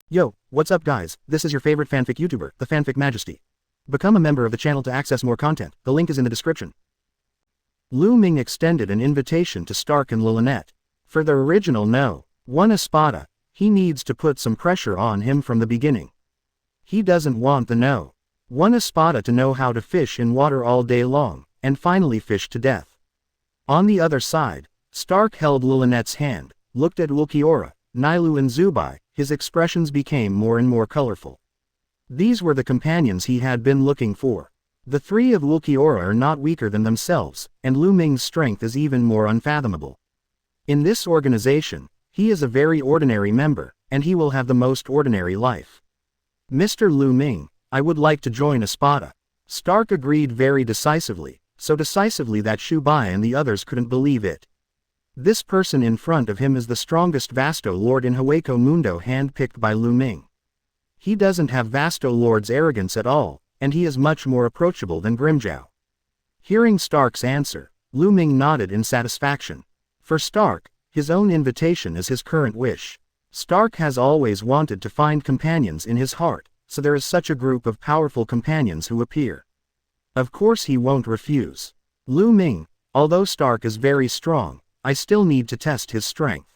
Yo, what's up guys, this is your favorite fanfic YouTuber, the Fanfic Majesty. Become a member of the channel to access more content, the link is in the description. Lu Ming extended an invitation to Stark and Lilynette. For the original no. One Espada, he needs to put some pressure on him from the beginning. He doesn't want the no. One Espada to know how to fish in water all day long, and finally fish to death. On the other side, Stark held Lilynette's hand, looked at Ulquiorra, Nilou and Zubai. His expressions became more and more colorful. These were the companions he had been looking for. The three of Ulquiorra are not weaker than themselves, and Lu Ming's strength is even more unfathomable. In this organization, he is a very ordinary member, and he will have the most ordinary life. Mr. Lu Ming, I would like to join Espada. Stark agreed very decisively, so decisively that Zubai and the others couldn't believe it. This person in front of him is the strongest Vasto Lord in Hueco Mundo handpicked by Lu Ming. He doesn't have Vasto Lord's arrogance at all, and he is much more approachable than Grimmjow. Hearing Stark's answer, Lu Ming nodded in satisfaction. For Stark, his own invitation is his current wish. Stark has always wanted to find companions in his heart, so there is such a group of powerful companions who appear. Of course he won't refuse. Lu Ming, although Stark is very strong, I still need to test his strength.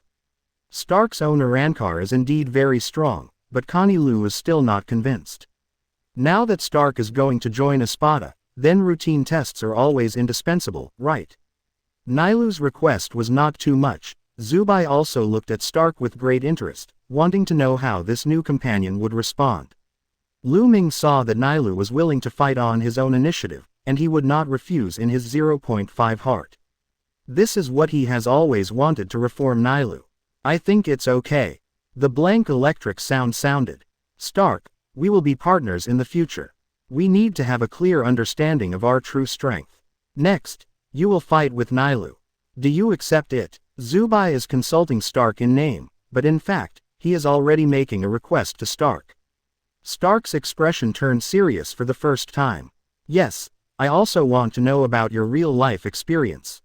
Stark's own Arrancar is indeed very strong, but Connie Lu is still not convinced. Now that Stark is going to join Espada, then routine tests are always indispensable, right? Nilou's request was not too much. Zubai also looked at Stark with great interest, wanting to know how this new companion would respond. Lu Ming saw that Nilou was willing to fight on his own initiative, and he would not refuse in his 0.5 heart. This is what he has always wanted to reform Nilou. I think it's okay. The blank electric sound sounded. Stark, we will be partners in the future. We need to have a clear understanding of our true strength. Next, you will fight with Nilou. Do you accept it? Zubai is consulting Stark in name, but in fact, he is already making a request to Stark. Stark's expression turned serious for the first time. Yes, I also want to know about your real-life experience.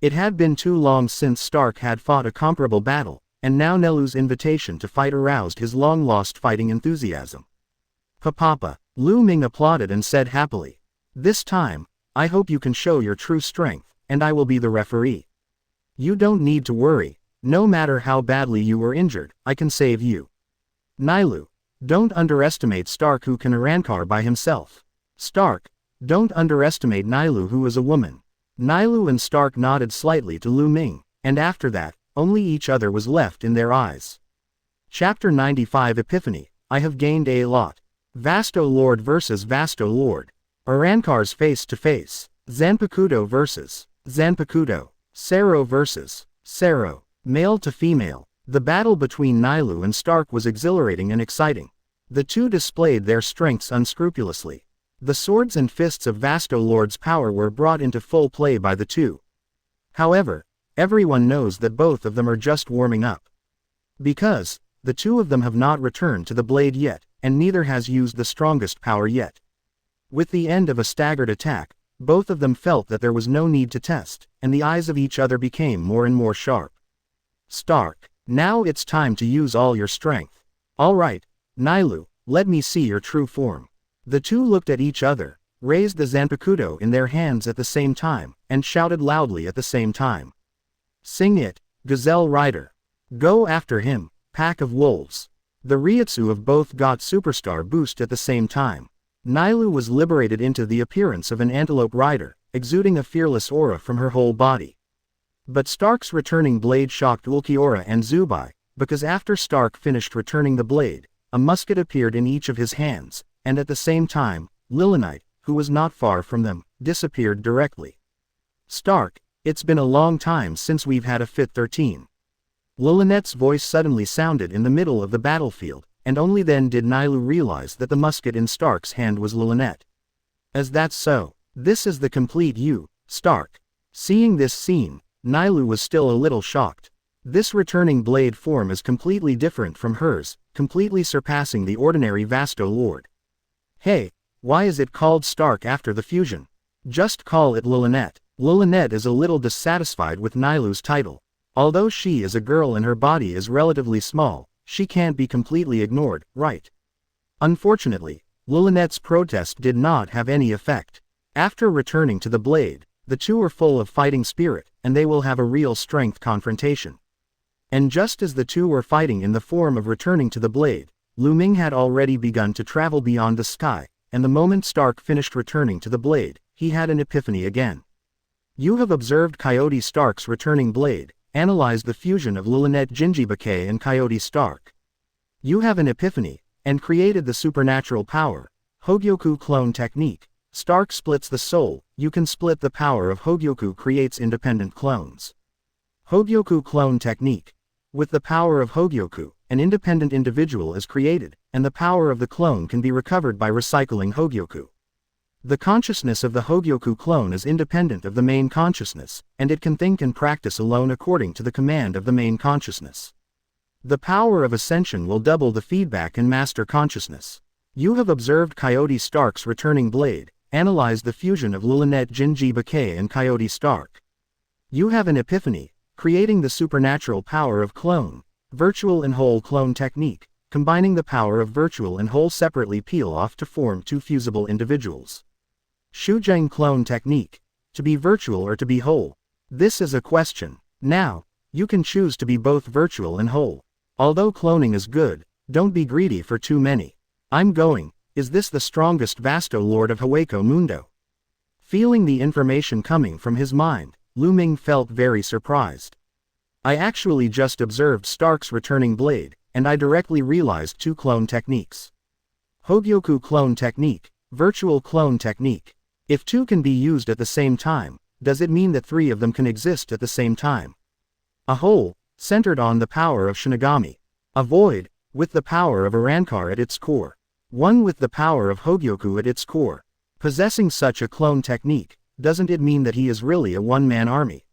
It had been too long since Stark had fought a comparable battle, and now Nilou's invitation to fight aroused his long-lost fighting enthusiasm. Papa, Lu Ming applauded and said happily. This time, I hope you can show your true strength, and I will be the referee. You don't need to worry, no matter how badly you were injured, I can save you. Nilou, don't underestimate Stark who can Arrancar by himself. Stark, don't underestimate Nilou who is a woman. Nilou and Stark nodded slightly to Lu Ming, and after that, only each other was left in their eyes. Chapter 95 Epiphany, I have gained a lot. Vasto Lord versus Vasto Lord. Arrancar's face to face. Zanpakutō versus Zanpakutō. Sero versus Sero. Male to female. The battle between Nilou and Stark was exhilarating and exciting. The two displayed their strengths unscrupulously. The swords and fists of Vasto Lord's power were brought into full play by the two. However, everyone knows that both of them are just warming up. Because, the two of them have not returned to the blade yet, and neither has used the strongest power yet. With the end of a staggered attack, both of them felt that there was no need to test, and the eyes of each other became more and more sharp. Stark, now it's time to use all your strength. Alright, Nilou, let me see your true form. The two looked at each other, raised the Zanpakutō in their hands at the same time, and shouted loudly at the same time. Sing it, Gazelle Rider. Go after him, pack of wolves. The Reiatsu of both got superstar boost at the same time. Nilou was liberated into the appearance of an antelope rider, exuding a fearless aura from her whole body. But Stark's returning blade shocked Ulquiorra and Zubai, because after Stark finished returning the blade, a musket appeared in each of his hands, and at the same time, Lilynette, who was not far from them, disappeared directly. Stark, it's been a long time since we've had a Fit 13. Lilynette's voice suddenly sounded in the middle of the battlefield, and only then did Nilou realize that the musket in Stark's hand was Lilynette. As that's so, this is the complete you, Stark. Seeing this scene, Nilou was still a little shocked. This returning blade form is completely different from hers, completely surpassing the ordinary Vasto Lord. Hey, why is it called Stark after the fusion? Just call it Lilynette. Lilynette is a little dissatisfied with Nilou's title. Although she is a girl and her body is relatively small, She can't be completely ignored, right? Unfortunately, Lillinette's protest did not have any effect. After returning to the blade, the two are full of fighting spirit, and they will have a real strength confrontation. And just as the two were fighting in the form of returning to the blade, Lu Ming had already begun to travel beyond the sky, and the moment Stark finished returning to the blade, he had an epiphany again. You have observed Coyote Stark's returning blade, analyzed the fusion of Lillinette Jinjibake and Coyote Stark. You have an epiphany, and created the supernatural power, Hogyoku clone technique. Stark splits the soul, you can split the power of Hogyoku creates independent clones. Hogyoku clone technique. With the power of Hogyoku, an independent individual is created, and the power of the clone can be recovered by recycling Hogyoku. The consciousness of the Hogyoku clone is independent of the main consciousness, and it can think and practice alone according to the command of the main consciousness. The power of ascension will double the feedback and master consciousness. You have observed Coyote Stark's returning blade, analyzed the fusion of Lillinette Jinjibake and Coyote Stark. You have an epiphany, creating the supernatural power of clone, virtual and whole clone technique, combining the power of virtual and whole separately peel off to form two fusible individuals. Xuzheng clone technique. To be virtual or to be whole? This is a question. Now, you can choose to be both virtual and whole. Although cloning is good, don't be greedy for too many. I'm going. Is this the strongest Vasto Lord of Hueco Mundo? Feeling the information coming from his mind, Lu Ming felt very surprised. I actually just observed Stark's returning blade, and I directly realized two clone techniques. Hogyoku clone technique, virtual clone technique. If two can be used at the same time, does it mean that three of them can exist at the same time? A whole, centered on the power of Shinigami. A void, with the power of Arankar at its core. One with the power of Hogyoku at its core. Possessing such a clone technique, doesn't it mean that he is really a one-man army?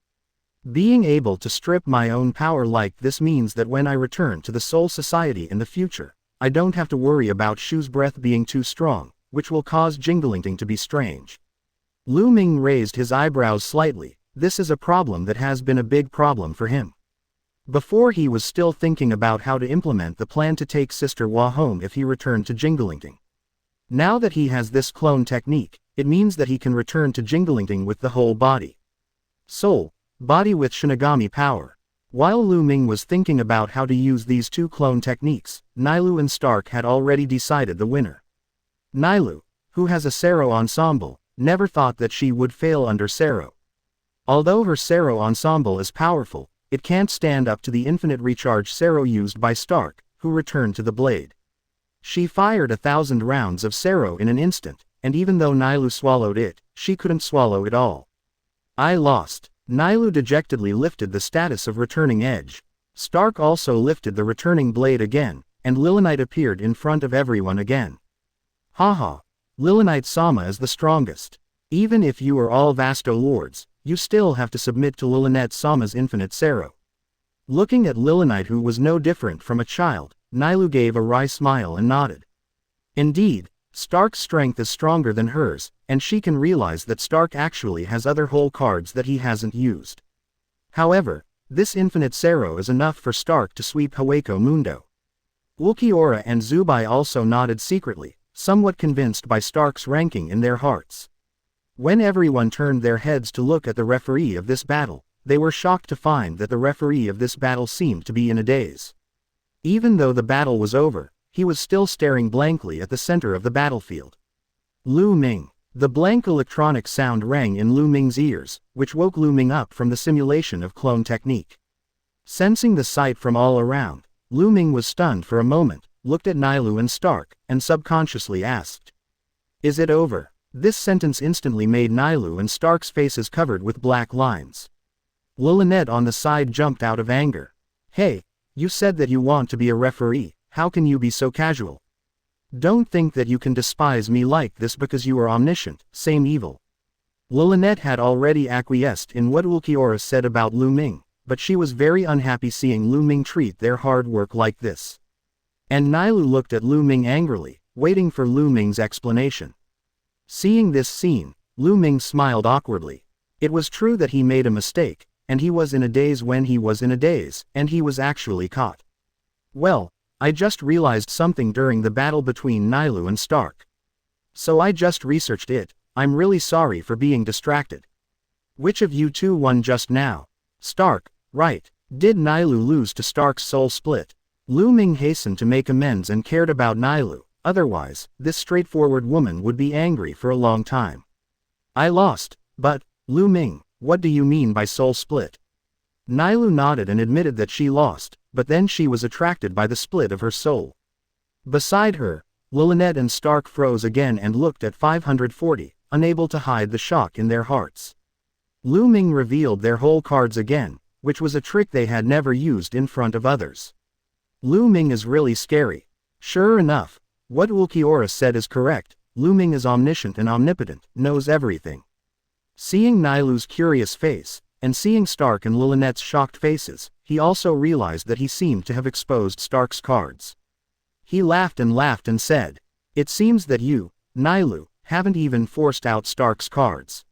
Being able to strip my own power like this means that when I return to the Soul Society in the future, I don't have to worry about Shu's breath being too strong, which will cause Jingling to be strange. Lu Ming raised his eyebrows slightly. This is a problem that has been a big problem for him. Before he was still thinking about how to implement the plan to take Sister Hua home if he returned to Jingling. Now that he has this clone technique, it means that he can return to Jingling with the whole body. Soul, body with Shinigami power. While Lu Ming was thinking about how to use these two clone techniques, Nailu and Stark had already decided the winner. Nailu, who has a Sero ensemble, never thought that she would fail under Sero. Although her Sero ensemble is powerful, it can't stand up to the infinite recharge Sero used by Stark, who returned to the blade. She fired 1,000 rounds of Sero in an instant, and even though Nailu swallowed it, she couldn't swallow it all. I lost. Nailu dejectedly lifted the status of returning edge. Stark also lifted the returning blade again, and Lillinite appeared in front of everyone again. Haha. Lillinite Sama is the strongest. Even if you are all Vasto Lords, you still have to submit to Lillinette Sama's infinite Sero. Looking at Lillinite, who was no different from a child, Nailu gave a wry smile and nodded. Indeed, Stark's strength is stronger than hers, and she can realize that Stark actually has other whole cards that he hasn't used. However, this infinite Sero is enough for Stark to sweep Hueco Mundo. Ulquiorra and Zubai also nodded secretly, somewhat convinced by Stark's ranking in their hearts. When everyone turned their heads to look at the referee of this battle, they were shocked to find that the referee of this battle seemed to be in a daze. Even though the battle was over, he was still staring blankly at the center of the battlefield. Lu Ming. The blank electronic sound rang in Lu Ming's ears, which woke Lu Ming up from the simulation of clone technique. Sensing the sight from all around, Lu Ming was stunned for a moment, looked at Nailu and Stark, and subconsciously asked, "Is it over?" This sentence instantly made Nailu and Stark's faces covered with black lines. Lillinette on the side jumped out of anger. "Hey, you said that you want to be a referee, how can you be so casual? Don't think that you can despise me like this because you are omniscient, same evil." Lillinette had already acquiesced in what Ulquiorra said about Lu Ming, but she was very unhappy seeing Lu Ming treat their hard work like this. And Nailu looked at Lu Ming angrily, waiting for Lu Ming's explanation. Seeing this scene, Lu Ming smiled awkwardly. It was true that he made a mistake, and he was in a daze when he was in a daze, and he was actually caught. Well, I just realized something during the battle between Nailu and Stark. So I just researched it. I'm really sorry for being distracted. Which of you two won just now? Stark, right. Did Nailu lose to Stark's soul split? Lu Ming hastened to make amends and cared about Nailu, otherwise, this straightforward woman would be angry for a long time. I lost, but, Lu Ming, what do you mean by soul split? Nailu nodded and admitted that she lost, but then she was attracted by the split of her soul. Beside her, Lilynette and Stark froze again and looked at 540, unable to hide the shock in their hearts. Lu Ming revealed their whole cards again, which was a trick they had never used in front of others. Lu Ming is really scary. Sure enough, what Ulquiorra said is correct. Lu Ming is omniscient and omnipotent, knows everything. Seeing Nailu's curious face, and seeing Stark and Lilynette's shocked faces, he also realized that he seemed to have exposed Stark's cards. He laughed and said, "It seems that you, Nailu, haven't even forced out Stark's cards."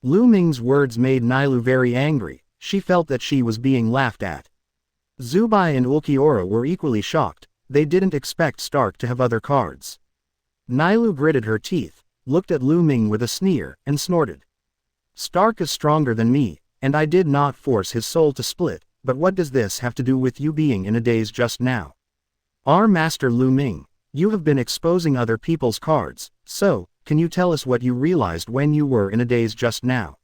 Lu Ming's words made Nailu very angry. She felt that she was being laughed at. Zubai and Ulquiorra were equally shocked. They didn't expect Stark to have other cards. Nailu gritted her teeth, looked at Lu Ming with a sneer, and snorted. Stark is stronger than me, and I did not force his soul to split, but what does this have to do with you being in a daze just now? Our master Lu Ming, you have been exposing other people's cards, so, can you tell us what you realized when you were in a daze just now?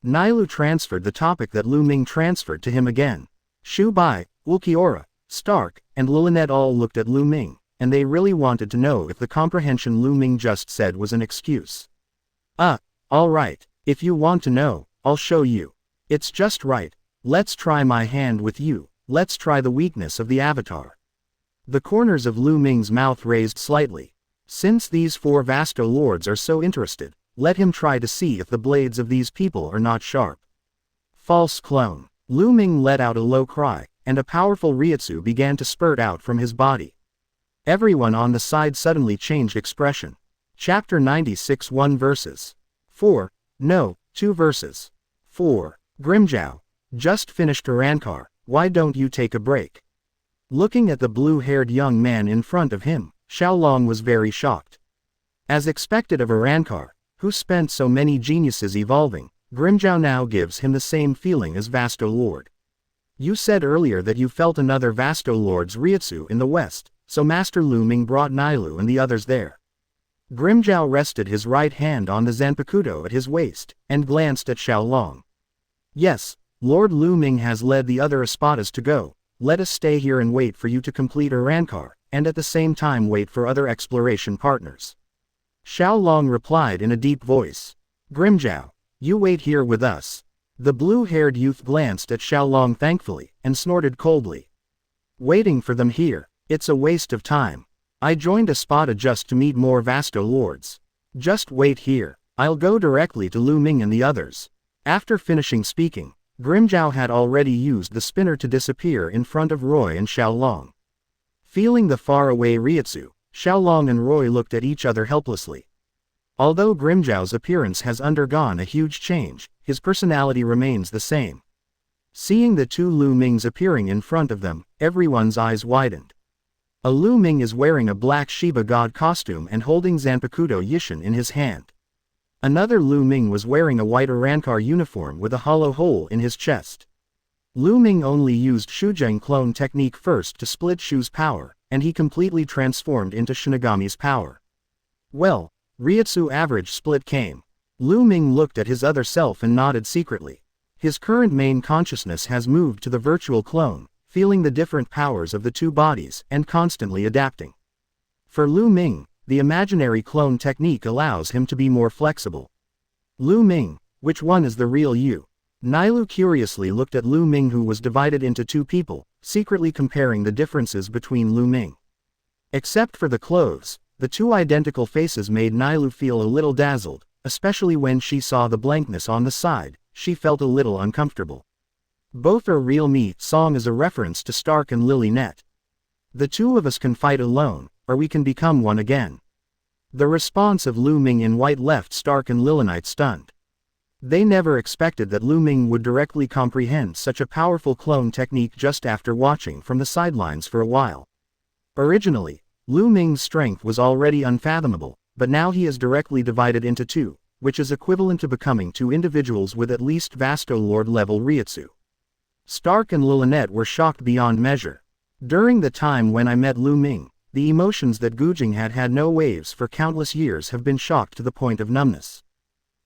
Nailu transferred the topic that Lu Ming transferred to him again. Shu Bai, Ulquiorra, Stark, and Lilynette all looked at Lu Ming, and they really wanted to know if the comprehension Lu Ming just said was an excuse. Alright, if you want to know, I'll show you. It's just right. Let's try my hand with you. Let's try the weakness of the avatar. The corners of Lu Ming's mouth raised slightly. Since these four Vasto lords are so interested, let him try to see if the blades of these people are not sharp. False clone. Lu Ming let out a low cry, and a powerful Reiatsu began to spurt out from his body. Everyone on the side suddenly changed expression. Chapter 96 1 verses. 4. No, 2 verses. 4. Grimjow. Just finished Arankar, why don't you take a break? Looking at the blue-haired young man in front of him, Xiaolong was very shocked. As expected of Arankar, who spent so many geniuses evolving, Grimjow now gives him the same feeling as Vasto Lord. You said earlier that you felt another Vasto Lord's Reiatsu in the west, so Master Lu Ming brought Nailu and the others there. Grimjow rested his right hand on the Zanpakutō at his waist, and glanced at Xiaolong. Yes, Lord Lu Ming has led the other Espadas to go. Let us stay here and wait for you to complete Arankar, and at the same time wait for other exploration partners. Xiaolong replied in a deep voice. Grimjow, you wait here with us. The blue-haired youth glanced at Xiaolong thankfully, and snorted coldly. Waiting for them here, it's a waste of time. I joined Espada just to meet more Vasto lords. Just wait here, I'll go directly to Lu Ming and the others. After finishing speaking, Grimjow had already used the spinner to disappear in front of Roy and Xiaolong. Feeling the faraway Reiatsu, Xiaolong and Roy looked at each other helplessly. Although Grimjow's appearance has undergone a huge change, his personality remains the same. Seeing the two Lu Mings appearing in front of them, everyone's eyes widened. A Lu Ming is wearing a black Shiba god costume and holding Zanpakutō Yishin in his hand. Another Lu Ming was wearing a white Arankar uniform with a hollow hole in his chest. Lu Ming only used Xuzheng clone technique first to split Shu's power, and he completely transformed into Shinigami's power. Well, Reiatsu average split came. Lu Ming looked at his other self and nodded secretly. His current main consciousness has moved to the virtual clone, feeling the different powers of the two bodies, and constantly adapting. For Lu Ming, the imaginary clone technique allows him to be more flexible. Lu Ming, which one is the real you? Nailu curiously looked at Lu Ming, who was divided into two people, secretly comparing the differences between Lu Ming. Except for the clothes, the two identical faces made Nailu feel a little dazzled, especially when she saw the blankness on the side. She felt a little uncomfortable. Both are real me. Song is a reference to Stark and Lilynette. The two of us can fight alone, or we can become one again. The response of Lu Ming in white left Stark and Lilynette stunned. They never expected that Lu Ming would directly comprehend such a powerful clone technique just after watching from the sidelines for a while. Originally, Lu Ming's strength was already unfathomable, but now he is directly divided into two, which is equivalent to becoming two individuals with at least Vasto Lord level Reiatsu. Stark and Lilynette were shocked beyond measure. During the time when I met Lu Ming, the emotions that Xuzheng had had no waves for countless years have been shocked to the point of numbness.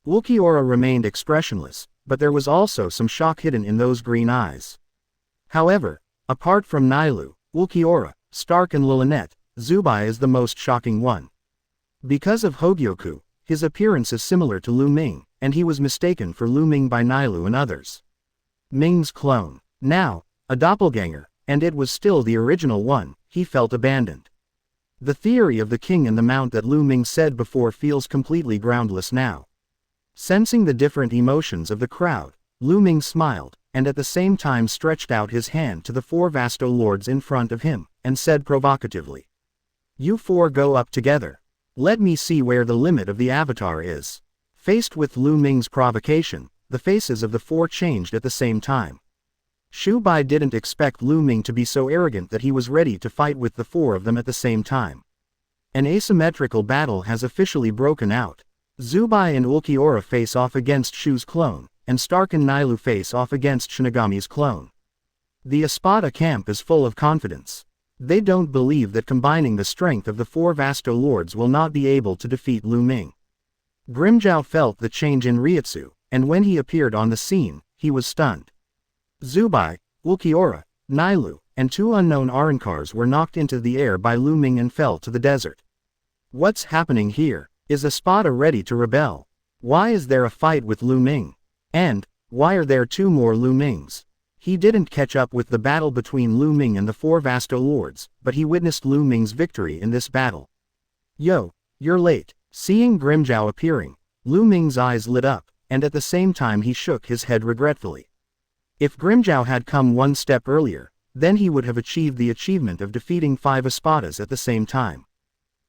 Ulquiorra remained expressionless, but there was also some shock hidden in those green eyes. However, apart from Nailu, Ulquiorra, Stark and Lilynette, Zubai is the most shocking one. Because of Hogyoku, his appearance is similar to Lu Ming, and he was mistaken for Lu Ming by Nailu and others. Ming's clone. Now, a doppelganger, and it was still the original one, he felt abandoned. The theory of the king and the mount that Lu Ming said before feels completely groundless now. Sensing the different emotions of the crowd, Lu Ming smiled, and at the same time stretched out his hand to the four Vasto lords in front of him, and said provocatively, "You four go up together. Let me see where the limit of the avatar is." Faced with Lu Ming's provocation, the faces of the four changed at the same time. Shu Bai didn't expect Lu Ming to be so arrogant that he was ready to fight with the four of them at the same time. An asymmetrical battle has officially broken out. Zubai and Ulquiorra face off against Shu's clone, and Stark and Nailu face off against Shinigami's clone. The Espada camp is full of confidence. They don't believe that combining the strength of the four Vasto lords will not be able to defeat Lu Ming. Grimmjow felt the change in Reiatsu, and when he appeared on the scene, he was stunned. Zubai, Ulquiorra, Nailu, and two unknown Arrancars were knocked into the air by Lu Ming and fell to the desert. What's happening here? Is Espada ready to rebel? Why is there a fight with Lu Ming? And, why are there two more Lu Mings? He didn't catch up with the battle between Lu Ming and the four Vasto lords, but he witnessed Lu Ming's victory in this battle. Yo, you're late. Seeing Grimmjow appearing, Lu Ming's eyes lit up, and at the same time he shook his head regretfully. If Grimmjow had come one step earlier, then he would have achieved the achievement of defeating 5 Espadas at the same time.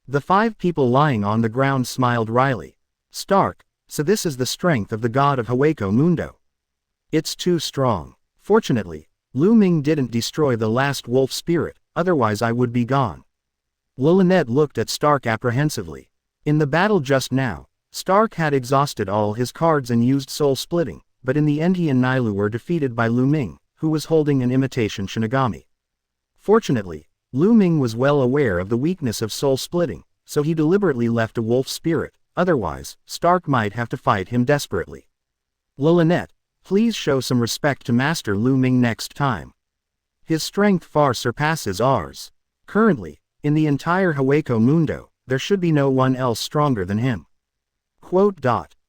The 5 people lying on the ground smiled wryly. Stark, so this is the strength of the god of Hueco Mundo. It's too strong. Fortunately, Lu Ming didn't destroy the last wolf spirit, otherwise I would be gone. Lilynette looked at Stark apprehensively. In the battle just now, Stark had exhausted all his cards and used soul splitting, but in the end he and Nailu were defeated by Lu Ming, who was holding an imitation Shinigami. Fortunately, Lu Ming was well aware of the weakness of soul splitting, so he deliberately left a wolf spirit, otherwise, Stark might have to fight him desperately. Lilynette, please show some respect to Master Lu Ming next time. His strength far surpasses ours. Currently, in the entire Hueco Mundo, there should be no one else stronger than him. Quote.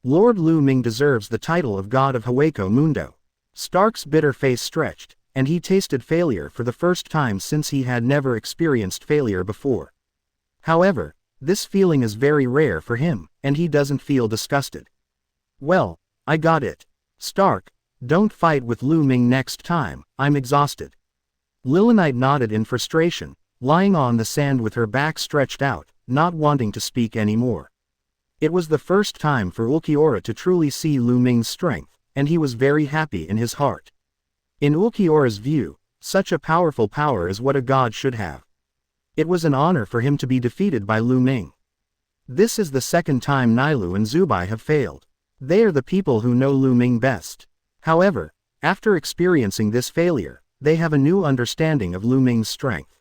Lord Lu Ming deserves the title of God of Hueco Mundo. Stark's bitter face stretched, and he tasted failure for the first time since he had never experienced failure before. However, this feeling is very rare for him, and he doesn't feel disgusted. Well, I got it. Stark, don't fight with Lu Ming next time, I'm exhausted. Lilynette nodded in frustration, lying on the sand with her back stretched out, not wanting to speak anymore. It was the first time for Ulquiorra to truly see Lu Ming's strength, and he was very happy in his heart. In Ulquiorra's view, such a powerful power is what a god should have. It was an honor for him to be defeated by Lu Ming. This is the second time Nailu and Zubai have failed. They are the people who know Lu Ming best. However, after experiencing this failure, they have a new understanding of Lu Ming's strength.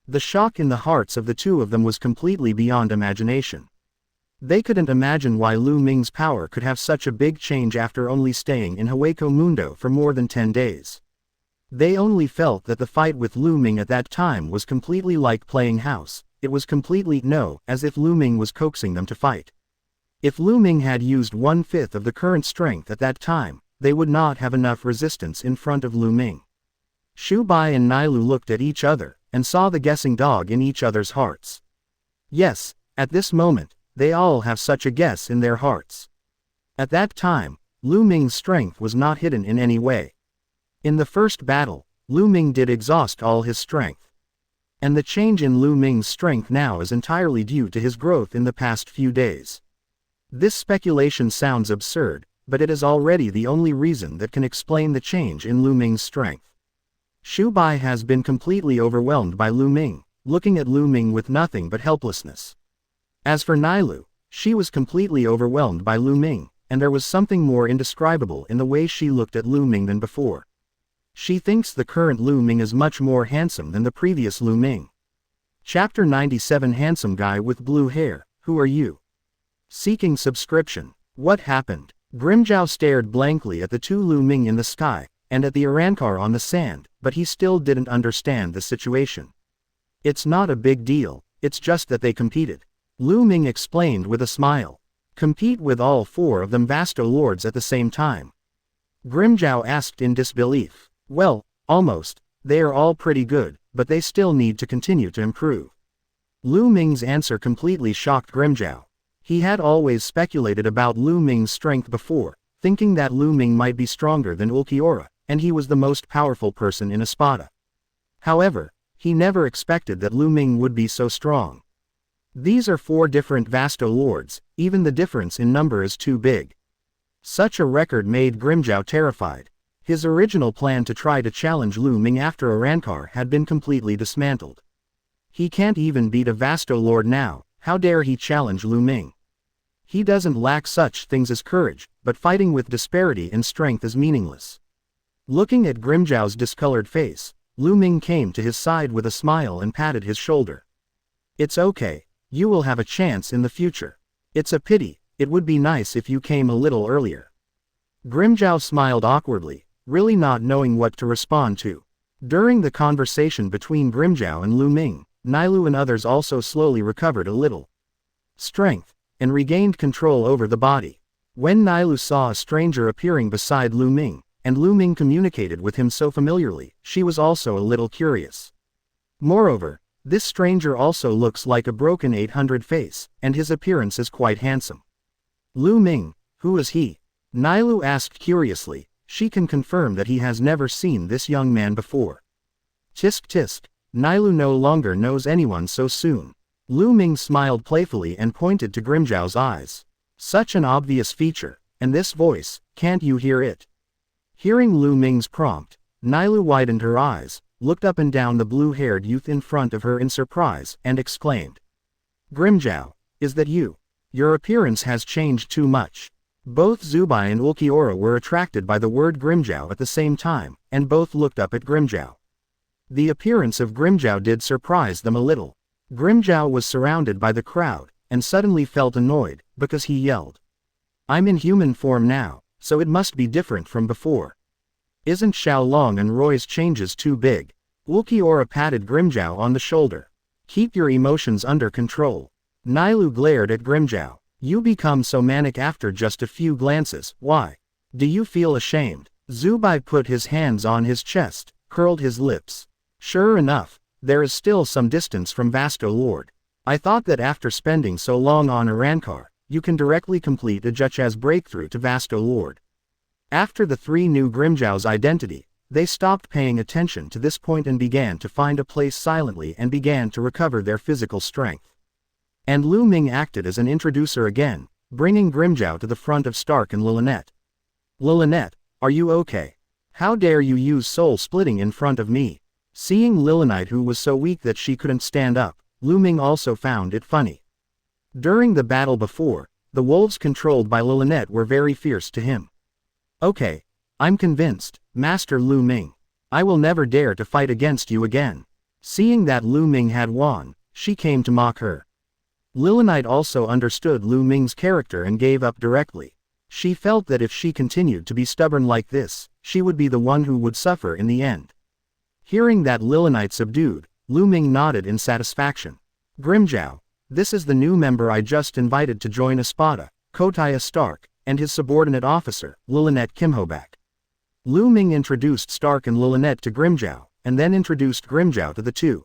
The shock in the hearts of the two of them was completely beyond imagination. They couldn't imagine why Lu Ming's power could have such a big change after only staying in Hueco Mundo for more than 10 days. They only felt that the fight with Lu Ming at that time was completely like playing house. It was completely as if Lu Ming was coaxing them to fight. If Lu Ming had used 1/5 of the current strength at that time, they would not have enough resistance in front of Lu Ming. Shu Bai and Nailu looked at each other, and saw the guessing dog in each other's hearts. Yes, at this moment, they all have such a guess in their hearts. At that time, Lu Ming's strength was not hidden in any way. In the first battle, Lu Ming did exhaust all his strength. And the change in Lu Ming's strength now is entirely due to his growth in the past few days. This speculation sounds absurd, but it is already the only reason that can explain the change in Lu Ming's strength. Shu Bai has been completely overwhelmed by Lu Ming, looking at Lu Ming with nothing but helplessness. As for Nailu, she was completely overwhelmed by Lu Ming, and there was something more indescribable in the way she looked at Lu Ming than before. She thinks the current Lu Ming is much more handsome than the previous Lu Ming. Chapter 97 Handsome Guy with Blue Hair, Who Are You? Seeking Subscription. What happened? Grimjow stared blankly at the two Lu Ming in the sky, and at the Arankar on the sand, but he still didn't understand the situation. It's not a big deal, it's just that they competed. Lu Ming explained with a smile. Compete with all four of them Vasto Lords at the same time? Grimjow asked in disbelief. Well, almost. They are all pretty good, but they still need to continue to improve. Lu Ming's answer completely shocked Grimjow. He had always speculated about Lu Ming's strength before, thinking that Lu Ming might be stronger than Ulquiorra, and he was the most powerful person in Espada. However, he never expected that Lu Ming would be so strong. These are four different Vasto Lords, even the difference in number is too big. Such a record made Grimjow terrified. His original plan to try to challenge Lu Ming after Arankar had been completely dismantled. He can't even beat a Vasto Lord now, how dare he challenge Lu Ming? He doesn't lack such things as courage, but fighting with disparity in strength is meaningless. Looking at Grimjow's discolored face, Lu Ming came to his side with a smile and patted his shoulder. It's okay, you will have a chance in the future. It's a pity, it would be nice if you came a little earlier. Grimjow smiled awkwardly, really not knowing what to respond to. During the conversation between Grimjow and Lu Ming, Nailu and others also slowly recovered a little strength, and regained control over the body. When Nailu saw a stranger appearing beside Lu Ming, and Lu Ming communicated with him so familiarly, she was also a little curious. Moreover, this stranger also looks like a broken 800 face, and his appearance is quite handsome. Lu Ming, who is he? Nailu asked curiously. She can confirm that he has never seen this young man before. Tisk tisk, Nailu no longer knows anyone so soon. Lu Ming smiled playfully and pointed to Grimjow's eyes. Such an obvious feature, and this voice, can't you hear it? Hearing Lu Ming's prompt, Nailu widened her eyes, looked up and down the blue-haired youth in front of her in surprise, and exclaimed. Grimjow, is that you? Your appearance has changed too much. Both Zubai and Ulquiorra were attracted by the word Grimjow at the same time, and both looked up at Grimjow. The appearance of Grimjow did surprise them a little. Grimjow was surrounded by the crowd, and suddenly felt annoyed, because he yelled. I'm in human form now, so it must be different from before. Isn't Xiaolong and Roy's changes too big? Ulquiorra patted Grimjow on the shoulder. Keep your emotions under control. Nailu glared at Grimjow. You become so manic after just a few glances, why? Do you feel ashamed? Zubai put his hands on his chest, curled his lips. Sure enough, there is still some distance from Vasto Lord. I thought that after spending so long on Arankar, you can directly complete a Juchaz breakthrough to Vasto Lord. After the three knew Grimjow's identity, they stopped paying attention to this point and began to find a place silently and began to recover their physical strength. And Lu Ming acted as an introducer again, bringing Grimjow to the front of Stark and Lilynette. Lilynette, are you okay? How dare you use soul splitting in front of me? Seeing Lilynette, who was so weak that she couldn't stand up, Lu Ming also found it funny. During the battle before, the wolves controlled by Lilynette were very fierce to him. Okay, I'm convinced, Master Lu Ming. I will never dare to fight against you again. Seeing that Lu Ming had won, she came to mock her. Lilynette also understood Lu Ming's character and gave up directly. She felt that if she continued to be stubborn like this, she would be the one who would suffer in the end. Hearing that Lilynette subdued, Lu Ming nodded in satisfaction. Grimjow, this is the new member I just invited to join Espada, Kotaya Stark, and his subordinate officer, Lilynette Kimhobak. Lu Ming introduced Stark and Lilynette to Grimjow, and then introduced Grimjow to the two.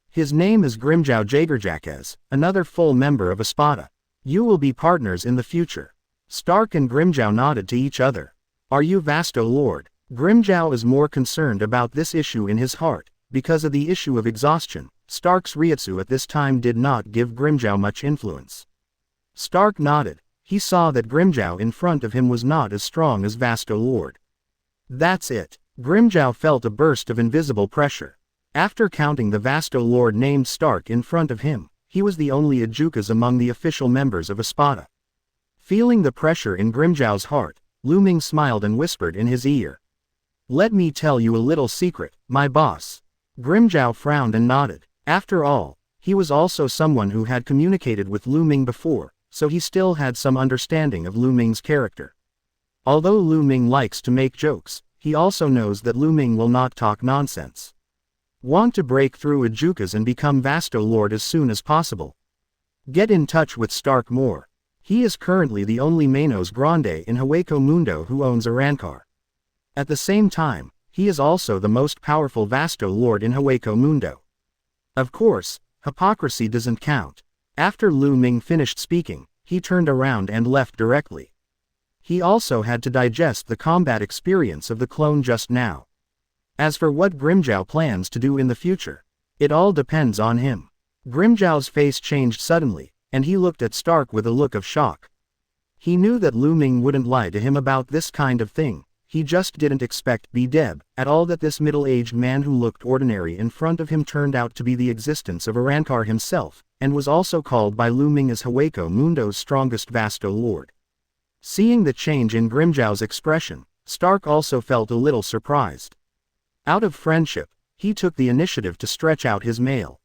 His name is Grimjow Jagerjakez, another full member of Espada. You will be partners in the future. Stark and Grimjow nodded to each other. Are you Vasto Lord? Grimjow is more concerned about this issue in his heart, because of the issue of exhaustion. Stark's Reiatsu at this time did not give Grimjow much influence. Stark nodded. He saw that Grimjow in front of him was not as strong as Vasto Lord. That's it. Grimjow felt a burst of invisible pressure. After counting the Vasto Lord named Stark in front of him, he was the only Ejukas among the official members of Espada. Feeling the pressure in Grimjow's heart, Lu Ming smiled and whispered in his ear. "Let me tell you a little secret, my boss." Grimjow frowned and nodded. After all, he was also someone who had communicated with Lu Ming before, so he still had some understanding of Lu Ming's character. Although Lu Ming likes to make jokes, he also knows that Lu Ming will not talk nonsense. Want to break through Ejukas and become Vasto Lord as soon as possible? Get in touch with Stark more. He is currently the only Manos Grande in Hueco Mundo who owns a Rancor. At the same time, he is also the most powerful Vasto Lord in Hueco Mundo. Of course, hypocrisy doesn't count. After Lu Ming finished speaking, he turned around and left directly. He also had to digest the combat experience of the clone just now. As for what Grimjow plans to do in the future, it all depends on him. Grimjow's face changed suddenly, and he looked at Stark with a look of shock. He knew that Lu Ming wouldn't lie to him about this kind of thing. He just didn't expect at all that this middle-aged man who looked ordinary in front of him turned out to be the existence of a Rancor himself, and was also called by Lu Ming as Hueco Mundo's strongest Vasto Lord. Seeing the change in Grimjow's expression, Stark also felt a little surprised. Out of friendship, he took the initiative to stretch out his mail.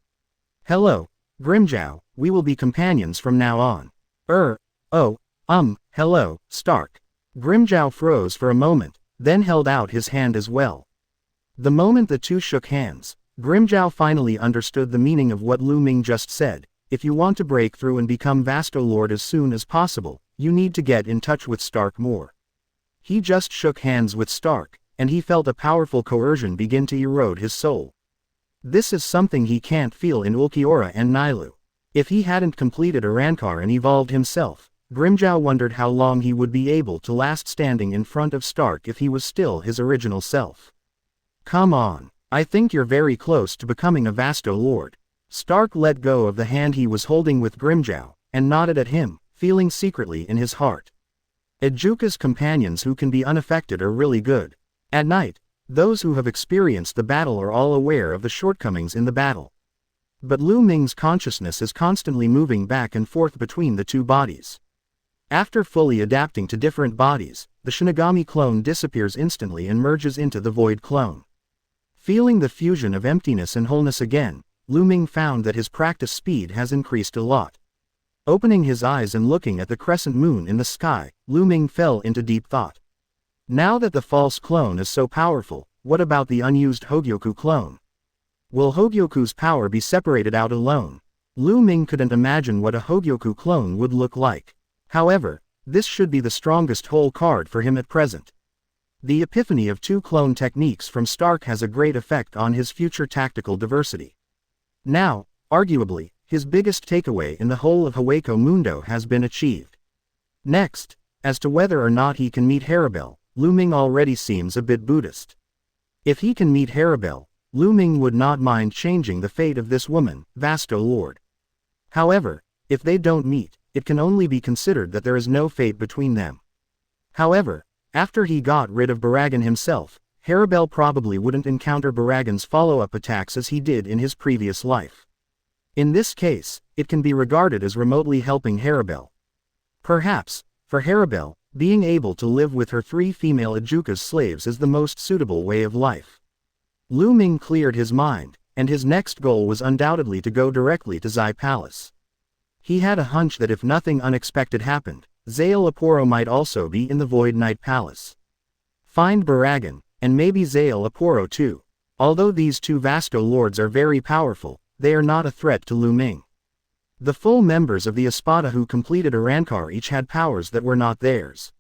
"Hello, Grimjow, we will be companions from now on." Hello, Stark." Grimjow froze for a moment, then held out his hand as well. The moment the two shook hands, Grimjow finally understood the meaning of what Lu Ming just said. If you want to break through and become Vasto Lord as soon as possible, you need to get in touch with Stark more. He just shook hands with Stark, and he felt a powerful coercion begin to erode his soul. This is something he can't feel in Ulquiorra and Nailu. If he hadn't completed a Rancor and evolved himself, Grimjow wondered how long he would be able to last standing in front of Stark if he was still his original self. "Come on, I think you're very close to becoming a Vasto Lord." Stark let go of the hand he was holding with Grimjow, and nodded at him, feeling secretly in his heart. Ejuka's companions who can be unaffected are really good. At night, those who have experienced the battle are all aware of the shortcomings in the battle. But Lu Ming's consciousness is constantly moving back and forth between the two bodies. After fully adapting to different bodies, the Shinigami clone disappears instantly and merges into the Void clone. Feeling the fusion of emptiness and wholeness again, Lu Ming found that his practice speed has increased a lot. Opening his eyes and looking at the crescent moon in the sky, Lu Ming fell into deep thought. Now that the false clone is so powerful, what about the unused Hogyoku clone? Will Hogyoku's power be separated out alone? Lu Ming couldn't imagine what a Hogyoku clone would look like. However, this should be the strongest hole card for him at present. The epiphany of two clone techniques from Stark has a great effect on his future tactical diversity. Now, arguably, his biggest takeaway in the whole of Hueco Mundo has been achieved. Next, as to whether or not he can meet Haribel, Lu Ming already seems a bit Buddhist. If he can meet Haribel, Lu Ming would not mind changing the fate of this woman, Vasto Lord. However, if they don't meet, it can only be considered that there is no fate between them. However, after he got rid of Baragan himself, Haribel probably wouldn't encounter Baragan's follow-up attacks as he did in his previous life. In this case, it can be regarded as remotely helping Haribel. Perhaps, for Haribel, being able to live with her 3 female Ejuka's slaves is the most suitable way of life. Lu Ming cleared his mind, and his next goal was undoubtedly to go directly to Zai Palace. He had a hunch that if nothing unexpected happened, Zael Aporo might also be in the Void Knight Palace. Find Baragan, and maybe Zael Aporo too. Although these two Vasto Lords are very powerful, they are not a threat to Lu Ming. The full members of the Espada who completed a Rancor each had powers that were not theirs.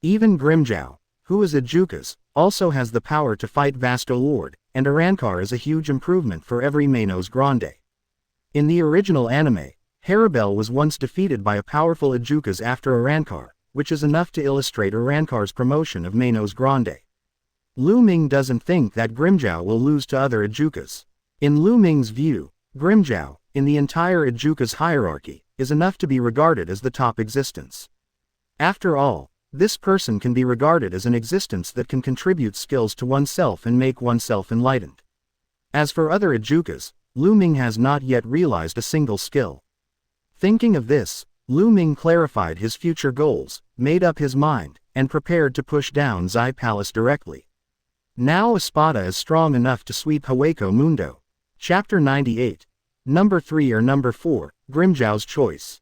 Even Grimjow, who is Ejuka's, also has the power to fight Vasto Lord, and a Rancor is a huge improvement for every Manos Grande. In the original anime, Haribel was once defeated by a powerful Ejuka's after a Rancor, which is enough to illustrate a Rancor's promotion of Manos Grande. Lu Ming doesn't think that Grimjow will lose to other Ejuka's. In Lu Ming's view, Grimjow, in the entire Ejuka's hierarchy, is enough to be regarded as the top existence. After all, this person can be regarded as an existence that can contribute skills to oneself and make oneself enlightened. As for other Ijukas, Lu Ming has not yet realized a single skill. Thinking of this, Lu Ming clarified his future goals, made up his mind, and prepared to push down Zai Palace directly. Now Espada is strong enough to sweep Hueco Mundo. Chapter 98. Number 3 or Number 4, Grimjiao's Choice.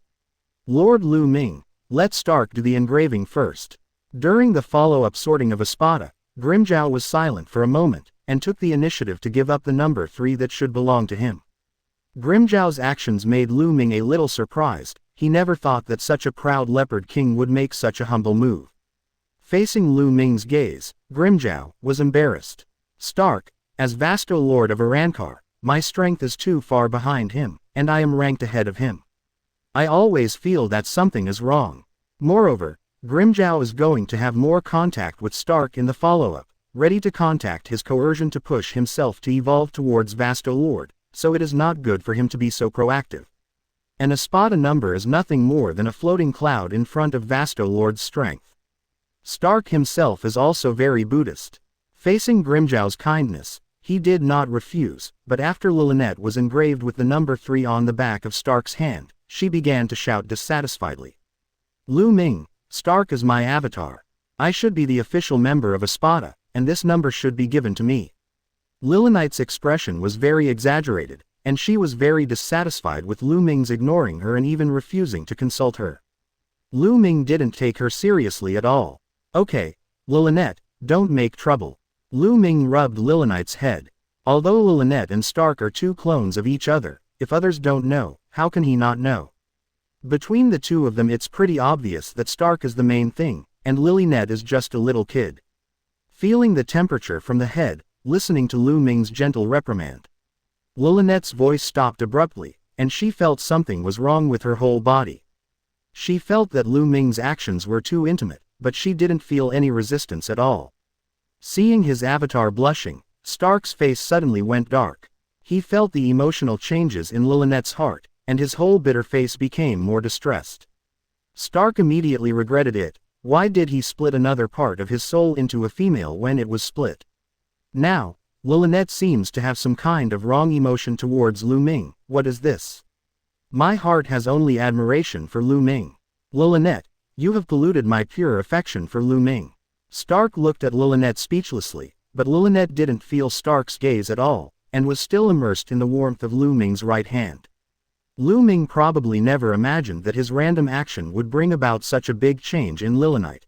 Lord Lu Ming, let Stark do the engraving first. During the follow-up sorting of Espada, Grimjiao was silent for a moment, and took the initiative to give up the number 3 that should belong to him. Grimjiao's actions made Lu Ming a little surprised. He never thought that such a proud leopard king would make such a humble move. Facing Lu Ming's gaze, Grimjiao was embarrassed. Stark, as Vasto Lord of Arankar, my strength is too far behind him, and I am ranked ahead of him. I always feel that something is wrong. Moreover, Grimjiao is going to have more contact with Stark in the follow-up, ready to contact his coercion to push himself to evolve towards Vasto Lord, so it is not good for him to be so proactive. An Espada number is nothing more than a floating cloud in front of Vasto Lord's strength. Stark himself is also very Buddhist. Facing Grimjiao's kindness, he did not refuse, but after Lilynette was engraved with the number 3 on the back of Stark's hand, she began to shout dissatisfiedly. Lu Ming, Stark is my avatar. I should be the official member of Espada, and this number should be given to me. Lilynette's expression was very exaggerated, and she was very dissatisfied with Lu Ming's ignoring her and even refusing to consult her. Lu Ming didn't take her seriously at all. Okay, Lilynette, don't make trouble. Lu Ming rubbed Lilynette's head. Although Lilynette and Stark are two clones of each other, if others don't know, how can he not know? Between the two of them it's pretty obvious that Stark is the main thing, and Lilynette is just a little kid. Feeling the temperature from the head, listening to Lu Ming's gentle reprimand, Lilynette's voice stopped abruptly, and she felt something was wrong with her whole body. She felt that Lu Ming's actions were too intimate, but she didn't feel any resistance at all. Seeing his avatar blushing, Stark's face suddenly went dark. He felt the emotional changes in Lilynette's heart, and his whole bitter face became more distressed. Stark immediately regretted it. Why did he split another part of his soul into a female when it was split? Now, Lilynette seems to have some kind of wrong emotion towards Lu Ming. What is this? My heart has only admiration for Lu Ming. Lilynette, you have polluted my pure affection for Lu Ming. Stark looked at Lilynette speechlessly, but Lilynette didn't feel Stark's gaze at all, and was still immersed in the warmth of Lu Ming's right hand. Lu Ming probably never imagined that his random action would bring about such a big change in Lilynette.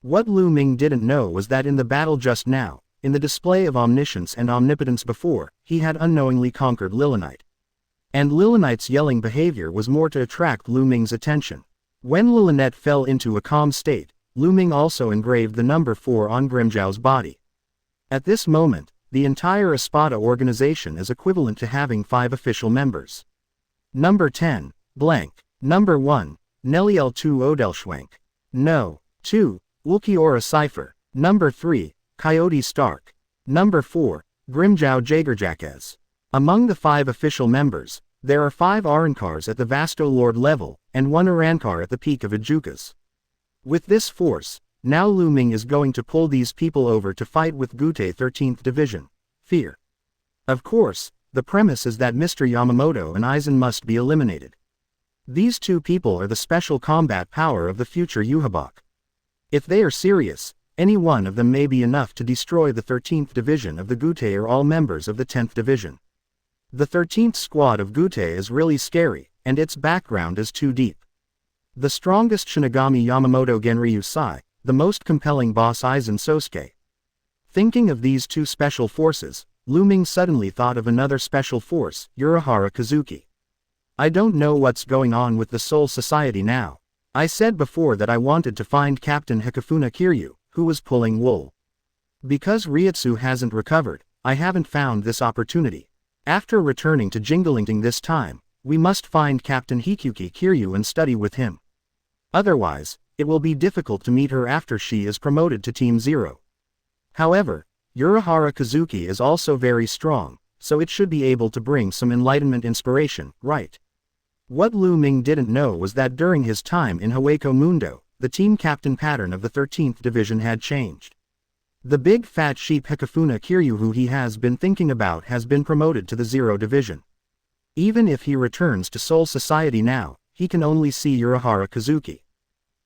What Lu Ming didn't know was that in the battle just now, in the display of omniscience and omnipotence before, he had unknowingly conquered Lilynette. And Lilynette's yelling behavior was more to attract Lu Ming's attention. When Lilynette fell into a calm state, Lu Ming also engraved the number 4 on Grimjiao's body. At this moment, the entire Espada organization is equivalent to having 5 official members. Number 10, blank. Number 1, Neliel 2 Odelschwenk. No. 2, Ulquiorra Cipher. Number 3, Coyote Stark. Number 4, Grimjiao Jagerjaquez. Among the 5 official members, there are 5 Arankars at the Vasto Lord level, and 1 Arankar at the peak of Ijukas. With this force, now Lu Ming is going to pull these people over to fight with Gute 13th Division. Fear. Of course, the premise is that Mr. Yamamoto and Aizen must be eliminated. These 2 people are the special combat power of the future Yhwach. If they are serious, any one of them may be enough to destroy the 13th Division of the Gute or all members of the 10th Division. The 13th Squad of Gute is really scary, and its background is too deep. The strongest Shinigami Yamamoto Genryu Sai, the most compelling boss Aizen Sosuke. Thinking of these 2 special forces, Lu Ming suddenly thought of another special force, Urahara Kazuki. I don't know what's going on with the Soul Society now. I said before that I wanted to find Captain Hikafuna Kiryu, who was pulling wool. Because Reiatsu hasn't recovered, I haven't found this opportunity. After returning to Jingalingting this time, we must find Captain Hikuki Kiryu and study with him. Otherwise, it will be difficult to meet her after she is promoted to Team Zero. However, Urahara Kazuki is also very strong, so it should be able to bring some enlightenment inspiration, right? What Lu Ming didn't know was that during his time in Hueco Mundo, the team captain pattern of the 13th Division had changed. The big fat sheep Hikafuna Kiryu who he has been thinking about has been promoted to the Zero Division. Even if he returns to Soul Society now, he can only see Urahara Kazuki.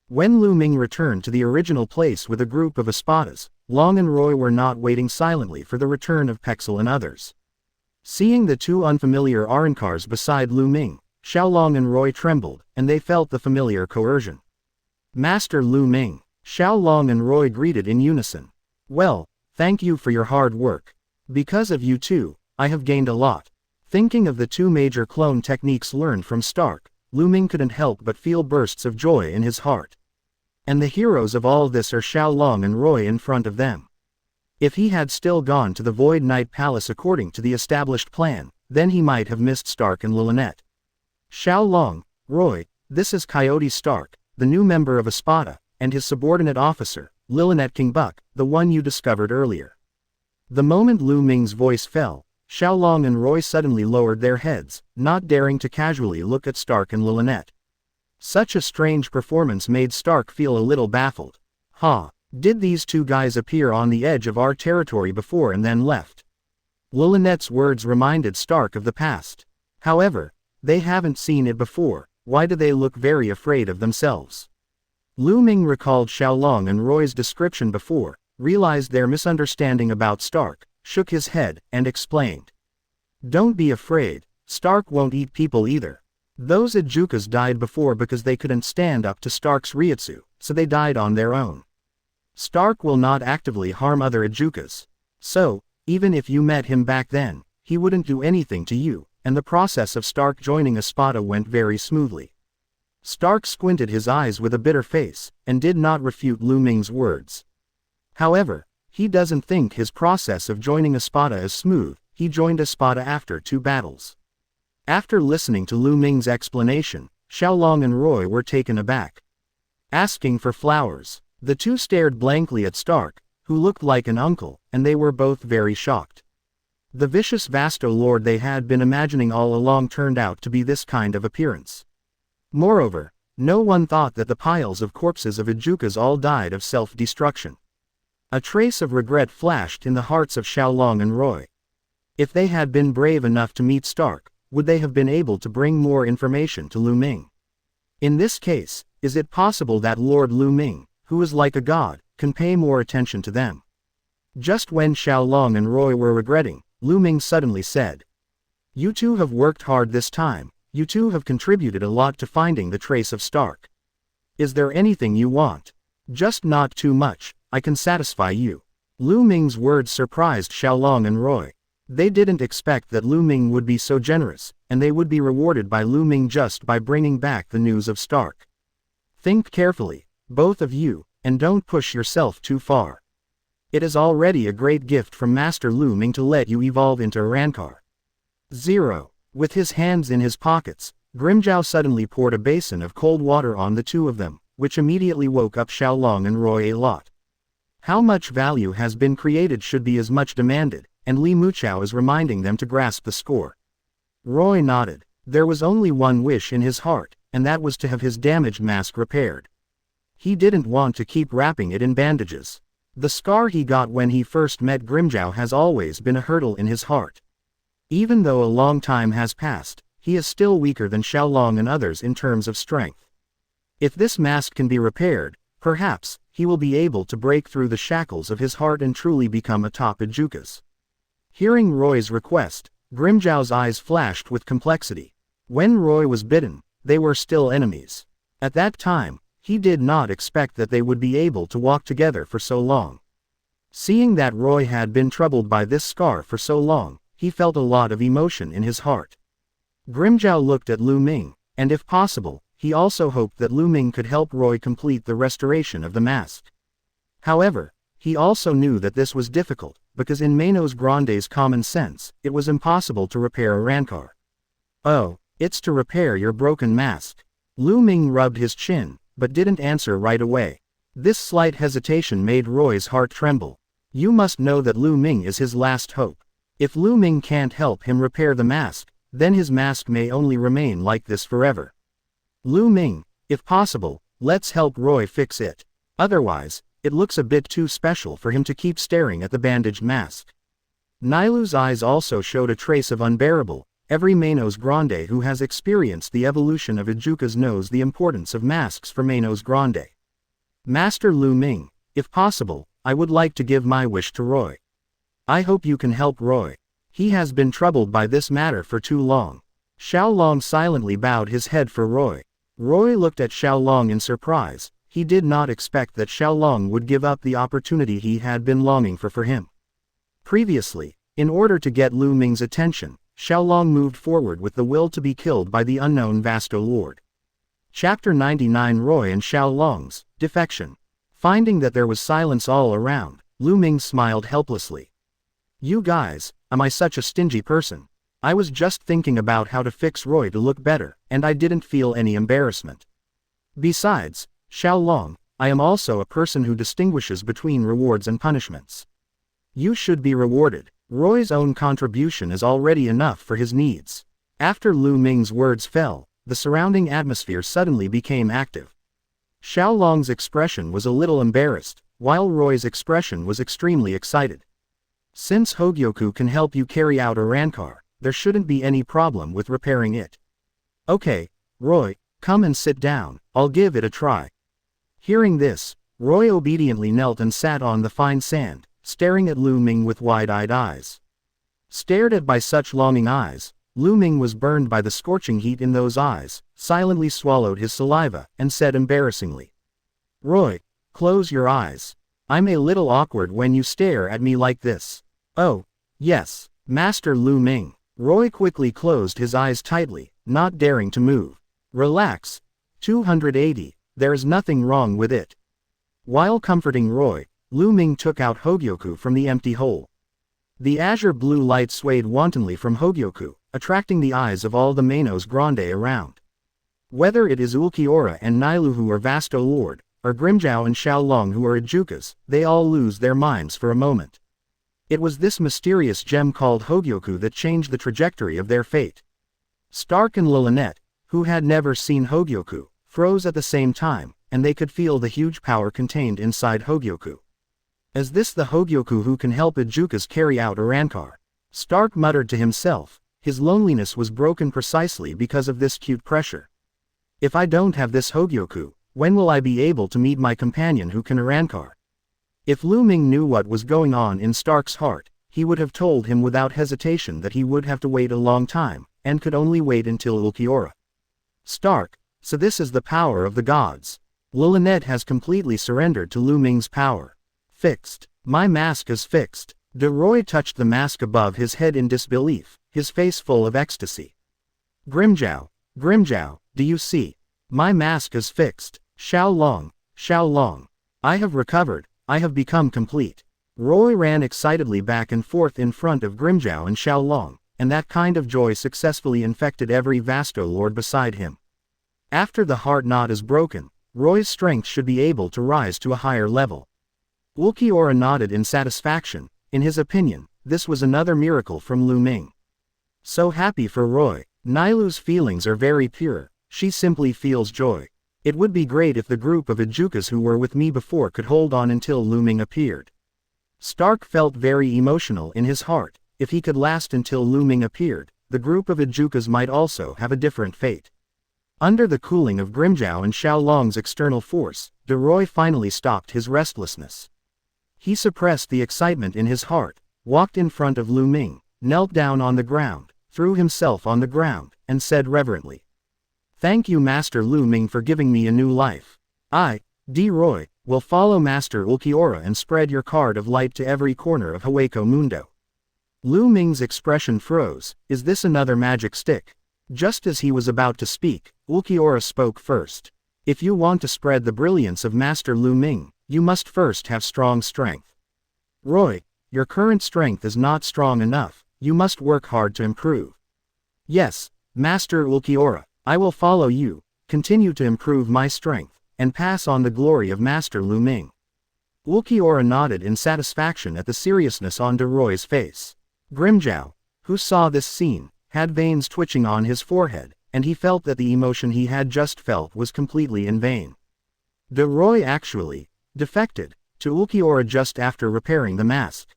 When Lu Ming returned to the original place with a group of Espadas, Long and Roy were not waiting silently for the return of Pexel and others. Seeing the two unfamiliar Arrancars beside Lu Ming, Xiaolong and Roy trembled, and they felt the familiar coercion. Master Lu Ming, Xiaolong and Roy greeted in unison. Well, thank you for your hard work. Because of you two, I have gained a lot. Thinking of the two major clone techniques learned from Stark, Lu Ming couldn't help but feel bursts of joy in his heart. And the heroes of all this are Xiaolong and Roy in front of them. If he had still gone to the Void Knight Palace according to the established plan, then he might have missed Stark and Lilynette. Xiaolong, Roy, this is Coyote Stark, the new member of Espada, and his subordinate officer, Lilynette King Buck, the one you discovered earlier. The moment Lu Ming's voice fell, Xiaolong and Roy suddenly lowered their heads, not daring to casually look at Stark and Lilynette. Such a strange performance made Stark feel a little baffled. Did these two guys appear on the edge of our territory before and then left? Lilynette's words reminded Stark of the past. However, they haven't seen it before. Why do they look very afraid of themselves? Lu Ming recalled Xiaolong and Roy's description before, realized their misunderstanding about Stark, shook his head, and explained. Don't be afraid, Stark won't eat people either. Those Ejukas died before because they couldn't stand up to Stark's Reiatsu, so they died on their own. Stark will not actively harm other Ejukas. So, even if you met him back then, he wouldn't do anything to you, and the process of Stark joining Espada went very smoothly. Stark squinted his eyes with a bitter face, and did not refute Lu Ming's words. However, he doesn't think his process of joining Espada is smooth. He joined Espada after 2 battles. After listening to Lu Ming's explanation, Xiaolong and Roy were taken aback. Asking for flowers, the two stared blankly at Stark, who looked like an uncle, and they were both very shocked. The vicious Vasto Lord they had been imagining all along turned out to be this kind of appearance. Moreover, no one thought that the piles of corpses of Ejukas all died of self-destruction. A trace of regret flashed in the hearts of Xiaolong and Roy. If they had been brave enough to meet Stark, would they have been able to bring more information to Lu Ming? In this case, is it possible that Lord Lu Ming, who is like a god, can pay more attention to them? Just when Xiaolong and Roy were regretting, Lu Ming suddenly said, "You two have worked hard this time, you two have contributed a lot to finding the trace of Stark. Is there anything you want? Just not too much, I can satisfy you." Lu Ming's words surprised Xiaolong and Roy. They didn't expect that Lu Ming would be so generous, and they would be rewarded by Lu Ming just by bringing back the news of Stark. Think carefully, both of you, and don't push yourself too far. It is already a great gift from Master Lu Ming to let you evolve into a Arrancar. 0. With his hands in his pockets, Grimjow suddenly poured a basin of cold water on the two of them, which immediately woke up Xiaolong and Roy a lot. How much value has been created should be as much demanded, and Li Muchao is reminding them to grasp the score. Roy nodded. There was only one wish in his heart, and that was to have his damaged mask repaired. He didn't want to keep wrapping it in bandages. The scar he got when he first met Grimjow has always been a hurdle in his heart. Even though a long time has passed, he is still weaker than Xiaolong and others in terms of strength. If this mask can be repaired, perhaps, he will be able to break through the shackles of his heart and truly become a top Ejukas. Hearing Roy's request, Grimjow's eyes flashed with complexity. When Roy was bitten, they were still enemies. At that time, he did not expect that they would be able to walk together for so long. Seeing that Roy had been troubled by this scar for so long, he felt a lot of emotion in his heart. Grimjow looked at Lu Ming, and if possible, he also hoped that Lu Ming could help Roy complete the restoration of the mask. However, he also knew that this was difficult, because in Manos Grande's common sense, it was impossible to repair a Arrancar. Oh, it's to repair your broken mask. Lu Ming rubbed his chin, but didn't answer right away. This slight hesitation made Roy's heart tremble. You must know that Lu Ming is his last hope. If Lu Ming can't help him repair the mask, then his mask may only remain like this forever. Lu Ming, if possible, let's help Roy fix it. Otherwise, It looks a bit too special for him to keep staring at the bandaged mask. Nailu's eyes also showed a trace of unbearable. Every Manos Grande who has experienced the evolution of Ijukas knows the importance of masks for Manos Grande. Master Lu Ming, if possible, I would like to give my wish to Roy. I hope you can help Roy. He has been troubled by this matter for too long. Xiaolong silently bowed his head for Roy. Roy looked at Xiaolong in surprise. He did not expect that Xiaolong would give up the opportunity he had been longing for him. Previously, in order to get Lu Ming's attention, Xiaolong moved forward with the will to be killed by the unknown Vasto Lord. Chapter 99 Roy and Xiaolong's defection. Finding that there was silence all around, Lu Ming smiled helplessly. You guys, am I such a stingy person? I was just thinking about how to fix Roy to look better, and I didn't feel any embarrassment. Besides, Xiaolong, I am also a person who distinguishes between rewards and punishments. You should be rewarded. Roy's own contribution is already enough for his needs. After Lu Ming's words fell, the surrounding atmosphere suddenly became active. Xiaolong's expression was a little embarrassed, while Roy's expression was extremely excited. Since Hogyoku can help you carry out a Rankar, there shouldn't be any problem with repairing it. Okay, Roy, come and sit down, I'll give it a try. Hearing this, Roy obediently knelt and sat on the fine sand, staring at Lu Ming with wide-eyed eyes. Stared at by such longing eyes, Lu Ming was burned by the scorching heat in those eyes, silently swallowed his saliva, and said embarrassingly, Roy, close your eyes. I'm a little awkward when you stare at me like this. Oh, yes, Master Lu Ming. Roy quickly closed his eyes tightly, not daring to move. Relax. 280, there's nothing wrong with it. While comforting Roy, Lu Ming took out Hogyoku from the empty hole. The azure blue light swayed wantonly from Hogyoku, attracting the eyes of all the Manos Grande around. Whether it is Ulquiorra and Nailu who are Vasto Lord, or Grimjiao and Xiaolong who are Ijukas, they all lose their minds for a moment. It was this mysterious gem called Hogyoku that changed the trajectory of their fate. Stark and Lilynette, who had never seen Hogyoku, froze at the same time, and they could feel the huge power contained inside Hogyoku. Is this the Hogyoku who can help Ijukas carry out a Rankar? Stark muttered to himself. His loneliness was broken precisely because of this cute pressure. If I don't have this Hogyoku, when will I be able to meet my companion who can Rankar? If Lu Ming knew what was going on in Stark's heart, he would have told him without hesitation that he would have to wait a long time, and could only wait until Ulquiorra. Stark, so this is the power of the gods. Lilynette has completely surrendered to Lu Ming's power. Fixed. My mask is fixed. De Roy touched the mask above his head in disbelief, his face full of ecstasy. Grimjiao, do you see? My mask is fixed. Xiaolong. I have recovered, I have become complete. Roy ran excitedly back and forth in front of Grimjiao and Xiaolong, and that kind of joy successfully infected every Vasto Lord beside him. After the heart knot is broken, Roy's strength should be able to rise to a higher level. Ulquiorra nodded in satisfaction. In his opinion, this was another miracle from Lu Ming. So happy for Roy. Nailu's feelings are very pure, she simply feels joy. It would be great if the group of Ijukas who were with me before could hold on until Lu Ming appeared. Stark felt very emotional in his heart. If he could last until Lu Ming appeared, the group of Ijukas might also have a different fate. Under the cooling of Grimjiao and Xiaolong's external force, De Roy finally stopped his restlessness. He suppressed the excitement in his heart, walked in front of Lu Ming, knelt down on the ground, threw himself on the ground, and said reverently, Thank you Master Lu Ming for giving me a new life. I, De Roy, will follow Master Ulquiorra and spread your card of light to every corner of Hueco Mundo. Lu Ming's expression froze. Is this another magic stick? Just as he was about to speak, Ulquiorra spoke first. If you want to spread the brilliance of Master Lu Ming, you must first have strong strength. Roy, your current strength is not strong enough, you must work hard to improve. Yes, Master Ulquiorra, I will follow you, continue to improve my strength, and pass on the glory of Master Lu Ming. Ulquiorra nodded in satisfaction at the seriousness on De Roy's face. Grimjiao, who saw this scene, had veins twitching on his forehead, and he felt that the emotion he had just felt was completely in vain. De Roy actually defected. to Ulquiorra just after repairing the mask.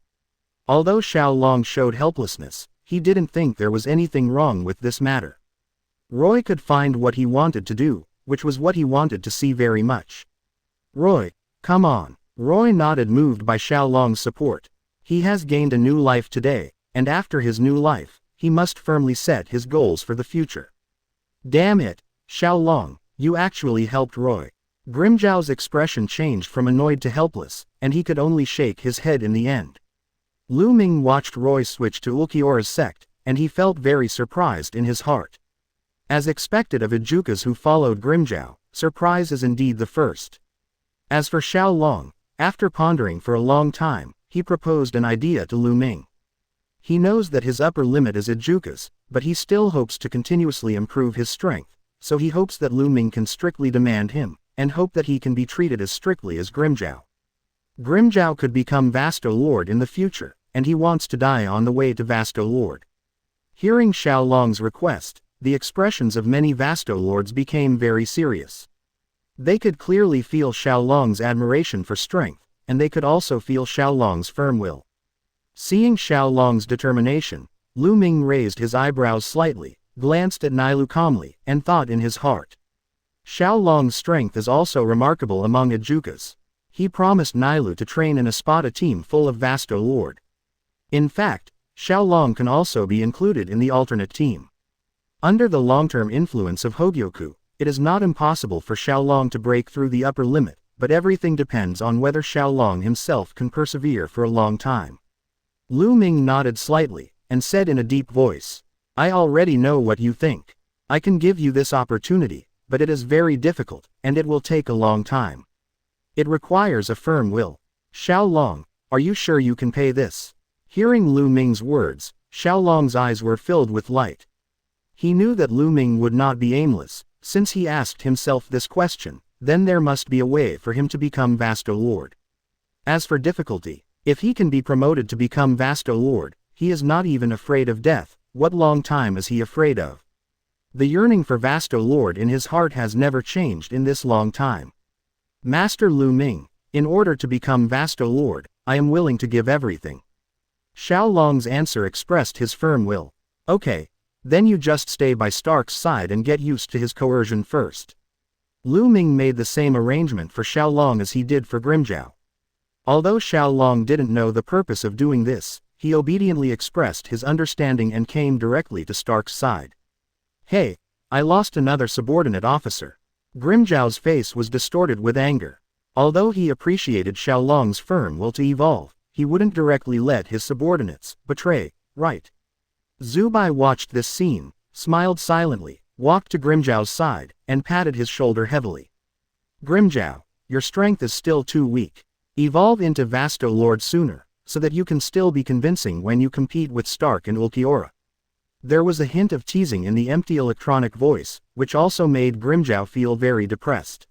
Although Xiaolong showed helplessness, he didn't think there was anything wrong with this matter. Roy could find what he wanted to do, which was what he wanted to see very much. Roy, come on. Roy nodded, moved by Xiaolong's support. He has gained a new life today, and after his new life, he must firmly set his goals for the future. Damn it, Xiaolong, you actually helped Roy. Grimzhao's expression changed from annoyed to helpless, and he could only shake his head in the end. Lu Ming watched Roy switch to Ulquiorra's sect, and he felt very surprised in his heart. As expected of Ijukas who followed Grimzhao, surprise is indeed the first. As for Xiaolong, after pondering for a long time, he proposed an idea to Lu Ming. He knows that his upper limit is Ijukas, but he still hopes to continuously improve his strength, so he hopes that Lu Ming can strictly demand him, and hope that he can be treated as strictly as Grimzhao. Grimzhao could become Vasto Lord in the future, and he wants to die on the way to Vasto Lord. Hearing Xiaolong's request, the expressions of many Vasto Lords became very serious. They could clearly feel Xiaolong's admiration for strength, and they could also feel Xiaolong's firm will. Seeing Xiaolong's determination, Lu Ming raised his eyebrows slightly, glanced at Nilu calmly, and thought in his heart. Xiaolong's strength is also remarkable among Ijukas. He promised Nilu to train in a Spada team full of Vasto Lord. In fact, Xiaolong can also be included in the alternate team. Under the long-term influence of Hogyoku, it is not impossible for Xiaolong to break through the upper limit, but everything depends on whether Xiaolong himself can persevere for a long time. Lu Ming nodded slightly, and said in a deep voice, I already know what you think. I can give you this opportunity, but it is very difficult, and it will take a long time. It requires a firm will. Xiaolong, are you sure you can pay this? Hearing Lu Ming's words, Xiaolong's eyes were filled with light. He knew that Lu Ming would not be aimless. Since he asked himself this question, then there must be a way for him to become Vasto Lord. As for difficulty, if he can be promoted to become Vasto Lord, he is not even afraid of death. What long time is he afraid of? The yearning for Vasto Lord in his heart has never changed in this long time. Master Lu Ming, in order to become Vasto Lord, I am willing to give everything. Xiaolong's answer expressed his firm will. Okay. Then you just stay by Stark's side and get used to his coercion first. Lu Ming made the same arrangement for Xiaolong as he did for Grimzhao. Although Xiaolong didn't know the purpose of doing this, he obediently expressed his understanding and came directly to Stark's side. Hey, I lost another subordinate officer. Grimzhao's face was distorted with anger. Although he appreciated Xiaolong's firm will to evolve, he wouldn't directly let his subordinates betray, right? Zubai watched this scene, smiled silently, walked to Grimzhao's side, and patted his shoulder heavily. Grimzhao, your strength is still too weak. Evolve into Vasto Lord sooner, so that you can still be convincing when you compete with Stark and Ulquiorra. There was a hint of teasing in the empty electronic voice, which also made Grimzhao feel very depressed.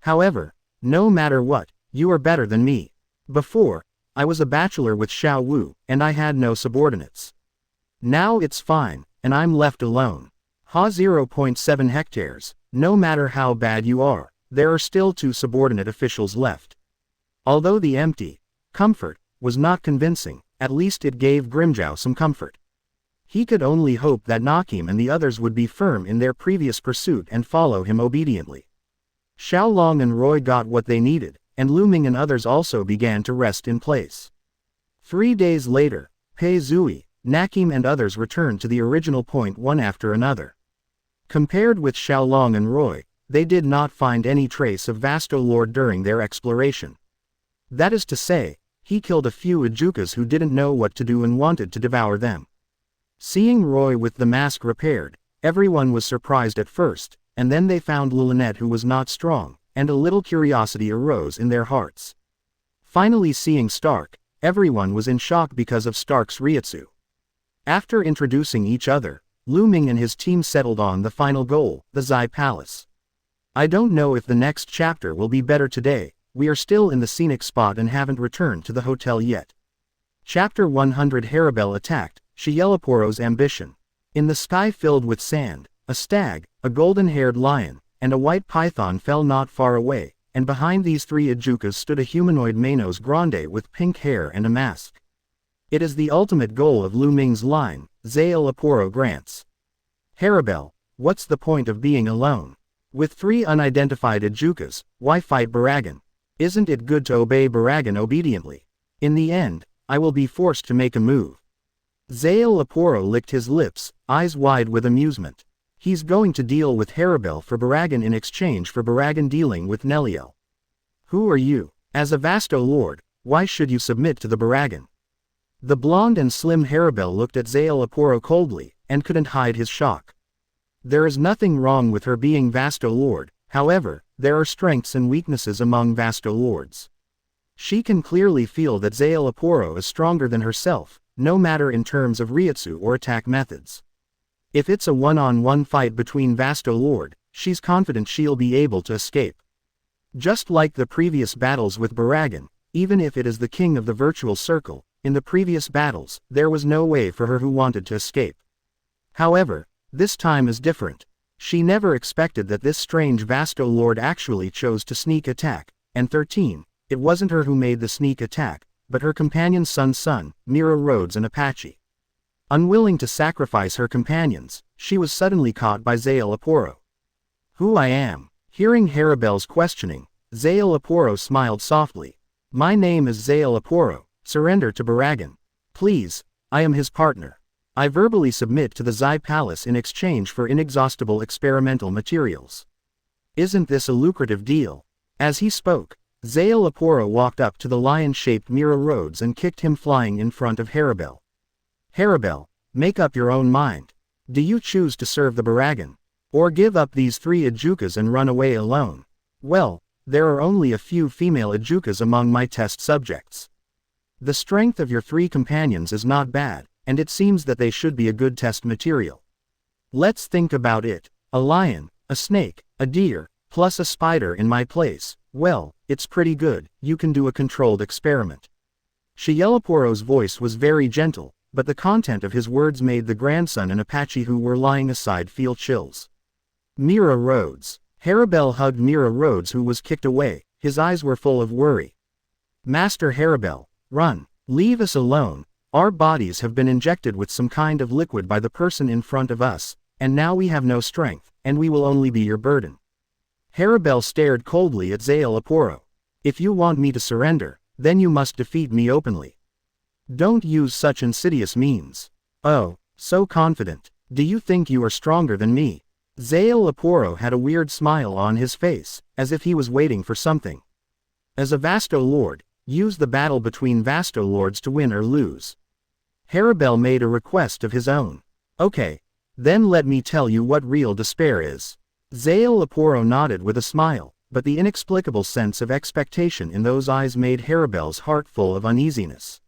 However, no matter what, you are better than me. Before, I was a bachelor with Xiao Wu, and I had no subordinates. Now it's fine, and I'm left alone. Ha 0.7 hectares, no matter how bad you are, there are still 2 subordinate officials left. Although the empty comfort was not convincing, at least it gave Grimzhao some comfort. He could only hope that Nakim and the others would be firm in their previous pursuit and follow him obediently. Xiaolong and Roy got what they needed, and Lu Ming and others also began to rest in place. 3 days later, Pei Zui, Nakim and others returned to the original point one after another. Compared with Xiaolong and Roy, they did not find any trace of Vasto Lord during their exploration. That is to say, he killed a few Ijukas who didn't know what to do and wanted to devour them. Seeing Roy with the mask repaired, everyone was surprised at first, and then they found Lulunette who was not strong, and a little curiosity arose in their hearts. Finally seeing Stark, everyone was in shock because of Stark's Reiatsu. After introducing each other, Lu Ming and his team settled on the final goal, the Zai Palace. I don't know if the next chapter will be better today, we are still in the scenic spot and haven't returned to the hotel yet. Chapter 100 Haribel attacked, Shielaporo's ambition. In the sky filled with sand, a stag, a golden-haired lion, and a white python fell not far away, and behind these 3 Ijukas stood a humanoid Manos Grande with pink hair and a mask. It is the ultimate goal of Lu Ming's line, Zael Aporo grants. Haribel, what's the point of being alone? With 3 unidentified Ijukas, why fight Baragan? Isn't it good to obey Baragan obediently? In the end, I will be forced to make a move. Zael Aporo licked his lips, eyes wide with amusement. He's going to deal with Haribel for Baragan in exchange for Baragan dealing with Neliel. Who are you? As a Vasto Lord, why should you submit to the Baragan? The blonde and slim Haribel looked at Zael Aporo coldly, and couldn't hide his shock. There is nothing wrong with her being Vasto Lord, however, there are strengths and weaknesses among Vasto Lords. She can clearly feel that Zael Aporo is stronger than herself, no matter in terms of Reiatsu or attack methods. If it's a one-on-one fight between Vasto Lord, she's confident she'll be able to escape. Just like the previous battles with Baragan, even if it is the king of the virtual circle, in the previous battles, there was no way for her who wanted to escape. However, this time is different. She never expected that this strange Vasto Lord actually chose to sneak attack, and 13, it wasn't her who made the sneak attack, but her companion's son, Mira Rhodes and Apache. Unwilling to sacrifice her companions, she was suddenly caught by Zael Aporo. Who I am? Hearing Haribel's questioning, Zael Aporo smiled softly. My name is Zael Aporo, surrender to Baragan. Please, I am his partner. I verbally submit to the Zai Palace in exchange for inexhaustible experimental materials. Isn't this a lucrative deal? As he spoke, Zael Aporo walked up to the lion-shaped Mira Rhodes and kicked him flying in front of Haribel. Haribel, make up your own mind. Do you choose to serve the Baragan? Or give up these 3 Ijukas and run away alone? Well, there are only a few female Ijukas among my test subjects. The strength of your 3 companions is not bad, and it seems that they should be a good test material. Let's think about it. A lion, a snake, a deer, plus a spider in my place. Well, it's pretty good. You can do a controlled experiment. Zael Aporo's voice was very gentle, but the content of his words made the grandson and Apache who were lying aside feel chills. Mira Rhodes. Haribel hugged Mira Rhodes who was kicked away, his eyes were full of worry. Master Haribel, run. Leave us alone. Our bodies have been injected with some kind of liquid by the person in front of us, and now we have no strength, and we will only be your burden. Haribel stared coldly at Zael Aporo. If you want me to surrender, then you must defeat me openly. Don't use such insidious means. Oh, so confident. Do you think you are stronger than me? Zael Aporo had a weird smile on his face, as if he was waiting for something. As a Vasto Lord, use the battle between Vasto Lords to win or lose. Haribel made a request of his own. Okay, then let me tell you what real despair is. Zael Aporo nodded with a smile, but the inexplicable sense of expectation in those eyes made Haribel's heart full of uneasiness.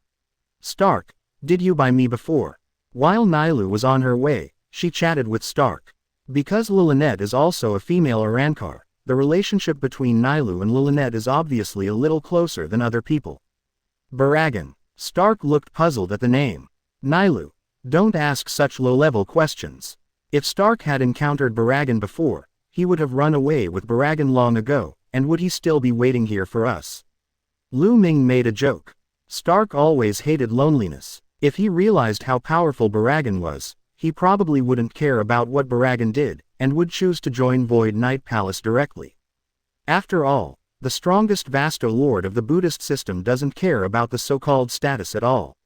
Stark, did you buy me before? While Nailu was on her way, she chatted with Stark. Because Lilynette is also a female Arankar, the relationship between Nailu and Lilynette is obviously a little closer than other people. Baragan. Stark looked puzzled at the name. Nailu, don't ask such low-level questions. If Stark had encountered Baragan before, he would have run away with Baragan long ago, and would he still be waiting here for us? Lu Ming made a joke. Stark always hated loneliness. If he realized how powerful Baragan was, he probably wouldn't care about what Baragan did, and would choose to join Void Knight Palace directly. After all, the strongest Vasto Lord of the Buddhist system doesn't care about the so-called status at all.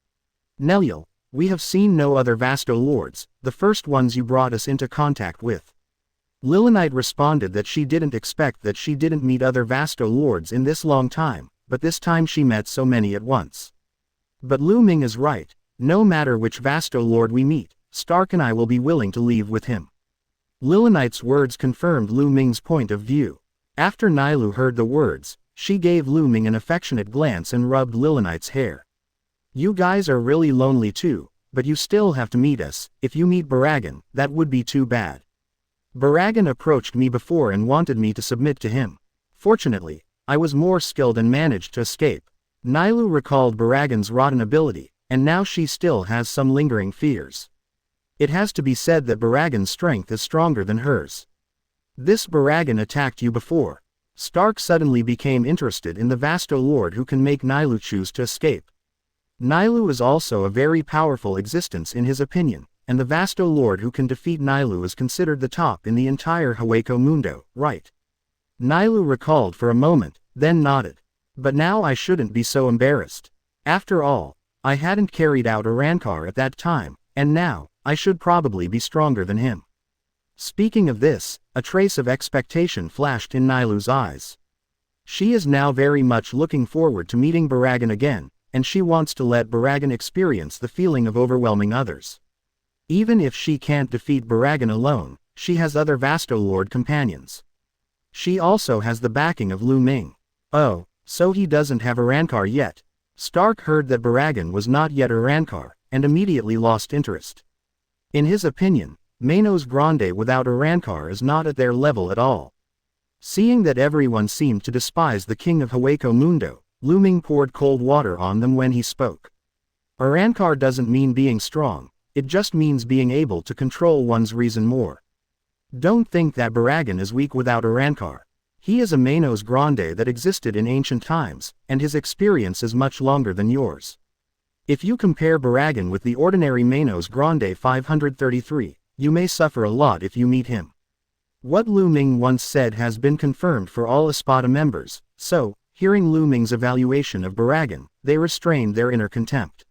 Neliel, we have seen no other Vasto Lords, the first ones you brought us into contact with. Lilynite responded that she didn't expect that she didn't meet other Vasto Lords in this long time, but this time she met so many at once. But Lu Ming is right, no matter which Vasto Lord we meet, Stark and I will be willing to leave with him. Lilynite's words confirmed Lu Ming's point of view. After Nailu heard the words, she gave Lu Ming an affectionate glance and rubbed Lilynite's hair. You guys are really lonely too, but you still have to meet us. If you meet Baragan, that would be too bad. Baragan approached me before and wanted me to submit to him. Fortunately, I was more skilled and managed to escape. Nailu recalled Baragan's rotten ability, and now she still has some lingering fears. It has to be said that Baragan's strength is stronger than hers. This Baragan attacked you before. Stark suddenly became interested in the Vasto Lord who can make Nailu choose to escape. Nailu is also a very powerful existence in his opinion, and the Vasto Lord who can defeat Nailu is considered the top in the entire Hueco Mundo, right? Nailu recalled for a moment, then nodded. But now I shouldn't be so embarrassed. After all, I hadn't carried out Arrancar at that time, and now, I should probably be stronger than him. Speaking of this, a trace of expectation flashed in Nailu's eyes. She is now very much looking forward to meeting Baragan again, and she wants to let Baragan experience the feeling of overwhelming others. Even if she can't defeat Baragan alone, she has other Vasto Lord companions. She also has the backing of Lu Ming. Oh, so he doesn't have Arrancar yet. Stark heard that Baragan was not yet Arrancar, and immediately lost interest. In his opinion, Manos Grande without Arrancar is not at their level at all. Seeing that everyone seemed to despise the king of Hueco Mundo, Lu Ming poured cold water on them when he spoke. Arrancar doesn't mean being strong, it just means being able to control one's reason more. Don't think that Baragan is weak without Arrancar. He is a Manos Grande that existed in ancient times, and his experience is much longer than yours. If you compare Baragan with the ordinary Manos Grande 533, you may suffer a lot if you meet him. What Lu Ming once said has been confirmed for all Espada members, so, hearing Lu Ming's evaluation of Baragan, they restrained their inner contempt.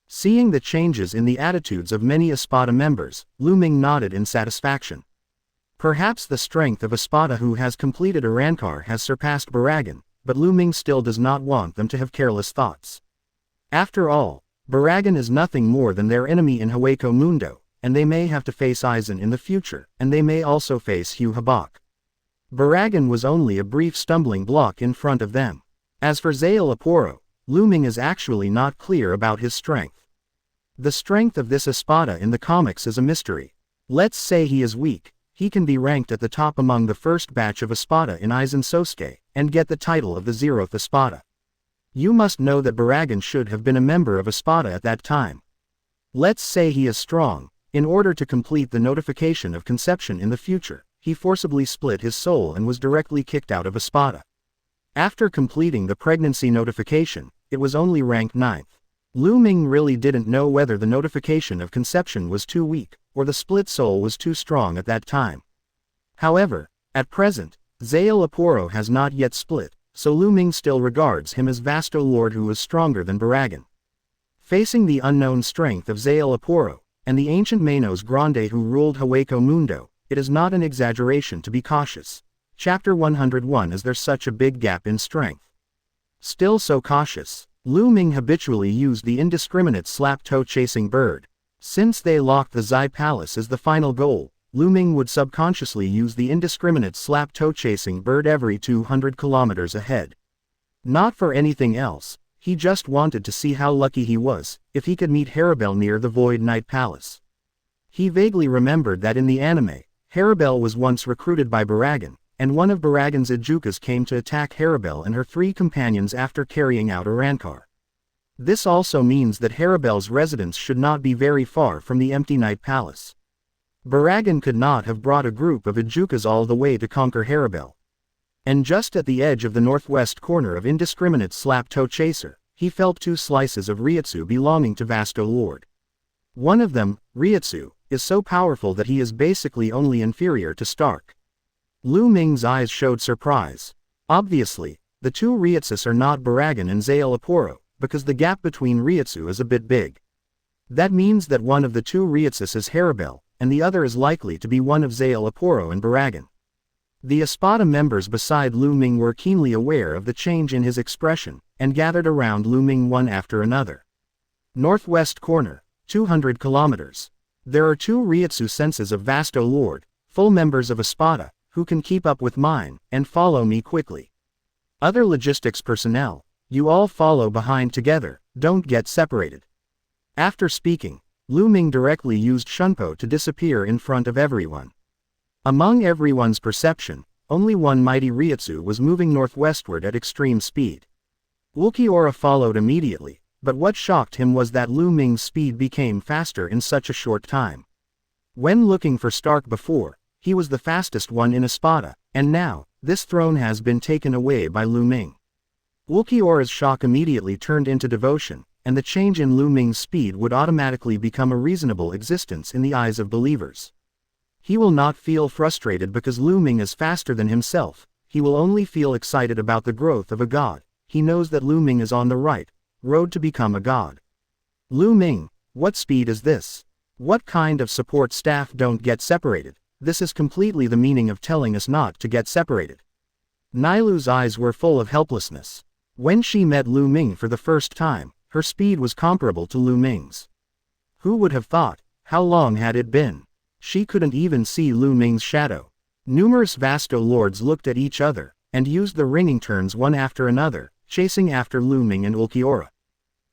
Seeing the changes in the attitudes of many Espada members, Lu Ming nodded in satisfaction. Perhaps the strength of Espada who has completed Arrancar has surpassed Baragan, but Lu Ming still does not want them to have careless thoughts. After all, Baragan is nothing more than their enemy in Hueco Mundo, and they may have to face Aizen in the future, and they may also face Hugh Habak. Baragan was only a brief stumbling block in front of them. As for Zael Aporo, Lu Ming is actually not clear about his strength. The strength of this Espada in the comics is a mystery. Let's say he is weak. He can be ranked at the top among the first batch of Espada in Aizen Sosuke, and get the title of the 0th Espada. You must know that Baragan should have been a member of Espada at that time. Let's say he is strong. In order to complete the notification of conception in the future, he forcibly split his soul and was directly kicked out of Espada. After completing the pregnancy notification, it was only ranked 9th. Lu Ming really didn't know whether the notification of conception was too weak, or the split soul was too strong at that time. However, at present, Zael Aporo has not yet split, so Lu Ming still regards him as Vasto Lord who is stronger than Baragan. Facing the unknown strength of Zael Aporo, and the ancient Manos Grande who ruled Hueco Mundo, it is not an exaggeration to be cautious. Chapter 101 Is there such a big gap in strength? Still so cautious, Lu Ming habitually used the indiscriminate slap-toe chasing bird. Since they locked the Zai Palace as the final goal, Lu Ming would subconsciously use the indiscriminate slap-toe chasing bird every 200 kilometers ahead. Not for anything else, he just wanted to see how lucky he was, if he could meet Haribel near the Void Knight Palace. He vaguely remembered that in the anime, Haribel was once recruited by Baragan, and one of Baragan's Ejukas came to attack Haribel and her 3 companions after carrying out Arrancar. This also means that Haribel's residence should not be very far from the empty Night Palace. Baragan could not have brought a group of Ejukas all the way to conquer Haribel. And just at the edge of the northwest corner of indiscriminate slap-toe chaser, he felt 2 slices of Reiatsu belonging to Vasto Lord. One of them, Reiatsu, is so powerful that he is basically only inferior to Stark. Lu Ming's eyes showed surprise. Obviously, the 2 Reiatsus are not Baragan and Zael Aporo, because the gap between Reiatsu is a bit big. That means that one of the 2 Reiatsus is Haribel, and the other is likely to be one of Zael Aporo and Baragan. The Espada members beside Lu Ming were keenly aware of the change in his expression, and gathered around Lu Ming one after another. Northwest corner, 200 kilometers. There are 2 Reiatsu senses of Vasto Lord, full members of Espada, who can keep up with mine, and follow me quickly. Other logistics personnel, you all follow behind together, don't get separated. After speaking, Lu Ming directly used Shunpo to disappear in front of everyone. Among everyone's perception, only one mighty Reiatsu was moving northwestward at extreme speed. Ulquiorra followed immediately, but what shocked him was that Lu Ming's speed became faster in such a short time. When looking for Stark before, he was the fastest one in Espada, and now, This throne has been taken away by Lu Ming. Ulquiorra's shock immediately turned into devotion, and the change in Lu Ming's speed would automatically become a reasonable existence in the eyes of believers. He will not feel frustrated because Lu Ming is faster than himself, he will only feel excited about the growth of a god. He knows that Lu Ming is on the right road to become a god. Lu Ming, what speed is this? What kind of support staff don't get separated? This is completely the meaning of telling us not to get separated. Nailu's eyes were full of helplessness. When she met Lu Ming for the first time, her speed was comparable to Lu Ming's. Who would have thought? How long had it been? She couldn't even see Lu Ming's shadow. Numerous Vasto lords looked at each other, and used the ringing turns one after another, chasing after Lu Ming and Ulquiorra.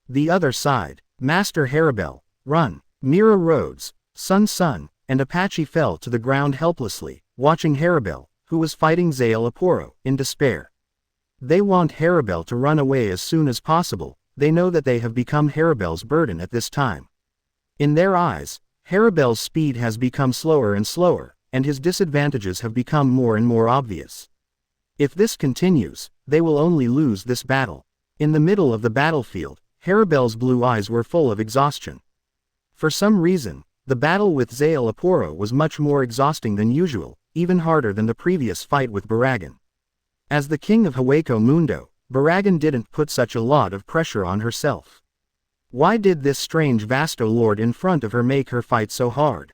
The other side, Master Haribel, run! Mira Rhodes, Sun Sun, and Apache fell to the ground helplessly, watching Haribel, who was fighting Zale Aporo, in despair. They want Haribel to run away as soon as possible. They know that they have become Haribel's burden at this time. In their eyes, Haribel's speed has become slower and slower, and his disadvantages have become more and more obvious. If this continues, they will only lose this battle. In the middle of the battlefield, Haribel's blue eyes were full of exhaustion. For some reason, the battle with Zale Aporo was much more exhausting than usual, even harder than the previous fight with Baragan. As the king of Hueco Mundo, Baragan didn't put such a lot of pressure on herself. Why did this strange Vasto lord in front of her make her fight so hard?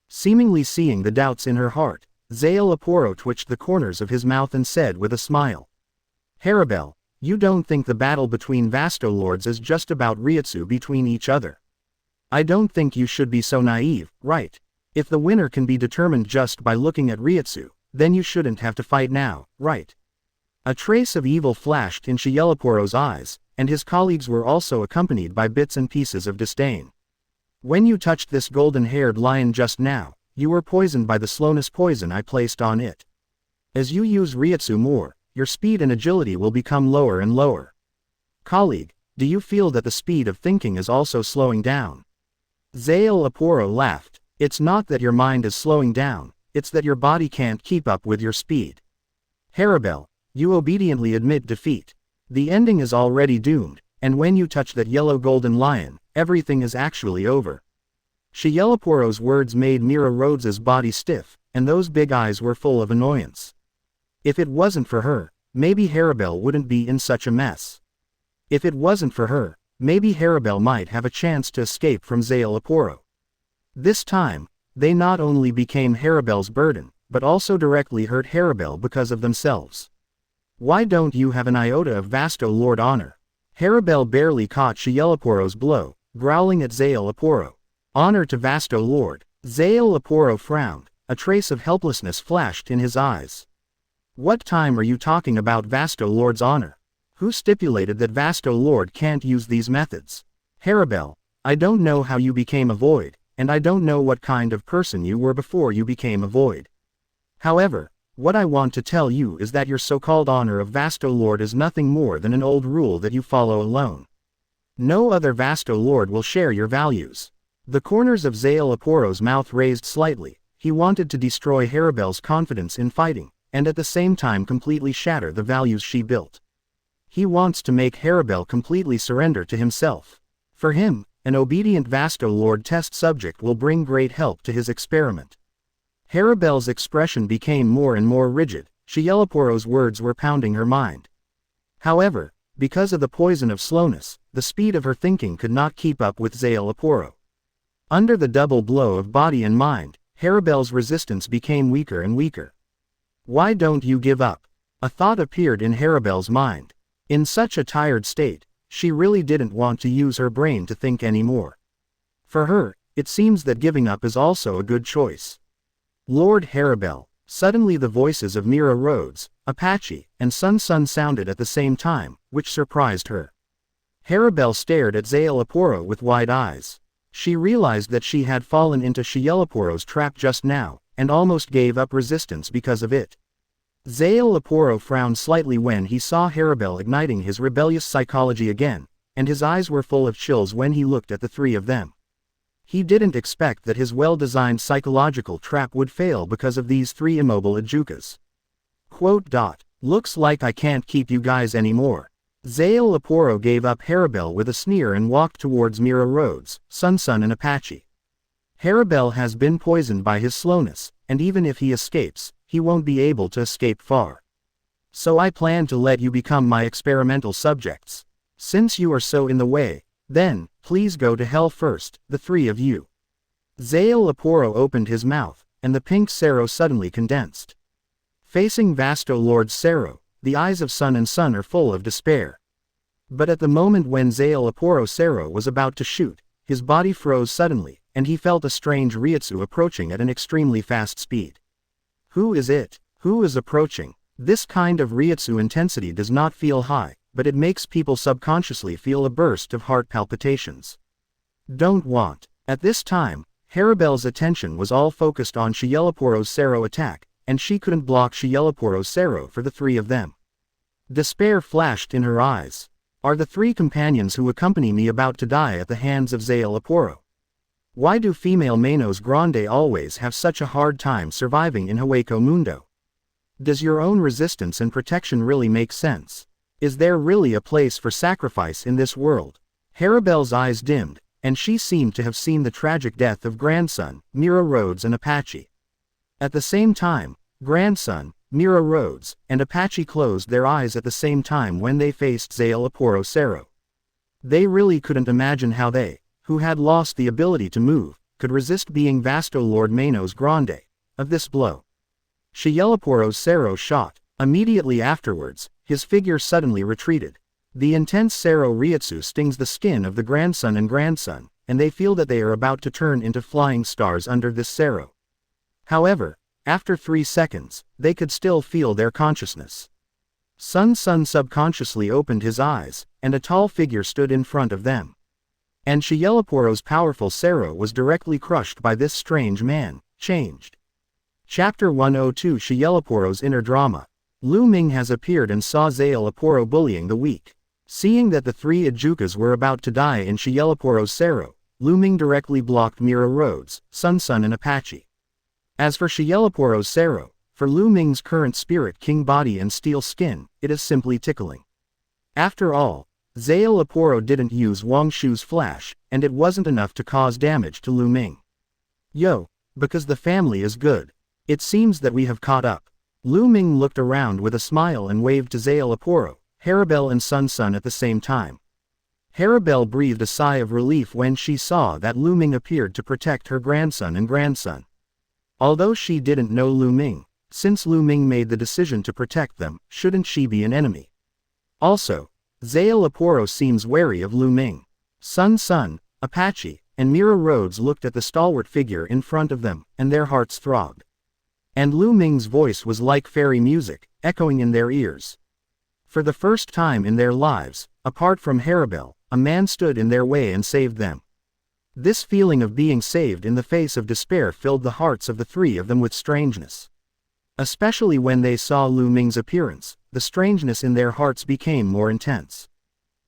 Seemingly seeing the doubts in her heart, Zale Aporo twitched the corners of his mouth and said with a smile. Haribel, you don't think the battle between Vasto lords is just about Reiatsu between each other? I don't think you should be so naive, right? If the winner can be determined just by looking at Reiatsu, then you shouldn't have to fight now, right? A trace of evil flashed in Shielaporo's eyes, and his colleagues were also accompanied by bits and pieces of disdain. When you touched this golden-haired lion just now, you were poisoned by the slowness poison I placed on it. As you use Reiatsu more, your speed and agility will become lower and lower. Colleague, do you feel that the speed of thinking is also slowing down? Zale Aporo laughed. It's not that your mind is slowing down, it's that your body can't keep up with your speed. Haribel, you obediently admit defeat. The ending is already doomed, and when you touch that yellow golden lion, everything is actually over. Shielaporo's words made Mira Rhodes's body stiff, and those big eyes were full of annoyance. If it wasn't for her, maybe Haribel wouldn't be in such a mess. If it wasn't for her, maybe Haribel might have a chance to escape from Zale Aporo. This time, they not only became Haribel's burden, but also directly hurt Haribel because of themselves. Why don't you have an iota of Vasto Lord honor? Haribel barely caught Shielaporo's blow, growling at Zale Aporo. Honor to Vasto Lord. Zale Aporo frowned, a trace of helplessness flashed in his eyes. What time are you talking about Vasto Lord's honor? Who stipulated that Vasto Lord can't use these methods? Haribel, I don't know how you became a void, and I don't know what kind of person you were before you became a void. However, what I want to tell you is that your so-called honor of Vasto Lord is nothing more than an old rule that you follow alone. No other Vasto Lord will share your values. The corners of Zale Aporo's mouth raised slightly. He wanted to destroy Haribel's confidence in fighting, and at the same time completely shatter the values she built. He wants to make Haribel completely surrender to himself. For him, an obedient Vasto Lord test subject will bring great help to his experiment. Haribel's expression became more and more rigid. Shielaporo's words were pounding her mind. However, because of the poison of slowness, the speed of her thinking could not keep up with Zale Aporo. Under the double blow of body and mind, Haribel's resistance became weaker and weaker. Why don't you give up? A thought appeared in Haribel's mind. In such a tired state, she really didn't want to use her brain to think anymore. For her, it seems that giving up is also a good choice. Lord Haribel. Suddenly the voices of Mira Rhodes, Apache, and Sun Sun sounded at the same time, which surprised her. Haribel stared at Zale Aporo with wide eyes. She realized that she had fallen into Shielaporo's trap just now, and almost gave up resistance because of it. Zale Aporo frowned slightly when he saw Haribel igniting his rebellious psychology again, and his eyes were full of chills when he looked at the three of them. He didn't expect that his well-designed psychological trap would fail because of these three immobile Ajukas. Looks like I can't keep you guys anymore. Zale Aporo gave up Haribel with a sneer and walked towards Mira Rhodes, Sun and Apache. Haribel has been poisoned by his slowness, and even if he escapes, he won't be able to escape far. So I plan to let you become my experimental subjects. Since you are so in the way, then, please go to hell first, the three of you. Zale Aporo opened his mouth, and the pink Sero suddenly condensed. Facing Vasto Lord Sero, the eyes of Sun are full of despair. But at the moment when Zale Aporo Sero was about to shoot, his body froze suddenly, and he felt a strange Reiatsu approaching at an extremely fast speed. Who is it? Who is approaching? This kind of Reiatsu intensity does not feel high, but it makes people subconsciously feel a burst of heart palpitations. Don't want. At this time, Haribel's attention was all focused on Shielaporo's Sero attack, and she couldn't block Shielaporo's Sero for the three of them. Despair flashed in her eyes. Are the three companions who accompany me about to die at the hands of Zale Aporo? Why do female Manos Grande always have such a hard time surviving in Hueco Mundo? Does your own resistance and protection really make sense? Is there really a place for sacrifice in this world? Haribel's eyes dimmed, and she seemed to have seen the tragic death of Grandson, Mira Rhodes and Apache. At the same time, Grandson, Mira Rhodes, and Apache closed their eyes at the same time when they faced Zale Aporo Sero. They really couldn't imagine how they, who had lost the ability to move, could resist being Vasto Lord Manos Grande of this blow. Shielaporo's Sero shot. Immediately afterwards, his figure suddenly retreated. The intense Sero Reiatsu stings the skin of the grandson, and they feel that they are about to turn into flying stars under this Sero. However, after 3 seconds, they could still feel their consciousness. Sun subconsciously opened his eyes, and a tall figure stood in front of them. And Shielaporo's powerful Sero was directly crushed by this strange man, changed. Chapter 102 Shielaporo's Inner Drama. Lu Ming has appeared and saw Zale Aporo bullying the weak. Seeing that the three Ajukas were about to die in Shielaporo's Sero, Lu Ming directly blocked Mira Rhodes, Sun and Apache. As for Shielaporo's Sero, for Lu Ming's current spirit king body and steel skin, it is simply tickling. After all, Zale Aporo didn't use Wang Shu's flash, and it wasn't enough to cause damage to Lu Ming. Yo, because the family is good. It seems that we have caught up. Lu Ming looked around with a smile and waved to Zale Aporo, Haribel and Sun at the same time. Haribel breathed a sigh of relief when she saw that Lu Ming appeared to protect her grandson. Although she didn't know Lu Ming, since Lu Ming made the decision to protect them, shouldn't she be an enemy? Also, Zale Aporo seems wary of Lu Ming. Sun, Apache, and Mira Rhodes looked at the stalwart figure in front of them, and their hearts throbbed. And Lu Ming's voice was like fairy music, echoing in their ears. For the first time in their lives, apart from Haribel, a man stood in their way and saved them. This feeling of being saved in the face of despair filled the hearts of the three of them with strangeness. Especially when they saw Lu Ming's appearance, the strangeness in their hearts became more intense.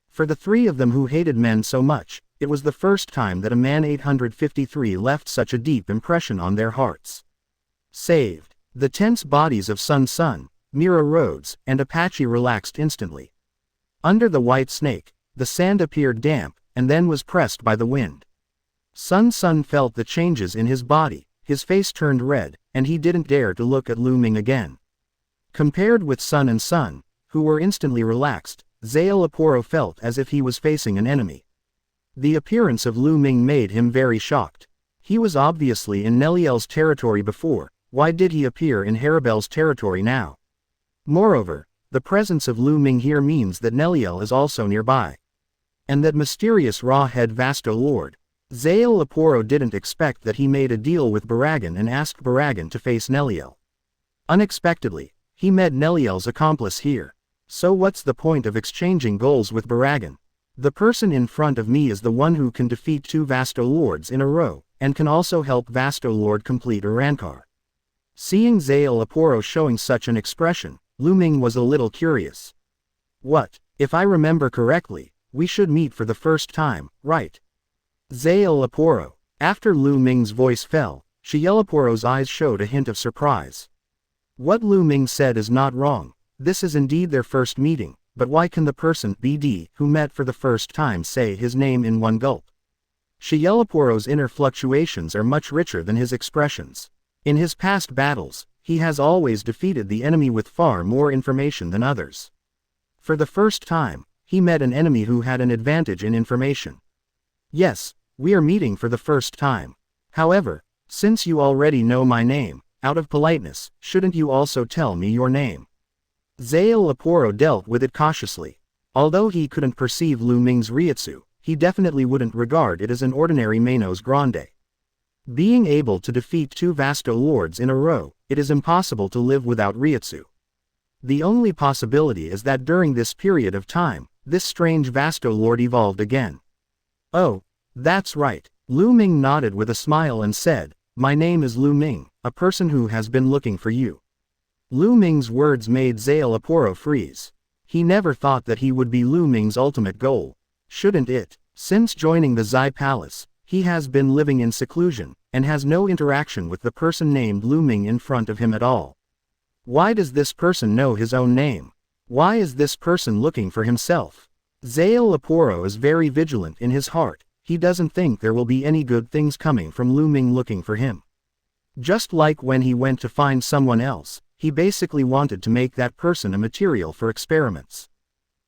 For the three of them who hated men so much, it was the first time that a man 853 left such a deep impression on their hearts. Saved. The tense bodies of Sun, Mira Rhodes, and Apache relaxed instantly. Under the white snake, the sand appeared damp, and then was pressed by the wind. Sun felt the changes in his body, his face turned red, and he didn't dare to look at Lu Ming again. Compared with Sun, who were instantly relaxed, Zale Aporo felt as if he was facing an enemy. The appearance of Lu Ming made him very shocked. He was obviously in Neliel's territory before. Why did he appear in Haribel's territory now? Moreover, the presence of Lu Ming here means that Neliel is also nearby. And that mysterious raw-head Vasto Lord. Zale Aporo didn't expect that he made a deal with Baragan and asked Baragan to face Neliel. Unexpectedly, he met Neliel's accomplice here. So what's the point of exchanging goals with Baragan? The person in front of me is the one who can defeat 2 Vasto Lords in a row, and can also help Vasto Lord complete Urankar. Seeing Zale Aporo showing such an expression, Lu Ming was a little curious. What, if I remember correctly, we should meet for the first time, right? Zale Aporo. After Lu Ming's voice fell, Shielaporo's eyes showed a hint of surprise. What Lu Ming said is not wrong. This is indeed their first meeting, but why can the person BD who met for the first time say his name in one gulp? Shiyeleporo's inner fluctuations are much richer than his expressions. In his past battles, he has always defeated the enemy with far more information than others. For the first time, he met an enemy who had an advantage in information. Yes, we are meeting for the first time. However, since you already know my name, out of politeness, shouldn't you also tell me your name? Zeileporo dealt with it cautiously. Although he couldn't perceive Lu Ming's Reiatsu, he definitely wouldn't regard it as an ordinary Manos Grande. Being able to defeat two Vasto lords in a row, it is impossible to live without Reiatsu. The only possibility is that during this period of time, this strange Vasto lord evolved again. Oh, that's right. Lu Ming nodded with a smile and said, "My name is Lu Ming, a person who has been looking for you." Lu Ming's words made Zeileporo freeze. He never thought that he would be Lu Ming's ultimate goal. Shouldn't it? Since joining the Zai Palace, he has been living in seclusion, and has no interaction with the person named Lu Ming in front of him at all. Why does this person know his own name? Why is this person looking for himself? Zeileporo is very vigilant in his heart. He doesn't think there will be any good things coming from Lu Ming looking for him. Just like when he went to find someone else, he basically wanted to make that person a material for experiments.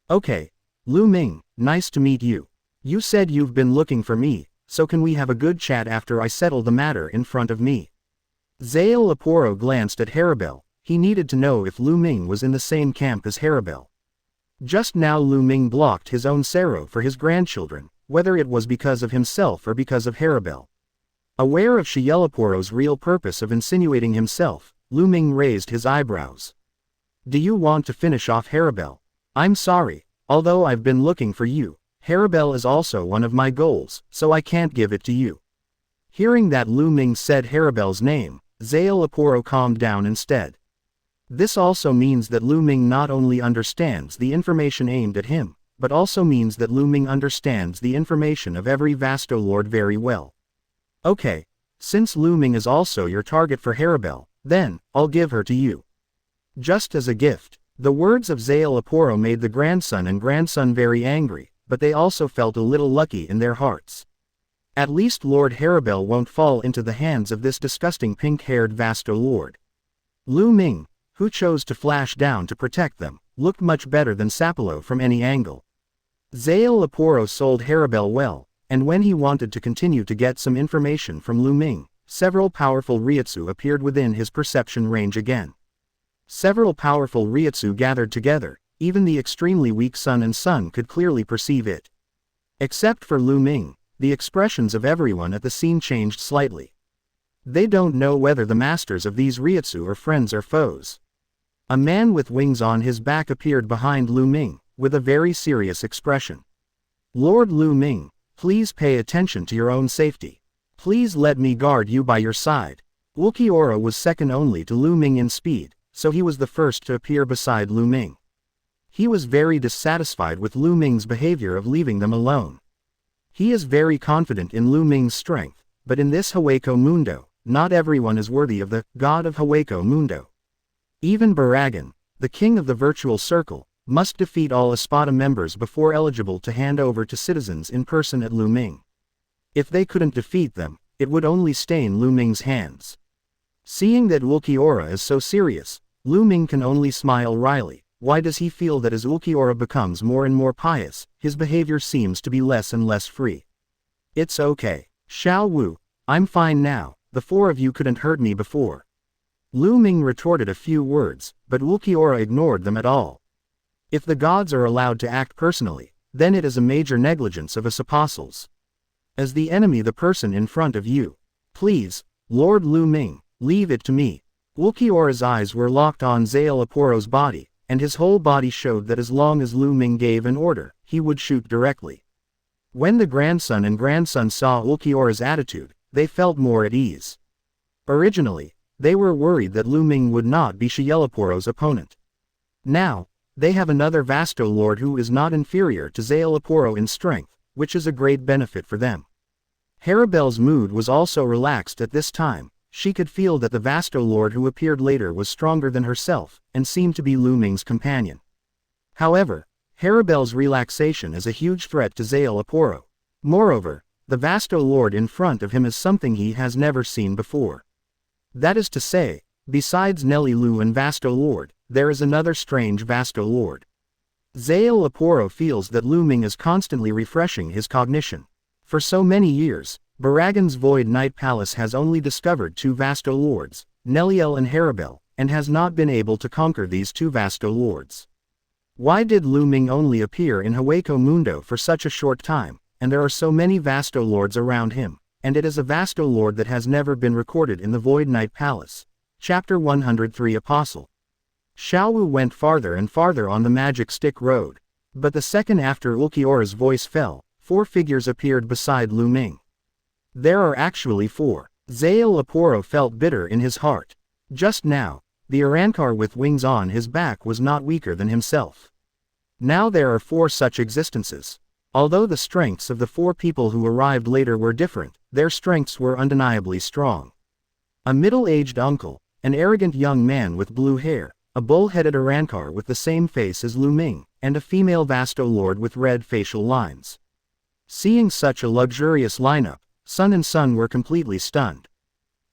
Okay, Lu Ming, nice to meet you. You said you've been looking for me, so can we have a good chat after I settle the matter in front of me? Zeileporo glanced at Haribel. He needed to know if Lu Ming was in the same camp as Haribel. Just now Lu Ming blocked his own sorrow for his grandchildren, whether it was because of himself or because of Haribel. Aware of Shiyeleporo's real purpose of insinuating himself, Lu Ming raised his eyebrows. Do you want to finish off Haribel? I'm sorry, although I've been looking for you, Haribel is also one of my goals, so I can't give it to you. Hearing that Lu Ming said Haribel's name, Zeileporo calmed down instead. This also means that Lu Ming not only understands the information aimed at him, but also means that Lu Ming understands the information of every Vasto Lord very well. Okay, since Lu Ming is also your target for Haribel, then, I'll give her to you. Just as a gift. The words of Zeileporo made the grandson and grandson very angry, but they also felt a little lucky in their hearts. At least Lord Haribel won't fall into the hands of this disgusting pink-haired Vasto Lord. Lu Ming, who chose to flash down to protect them, looked much better than Sapelo from any angle. Zeileporo sold Haribel well, and when he wanted to continue to get some information from Lu Ming, several powerful Reiatsu appeared within his perception range again. Several powerful Reiatsu gathered together, even the extremely weak Sun and Sun could clearly perceive it. Except for Lu Ming, the expressions of everyone at the scene changed slightly. They don't know whether the masters of these Reiatsu are friends or foes. A man with wings on his back appeared behind Lu Ming, with a very serious expression. Lord Lu Ming, please pay attention to your own safety. Please let me guard you by your side. Ulquiorra was second only to Lu Ming in speed, so he was the first to appear beside Lu Ming. He was very dissatisfied with Lu Ming's behavior of leaving them alone. He is very confident in Lu Ming's strength, but in this Hueco Mundo, not everyone is worthy of the God of Hueco Mundo. Even Baragan, the king of the virtual circle, must defeat all Espada members before eligible to hand over to citizens in person at Lu Ming. If they couldn't defeat them, it would only stain Lu Ming's hands. Seeing that Ulquiorra is so serious, Lu Ming can only smile wryly. Why does he feel that as Ulquiorra becomes more and more pious, his behavior seems to be less and less free? It's okay. Xiao Wu, I'm fine now, the four of you couldn't hurt me before. Lu Ming retorted a few words, but Ulquiorra ignored them at all. If the gods are allowed to act personally, then it is a major negligence of us apostles. As the enemy the person in front of you. Please, Lord Lu Ming, leave it to me. Ulquiorra's eyes were locked on Zeileporo's body, and his whole body showed that as long as Lu Ming gave an order, he would shoot directly. When the grandson and grandson saw Ulquiorra's attitude, they felt more at ease. Originally, they were worried that Lu Ming would not be Shiyeleporo's opponent. Now, they have another Vasto Lord who is not inferior to Zeileporo in strength, which is a great benefit for them. Haribel's mood was also relaxed at this time, she could feel that the Vasto Lord who appeared later was stronger than herself, and seemed to be Lu Ming's companion. However, Haribel's relaxation is a huge threat to Zale Aporo. Moreover, the Vasto Lord in front of him is something he has never seen before. That is to say, besides Nelly Lu and Vasto Lord, there is another strange Vasto Lord. Zale Aporo feels that Lu Ming is constantly refreshing his cognition. For so many years, Baragan's Void Night Palace has only discovered two Vasto Lords, Neliel and Haribel, and has not been able to conquer these two Vasto Lords. Why did Lu Ming only appear in Hueco Mundo for such a short time, and there are so many Vasto Lords around him, and it is a Vasto Lord that has never been recorded in the Void Night Palace? Chapter 103 Apostle. Xiaowu went farther and farther on the Magic Stick Road. But the second after Ulquiorra's voice fell, 4 figures appeared beside Lu Ming. There are actually 4. Zale Aporo felt bitter in his heart. Just now, the Arankar with wings on his back was not weaker than himself. Now there are 4 such existences. Although the strengths of the 4 people who arrived later were different, their strengths were undeniably strong. A middle-aged uncle, an arrogant young man with blue hair, a bull-headed Arankar with the same face as Lu Ming, and a female Vasto Lord with red facial lines. Seeing such a luxurious lineup, Sun and Sun were completely stunned.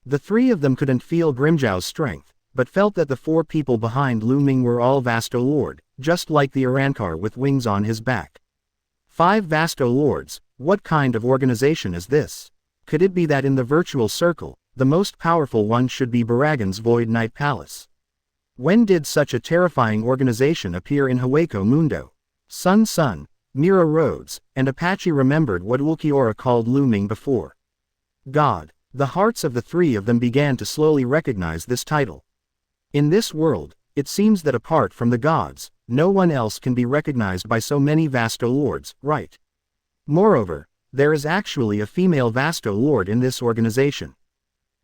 The 3 of them couldn't feel Grimjiao's strength, but felt that the 4 people behind Lu Ming were all Vasto Lord, just like the Arankar with wings on his back. 5 Vasto Lords, what kind of organization is this? Could it be that in the virtual circle, the most powerful one should be Baragan's Void Night Palace? When did such a terrifying organization appear in Hueco Mundo? Sun, Mira Rhodes, and Apache remembered what Ulquiorra called Lu Ming before. God. The hearts of the 3 of them began to slowly recognize this title. In this world, it seems that apart from the gods, no one else can be recognized by so many Vasto Lords, right? Moreover, there is actually a female Vasto Lord in this organization.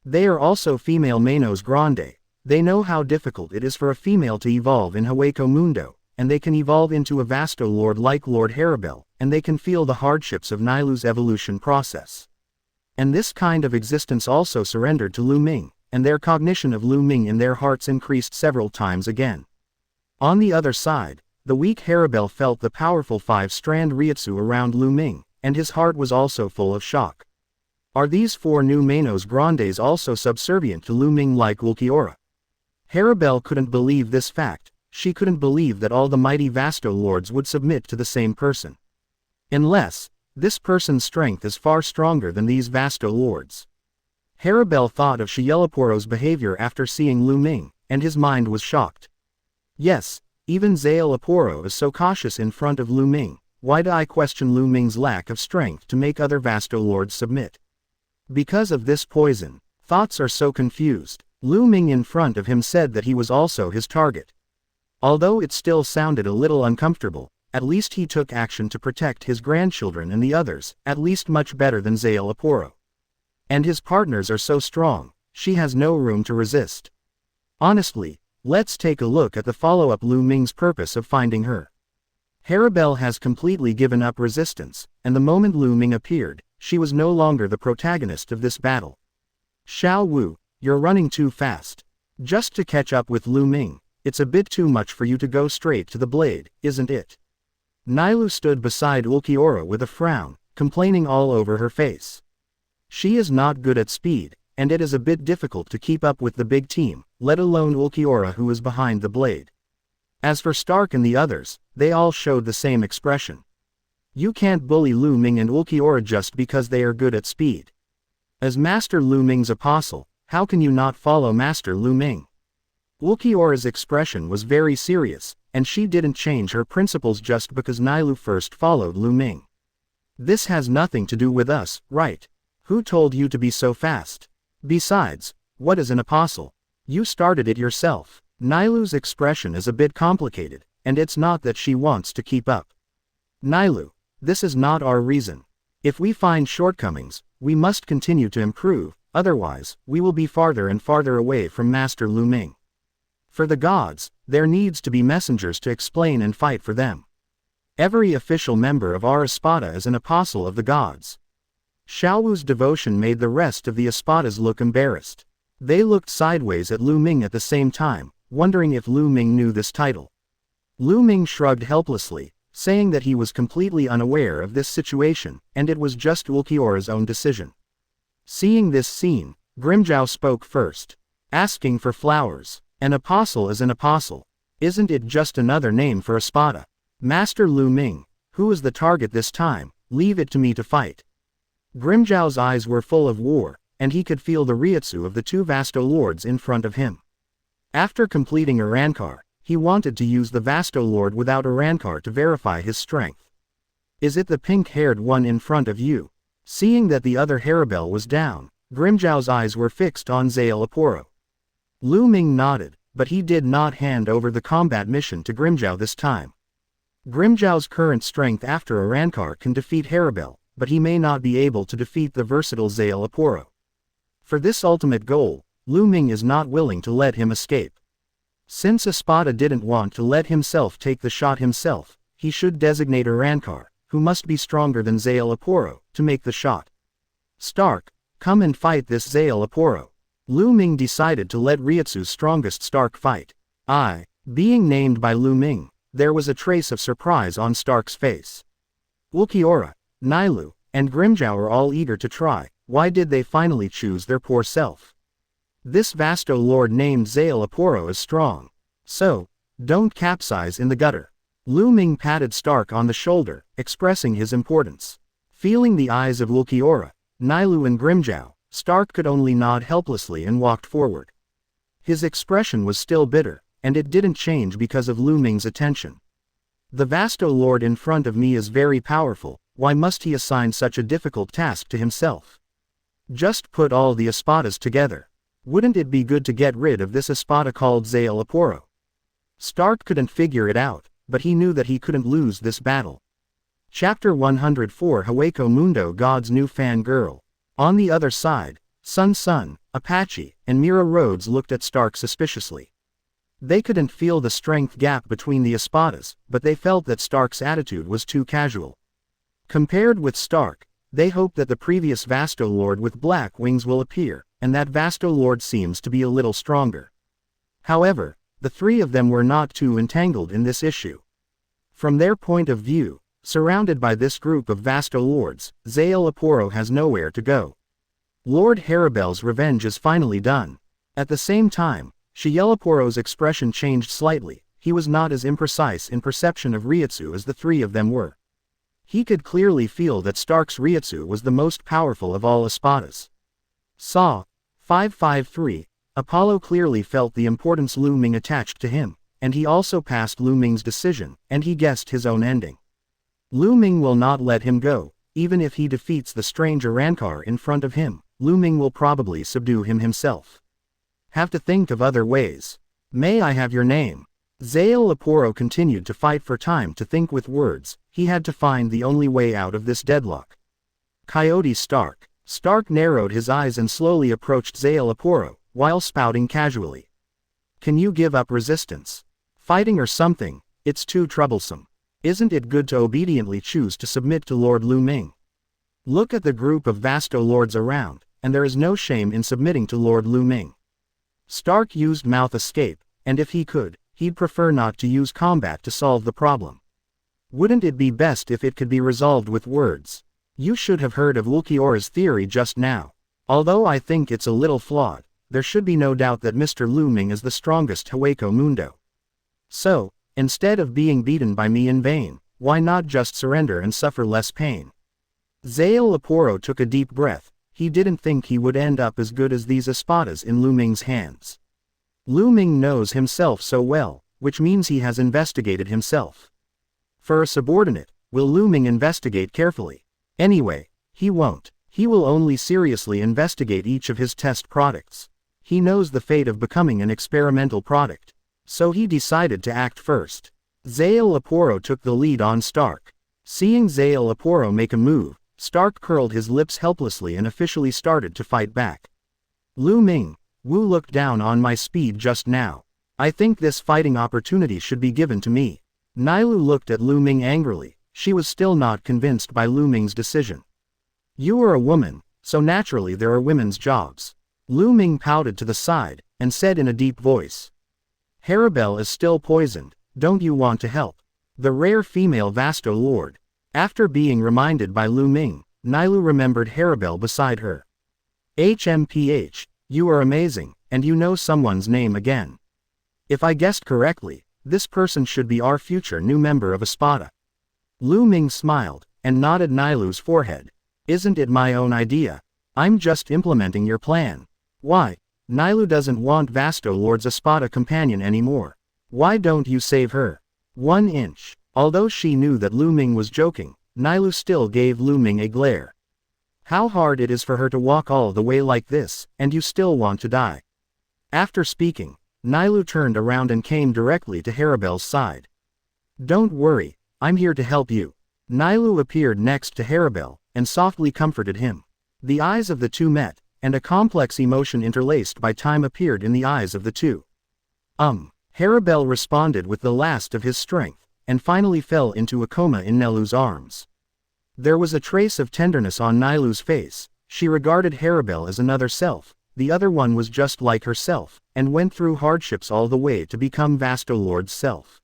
They are also female Manos Grande. They know how difficult it is for a female to evolve in Hueco Mundo, and they can evolve into a Vasto Lord like Lord Haribel, and they can feel the hardships of Nilu's evolution process. And this kind of existence also surrendered to Lu Ming, and their cognition of Lu Ming in their hearts increased several times again. On the other side, the weak Haribel felt the powerful 5-strand Reiatsu around Lu Ming, and his heart was also full of shock. Are these 4 new Manos Grandes also subservient to Lu Ming like Ulquiorra? Haribel couldn't believe this fact. She couldn't believe that all the mighty Vasto Lords would submit to the same person. Unless, this person's strength is far stronger than these Vasto Lords. Haribel thought of Xielaporo's behavior after seeing Lu Ming, and his mind was shocked. Yes, even Zale Aporo is so cautious in front of Lu Ming. Why do I question Lu Ming's lack of strength to make other Vasto Lords submit? Because of this poison, thoughts are so confused. Lu Ming in front of him said that he was also his target. Although it still sounded a little uncomfortable, at least he took action to protect his grandchildren and the others, at least much better than Zale Aporo. And his partners are so strong, she has no room to resist. Honestly, let's take a look at the follow-up Lu Ming's purpose of finding her. Haribel has completely given up resistance, and the moment Lu Ming appeared, she was no longer the protagonist of this battle. Xiao Wu, you're running too fast. Just to catch up with Lu Ming, it's a bit too much for you to go straight to the blade, isn't it? Nilu stood beside Ulquiorra with a frown, complaining all over her face. She is not good at speed, and it is a bit difficult to keep up with the big team, let alone Ulquiorra who is behind the blade. As for Stark and the others, they all showed the same expression. You can't bully Lu Ming and Ulquiorra just because they are good at speed. As Master Lu Ming's apostle, how can you not follow Master Lu Ming? Ulquiorra's expression was very serious, and she didn't change her principles just because Nilu first followed Lu Ming. This has nothing to do with us, right? Who told you to be so fast? Besides, what is an apostle? You started it yourself. Nilu's expression is a bit complicated, and it's not that she wants to keep up. Nilu, this is not our reason. If we find shortcomings, we must continue to improve, otherwise, we will be farther and farther away from Master Lu Ming. For the gods, there needs to be messengers to explain and fight for them. Every official member of our Espada is an apostle of the gods. Xiaowu's devotion made the rest of the Espadas look embarrassed. They looked sideways at Lu Ming at the same time, wondering if Lu Ming knew this title. Lu Ming shrugged helplessly, saying that he was completely unaware of this situation, and it was just Ulquiorra's own decision. Seeing this scene, Grimmjow spoke first. Asking for flowers. An apostle is an apostle. Isn't it just another name for a spada? Master Lu Ming, who is the target this time? Leave it to me to fight. Grimmjow's eyes were full of war, and he could feel the Reiatsu of the two Vasto Lords in front of him. After completing Urankar, he wanted to use the Vasto Lord without Urankar to verify his strength. Is it the pink-haired one in front of you? Seeing that the other Haribel was down, Grimmjow's eyes were fixed on Zale Aporo. Lu Ming nodded, but he did not hand over the combat mission to Grimmjow this time. Grimmjow's current strength after Urankar can defeat Haribel, but he may not be able to defeat the versatile Zale Aporo. For this ultimate goal, Lu Ming is not willing to let him escape. Since Espada didn't want to let himself take the shot himself, he should designate Urankar, who must be stronger than Zale Aporo, to make the shot. Stark, come and fight this Zale Aporo. Lu Ming decided to let Reiatsu's strongest Stark fight. Being named by Lu Ming, there was a trace of surprise on Stark's face. Ulquiorra, Nailu, and Grimmjow are all eager to try. Why did they finally choose their poor self? This Vasto Lord named Zale Aporo is strong. So, don't capsize in the gutter. Lu Ming patted Stark on the shoulder, expressing his importance. Feeling the eyes of Ulquiorra, Nailu and Grimmjow, Stark could only nod helplessly and walked forward. His expression was still bitter, and it didn't change because of Lu Ming's attention. The Vasto Lord in front of me is very powerful, why must he assign such a difficult task to himself? Just put all the Espadas together. Wouldn't it be good to get rid of this Espada called Zale Aporo? Stark couldn't figure it out, but he knew that he couldn't lose this battle. Chapter 104 Hueco Mundo God's New Fan Girl. On the other side, Sun, Apache, and Mira Rhodes looked at Stark suspiciously. They couldn't feel the strength gap between the Espadas, but they felt that Stark's attitude was too casual. Compared with Stark, they hope that the previous Vasto Lord with black wings will appear, and that Vasto Lord seems to be a little stronger. However, the three of them were not too entangled in this issue. From their point of view, surrounded by this group of Vasto Lords, Zale Aporo has nowhere to go. Lord Haribel's revenge is finally done. At the same time, Zale Aporo's expression changed slightly. He was not as imprecise in perception of Reiatsu as the three of them were. He could clearly feel that Stark's Reiatsu was the most powerful of all Espadas. Saw 553. Apollo clearly felt the importance Lu Ming attached to him, and he also passed Lu Ming's decision, and he guessed his own ending. Lu Ming will not let him go. Even if he defeats the strange Urankar in front of him, Lu Ming will probably subdue him himself. Have to think of other ways. May I have your name? Zale Aporo continued to fight for time to think with words. He had to find the only way out of this deadlock. Coyote Stark. Stark narrowed his eyes and slowly approached Zale Aporo, while spouting casually. Can you give up resistance? Fighting or something, it's too troublesome. Isn't it good to obediently choose to submit to Lord Lu Ming? Look at the group of Vasto Lords around, and there is no shame in submitting to Lord Lu Ming. Stark used mouth escape, and if he could, he'd prefer not to use combat to solve the problem. Wouldn't it be best if it could be resolved with words? You should have heard of Ulquiorra's theory just now. Although I think it's a little flawed, there should be no doubt that Mr. Lu Ming is the strongest Hueco Mundo. So, instead of being beaten by me in vain, why not just surrender and suffer less pain? Zale Aporo took a deep breath. He didn't think he would end up as good as these Espadas in Lu Ming's hands. Lu Ming knows himself so well, which means he has investigated himself. For a subordinate, will Lu Ming investigate carefully? Anyway, he won't. He will only seriously investigate each of his test products. He knows the fate of becoming an experimental product. So he decided to act first. Zale Aporo took the lead on Stark. Seeing Zale Aporo make a move, Stark curled his lips helplessly and officially started to fight back. Lu Ming, Wu looked down on my speed just now. I think this fighting opportunity should be given to me. Nailu looked at Lu Ming angrily. She was still not convinced by Lu Ming's decision. You are a woman, so naturally there are women's jobs. Lu Ming pouted to the side, and said in a deep voice. Haribel is still poisoned, don't you want to help? The rare female Vasto Lord. After being reminded by Lu Ming, Nailu remembered Haribel beside her. HMPH, you are amazing, and you know someone's name again. If I guessed correctly, this person should be our future new member of Espada. Lu Ming smiled, and nodded Nailu's forehead. Isn't it my own idea? I'm just implementing your plan. Why? Nailu doesn't want Vasto Lord's Espada companion anymore. Why don't you save her? 1 inch. Although she knew that Lu Ming was joking, Nailu still gave Lu Ming a glare. How hard it is for her to walk all the way like this, and you still want to die. After speaking, Nailu turned around and came directly to Haribel's side. Don't worry, I'm here to help you. Nailu appeared next to Haribel, and softly comforted him. The eyes of the two met, and a complex emotion interlaced by time appeared in the eyes of the two. Haribel responded with the last of his strength, and finally fell into a coma in Nailu's arms. There was a trace of tenderness on Nailu's face. She regarded Haribel as another self. The other one was just like herself, and went through hardships all the way to become Vasto Lord's self.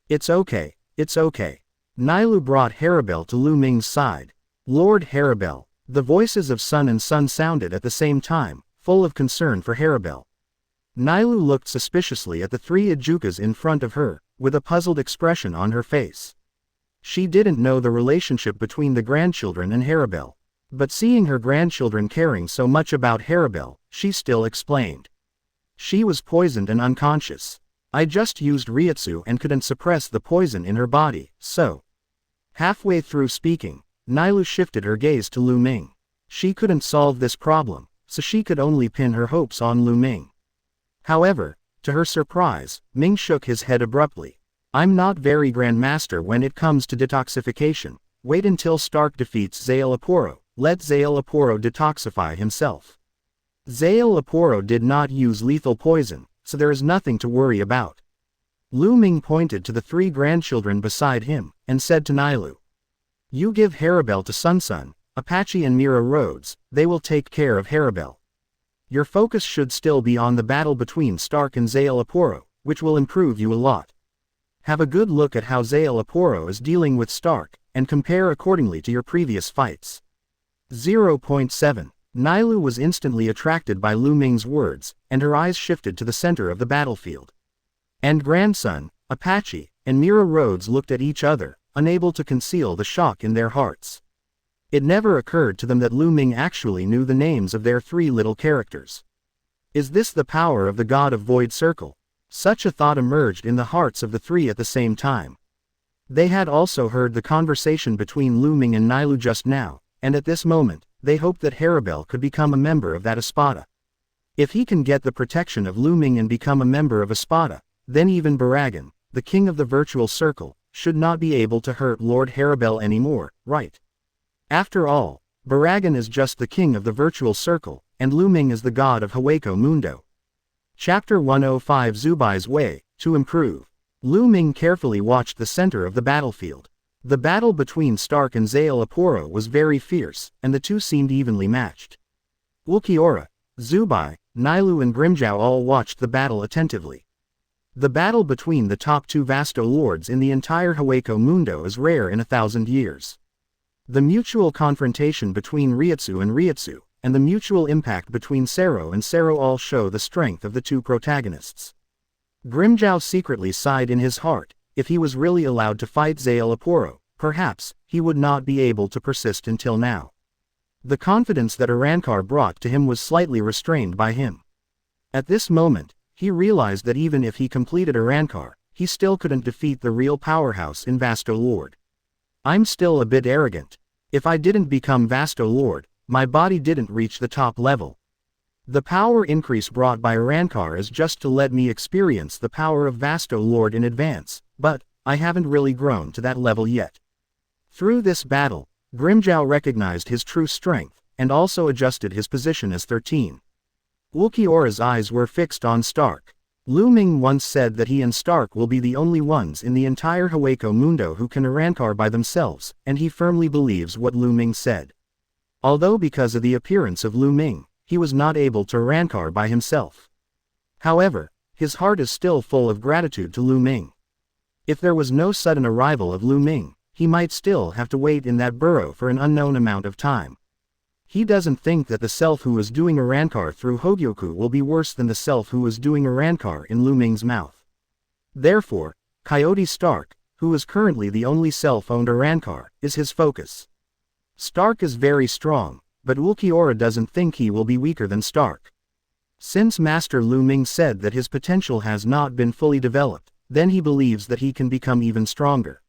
It's okay, it's okay. Nailu brought Haribel to Lu Ming's side. Lord Haribel. The voices of Sun and Sun sounded at the same time, full of concern for Haribel. Nailu looked suspiciously at the 3 Ajukas in front of her, with a puzzled expression on her face. She didn't know the relationship between the grandchildren and Haribel. But seeing her grandchildren caring so much about Haribel, she still explained. She was poisoned and unconscious. I just used Reiatsu and couldn't suppress the poison in her body, so. Halfway through speaking, Nailu shifted her gaze to Lu Ming. She couldn't solve this problem, so she could only pin her hopes on Lu Ming. However, to her surprise, Ming shook his head abruptly. I'm not very grandmaster when it comes to detoxification. Wait until Stark defeats Zael Aporo. Let Zael Aporo detoxify himself. Zael Aporo did not use lethal poison, so there is nothing to worry about. Lu Ming pointed to the 3 grandchildren beside him, and said to Nailu. You give Haribel to Sun, Apache and Mira Rhodes, they will take care of Haribel. Your focus should still be on the battle between Stark and Zael Aporo, which will improve you a lot. Have a good look at how Zael Aporo is dealing with Stark, and compare accordingly to your previous fights. 0.7. Nailu was instantly attracted by Lu Ming's words, and her eyes shifted to the center of the battlefield. And grandson, Apache, and Mira Rhodes looked at each other, unable to conceal the shock in their hearts. It never occurred to them that Lu Ming actually knew the names of their 3 little characters. Is this the power of the god of Void Circle? Such a thought emerged in the hearts of the 3 at the same time. They had also heard the conversation between Lu Ming and Nailu just now, and at this moment, they hoped that Haribel could become a member of that Espada. If he can get the protection of Lu Ming and become a member of Espada, then even Baragan, the king of the virtual circle, should not be able to hurt Lord Haribel anymore, right? After all, Baragan is just the king of the virtual circle, and Lu Ming is the god of Hueco Mundo. Chapter 105 Zubai's Way, to improve. Lu Ming carefully watched the center of the battlefield. The battle between Stark and Zael Aporo was very fierce, and the two seemed evenly matched. Ulquiorra, Zubai, Nailu and Grimjow all watched the battle attentively. The battle between the top 2 Vasto Lords in the entire Hueco Mundo is rare in 1,000 years. The mutual confrontation between Reiatsu, and the mutual impact between Sero and Sero all show the strength of the 2 protagonists. Grimjow secretly sighed in his heart. If he was really allowed to fight Zael Aporo, perhaps he would not be able to persist until now. The confidence that Arrancar brought to him was slightly restrained by him. At this moment, he realized that even if he completed Arrancar, he still couldn't defeat the real powerhouse in Vasto Lord. I'm still a bit arrogant. If I didn't become Vasto Lord, my body didn't reach the top level. The power increase brought by Arrancar is just to let me experience the power of Vasto Lord in advance, but I haven't really grown to that level yet. Through this battle, Grimjow recognized his true strength, and also adjusted his position as 13. Ulquiorra's eyes were fixed on Stark. Lu Ming once said that he and Stark will be the only ones in the entire Hueco Mundo who can Arrancar by themselves, and he firmly believes what Lu Ming said. Although because of the appearance of Lu Ming, he was not able to Rankar by himself. However, his heart is still full of gratitude to Lu Ming. If there was no sudden arrival of Lu Ming, he might still have to wait in that burrow for an unknown amount of time. He doesn't think that the self who is doing a Rankar through Hogyoku will be worse than the self who is doing a Rankar in Lu Ming's mouth. Therefore, Coyote Stark, who is currently the only self-owned Rankar, is his focus. Stark is very strong, but Ulquiorra doesn't think he will be weaker than Stark. Since Master Lu Ming said that his potential has not been fully developed, then he believes that he can become even stronger.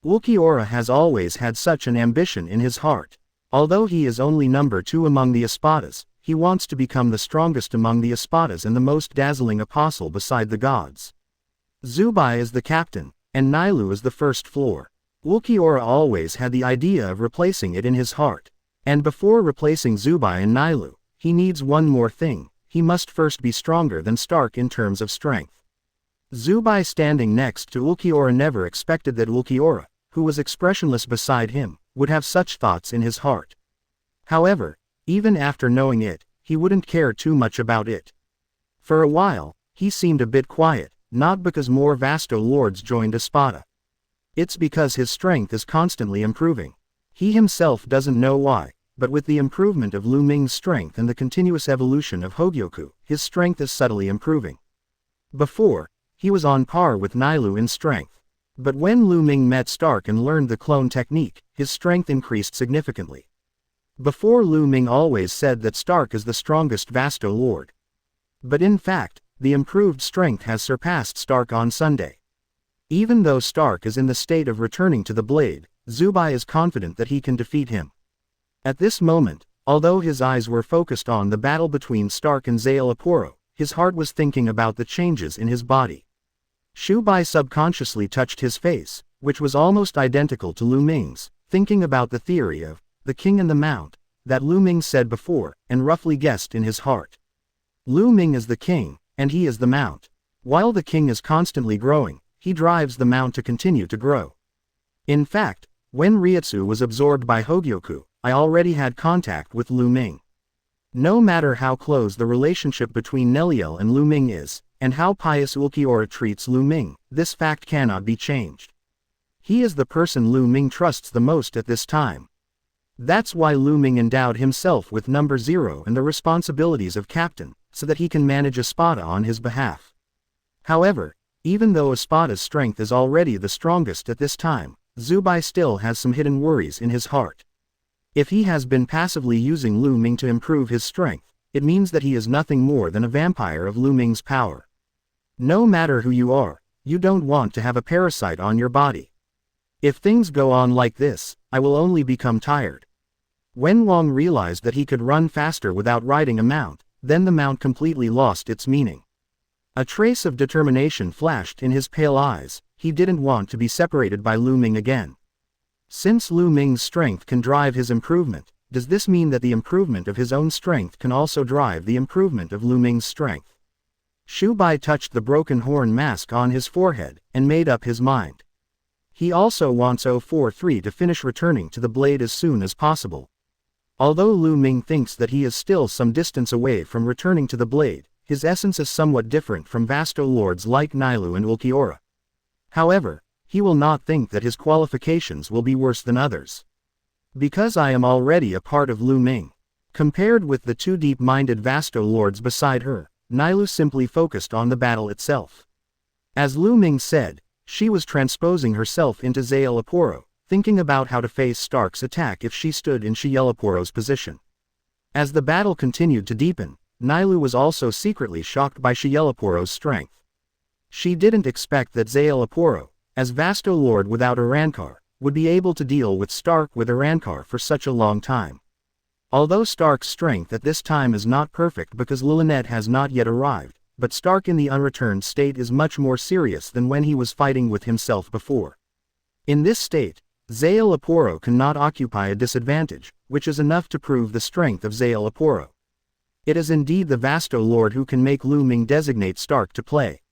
Ulquiorra has always had such an ambition in his heart. Although he is only number 2 among the Espadas, he wants to become the strongest among the Espadas and the most dazzling apostle beside the gods. Zubai is the captain, and Nailu is the first floor. Ulquiorra always had the idea of replacing it in his heart. And before replacing Zubai and Nailu, he needs one more thing: he must first be stronger than Stark in terms of strength. Zubai standing next to Ulquiorra never expected that Ulquiorra, who was expressionless beside him, would have such thoughts in his heart. However, even after knowing it, he wouldn't care too much about it. For a while, he seemed a bit quiet, not because more Vasto lords joined Espada. It's because his strength is constantly improving. He himself doesn't know why, but with the improvement of Lu Ming's strength and the continuous evolution of Hogyoku, his strength is subtly improving. Before, he was on par with Nailu in strength. But when Lu Ming met Stark and learned the clone technique, his strength increased significantly. Before, Lu Ming always said that Stark is the strongest Vasto lord. But in fact, the improved strength has surpassed Stark on Sunday. Even though Stark is in the state of returning to the blade, Zubai is confident that he can defeat him. At this moment, although his eyes were focused on the battle between Stark and Zanpakutō, his heart was thinking about the changes in his body. Zubai subconsciously touched his face, which was almost identical to Lu Ming's, thinking about the theory of the king and the mount that Lu Ming said before, and roughly guessed in his heart. Lu Ming is the king, and he is the mount. While the king is constantly growing, he drives the mount to continue to grow. In fact, when Reiatsu was absorbed by Hogyoku, I already had contact with Lu Ming. No matter how close the relationship between Neliel and Lu Ming is, and how pious Ulquiorra treats Lu Ming, this fact cannot be changed. He is the person Lu Ming trusts the most at this time. That's why Lu Ming endowed himself with number 0 and the responsibilities of captain, so that he can manage Espada on his behalf. However, even though Espada's strength is already the strongest at this time, Zubai still has some hidden worries in his heart. If he has been passively using Lu Ming to improve his strength, it means that he is nothing more than a vampire of Lu Ming's power. No matter who you are, you don't want to have a parasite on your body. If things go on like this, I will only become tired. When Wang realized that he could run faster without riding a mount, then the mount completely lost its meaning. A trace of determination flashed in his pale eyes. He didn't want to be separated by Lu Ming again. Since Lu Ming's strength can drive his improvement, does this mean that the improvement of his own strength can also drive the improvement of Lu Ming's strength? Zubai touched the broken horn mask on his forehead, and made up his mind. He also wants 043 to finish returning to the blade as soon as possible. Although Lu Ming thinks that he is still some distance away from returning to the blade, his essence is somewhat different from Vasto lords like Nailu and Ulquiorra. However, he will not think that his qualifications will be worse than others. Because I am already a part of Lu Ming. Compared with the 2 deep-minded Vasto lords beside her, Nailu simply focused on the battle itself. As Lu Ming said, she was transposing herself into Zanpakutō, thinking about how to face Stark's attack if she stood in Zanpakutō's position. As the battle continued to deepen, Nailu was also secretly shocked by Zanpakutō's strength. She didn't expect that Zanpakutō, as Vasto Lord without Rankar, would be able to deal with Stark with Rankar for such a long time. Although Stark's strength at this time is not perfect because Lilith has not yet arrived, but Stark in the unreturned state is much more serious than when he was fighting with himself before. In this state, Zanpakutō cannot occupy a disadvantage, which is enough to prove the strength of Zanpakutō. It is indeed the Vasto Lord who can make Lu Ming designate Stark to play.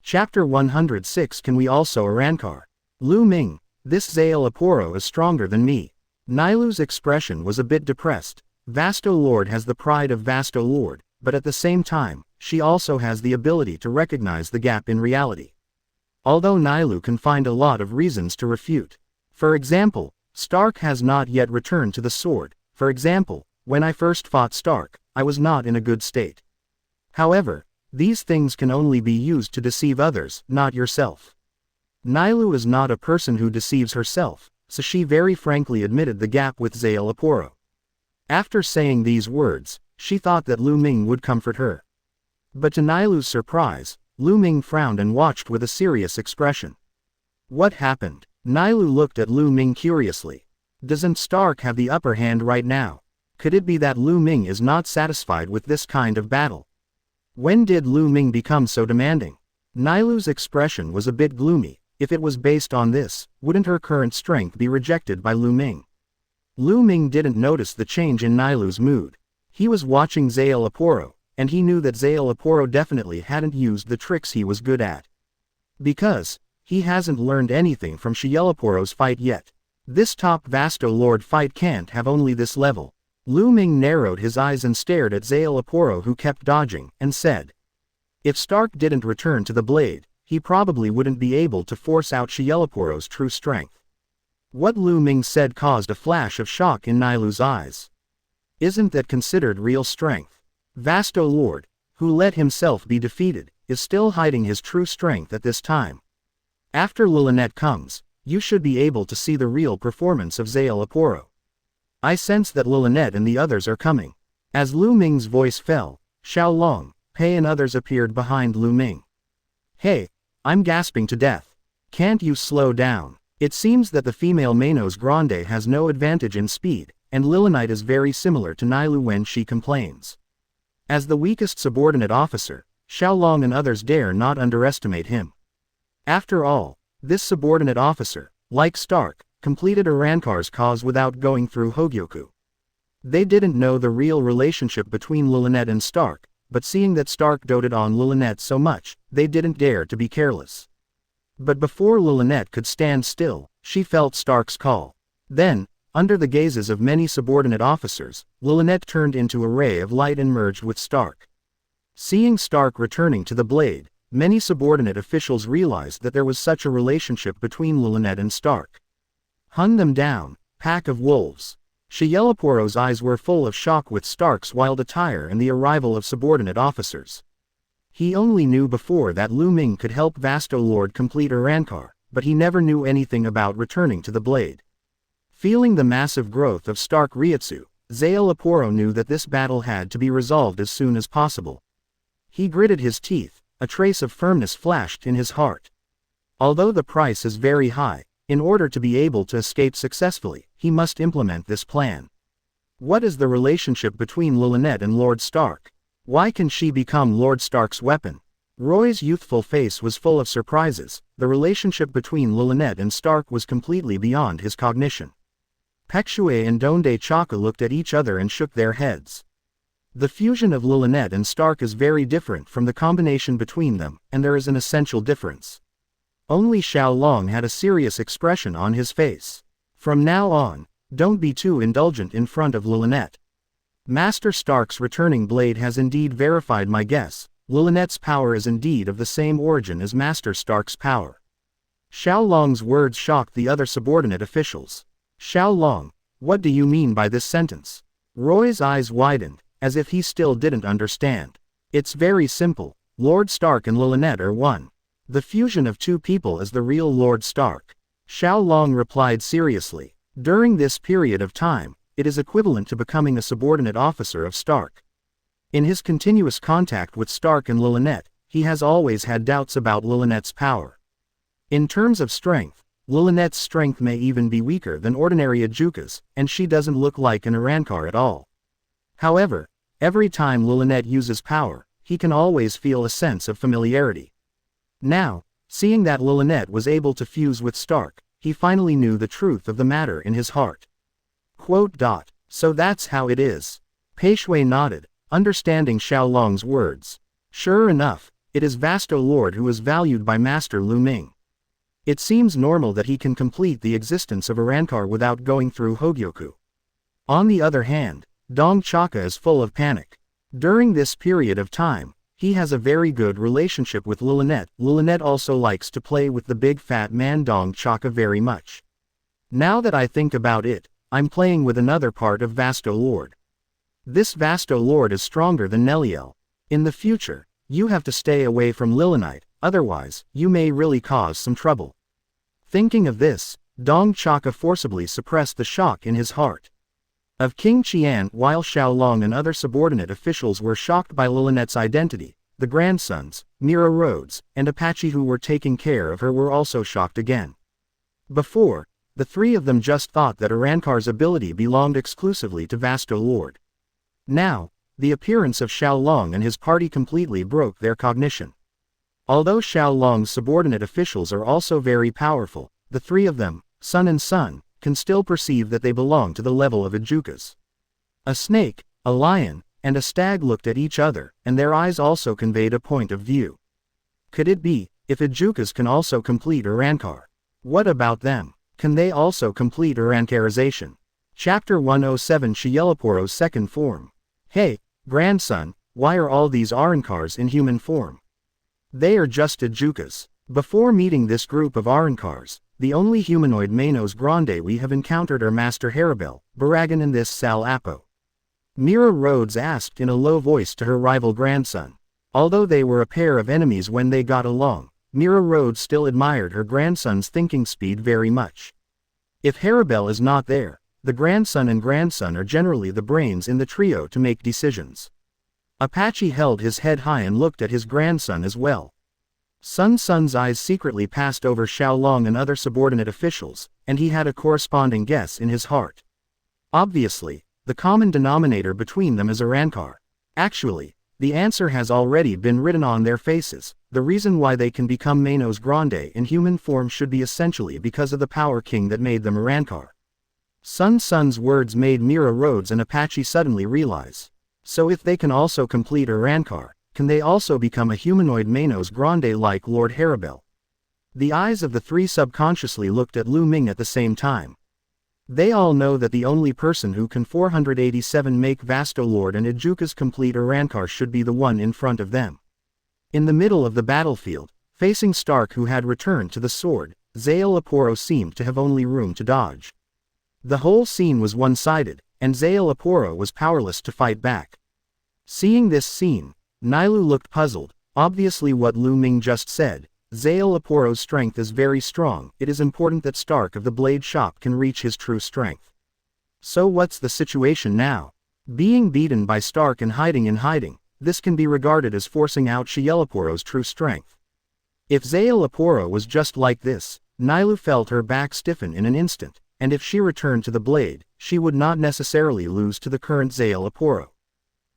Chapter 106. Can we also Rankar? Lu Ming, this Zanpakutō is stronger than me. Nailu's expression was a bit depressed. Vasto Lord has the pride of Vasto Lord, but at the same time, she also has the ability to recognize the gap in reality. Although Nailu can find a lot of reasons to refute. For example, Stark has not yet returned to the sword. For example, when I first fought Stark, I was not in a good state. However, these things can only be used to deceive others, not yourself. Nailu is not a person who deceives herself, so she very frankly admitted the gap with Zanpakutō. After saying these words, she thought that Lu Ming would comfort her. But to Nailu's surprise, Lu Ming frowned and watched with a serious expression. What happened? Nailu looked at Lu Ming curiously. Doesn't Stark have the upper hand right now? Could it be that Lu Ming is not satisfied with this kind of battle? When did Lu Ming become so demanding? Nailu's expression was a bit gloomy. If it was based on this, wouldn't her current strength be rejected by Lu Ming? Lu Ming didn't notice the change in Nailu's mood. He was watching Zanpakutō, and he knew that Zanpakutō definitely hadn't used the tricks he was good at. Because he hasn't learned anything from Zanpakutō's fight yet. This top Vasto Lord fight can't have only this level. Lu Ming narrowed his eyes and stared at Zanpakutō, who kept dodging, and said, if Stark didn't return to the blade, he probably wouldn't be able to force out Zanpakutō's true strength. What Lu Ming said caused a flash of shock in Nailu's eyes. Isn't that considered real strength? Vasto Lord, who let himself be defeated, is still hiding his true strength at this time. After Lilynette comes, you should be able to see the real performance of Zanpakutō. I sense that Lilynette and the others are coming. As Lu Ming's voice fell, Xiaolong, Pei and others appeared behind Lu Ming. Hey, I'm gasping to death. Can't you slow down? It seems that the female Manos Grande has no advantage in speed, and Lilynette is very similar to Nailu when she complains. As the weakest subordinate officer, Xiaolong and others dare not underestimate him. After all, this subordinate officer, like Stark, completed Arrancar's cause without going through Hogyoku. They didn't know the real relationship between Lilynette and Stark, but seeing that Stark doted on Lilynette so much, they didn't dare to be careless. But before Lilynette could stand still, she felt Stark's call. Then, under the gazes of many subordinate officers, Lilynette turned into a ray of light and merged with Stark. Seeing Stark returning to the blade, many subordinate officials realized that there was such a relationship between Lilynette and Stark. Hunt them down, pack of wolves. Zanpakutō's eyes were full of shock with Stark's wild attire and the arrival of subordinate officers. He only knew before that Lu Ming could help Vasto Lord complete Arrancar, but he never knew anything about returning to the blade. Feeling the massive growth of Stark Reiatsu, Zanpakutō knew that this battle had to be resolved as soon as possible. He gritted his teeth, a trace of firmness flashed in his heart. Although the price is very high, in order to be able to escape successfully, he must implement this plan. What is the relationship between Lilynette and Lord Stark? Why can she become Lord Stark's weapon? Roy's youthful face was full of surprises. The relationship between Lilynette and Stark was completely beyond his cognition. Pekshue and Donde Chaka looked at each other and shook their heads. The fusion of Lilynette and Stark is very different from the combination between them, and there is an essential difference. Only Xiaolong had a serious expression on his face. From now on, don't be too indulgent in front of Lilynette. Master Stark's returning blade has indeed verified my guess. Lilynette's power is indeed of the same origin as Master Stark's power. Xiaolong's words shocked the other subordinate officials. Xiaolong, what do you mean by this sentence? Roy's eyes widened, as if he still didn't understand. It's very simple. Lord Stark and Lilynette are one. The fusion of two people is the real Lord Stark. Xiaolong replied seriously. During this period of time, it is equivalent to becoming a subordinate officer of Stark. In his continuous contact with Stark and Lilynette, he has always had doubts about Lilynette's power. In terms of strength, Lilynette's strength may even be weaker than ordinary Ajuka's, and she doesn't look like an Arrancar at all. However, every time Lilynette uses power, he can always feel a sense of familiarity. Now, seeing that Lilynette was able to fuse with Stark, he finally knew the truth of the matter in his heart. So that's how it is. Pei nodded, understanding Xiaolong's words. Sure enough, it is Vasto Lord who is valued by Master Lu Ming. It seems normal that he can complete the existence of Arrancar without going through Hogyoku. On the other hand, Dong Chaka is full of panic. During this period of time, he has a very good relationship with Lilith. Lilith also likes to play with the big fat man Dong Chaka very much. Now that I think about it, I'm playing with another part of Vasto Lord. This Vasto Lord is stronger than Neliel. In the future, you have to stay away from Lilith, otherwise, you may really cause some trouble. Thinking of this, Dong Chaka forcibly suppressed the shock in his heart. Of King Qian, while Xiaolong and other subordinate officials were shocked by Lilith's identity, the grandsons, Mira Rhodes, and Apache who were taking care of her were also shocked again. Before, the three of them just thought that Arrancar's ability belonged exclusively to Vasto Lord. Now, the appearance of Xiaolong and his party completely broke their cognition. Although Xiaolong's subordinate officials are also very powerful, the three of them, son and son, can still perceive that they belong to the level of Ejukas. A snake, a lion, and a stag looked at each other, and their eyes also conveyed a point of view. Could it be, if Ejukas can also complete Arrancar? What about them? Can they also complete Arrancarization? Chapter 107 Xielaporo's second form. Hey, grandson, why are all these Arrancars in human form? They are just Ejukas. Before meeting this group of Arrancars, the only humanoid Manos Grande we have encountered are Master Haribel, Baragan and this Sal Apo. Mira Rhodes asked in a low voice to her rival grandson. Although they were a pair of enemies when they got along, Mira Rhodes still admired her grandson's thinking speed very much. If Haribel is not there, the grandson and grandson are generally the brains in the trio to make decisions. Apache held his head high and looked at his grandson as well. Sun's eyes secretly passed over Xiaolong and other subordinate officials, and he had a corresponding guess in his heart. Obviously, the common denominator between them is Arrancar. Actually, the answer has already been written on their faces. The reason why they can become Manos Grande in human form should be essentially because of the Power King that made them Arrancar. Sun's words made Mira Rhodes and Apache suddenly realize. So if they can also complete Arrancar, can they also become a humanoid Manos Grande like Lord Haribel? The eyes of the three subconsciously looked at Lu Ming at the same time. They all know that the only person who can 487 make Vasto Lord and Ejukas complete Arrancar should be the one in front of them. In the middle of the battlefield, facing Stark who had returned to the sword, Xuzheng seemed to have only room to dodge. The whole scene was one-sided, and Xuzheng was powerless to fight back. Seeing this scene, Nailu looked puzzled. Obviously what Lu Ming just said, Xuzheng's strength is very strong. It is important that Stark of the Blade Shop can reach his true strength. So what's the situation now? Being beaten by Stark and hiding, this can be regarded as forcing out Xielaporo's true strength. If Xuzheng was just like this, Nailu felt her back stiffen in an instant, and if she returned to the blade, she would not necessarily lose to the current Xuzheng.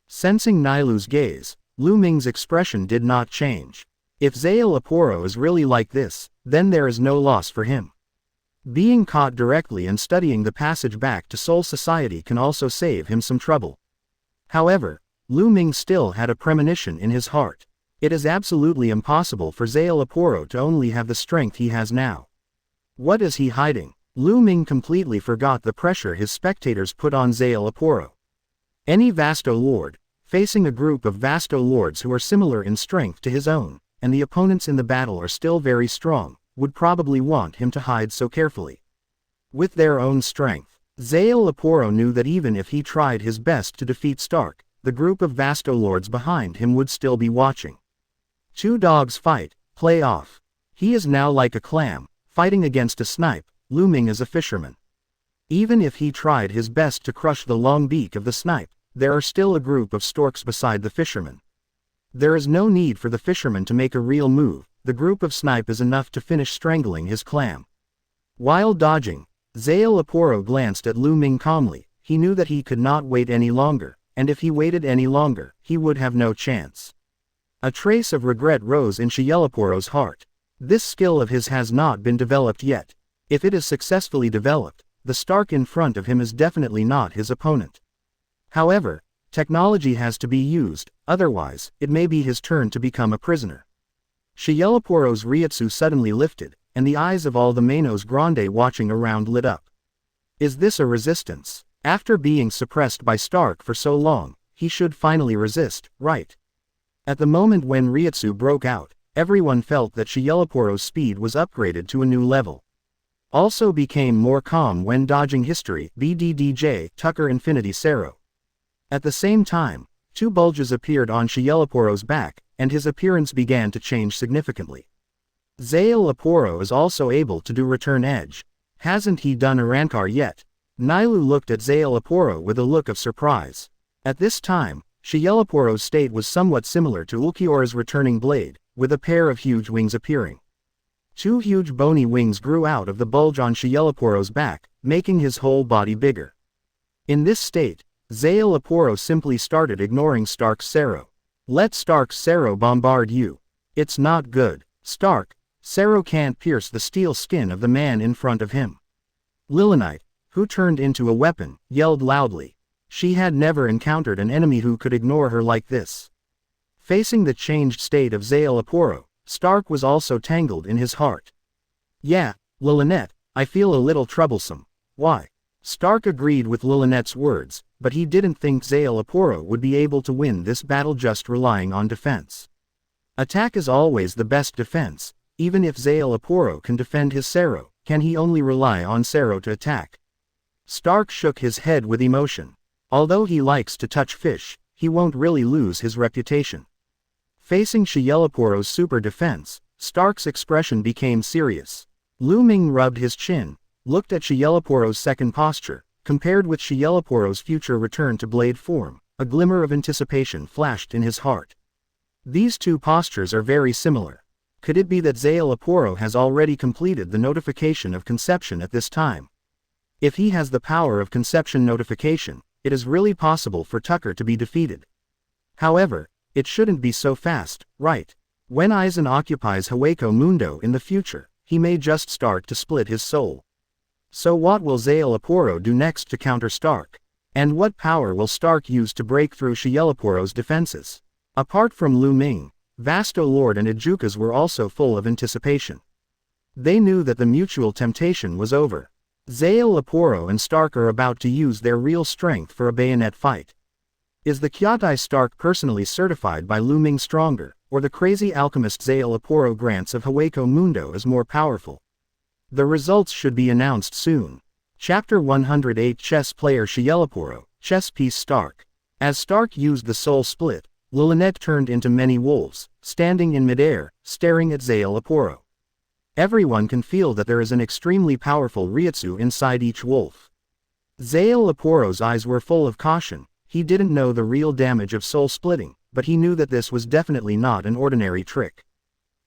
Sensing Nailu's gaze, Lu Ming's expression did not change. If Xuzheng is really like this, then there is no loss for him. Being caught directly and studying the passage back to Soul Society can also save him some trouble. However, Lu Ming still had a premonition in his heart. It is absolutely impossible for Xuzheng to only have the strength he has now. What is he hiding? Lu Ming completely forgot the pressure his spectators put on Xuzheng. Any Vasto Lord, facing a group of Vasto Lords who are similar in strength to his own, and the opponents in the battle are still very strong, would probably want him to hide so carefully. With their own strength, Xuzheng knew that even if he tried his best to defeat Stark, the group of Vasto Lords behind him would still be watching. Two dogs fight, play off. He is now like a clam, fighting against a snipe. Lu Ming is a fisherman. Even if he tried his best to crush the long beak of the snipe, there are still a group of storks beside the fisherman. There is no need for the fisherman to make a real move. The group of snipe is enough to finish strangling his clam. While dodging, Xuzheng glanced at Lu Ming calmly. He knew that he could not wait any longer, and if he waited any longer, he would have no chance. A trace of regret rose in Xielaporo's heart. This skill of his has not been developed yet. If it is successfully developed, the Stark in front of him is definitely not his opponent. However, technology has to be used, otherwise, it may be his turn to become a prisoner. Xielaporo's Reiatsu suddenly lifted, and the eyes of all the Manos Grande watching around lit up. Is this a resistance? After being suppressed by Stark for so long, he should finally resist, right? At the moment when Reiatsu broke out, everyone felt that Shiyeleporo's speed was upgraded to a new level. Also became more calm when dodging history, BDDJ, Tucker Infinity Sero. At the same time, two bulges appeared on Shiyeleporo's back, and his appearance began to change significantly. Zaileporo is also able to do return edge. Hasn't he done Arankar yet? Nailu looked at Zaileporo with a look of surprise. At this time, Shiyeleporo's state was somewhat similar to Ulquiorra's returning blade, with a pair of huge wings appearing. Two huge bony wings grew out of the bulge on Shiyeleporo's back, making his whole body bigger. In this state, Zaileporo simply started ignoring Stark's Sero. Let Stark's Sero bombard you. It's not good, Stark. Sero can't pierce the steel skin of the man in front of him. Lilinite, who turned into a weapon, yelled loudly. She had never encountered an enemy who could ignore her like this. Facing the changed state of Zaileporo, Stark was also tangled in his heart. Yeah, Lilinette, I feel a little troublesome. Why? Stark agreed with Lilinette's words, but he didn't think Zaileporo would be able to win this battle just relying on defense. Attack is always the best defense. Even if Zaileporo can defend his Sero, can he only rely on Sero to attack? Stark shook his head with emotion. Although he likes to touch fish, he won't really lose his reputation. Facing Shiyeleporo's super defense, Stark's expression became serious. Lu Ming rubbed his chin, looked at Shiyeleporo's second posture, compared with Shiyeleporo's future return to blade form. A glimmer of anticipation flashed in his heart. These two postures are very similar. Could it be that Zaileporo has already completed the notification of conception at this time? If he has the power of conception notification, it is really possible for Tucker to be defeated. However, it shouldn't be so fast, right? When Aizen occupies Hueco Mundo in the future, he may just start to split his soul. So what will Zaileporo do next to counter Stark? And what power will Stark use to break through Shiyeleporo's defenses? Apart from Lu Ming, Vasto Lord and Ijukas were also full of anticipation. They knew that the mutual temptation was over. Zaileporo and Stark are about to use their real strength for a bayonet fight. Is the Kyotai Stark personally certified by Lu Ming stronger, or the crazy alchemist Zaileporo grants of Hueco Mundo is more powerful? The results should be announced soon. Chapter 108 Chess Player Shiyeleporo, Chess Piece Stark. As Stark used the soul split, Lilinette turned into many wolves, standing in midair, staring at Zaileporo. Everyone can feel that there is an extremely powerful Reiatsu inside each wolf. Zaileporo's eyes were full of caution. He didn't know the real damage of soul splitting, but he knew that this was definitely not an ordinary trick.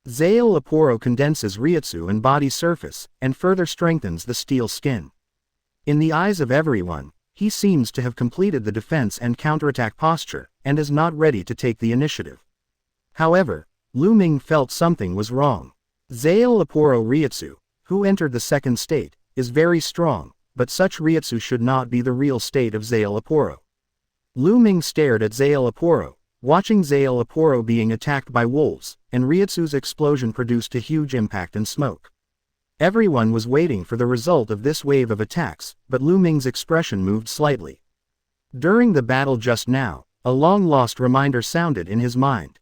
Zaileporo condenses Reiatsu and body surface, and further strengthens the steel skin. In the eyes of everyone, he seems to have completed the defense and counterattack posture, and is not ready to take the initiative. However, Lu Ming felt something was wrong. Zaileporo Reiatsu, who entered the second state, is very strong, but such Reiatsu should not be the real state of Zaileporo. Lu Ming stared at Zaileporo, watching Zaileporo being attacked by wolves, and Reiatsu's explosion produced a huge impact and smoke. Everyone was waiting for the result of this wave of attacks, but Lu Ming's expression moved slightly. During the battle just now, a long-lost reminder sounded in his mind.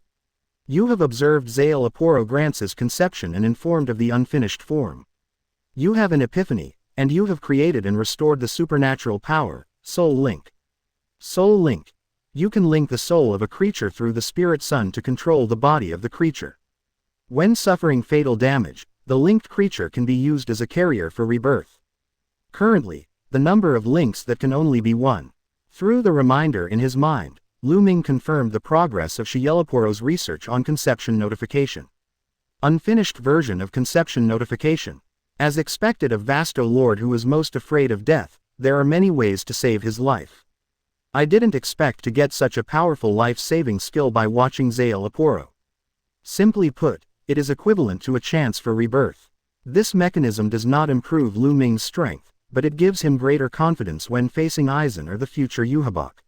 You have observed Zaileporo grants conception and informed of the unfinished form. You have an epiphany, and you have created and restored the supernatural power, Soul Link. Soul Link. You can link the soul of a creature through the spirit sun to control the body of the creature. When suffering fatal damage, the linked creature can be used as a carrier for rebirth. Currently, the number of links that can only be one. Through the reminder in his mind, Lu Ming confirmed the progress of Shiyeleporo's research on conception notification. Unfinished version of conception notification. As expected of Vasto Lord who is most afraid of death, there are many ways to save his life. I didn't expect to get such a powerful life-saving skill by watching Zaileporo. Simply put, it is equivalent to a chance for rebirth. This mechanism does not improve Lu Ming's strength, but it gives him greater confidence when facing Aizen or the future Yhwach.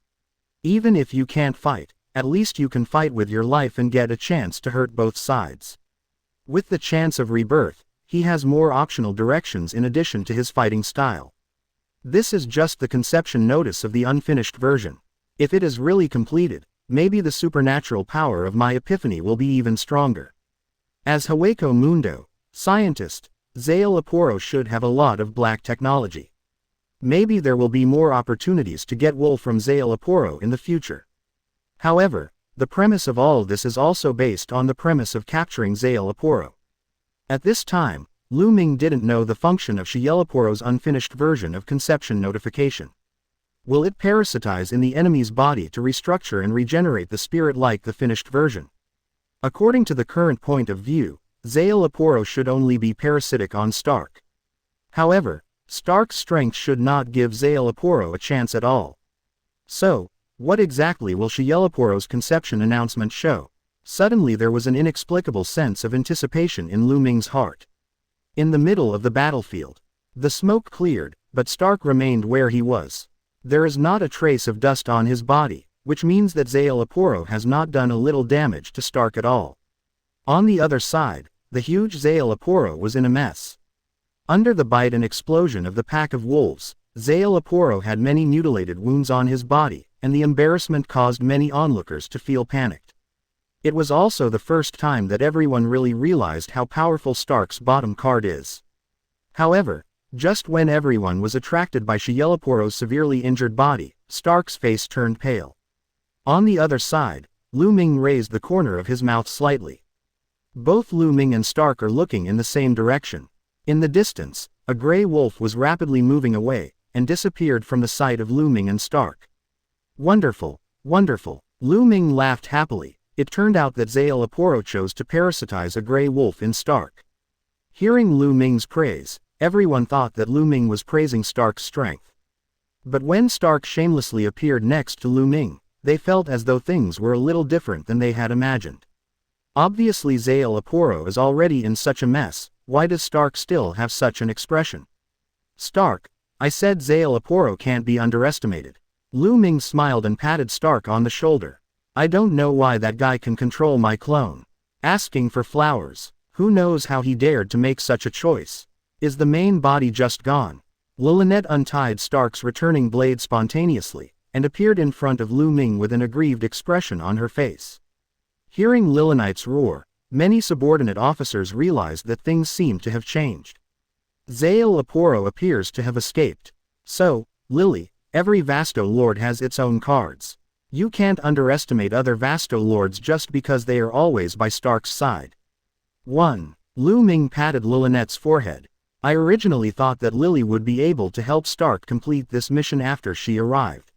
Even if you can't fight, at least you can fight with your life and get a chance to hurt both sides. With the chance of rebirth, he has more optional directions in addition to his fighting style. This is just the conception notice of the unfinished version. If it is really completed, maybe the supernatural power of my epiphany will be even stronger. As Hogyoku Mundo, scientist, Zanpakutō should have a lot of black technology. Maybe there will be more opportunities to get wool from Zanpakutō in the future. However, the premise of all this is also based on the premise of capturing Zanpakutō. At this time, Lu Ming didn't know the function of Zanpakutō's unfinished version of conception notification. Will it parasitize in the enemy's body to restructure and regenerate the spirit like the finished version? According to the current point of view, Zanpakutō should only be parasitic on Stark. However, Stark's strength should not give Zanpakutō a chance at all. So, what exactly will Zanpakutō's conception announcement show? Suddenly there was an inexplicable sense of anticipation in Lu Ming's heart. In the middle of the battlefield, the smoke cleared, but Stark remained where he was. There is not a trace of dust on his body, which means that Zanpakutō has not done a little damage to Stark at all. On the other side, the huge Zanpakutō was in a mess. Under the bite and explosion of the pack of wolves, Zanpakutō had many mutilated wounds on his body, and the embarrassment caused many onlookers to feel panicked. It was also the first time that everyone really realized how powerful Stark's bottom card is. However, just when everyone was attracted by Zanpakutō's severely injured body, Stark's face turned pale. On the other side, Lu Ming raised the corner of his mouth slightly. Both Lu Ming and Stark are looking in the same direction. In the distance, a gray wolf was rapidly moving away, and disappeared from the sight of Lu Ming and Stark. Wonderful, wonderful, Lu Ming laughed happily. It turned out that Zanpakutō chose to parasitize a gray wolf in Stark. Hearing Lu Ming's praise, everyone thought that Lu Ming was praising Stark's strength. But when Stark shamelessly appeared next to Lu Ming, they felt as though things were a little different than they had imagined. Obviously Zanpakutō is already in such a mess, why does Stark still have such an expression? Stark, I said Zanpakutō can't be underestimated. Lu Ming smiled and patted Stark on the shoulder. I don't know why that guy can control my clone. Asking for flowers. Who knows how he dared to make such a choice? Is the main body just gone? Lynette untied Stark's returning blade spontaneously, and appeared in front of Lu Ming with an aggrieved expression on her face. Hearing Lynette's roar, many subordinate officers realized that things seemed to have changed. Zanpakutō appears to have escaped. So, Lily, every Vasto Lord has its own cards. You can't underestimate other Vasto Lords just because they are always by Stark's side. 1. Lu Ming patted Lynette's forehead. I originally thought that Lily would be able to help Stark complete this mission after she arrived.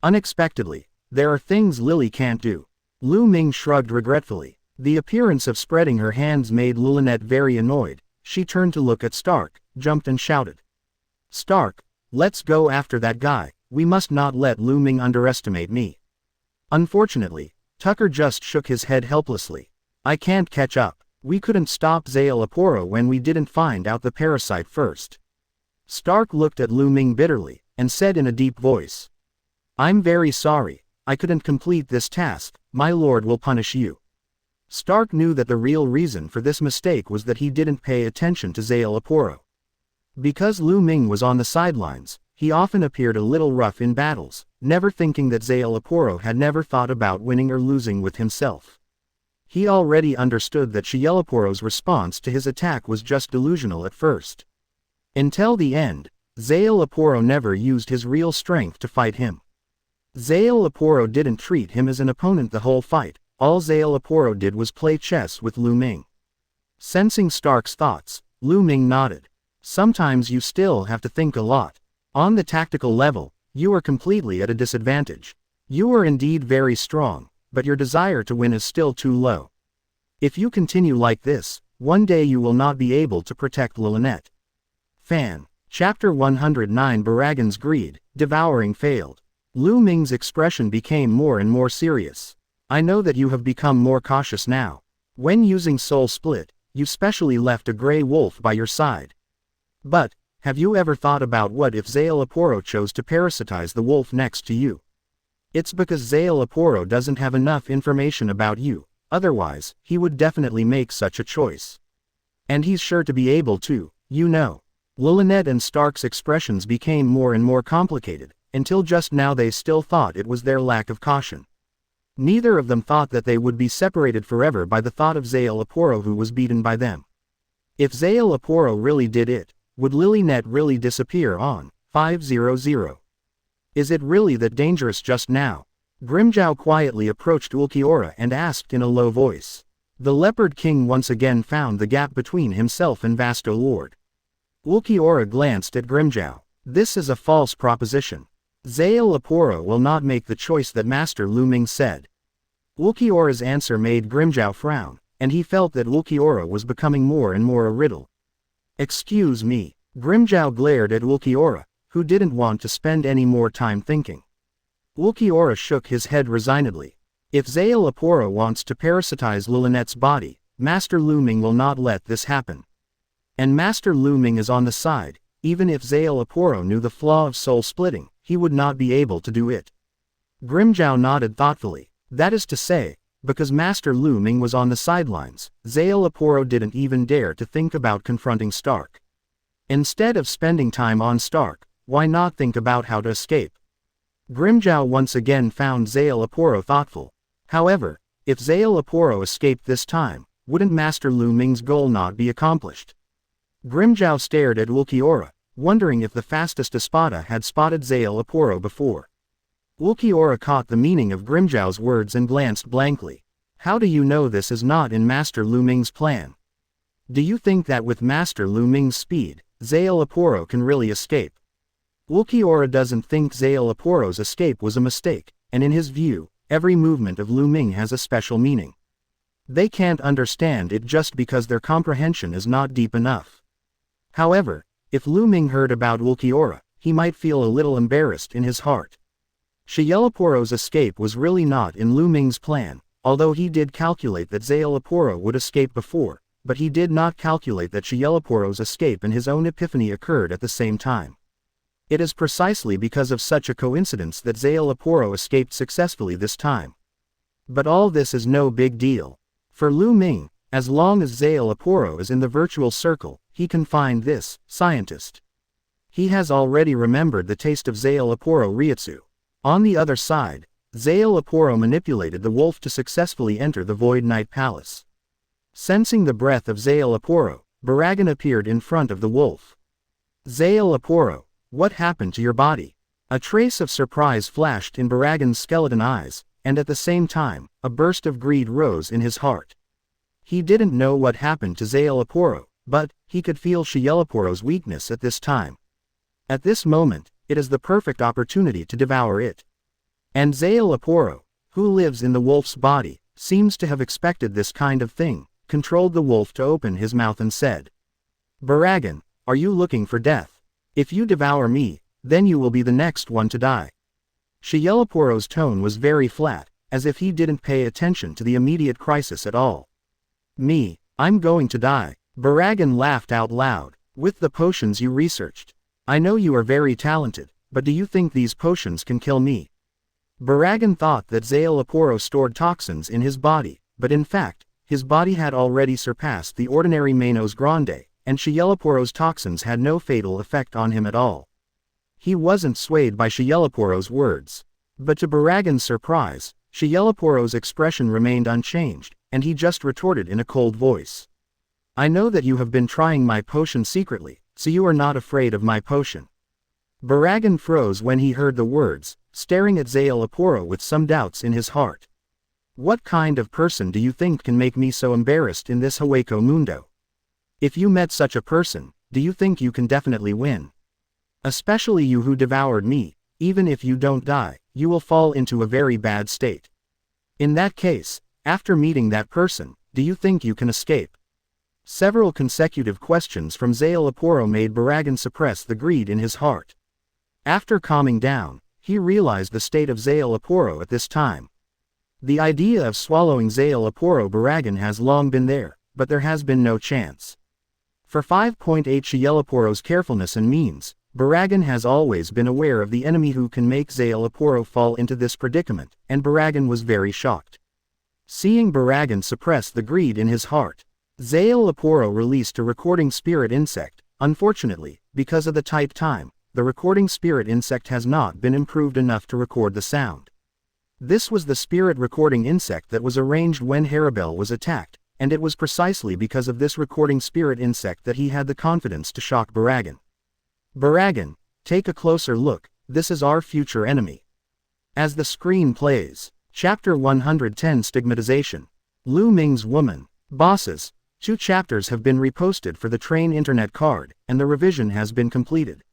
Unexpectedly, there are things Lily can't do. Lu Ming shrugged regretfully. The appearance of spreading her hands made Lynette very annoyed. She turned to look at Stark, jumped and shouted. Stark, let's go after that guy. We must not let Lu Ming underestimate me. Unfortunately, Tucker just shook his head helplessly. I can't catch up. We couldn't stop Zanpakutō when we didn't find out the parasite first. Stark looked at Lu Ming bitterly, and said in a deep voice. I'm very sorry, I couldn't complete this task, my lord will punish you. Stark knew that the real reason for this mistake was that he didn't pay attention to Zanpakutō. Because Lu Ming was on the sidelines, he often appeared a little rough in battles, never thinking that Zanpakutō had never thought about winning or losing with himself. He already understood that Zanpakutō's response to his attack was just delusional at first. Until the end, Zanpakutō never used his real strength to fight him. Zanpakutō didn't treat him as an opponent the whole fight, all Zanpakutō did was play chess with Lu Ming. Sensing Stark's thoughts, Lu Ming nodded. Sometimes you still have to think a lot. On the tactical level, you are completely at a disadvantage. You are indeed very strong, but your desire to win is still too low. If you continue like this, one day you will not be able to protect Lynette. Fan. Chapter 109 Baragan's Greed, Devouring failed. Lu Ming's expression became more and more serious. I know that you have become more cautious now. When using Soul Split, you specially left a gray wolf by your side. But, have you ever thought about what if Zanpakutō chose to parasitize the wolf next to you? It's because Zanpakutō doesn't have enough information about you, otherwise, he would definitely make such a choice. And he's sure to be able to, you know. Lilynette and Stark's expressions became more and more complicated, until just now they still thought it was their lack of caution. Neither of them thought that they would be separated forever by the thought of Zanpakutō who was beaten by them. If Zanpakutō really did it, would Lilynette really disappear on 500? Is it really that dangerous just now? Grimmjow quietly approached Ulquiorra and asked in a low voice. The Leopard King once again found the gap between himself and Vasto Lord. Ulquiorra glanced at Grimmjow. This is a false proposition. Zanpakutō will not make the choice that Master Lu Ming said. Ulquiorra's answer made Grimmjow frown, and he felt that Ulquiorra was becoming more and more a riddle. Excuse me. Grimmjow glared at Ulquiorra, who didn't want to spend any more time thinking. Ulquiorra shook his head resignedly. If Zanpakutō wants to parasitize Lilynette's body, Master Lu Ming will not let this happen. And Master Lu Ming is on the side. Even if Zanpakutō knew the flaw of soul splitting, he would not be able to do it. Grimmjow nodded thoughtfully. That is to say, because Master Lu Ming was on the sidelines, Zanpakutō didn't even dare to think about confronting Stark. Instead of spending time on Stark, why not think about how to escape? Grimmjow once again found Zanpakutō thoughtful. However, if Zanpakutō escaped this time, wouldn't Master Lu Ming's goal not be accomplished? Grimmjow stared at Ulquiorra, wondering if the fastest Espada had spotted Zanpakutō before. Ulquiorra caught the meaning of Grimmjow's words and glanced blankly. How do you know this is not in Master Lu Ming's plan? Do you think that with Master Lu Ming's speed, Zanpakutō can really escape? Ulquiorra doesn't think Zanpakutō's escape was a mistake, and in his view, every movement of Lu Ming has a special meaning. They can't understand it just because their comprehension is not deep enough. However, if Lu Ming heard about Ulquiorra, he might feel a little embarrassed in his heart. Zanpakutō's escape was really not in Lu Ming's plan, although he did calculate that Zanpakutō would escape before, but he did not calculate that Zanpakutō's escape and his own epiphany occurred at the same time. It is precisely because of such a coincidence that Zanpakutō escaped successfully this time. But all this is no big deal. For Lu Ming, as long as Zanpakutō is in the virtual circle, he can find this scientist. He has already remembered the taste of Zanpakutō Reiatsu. On the other side, Zanpakutō manipulated the wolf to successfully enter the Void Knight Palace. Sensing the breath of Zanpakutō, Baragan appeared in front of the wolf. Zanpakutō, what happened to your body? A trace of surprise flashed in Baragan's skeleton eyes, and at the same time, a burst of greed rose in his heart. He didn't know what happened to Zanpakutō, but he could feel Zanpakutō's weakness at this time. At this moment, it is the perfect opportunity to devour it. And Zanpakutō, who lives in the wolf's body, seems to have expected this kind of thing, controlled the wolf to open his mouth and said, Baragan, are you looking for death? If you devour me, then you will be the next one to die. Zanpakutō's tone was very flat, as if he didn't pay attention to the immediate crisis at all. Me, I'm going to die. Baragan laughed out loud. With the potions you researched. I know you are very talented, but do you think these potions can kill me? Baragan thought that Zanpakutō stored toxins in his body, but in fact, his body had already surpassed the ordinary Manos Grande, and Zanpakutō's toxins had no fatal effect on him at all. He wasn't swayed by Zanpakutō's words. But to Baragan's surprise, Zanpakutō's expression remained unchanged, and he just retorted in a cold voice. I know that you have been trying my potion secretly, so you are not afraid of my potion. Baragan froze when he heard the words, staring at Zanpakutō with some doubts in his heart. What kind of person do you think can make me so embarrassed in this Hueco Mundo? If you met such a person, do you think you can definitely win? Especially you who devoured me, even if you don't die, you will fall into a very bad state. In that case, after meeting that person, do you think you can escape? Several consecutive questions from Zanpakutō made Baragan suppress the greed in his heart. After calming down, he realized the state of Zanpakutō at this time. The idea of swallowing Zanpakutō Baragan has long been there, but there has been no chance. For 5.8 Zanpakutō's carefulness and means, Baragan has always been aware of the enemy who can make Zanpakutō fall into this predicament, and Baragan was very shocked. Seeing Baragan suppress the greed in his heart, Zanpakutō released a recording spirit insect. Unfortunately, because of the tight time, the recording spirit insect has not been improved enough to record the sound. This was the spirit recording insect that was arranged when Haribel was attacked, and it was precisely because of this recording spirit insect that he had the confidence to shock Baragan. Baragan, take a closer look, this is our future enemy. As the screen plays, Chapter 110 Stigmatization. Lu Ming's Woman. Bosses, 2 chapters have been reposted for the train internet card, and the revision has been completed.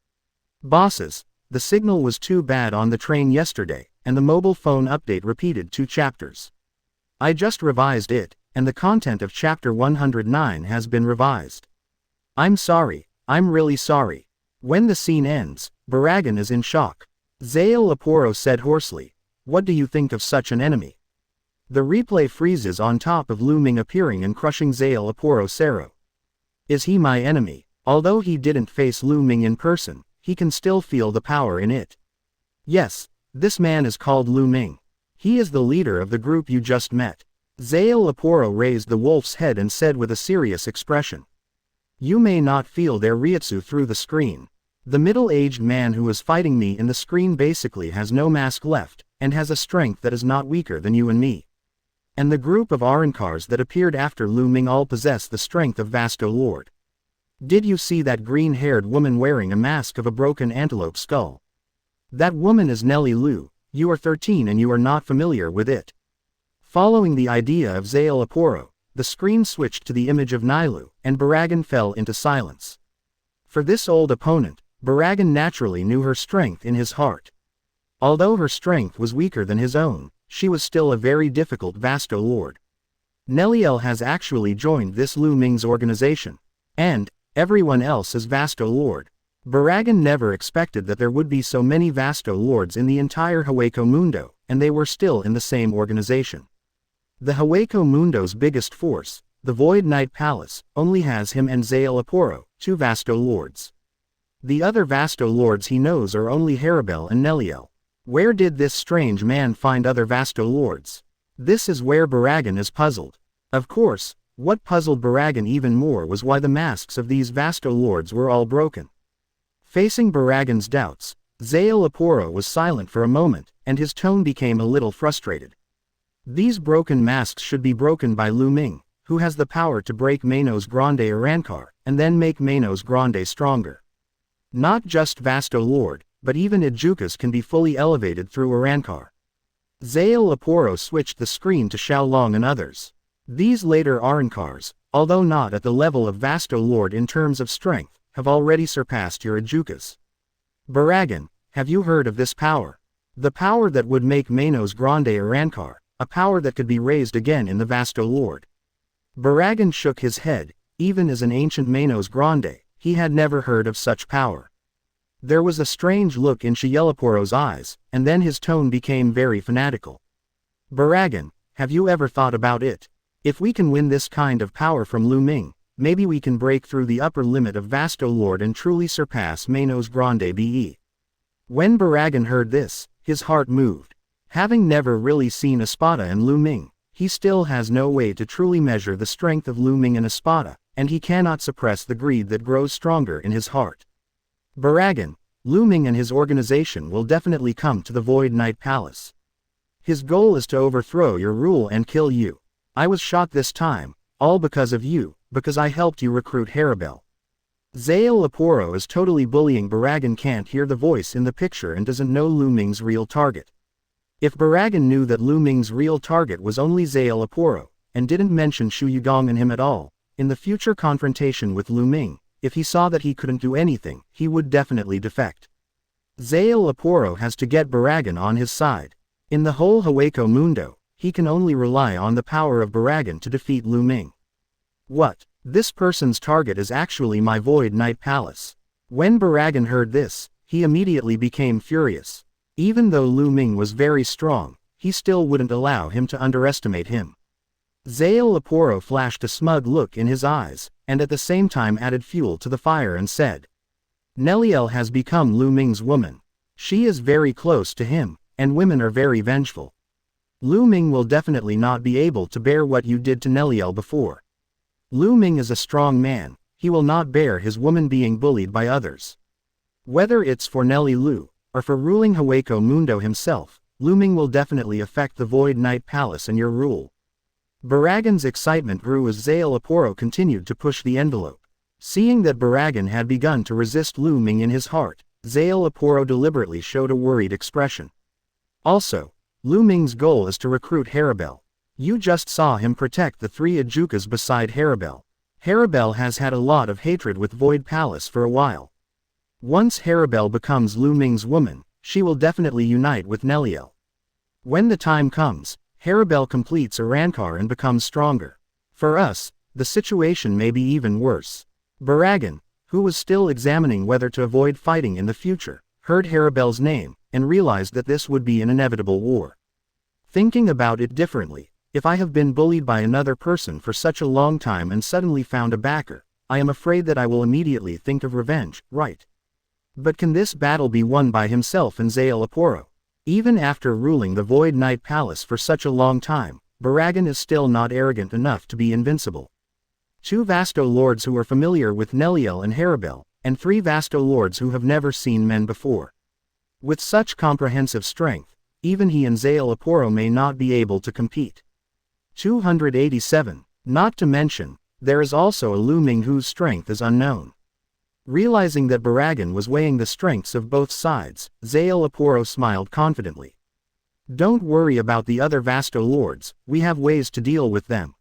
Bosses, the signal was too bad on the train yesterday, and the mobile phone update repeated 2 chapters. I just revised it, and the content of Chapter 109 has been revised. I'm sorry, I'm really sorry. When the scene ends, Baragan is in shock. Zale Aporo said hoarsely, "What do you think of such an enemy?" The replay freezes on top of Lu Ming appearing and crushing Zale Aporo Sero. Is he my enemy? Although he didn't face Lu Ming in person, he can still feel the power in it. Yes, this man is called Lu Ming. He is the leader of the group you just met. Zale Aporo raised the wolf's head and said with a serious expression. You may not feel their Reiatsu through the screen. The middle-aged man who is fighting me in the screen basically has no mask left, and has a strength that is not weaker than you and me. And the group of Arankars that appeared after Lu Ming all possess the strength of Vasto Lord. Did you see that green-haired woman wearing a mask of a broken antelope skull? That woman is Nellie Lu. You are 13 and you are not familiar with it. Following the idea of Zale Aporo, the screen switched to the image of Nailu, and Baragan fell into silence. For this old opponent, Baragan naturally knew her strength in his heart. Although her strength was weaker than his own, she was still a very difficult Vasto Lord. Neliel has actually joined this Lu Ming's organization. And everyone else is Vasto Lord. Baragan never expected that there would be so many Vasto Lords in the entire Hueco Mundo, and they were still in the same organization. The Hueco Mundo's biggest force, the Void Knight Palace, only has him and Zale Aporo, 2 Vasto Lords. The other Vasto Lords he knows are only Haribel and Neliel. Where did this strange man find other Vasto Lords? This is where Baragan is puzzled. Of course, what puzzled Baragan even more was why the masks of these Vasto Lords were all broken. Facing Baragan's doubts, Zale Aporo was silent for a moment, and his tone became a little frustrated. These broken masks should be broken by Lu Ming, who has the power to break Manos Grande Arankar, and then make Manos Grande stronger. Not just Vasto Lord, but even Ijukas can be fully elevated through Arankar. Zale Aporo switched the screen to Xiaolong and others. These later Arankars, although not at the level of Vasto Lord in terms of strength, have already surpassed your Ijukas. Baragan, have you heard of this power? The power that would make Manos Grande Arankar, a power that could be raised again in the Vasto Lord. Baragan shook his head. Even as an ancient Manos Grande, he had never heard of such power. There was a strange look in Xielaporo's eyes, and then his tone became very fanatical. Baragan, have you ever thought about it? If we can win this kind of power from Lu Ming, maybe we can break through the upper limit of Vasto Lord and truly surpass Manos Grande BE. When Baragan heard this, his heart moved. Having never really seen Espada and Lu Ming, he still has no way to truly measure the strength of Lu Ming and Espada, and he cannot suppress the greed that grows stronger in his heart. Baragan, Lu Ming and his organization will definitely come to the Void Knight Palace. His goal is to overthrow your rule and kill you. I was shot this time, all because of you, because I helped you recruit Haribel. Zale Aporo is totally bullying Baragan. Can't hear the voice in the picture and doesn't know Lu Ming's real target. If Baragan knew that Lu Ming's real target was only Zale Aporo, and didn't mention Shu Yugong and him at all, in the future confrontation with Lu Ming, if he saw that he couldn't do anything, he would definitely defect. Zale Aporo has to get Baragan on his side. In the whole Hueco Mundo, he can only rely on the power of Baragan to defeat Lu Ming. What? This person's target is actually my Void Knight Palace. When Baragan heard this, he immediately became furious. Even though Lu Ming was very strong, he still wouldn't allow him to underestimate him. Zale Aporo flashed a smug look in his eyes, and at the same time added fuel to the fire and said, Neliel has become Lu Ming's woman. She is very close to him, and women are very vengeful. Lu Ming will definitely not be able to bear what you did to Neliel before. Lu Ming is a strong man, he will not bear his woman being bullied by others. Whether it's for Nelly Lu, or for ruling Hueco Mundo himself, Lu Ming will definitely affect the Void Knight Palace and your rule. Baragan's excitement grew as Zanpakutō continued to push the envelope. Seeing that Baragan had begun to resist Lu Ming in his heart, Zanpakutō deliberately showed a worried expression. Also, Lu Ming's goal is to recruit Haribel. You just saw him protect the 3 Ajukas beside Haribel. Haribel has had a lot of hatred with Void Palace for a while. Once Haribel becomes Lu Ming's woman, she will definitely unite with Neliel. When the time comes, Haribel completes Arrancar and becomes stronger. For us, the situation may be even worse. Baragan, who was still examining whether to avoid fighting in the future, heard Haribel's name, and realized that this would be an inevitable war. Thinking about it differently, if I have been bullied by another person for such a long time and suddenly found a backer, I am afraid that I will immediately think of revenge, right? But can this battle be won by himself and Zanpakutō? Even after ruling the Void Knight Palace for such a long time, Baragan is still not arrogant enough to be invincible. 2 Vasto Lords who are familiar with Neliel and Haribel, and 3 Vasto Lords who have never seen men before. With such comprehensive strength, even he and Zanpakutō may not be able to compete. 287. Not to mention, there is also a Lu Ming whose strength is unknown. Realizing that Baragan was weighing the strengths of both sides, Zanpakutō smiled confidently. Don't worry about the other Vasto Lords, we have ways to deal with them.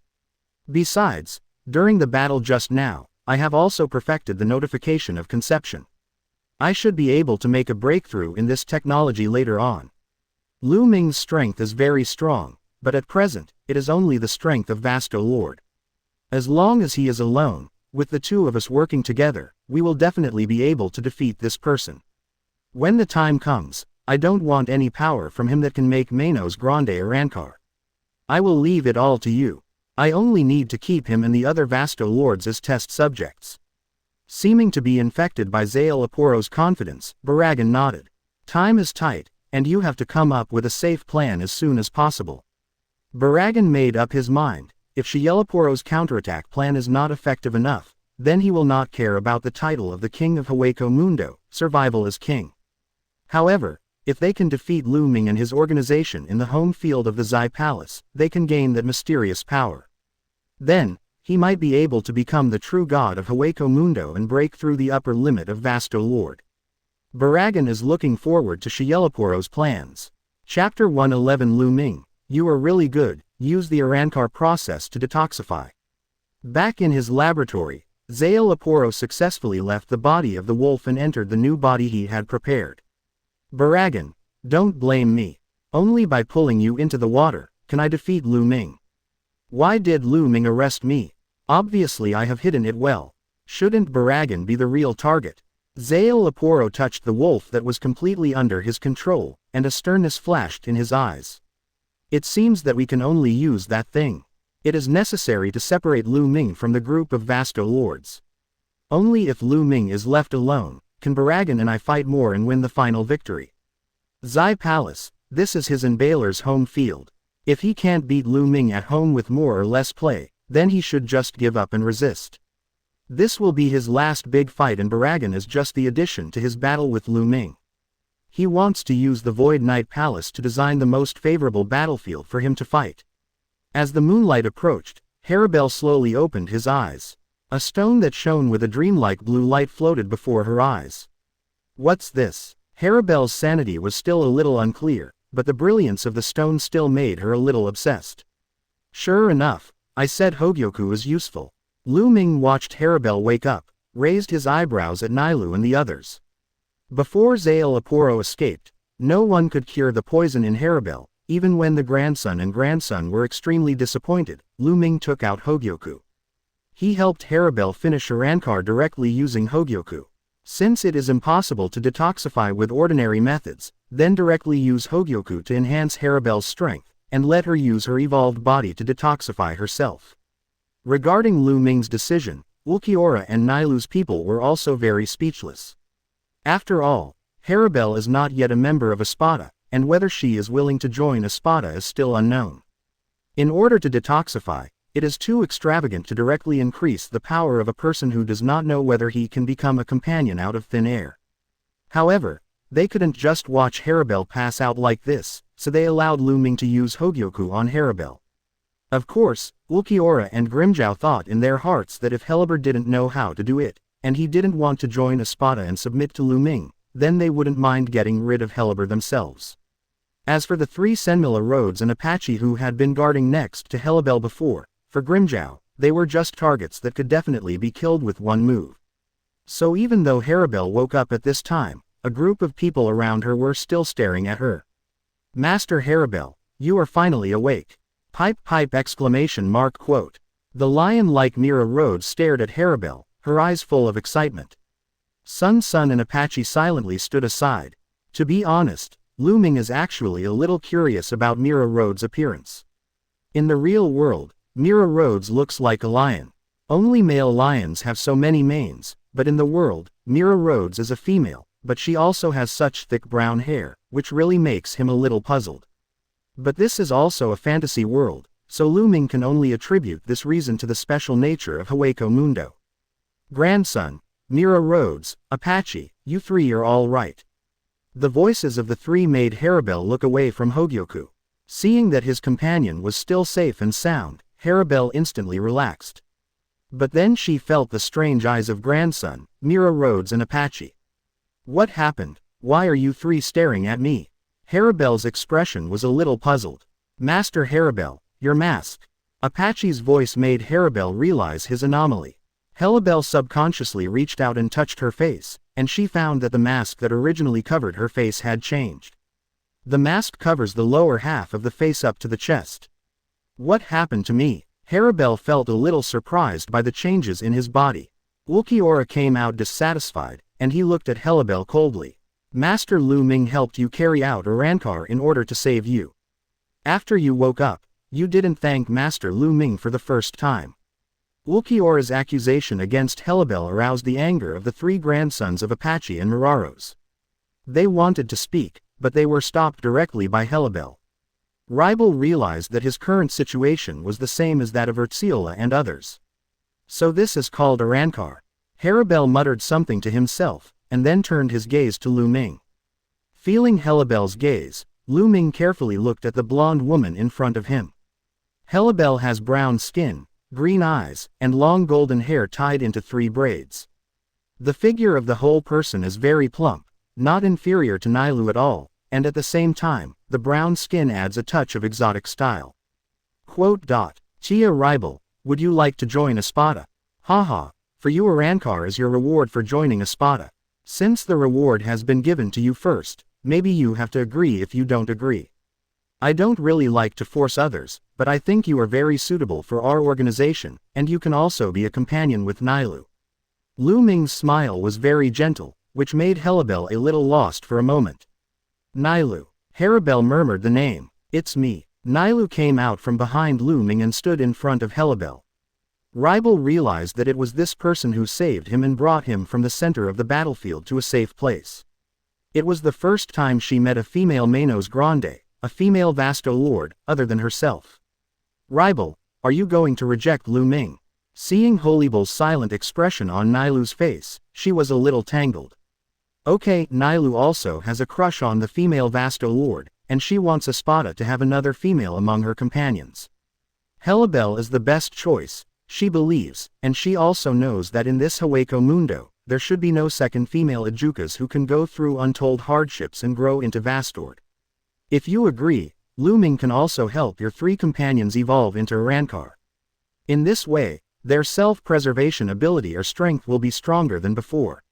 Besides, during the battle just now, I have also perfected the notification of conception. I should be able to make a breakthrough in this technology later on. Lu Ming's strength is very strong, but at present, it is only the strength of Vasto Lord. As long as he is alone, with the 2 of us working together, we will definitely be able to defeat this person. When the time comes, I don't want any power from him that can make Manos Grande Arrancar. I will leave it all to you. I only need to keep him and the other Vasto Lords as test subjects. Seeming to be infected by Zanpakutō's confidence, Baragan nodded. Time is tight, and you have to come up with a safe plan as soon as possible. Baragan made up his mind. If Zanpakutō's counterattack plan is not effective enough, then he will not care about the title of the King of Hueco Mundo, survival as king. However, if they can defeat Lu Ming and his organization in the home field of the Zai Palace, they can gain that mysterious power. Then, he might be able to become the true god of Hueco Mundo and break through the upper limit of Vasto Lord. Baragan is looking forward to Zanpakutō's plans. Chapter 111 Lu Ming, you are really good. Use the Arrancar process to detoxify. Back in his laboratory, Zanpakutō successfully left the body of the wolf and entered the new body he had prepared. Baragan, don't blame me. Only by pulling you into the water, can I defeat Lu Ming. Why did Lu Ming arrest me? Obviously I have hidden it well. Shouldn't Baragan be the real target? Zanpakutō touched the wolf that was completely under his control, and a sternness flashed in his eyes. It seems that we can only use that thing. It is necessary to separate Lu Ming from the group of Vasto Lords. Only if Lu Ming is left alone, can Baragan and I fight more and win the final victory. Zai Palace, this is his and Baylor's home field. If he can't beat Lu Ming at home with more or less play, then he should just give up and resist. This will be his last big fight and Baragan is just the addition to his battle with Lu Ming. He wants to use the Void Knight Palace to design the most favorable battlefield for him to fight. As the moonlight approached, Haribel slowly opened his eyes. A stone that shone with a dreamlike blue light floated before her eyes. What's this? Haribel's sanity was still a little unclear, but the brilliance of the stone still made her a little obsessed. Sure enough, I said Hogyoku is useful. Lu Ming watched Haribel wake up, raised his eyebrows at Nailu and the others. Before Zanpakutō escaped, no one could cure the poison in Haribel. Even when the grandson and grandson were extremely disappointed, Lu Ming took out Hogyoku. He helped Haribel finish Arrancar directly using Hogyoku. Since it is impossible to detoxify with ordinary methods, then directly use Hogyoku to enhance Haribel's strength, and let her use her evolved body to detoxify herself. Regarding Lu Ming's decision, Ulquiorra and Nailu's people were also very speechless. After all, Haribel is not yet a member of Espada, and whether she is willing to join Espada is still unknown. In order to detoxify, It is too extravagant to directly increase the power of a person who does not know whether he can become a companion out of thin air. However, they couldn't just watch Haribel pass out like this, so they allowed Lu Ming to use Hogyoku on Haribel. Of course, Ulquiorra and Grimmjow thought in their hearts that if Helleber didn't know how to do it, and he didn't want to join Espada and submit to Lu Ming, then they wouldn't mind getting rid of Helleber themselves. As for the 3 Senmilla Rhodes and Apache who had been guarding next to Helleber before, for Grimmjow, they were just targets that could definitely be killed with one move. So even though Haribel woke up at this time, a group of people around her were still staring at her. "Master Haribel, you are finally awake." Pipe exclamation mark quote. The lion-like Mira Rhodes stared at Haribel, her eyes full of excitement. Sun and Apache silently stood aside. To be honest, Lu Ming is actually a little curious about Mira Rhodes' appearance. In the real world, Mira Rhodes looks like a lion. Only male lions have so many manes, but in the world, Mira Rhodes is a female, but she also has such thick brown hair, which really makes him a little puzzled. But this is also a fantasy world, so Lu Ming can only attribute this reason to the special nature of Hueco Mundo. "Grandson, Mira Rhodes, Apache, you 3 are all right." The voices of the 3 made Haribel look away from Hogyoku. Seeing that his companion was still safe and sound, Haribel instantly relaxed. But then she felt the strange eyes of Grandson, Mira Rhodes and Apache. "What happened? Why are you 3 staring at me?" Haribel's expression was a little puzzled. "Master Haribel, your mask." Apache's voice made Haribel realize his anomaly. Haribel subconsciously reached out and touched her face, and she found that the mask that originally covered her face had changed. The mask covers the lower half of the face up to the chest. "What happened to me?" Haribel felt a little surprised by the changes in his body. Ulquiorra came out dissatisfied, and he looked at Haribel coldly. "Master Lu Ming helped you carry out Arrancar in order to save you. After you woke up, you didn't thank Master Lu Ming for the first time." Ulquiorra's accusation against Haribel aroused the anger of the 3 grandsons of Apache and Miraros. They wanted to speak, but they were stopped directly by Haribel. Ribel realized that his current situation was the same as that of Erciola and others. "So this is called Arrancar." Haribel muttered something to himself, and then turned his gaze to Lu Ming. Feeling Haribel's gaze, Lu Ming carefully looked at the blonde woman in front of him. Haribel has brown skin, green eyes, and long golden hair tied into 3 braids. The figure of the whole person is very plump, not inferior to Nailu at all, and at the same time, the brown skin adds a touch of exotic style. "Tia Ribel, would you like to join Espada? Haha, for you Arrancar is your reward for joining Espada. Since the reward has been given to you first, maybe you have to agree if you don't agree. I don't really like to force others, but I think you are very suitable for our organization, and you can also be a companion with Nailu." Lu Ming's smile was very gentle, which made Haribel a little lost for a moment. "Nailu." Haribel murmured the name. "It's me." Nailu came out from behind Lu Ming and stood in front of Haribel. Ribel realized that it was this person who saved him and brought him from the center of the battlefield to a safe place. It was the first time she met a female Manos Grande, a female Vasto Lord, other than herself. "Ribel, are you going to reject Lu Ming?" Seeing Holibel's silent expression on Nailu's face, she was a little tangled. Okay, Nailu also has a crush on the female Vasto Lord, and she wants Espada to have another female among her companions. Haribel is the best choice, she believes, and she also knows that in this Hueco Mundo, there should be no second female Ajukas who can go through untold hardships and grow into Vastord. If you agree, Lu Ming can also help your 3 companions evolve into Arrancar. In this way, their self-preservation ability or strength will be stronger than before.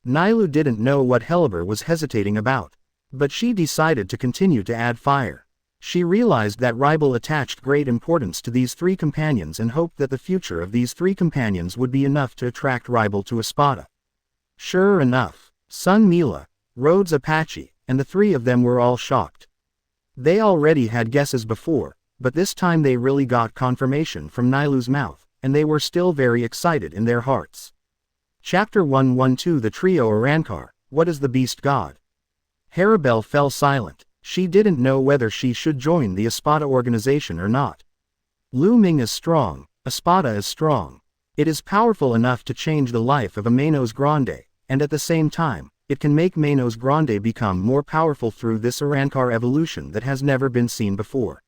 Nailu didn't know what Haribel was hesitating about, but she decided to continue to add fire. She realized that Ribel attached great importance to these 3 companions and hoped that the future of these 3 companions would be enough to attract Ribel to Espada. Sure enough, Sun Mila, Rhodes Apache, and the 3 of them were all shocked. They already had guesses before, but this time they really got confirmation from Nailu's mouth, and they were still very excited in their hearts. Chapter 112 The Trio Arrancar, What is the Beast God? Haribel fell silent. She didn't know whether she should join the Espada organization or not. Lu Ming is strong, Espada is strong. It is powerful enough to change the life of a Manos Grande, and at the same time, it can make Manos Grande become more powerful through this Arrancar evolution that has never been seen before.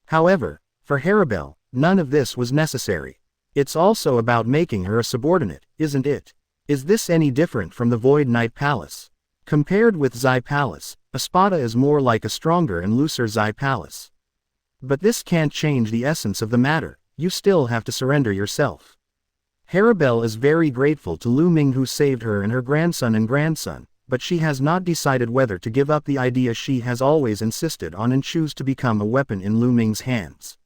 However, for Haribel, none of this was necessary. It's also about making her a subordinate, isn't it? Is this any different from the Void Knight Palace? Compared with Xi Palace, Espada is more like a stronger and looser Xi Palace. But this can't change the essence of the matter, you still have to surrender yourself. Haribel is very grateful to Lu Ming who saved her and her grandson, but she has not decided whether to give up the idea she has always insisted on and choose to become a weapon in Lu Ming's hands.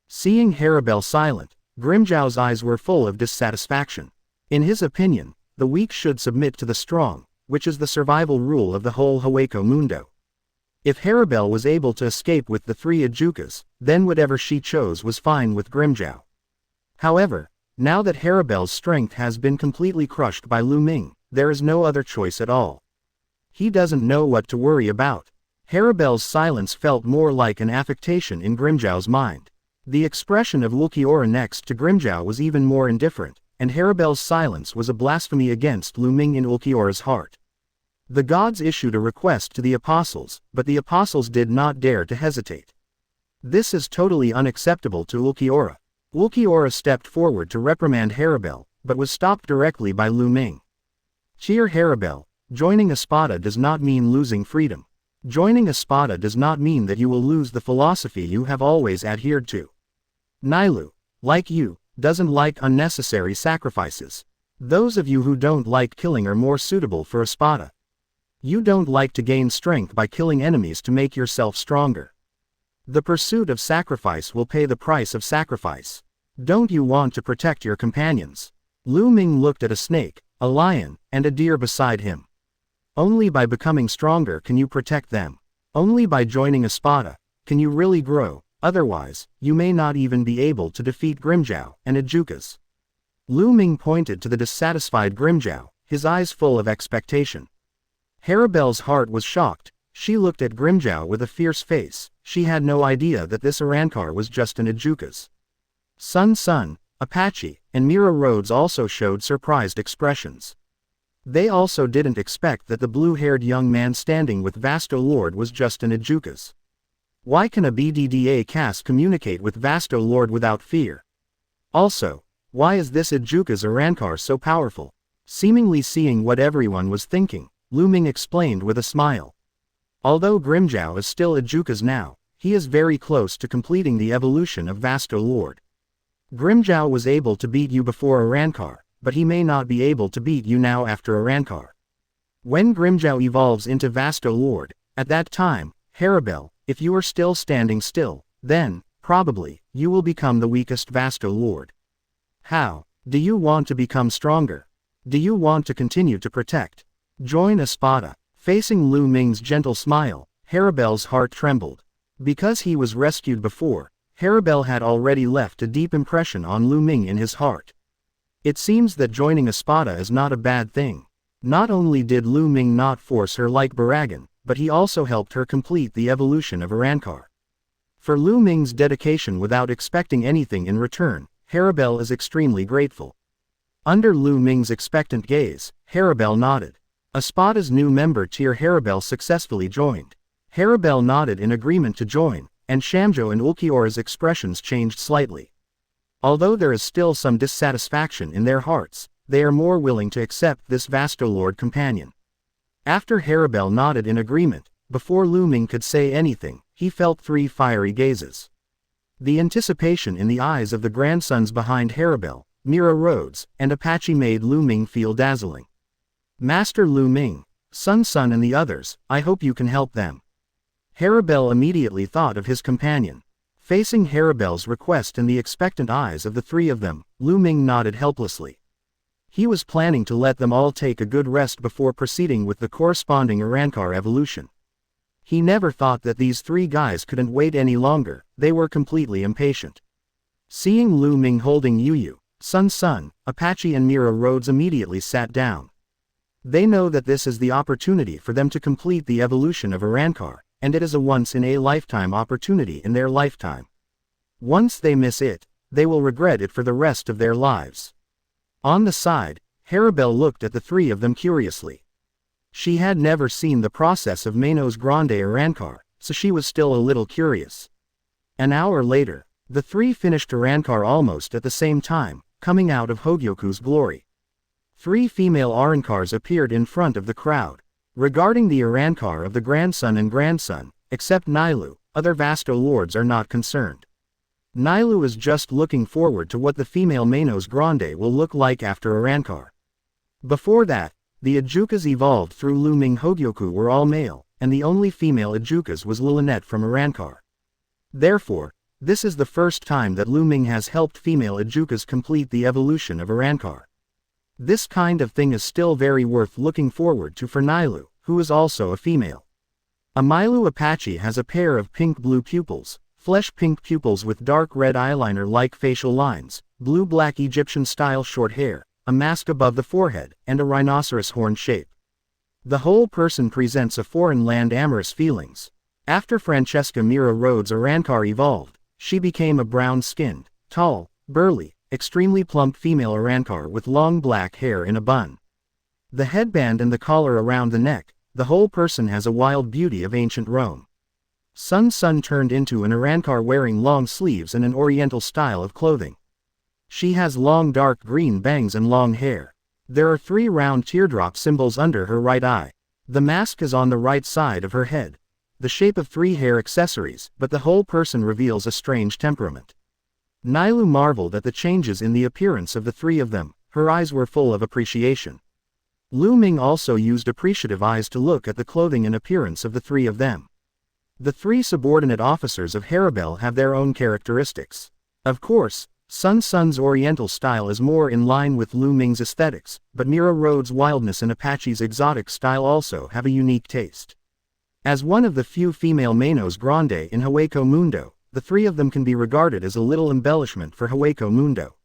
Seeing Haribel silent, Grimjiao's eyes were full of dissatisfaction. In his opinion, the weak should submit to the strong, which is the survival rule of the whole Hueco Mundo. If Haribel was able to escape with the 3 Ajukas, then whatever she chose was fine with Grimjiao. However, now that Haribel's strength has been completely crushed by Lu Ming, there is no other choice at all. He doesn't know what to worry about. Haribel's silence felt more like an affectation in Grimjiao's mind. The expression of Ulquiorra next to Grimjiao was even more indifferent, and Haribel's silence was a blasphemy against Lu Ming in Ulquiorra's heart. The gods issued a request to the apostles, but the apostles did not dare to hesitate. This is totally unacceptable to Ulquiorra. Ulquiorra stepped forward to reprimand Haribel, but was stopped directly by Lu Ming. Cheer Haribel, joining Espada does not mean losing freedom. Joining Espada does not mean that you will lose the philosophy you have always adhered to. Nailu, like you, doesn't like unnecessary sacrifices. Those of you who don't like killing are more suitable for Espada. You don't like to gain strength by killing enemies to make yourself stronger. The pursuit of sacrifice will pay the price of sacrifice. Don't you want to protect your companions? Lu Ming looked at a snake, a lion, and a deer beside him. Only by becoming stronger can you protect them. Only by joining Espada can you really grow, otherwise, you may not even be able to defeat Grimjiao and Ajukas. Lu Ming pointed to the dissatisfied Grimjiao, his eyes full of expectation. Haribel's heart was shocked. She looked at Grimjiao with a fierce face. She had no idea that this Arrancar was just an Ajukas. Sun, Apache, and Mira Rhodes also showed surprised expressions. They also didn't expect that the blue-haired young man standing with Vasto Lord was just an Ajukas. Why can a BDDA caste communicate with Vasto Lord without fear? Also, why is this Ajukas Arrancar so powerful? Seemingly seeing what everyone was thinking, Lu Ming explained with a smile. Although Grimjiao is still Ajukas now, he is very close to completing the evolution of Vasto Lord. Grimjiao was able to beat you before Arrancar, but he may not be able to beat you now after Arrancar. When Grimjiao evolves into Vasto Lord, at that time, Haribel, if you are still standing still, then, probably, you will become the weakest Vasto Lord. How? Do you want to become stronger? Do you want to continue to protect? Join Espada. Facing Lu Ming's gentle smile, Haribel's heart trembled. Because he was rescued before, Haribel had already left a deep impression on Lu Ming in his heart. It seems that joining Espada is not a bad thing. Not only did Lu Ming not force her like Baragan, but he also helped her complete the evolution of Arrancar. For Lu Ming's dedication without expecting anything in return, Haribel is extremely grateful. Under Lu Ming's expectant gaze, Haribel nodded. Espada's new member Tier Haribel successfully joined. Haribel nodded in agreement to join, and Shamjo and Ulquiorra's expressions changed slightly. Although there is still some dissatisfaction in their hearts, they are more willing to accept this Vasto Lord companion. After Haribel nodded in agreement, before Lu Ming could say anything, he felt 3 fiery gazes. The anticipation in the eyes of the grandsons behind Haribel, Mira Rhodes, and Apache made Lu Ming feel dazzling. Master Lu Ming, Sun and the others, I hope you can help them. Haribel immediately thought of his companion. Facing Haribel's request in the expectant eyes of the 3 of them, Lu Ming nodded helplessly. He was planning to let them all take a good rest before proceeding with the corresponding Arrancar evolution. He never thought that these 3 guys couldn't wait any longer, they were completely impatient. Seeing Lu Ming holding Yu, Sun, Apache and Mira Rhodes immediately sat down. They know that this is the opportunity for them to complete the evolution of Arrancar, and it is a once-in-a-lifetime opportunity in their lifetime. Once they miss it, they will regret it for the rest of their lives. On the side, Haribel looked at the three of them curiously. She had never seen the process of Manos Grande Arankar, so she was still a little curious. An hour later, the three finished Arankar almost at the same time, coming out of Hogyoku's glory. 3 female Arankars appeared in front of the crowd. Regarding the Arankar of the grandson and grandson, except Nailu, other Vasto lords are not concerned. Nailu is just looking forward to what the female Manos Grande will look like after Arankar. Before that, the Ajukas evolved through Lu Ming Hogyoku were all male, and the only female Ajukas was Lilynette from Arankar. Therefore, this is the first time that Lu Ming has helped female Ajukas complete the evolution of Arankar. This kind of thing is still very worth looking forward to for Nailu, who is also a female. Amilu Apache has a pair of pink-blue pupils, flesh-pink pupils with dark red eyeliner-like facial lines, blue-black Egyptian-style short hair, a mask above the forehead, and a rhinoceros horn shape. The whole person presents a foreign land amorous feelings. After Francesca Mira Rhodes Arankar evolved, she became a brown-skinned, tall, burly, extremely plump female Arankar with long black hair in a bun. The headband and the collar around the neck, the whole person has a wild beauty of ancient Rome. Sun turned into an Arankar wearing long sleeves and an oriental style of clothing. She has long dark green bangs and long hair. There are 3 round teardrop symbols under her right eye. The mask is on the right side of her head. The shape of 3 hair accessories, but the whole person reveals a strange temperament. Nailu marveled at the changes in the appearance of the 3 of them. Her eyes were full of appreciation. Lu Ming also used appreciative eyes to look at the clothing and appearance of the 3 of them. The 3 subordinate officers of Haribel have their own characteristics. Of course, Sun's oriental style is more in line with Lu Ming's aesthetics, but Mira Rhodes' wildness and Apache's exotic style also have a unique taste. As one of the few female Manos Grande in Hueco Mundo, the 3 of them can be regarded as a little embellishment for Hueco Mundo.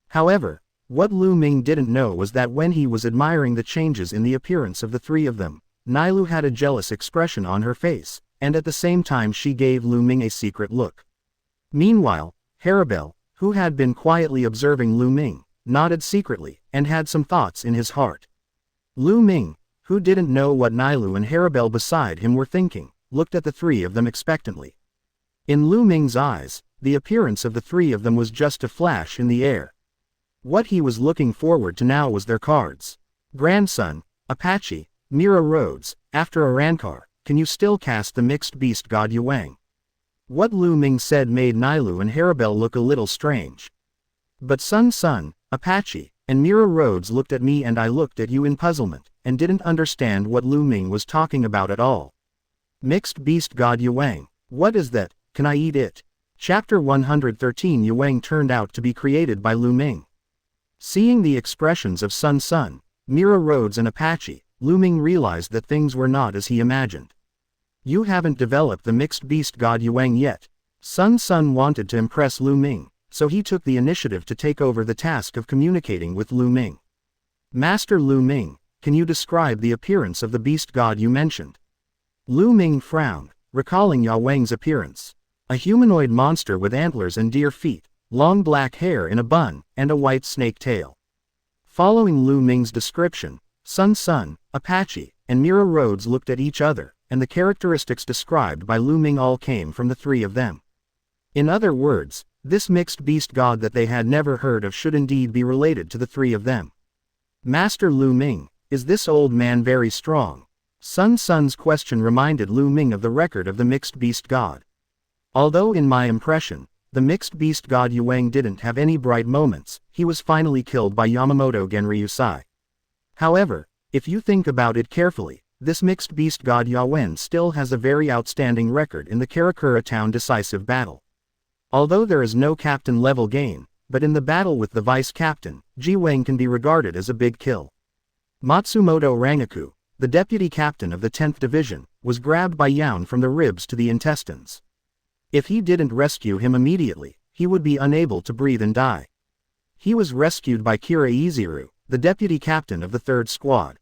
However, what Lu Ming didn't know was that when he was admiring the changes in the appearance of the 3 of them, Nailu had a jealous expression on her face, and at the same time she gave Lu Ming a secret look. Meanwhile, Haribel, who had been quietly observing Lu Ming, nodded secretly, and had some thoughts in his heart. Lu Ming, who didn't know what Nailu and Haribel beside him were thinking, looked at the 3 of them expectantly. In Lu Ming's eyes, the appearance of the 3 of them was just a flash in the air. What he was looking forward to now was their cards. Grandson, Apache, Mira Rhodes, after Arankar, can you still cast the mixed beast god Yuang? What Lu Ming said made Nailu and Haribel look a little strange. But Sun, Apache, and Mira Rhodes looked at me and I looked at you in puzzlement, and didn't understand what Lu Ming was talking about at all. Mixed beast god Yuang, what is that, can I eat it? Chapter 113 Yuang turned out to be created by Lu Ming. Seeing the expressions of Sun, Mira Rhodes and Apache, Lu Ming realized that things were not as he imagined. You haven't developed the mixed beast god Yuang yet. Sun wanted to impress Lu Ming, so he took the initiative to take over the task of communicating with Lu Ming. Master Lu Ming, can you describe the appearance of the beast god you mentioned? Lu Ming frowned, recalling Yuang's appearance. A humanoid monster with antlers and deer feet, long black hair in a bun, and a white snake tail. Following Lu Ming's description, Sun, Apache, and Mira Rhodes looked at each other, and the characteristics described by Lu Ming all came from the 3 of them. In other words, this mixed beast god that they had never heard of should indeed be related to the 3 of them. Master Lu Ming, is this old man very strong? Sun's question reminded Lu Ming of the record of the mixed beast god. Although in my impression, the mixed beast god Yuang didn't have any bright moments, he was finally killed by Yamamoto Genryusai. However, if you think about it carefully, this mixed beast god Yuang still has a very outstanding record in the Karakura town decisive battle. Although there is no captain level gain, but in the battle with the vice captain, Jiwang can be regarded as a big kill. Matsumoto Rangaku, the deputy captain of the 10th Division, was grabbed by Yaun from the ribs to the intestines. If he didn't rescue him immediately, he would be unable to breathe and die. He was rescued by Kira Iziru, the deputy captain of the 3rd Squad.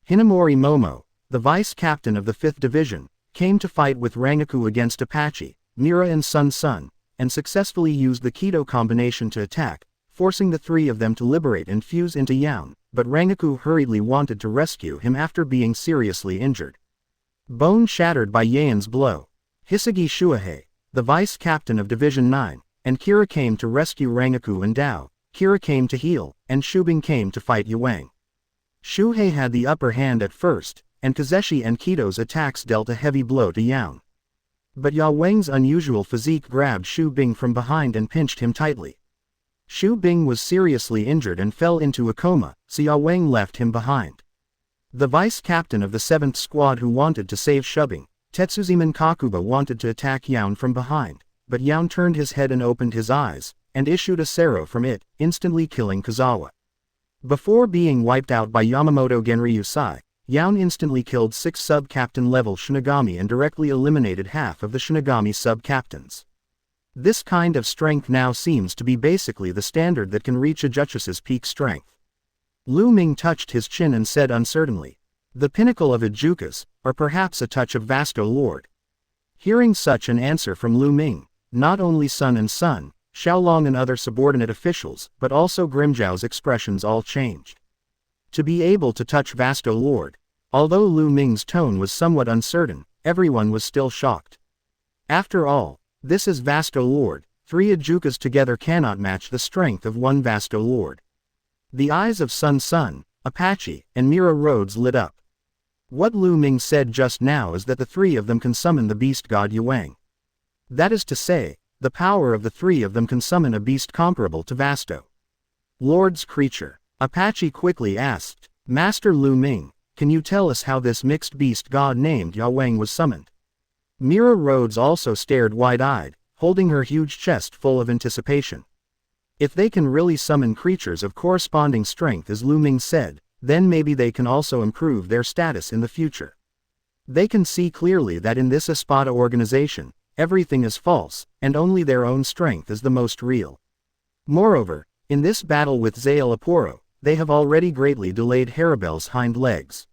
Hinamori Momo, the vice captain of the 5th Division, came to fight with Rangaku against Apache, Mira and Sun, and successfully used the Keto combination to attack, forcing the three of them to liberate and fuse into Yaon, but Rengoku hurriedly wanted to rescue him after being seriously injured. Bone shattered by Yaon's blow. Hisagi Shuhei, the vice captain of Division 9, and Kira came to rescue Rengoku and Dao. Kira came to heal, and Shubing came to fight Yuang. Shuhei had the upper hand at first, and Kazeshi and Kito's attacks dealt a heavy blow to Yaon. But Yuang's unusual physique grabbed Shubing from behind and pinched him tightly. Shubing was seriously injured and fell into a coma, so Yuang left him behind. The vice captain of the 7th Squad who wanted to save Shubing, Tetsuziman Kakuba, wanted to attack Yaon from behind, but Yaon turned his head and opened his eyes, and issued a Sero from it, instantly killing Kozawa. Before being wiped out by Yamamoto Genryu Sai, Yaon instantly killed 6 sub-captain level Shinigami and directly eliminated half of the Shinigami sub-captains. This kind of strength now seems to be basically the standard that can reach a Jutsus's peak strength. Lu Ming touched his chin and said uncertainly, "The pinnacle of Ijukas, or perhaps a touch of Vasto Lord." Hearing such an answer from Lu Ming, not only Sun and Sun, Xiaolong and other subordinate officials, but also Grimzhou's expressions all changed. To be able to touch Vasto Lord. Although Lu Ming's tone was somewhat uncertain, everyone was still shocked. After all, this is Vasto Lord. 3 Ijukas together cannot match the strength of one Vasto Lord. The eyes of Sun, Apache, and Mira Rhodes lit up. What Lu Ming said just now is that the 3 of them can summon the beast god Yuang. That is to say, the power of the 3 of them can summon a beast comparable to Vasto Lord's creature. Apache quickly asked, "Master Lu Ming, can you tell us how this mixed beast god named Yuang was summoned?" Mira Rhodes also stared wide-eyed, holding her huge chest full of anticipation. If they can really summon creatures of corresponding strength as Lu Ming said, then maybe they can also improve their status in the future. They can see clearly that in this Espada organization, everything is false, and only their own strength is the most real. Moreover, in this battle with Zael Aporo, they have already greatly delayed Haribel's hind legs.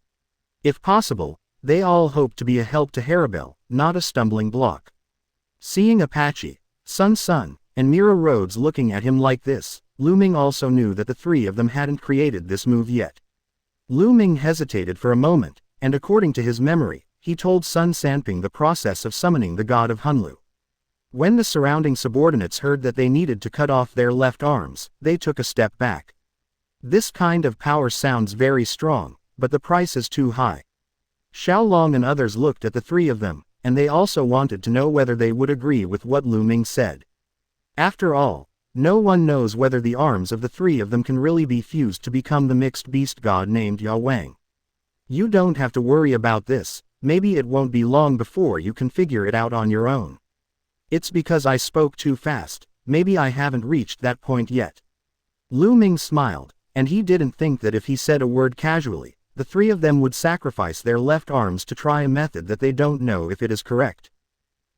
If possible, they all hope to be a help to Haribel, not a stumbling block. Seeing Apache, Sun, and Mira Rhodes looking at him like this, Lu Ming also knew that the 3 of them hadn't created this move yet. Lu Ming hesitated for a moment, and according to his memory, he told Sun Sanping the process of summoning the god of Hunlu. When the surrounding subordinates heard that they needed to cut off their left arms, they took a step back. This kind of power sounds very strong, but the price is too high. Xiaolong and others looked at the 3 of them, and they also wanted to know whether they would agree with what Lu Ming said. After all, no one knows whether the arms of the 3 of them can really be fused to become the mixed beast god named Yuang. You don't have to worry about this, maybe it won't be long before you can figure it out on your own. It's because I spoke too fast, maybe I haven't reached that point yet. Lu Ming smiled, and he didn't think that if he said a word casually, the 3 of them would sacrifice their left arms to try a method that they don't know if it is correct.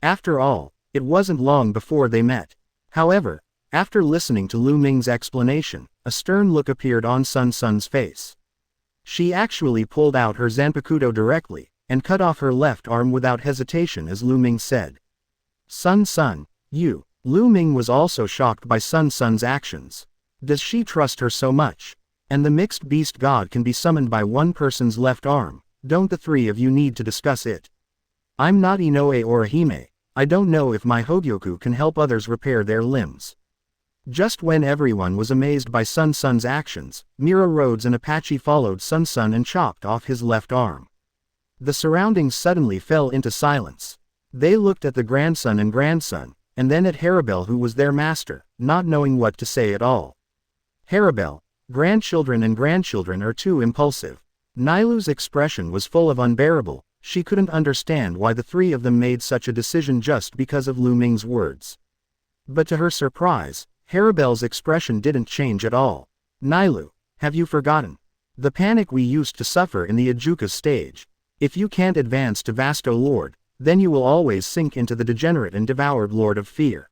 After all, it wasn't long before they met. However, after listening to Lu Ming's explanation, a stern look appeared on Sun's face. She actually pulled out her Zanpakutō directly, and cut off her left arm without hesitation as Lu Ming said. Sun, you. Lu Ming was also shocked by Sun's actions. Does she trust her so much? And the mixed beast god can be summoned by one person's left arm, don't the 3 of you need to discuss it? I'm not Inoue or a Hime, I don't know if my Hogyoku can help others repair their limbs. Just when everyone was amazed by Sun's actions, Mira Rhodes and Apache followed Sun and chopped off his left arm. The surroundings suddenly fell into silence. They looked at the grandson, and then at Haribel who was their master, not knowing what to say at all. Haribel, grandchildren are too impulsive. Nailu's expression was full of unbearable, she couldn't understand why the 3 of them made such a decision just because of Lu Ming's words. But to her surprise, Haribel's expression didn't change at all. Nailu, have you forgotten the panic we used to suffer in the Ijuka stage? If you can't advance to Vasto Lord, then you will always sink into the degenerate and devoured Lord of Fear.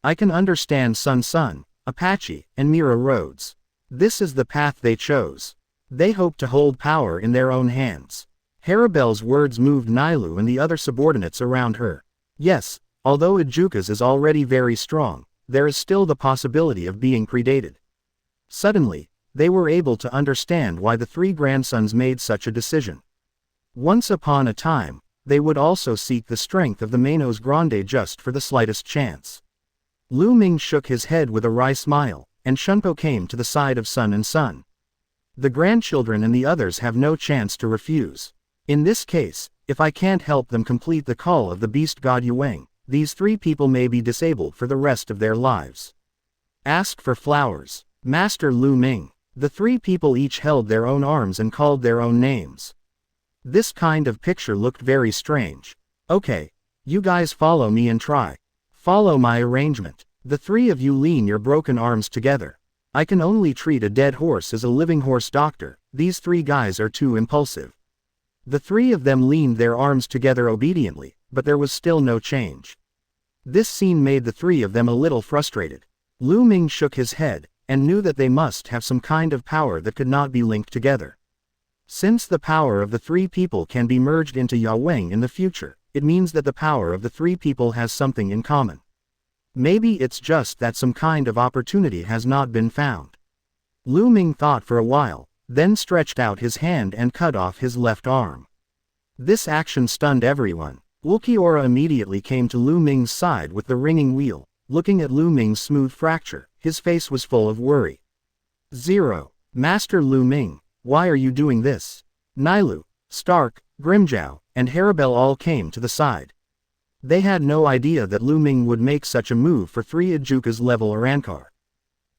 I can understand Sun, Apache, and Mira Rhodes. This is the path they chose. They hope to hold power in their own hands. Haribel's words moved Nailu and the other subordinates around her. Yes, Although Ijuka's is already very strong, there is still the possibility of being predated. Suddenly, they were able to understand why the three grandsons made such a decision. Once upon a time, they would also seek the strength of the Manos Grande just for the slightest chance. Lu Ming shook his head with a wry smile, and Shunpo came to the side of Sun and Sun. The grandchildren and the others have no chance to refuse. In this case, if I can't help them complete the call of the beast god Yuang, these three people may be disabled for the rest of their lives. Ask for flowers. Master Lu Ming. The three people each held their own arms and called their own names. This kind of picture looked very strange. Okay, you guys follow me and try. Follow my arrangement. The three of you lean your broken arms together. I can only treat a dead horse as a living horse doctor, these three guys are too impulsive. The three of them leaned their arms together obediently, but there was still no change. This scene made the three of them a little frustrated. Lu Ming shook his head, and knew that they must have some kind of power that could not be linked together. Since the power of the three people can be merged into Yuang in the future, it means that the power of the three people has something in common. Maybe it's just that some kind of opportunity has not been found. Lu Ming thought for a while, then stretched out his hand and cut off his left arm. This action stunned everyone. Ulquiorra immediately came to Lu Ming's side with the ringing wheel. Looking at Lu Ming's smooth fracture, his face was full of worry. 0. Master Lu Ming, why are you doing this? Nailu, Stark, Grimjow, and Haribel all came to the side. They had no idea that Lu Ming would make such a move for 3 Ijuka's level Arankar.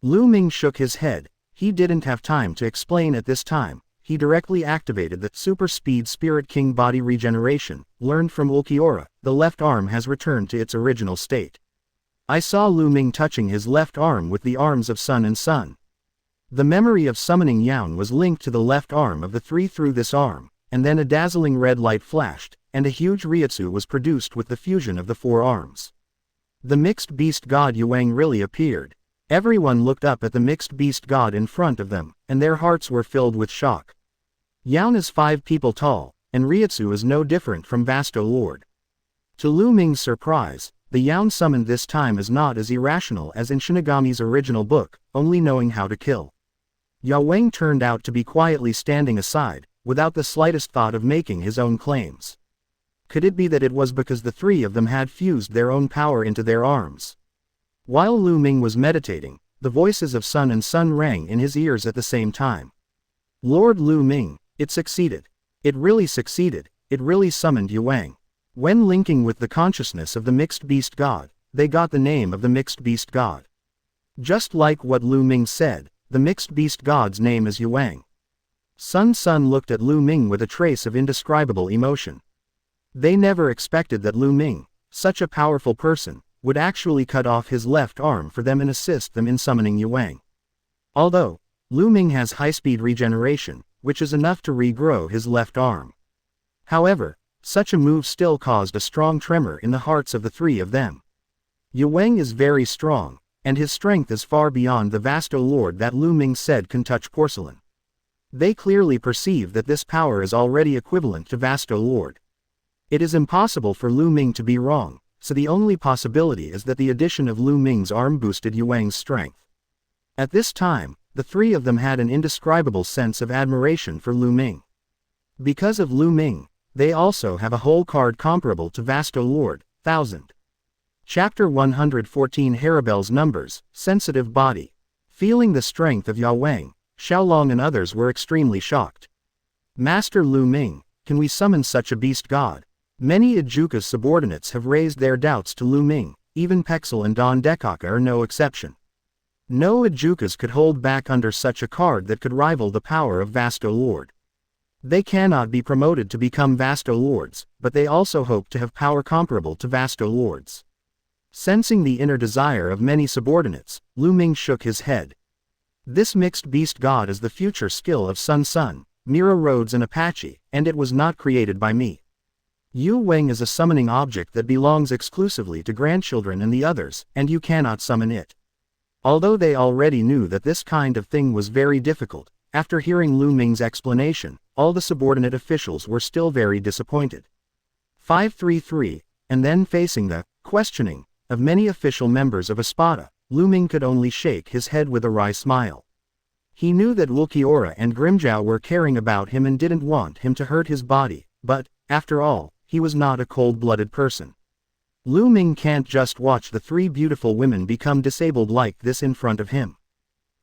Lu Ming shook his head. He didn't have time to explain at this time. He directly activated the Super Speed Spirit King body regeneration, learned from Ulquiorra. The left arm has returned to its original state. I saw Lu Ming touching his left arm with the arms of Sun and Sun. The memory of summoning Yaun was linked to the left arm of the three through this arm, and then a dazzling red light flashed, and a huge Reiatsu was produced with the fusion of the 4 arms. The mixed beast god Yuang really appeared. Everyone looked up at the mixed beast god in front of them, and their hearts were filled with shock. Yaun is 5 people tall, and Reiatsu is no different from Vasto Lord. To Lu Ming's surprise, the Yaun summoned this time is not as irrational as in Shinigami's original book, only knowing how to kill. Yuang turned out to be quietly standing aside, without the slightest thought of making his own claims. Could it be that it was because the three of them had fused their own power into their arms? While Lu Ming was meditating, the voices of Sun and Sun rang in his ears at the same time. Lord Lu Ming, it succeeded. It really succeeded, it really summoned Yuang. When linking with the consciousness of the mixed beast god, they got the name of the mixed beast god. Just like what Lu Ming said, the mixed beast god's name is Yuang. Sun looked at Lu Ming with a trace of indescribable emotion. They never expected that Lu Ming, such a powerful person, would actually cut off his left arm for them and assist them in summoning Yuang. Although, Lu Ming has high-speed regeneration, which is enough to regrow his left arm. However, such a move still caused a strong tremor in the hearts of the three of them. Yuang is very strong, and his strength is far beyond the Vasto Lord that Lu Ming said can touch porcelain. They clearly perceive that this power is already equivalent to Vasto Lord. It is impossible for Lu Ming to be wrong, so the only possibility is that the addition of Lu Ming's arm boosted Yuang's strength. At this time, the three of them had an indescribable sense of admiration for Lu Ming. Because of Lu Ming, they also have a whole card comparable to Vasto Lord, 1000. Chapter 114 Haribel's Numbers, Sensitive Body. Feeling the strength of Yuang, Xiaolong and others were extremely shocked. Master Lu Ming, can we summon such a beast god? Many Ijuka's subordinates have raised their doubts to Lu Ming, even Pexel and Don Dekaka are no exception. No Ijukas could hold back under such a card that could rival the power of Vasto Lord. They cannot be promoted to become Vasto Lords, but they also hope to have power comparable to Vasto Lords. Sensing the inner desire of many subordinates, Lu Ming shook his head. This mixed beast god is the future skill of Sun, Mira Rhodes and Apache, and it was not created by me. Yuang is a summoning object that belongs exclusively to grandchildren and the others, and you cannot summon it. Although they already knew that this kind of thing was very difficult, after hearing Lu Ming's explanation, all the subordinate officials were still very disappointed. 533, and then facing the questioning of many official members of Espada, Lu Ming could only shake his head with a wry smile. He knew that Ulquiorra and Grimjow were caring about him and didn't want him to hurt his body, but, after all, he was not a cold-blooded person. Lu Ming can't just watch the three beautiful women become disabled like this in front of him.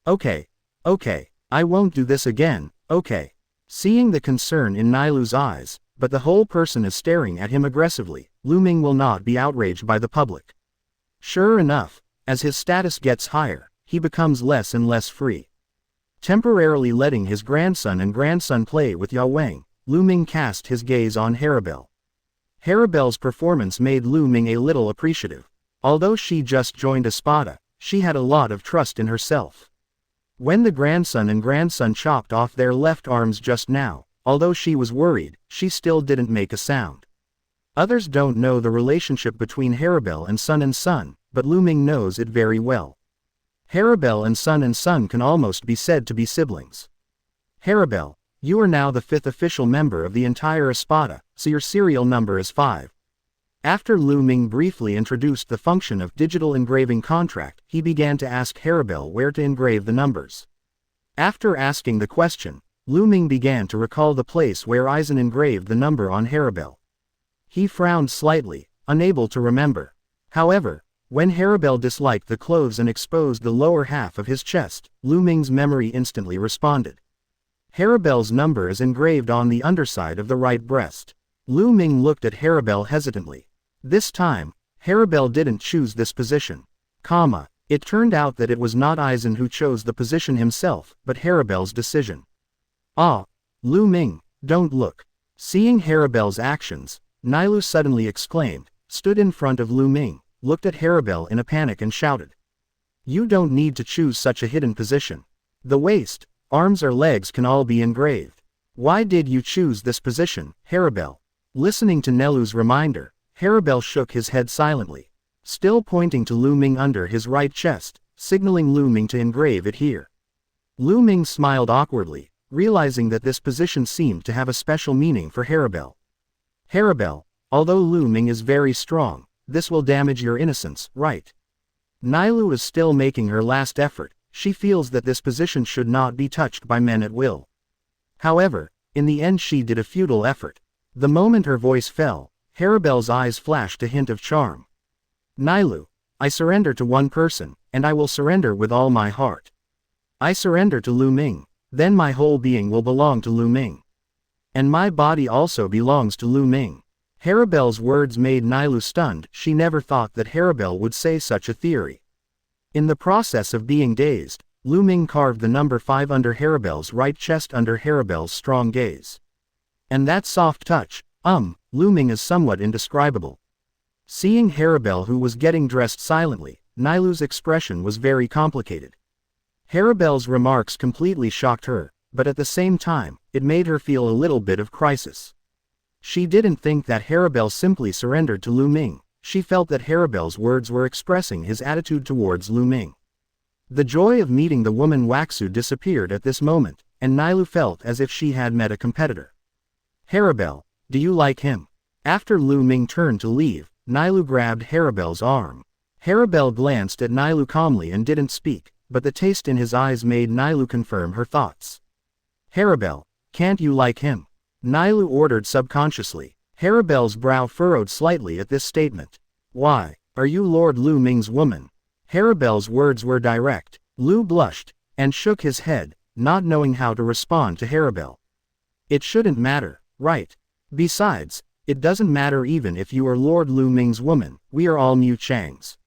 Okay, I won't do this again, okay. Seeing the concern in Nilu's eyes, but the whole person is staring at him aggressively, Lu Ming will not be outraged by the public. Sure enough, as his status gets higher, he becomes less and less free. Temporarily letting his grandson and grandson play with Yawang, Lu Ming cast his gaze on Haribel. Haribel's performance made Lu Ming a little appreciative. Although she just joined Espada, she had a lot of trust in herself. When the grandson and grandson chopped off their left arms just now, although she was worried, she still didn't make a sound. Others don't know the relationship between Haribel and son, but Lu Ming knows it very well. Haribel and son can almost be said to be siblings. Haribel, you are now the 5th official member of the entire Espada, so your serial number is 5. After Lu Ming briefly introduced the function of digital engraving contract, he began to ask Haribel where to engrave the numbers. After asking the question, Lu Ming began to recall the place where Aizen engraved the number on Haribel. He frowned slightly, unable to remember. However, when Haribel disliked the clothes and exposed the lower half of his chest, Lu Ming's memory instantly responded. Haribel's number is engraved on the underside of the right breast. Lu Ming looked at Haribel hesitantly. This time, Haribel didn't choose this position. It turned out that it was not Aizen who chose the position himself, but Haribel's decision. Ah, Lu Ming, don't look. Seeing Haribel's actions, Nilu suddenly exclaimed, stood in front of Lu Ming, looked at Haribel in a panic and shouted. You don't need to choose such a hidden position. The waist, arms or legs can all be engraved. Why did you choose this position, Haribel? Listening to Nelu's reminder, Haribel shook his head silently, still pointing to Lu Ming under his right chest, signaling Lu Ming to engrave it here. Lu Ming smiled awkwardly, realizing that this position seemed to have a special meaning for Haribel. Haribel, although Lu Ming is very strong, this will damage your innocence, right? Nilu is still making her last effort. She feels that this position should not be touched by men at will. However, in the end she did a futile effort. The moment her voice fell, Haribel's eyes flashed a hint of charm. Nilu, I surrender to one person, and I will surrender with all my heart. I surrender to Lu Ming, then my whole being will belong to Lu Ming. And my body also belongs to Lu Ming. Haribel's words made Nilu stunned. She never thought that Haribel would say such a theory. In the process of being dazed, Lu Ming carved the number 5 under Haribel's right chest under Haribel's strong gaze. And that soft touch, Lu Ming is somewhat indescribable. Seeing Haribel who was getting dressed silently, Nilu's expression was very complicated. Haribel's remarks completely shocked her, but at the same time, it made her feel a little bit of crisis. She didn't think that Haribel simply surrendered to Lu Ming. She felt that Haribel's words were expressing his attitude towards Lu Ming. The joy of meeting the woman Waxu disappeared at this moment, and Nilu felt as if she had met a competitor. Haribel, do you like him? After Lu Ming turned to leave, Nilu grabbed Haribel's arm. Haribel glanced at Nilu calmly and didn't speak, but the taste in his eyes made Nilu confirm her thoughts. Haribel, can't you like him? Nilu ordered subconsciously. Haribel's brow furrowed slightly at this statement. Why, are you Lord Lu Ming's woman? Haribel's words were direct. Lu blushed, and shook his head, not knowing how to respond to Haribel. It shouldn't matter, right? Besides, it doesn't matter even if you are Lord Lu Ming's woman, we are all Mu Chang's.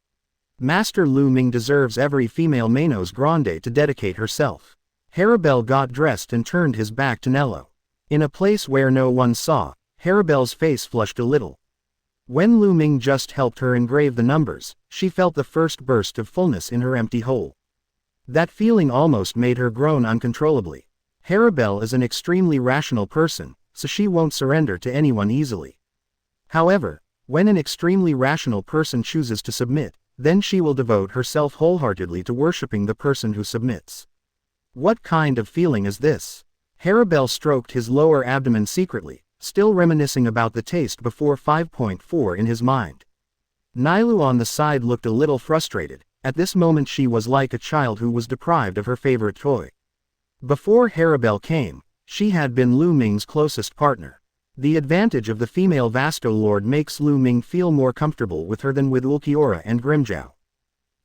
Master Lu Ming deserves every female Manos Grande to dedicate herself. Haribel got dressed and turned his back to Nello. In a place where no one saw, Haribel's face flushed a little. When Lu Ming just helped her engrave the numbers, she felt the first burst of fullness in her empty hole. That feeling almost made her groan uncontrollably. Haribel is an extremely rational person, so she won't surrender to anyone easily. However, when an extremely rational person chooses to submit, then she will devote herself wholeheartedly to worshipping the person who submits. What kind of feeling is this? Haribel stroked his lower abdomen secretly, still reminiscing about the taste before 5.4 in his mind. Nailu on the side looked a little frustrated. At this moment she was like a child who was deprived of her favorite toy. Before Haribel came, she had been Lu Ming's closest partner. The advantage of the female Vasto Lord makes Lu Ming feel more comfortable with her than with Ulquiorra and Grimjow.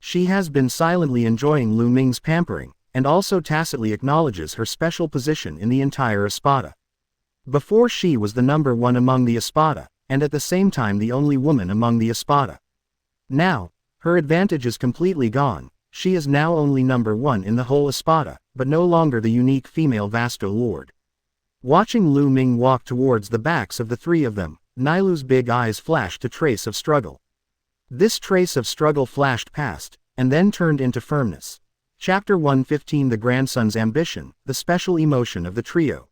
She has been silently enjoying Lu Ming's pampering, and also tacitly acknowledges her special position in the entire Espada. Before she was the number one among the Espada, and at the same time the only woman among the Espada. Now, her advantage is completely gone. She is now only number one in the whole Espada, but no longer the unique female Vasto Lord. Watching Lu Ming walk towards the backs of the three of them, Nailu's big eyes flashed a trace of struggle. This trace of struggle flashed past, and then turned into firmness. Chapter 115 The Grandson's Ambition, the special emotion of the trio.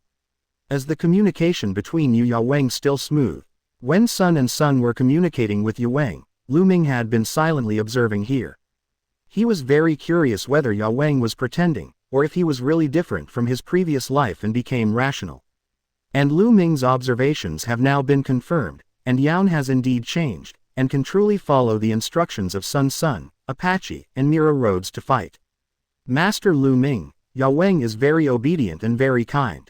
As the communication between Yu Yawang still smooth. When Sun and Sun were communicating with Yawang, Lu Ming had been silently observing here. He was very curious whether Yawang was pretending, or if he was really different from his previous life and became rational. And Lu Ming's observations have now been confirmed, and Yaun has indeed changed, and can truly follow the instructions of Sun, Apache, and Mira Rhodes to fight. Master Lu Ming, Yawang is very obedient and very kind.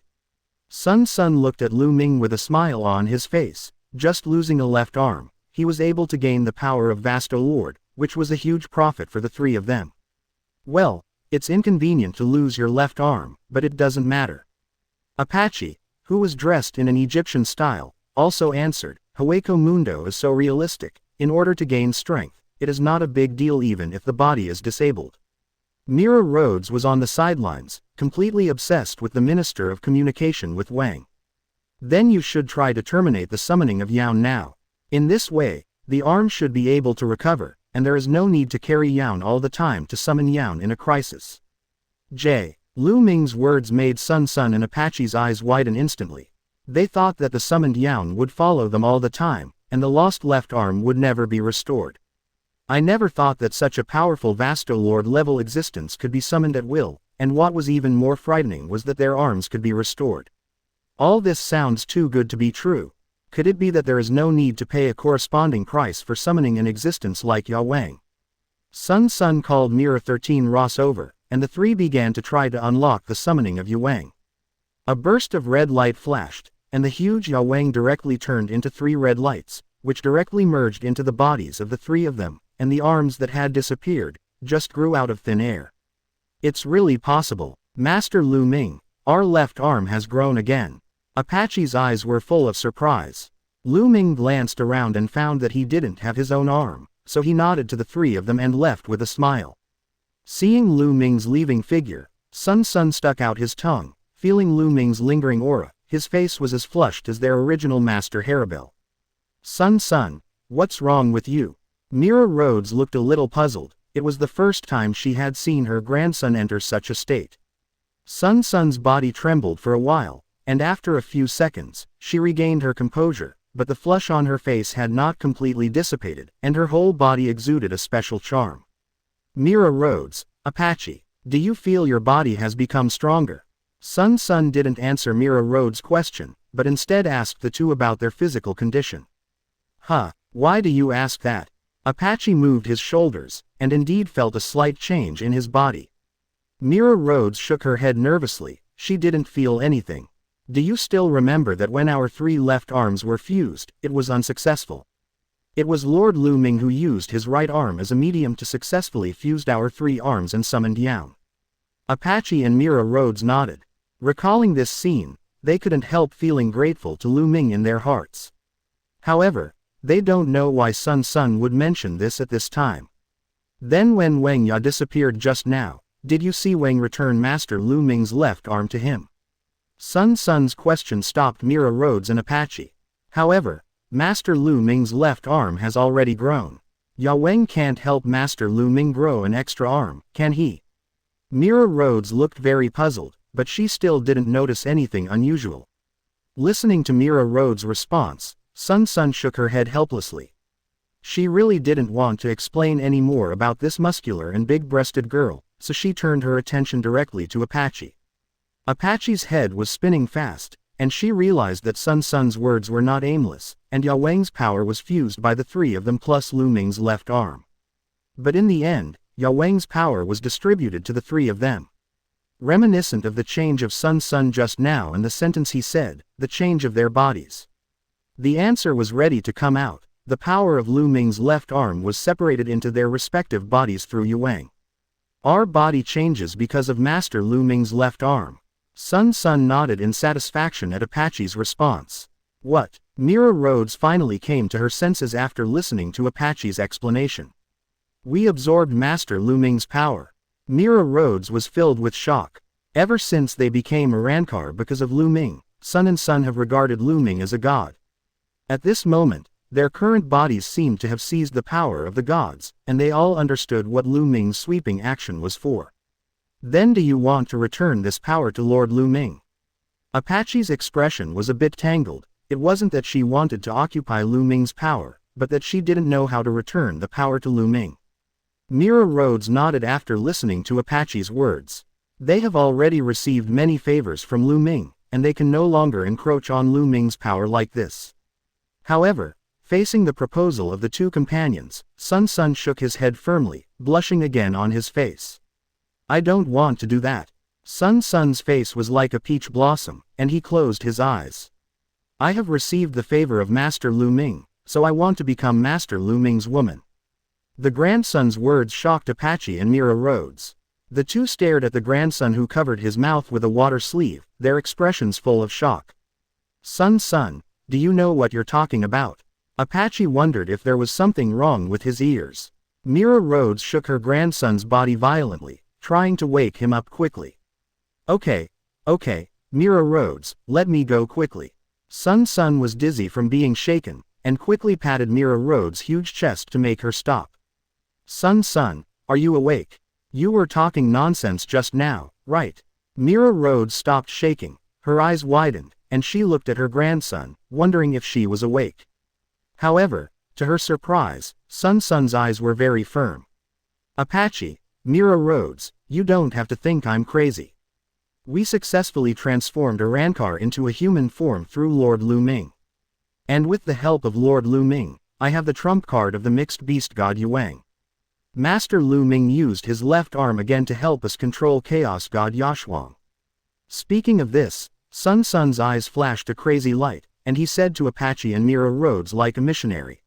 Sun looked at Lu Ming with a smile on his face. Just losing a left arm, he was able to gain the power of Vasto Lord, which was a huge profit for the three of them. Well, it's inconvenient to lose your left arm, but it doesn't matter. Apache, who was dressed in an Egyptian style, also answered, Hueco Mundo is so realistic. In order to gain strength, it is not a big deal even if the body is disabled. Mira Rhodes was on the sidelines, completely obsessed with the Minister of Communication with Wang. Then you should try to terminate the summoning of Yaun now. In this way, the arm should be able to recover, and there is no need to carry Yaun all the time to summon Yaun in a crisis. Lu Ming's words made Sun and Apache's eyes widen instantly. They thought that the summoned Yaun would follow them all the time, and the lost left arm would never be restored. I never thought that such a powerful Vasto Lord level existence could be summoned at will, and what was even more frightening was that their arms could be restored. All this sounds too good to be true. Could it be that there is no need to pay a corresponding price for summoning an existence like Yawang? Sun called Mira 13 Ross over, and the three began to try to unlock the summoning of Yawang. A burst of red light flashed, and the huge Yawang directly turned into three red lights, which directly merged into the bodies of the three of them, and the arms that had disappeared just grew out of thin air. It's really possible, Master Lu Ming, our left arm has grown again. Apache's eyes were full of surprise. Lu Ming glanced around and found that he didn't have his own arm, so he nodded to the three of them and left with a smile. Seeing Lu Ming's leaving figure, Sun stuck out his tongue. Feeling Lu Ming's lingering aura, his face was as flushed as their original master Haribel. Sun, what's wrong with you? Mira Rhodes looked a little puzzled. It was the first time she had seen her grandson enter such a state. Sun's body trembled for a while, and after a few seconds, she regained her composure, but the flush on her face had not completely dissipated, and her whole body exuded a special charm. Mira Rhodes, Apache, do you feel your body has become stronger? Sun didn't answer Mira Rhodes' question, but instead asked the two about their physical condition. Why do you ask that? Apache moved his shoulders, and indeed felt a slight change in his body. Mira Rhodes shook her head nervously. She didn't feel anything. Do you still remember that when our three left arms were fused, it was unsuccessful? It was Lord Lu Ming who used his right arm as a medium to successfully fuse our three arms and summoned Yaun. Apache and Mira Rhodes nodded. Recalling this scene, they couldn't help feeling grateful to Lu Ming in their hearts. However, they don't know why Sun would mention this at this time. Then when Wang Ya disappeared just now, did you see Wang return Master Lu Ming's left arm to him? Sun's question stopped Mira Rhodes and Apache. However, Master Lu Ming's left arm has already grown. Yawang can't help Master Lu Ming grow an extra arm, can he? Mira Rhodes looked very puzzled, but she still didn't notice anything unusual. Listening to Mira Rhodes' response, Sun shook her head helplessly. She really didn't want to explain any more about this muscular and big-breasted girl, so she turned her attention directly to Apache. Apache's head was spinning fast, and she realized that Sun Sun's words were not aimless, and Yao Wang's power was fused by the three of them plus Lu Ming's left arm. But in the end, Yao Wang's power was distributed to the three of them. Reminiscent of the change of Sun Sun just now and the sentence he said, the change of their bodies. The answer was ready to come out. The power of Lu Ming's left arm was separated into their respective bodies through Yao Wang. Our body changes because of Master Lu Ming's left arm. Sun Sun nodded in satisfaction at Apache's response. What? Mira Rhodes finally came to her senses after listening to Apache's explanation. We absorbed Master Lu Ming's power. Mira Rhodes was filled with shock. Ever since they became Arankar because of Lu Ming, Sun and Sun have regarded Lu Ming as a god. At this moment, their current bodies seemed to have seized the power of the gods, and they all understood what Lu Ming's sweeping action was for. Then do you want to return this power to Lord Lu Ming? Apache's expression was a bit tangled. It wasn't that she wanted to occupy Lu Ming's power, but that she didn't know how to return the power to Lu Ming. Mira Rhodes nodded after listening to Apache's words. They have already received many favors from Lu Ming, and they can no longer encroach on Lu Ming's power like this. However, facing the proposal of the two companions, Sun Sun shook his head firmly, blushing again on his face. I don't want to do that. Sun Sun's face was like a peach blossom, and he closed his eyes. I have received the favor of Master Lu Ming, so I want to become Master Lu Ming's woman. The grandson's words shocked Apache and Mira Rhodes. The two stared at the grandson who covered his mouth with a water sleeve, their expressions full of shock. Sun Sun, do you know what you're talking about? Apache wondered if there was something wrong with his ears. Mira Rhodes shook her grandson's body violently, trying to wake him up quickly. Okay, Mira Rhodes, let me go quickly. Sun Sun was dizzy from being shaken, and quickly patted Mira Rhodes' huge chest to make her stop. Sun Sun, are you awake? You were talking nonsense just now, right? Mira Rhodes stopped shaking, her eyes widened, and she looked at her grandson, wondering if she was awake. However, to her surprise, Sun Sun's eyes were very firm. Apache, Mira Rhodes, you don't have to think I'm crazy. We successfully transformed Arankar into a human form through Lord Lu Ming. And with the help of Lord Lu Ming, I have the trump card of the mixed beast god Yao Wang. Master Lu Ming used his left arm again to help us control chaos god Yaxuang. Speaking of this, Sun Sun's eyes flashed a crazy light, and he said to Apache and Mira Rhodes like a missionary.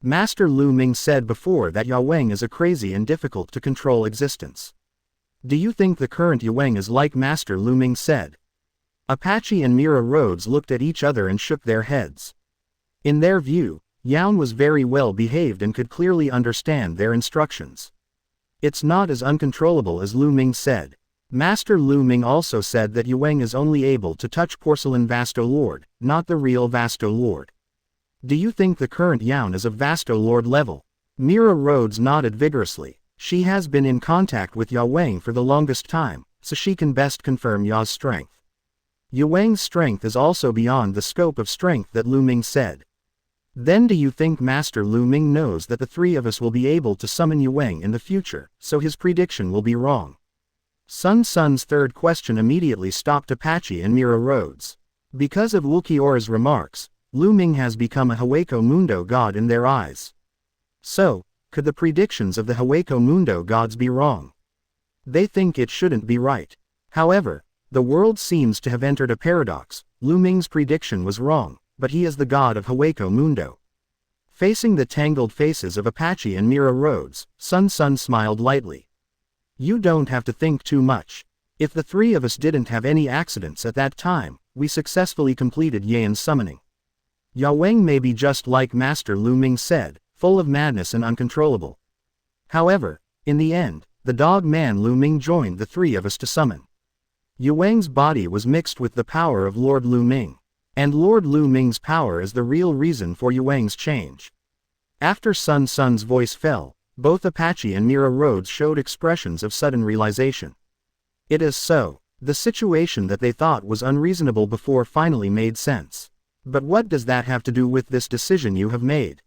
Master Lu Ming said before that Yao Wang is a crazy and difficult to control existence. Do you think the current Yao Wang is like Master Lu Ming said? Apache and Mira Rhodes looked at each other and shook their heads. In their view, Yaon was very well behaved and could clearly understand their instructions. It's not as uncontrollable as Lu Ming said. Master Lu Ming also said that Yao Wang is only able to touch porcelain Vasto Lord, not the real Vasto Lord. Do you think the current Yaon is of Vasto Lord level? Mira Rhodes nodded vigorously. She has been in contact with Yao Wang for the longest time, so she can best confirm Yao's strength. Yao Wang's strength is also beyond the scope of strength that Lu Ming said. Then do you think Master Lu Ming knows that the three of us will be able to summon Yao Wang in the future, so his prediction will be wrong? Sun Sun's third question immediately stopped Apache and Mira Rhodes. Because of Ulquiorra's remarks, Lu Ming has become a Hueco Mundo god in their eyes. So, could the predictions of the Hueco Mundo gods be wrong? They think it shouldn't be right. However, the world seems to have entered a paradox. Lu Ming's prediction was wrong, but he is the god of Hueco Mundo. Facing the tangled faces of Apache and Mira Rhodes, Sun Sun smiled lightly. You don't have to think too much. If the three of us didn't have any accidents at that time, we successfully completed Yaon's summoning. Yao Wang may be just like Master Lu Ming said, full of madness and uncontrollable. However, in the end, the dog man Lu Ming joined the three of us to summon. Yao Wang's body was mixed with the power of Lord Lu Ming. And Lord Lu Ming's power is the real reason for Yao Wang's change. After Sun Sun's voice fell, both Apache and Mira Rhodes showed expressions of sudden realization. It is so. The situation that they thought was unreasonable before finally made sense. But what does that have to do with this decision you have made?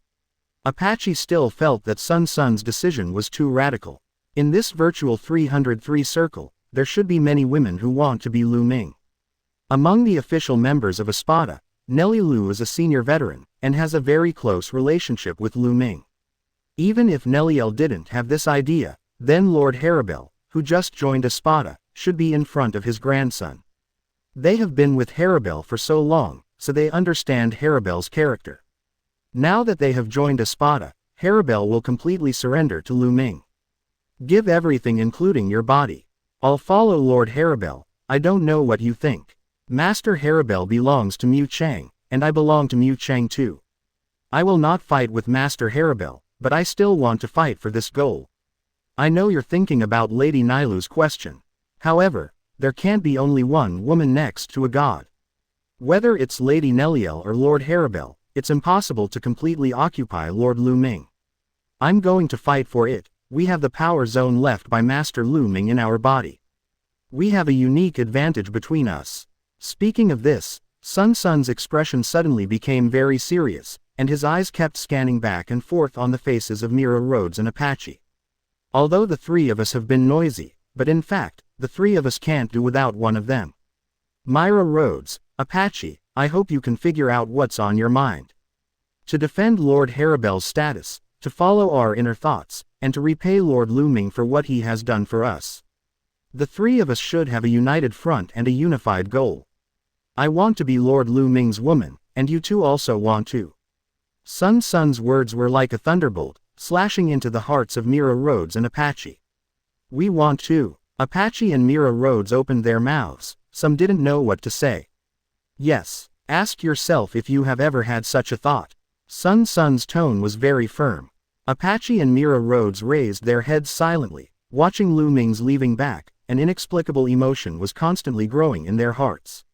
Apache still felt that Sun Sun's decision was too radical. In this virtual 303 circle, there should be many women who want to be Lu Ming. Among the official members of Espada, Nelly Lu is a senior veteran, and has a very close relationship with Lu Ming. Even if Nelliel didn't have this idea, then Lord Haribel, who just joined Espada, should be in front of his grandson. They have been with Haribel for so long, so they understand Haribel's character. Now that they have joined Espada, Haribel will completely surrender to Lu Ming. Give everything including your body. I'll follow Lord Haribel. I don't know what you think. Master Haribel belongs to Mu Chang, and I belong to Mu Chang too. I will not fight with Master Haribel, but I still want to fight for this goal. I know you're thinking about Lady Nilu's question. However, there can't be only one woman next to a god. Whether it's Lady Nelliel or Lord Haribel, it's impossible to completely occupy Lord Lu Ming. I'm going to fight for it. We have the power zone left by Master Lu Ming in our body. We have a unique advantage between us. Speaking of this, Sun Sun's expression suddenly became very serious, and his eyes kept scanning back and forth on the faces of Mira Rhodes and Apache. Although the three of us have been noisy, but in fact, the three of us can't do without one of them. Myra Rhodes, Apache, I hope you can figure out what's on your mind. To defend Lord Haribel's status, to follow our inner thoughts, and to repay Lord Lu Ming for what he has done for us. The three of us should have a united front and a unified goal. I want to be Lord Lu Ming's woman, and you two also want to. Sun Sun's words were like a thunderbolt, slashing into the hearts of Mira Rhodes and Apache. We want to. Apache and Mira Rhodes opened their mouths, some didn't know what to say. Yes, ask yourself if you have ever had such a thought. Sun Sun's tone was very firm. Apache and Mira Rhodes raised their heads silently, watching Lu Ming's leaving back. An inexplicable emotion was constantly growing in their hearts.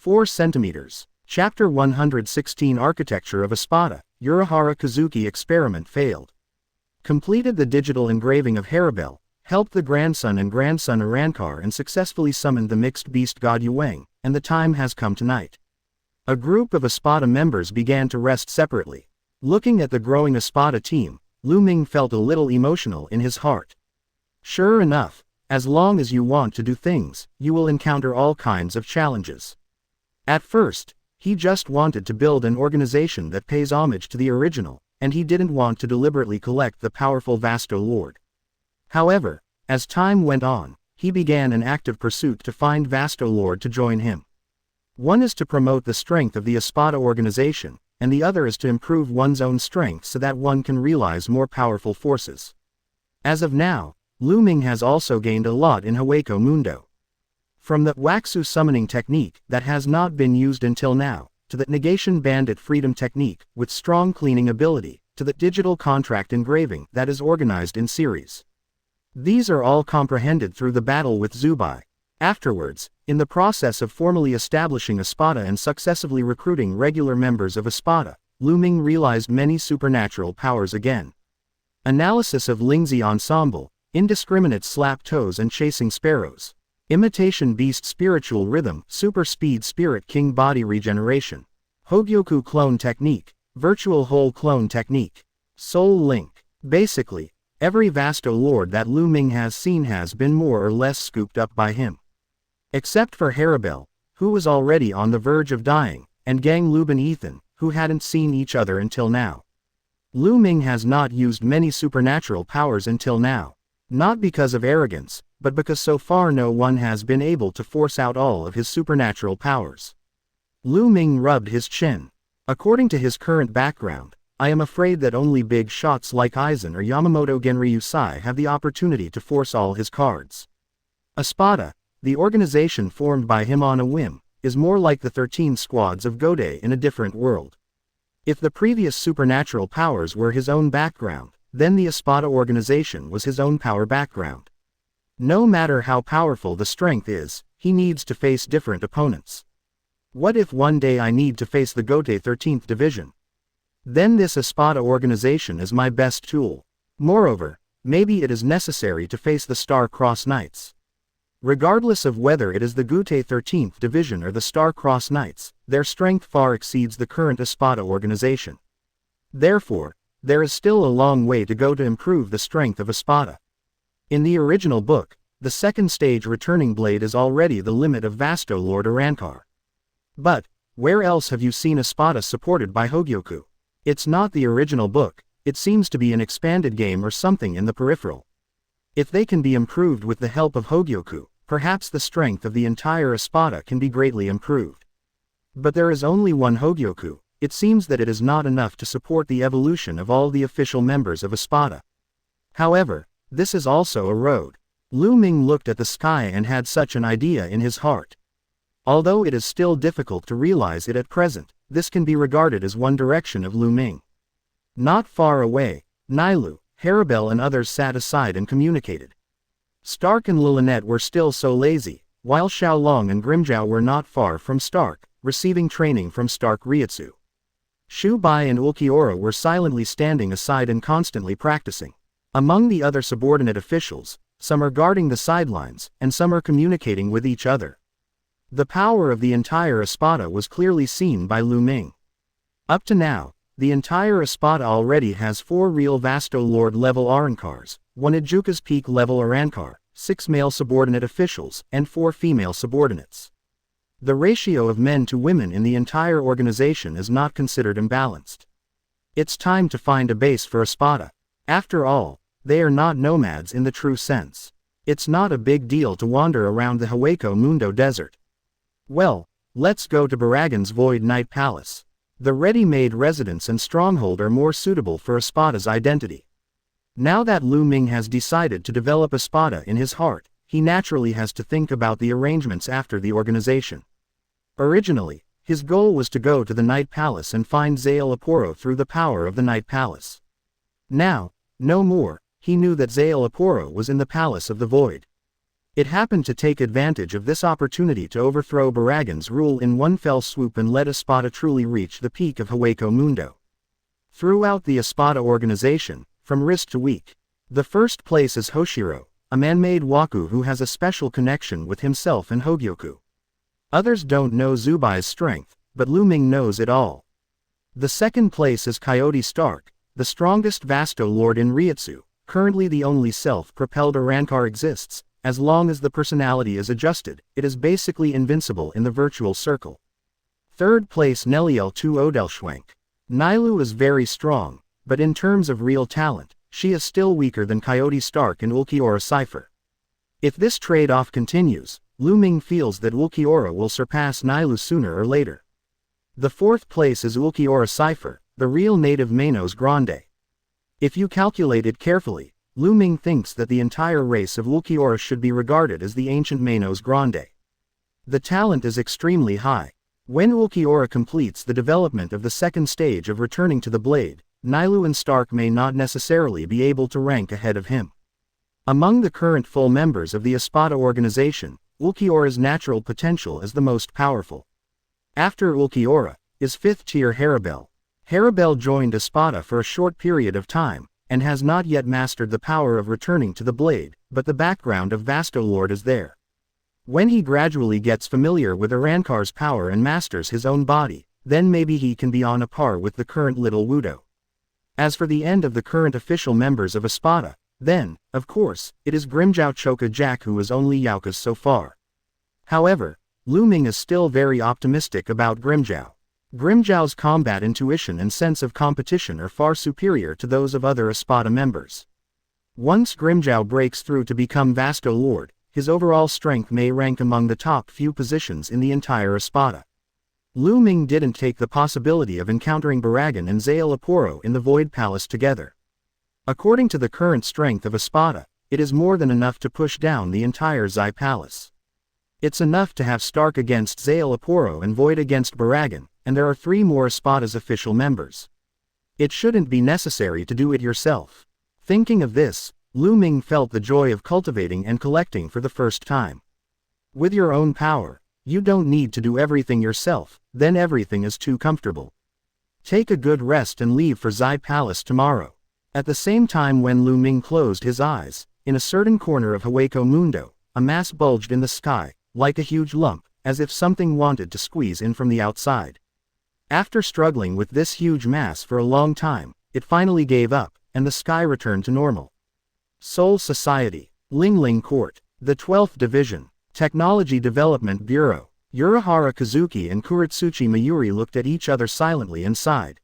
4 centimeters. Chapter 116 Architecture of Espada, Urahara Kazuki experiment failed. Completed the digital engraving of Haribel, helped the grandson and grandson Arankar and successfully summoned the mixed beast god Yueng, and the time has come tonight. A group of Espada members began to rest separately. Looking at the growing Espada team, Lu Ming felt a little emotional in his heart. Sure enough, as long as you want to do things, you will encounter all kinds of challenges. At first, he just wanted to build an organization that pays homage to the original, and he didn't want to deliberately collect the powerful Vasto Lord. However, as time went on, he began an active pursuit to find Vasto Lord to join him. One is to promote the strength of the Espada organization, and the other is to improve one's own strength so that one can realize more powerful forces. As of now, Lu Ming has also gained a lot in Hueco Mundo. From the Waxu summoning technique that has not been used until now, to the negation bandit freedom technique with strong cleaning ability, to the digital contract engraving that is organized in series. These are all comprehended through the battle with Zubai. Afterwards, in the process of formally establishing Espada and successively recruiting regular members of Espada, Lu Ming realized many supernatural powers again. Analysis of Lingzi ensemble, indiscriminate slap toes and chasing sparrows. Imitation beast spiritual rhythm, super speed spirit king body regeneration. Hogyoku clone technique, virtual whole clone technique. Soul link. Basically, every Vasto Lord that Lu Ming has seen has been more or less scooped up by him. Except for Haribel, who was already on the verge of dying, and Gang Lubin Ethan, who hadn't seen each other until now. Lu Ming has not used many supernatural powers until now. Not because of arrogance, but because so far no one has been able to force out all of his supernatural powers. Lu Ming rubbed his chin. According to his current background, I am afraid that only big shots like Aizen or Yamamoto Genryu Sai have the opportunity to force all his cards. Espada, the organization formed by him on a whim, is more like the 13 squads of Godei in a different world. If the previous supernatural powers were his own background, then the Espada organization was his own power background. No matter how powerful the strength is, he needs to face different opponents. What if one day I need to face the Godei 13th Division? Then this Espada organization is my best tool. Moreover, maybe it is necessary to face the Star Cross Knights. Regardless of whether it is the Godei 13th Division or the Star Cross Knights, their strength far exceeds the current Espada organization. Therefore, there is still a long way to go to improve the strength of Espada. In the original book, the second stage returning blade is already the limit of Vasto Lord Arrancar. But, where else have you seen a spada supported by Hogyoku? It's not the original book, it seems to be an expanded game or something in the peripheral. If they can be improved with the help of Hogyoku, perhaps the strength of the entire espada can be greatly improved. But there is only one Hogyoku, it seems that it is not enough to support the evolution of all the official members of espada. However, this is also a road. Lu Ming looked at the sky and had such an idea in his heart. Although it is still difficult to realize it at present, this can be regarded as one direction of Lu Ming. Not far away, Nailu, Haribel and others sat aside and communicated. Stark and Lilith were still so lazy, while Xiaolong and Grimjiao were not far from Stark, receiving training from Stark Reiatsu. Shu Bai and Ulquiorra were silently standing aside and constantly practicing. Among the other subordinate officials, some are guarding the sidelines, and some are communicating with each other. The power of the entire espada was clearly seen by Lu Ming. Up to now, the entire espada already has 4 real Vasto Lord level Arrancars, 1 Ijuka's peak level Arrancar, 6 male subordinate officials, and 4 female subordinates. The ratio of men to women in the entire organization is not considered imbalanced. It's time to find a base for espada. After all, they are not nomads in the true sense. It's not a big deal to wander around the Hueco Mundo desert. Well, let's go to Baragan's Void Night Palace. The ready-made residence and stronghold are more suitable for espada's identity. Now that Lu Ming has decided to develop espada in his heart, he naturally has to think about the arrangements after the organization. Originally, his goal was to go to the Night Palace and find Zael Aporo through the power of the Night Palace. Now, no more. He knew that Zael Aporo was in the Palace of the Void. It happened to take advantage of this opportunity to overthrow Baragan's rule in one fell swoop and let espada truly reach the peak of Hueco Mundo. Throughout the espada organization, from wrist to weak, the first place is Hoshiro, a man-made Waku who has a special connection with himself and Hogyoku. Others don't know Zubai's strength, but Lu Ming knows it all. The second place is Coyote Stark, the strongest Vasto Lord in Reiatsu. Currently the only self-propelled Arrancar exists. As long as the personality is adjusted, it is basically invincible in the virtual circle. Third place Neliel 2 Odelschwenk. Nailu is very strong, but in terms of real talent, she is still weaker than Coyote Stark and Ulquiorra Cypher. If this trade-off continues, Lu Ming feels that Ulquiorra will surpass Nailu sooner or later. The fourth place is Ulquiorra Cypher, the real native Manos Grande. If you calculate it carefully, Lu Ming thinks that the entire race of Ulquiorra should be regarded as the ancient Manos Grande. The talent is extremely high. When Ulquiorra completes the development of the second stage of returning to the blade, Nailu and Stark may not necessarily be able to rank ahead of him. Among the current full members of the espada organization, Ulquiorra's natural potential is the most powerful. After Ulquiorra, is 5th tier Haribel. Haribel joined espada for a short period of time, and has not yet mastered the power of returning to the blade, but the background of Vasto Lord is there. When he gradually gets familiar with Arrancar's power and masters his own body, then maybe he can be on a par with the current Little Wudo. As for the end of the current official members of espada, then, of course, it is Grimjiao Choka Jack who is only Yauka's so far. However, Lu Ming is still very optimistic about Grimjiao. Grimjiao's combat intuition and sense of competition are far superior to those of other espada members. Once Grimjiao breaks through to become Vasto Lord, his overall strength may rank among the top few positions in the entire espada. Lu Ming didn't take the possibility of encountering Baragan and Zael Aporo in the Void Palace together. According to the current strength of espada, it is more than enough to push down the entire Zai Palace. It's enough to have Stark against Zael Aporo and Void against Baragan, and there are 3 more espada's official members. It shouldn't be necessary to do it yourself. Thinking of this, Lu Ming felt the joy of cultivating and collecting for the first time. With your own power, you don't need to do everything yourself, then everything is too comfortable. Take a good rest and leave for Zai Palace tomorrow. At the same time when Lu Ming closed his eyes, in a certain corner of Hueco Mundo, a mass bulged in the sky, like a huge lump, as if something wanted to squeeze in from the outside. After struggling with this huge mass for a long time, it finally gave up, and the sky returned to normal. Soul Society, Lingling Court. The 12th Division, Technology Development Bureau. Urahara Kazuki and Kuritsuchi Mayuri looked at each other silently and sighed.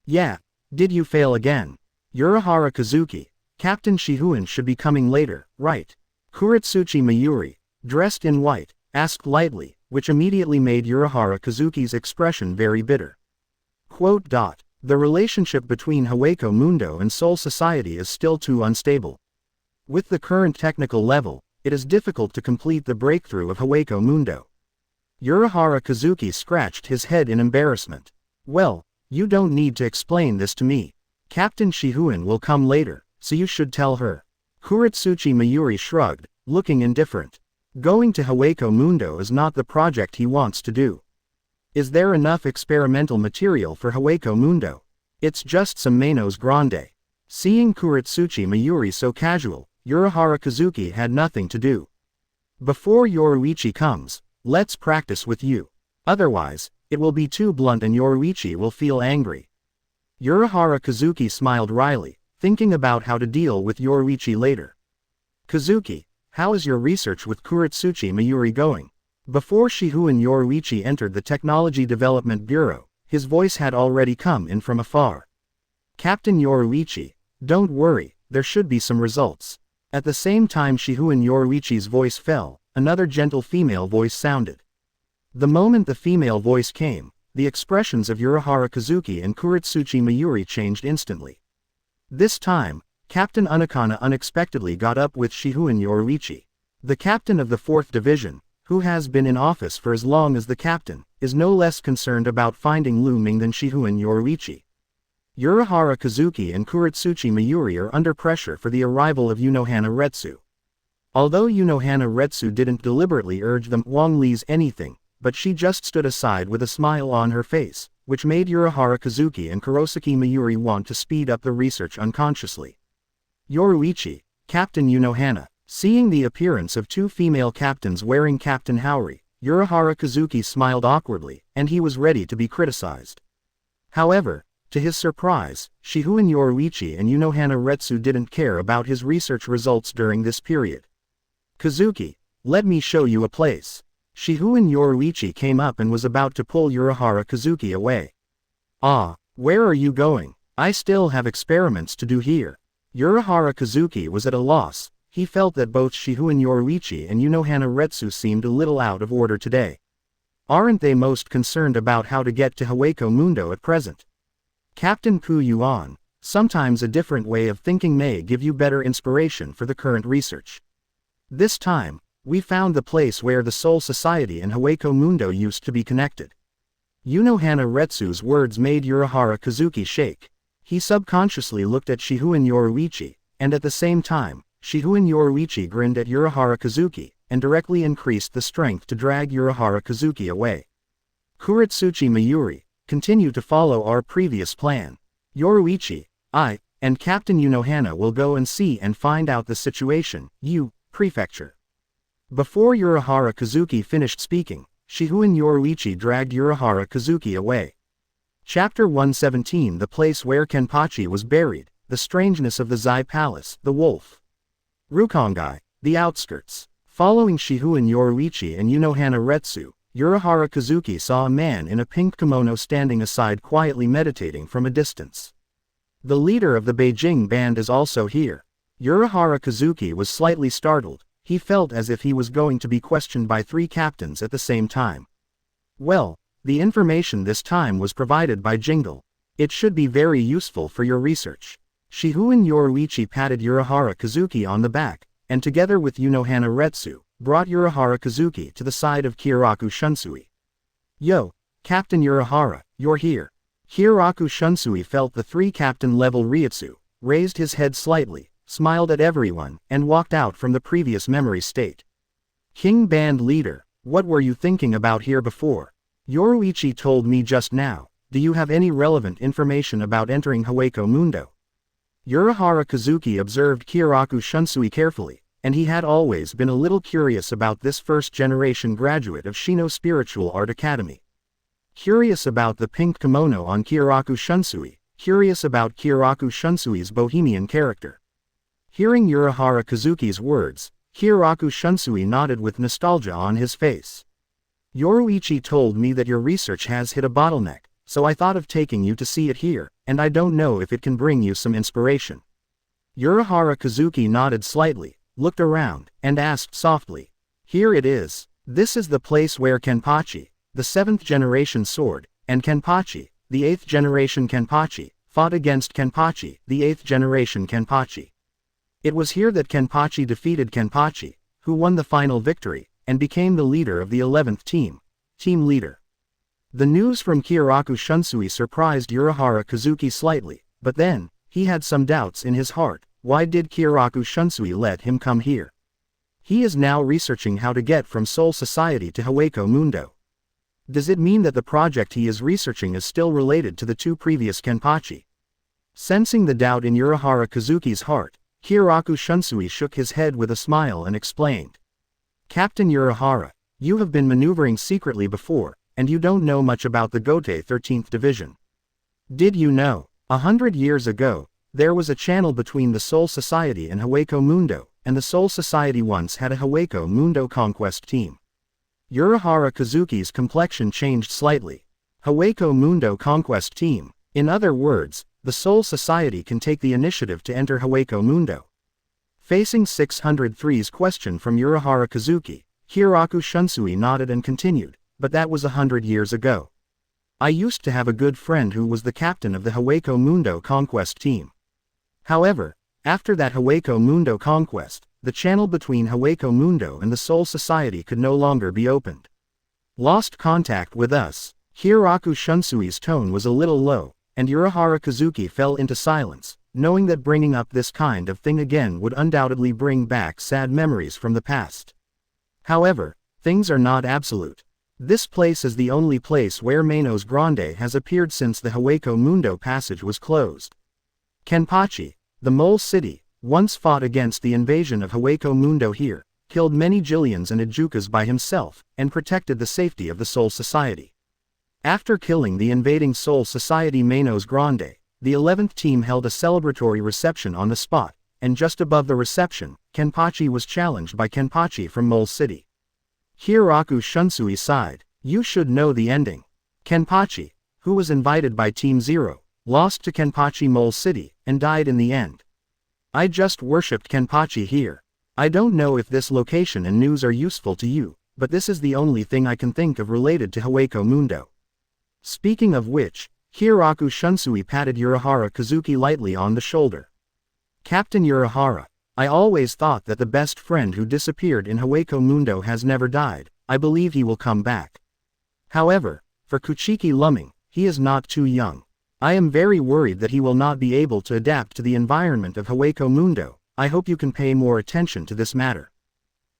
Yeah, did you fail again? Urahara Kazuki, Captain Shihuin should be coming later, right? Kuritsuchi Mayuri, dressed in white, asked lightly, which immediately made Urahara Kazuki's expression very bitter. Quote. The relationship between Hueco Mundo and Soul Society is still too unstable. With the current technical level, it is difficult to complete the breakthrough of Hueco Mundo. Urahara Kazuki scratched his head in embarrassment. Well, you don't need to explain this to me. Captain Shihuin will come later, so you should tell her. Kuritsuchi Mayuri shrugged, looking indifferent. Going to Hueco Mundo is not the project he wants to do. Is there enough experimental material for Hueco Mundo? It's just some Manos Grande. Seeing Kuritsuchi Mayuri so casual, Urahara Kazuki had nothing to do. Before Yoruichi comes, let's practice with you. Otherwise, it will be too blunt and Yoruichi will feel angry. Urahara Kazuki smiled wryly, thinking about how to deal with Yoruichi later. Kazuki, how is your research with Kuritsuchi Mayuri going? Before Shihuin Yoruichi entered the Technology Development Bureau, his voice had already come in from afar. Captain Yoruichi, don't worry, there should be some results. At the same time Shihuin Yoruichi's voice fell, another gentle female voice sounded. The moment the female voice came, the expressions of Urahara Kazuki and Kuritsuchi Mayuri changed instantly. This time, Captain Unakana unexpectedly got up with Shihuin Yoruichi. The captain of the 4th Division, who has been in office for as long as the captain, is no less concerned about finding Lu Ming than Shihuin Yoruichi. Urahara Kazuki and Kuritsuchi Mayuri are under pressure for the arrival of Unohana Retsu. Although Unohana Retsu didn't deliberately urge them Wang Li's anything, but she just stood aside with a smile on her face, which made Urahara Kazuki and Kurosaki Mayuri want to speed up the research unconsciously. Yoruichi, Captain Unohana. Seeing the appearance of two female captains wearing Captain Haori, Urahara Kazuki smiled awkwardly, and he was ready to be criticized. However, to his surprise, Shihuin Yoruichi and Unohana Retsu didn't care about his research results during this period. Kazuki, let me show you a place. Shihuin Yoruichi came up and was about to pull Urahara Kazuki away. Ah, where are you going? I still have experiments to do here. Urahara Kazuki was at a loss. He felt that both Shihuin Yoruichi and Unohana Retsu seemed a little out of order today. Aren't they most concerned about how to get to Hueco Mundo at present? Captain Pu Yuan, sometimes a different way of thinking may give you better inspiration for the current research. This time, we found the place where the Soul Society and Hueco Mundo used to be connected. Unohana Retsu's words made Urahara Kazuki shake. He subconsciously looked at Shihuin Yoruichi, and at the same time, Shihuin Yoruichi grinned at Urahara Kazuki, and directly increased the strength to drag Urahara Kazuki away. Kuritsuchi Mayuri, continue to follow our previous plan. Yoruichi, I, and Captain Unohana will go and see and find out the situation, Prefecture. Before Urahara Kazuki finished speaking, Shihuin Yoruichi dragged Urahara Kazuki away. Chapter 117 The place where Kenpachi was buried, the strangeness of the Zai Palace, the wolf. Rukongai, the outskirts. Following Shihuin Yoruichi and Unohana Retsu, Urahara Kazuki saw a man in a pink kimono standing aside quietly meditating from a distance. The leader of the Beijing band is also here. Urahara Kazuki was slightly startled. He felt as if he was going to be questioned by 3 captains at the same time. Well, the information this time was provided by Jingle. It should be very useful for your research. Shihuin Yoruichi patted Urahara Kazuki on the back, and together with Unohana Retsu, brought Urahara Kazuki to the side of Kiraku Shunsui. Yo, Captain Urahara, you're here. Kiraku Shunsui felt the 3-captain level Reiatsu, raised his head slightly, smiled at everyone, and walked out from the previous memory state. King Band Leader, what were you thinking about here before? Yoruichi told me just now. Do you have any relevant information about entering Hueco Mundo? Urahara Kazuki observed Kiraku Shunsui carefully, and he had always been a little curious about this first-generation graduate of Shino Spiritual Art Academy. Curious about the pink kimono on Kiraku Shunsui, curious about Kiraku Shunsui's bohemian character. Hearing Urahara Kazuki's words, Hyuraku Shunsui nodded with nostalgia on his face. Yoruichi told me that your research has hit a bottleneck, so I thought of taking you to see it here, and I don't know if it can bring you some inspiration. Urahara Kazuki nodded slightly, looked around, and asked softly. Here it is. This is the place where Kenpachi, the 7th generation sword, and Kenpachi, the 8th generation Kenpachi, fought against Kenpachi, the 8th generation Kenpachi. It was here that Kenpachi defeated Kenpachi, who won the final victory, and became the leader of the 11th team leader. The news from Hyuraku Shunsui surprised Urahara Kazuki slightly, but then, he had some doubts in his heart. Why did Hyuraku Shunsui let him come here? He is now researching how to get from Soul Society to Hueco Mundo. Does it mean that the project he is researching is still related to the 2 previous Kenpachi? Sensing the doubt in Urahara Kazuki's heart, Hyuraku Shunsui shook his head with a smile and explained. Captain Urahara, you have been maneuvering secretly before, and you don't know much about the Gote 13th Division. Did you know, 100 years ago, there was a channel between the Soul Society and Hueco Mundo, and the Soul Society once had a Hueco Mundo conquest team. Urahara Kazuki's complexion changed slightly. Hueco Mundo conquest team. In other words, the Soul Society can take the initiative to enter Hueco Mundo. Facing 603's question from Urahara Kazuki, Hyuraku Shunsui nodded and continued, but that was 100 years ago. I used to have a good friend who was the captain of the Hueco Mundo conquest team. However, after that Hueco Mundo conquest, the channel between Hueco Mundo and the Soul Society could no longer be opened. Lost contact with us. Hyuraku Shunsui's tone was a little low, and Urahara Kazuki fell into silence, knowing that bringing up this kind of thing again would undoubtedly bring back sad memories from the past. However, things are not absolute. This place is the only place where Manos Grande has appeared since the Hueco Mundo passage was closed. Kenpachi, the Mole City, once fought against the invasion of Hueco Mundo here, killed many Jillians and Ajukas by himself, and protected the safety of the Soul Society. After killing the invading Soul Society Manos Grande, the 11th team held a celebratory reception on the spot, and just above the reception, Kenpachi was challenged by Kenpachi from Mole City. Hyuraku Shunsui sighed. You should know the ending. Kenpachi, who was invited by Team Zero, lost to Kenpachi Mole City, and died in the end. I just worshipped Kenpachi here. I don't know if this location and news are useful to you, but this is the only thing I can think of related to Hueco Mundo. Speaking of which, Hyuraku Shunsui patted Urahara Kazuki lightly on the shoulder. Captain Urahara, I always thought that the best friend who disappeared in Hueco Mundo has never died. I believe he will come back. However, for Kuchiki Lu Ming, he is not too young. I am very worried that he will not be able to adapt to the environment of Hueco Mundo. I hope you can pay more attention to this matter.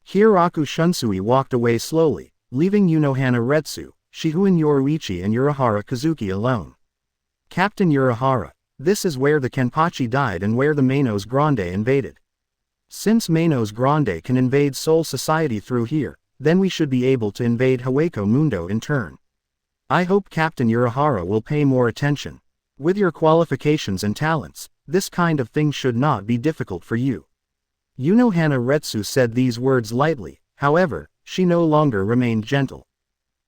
Hyuraku Shunsui walked away slowly, leaving Unohana Retsu, Shihuin Yoruichi and Urahara Kazuki alone. Captain Urahara, this is where the Kenpachi died and where the Manos Grande invaded. Since Manos Grande can invade Soul Society through here, then we should be able to invade Hueco Mundo in turn. I hope Captain Urahara will pay more attention. With your qualifications and talents, this kind of thing should not be difficult for you. Unohana Retsu said these words lightly, however, she no longer remained gentle.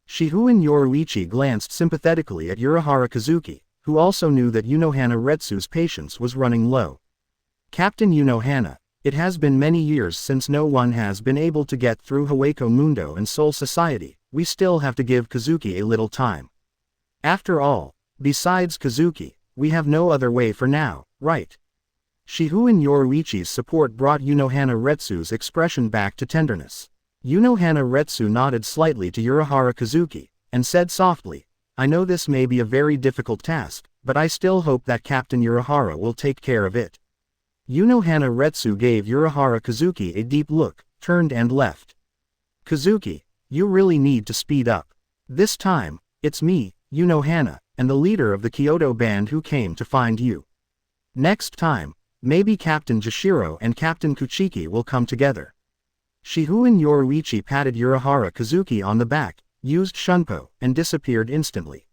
Shihuin Yoruichi glanced sympathetically at Urahara Kazuki, who also knew that Unohana Retsu's patience was running low. Captain Unohana, it has been many years since no one has been able to get through Hueco Mundo and Soul Society. We still have to give Kazuki a little time. After all, besides Kazuki, we have no other way for now, right? Shihuin Yoruichi's support brought Unohana Retsu's expression back to tenderness. Unohana Retsu nodded slightly to Urahara Kazuki, and said softly, I know this may be a very difficult task, but I still hope that Captain Urahara will take care of it. Unohana Retsu gave Urahara Kazuki a deep look, turned and left. Kazuki, you really need to speed up. This time, it's me, Unohana, and the leader of the Kyoto band who came to find you. Next time, maybe Captain Jashiro and Captain Kuchiki will come together. Shihuin Yoruichi patted Urahara Kazuki on the back, used Shunpo, and disappeared instantly.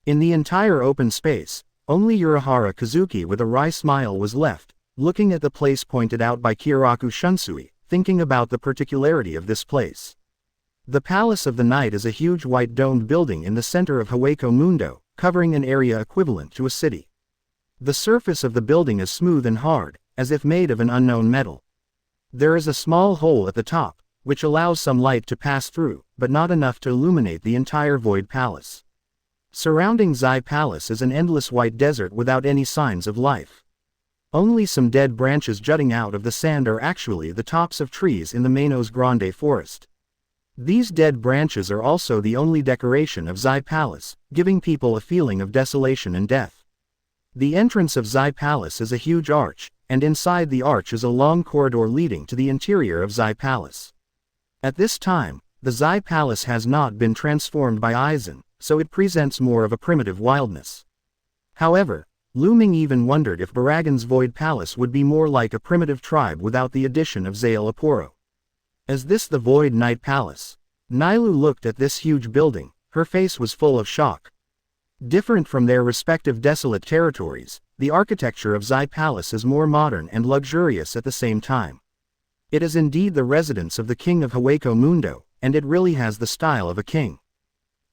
In the entire open space, only Urahara Kazuki with a wry smile was left, looking at the place pointed out by Hyuraku Shunsui, thinking about the particularity of this place. The Palace of the Night is a huge white domed building in the center of Hogyoku Mundo, covering an area equivalent to a city. The surface of the building is smooth and hard, as if made of an unknown metal. There is a small hole at the top, which allows some light to pass through, but not enough to illuminate the entire void palace. Surrounding Zai Palace is an endless white desert without any signs of life. Only some dead branches jutting out of the sand are actually the tops of trees in the Manos Grande forest. These dead branches are also the only decoration of Zai Palace, giving people a feeling of desolation and death. The entrance of Zai Palace is a huge arch, and inside the arch is a long corridor leading to the interior of Zai Palace. At this time, the Zai Palace has not been transformed by Aizen, so it presents more of a primitive wildness. However, Lu Ming even wondered if Baragan's Void Palace would be more like a primitive tribe without the addition of Zael Aporo. Is this the Void Night Palace? Nailu looked at this huge building, her face was full of shock. Different from their respective desolate territories, the architecture of Zai Palace is more modern and luxurious at the same time. It is indeed the residence of the king of Hogyoku Mundo, and it really has the style of a king.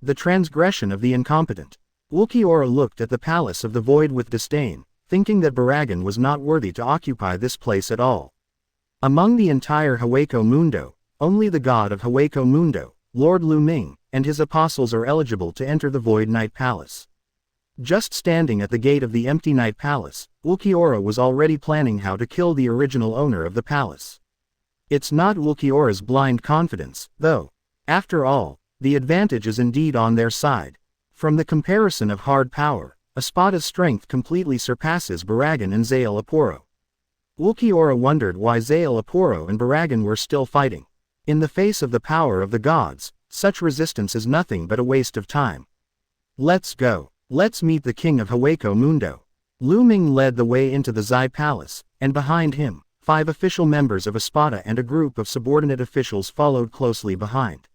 The transgression of the incompetent. Ulquiorra looked at the palace of the void with disdain, thinking that Baragan was not worthy to occupy this place at all. Among the entire Hogyoku Mundo, only the god of Hogyoku Mundo, Lord Lu Ming, and his apostles are eligible to enter the Void Night Palace. Just standing at the gate of the empty Night Palace, Ulquiorra was already planning how to kill the original owner of the palace. It's not Ulquiorra's blind confidence, though. After all, the advantage is indeed on their side. From the comparison of hard power, Espada's strength completely surpasses Baragan and Zael Aporo. Ulquiorra wondered why Zael Aporo and Baragan were still fighting. In the face of the power of the gods, such resistance is nothing but a waste of time. Let's go. Let's meet the king of Hogyoku Mundo. Lu Ming led the way into the Zai Palace, and behind him, 5 official members of Espada and a group of subordinate officials followed closely behind.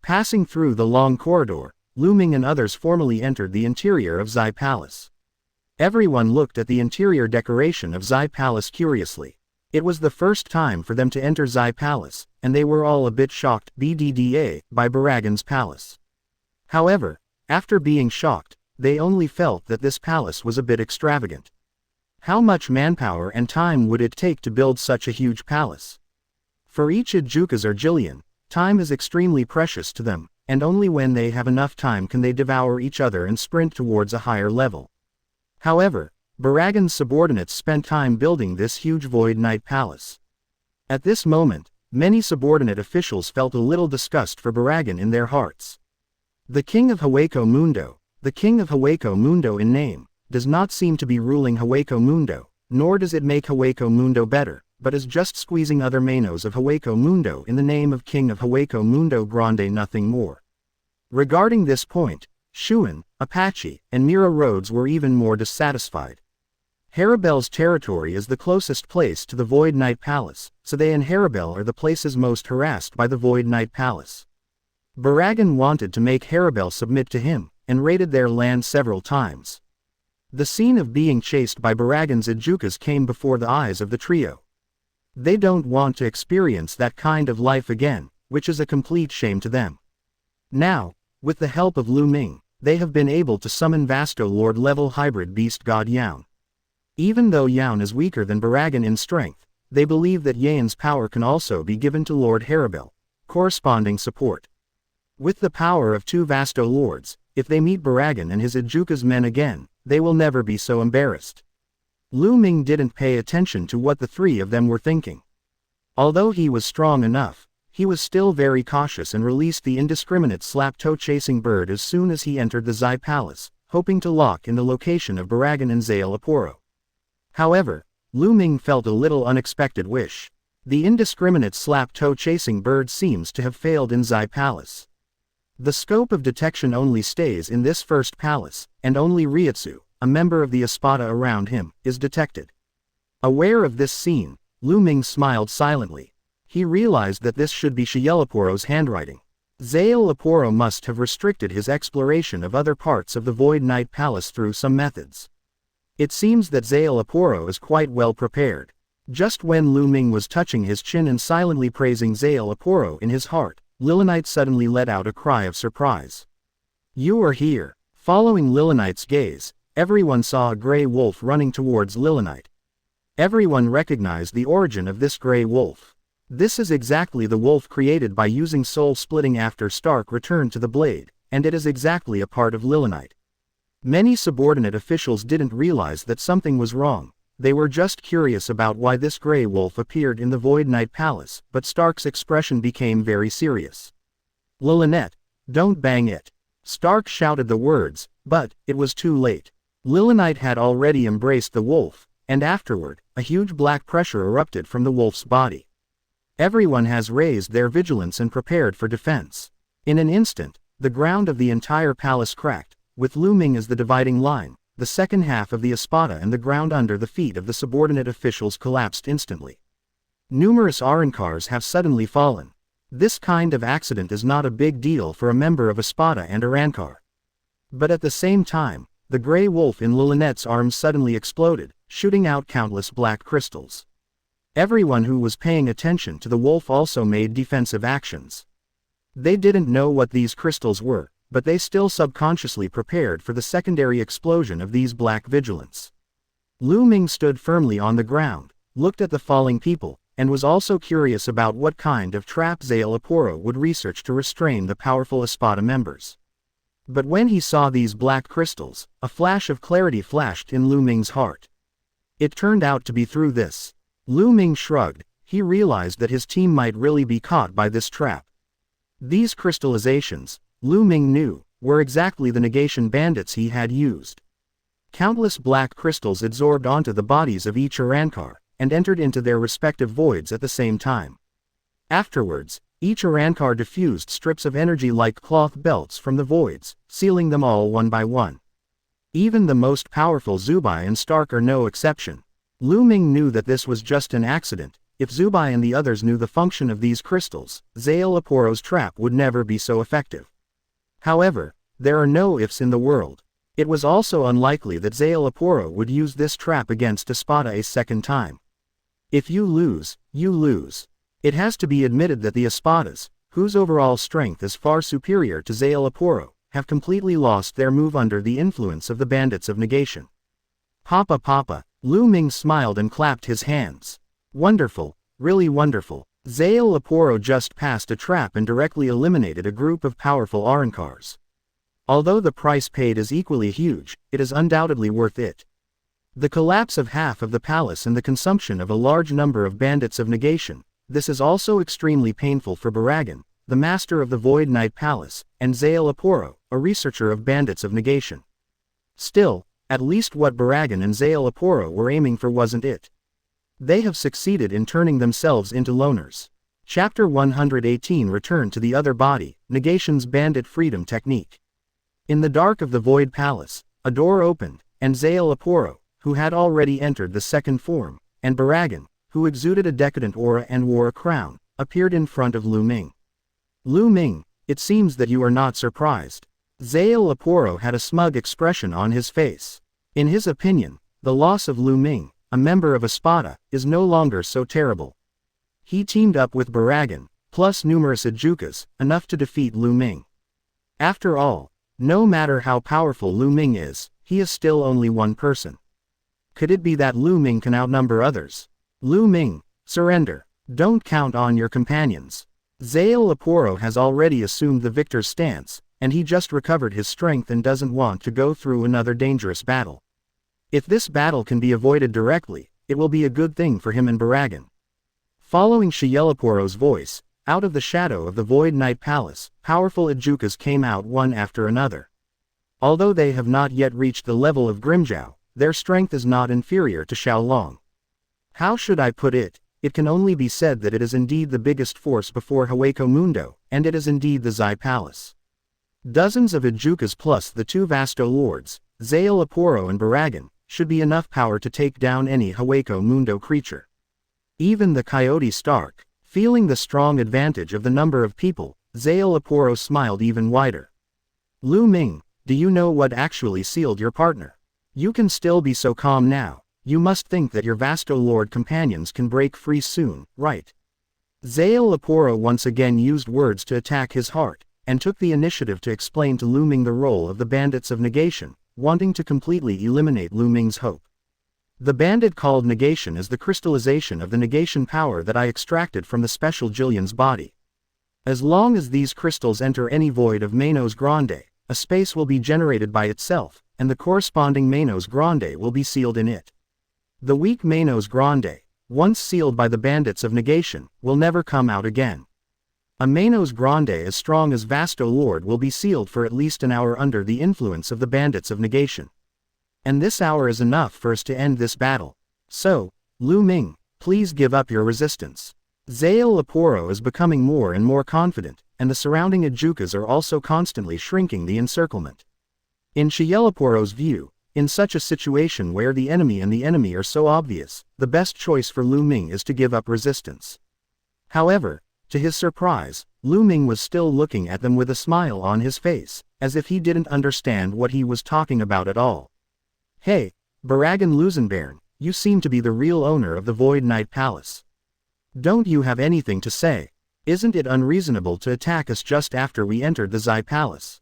Passing through the long corridor, Lu Ming and others formally entered the interior of Zai Palace. Everyone looked at the interior decoration of Zai Palace curiously. It was the first time for them to enter Zai Palace, and they were all a bit shocked by Baragan's palace. However, after being shocked, they only felt that this palace was a bit extravagant. How much manpower and time would it take to build such a huge palace? For each Ijukas or Jillian, time is extremely precious to them, and only when they have enough time can they devour each other and sprint towards a higher level. However, Baragan's subordinates spent time building this huge Void Night Palace. At this moment, many subordinate officials felt a little disgust for Baragan in their hearts. The king of Hogyoku Mundo in name, does not seem to be ruling Hogyoku Mundo, nor does it make Hogyoku Mundo better, but is just squeezing other Manos of Hogyoku Mundo in the name of king of Hogyoku Mundo Grande, nothing more. Regarding this point, Shuan, Apache, and Mira Rhodes were even more dissatisfied. Haribel's territory is the closest place to the Void Night Palace, so they and Haribel are the places most harassed by the Void Night Palace. Baragan wanted to make Haribel submit to him, and raided their land several times. The scene of being chased by Baragan's Ijukas came before the eyes of the trio. They don't want to experience that kind of life again, which is a complete shame to them. Now, with the help of Lu Ming, they have been able to summon Vasto Lord-level hybrid beast god Yaun. Even though Yaun is weaker than Baragan in strength, they believe that Yaun's power can also be given to Lord Haribel, corresponding support. With the power of 2 Vasto Lords, if they meet Baragan and his Ijuka's men again, they will never be so embarrassed. Lu Ming didn't pay attention to what the 3 of them were thinking. Although he was strong enough, he was still very cautious and released the indiscriminate slap-toe-chasing bird as soon as he entered the Zai Palace, hoping to lock in the location of Baragan and Zael Aporo. However, Lu Ming felt a little unexpected wish. The indiscriminate slap-toe-chasing bird seems to have failed in Zai Palace. The scope of detection only stays in this first palace, and only Reiatsu, a member of the Espada around him, is detected. Aware of this scene, Lu Ming smiled silently. He realized that this should be Zael Aporo's handwriting. Zael Aporo must have restricted his exploration of other parts of the Void Night Palace through some methods. It seems that Zael Aporo is quite well prepared. Just when Lu Ming was touching his chin and silently praising Zanpakutō in his heart, Lilonite suddenly let out a cry of surprise. "You are here." Following Lilonite's gaze, everyone saw a gray wolf running towards Lilonite. Everyone recognized the origin of this gray wolf. This is exactly the wolf created by using soul splitting after Stark returned to the blade, and it is exactly a part of Lilonite. Many subordinate officials didn't realize that something was wrong. They were just curious about why this gray wolf appeared in the Void Knight Palace, but Stark's expression became very serious. "Lilonite, don't bang it." Stark shouted the words, but it was too late. Lilonite had already embraced the wolf, and afterward, a huge black pressure erupted from the wolf's body. Everyone has raised their vigilance and prepared for defense. In an instant, the ground of the entire palace cracked, with Lu Ming as the dividing line. The second half of the espada and the ground under the feet of the subordinate officials collapsed instantly. Numerous Arrancars have suddenly fallen. This kind of accident is not a big deal for a member of Espada and Arrancar. But at the same time, the gray wolf in Lilonite's arms suddenly exploded, shooting out countless black crystals. Everyone who was paying attention to the wolf also made defensive actions. They didn't know what these crystals were, but they still subconsciously prepared for the secondary explosion of these black vigilants. Lu Ming stood firmly on the ground, looked at the falling people, and was also curious about what kind of trap Zanpakutō would research to restrain the powerful Espada members. But when he saw these black crystals, a flash of clarity flashed in Lu Ming's heart. It turned out to be through this. Lu Ming shrugged. He realized that his team might really be caught by this trap. These crystallizations, Lu Ming knew, were exactly the negation bandits he had used. Countless black crystals absorbed onto the bodies of each Arrancar, and entered into their respective voids at the same time. Afterwards, each Arrancar diffused strips of energy like cloth belts from the voids, sealing them all one by one. Even the most powerful Zubai and Stark are no exception. Lu Ming knew that this was just an accident. If Zubai and the others knew the function of these crystals, Zanpakutō's trap would never be so effective. However, there are no ifs in the world. It was also unlikely that Zanpakutō would use this trap against Espada a second time. If you lose, you lose. It has to be admitted that the Espadas, whose overall strength is far superior to Zanpakutō, have completely lost their move under the influence of the bandits of negation. Papa Papa, Lu Ming smiled and clapped his hands. Wonderful, really wonderful. Zanpakutō just passed a trap and directly eliminated a group of powerful Arrancars. Although the price paid is equally huge, it is undoubtedly worth it. The collapse of half of the palace and the consumption of a large number of bandits of negation, this is also extremely painful for Baragan, the master of the Void Knight Palace, and Zanpakutō, a researcher of bandits of negation. Still, at least what Baragan and Zanpakutō were aiming for wasn't it. They have succeeded in turning themselves into loners. Chapter 118 Return to the Other Body, Negation's Bandit Freedom Technique. In the dark of the Void Palace, a door opened, and Zanpakutō, who had already entered the second form, and Baragan, who exuded a decadent aura and wore a crown, appeared in front of Lu Ming. Lu Ming, it seems that you are not surprised. Zanpakutō had a smug expression on his face. In his opinion, the loss of Lu Ming, a member of Espada, is no longer so terrible. He teamed up with Baragan, plus numerous Ajukas, enough to defeat Lu Ming. After all, no matter how powerful Lu Ming is, he is still only one person. Could it be that Lu Ming can outnumber others? Lu Ming, surrender. Don't count on your companions. Zanpakutō has already assumed the victor's stance, and he just recovered his strength and doesn't want to go through another dangerous battle. If this battle can be avoided directly, it will be a good thing for him and Baragan. Following Zanpakutō's voice, out of the shadow of the Void Knight Palace, powerful Ajukas came out one after another. Although they have not yet reached the level of Grimjiao, their strength is not inferior to Xiaolong. How should I put it? It can only be said that it is indeed the biggest force before Hueco Mundo, and it is indeed the Zai Palace. Dozens of Ajukas plus the two Vasto Lords, Zanpakutō and Baragan, should be enough power to take down any Hueco Mundo creature. Even the Coyote Stark, feeling the strong advantage of the number of people, Zanpakutō smiled even wider. Lu Ming, do you know what actually sealed your partner? You can still be so calm now. You must think that your Vasto Lord companions can break free soon, right? Zanpakutō once again used words to attack his heart, and took the initiative to explain to Lu Ming the role of the bandits of negation, wanting to completely eliminate Lu Ming's hope. The bandit called negation is the crystallization of the negation power that I extracted from the special Jillian's body. As long as these crystals enter any void of Manos Grande, a space will be generated by itself, and the corresponding Manos Grande will be sealed in it. The weak Manos Grande, once sealed by the bandits of negation, will never come out again. A Manos Grande as strong as Vasto Lord will be sealed for at least an hour under the influence of the bandits of negation. And this hour is enough for us to end this battle. So, Lu Ming, please give up your resistance. Zanpakutō is becoming more and more confident, and the surrounding Ajukas are also constantly shrinking the encirclement. In Zanpakutō's view, in such a situation where the enemy are so obvious, the best choice for Lu Ming is to give up resistance. However, to his surprise, Lu Ming was still looking at them with a smile on his face, as if he didn't understand what he was talking about at all. Hey, Baragan Lusenbairn, you seem to be the real owner of the Void Knight Palace. Don't you have anything to say? Isn't it unreasonable to attack us just after we entered the Zai Palace?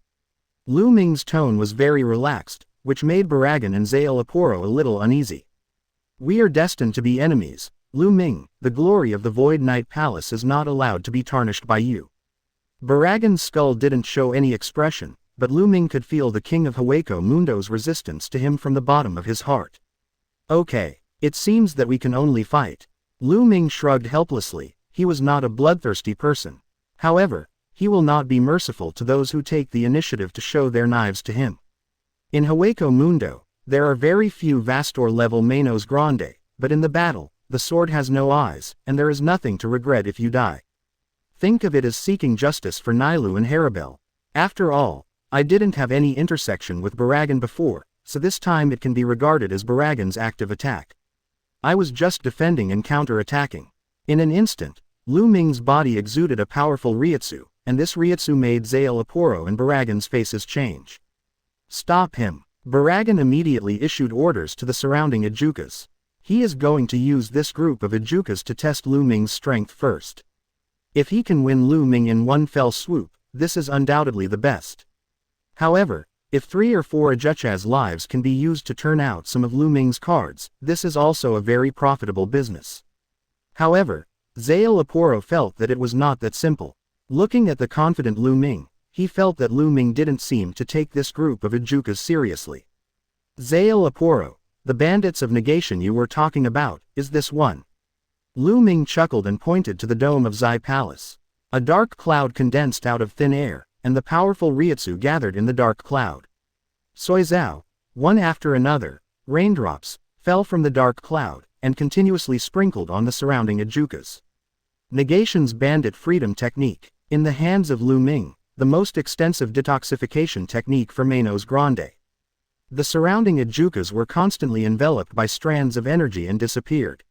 Lu Ming's tone was very relaxed, which made Baragan and Zanpakutō a little uneasy. We are destined to be enemies, Lu Ming. The glory of the Void Knight Palace is not allowed to be tarnished by you. Baragan's skull didn't show any expression, but Lu Ming could feel the King of Hogyoku Mundo's resistance to him from the bottom of his heart. Okay, it seems that we can only fight. Lu Ming shrugged helplessly. He was not a bloodthirsty person. However, he will not be merciful to those who take the initiative to show their knives to him. In Hogyoku Mundo, there are very few Vastor-level Manos Grande, but in the battle, the sword has no eyes, and there is nothing to regret if you die. Think of it as seeking justice for Nailu and Haribel. After all, I didn't have any intersection with Baragan before, so this time it can be regarded as Baragan's active attack. I was just defending and counter-attacking. In an instant, Lu Ming's body exuded a powerful Reiatsu, and this Reiatsu made Zanpakutō and Baragan's faces change. Stop him. Baragan immediately issued orders to the surrounding Ajukas. He is going to use this group of Ajukas to test Lu Ming's strength first. If he can win Lu Ming in one fell swoop, this is undoubtedly the best. However, if 3 or 4 Ajukas' lives can be used to turn out some of Lu Ming's cards, this is also a very profitable business. However, Zanpakutō felt that it was not that simple. Looking at the confident Lu Ming, he felt that Lu Ming didn't seem to take this group of Ajukas seriously. Zanpakutō, the bandits of negation you were talking about, is this one? Lu Ming chuckled and pointed to the dome of Zai Palace. A dark cloud condensed out of thin air, and the powerful Reiatsu gathered in the dark cloud. Soizao, one after another, raindrops, fell from the dark cloud, and continuously sprinkled on the surrounding Ajukas. Negation's bandit freedom technique. In the hands of Lu Ming, the most extensive detoxification technique for Manos Grande. The surrounding Ajukas were constantly enveloped by strands of energy and disappeared.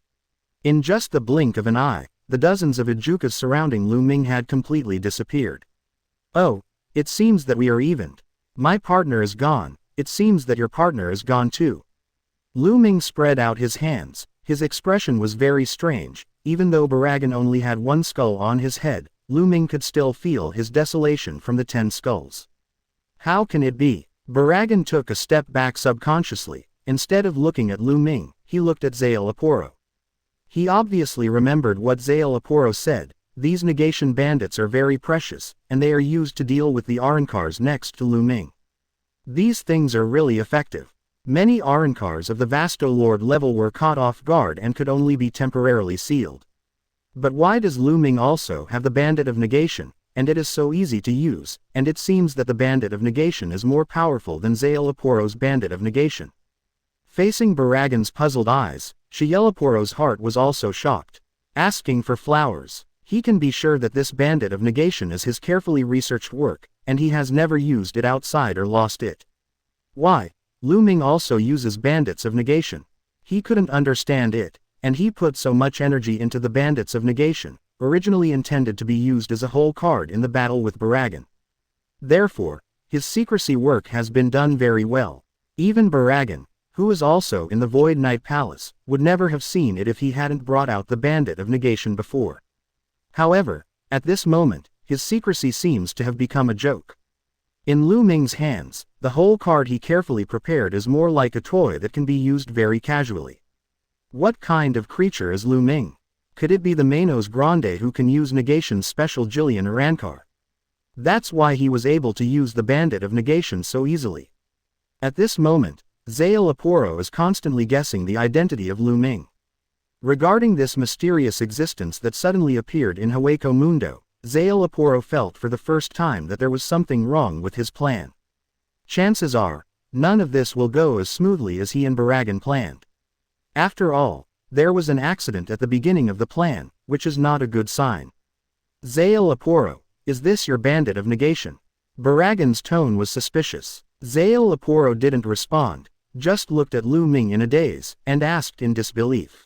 In just the blink of an eye, the dozens of Ajukas surrounding Lu Ming had completely disappeared. Oh, it seems that we are evened. My partner is gone, it seems that your partner is gone too. Lu Ming spread out his hands, his expression was very strange, even though Baragan only had one skull on his head, Lu Ming could still feel his desolation from the 10 skulls. How can it be? Baragan took a step back subconsciously. Instead of looking at Lu Ming, he looked at Zanpakutō. He obviously remembered what Zanpakutō said, these negation bandits are very precious, and they are used to deal with the Arankars next to Lu Ming. These things are really effective. Many Arankars of the Vasto Lord level were caught off guard and could only be temporarily sealed. But why does Lu Ming also have the Bandit of Negation, and it is so easy to use, and it seems that the Bandit of Negation is more powerful than Zanpakutō's Bandit of Negation? Facing Baragan's puzzled eyes, Zanpakutō's heart was also shocked. Asking for flowers. He can be sure that this Bandit of Negation is his carefully researched work, and he has never used it outside or lost it. Why? Lu Ming also uses Bandits of Negation. He couldn't understand it. And he put so much energy into the Bandits of Negation, originally intended to be used as a whole card in the battle with Baragan. Therefore, his secrecy work has been done very well. Even Baragan, who is also in the Void Knight Palace, would never have seen it if he hadn't brought out the Bandit of Negation before. However, at this moment, his secrecy seems to have become a joke. In Lu Ming's hands, the whole card he carefully prepared is more like a toy that can be used very casually. What kind of creature is Lu Ming? Could it be the Manos Grande who can use Negation's special Jillian Arankar? That's why he was able to use the Bandit of Negation so easily. At this moment, Zale Aporo is constantly guessing the identity of Lu Ming. Regarding this mysterious existence that suddenly appeared in Hueco Mundo, Zale Aporo felt for the first time that there was something wrong with his plan. Chances are, none of this will go as smoothly as he and Baragan planned. After all, there was an accident at the beginning of the plan, which is not a good sign. Zale Aporo, is this your Bandit of Negation? Baragan's tone was suspicious. Zale Aporo didn't respond, just looked at Lu Ming in a daze, and asked in disbelief.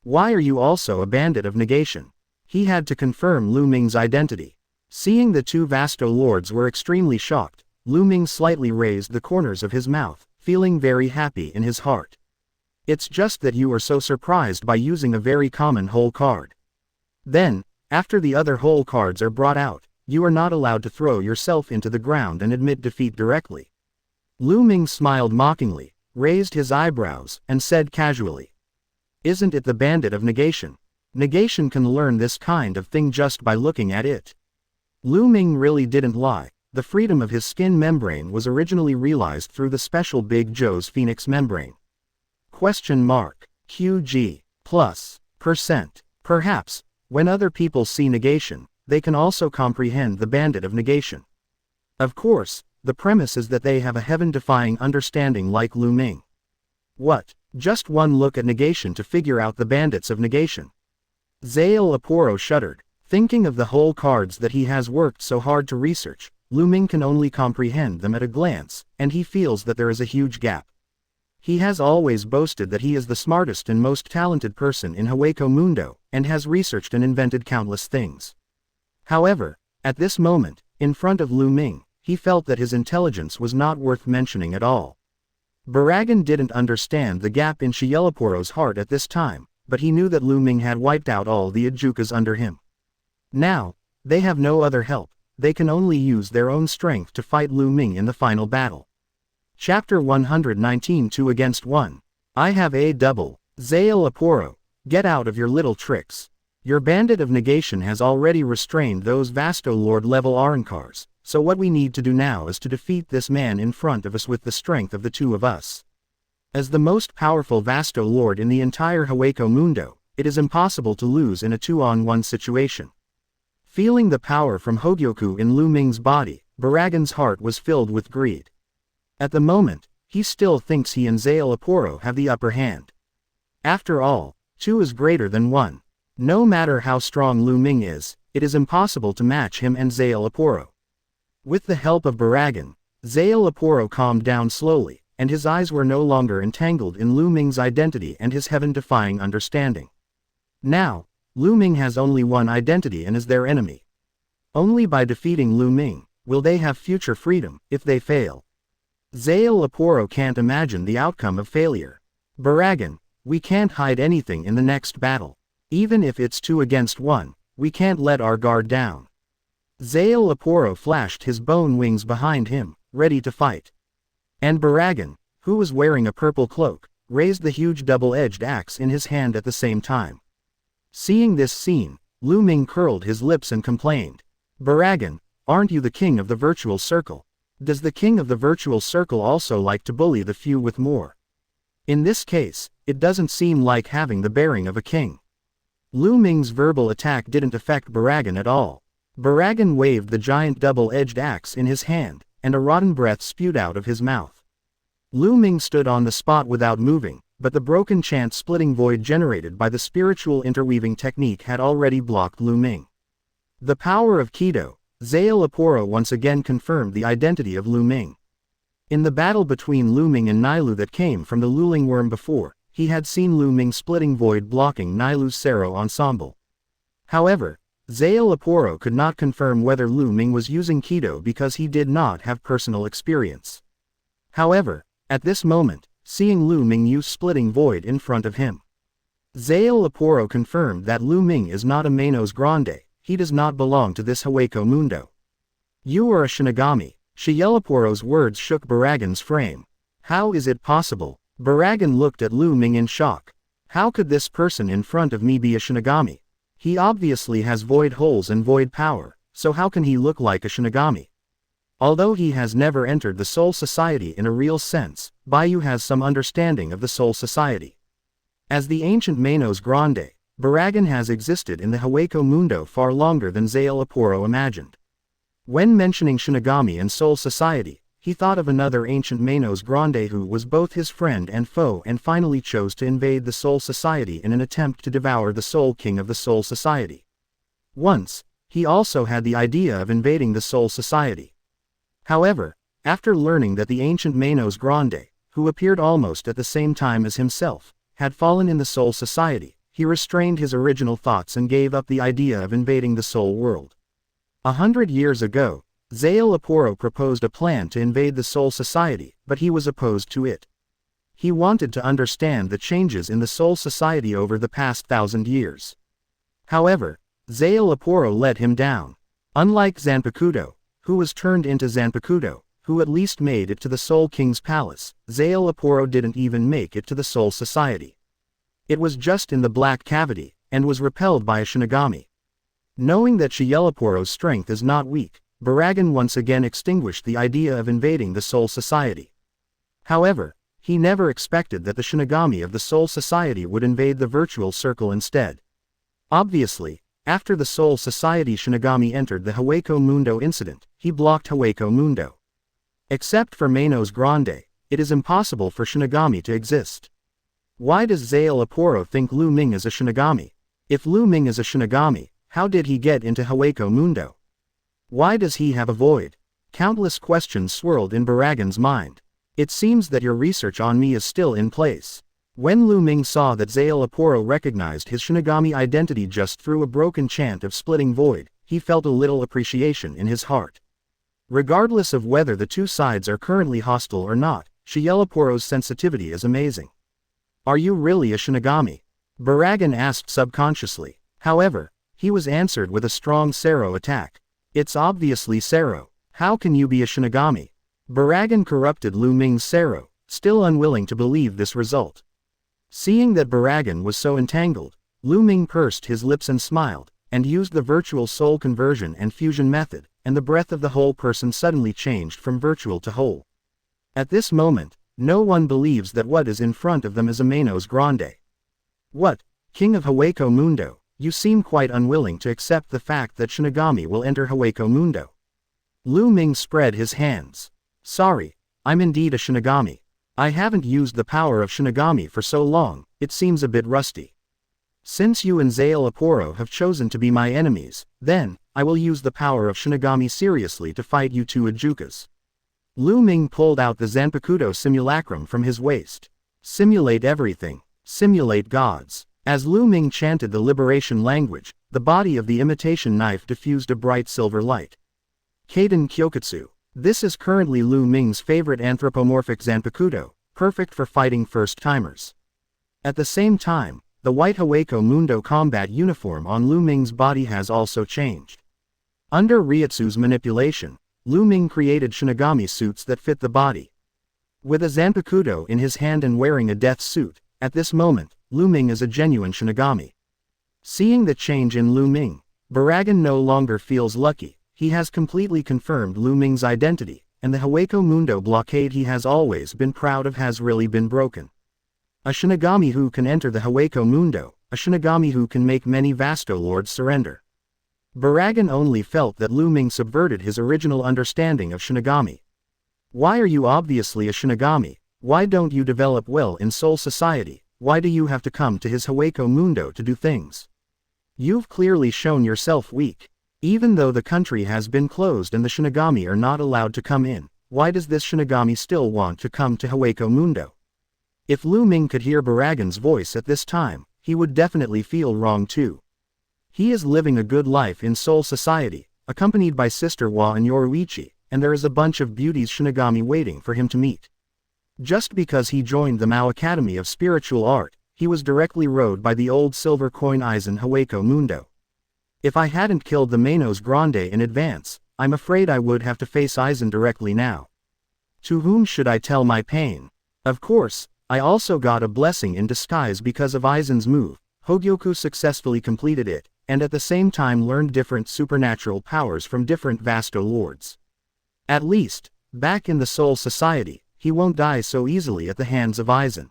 Why are you also a Bandit of Negation? He had to confirm Lu Ming's identity. Seeing the two Vasto Lords were extremely shocked, Lu Ming slightly raised the corners of his mouth, feeling very happy in his heart. It's just that you are so surprised by using a very common hole card. Then, after the other hole cards are brought out, you are not allowed to throw yourself into the ground and admit defeat directly. Lu Ming smiled mockingly, raised his eyebrows, and said casually. Isn't it the Bandit of Negation? Negation can learn this kind of thing just by looking at it. Lu Ming really didn't lie. The freedom of his skin membrane was originally realized through the special Big Joe's Phoenix membrane. QG plus %. Perhaps, when other people see negation, they can also comprehend the Bandit of Negation. Of course, the premise is that they have a heaven-defying understanding like Lu Ming. What? Just one look at negation to figure out the Bandits of Negation. Zale Aporo shuddered, thinking of the whole cards that he has worked so hard to research. Lu Ming can only comprehend them at a glance, and he feels that there is a huge gap. He has always boasted that he is the smartest and most talented person in Hueco Mundo, and has researched and invented countless things. However, at this moment, in front of Lu Ming, he felt that his intelligence was not worth mentioning at all. Baragan didn't understand the gap in Shielaporo's heart at this time, but he knew that Lu Ming had wiped out all the Ajukas under him. Now, they have no other help, they can only use their own strength to fight Lu Ming in the final battle. Chapter 119 2 against 1. I have a double. Zale Aporo, get out of your little tricks. Your Bandit of Negation has already restrained those Vasto Lord level Arankars, so what we need to do now is to defeat this man in front of us with the strength of the two of us. As the most powerful Vasto Lord in the entire Hueco Mundo, it is impossible to lose in a 2-on-1 situation. Feeling the power from Hogyoku in Lu Ming's body, Baragan's heart was filled with greed. At the moment, he still thinks he and Zale Aporo have the upper hand. After all, 2 is greater than 1. No matter how strong Lu Ming is, it is impossible to match him and Zale Aporo. With the help of Baragan, Zale Aporo calmed down slowly, and his eyes were no longer entangled in Lu Ming's identity and his heaven-defying understanding. Now, Lu Ming has only one identity and is their enemy. Only by defeating Lu Ming will they have future freedom. If they fail, Zale Aporo can't imagine the outcome of failure. Baragan, we can't hide anything in the next battle. Even if it's 2 against 1, we can't let our guard down. Zale Aporo flashed his bone wings behind him, ready to fight. And Baragan, who was wearing a purple cloak, raised the huge double-edged axe in his hand at the same time. Seeing this scene, Lu Ming curled his lips and complained. Baragan, aren't you the king of the virtual circle? Does the king of the virtual circle also like to bully the few with more? In this case, it doesn't seem like having the bearing of a king. Lu Ming's verbal attack didn't affect Baragan at all. Baragan waved the giant double-edged axe in his hand, and a rotten breath spewed out of his mouth. Lu Ming stood on the spot without moving, but the broken chant-splitting void generated by the spiritual interweaving technique had already blocked Lu Ming. The power of Kido, Zale Aporo once again confirmed the identity of Lu Ming. In the battle between Lu Ming and Nailu that came from the Luling Worm before, he had seen Lu Ming splitting void blocking Nailu's Sero ensemble. However, Zale Aporo could not confirm whether Lu Ming was using Kido because he did not have personal experience. However, at this moment, seeing Lu Ming use splitting void in front of him. Zanpakutō confirmed that Lu Ming is not a Manos Grande, he does not belong to this Hogyoku mundo. You are a Shinigami. Zanpakutō's words shook Baragan's frame. How is it possible? Baragan looked at Lu Ming in shock. How could this person in front of me be a Shinigami? He obviously has void holes and void power, so how can he look like a Shinigami? Although he has never entered the Soul Society in a real sense, Byakuya has some understanding of the Soul Society. As the ancient Manos Grande, Baragan has existed in the Hogyoku mundo far longer than Zanpakutō imagined. When mentioning Shinigami and Soul Society, he thought of another ancient Manos Grande who was both his friend and foe and finally chose to invade the Soul Society in an attempt to devour the Soul King of the Soul Society. Once, he also had the idea of invading the Soul Society. However, after learning that the ancient Manos Grande, who appeared almost at the same time as himself, had fallen in the Soul Society, he restrained his original thoughts and gave up the idea of invading the Soul World. 100 years ago, Zanpakutō proposed a plan to invade the Soul Society, but he was opposed to it. He wanted to understand the changes in the Soul Society over the past 1,000 years. However, Zanpakutō let him down. Unlike Zanpakutō, who was turned into Zanpakutō, who at least made it to the Soul King's palace, Zanpakutō didn't even make it to the Soul Society. It was just in the black cavity, and was repelled by a Shinigami. Knowing that Zanpakutō's strength is not weak, Baragan once again extinguished the idea of invading the Soul Society. However, he never expected that the Shinigami of the Soul Society would invade the virtual circle instead. Obviously, after the Soul Society Shinigami entered the Hogyoku mundo incident, he blocked Hogyoku mundo. Except for Manos Grande, it is impossible for Shinigami to exist. Why does Zanpakutō think Lu Ming is a Shinigami? If Lu Ming is a Shinigami, how did he get into Hogyoku mundo? Why does he have a void? Countless questions swirled in Baragan's mind. It seems that your research on me is still in place. When Lu Ming saw that Zanpakutō recognized his Shinigami identity just through a broken chant of splitting void, he felt a little appreciation in his heart. Regardless of whether the two sides are currently hostile or not, Zanpakutō's sensitivity is amazing. Are you really a Shinigami? Baragan asked subconsciously. However, he was answered with a strong Sero attack. It's obviously Sero. How can you be a Shinigami? Baragan corrupted Lu Ming's Sero, still unwilling to believe this result. Seeing that Baragan was so entangled, Lu Ming pursed his lips and smiled, and used the virtual soul conversion and fusion method, and the breath of the whole person suddenly changed from virtual to whole. At this moment, no one believes that what is in front of them is a Manos Grande. What, King of Hogyoku mundo, you seem quite unwilling to accept the fact that Shinigami will enter Hogyoku mundo. Lu Ming spread his hands. Sorry, I'm indeed a Shinigami. I haven't used the power of Shinigami for so long, it seems a bit rusty. Since you and Zanpakutō have chosen to be my enemies, then, I will use the power of Shinigami seriously to fight you two Ajukas. Lu Ming pulled out the Zanpakutō simulacrum from his waist. Simulate everything. Simulate gods. As Lu Ming chanted the liberation language, the body of the imitation knife diffused a bright silver light. Kaiden Kyokutsu. This is currently Lu Ming's favorite anthropomorphic Zanpakutō, perfect for fighting first-timers. At the same time, the white Hogyoku mundo combat uniform on Lu Ming's body has also changed. Under Reiatsu's manipulation, Lu Ming created Shinigami suits that fit the body. With a Zanpakutō in his hand and wearing a death suit, at this moment, Lu Ming is a genuine Shinigami. Seeing the change in Lu Ming, Baragan no longer feels lucky. He has completely confirmed Lu Ming's identity, and the Hogyoku mundo blockade he has always been proud of has really been broken. A Shinigami who can enter the Hogyoku mundo, a Shinigami who can make many Vasto lords surrender. Baragan only felt that Lu Ming subverted his original understanding of Shinigami. Why are you obviously a Shinigami? Why don't you develop well in Soul Society? Why do you have to come to his Hogyoku mundo to do things? You've clearly shown yourself weak. Even though the country has been closed and the Shinigami are not allowed to come in, why does this Shinigami still want to come to Hogyoku mundo? If Lu Ming could hear Baragan's voice at this time, he would definitely feel wrong too. He is living a good life in Soul Society, accompanied by Sister Wa and Yoruichi, and there is a bunch of beauties Shinigami waiting for him to meet. Just because he joined the Mao Academy of Spiritual Art, he was directly rode by the old silver coin Aizen Hueco Mundo. If I hadn't killed the Manos Grande in advance, I'm afraid I would have to face Aizen directly now. To whom should I tell my pain? Of course, I also got a blessing in disguise because of Aizen's move. Hogyoku successfully completed it, and at the same time learned different supernatural powers from different Vasto lords. At least, back in the Soul Society, he won't die so easily at the hands of Aizen.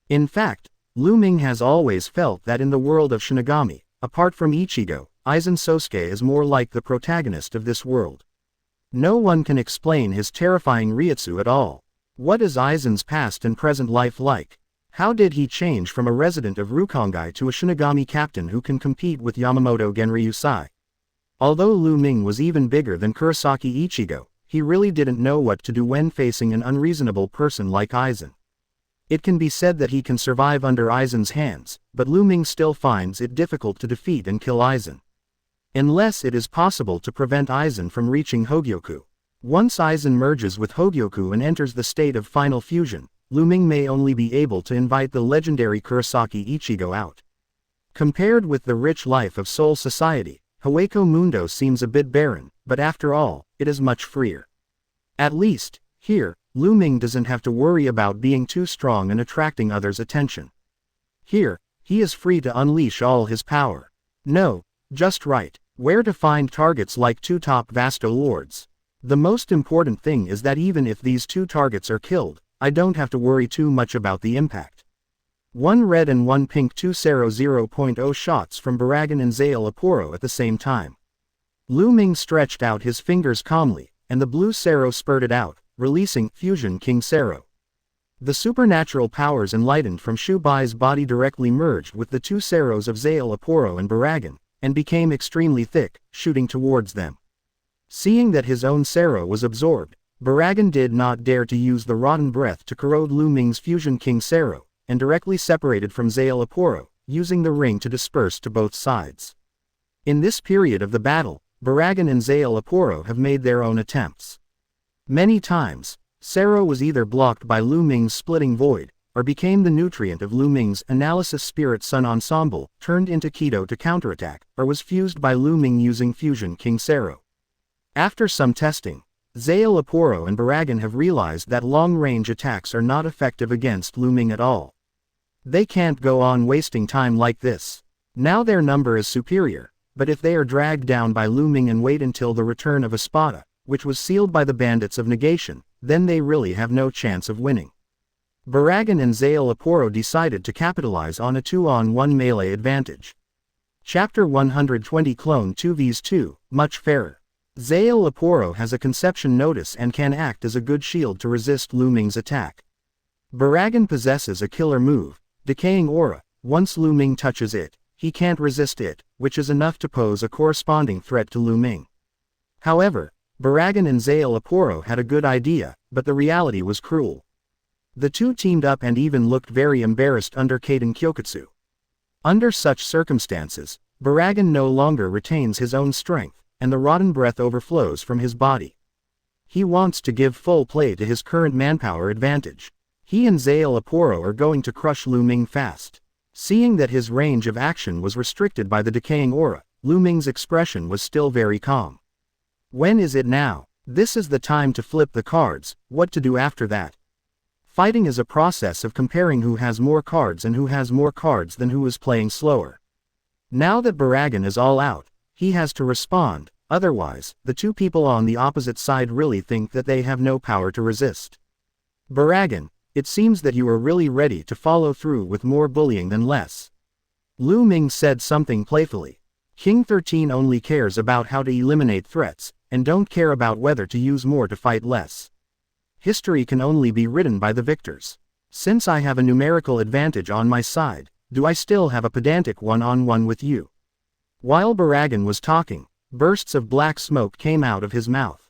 In fact, Lu Ming has always felt that in the world of Shinigami, apart from Ichigo, Aizen Sosuke is more like the protagonist of this world. No one can explain his terrifying Reiatsu at all. What is Aizen's past and present life like? How did he change from a resident of Rukongai to a Shinigami captain who can compete with Yamamoto Genryusai? Although Lu Ming was even bigger than Kurosaki Ichigo, he really didn't know what to do when facing an unreasonable person like Aizen. It can be said that he can survive under Aizen's hands, but Lu Ming still finds it difficult to defeat and kill Aizen. Unless it is possible to prevent Aizen from reaching Hogyoku. Once Aizen merges with Hogyoku and enters the state of final fusion, Lu Ming may only be able to invite the legendary Kurosaki Ichigo out. Compared with the rich life of Soul Society, Hueco Mundo seems a bit barren, but after all, it is much freer. At least, here, Lu Ming doesn't have to worry about being too strong and attracting others' attention. Here, he is free to unleash all his power. No, just right. Where to find targets like two top Vasto lords? The most important thing is that even if these two targets are killed, I don't have to worry too much about the impact. One red and one pink 2-0 0.0 shots from Baragan and Zale Aporo at the same time. Lu Ming stretched out his fingers calmly, and the blue Sero spurted out, releasing Fusion King Sero. The supernatural powers enlightened from Shubai's body directly merged with the two Seros of Zale Aporo and Baragan, and became extremely thick, shooting towards them. Seeing that his own Sero was absorbed, Baragan did not dare to use the rotten breath to corrode Lu Ming's Fusion King Sero, and directly separated from Zale Aporo, using the ring to disperse to both sides. In this period of the battle, Baragan and Zale Aporo have made their own attempts. Many times, Sero was either blocked by Lu Ming's splitting void, or became the nutrient of Lu Ming's Analysis Spirit Sun Ensemble, turned into Kido to counterattack, or was fused by Lu Ming using Fusion King Sero. After some testing, Zale Aporo and Baragan have realized that long-range attacks are not effective against Lu Ming at all. They can't go on wasting time like this. Now their number is superior, but if they are dragged down by Lu Ming and wait until the return of Espada, which was sealed by the Bandits of Negation, then they really have no chance of winning. Baragan and Zale Aporo decided to capitalize on a 2-on-1 melee advantage. Chapter 120 Clone 2vs2, much fairer. Zale Aporo has a conception notice and can act as a good shield to resist Lu Ming's attack. Baragan possesses a killer move, Decaying Aura. Once Lu Ming touches it, he can't resist it, which is enough to pose a corresponding threat to Lu Ming. However, Baragan and Zale Aporo had a good idea, but the reality was cruel. The two teamed up and even looked very embarrassed under Kaden Kyokutsu. Under such circumstances, Baragan no longer retains his own strength, and the rotten breath overflows from his body. He wants to give full play to his current manpower advantage. He and Zale Aporo are going to crush Lu Ming fast. Seeing that his range of action was restricted by the Decaying Aura, Lu Ming's expression was still very calm. When is it now? This is the time to flip the cards. What to do after that? Fighting is a process of comparing who has more cards and who has more cards than who is playing slower. Now that Baragan is all out, he has to respond, otherwise, the two people on the opposite side really think that they have no power to resist. Baragan, it seems that you are really ready to follow through with more bullying than less. Lu Ming said something playfully. King 13 only cares about how to eliminate threats, and don't care about whether to use more to fight less. History can only be written by the victors. Since I have a numerical advantage on my side, do I still have a pedantic one-on-one with you? While Baragan was talking, bursts of black smoke came out of his mouth.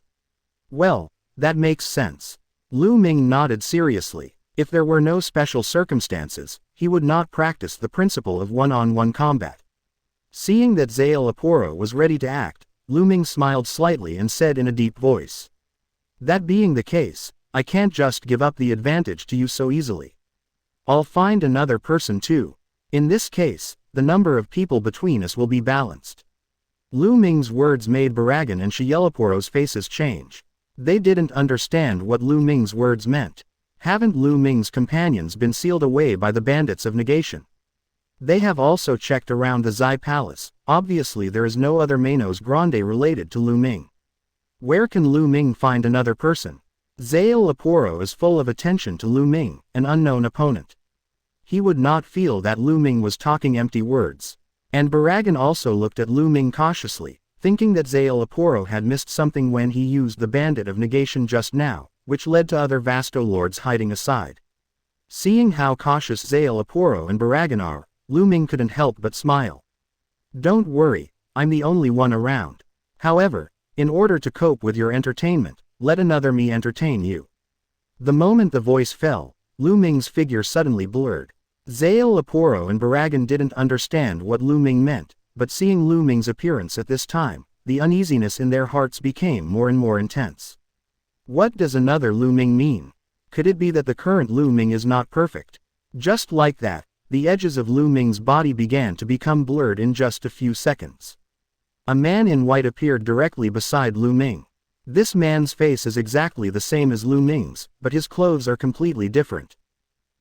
Well, that makes sense. Lu Ming nodded seriously. If there were no special circumstances, he would not practice the principle of one-on-one combat. Seeing that Zale Aporo was ready to act, Lu Ming smiled slightly and said in a deep voice. That being the case, I can't just give up the advantage to you so easily. I'll find another person too. In this case, the number of people between us will be balanced. Lu Ming's words made Baragan and Shielaporo's faces change. They didn't understand what Lu Ming's words meant. Haven't Lu Ming's companions been sealed away by the bandits of negation? They have also checked around the Zai Palace. Obviously there is no other Manos Grande related to Lu Ming. Where can Lu Ming find another person? Shielaporo is full of attention to Lu Ming, an unknown opponent. He would not feel that Lu Ming was talking empty words. And Baragan also looked at Lu Ming cautiously, thinking that Shielaporo had missed something when he used the bandit of negation just now, which led to other Vasto lords hiding aside. Seeing how cautious Shielaporo and Baragan are, Lu Ming couldn't help but smile. Don't worry, I'm the only one around. However, in order to cope with your entertainment, let another me entertain you. The moment the voice fell, Lu Ming's figure suddenly blurred. Shielaporo and Baragan didn't understand what Lu Ming meant, but seeing Lu Ming's appearance at this time, the uneasiness in their hearts became more and more intense. What does another Lu Ming mean? Could it be that the current Lu Ming is not perfect? Just like that, the edges of Lu Ming's body began to become blurred in just a few seconds. A man in white appeared directly beside Lu Ming. This man's face is exactly the same as Lu Ming's, but his clothes are completely different.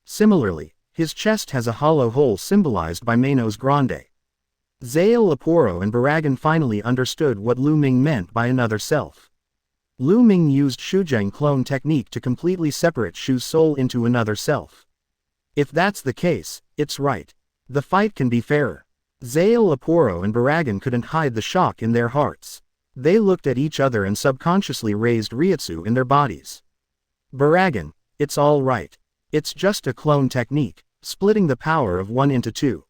Similarly, his chest has a hollow hole symbolized by Manos Grande. Shielaporo and Baragan finally understood what Lu Ming meant by another self. Lu Ming used Xuzheng clone technique to completely separate Shu's soul into another self. If that's the case, it's right. The fight can be fairer. Shielaporo and Baragan couldn't hide the shock in their hearts. They looked at each other and subconsciously raised Reiatsu in their bodies. Baragan, it's all right. It's just a clone technique, splitting the power of one into two.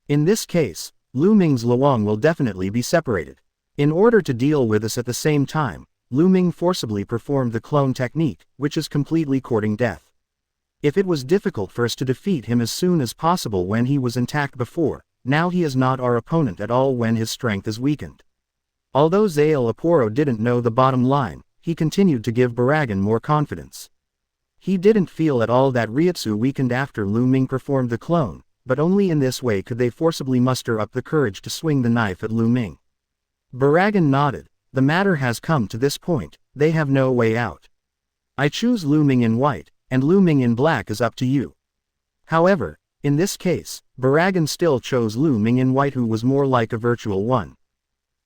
In this case, Lu Ming's Luang will definitely be separated. In order to deal with us at the same time, Lu Ming forcibly performed the clone technique, which is completely courting death. If it was difficult for us to defeat him as soon as possible when he was intact before, now he is not our opponent at all when his strength is weakened. Although Shielaporo didn't know the bottom line, he continued to give Baragan more confidence. He didn't feel at all that Reiatsu weakened after Lu Ming performed the clone, but only in this way could they forcibly muster up the courage to swing the knife at Lu Ming. Baragan nodded. The matter has come to this point, they have no way out. I choose Lu Ming in white, and Lu Ming in black is up to you. However, in this case, Baragan still chose Lu Ming in white, who was more like a virtual one.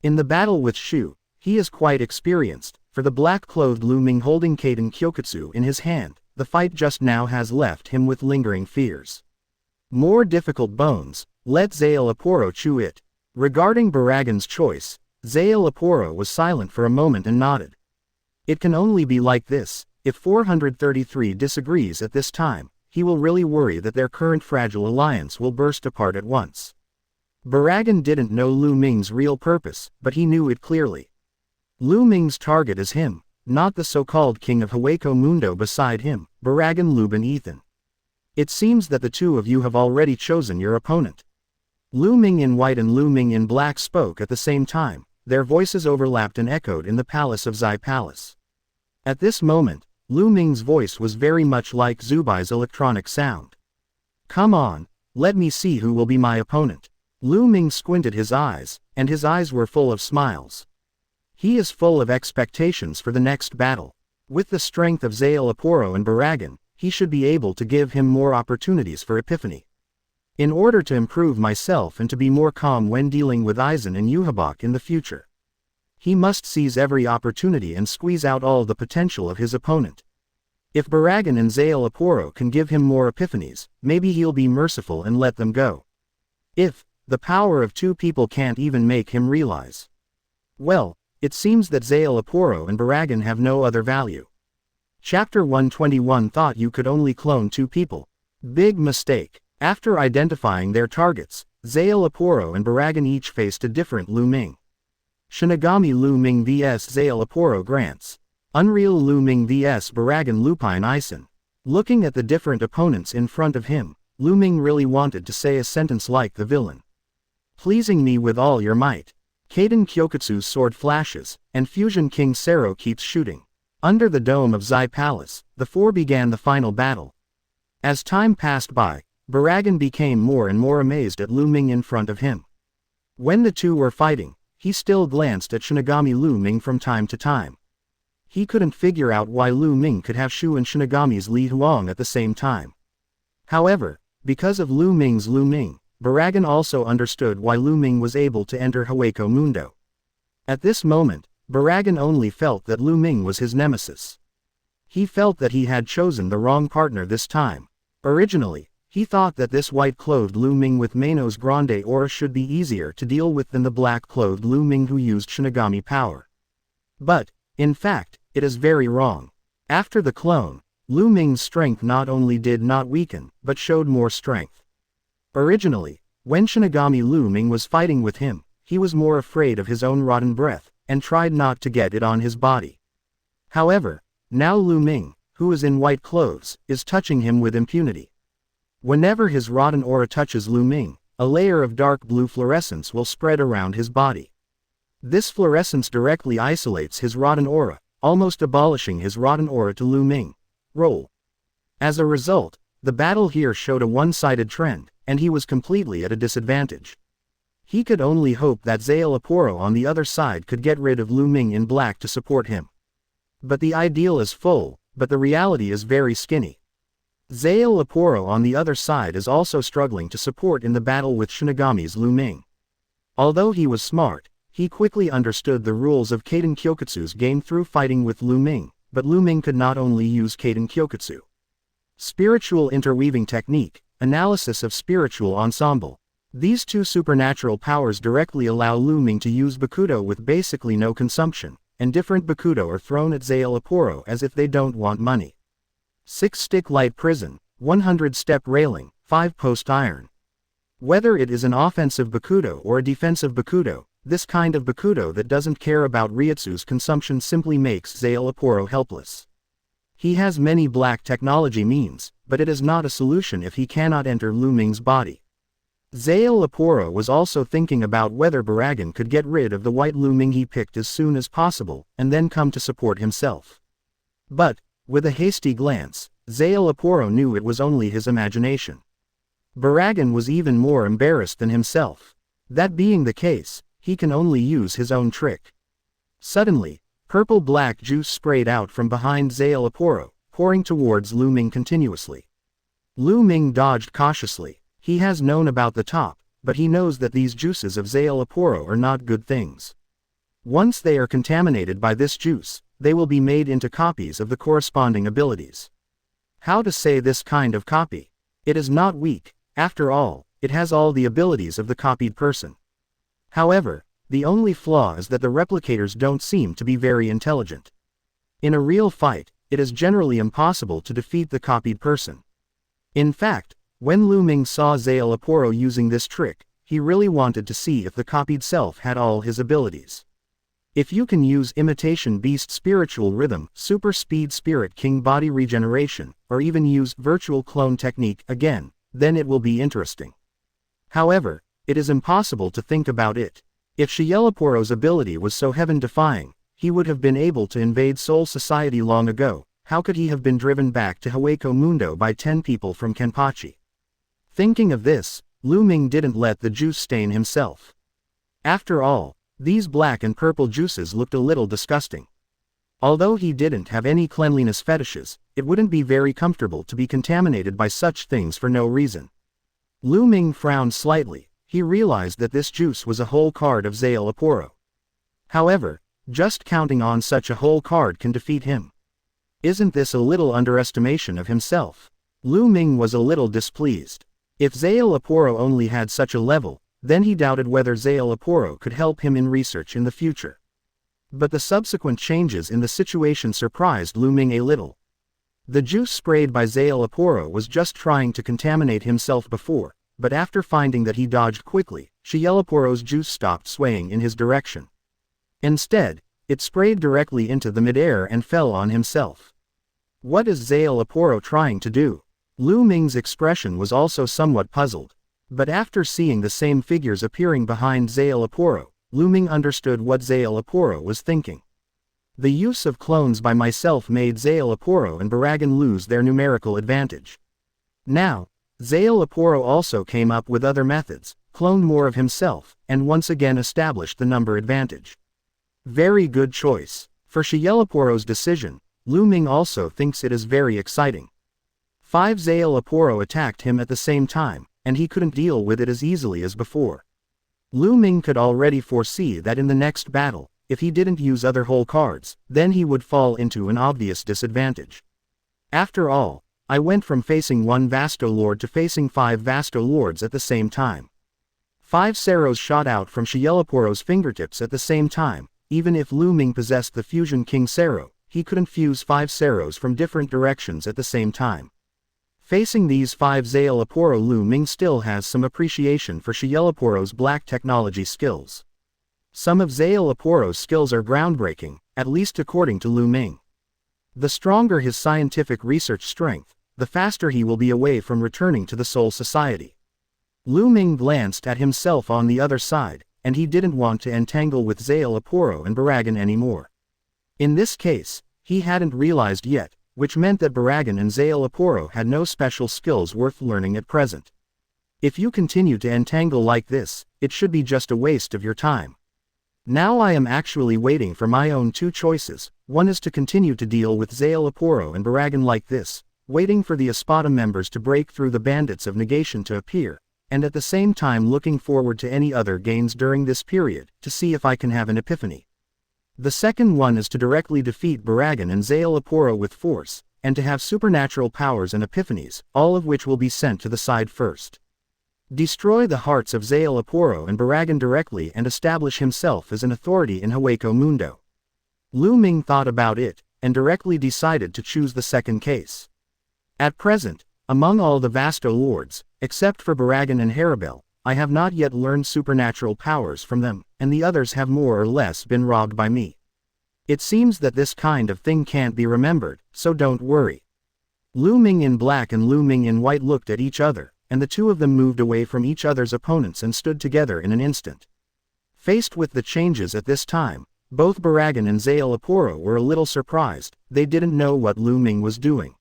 In the battle with Shu, he is quite experienced. For the black-clothed Lu Ming holding Kaden Kyokutsu in his hand, the fight just now has left him with lingering fears. More difficult bones, let Shielaporo chew it. Regarding Baragan's choice, Shielaporo was silent for a moment and nodded. It can only be like this. If 433 disagrees at this time, he will really worry that their current fragile alliance will burst apart at once. Baragan didn't know Lu Ming's real purpose, but he knew it clearly. Lu Ming's target is him, not the so-called king of Hueco Mundo beside him, Baragan Lubin Ethan. It seems that the two of you have already chosen your opponent. Lu Ming in white and Lu Ming in black spoke at the same time. Their voices overlapped and echoed in the palace of Zai Palace. At this moment, Lu Ming's voice was very much like Zubai's electronic sound. Come on, let me see who will be my opponent. Lu Ming squinted his eyes, and his eyes were full of smiles. He is full of expectations for the next battle. With the strength of Shielaporo and Baragan, he should be able to give him more opportunities for epiphany. In order to improve myself and to be more calm when dealing with Aizen and Yuhabak in the future, he must seize every opportunity and squeeze out all the potential of his opponent. If Baragan and Shielaporo can give him more epiphanies, maybe he'll be merciful and let them go. If the power of two people can't even make him realize, well, it seems that Shielaporo and Baragan have no other value. Chapter 121 thought you could only clone two people. Big mistake. After identifying their targets, Shielaporo and Baragan each faced a different Lu Ming. Shinigami Lu Ming vs Shielaporo Grants. Unreal Lu Ming vs Baragan Lupine Ison. Looking at the different opponents in front of him, Lu Ming really wanted to say a sentence like the villain. Pleasing me with all your might. Kaden Kyokutsu's sword flashes, and Fusion King Sero keeps shooting. Under the dome of Zai Palace, the four began the final battle. As time passed by, Baragan became more and more amazed at Lu Ming in front of him. When the two were fighting, he still glanced at Shinigami Lu Ming from time to time. He couldn't figure out why Lu Ming could have Shu and Shinigami's Li Huang at the same time. However, because of Lu Ming's Lu Ming, Baragan also understood why Lu Ming was able to enter Hogyoku Mundo. At this moment, Baragan only felt that Lu Ming was his nemesis. He felt that he had chosen the wrong partner this time. Originally, he thought that this white-clothed Lu Ming with Mano's Grande aura should be easier to deal with than the black-clothed Lu Ming who used Shinigami power. But, in fact, it is very wrong. After the clone, Lu Ming's strength not only did not weaken, but showed more strength. Originally, when Shinigami Lu Ming was fighting with him, he was more afraid of his own rotten breath, and tried not to get it on his body. However, now Lu Ming, who is in white clothes, is touching him with impunity. Whenever his rotten aura touches Lu Ming, a layer of dark blue fluorescence will spread around his body. This fluorescence directly isolates his rotten aura, almost abolishing his rotten aura to Lu Ming. Roll. As a result, the battle here showed a one-sided trend, and he was completely at a disadvantage. He could only hope that Zanpakutō on the other side could get rid of Lu Ming in black to support him. But the ideal is full, but the reality is very skinny. Zanpakutō on the other side is also struggling to support in the battle with Shinigami's Lu Ming. Although he was smart, he quickly understood the rules of Kaden Kyokutsu's game through fighting with Lu Ming, but Lu Ming could not only use Kaden Kyokutsu. Spiritual interweaving technique, analysis of spiritual ensemble. These two supernatural powers directly allow Lu Ming to use Bakudo with basically no consumption, and different Bakudo are thrown at Zanpakutō as if they don't want money. 6-stick light prison, 100-step railing, 5-post iron. Whether it is an offensive Bakudo or a defensive Bakudo, this kind of Bakudo that doesn't care about Reiatsu's consumption simply makes Zanpakutō helpless. He has many black technology means, but it is not a solution if he cannot enter Lu Ming's body. Zanpakutō was also thinking about whether Baragan could get rid of the white Lu Ming he picked as soon as possible, and then come to support himself. But, with a hasty glance, Zanpakutō knew it was only his imagination. Baragan was even more embarrassed than himself. That being the case, he can only use his own trick. Suddenly, purple-black juice sprayed out from behind Zanpakutō, pouring towards Lu Ming continuously. Lu Ming dodged cautiously. He has known about the top, but he knows that these juices of Zanpakutō are not good things. Once they are contaminated by this juice, they will be made into copies of the corresponding abilities. How to say this kind of copy? It is not weak, after all, it has all the abilities of the copied person. However, the only flaw is that the replicators don't seem to be very intelligent. In a real fight, it is generally impossible to defeat the copied person. In fact, when Lu Ming saw Zanpakutō using this trick, he really wanted to see if the copied self had all his abilities. If you can use Imitation Beast Spiritual Rhythm, Super Speed Spirit King Body Regeneration, or even use Virtual Clone Technique again, then it will be interesting. However, it is impossible to think about it. If Zanpakutō's ability was so heaven-defying, he would have been able to invade Soul Society long ago. How could he have been driven back to Hogyoku Mundo by 10 people from Kenpachi? Thinking of this, Lu Ming didn't let the juice stain himself. After all, these black and purple juices looked a little disgusting. Although he didn't have any cleanliness fetishes, it wouldn't be very comfortable to be contaminated by such things for no reason. Lu Ming frowned slightly. He realized that this juice was a whole card of Zanpakutō. However, just counting on such a whole card can defeat him. Isn't this a little underestimation of himself? Lu Ming was a little displeased. If Zanpakutō only had such a level, then he doubted whether Zanpakutō could help him in research in the future. But the subsequent changes in the situation surprised Lu Ming a little. The juice sprayed by Zanpakutō was just trying to contaminate himself before, but after finding that he dodged quickly, Zanpakutō's juice stopped swaying in his direction. Instead, it sprayed directly into the midair and fell on himself. What is Zanpakutō trying to do? Lu Ming's expression was also somewhat puzzled. But after seeing the same figures appearing behind Zanpakutō, Lu Ming understood what Zanpakutō was thinking. The use of clones by myself made Zanpakutō and Baragan lose their numerical advantage. Now, Zanpakutō also came up with other methods, cloned more of himself, and once again established the number advantage. Very good choice. For Zanpakutō's decision, Lu Ming also thinks it is very exciting. 5 Zanpakutō attacked him at the same time, and he couldn't deal with it as easily as before. Lu Ming could already foresee that in the next battle, if he didn't use other whole cards, then he would fall into an obvious disadvantage. After all, I went from facing 1 Vasto Lord to facing 5 Vasto Lords at the same time. 5 Seros shot out from Zanpakutō's fingertips at the same time. Even if Lu Ming possessed the Fusion King Sero, he couldn't fuse 5 Seros from different directions at the same time. Facing these 5 Zanpakutō, Lu Ming still has some appreciation for Zanpakutō's black technology skills. Some of Zanpakutō's skills are groundbreaking, at least according to Lu Ming. The stronger his scientific research strength, the faster he will be away from returning to the Soul Society. Lu Ming glanced at himself on the other side, and he didn't want to entangle with Zanpakutō and Baragan anymore. In this case, he hadn't realized yet, which meant that Baragan and Zanpakutō had no special skills worth learning at present. If you continue to entangle like this, it should be just a waste of your time. Now I am actually waiting for my own 2 choices. One is to continue to deal with Zanpakutō and Baragan like this, waiting for the Espada members to break through the bandits of negation to appear, and at the same time looking forward to any other gains during this period, to see if I can have an epiphany. The second one is to directly defeat Baragan and Zanpakutō with force, and to have supernatural powers and epiphanies, all of which will be sent to the side first. Destroy the hearts of Zanpakutō and Baragan directly and establish himself as an authority in Hogyoku Mundo. Lu Ming thought about it, and directly decided to choose the second case. At present, among all the Vasto Lords, except for Baragan and Haribel, I have not yet learned supernatural powers from them, and the others have more or less been robbed by me. It seems that this kind of thing can't be remembered, so don't worry. Lu Ming in black and Lu Ming in white looked at each other, and the 2 of them moved away from each other's opponents and stood together in an instant. Faced with the changes at this time, both Baragan and Zanpakutō were a little surprised. They didn't know what Lu Ming was doing.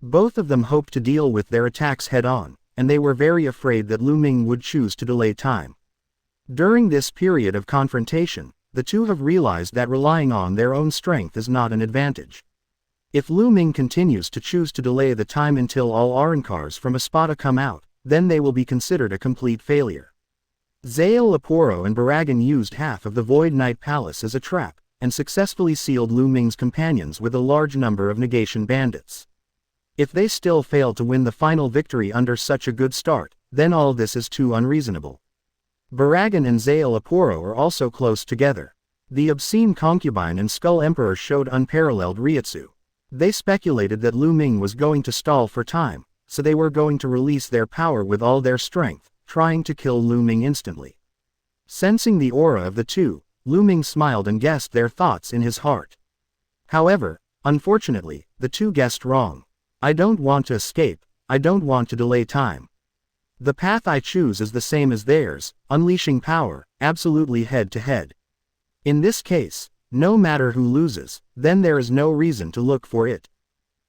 Both of them hoped to deal with their attacks head-on, and they were very afraid that Lu Ming would choose to delay time. During this period of confrontation, the 2 have realized that relying on their own strength is not an advantage. If Lu Ming continues to choose to delay the time until all Arankars from Espada come out, then they will be considered a complete failure. Zanpakutō and Baragan used half of the Void Knight Palace as a trap, and successfully sealed Lu Ming's companions with a large number of negation bandits. If they still fail to win the final victory under such a good start, then all this is too unreasonable. Baragan and Zanpakutō are also close together. The obscene concubine and Skull Emperor showed unparalleled Reiatsu. They speculated that Lu Ming was going to stall for time, so they were going to release their power with all their strength, trying to kill Lu Ming instantly. Sensing the aura of the 2, Lu Ming smiled and guessed their thoughts in his heart. However, unfortunately, the 2 guessed wrong. I don't want to escape, I don't want to delay time. The path I choose is the same as theirs, unleashing power, absolutely head-to-head. In this case, no matter who loses, then there is no reason to look for it.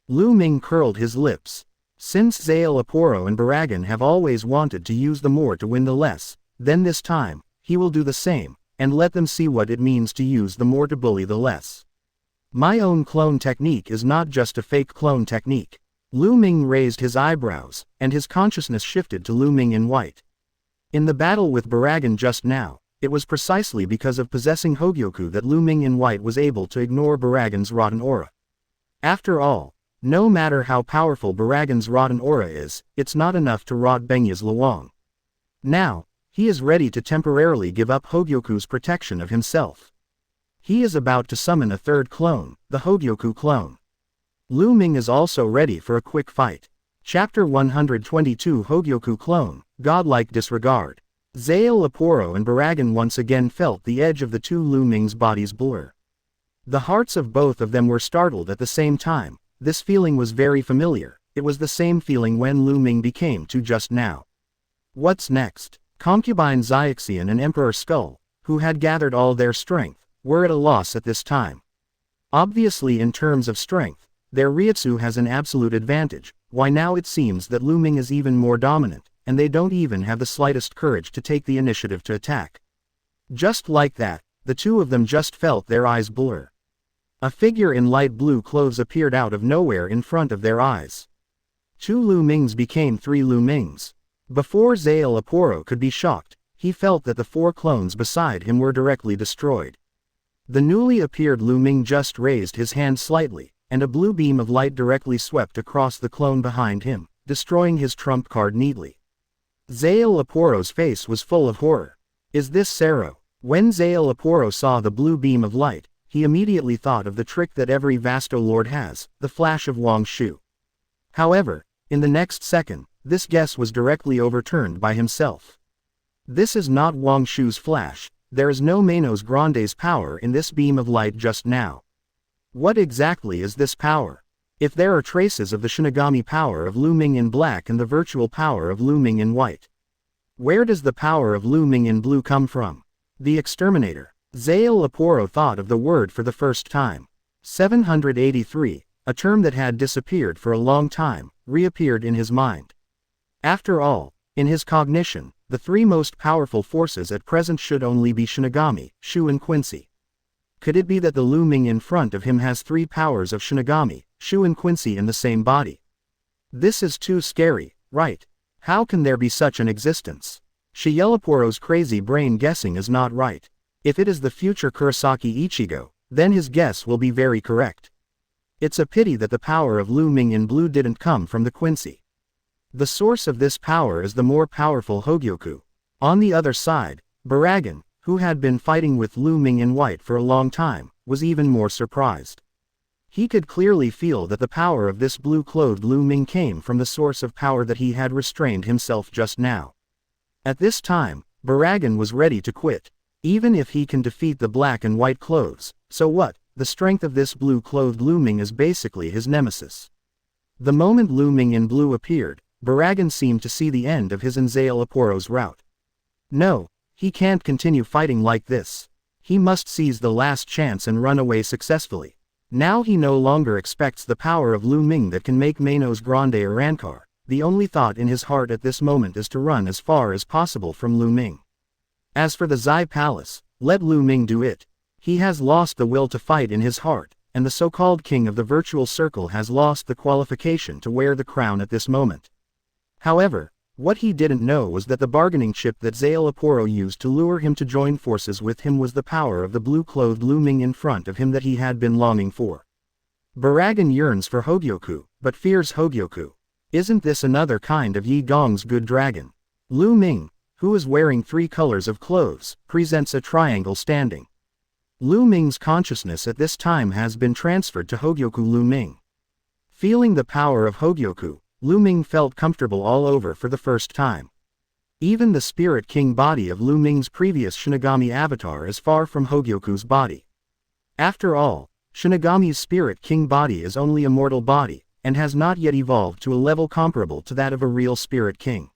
Lu Ming curled his lips. Since Zanpakutō and Baragan have always wanted to use the more to win the less, then this time, he will do the same, and let them see what it means to use the more to bully the less. My own clone technique is not just a fake clone technique. Lu Ming raised his eyebrows, and his consciousness shifted to Lu Ming in white. In the battle with Baragan just now, it was precisely because of possessing Hogyoku that Lu Ming in white was able to ignore Baragan's rotten aura. After all, no matter how powerful Baragan's rotten aura is, it's not enough to rot Benya's Luang. Now, he is ready to temporarily give up Hogyoku's protection of himself. He is about to summon a third clone, the Hogyoku clone. Lu Ming is also ready for a quick fight. Chapter 122 Hogyoku Clone, Godlike Disregard. Zanpakutō and Baragan once again felt the edge of the 2 Lu Ming's bodies blur. The hearts of both of them were startled at the same time. This feeling was very familiar. It was the same feeling when Lu Ming became 2 just now. What's next? Concubine Xiaxian and Emperor Skull, who had gathered all their strength, were at a loss at this time. Obviously in terms of strength, their Reiatsu has an absolute advantage. Why now it seems that Lu Ming is even more dominant, and they don't even have the slightest courage to take the initiative to attack. Just like that, the two of them just felt their eyes blur. A figure in light blue clothes appeared out of nowhere in front of their eyes. 2 Lu Mings became 3 Lu Mings. Before Zale Aporo could be shocked, he felt that the 4 clones beside him were directly destroyed. The newly appeared Lu Ming just raised his hand slightly, and a blue beam of light directly swept across the clone behind him, destroying his trump card neatly. Zale Aporo's face was full of horror. Is this Sero? When Zale Aporo saw the blue beam of light, he immediately thought of the trick that every Vasto Lord has, the flash of Wang Shu. However, in the next second, this guess was directly overturned by himself. This is not Wang Shu's flash, there is no Manos Grande's power in this beam of light just now. What exactly is this power? If there are traces of the Shinigami power of Lu Ming in black and the virtual power of Lu Ming in white, where does the power of Lu Ming in blue come from? The exterminator. Zale Aporo thought of the word for the first time. 783, a term that had disappeared for a long time, reappeared in his mind. After all, in his cognition, the 3 most powerful forces at present should only be Shinigami, Shu and Quincy. Could it be that the Lu Ming in front of him has 3 powers of Shinigami, Shu and Quincy in the same body? This is too scary, right? How can there be such an existence? Shielaporo's crazy brain guessing is not right. If it is the future Kurosaki Ichigo, then his guess will be very correct. It's a pity that the power of Lu Ming in blue didn't come from the Quincy. The source of this power is the more powerful Hogyoku. On the other side, Baragan, who had been fighting with Lu Ming in white for a long time, was even more surprised. He could clearly feel that the power of this blue-clothed Lu Ming came from the source of power that he had restrained himself just now. At this time, Baragan was ready to quit. Even if he can defeat the black and white clothes, so what? The strength of this blue-clothed Lu Ming is basically his nemesis. The moment Lu Ming in blue appeared, Baragan seemed to see the end of his and Zale Aporo's route. No, he can't continue fighting like this. He must seize the last chance and run away successfully. Now he no longer expects the power of Lu Ming that can make Manos Grande or Rancor. The only thought in his heart at this moment is to run as far as possible from Lu Ming. As for the Zai Palace, let Lu Ming do it. He has lost the will to fight in his heart, and the so-called king of the virtual circle has lost the qualification to wear the crown at this moment. However, what he didn't know was that the bargaining chip that Zale Aporo used to lure him to join forces with him was the power of the blue-clothed Lu Ming in front of him that he had been longing for. Baragan yearns for Hogyoku, but fears Hogyoku. Isn't this another kind of Yi Gong's good dragon? Lu Ming, who is wearing 3 colors of clothes, presents a triangle standing. Lu Ming's consciousness at this time has been transferred to Hogyoku Lu Ming. Feeling the power of Hogyoku, Lu Ming felt comfortable all over for the first time. Even the Spirit King body of Lu Ming's previous Shinigami avatar is far from Hogyoku's body. After all, Shinigami's Spirit King body is only a mortal body, and has not yet evolved to a level comparable to that of a real Spirit King.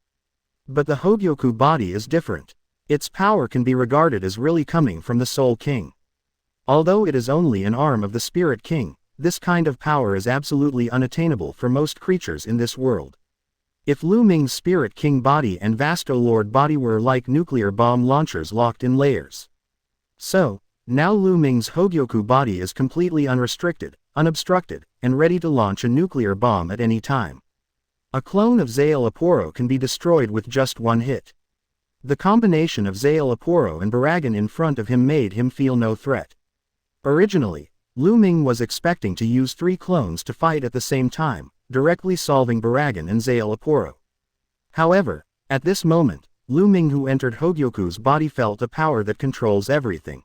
But the Hogyoku body is different. Its power can be regarded as really coming from the Soul King. Although it is only an arm of the Spirit King, this kind of power is absolutely unattainable for most creatures in this world. If Lu Ming's Spirit King body and Vasto Lord body were like nuclear bomb launchers locked in layers. So, now Lu Ming's Hogyoku body is completely unrestricted, unobstructed, and ready to launch a nuclear bomb at any time. A clone of Zale Aporo can be destroyed with just one hit. The combination of Zale Aporo and Baragan in front of him made him feel no threat. Originally, Lu Ming was expecting to use 3 clones to fight at the same time, directly solving Baragan and Zale Aporo. However, at this moment, Lu Ming who entered Hogyoku's body felt a power that controls everything.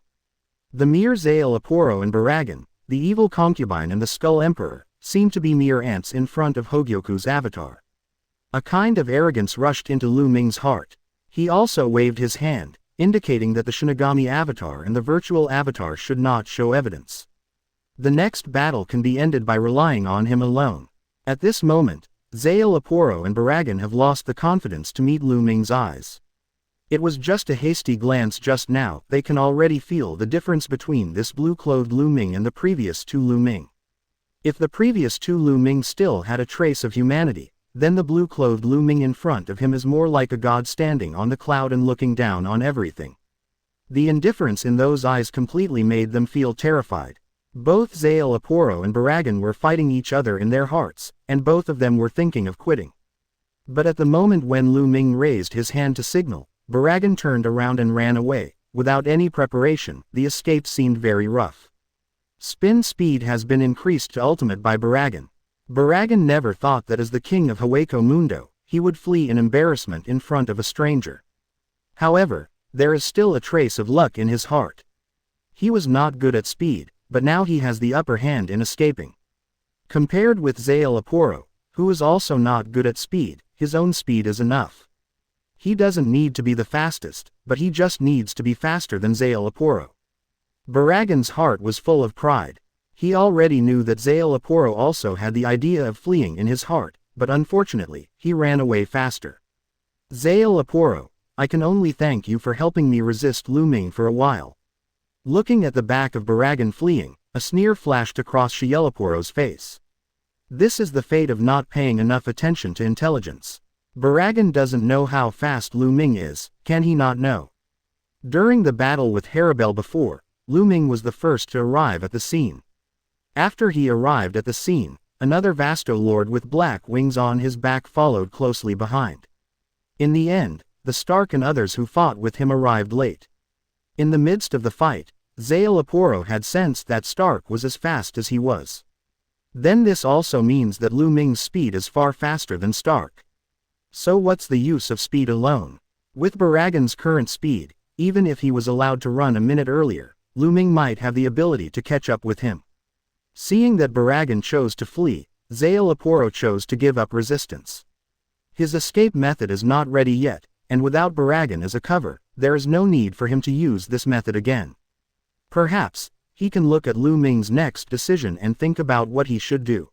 The mere Zale Aporo and Baragan, the evil concubine and the Skull Emperor, seemed to be mere ants in front of Hogyoku's avatar. A kind of arrogance rushed into Lu Ming's heart. He also waved his hand, indicating that the Shinigami avatar and the virtual avatar should not show evidence. The next battle can be ended by relying on him alone. At this moment, Zale Aporo and Baragan have lost the confidence to meet Lu Ming's eyes. It was just a hasty glance just now. They can already feel the difference between this blue-clothed Lu Ming and the previous two Lu Ming. If the previous two Lu Ming still had a trace of humanity, then the blue-clothed Lu Ming in front of him is more like a god standing on the cloud and looking down on everything. The indifference in those eyes completely made them feel terrified. Both Zanpakutō and Baragan were fighting each other in their hearts, and both of them were thinking of quitting. But at the moment when Lu Ming raised his hand to signal, Baragan turned around and ran away. Without any preparation, the escape seemed very rough. Spin speed has been increased to ultimate by Baragan. Baragan never thought that as the king of Hogyoku Mundo, he would flee in embarrassment in front of a stranger. However, there is still a trace of luck in his heart. He was not good at speed, but now he has the upper hand in escaping. Compared with Zanpakutō, who is also not good at speed, his own speed is enough. He doesn't need to be the fastest, but he just needs to be faster than Zanpakutō. Baragan's heart was full of pride. He already knew that Zanpakutō also had the idea of fleeing in his heart, but unfortunately, he ran away faster. Zanpakutō, I can only thank you for helping me resist Lu Ming for a while. Looking at the back of Baragan fleeing, a sneer flashed across Zanpakutō's face. This is the fate of not paying enough attention to intelligence. Baragan doesn't know how fast Lu Ming is, can he not know? During the battle with Haribel before, Lu Ming was the first to arrive at the scene. After he arrived at the scene, another Vasto Lord with black wings on his back followed closely behind. In the end, the Stark and others who fought with him arrived late. In the midst of the fight, Zanpakutō had sensed that Stark was as fast as he was. Then this also means that Lu Ming's speed is far faster than Stark. So what's the use of speed alone? With Baragan's current speed, even if he was allowed to run a minute earlier, Lu Ming might have the ability to catch up with him. Seeing that Baragan chose to flee, Zanpakutō chose to give up resistance. His escape method is not ready yet, and without Baragan as a cover, there is no need for him to use this method again. Perhaps, he can look at Lu Ming's next decision and think about what he should do.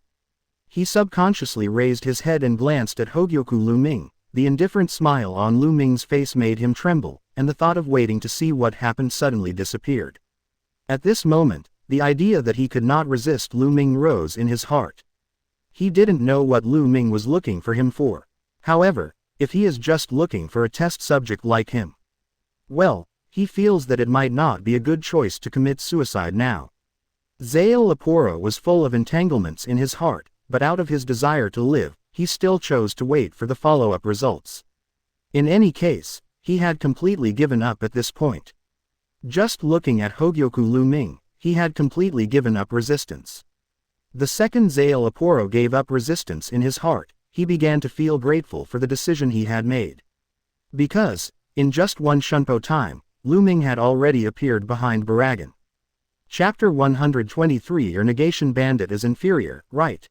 He subconsciously raised his head and glanced at Hogyoku Lu Ming. The indifferent smile on Lu Ming's face made him tremble, and the thought of waiting to see what happened suddenly disappeared. At this moment, the idea that he could not resist Lu Ming rose in his heart. He didn't know what Lu Ming was looking for him for. However, if he is just looking for a test subject like him, well, he feels that it might not be a good choice to commit suicide now. Zanpakutō was full of entanglements in his heart, but out of his desire to live, he still chose to wait for the follow-up results. In any case, he had completely given up at this point. Just looking at Hogyoku Lu Ming, he had completely given up resistance. The second Zanpakutō gave up resistance in his heart, he began to feel grateful for the decision he had made. Because, in just one shunpo time, Lu Ming had already appeared behind Baragan. Chapter 123. Your negation bandit is inferior, right?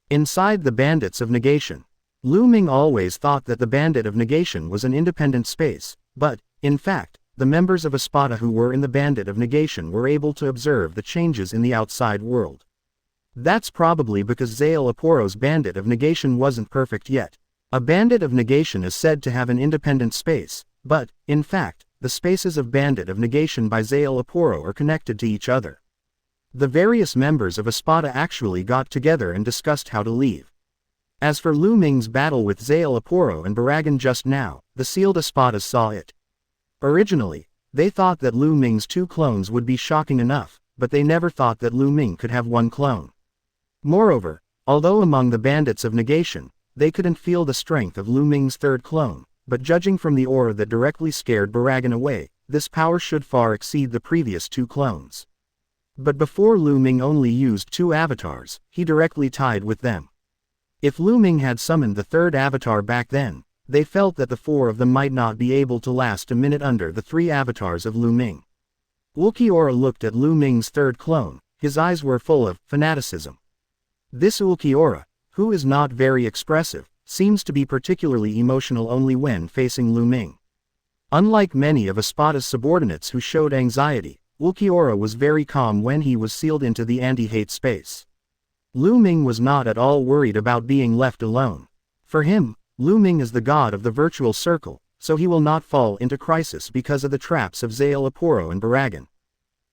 Inside the bandits of negation, Lu Ming always thought that the bandit of negation was an independent space, but, in fact, the members of Espada who were in the bandit of negation were able to observe the changes in the outside world. That's probably because Zanpakutō's bandit of negation wasn't perfect yet. A bandit of negation is said to have an independent space, but, in fact, the spaces of bandit of negation by Zanpakutō are connected to each other. The various members of Espada actually got together and discussed how to leave. As for Lu Ming's battle with Zanpakutō and Baragan just now, the sealed Espadas saw it. Originally, they thought that Lu Ming's two clones would be shocking enough, but they never thought that Lu Ming could have one clone. Moreover, although among the bandits of negation, they couldn't feel the strength of Lu Ming's third clone, but judging from the aura that directly scared Baragan away, this power should far exceed the previous two clones. But before Lu Ming only used two avatars, he directly tied with them. If Lu Ming had summoned the third avatar back then, they felt that the four of them might not be able to last a minute under the three avatars of Lu Ming. Ulquiorra looked at Lu Ming's third clone, his eyes were full of fanaticism. This Ulquiorra, who is not very expressive, seems to be particularly emotional only when facing Lu Ming. Unlike many of Espada's subordinates who showed anxiety, Ulquiorra was very calm when he was sealed into the anti-hate space. Lu Ming was not at all worried about being left alone. For him, Lu Ming is the god of the virtual circle, so he will not fall into crisis because of the traps of Zanpakutō and Baragan.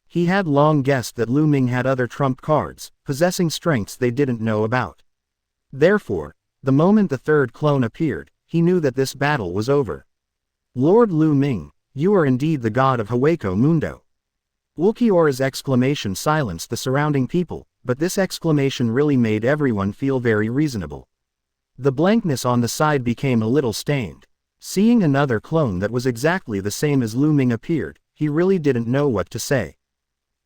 He had long guessed that Lu Ming had other trump cards, possessing strengths they didn't know about. Therefore, the moment the third clone appeared, he knew that this battle was over. Lord Lu Ming, you are indeed the god of Hogyoku Mundo. Ulquiorra's exclamation silenced the surrounding people, but this exclamation really made everyone feel very reasonable. The blankness on the side became a little stained. Seeing another clone that was exactly the same as Lu Ming appeared, he really didn't know what to say.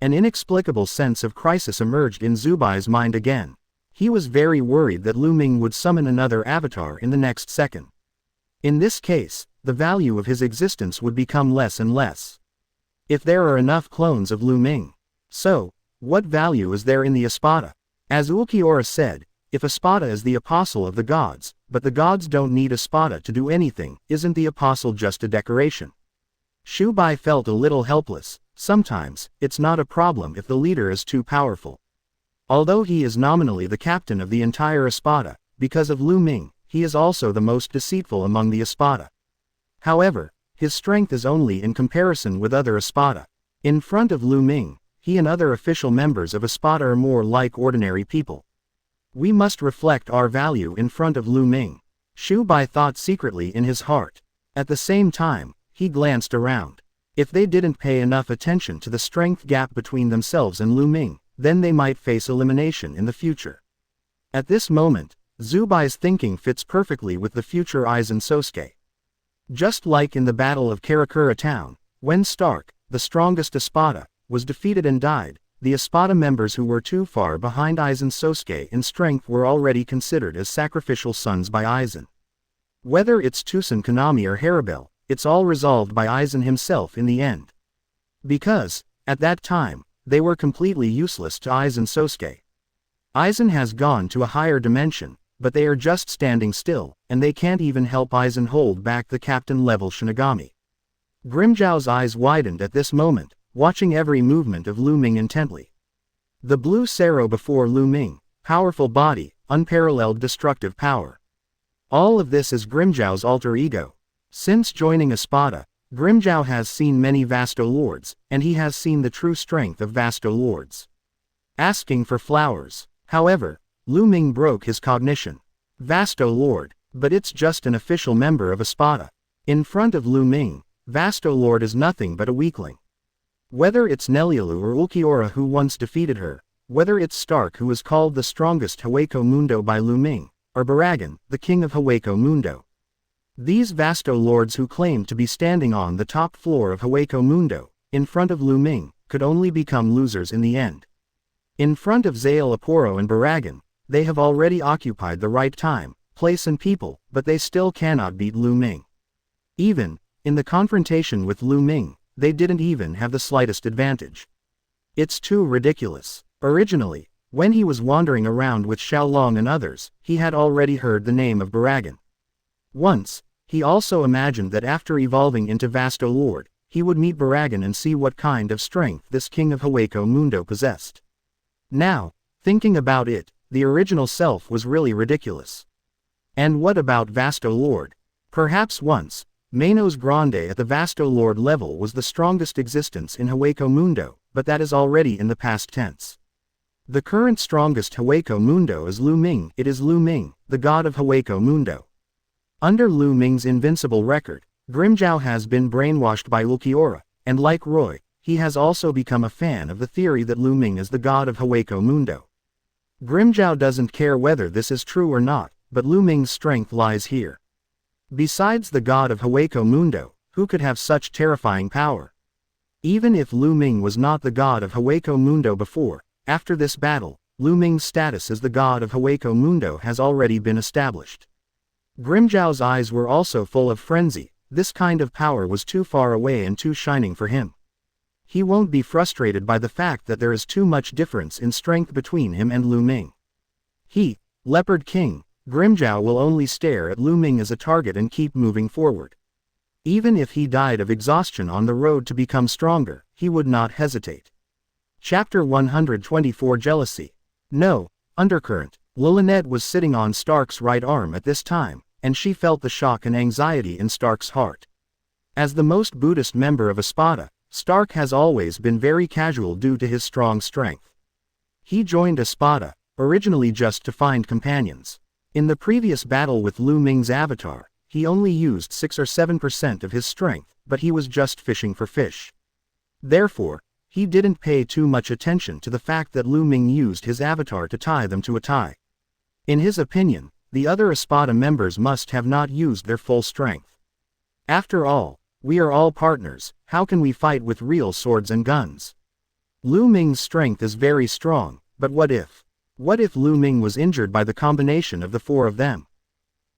An inexplicable sense of crisis emerged in Zubai's mind again. He was very worried that Lu Ming would summon another avatar in the next second. In this case, the value of his existence would become less and less. If there are enough clones of Lu Ming. So, what value is there in the espada? As Ulquiorra said, if espada is the apostle of the gods, but the gods don't need espada to do anything, isn't the apostle just a decoration? Zhubai felt a little helpless. Sometimes, it's not a problem if the leader is too powerful. Although he is nominally the captain of the entire espada, because of Lu Ming, he is also the most deceitful among the espada. However, his strength is only in comparison with other espada. In front of Lu Ming, he and other official members of espada are more like ordinary people. We must reflect our value in front of Lu Ming. Zhubai thought secretly in his heart. At the same time, he glanced around. If they didn't pay enough attention to the strength gap between themselves and Lu Ming, then they might face elimination in the future. At this moment, Zubai's thinking fits perfectly with the future Aizen Sosuke. Just like in the Battle of Karakura Town, when Stark, the strongest espada, was defeated and died, the espada members who were too far behind Aizen Sosuke in strength were already considered as sacrificial sons by Aizen. Whether it's Tusen Konami or Haribel, it's all resolved by Aizen himself in the end. Because, at that time, they were completely useless to Aizen Sosuke. Aizen has gone to a higher dimension, but they are just standing still, and they can't even help Aizen hold back the captain-level Shinigami. Grimzhou's eyes widened at this moment, watching every movement of Lu Ming intently. The blue Sero before Lu Ming, powerful body, unparalleled destructive power. All of this is Grimzhou's alter ego. Since joining Espada, Grimzhou has seen many Vasto Lords, and he has seen the true strength of Vasto Lords. Asking for flowers. However, Lu Ming broke his cognition. Vasto Lord, but it's just an official member of Espada. In front of Lu Ming, Vasto Lord is nothing but a weakling. Whether it's Nelialu or Ulquiorra who once defeated her, whether it's Stark who is called the strongest Hogyoku Mundo by Lu Ming, or Baragan, the king of Hogyoku Mundo. These Vasto Lords who claimed to be standing on the top floor of Hogyoku Mundo, in front of Lu Ming, could only become losers in the end. In front of Zanpakutō and Baragan, they have already occupied the right time, place and people, but they still cannot beat Lu Ming. Even, in the confrontation with Lu Ming, they didn't even have the slightest advantage. It's too ridiculous. Originally, when he was wandering around with Xiaolong and others, he had already heard the name of Baragan. Once, he also imagined that after evolving into Vasto Lord, he would meet Baragan and see what kind of strength this king of Hogyoku Mundo possessed. Now, thinking about it, the original self was really ridiculous. And what about Vasto Lord? Perhaps once, Manos Grande at the Vasto Lord level was the strongest existence in Hogyoku Mundo, but that is already in the past tense. The current strongest Hogyoku Mundo is Lu Ming. It is Lu Ming, the god of Hogyoku Mundo. Under Lu Ming's invincible record, Grimzhou has been brainwashed by Ulquiorra, and like Roy, he has also become a fan of the theory that Lu Ming is the god of Hogyoku Mundo. Grimzhou doesn't care whether this is true or not, but Lu Ming's strength lies here. Besides the god of Hogyoku Mundo, who could have such terrifying power? Even if Lu Ming was not the god of Hogyoku Mundo before, after this battle, Lu Ming's status as the god of Hogyoku Mundo has already been established. Grimzhou's eyes were also full of frenzy. This kind of power was too far away and too shining for him. He won't be frustrated by the fact that there is too much difference in strength between him and Lu Ming. He, Leopard King, Grimzhou will only stare at Lu Ming as a target and keep moving forward. Even if he died of exhaustion on the road to become stronger, he would not hesitate. Chapter 124 Jealousy. No, undercurrent. Lynette was sitting on Stark's right arm at this time, and she felt the shock and anxiety in Stark's heart. As the most Buddhist member of Espada, Stark has always been very casual due to his strong strength. He joined Espada, originally just to find companions. In the previous battle with Lu Ming's avatar, he only used 6 or 7% of his strength, but he was just fishing for fish. Therefore, he didn't pay too much attention to the fact that Lu Ming used his avatar to tie them to a tie. In his opinion, the other Espada members must have not used their full strength. After all, we are all partners, how can we fight with real swords and guns? Lu Ming's strength is very strong, but what if? What if Lu Ming was injured by the combination of the 4 of them?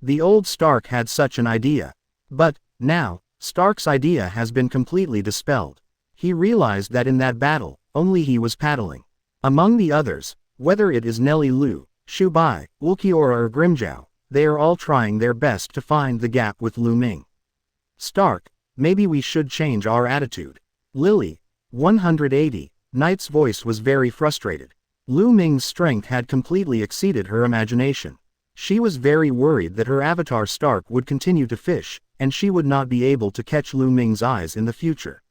The old Stark had such an idea. But, now, Stark's idea has been completely dispelled. He realized that in that battle, only he was paddling. Among the others, whether it is Nelly Lu, Shubai, Ulquiorra or Grimmjow, they are all trying their best to find the gap with Lu Ming. Stark, maybe we should change our attitude. Lily, 180, Knight's voice was very frustrated. Lu Ming's strength had completely exceeded her imagination. She was very worried that her avatar Stark would continue to fish, and she would not be able to catch Lu Ming's eyes in the future.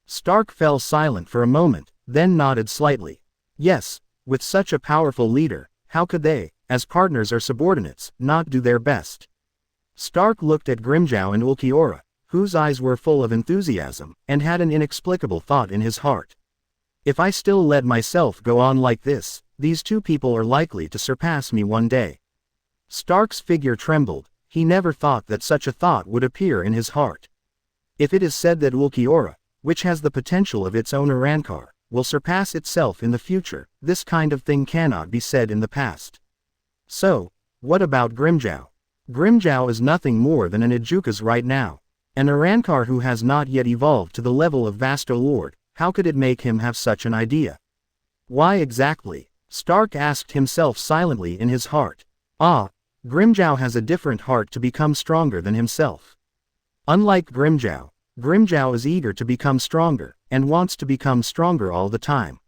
Stark fell silent for a moment, then nodded slightly. Yes, with such a powerful leader, how could they, as partners or subordinates, not do their best? Stark looked at Grimmjow and Ulquiorra, whose eyes were full of enthusiasm, and had an inexplicable thought in his heart. If I still let myself go on like this, these 2 people are likely to surpass me one day. Stark's figure trembled. He never thought that such a thought would appear in his heart. If it is said that Ulquiorra, which has the potential of its own Arrancar, will surpass itself in the future, this kind of thing cannot be said in the past. So, what about Grimmjow? Grimmjow is nothing more than an Ejukas right now. An Arrancar who has not yet evolved to the level of Vasto Lord, how could it make him have such an idea? Why exactly? Stark asked himself silently in his heart. Ah, Grimmjow has a different heart to become stronger than himself. Unlike Grimmjow, Grimmjow is eager to become stronger, and wants to become stronger all the time.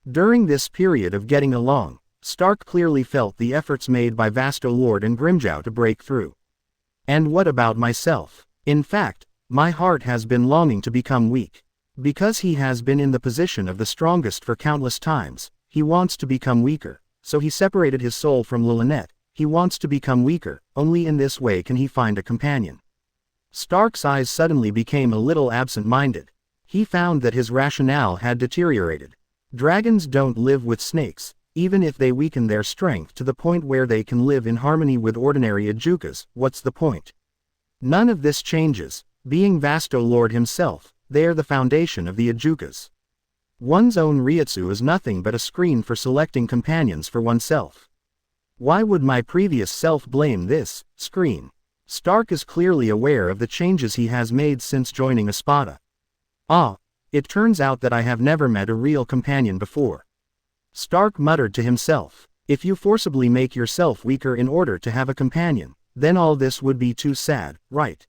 During this period of getting along, Stark clearly felt the efforts made by Vasto Lord and Grimmjow to break through. And what about myself? In fact, my heart has been longing to become weak. Because he has been in the position of the strongest for countless times, he wants to become weaker, so he separated his soul from Lilith. He wants to become weaker, only in this way can he find a companion. Stark's eyes suddenly became a little absent-minded. He found that his rationale had deteriorated. Dragons don't live with snakes, even if they weaken their strength to the point where they can live in harmony with ordinary Ejukas, what's the point? None of this changes. Being Vasto Lord himself, they are the foundation of the Ejukas. One's own Reiatsu is nothing but a screen for selecting companions for oneself. Why would my previous self blame this screen? Stark is clearly aware of the changes he has made since joining Espada. Ah, it turns out that I have never met a real companion before. Stark muttered to himself. If you forcibly make yourself weaker in order to have a companion, then all this would be too sad, right?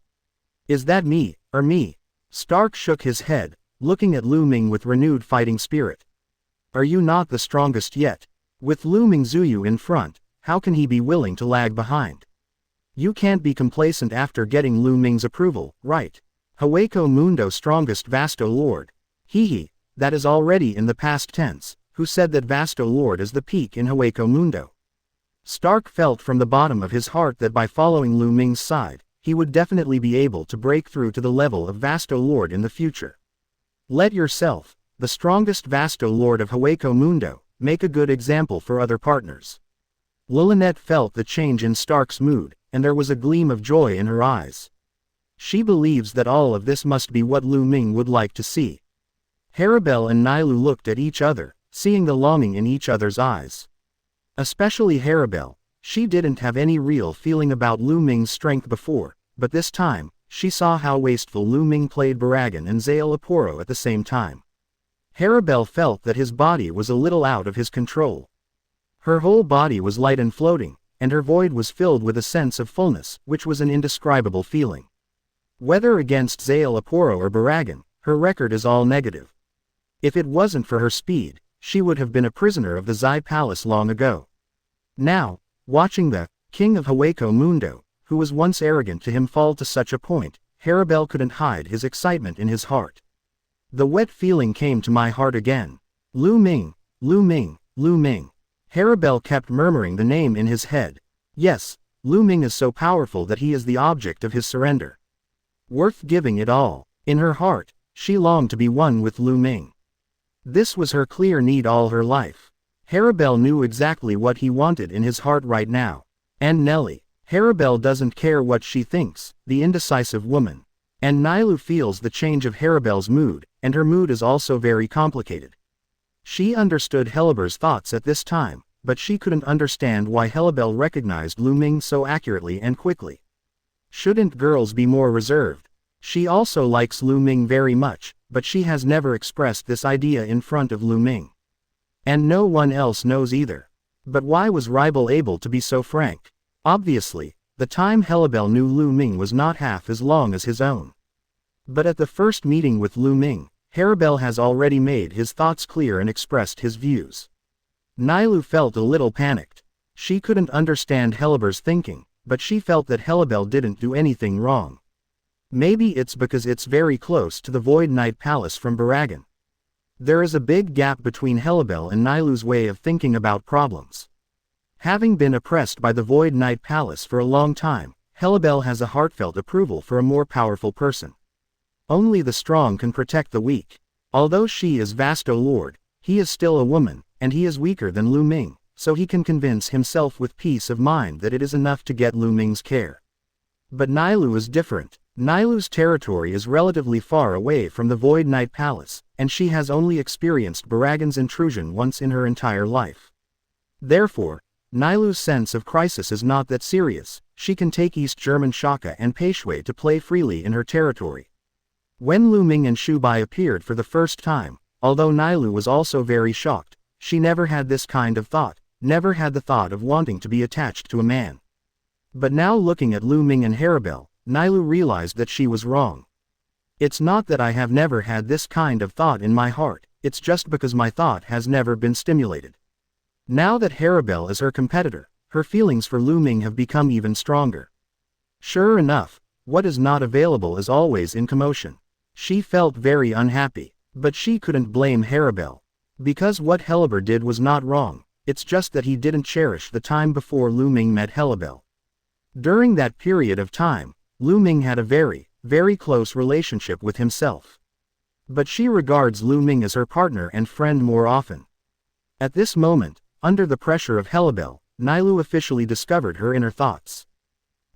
Is that me, or me? Stark shook his head, looking at Lu Ming with renewed fighting spirit. Are you not the strongest yet? With Lu Ming Zuyu in front, how can he be willing to lag behind? You can't be complacent after getting Lu Ming's approval, right? Hogyoku Mundo strongest Vasto Lord. Hehe, that is already in the past tense. Who said that Vasto Lord is the peak in Hogyoku Mundo? Stark felt from the bottom of his heart that by following Lu Ming's side, he would definitely be able to break through to the level of Vasto Lord in the future. Let yourself, the strongest Vasto Lord of Hogyoku Mundo, make a good example for other partners. Lilith felt the change in Stark's mood, and there was a gleam of joy in her eyes. She believes that all of this must be what Lu Ming would like to see. Haribel and Nailu looked at each other, seeing the longing in each other's eyes. Especially Haribel, she didn't have any real feeling about Lu Ming's strength before, but this time, she saw how wasteful Lu Ming played Baragan and Zale Aporo at the same time. Haribel felt that his body was a little out of his control. Her whole body was light and floating, and her void was filled with a sense of fullness, which was an indescribable feeling. Whether against Zale Aporo or Baragan, her record is all negative. If it wasn't for her speed, she would have been a prisoner of the Zai Palace long ago. Now, watching the king of Hogyoku Mundo, who was once arrogant to him fall to such a point, Haribel couldn't hide his excitement in his heart. The wet feeling came to my heart again. Lu Ming, Lu Ming, Lu Ming. Haribel kept murmuring the name in his head. Yes, Lu Ming is so powerful that he is the object of his surrender. Worth giving it all. In her heart, she longed to be one with Lu Ming. This was her clear need all her life. Haribel knew exactly what he wanted in his heart right now. And Nellie. Haribel doesn't care what she thinks, the indecisive woman. And Nailu feels the change of Haribel's mood, and her mood is also very complicated. She understood Heliber's thoughts at this time, but she couldn't understand why Haribel recognized Lu Ming so accurately and quickly. Shouldn't girls be more reserved? She also likes Lu Ming very much, but she has never expressed this idea in front of Lu Ming. And no one else knows either. But why was Haribel able to be so frank? Obviously, the time Haribel knew Lu Ming was not half as long as his own. But at the first meeting with Lu Ming, Haribel has already made his thoughts clear and expressed his views. Nailu felt a little panicked. She couldn't understand Heliber's thinking, but she felt that Haribel didn't do anything wrong. Maybe it's because it's very close to the Void Knight Palace from Baragan. There is a big gap between Haribel and Nailu's way of thinking about problems. Having been oppressed by the Void Knight Palace for a long time, Haribel has a heartfelt approval for a more powerful person. Only the strong can protect the weak. Although she is Vasto Lord, he is still a woman, and he is weaker than Lu Ming, so he can convince himself with peace of mind that it is enough to get Lu Ming's care. But Nailu is different. Nailu's territory is relatively far away from the Void Knight Palace, and she has only experienced Baragan's intrusion once in her entire life. Therefore, Nailu's sense of crisis is not that serious. She can take East German Shaka and Peishui to play freely in her territory. When Lu Ming and Shu Bai appeared for the first time, although Nailu was also very shocked, she never had this kind of thought, never had the thought of wanting to be attached to a man. But now looking at Lu Ming and Haribel, Nailu realized that she was wrong. It's not that I have never had this kind of thought in my heart, it's just because my thought has never been stimulated. Now that Haribel is her competitor, her feelings for Lu Ming have become even stronger. Sure enough, what is not available is always in commotion. She felt very unhappy, but she couldn't blame Haribel. Because what Heliber did was not wrong, it's just that he didn't cherish the time before Lu Ming met Haribel. During that period of time, Lu Ming had a very, very close relationship with himself. But she regards Lu Ming as her partner and friend more often. At this moment, under the pressure of Haribel, Nailu officially discovered her inner thoughts.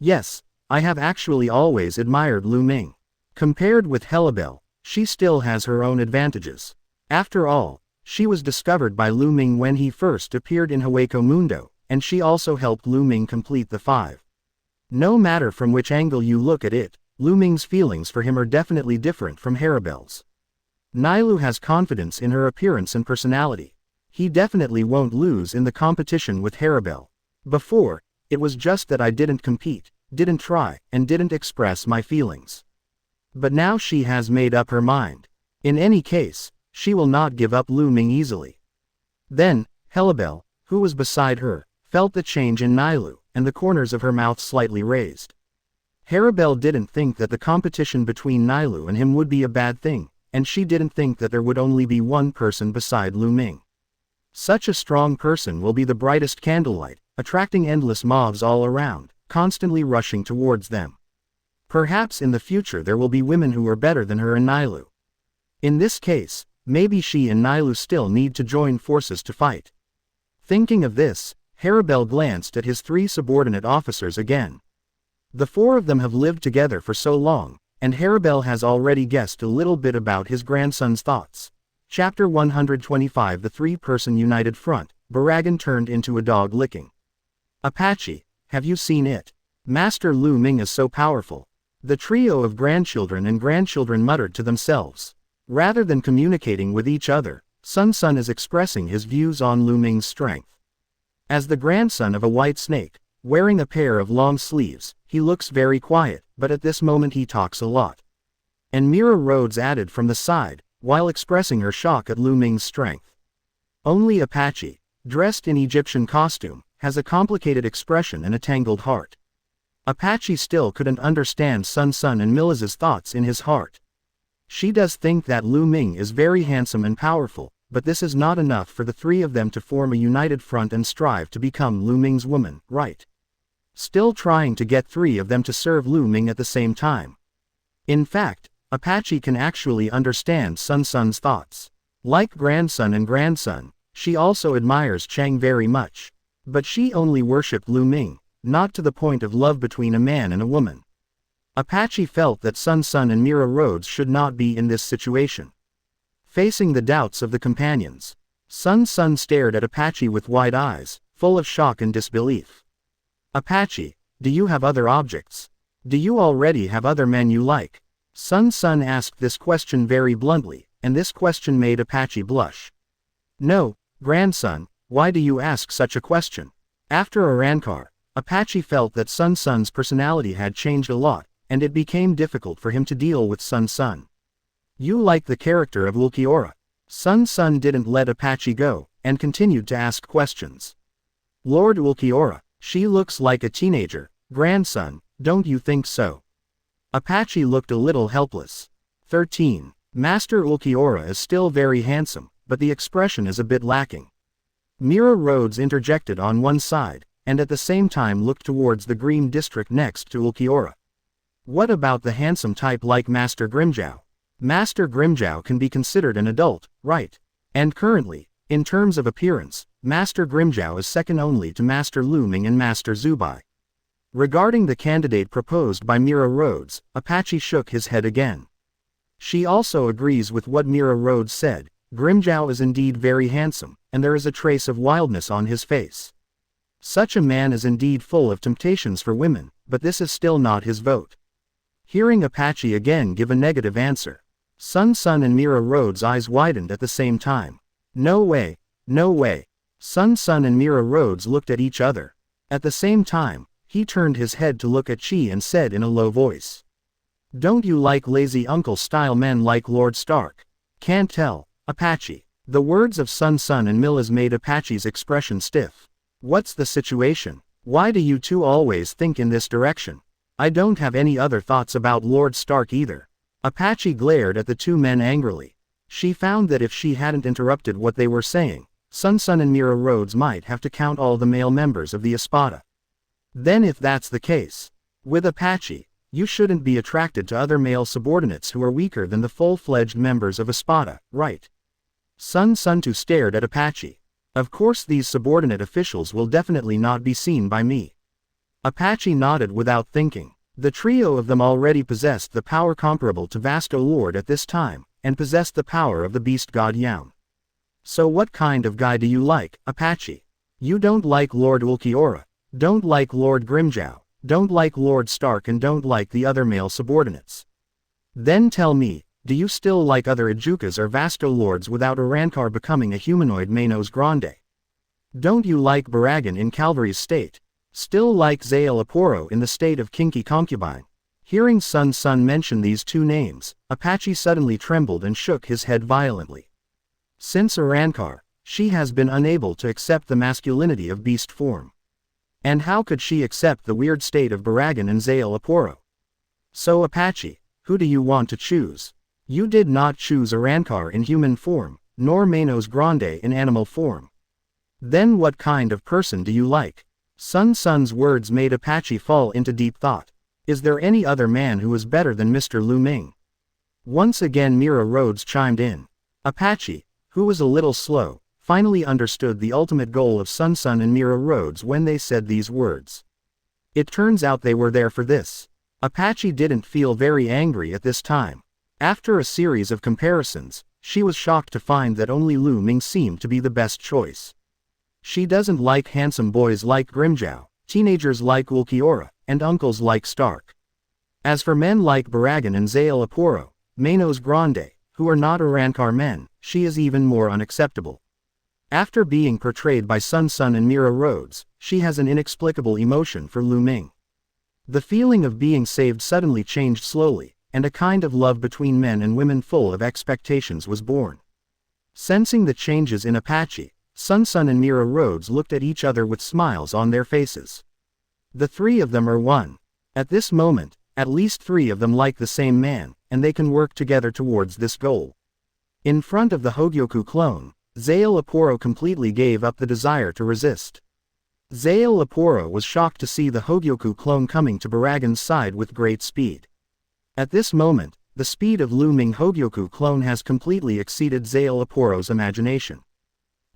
Yes, I have actually always admired Lu Ming. Compared with Haribel, she still has her own advantages. After all, she was discovered by Lu Ming when he first appeared in Hueco Mundo, and she also helped Lu Ming complete the 5. No matter from which angle you look at it, Lu Ming's feelings for him are definitely different from Haribel's. Nailu has confidence in her appearance and personality. He definitely won't lose in the competition with Haribel. Before, it was just that I didn't compete, didn't try, and didn't express my feelings. But now she has made up her mind. In any case, she will not give up Lu Ming easily. Then, Haribel, who was beside her, felt the change in Nailu, and the corners of her mouth slightly raised. Haribel didn't think that the competition between Nailu and him would be a bad thing, and she didn't think that there would only be one person beside Lu Ming. Such a strong person will be the brightest candlelight, attracting endless mobs all around, constantly rushing towards them. Perhaps in the future there will be women who are better than her and Nailu. In this case, maybe she and Nailu still need to join forces to fight. Thinking of this, Haribel glanced at his 3 subordinate officers again. The 4 of them have lived together for so long, and Haribel has already guessed a little bit about his grandson's thoughts. Chapter 125 The 3-person united front, Baragan turned into a dog licking. Apache, have you seen it? Master Lu Ming is so powerful. The trio of grandchildren and grandchildren muttered to themselves. Rather than communicating with each other, Sun Sun is expressing his views on Lu Ming's strength. As the grandson of a white snake, wearing a pair of long sleeves, he looks very quiet, but at this moment he talks a lot. And Mira Rhodes added from the side, while expressing her shock at Lu Ming's strength. Only Apache, dressed in Egyptian costume, has a complicated expression and a tangled heart. Apache still couldn't understand Sun Sun and Miliz's thoughts in his heart. She does think that Lu Ming is very handsome and powerful, but this is not enough for the three of them to form a united front and strive to become Lu Ming's woman, right? Still trying to get three of them to serve Lu Ming at the same time. In fact, Apache can actually understand Sun Sun's thoughts. Like grandson and grandson, she also admires Chang very much. But she only worshipped Lu Ming, not to the point of love between a man and a woman. Apache felt that Sun Sun and Mira Rhodes should not be in this situation. Facing the doubts of the companions, Sun Sun stared at Apache with wide eyes, full of shock and disbelief. Apache, do you have other objects? Do you already have other men you like? Sun Sun asked this question very bluntly, and this question made Apache blush. No, grandson, why do you ask such a question? After Arrancar, Apache felt that Sun Sun's personality had changed a lot, and it became difficult for him to deal with Sun Sun. You like the character of Ulquiorra. Sun Sun didn't let Apache go, and continued to ask questions. Lord Ulquiorra, she looks like a teenager, grandson, don't you think so? Apache looked a little helpless. 13. Master Ulquiorra is still very handsome, but the expression is a bit lacking. Mira Rhodes interjected on one side, and at the same time looked towards the green district next to Ulquiorra. What about the handsome type like Master Grimjow? Master Grimjow can be considered an adult, right? And currently, in terms of appearance, Master Grimjow is second only to Master Lu Ming and Master Zubai. Regarding the candidate proposed by Mira Rhodes, Apache shook his head again. She also agrees with what Mira Rhodes said. Grimjow is indeed very handsome, and there is a trace of wildness on his face. Such a man is indeed full of temptations for women, but this is still not his vote. Hearing Apache again give a negative answer, Sun Sun and Mira Rhodes' eyes widened at the same time. No way, no way. Sun Sun and Mira Rhodes looked at each other. At the same time, he turned his head to look at Chi and said in a low voice. Don't you like lazy uncle-style men like Lord Stark? Can't tell, Apache. The words of Sun Sun and Milaz made Apache's expression stiff. What's the situation? Why do you two always think in this direction? I don't have any other thoughts about Lord Stark either. Apache glared at the two men angrily. She found that if she hadn't interrupted what they were saying, Sun Sun and Mira Rhodes might have to count all the male members of the Espada. Then if that's the case, with Apache, you shouldn't be attracted to other male subordinates who are weaker than the full-fledged members of Espada, right? Sun Sun too stared at Apache. Of course these subordinate officials will definitely not be seen by me. Apache nodded without thinking. The trio of them already possessed the power comparable to Vasto Lord at this time, and possessed the power of the beast god Yaun. So what kind of guy do you like, Apache? You don't like Lord Ulquiorra, don't like Lord Grimjow, don't like Lord Stark and don't like the other male subordinates. Then tell me, do you still like other Ejukas or Vasto Lords without Arrancar becoming a humanoid Manos Grande? Don't you like Baragan in Calvary's state? Still like Zael Aporo in the state of Kinky Concubine? Hearing Sun Sun mention these two names, Apache suddenly trembled and shook his head violently. Since Arrancar, she has been unable to accept the masculinity of beast form. And how could she accept the weird state of Baragan and Zael Aporo? So Apache, who do you want to choose? You did not choose Arrancar in human form, nor Manos Grande in animal form. Then what kind of person do you like? Sun Sun's words made Apache fall into deep thought. Is there any other man who is better than Mr. Lu Ming? Once again Mira Rhodes chimed in. Apache, who was a little slow, finally understood the ultimate goal of Sun Sun and Mira Rhodes when they said these words. It turns out they were there for this. Apache didn't feel very angry at this time. After a series of comparisons, she was shocked to find that only Lu Ming seemed to be the best choice. She doesn't like handsome boys like Grimjow, teenagers like Ulquiorra, and uncles like Stark. As for men like Baragan and Zael Aporo, Manos Grande, who are not Arrancar men, she is even more unacceptable. After being portrayed by Sun Sun and Mira Rhodes, she has an inexplicable emotion for Lu Ming. The feeling of being saved suddenly changed slowly, and a kind of love between men and women full of expectations was born. Sensing the changes in Apache, Sun Sun and Mira Rhodes looked at each other with smiles on their faces. The three of them are one. At this moment, at least 3 of them like the same man, and they can work together towards this goal. In front of the Hogyoku clone, Zale Aporo completely gave up the desire to resist. Zale Aporo was shocked to see the Hogyoku clone coming to Baragan's side with great speed. At this moment, the speed of Lu Ming Hogyoku clone has completely exceeded Zale Aporo's imagination.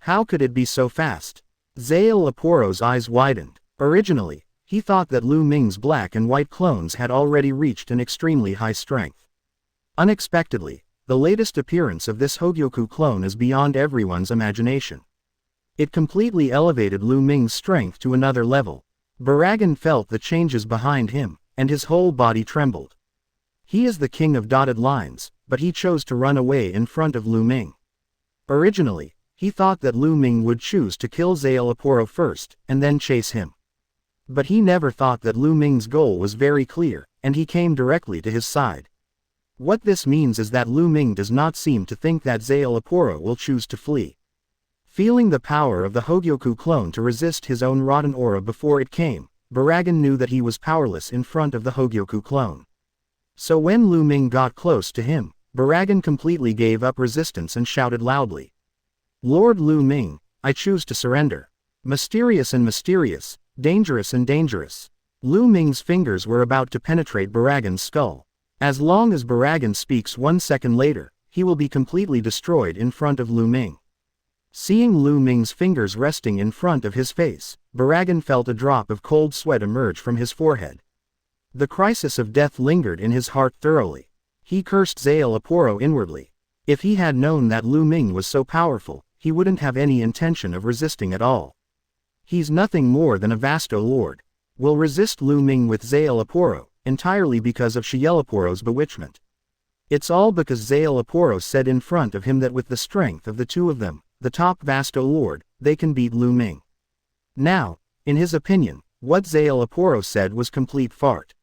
How could it be so fast? Zale Aporo's eyes widened. Originally, he thought that Lu Ming's black and white clones had already reached an extremely high strength. Unexpectedly, the latest appearance of this Hogyoku clone is beyond everyone's imagination. It completely elevated Lu Ming's strength to another level. Baragan felt the changes behind him, and his whole body trembled. He is the king of dotted lines, but he chose to run away in front of Lu Ming. Originally, he thought that Lu Ming would choose to kill Zale Aporo first, and then chase him. But he never thought that Lu Ming's goal was very clear, and he came directly to his side. What this means is that Lu Ming does not seem to think that Zale Aporo will choose to flee. Feeling the power of the Hogyoku clone to resist his own rotten aura before it came, Baragan knew that he was powerless in front of the Hogyoku clone. So when Lu Ming got close to him, Baragan completely gave up resistance and shouted loudly. "Lord Lu Ming, I choose to surrender." Mysterious and mysterious, dangerous and dangerous. Lu Ming's fingers were about to penetrate Baragan's skull. As long as Baragan speaks 1 second later, he will be completely destroyed in front of Lu Ming. Seeing Lu Ming's fingers resting in front of his face, Baragan felt a drop of cold sweat emerge from his forehead. The crisis of death lingered in his heart thoroughly. He cursed Zale Aporo inwardly. If he had known that Lu Ming was so powerful, he wouldn't have any intention of resisting at all. He's nothing more than a Vasto Lord. Will resist Lu Ming with Zale Aporo, entirely because of Shiel Aporo's bewitchment. It's all because Zale Aporo said in front of him that with the strength of the 2 of them, the top Vasto Lord, they can beat Lu Ming. Now, in his opinion, what Zale Aporo said was complete fart.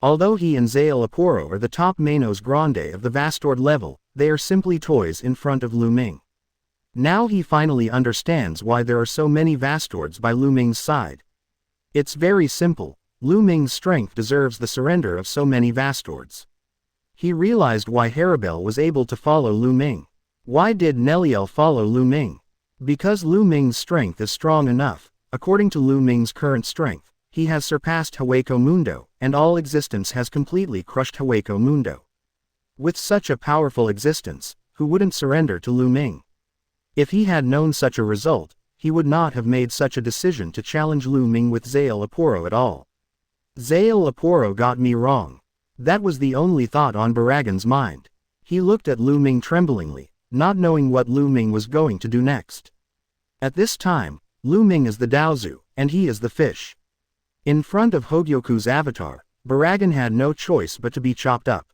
Although he and Zale Aporo are the top Manos Grande of the Vastord level, they are simply toys in front of Lu Ming. Now he finally understands why there are so many Vastords by Lu Ming's side. It's very simple, Lu Ming's strength deserves the surrender of so many Vastords. He realized why Haribel was able to follow Lu Ming. Why did Neliel follow Lu Ming? Because Lu Ming's strength is strong enough. According to Lu Ming's current strength, he has surpassed Hueco Mundo, and all existence has completely crushed Hueco Mundo. With such a powerful existence, who wouldn't surrender to Lu Ming? If he had known such a result, he would not have made such a decision to challenge Lu Ming with Zale Aporo at all. Zale Aporo got me wrong. That was the only thought on Baragan's mind. He looked at Lu Ming tremblingly, not knowing what Lu Ming was going to do next. At this time, Lu Ming is the Daozu, and he is the fish. In front of Hogyoku's avatar, Baragan had no choice but to be chopped up.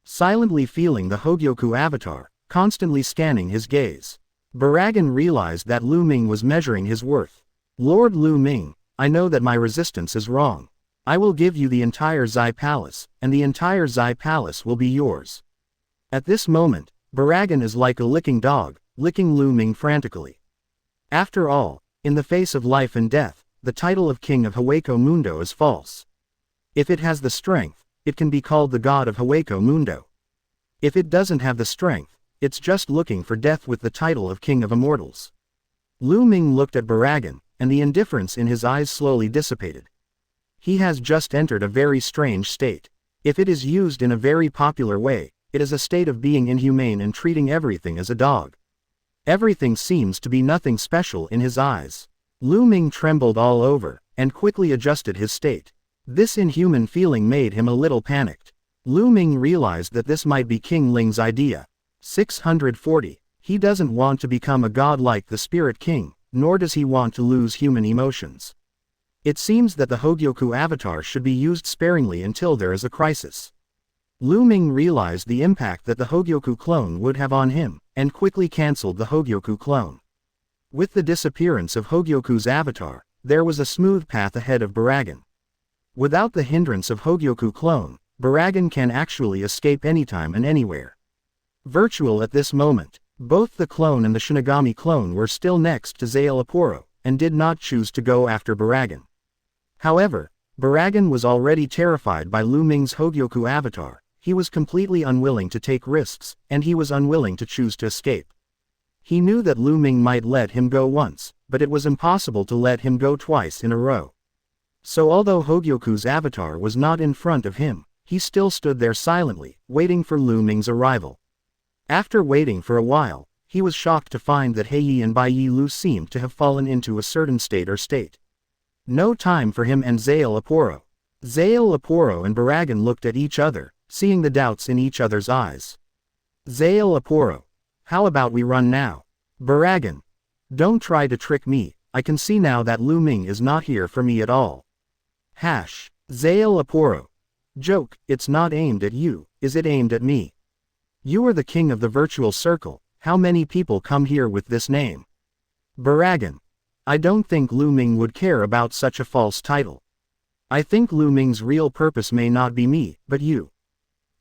Silently feeling the Hogyoku avatar, constantly scanning his gaze, Baragan realized that Lu Ming was measuring his worth. "Lord Lu Ming, I know that my resistance is wrong. I will give you the entire Zai Palace, and the entire Zai Palace will be yours." At this moment, Baragan is like a licking dog, licking Lu Ming frantically. After all, in the face of life and death, the title of King of Hueco Mundo is false. If it has the strength, it can be called the God of Hueco Mundo. If it doesn't have the strength, it's just looking for death with the title of King of Immortals. Lu Ming looked at Baragan, and the indifference in his eyes slowly dissipated. He has just entered a very strange state. If it is used in a very popular way, it is a state of being inhumane and treating everything as a dog. Everything seems to be nothing special in his eyes. Lu Ming trembled all over, and quickly adjusted his state. This inhuman feeling made him a little panicked. Lu Ming realized that this might be King Ling's idea. 640. He doesn't want to become a god like the Spirit King, nor does he want to lose human emotions. It seems that the Hogyoku avatar should be used sparingly until there is a crisis. Lu Ming realized the impact that the Hogyoku clone would have on him, and quickly cancelled the Hogyoku clone. With the disappearance of Hogyoku's avatar, there was a smooth path ahead of Baragan. Without the hindrance of Hogyoku clone, Baragan can actually escape anytime and anywhere. Virtual at this moment, both the clone and the Shinigami clone were still next to Zale Aporo, and did not choose to go after Baragan. However, Baragan was already terrified by Lu Ming's Hogyoku avatar, he was completely unwilling to take risks, and he was unwilling to choose to escape. He knew that Lu Ming might let him go once, but it was impossible to let him go twice in a row. So although Hogyoku's avatar was not in front of him, he still stood there silently, waiting for Lu Ming's arrival. After waiting for a while, he was shocked to find that Heiyi and Baiyi Lu seemed to have fallen into a certain state. No time for him and Zanpakutō. Zanpakutō and Baragan looked at each other, seeing the doubts in each other's eyes. Zanpakutō. How about we run now? Baragan. Don't try to trick me, I can see now that Lu Ming is not here for me at all. Zanpakutō. Joke, it's not aimed at you, is it aimed at me? You are the king of the virtual circle, how many people come here with this name? Baragan. I don't think Lu Ming would care about such a false title. I think Lu Ming's real purpose may not be me, but you.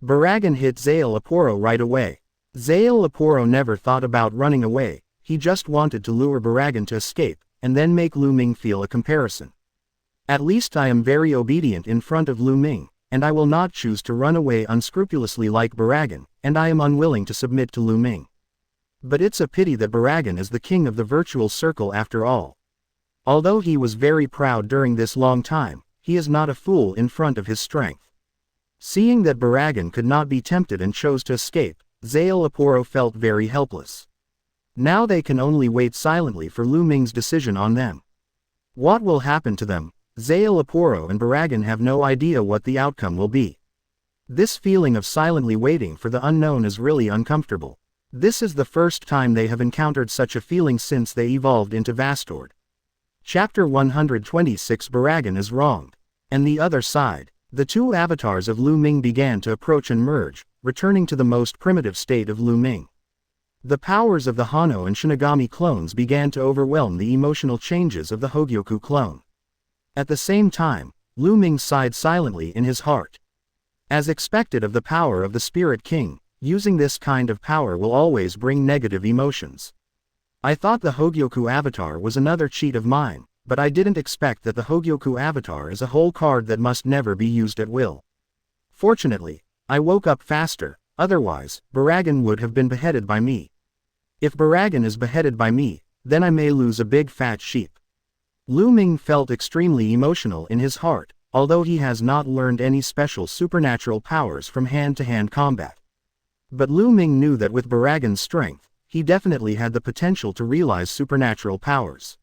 Baragan hit Zanpakutō right away. Zanpakutō never thought about running away, he just wanted to lure Baragan to escape, and then make Lu Ming feel a comparison. At least I am very obedient in front of Lu Ming, and I will not choose to run away unscrupulously like Baragan, and I am unwilling to submit to Lu Ming. But it's a pity that Baragan is the king of the virtual circle after all. Although he was very proud during this long time, he is not a fool in front of his strength. Seeing that Baragan could not be tempted and chose to escape, Zanpakutō felt very helpless. Now they can only wait silently for Lu Ming's decision on them. What will happen to them? Zanpakutō and Baragan have no idea what the outcome will be. This feeling of silently waiting for the unknown is really uncomfortable. This is the first time they have encountered such a feeling since they evolved into Vastord. Chapter 126 Baragan is wronged. And the other side. The two avatars of Lu Ming began to approach and merge, returning to the most primitive state of Lu Ming. The powers of the Hano and Shinigami clones began to overwhelm the emotional changes of the Hogyoku clone. At the same time, Lu Ming sighed silently in his heart. As expected of the power of the Spirit King, using this kind of power will always bring negative emotions. I thought the Hogyoku avatar was another cheat of mine, but I didn't expect that the Hogyoku avatar is a whole card that must never be used at will. Fortunately, I woke up faster, otherwise, Baragan would have been beheaded by me. If Baragan is beheaded by me, then I may lose a big fat sheep. Lu Ming felt extremely emotional in his heart, although he has not learned any special supernatural powers from hand-to-hand combat. But Lu Ming knew that with Baragan's strength, he definitely had the potential to realize supernatural powers.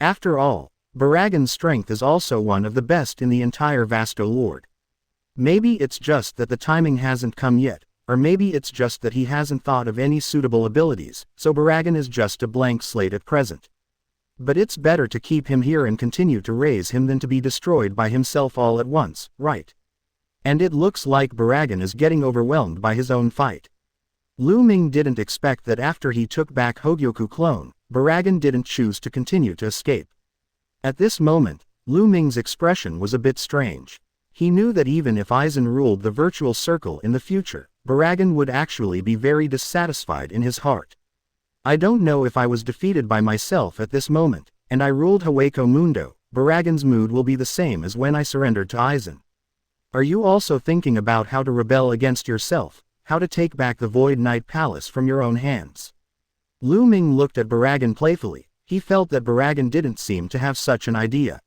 After all, Baragan's strength is also one of the best in the entire Vasto Lord. Maybe it's just that the timing hasn't come yet, or maybe it's just that he hasn't thought of any suitable abilities, so Baragan is just a blank slate at present. But it's better to keep him here and continue to raise him than to be destroyed by himself all at once, right? And it looks like Baragan is getting overwhelmed by his own fight. Lu Ming didn't expect that after he took back Hogyoku clone, Baragan didn't choose to continue to escape. At this moment, Lu Ming's expression was a bit strange. He knew that even if Aizen ruled the virtual circle in the future, Baragan would actually be very dissatisfied in his heart. I don't know if I was defeated by myself at this moment, and I ruled Hueco Mundo, Baragan's mood will be the same as when I surrendered to Aizen. Are you also thinking about how to rebel against yourself, how to take back the Void Knight Palace from your own hands? Lu Ming looked at Baragan playfully, he felt that Baragan didn't seem to have such an idea.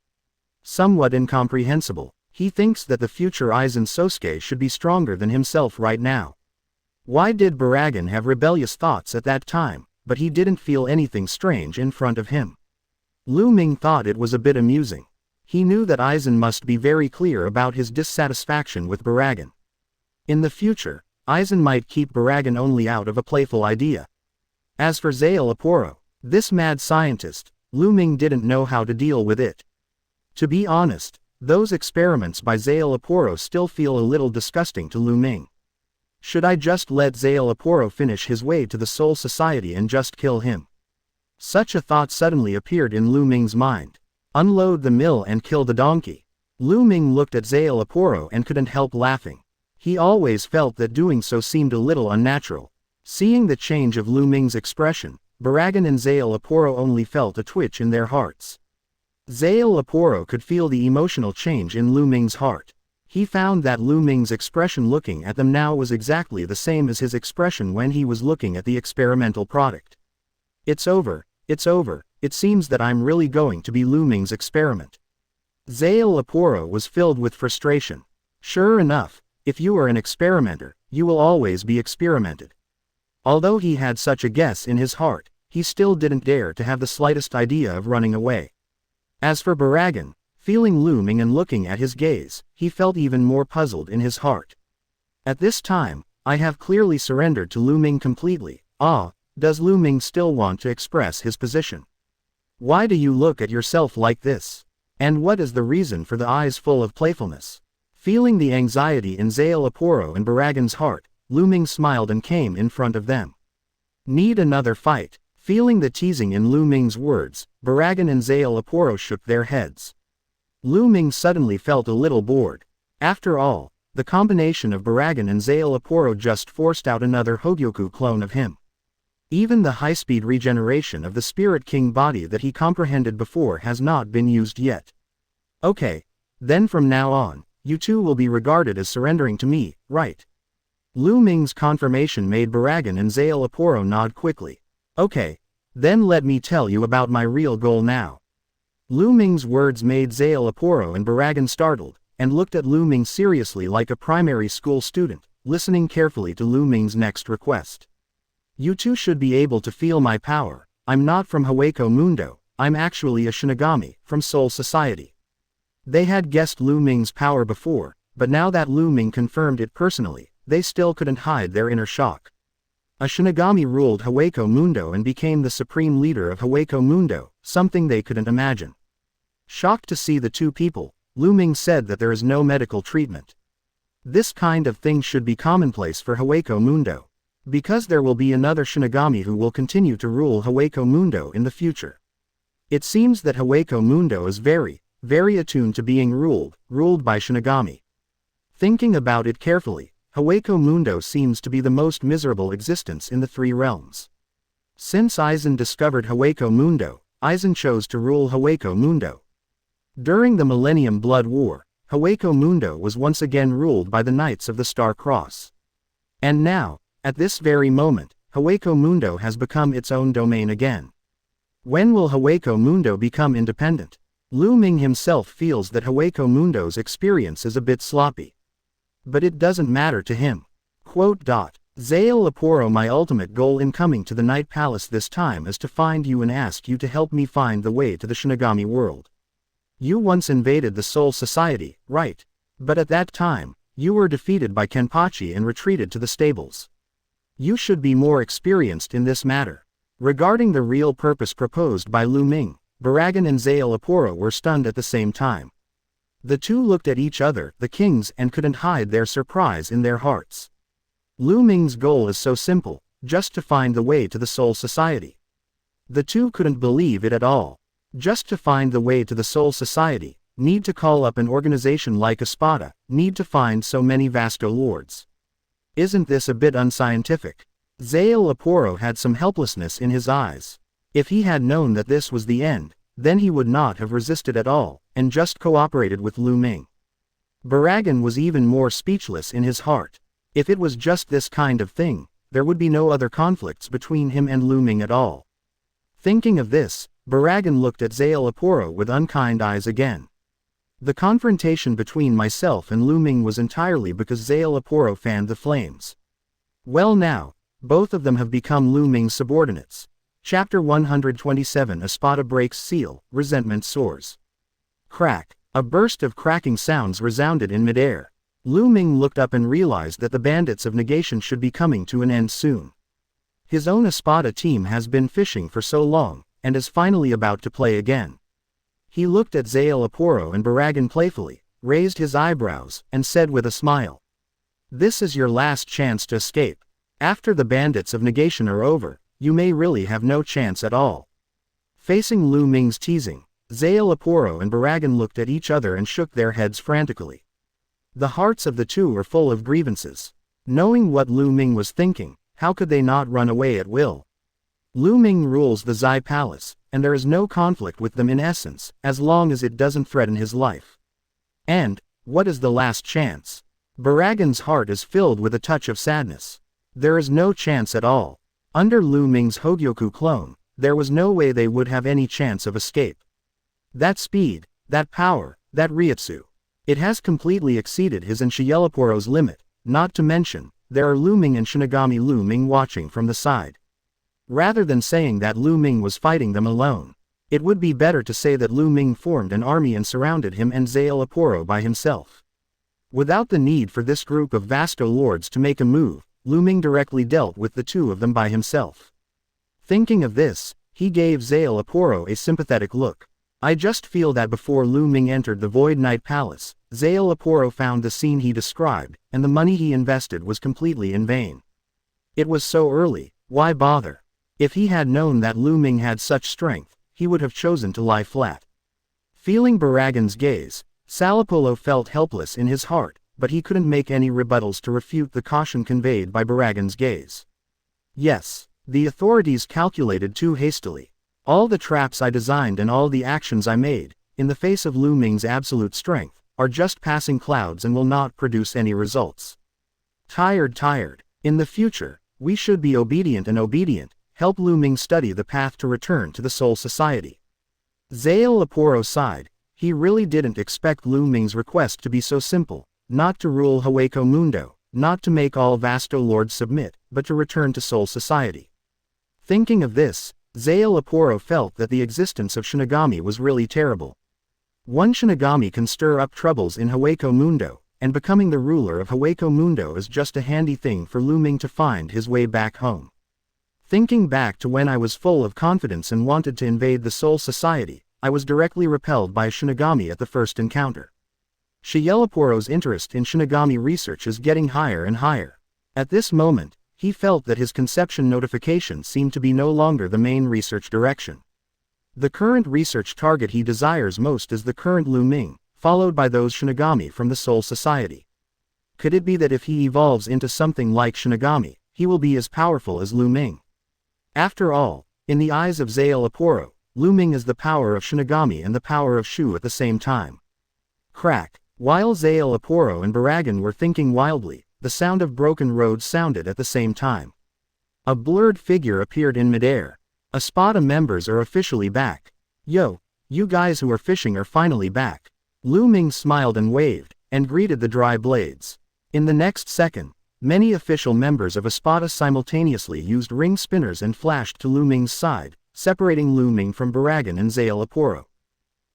Somewhat incomprehensible, he thinks that the future Aizen Sosuke should be stronger than himself right now. Why did Baragan have rebellious thoughts at that time, but he didn't feel anything strange in front of him? Lu Ming thought it was a bit amusing. He knew that Aizen must be very clear about his dissatisfaction with Baragan. In the future, Aizen might keep Baragan only out of a playful idea. As for Zanpakutō, this mad scientist, Lu Ming didn't know how to deal with it. To be honest, those experiments by Zanpakutō still feel a little disgusting to Lu Ming. Should I just let Zanpakutō finish his way to the Soul Society and just kill him? Such a thought suddenly appeared in Lu Ming's mind. Unload the mill and kill the donkey. Lu Ming looked at Zanpakutō and couldn't help laughing. He always felt that doing so seemed a little unnatural. Seeing the change of Lu Ming's expression, Baragan and Zanpakutō only felt a twitch in their hearts. Zanpakutō could feel the emotional change in Lu Ming's heart. He found that Lu Ming's expression looking at them now was exactly the same as his expression when he was looking at the experimental product. It's over, it seems that I'm really going to be Lu Ming's experiment. Zanpakutō was filled with frustration. Sure enough, if you are an experimenter, you will always be experimented. Although he had such a guess in his heart, he still didn't dare to have the slightest idea of running away. As for Byakuya, feeling Lu Ming and looking at his gaze, he felt even more puzzled in his heart. At this time, I have clearly surrendered to Lu Ming completely. Does Lu Ming still want to express his position? Why do you look at yourself like this? And what is the reason for the eyes full of playfulness? Feeling the anxiety in Zanpakutō and Byakuya's heart, Lu Ming smiled and came in front of them. Need another fight? Feeling the teasing in Lu Ming's words, Byakuya and Zanpakutō shook their heads. Lu Ming suddenly felt a little bored. After all, the combination of Byakuya and Zanpakutō just forced out another Hogyoku clone of him. Even the high-speed regeneration of the Spirit King body that he comprehended before has not been used yet. Okay. Then from now on, you two will be regarded as surrendering to me, right? Lu Ming's confirmation made Byakuya and Zanpakutō nod quickly. Okay. Then let me tell you about my real goal now. Lu Ming's words made Zanpakutō and Byakuya startled, and looked at Lu Ming seriously like a primary school student, listening carefully to Lu Ming's next request. You two should be able to feel my power. I'm not from Hogyoku Mundo, I'm actually a Shinigami, from Soul Society. They had guessed Lu Ming's power before, but now that Lu Ming confirmed it personally, they still couldn't hide their inner shock. A Shinigami ruled Hogyoku Mundo and became the supreme leader of Hogyoku Mundo, something they couldn't imagine. Shocked to see the two people, Lu Ming said that there is no medical treatment. This kind of thing should be commonplace for Hogyoku Mundo. Because there will be another Shinigami who will continue to rule Hogyoku Mundo in the future. It seems that Hogyoku Mundo is very attuned to being ruled by Shinigami. Thinking about it carefully, Hogyoku Mundo seems to be the most miserable existence in the three realms. Since Aizen discovered Hogyoku Mundo, Aizen chose to rule Hogyoku Mundo. During the Millennium Blood War, Hogyoku Mundo was once again ruled by the Knights of the Star Cross. And now, at this very moment, Hogyoku Mundo has become its own domain again. When will Hogyoku Mundo become independent? Lu Ming himself feels that Hogyoku Mundo's experience is a bit sloppy. But it doesn't matter to him. Zanpakutō, my ultimate goal in coming to the Night Palace this time is to find you and ask you to help me find the way to the Shinigami world. You once invaded the Soul Society, right? But at that time, you were defeated by Kenpachi and retreated to the stables. You should be more experienced in this matter. Regarding the real purpose proposed by Lu Ming, Byakuya and Zanpakutō were stunned at the same time. The two looked at each other, the kings, and couldn't hide their surprise in their hearts. Lu Ming's goal is so simple, just to find the way to the Soul Society. The two couldn't believe it at all. Just to find the way to the Soul Society, need to call up an organization like Espada, need to find so many Vasto Lords. Isn't this a bit unscientific? Zanpakutō had some helplessness in his eyes. If he had known that this was the end, then he would not have resisted at all, and just cooperated with Lu Ming. Byakuya was even more speechless in his heart. If it was just this kind of thing, there would be no other conflicts between him and Lu Ming at all. Thinking of this, Byakuya looked at Zanpakutō with unkind eyes again. The confrontation between myself and Lu Ming was entirely because Zanpakutō fanned the flames. Well now, both of them have become Lu Ming's subordinates. Chapter 127 Espada breaks seal, resentment soars. Crack. A burst of cracking sounds resounded in midair. Lu Ming looked up and realized that the bandits of negation should be coming to an end soon. His own Espada team has been fishing for so long, and is finally about to play again. He looked at Zanpakutō and Byakuya playfully, raised his eyebrows, and said with a smile. This is your last chance to escape. After the bandits of negation are over, you may really have no chance at all. Facing Lu Ming's teasing, Zanpakutō and Byakuya looked at each other and shook their heads frantically. The hearts of the two were full of grievances. Knowing what Lu Ming was thinking, how could they not run away at will? Lu Ming rules the Zai Palace, and there is no conflict with them in essence, as long as it doesn't threaten his life. And, what is the last chance? Baragan's heart is filled with a touch of sadness. There is no chance at all. Under Lu Ming's Hogyoku clone, there was no way they would have any chance of escape. That speed, that power, that Reiatsu. It has completely exceeded his and Shielaporo's limit, not to mention, there are Lu Ming and Shinigami Lu Ming watching from the side. Rather than saying that Lu Ming was fighting them alone, it would be better to say that Lu Ming formed an army and surrounded him and Zanpakutō by himself. Without the need for this group of vasto lords to make a move, Lu Ming directly dealt with the two of them by himself. Thinking of this, he gave Zanpakutō a sympathetic look. I just feel that before Lu Ming entered the Void Knight Palace, Zanpakutō found the scene he described, and the money he invested was completely in vain. It was so early, why bother? If he had known that Lu Ming had such strength, he would have chosen to lie flat. Feeling Baragan's gaze, Zanpakutō felt helpless in his heart, but he couldn't make any rebuttals to refute the caution conveyed by Baragan's gaze. Yes, the authorities calculated too hastily. All the traps I designed and all the actions I made, in the face of Lu Ming's absolute strength, are just passing clouds and will not produce any results. Tired. In the future, we should be obedient, help Lu Ming study the path to return to the Soul Society. Zanpakutō sighed. He really didn't expect Lu Ming's request to be so simple, not to rule Hueco Mundo, not to make all vasto lords submit, but to return to Soul Society. Thinking of this, Zanpakutō felt that the existence of Shinigami was really terrible. One Shinigami can stir up troubles in Hueco Mundo, and becoming the ruler of Hueco Mundo is just a handy thing for Lu Ming to find his way back home. Thinking back to when I was full of confidence and wanted to invade the Soul Society, I was directly repelled by a Shinigami at the first encounter. Shielaporo's interest in Shinigami research is getting higher and higher. At this moment, he felt that his conception notification seemed to be no longer the main research direction. The current research target he desires most is the current Lu Ming, followed by those Shinigami from the Soul Society. Could it be that if he evolves into something like Shinigami, he will be as powerful as Lu Ming? After all, in the eyes of Zanpakutō, Lu Ming is the power of Shinigami and the power of Shu at the same time. Crack. While Zanpakutō and Baragan were thinking wildly, the sound of broken roads sounded at the same time. A blurred figure appeared in midair. Espada members are officially back. Yo, you guys who are fishing are finally back. Lu Ming smiled and waved, and greeted the dry blades. In the next second, many official members of Espada simultaneously used ring spinners and flashed to Lu Ming's side, separating Lu Ming from Baragan and Zanpakutō.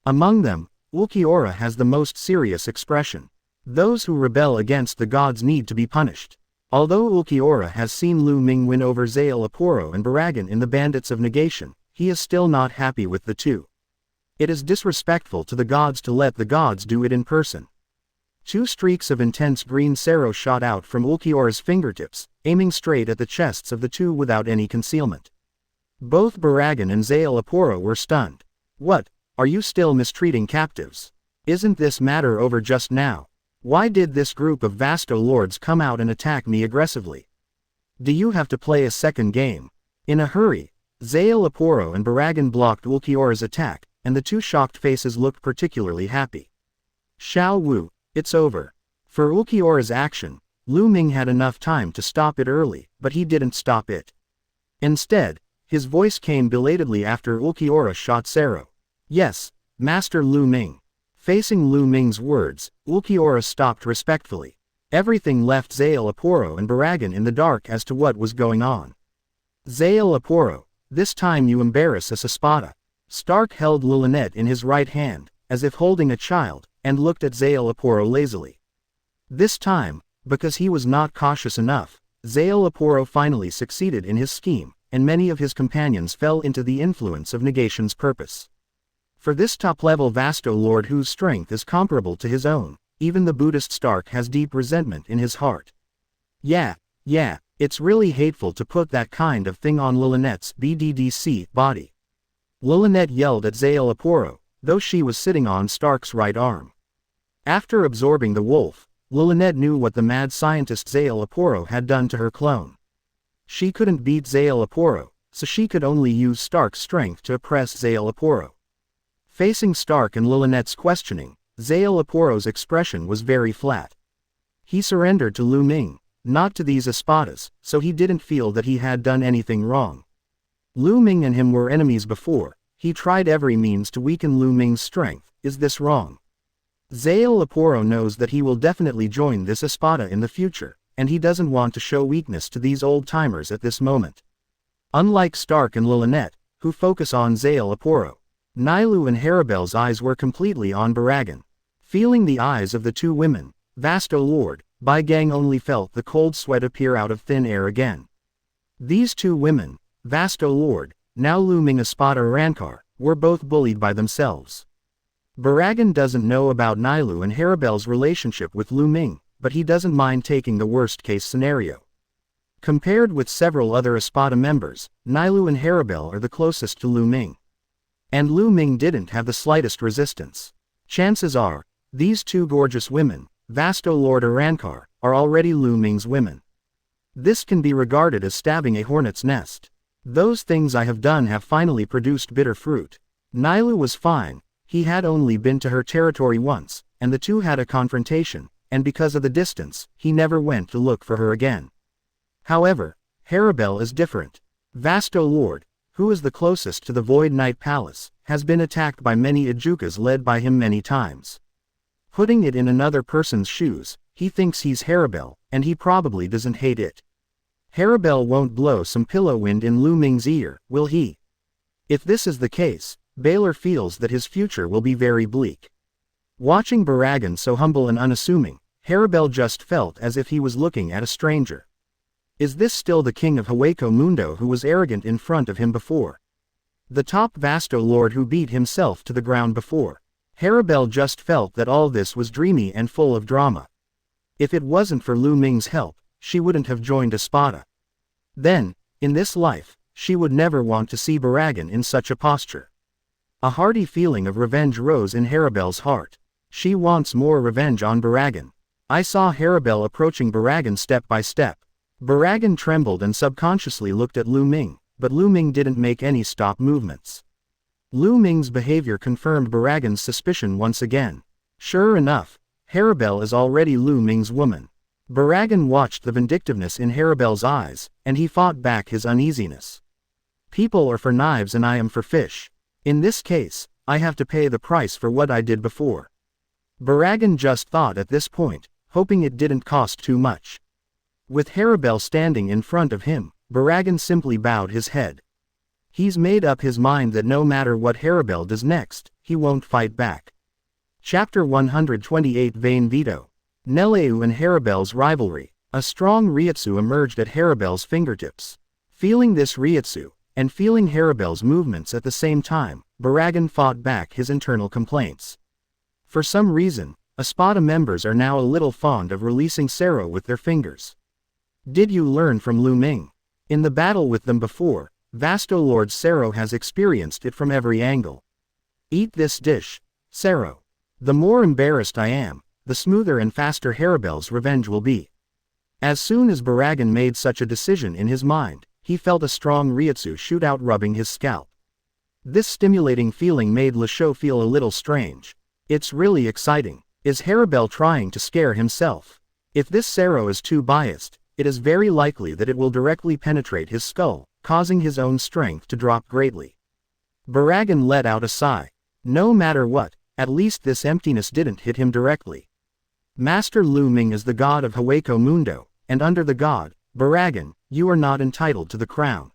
Among them, Ulquiorra has the most serious expression. Those who rebel against the gods need to be punished. Although Ulquiorra has seen Lu Ming win over Zanpakutō and Baragan in the Bandits of Negation, he is still not happy with the two. It is disrespectful to the gods to let the gods do it in person. Two streaks of intense green sero shot out from Ulquiorra's fingertips, aiming straight at the chests of the two without any concealment. Both Baragan and Zanpakutō were stunned. What, are you still mistreating captives? Isn't this matter over just now? Why did this group of vasto lords come out and attack me aggressively? Do you have to play a second game? In a hurry, Zanpakutō and Baragan blocked Ulquiorra's attack, and the two shocked faces looked particularly happy. Xiao Wu, it's over. For Ulquiorra's action, Lu Ming had enough time to stop it early, but he didn't stop it. Instead, his voice came belatedly after Ulquiorra shot Sero. Yes, Master Lu Ming. Facing Lu Ming's words, Ulquiorra stopped respectfully. Everything left Zanpakutō and Baragan in the dark as to what was going on. Zanpakutō, this time you embarrass us, Espada. Stark held Lynette in his right hand, as if holding a child, and looked at Zanpakutō lazily. This time, because he was not cautious enough, Zanpakutō finally succeeded in his scheme, and many of his companions fell into the influence of Negation's purpose. For this top-level vasto lord whose strength is comparable to his own, even the Buddhist Stark has deep resentment in his heart. Yeah, it's really hateful to put that kind of thing on Lynette's BDDC body. Lynette yelled at Zanpakutō, though she was sitting on Stark's right arm. After absorbing the wolf, Lynette knew what the mad scientist Zanpakutō had done to her clone. She couldn't beat Zanpakutō, so she could only use Stark's strength to oppress Zanpakutō. Facing Stark and Lilynette's questioning, Zanpakutō's expression was very flat. He surrendered to Lu Ming, not to these espadas, so he didn't feel that he had done anything wrong. Lu Ming and him were enemies before, he tried every means to weaken Lu Ming's strength. Is this wrong? Zanpakutō knows that he will definitely join this espada in the future, and he doesn't want to show weakness to these old-timers at this moment. Unlike Stark and Lilynette, who focus on Zanpakutō, Nilou and Haribel's eyes were completely on Baragan. Feeling the eyes of the two women, Vasto Lord, Byakuya only felt the cold sweat appear out of thin air again. These two women, Vasto Lord, now Lu Ming Espada Rancor, were both bullied by themselves. Baragan doesn't know about Nilou and Haribel's relationship with Lu Ming, but he doesn't mind taking the worst-case scenario. Compared with several other Espada members, Nilou and Haribel are the closest to Lu Ming. And Lu Ming didn't have the slightest resistance. Chances are, these two gorgeous women, Vasto Lord Arankar, are already Lu Ming's women. This can be regarded as stabbing a hornet's nest. Those things I have done have finally produced bitter fruit. Nilou was fine, he had only been to her territory once, and the two had a confrontation, and because of the distance, he never went to look for her again. However, Haribel is different. Vasto Lord, who is the closest to the Void Knight Palace, has been attacked by many Ijukas led by him many times. Putting it in another person's shoes, he thinks he's Haribel, and he probably doesn't hate it. Haribel won't blow some pillow wind in Lu Ming's ear, will he? If this is the case, Baylor feels that his future will be very bleak. Watching Baragan so humble and unassuming, Haribel just felt as if he was looking at a stranger. Is this still the king of Hueco Mundo who was arrogant in front of him before? The top Vasto Lord who beat himself to the ground before? Haribel just felt that all this was dreamy and full of drama. If it wasn't for Lu Ming's help, she wouldn't have joined Espada. Then, in this life, she would never want to see Baragan in such a posture. A hearty feeling of revenge rose in Haribel's heart. She wants more revenge on Baragan. I saw Haribel approaching Baragan step by step. Baragan trembled and subconsciously looked at Lu Ming, but Lu Ming didn't make any stop movements. Lu Ming's behavior confirmed Baragan's suspicion once again. Sure enough, Haribel is already Lu Ming's woman. Baragan watched the vindictiveness in Haribel's eyes, and he fought back his uneasiness. People are for knives and I am for fish. In this case, I have to pay the price for what I did before. Baragan just thought at this point, hoping it didn't cost too much. With Haribel standing in front of him, Baragan simply bowed his head. He's made up his mind that no matter what Haribel does next, he won't fight back. Chapter 128 Vain Veto. Nelleu and Haribel's rivalry. A strong Reiatsu emerged at Haribel's fingertips. Feeling this Reiatsu, and feeling Haribel's movements at the same time, Baragan fought back his internal complaints. For some reason, Espada members are now a little fond of releasing Sero with their fingers. Did you learn from Lu Ming? In the battle with them before, Vasto Lord Sero has experienced it from every angle. Eat this dish, Sero. The more embarrassed I am, the smoother and faster Haribel's revenge will be. As soon as Baragan made such a decision in his mind, he felt a strong Reiatsu shoot out rubbing his scalp. This stimulating feeling made Lasho feel a little strange. It's really exciting. Is Haribel trying to scare himself? If this Sero is too biased, it is very likely that it will directly penetrate his skull, causing his own strength to drop greatly. Baragan let out a sigh. No matter what, at least this emptiness didn't hit him directly. Master Lu Ming is the god of Hueco Mundo, and under the god, Baragan, you are not entitled to the crown.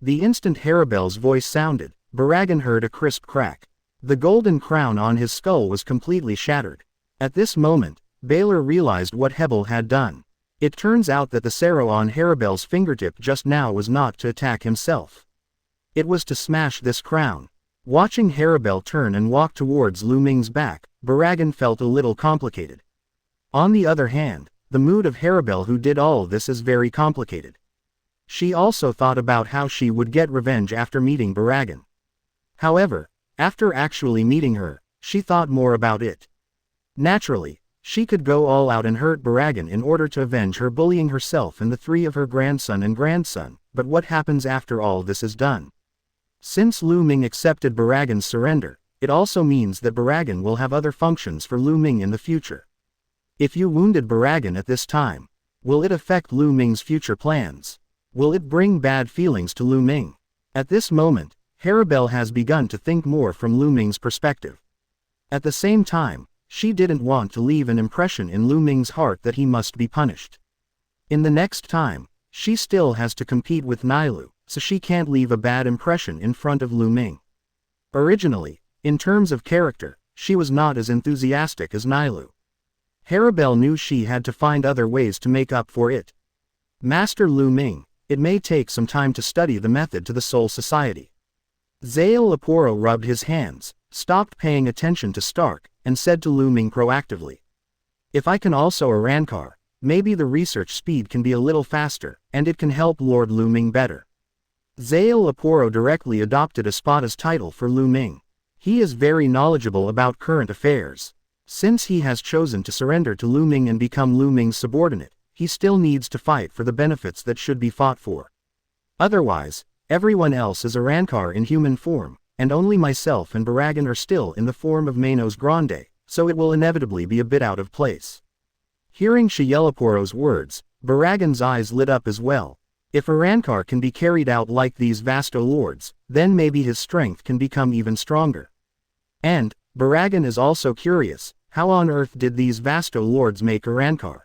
The instant Haribel's voice sounded, Baragan heard a crisp crack. The golden crown on his skull was completely shattered. At this moment, Baylor realized what Hebel had done. It turns out that the Sero on Haribel's fingertip just now was not to attack himself. It was to smash this crown. Watching Haribel turn and walk towards Lu Ming's back, Baragan felt a little complicated. On the other hand, the mood of Haribel who did all this is very complicated. She also thought about how she would get revenge after meeting Baragan. However, after actually meeting her, she thought more about it. Naturally, she could go all out and hurt Baragan in order to avenge her bullying herself and the three of her grandson, but what happens after all this is done? Since Lu Ming accepted Baragan's surrender, it also means that Baragan will have other functions for Lu Ming in the future. If you wounded Baragan at this time, will it affect Lu Ming's future plans? Will it bring bad feelings to Lu Ming? At this moment, Haribel has begun to think more from Lu Ming's perspective. At the same time, she didn't want to leave an impression in Lu Ming's heart that he must be punished. In the next time, she still has to compete with Nailu, so she can't leave a bad impression in front of Lu Ming. Originally, in terms of character, she was not as enthusiastic as Nailu. Haribel knew she had to find other ways to make up for it. Master Lu Ming, it may take some time to study the method to the Soul Society. Zanpakutō rubbed his hands, stopped paying attention to Stark, and said to Lu Ming proactively. If I can also Arrancar, maybe the research speed can be a little faster, and it can help Lord Lu Ming better. Zanpakutō directly adopted Espada's title for Lu Ming. He is very knowledgeable about current affairs. Since he has chosen to surrender to Lu Ming and become Lu Ming's subordinate, he still needs to fight for the benefits that should be fought for. Otherwise, everyone else is Arrancar in human form, and only myself and Baragan are still in the form of Manos Grande, so it will inevitably be a bit out of place. Hearing Zanpakutō's words, Baragan's eyes lit up as well. If Arrancar can be carried out like these Vasto lords, then maybe his strength can become even stronger. And, Baragan is also curious, how on earth did these Vasto lords make Arrancar?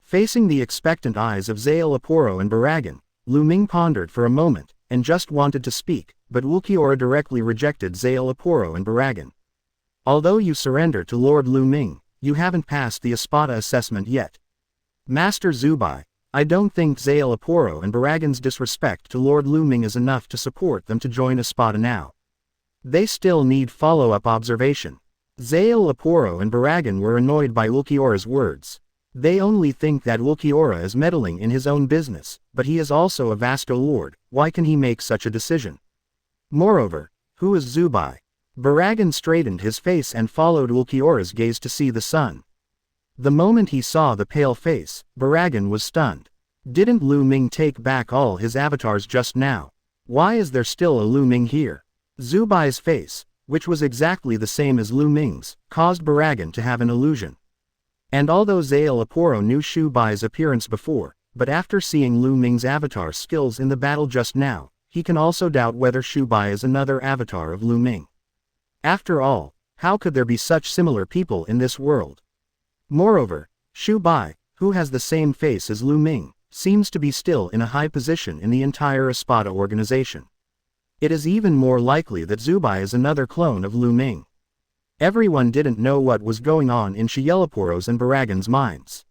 Facing the expectant eyes of Zanpakutō and Baragan, Lu Ming pondered for a moment, and just wanted to speak, but Ulquiorra directly rejected Zanpakutō and Baragan. Although you surrender to Lord Lu Ming, you haven't passed the Espada assessment yet. Master Zubai, I don't think Zanpakutō and Baragan's disrespect to Lord Lu Ming is enough to support them to join Espada now. They still need follow-up observation. Zanpakutō and Baragan were annoyed by Ulquiorra's words. They only think that Ulquiorra is meddling in his own business, but he is also a Vasto lord, why can he make such a decision? Moreover, who is Zubai? Baragan straightened his face and followed Ulquiorra's gaze to see the sun. The moment he saw the pale face, Baragan was stunned. Didn't Lu Ming take back all his avatars just now? Why is there still a Lu Ming here? Zubai's face, which was exactly the same as Lu Ming's, caused Baragan to have an illusion. And although Zanpakutō knew Zubai's appearance before, but after seeing Lu Ming's avatar skills in the battle just now, he can also doubt whether Zubai is another avatar of Lu Ming. After all, how could there be such similar people in this world? Moreover, Zubai, who has the same face as Lu Ming, seems to be still in a high position in the entire Espada organization. It is even more likely that Zubai is another clone of Lu Ming. Everyone didn't know what was going on in Zanpakutō's and Baragan's minds.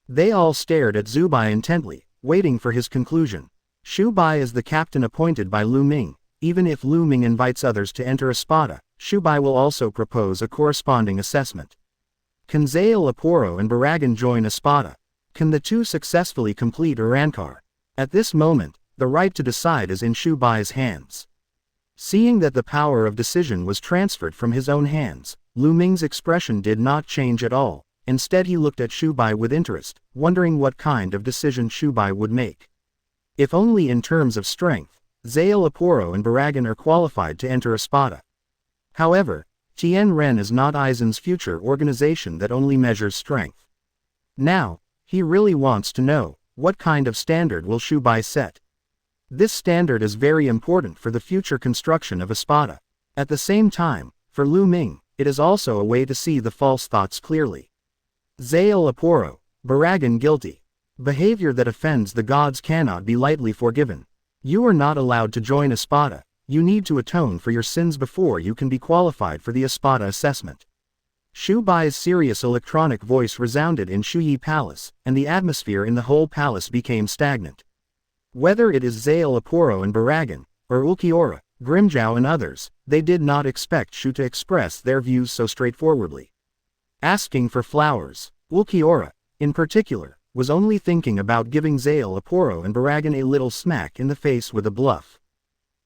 They all stared at Zubai intently, waiting for his conclusion. Zubai is the captain appointed by Lu Ming. Even if Lu Ming invites others to enter Espada, Zubai will also propose a corresponding assessment. Can Zanpakutō and Baragan join Espada? Can the two successfully complete Arrancar? At this moment, the right to decide is in Zubai's hands. Seeing that the power of decision was transferred from his own hands, Lu Ming's expression did not change at all. Instead he looked at Zubai with interest, wondering what kind of decision Zubai would make. If only in terms of strength, Zanpakutō and Baragan are qualified to enter Espada. However, Tien Ren is not Aizen's future organization that only measures strength. Now, he really wants to know, what kind of standard will Zubai set? This standard is very important for the future construction of Espada. At the same time, for Lu Ming, it is also a way to see the false thoughts clearly. Zanpakutō, Baragan guilty. Behavior that offends the gods cannot be lightly forgiven. You are not allowed to join Espada. You need to atone for your sins before you can be qualified for the Espada assessment. Zubai's serious electronic voice resounded in Shuyi Palace, and the atmosphere in the whole palace became stagnant. Whether it is Zanpakutō and Baragan, or Ulquiorra, Grimjow and others, they did not expect Shu to express their views so straightforwardly. Asking for flowers, Ulquiorra, in particular, was only thinking about giving Zanpakutō and Baragan a little smack in the face with a bluff.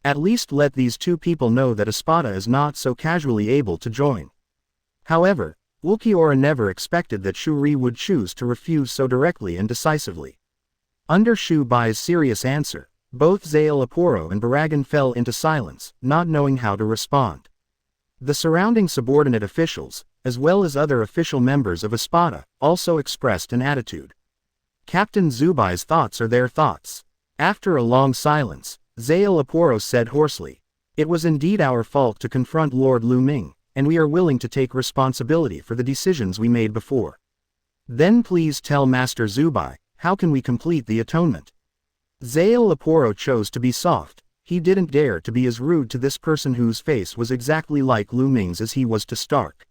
At least let these two people know that Espada is not so casually able to join. However, Ulquiorra never expected that Shuri would choose to refuse so directly and decisively. Under Zubai's serious answer, Both Zanpakutō and Byakuya fell into silence, not knowing how to respond. The surrounding subordinate officials, as well as other official members of Espada, also expressed an attitude. Captain Zubai's thoughts are their thoughts. After a long silence, Zanpakutō said hoarsely, "It was indeed our fault to confront Lord Lu Ming, and we are willing to take responsibility for the decisions we made before. Then please tell Master Zubai, how can we complete the atonement?" Zanpakutō chose to be soft. He didn't dare to be as rude to this person whose face was exactly like Lu Ming's as he was to Stark.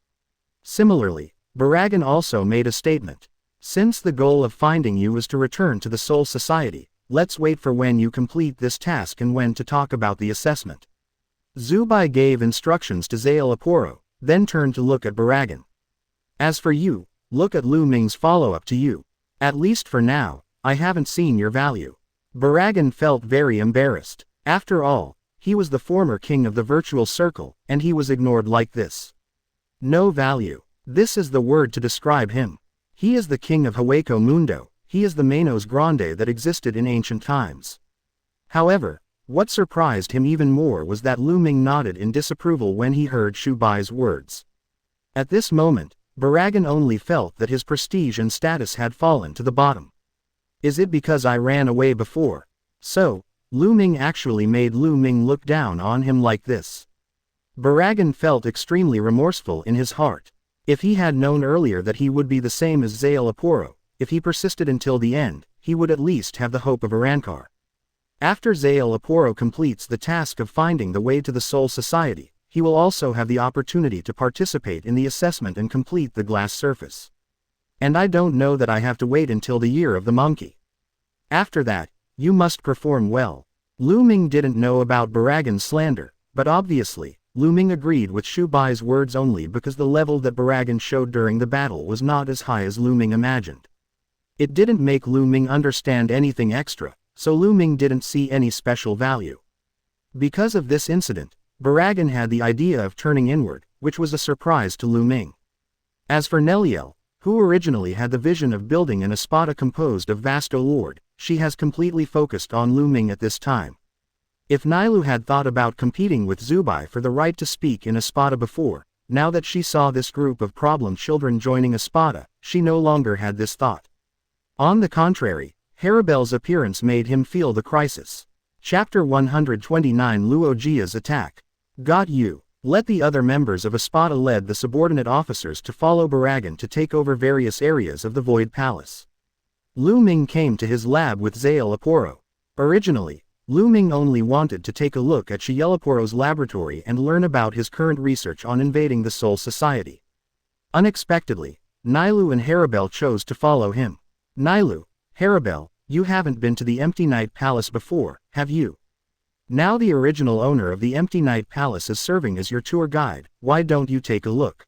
Similarly, Byakuya also made a statement. "Since the goal of finding you is to return to the Soul Society, let's wait for when you complete this task and when to talk about the assessment." Zubai gave instructions to Zanpakutō, then turned to look at Byakuya. "As for you, look at Lu Ming's follow-up to you. At least for now, I haven't seen your value." Byakuya felt very embarrassed. After all, he was the former king of the virtual circle, and he was ignored like this. No value. This is the word to describe him. He is the king of Hueco Mundo, he is the Manos Grande that existed in ancient times. However, what surprised him even more was that Lu Ming nodded in disapproval when he heard Shubai's words. At this moment, Byakuya only felt that his prestige and status had fallen to the bottom. Is it because I ran away before? So, Lu Ming actually made Lu Ming look down on him like this. Byakuya felt extremely remorseful in his heart. If he had known earlier that he would be the same as Zanpakutō, if he persisted until the end, he would at least have the hope of Arrancar. After Zanpakutō completes the task of finding the way to the Soul Society, he will also have the opportunity to participate in the assessment and complete the glass surface. And I don't know that I have to wait until the year of the monkey. After that, you must perform well. Lu Ming didn't know about Byakuya's slander, but obviously, Lu Ming agreed with Shubai's words only because the level that Byakuya showed during the battle was not as high as Lu Ming imagined. It didn't make Lu Ming understand anything extra, so Lu Ming didn't see any special value. Because of this incident, Byakuya had the idea of turning inward, which was a surprise to Lu Ming. As for Neliel, who originally had the vision of building an Espada composed of Vasto Lord, she has completely focused on Lu Ming at this time. If Nailu had thought about competing with Zubai for the right to speak in Espada before, now that she saw this group of problem children joining Espada, she no longer had this thought. On the contrary, Haribel's appearance made him feel the crisis. Chapter 129 Luojia's attack. Got you. Let the other members of Espada led the subordinate officers to follow Byakuya to take over various areas of the Void Palace. Lu Ming came to his lab with Zanpakutō. Originally, Lu Ming only wanted to take a look at Zanpakutō's laboratory and learn about his current research on invading the Soul Society. Unexpectedly, Nailu and Haribel chose to follow him. Nailu, Haribel, you haven't been to the Empty Night Palace before, have you? Now the original owner of the Empty Night Palace is serving as your tour guide, why don't you take a look?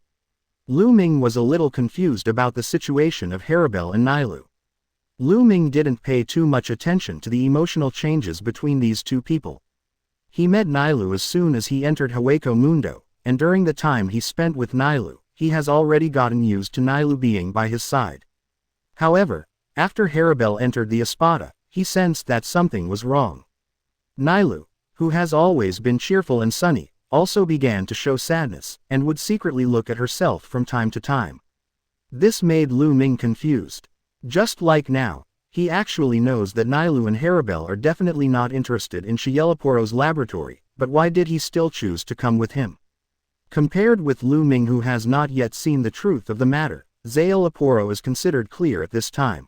Lu Ming was a little confused about the situation of Haribel and Nailu. Lu Ming didn't pay too much attention to the emotional changes between these two people. He met Nailu as soon as he entered Hueco Mundo, and during the time he spent with Nailu, he has already gotten used to Nailu being by his side. However, after Haribel entered the Espada, he sensed that something was wrong. Nailu, who has always been cheerful and sunny, also began to show sadness, and would secretly look at herself from time to time. This made Lu Ming confused. Just like now, he actually knows that Nailu and Haribel are definitely not interested in Zanpakutō's laboratory, but why did he still choose to come with him? Compared with Lu Ming, who has not yet seen the truth of the matter, Zanpakutō is considered clear at this time.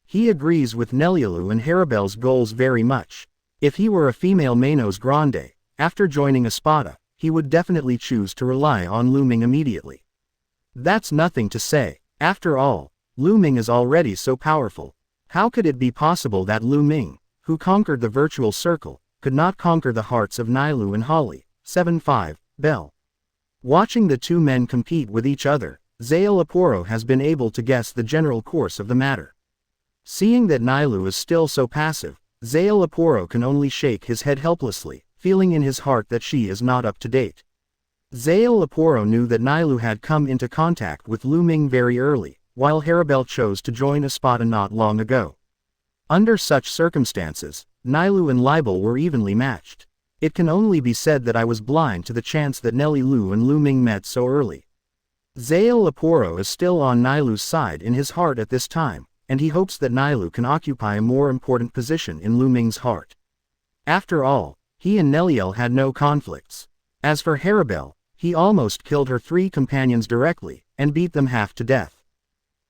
He agrees with Nelielu and Haribel's goals very much. If he were a female Manos Grande, after joining Espada, he would definitely choose to rely on Lu Ming immediately. That's nothing to say. After all, Lu Ming is already so powerful. How could it be possible that Lu Ming, who conquered the virtual circle, could not conquer the hearts of Nailu and Holly? 7-5, Bell. Watching the two men compete with each other, Zanpakutō has been able to guess the general course of the matter. Seeing that Nailu is still so passive, Zanpakutō can only shake his head helplessly, feeling in his heart that she is not up to date. Zanpakutō knew that Nailu had come into contact with Lu Ming very early, while Haribel chose to join Espada not long ago. Under such circumstances, Nailu and Libel were evenly matched. It can only be said that I was blind to the chance that Nelly Lu and Lu Ming met so early. Zale Aporo is still on Nailu's side in his heart at this time, and he hopes that Nailu can occupy a more important position in Lu Ming's heart. After all, he and Neliel had no conflicts. As for Haribel, he almost killed her 3 companions directly, and beat them half to death.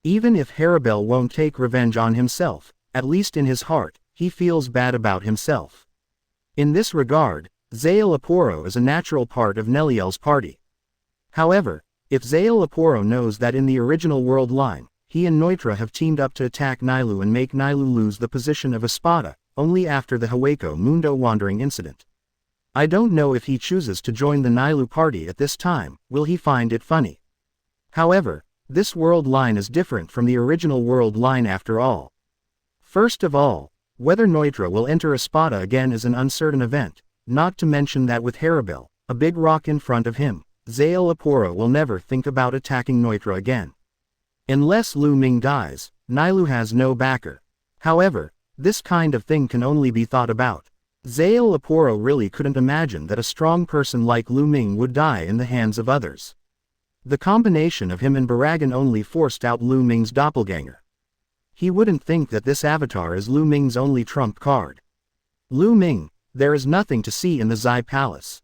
Even if Haribel won't take revenge on himself, at least in his heart, he feels bad about himself. In this regard, Zale Aporo is a natural part of Neliel's party. However, if Zale Aporo knows that in the original world line, he and Neutra have teamed up to attack Nailu and make Nailu lose the position of Espada, only after the Hueco Mundo wandering incident. I don't know if he chooses to join the Nailu party at this time, will he find it funny? However, this world line is different from the original world line after all. First of all, whether Neutra will enter Espada again is an uncertain event, not to mention that with Haribel, a big rock in front of him, Zale Aporo will never think about attacking Neutra again. Unless Lu Ming dies, Nailu has no backer. However, this kind of thing can only be thought about. Zale Aporo really couldn't imagine that a strong person like Lu Ming would die in the hands of others. The combination of him and Baragan only forced out Lu Ming's doppelganger. He wouldn't think that this avatar is Lu Ming's only trump card. Lu Ming, there is nothing to see in the Zai Palace.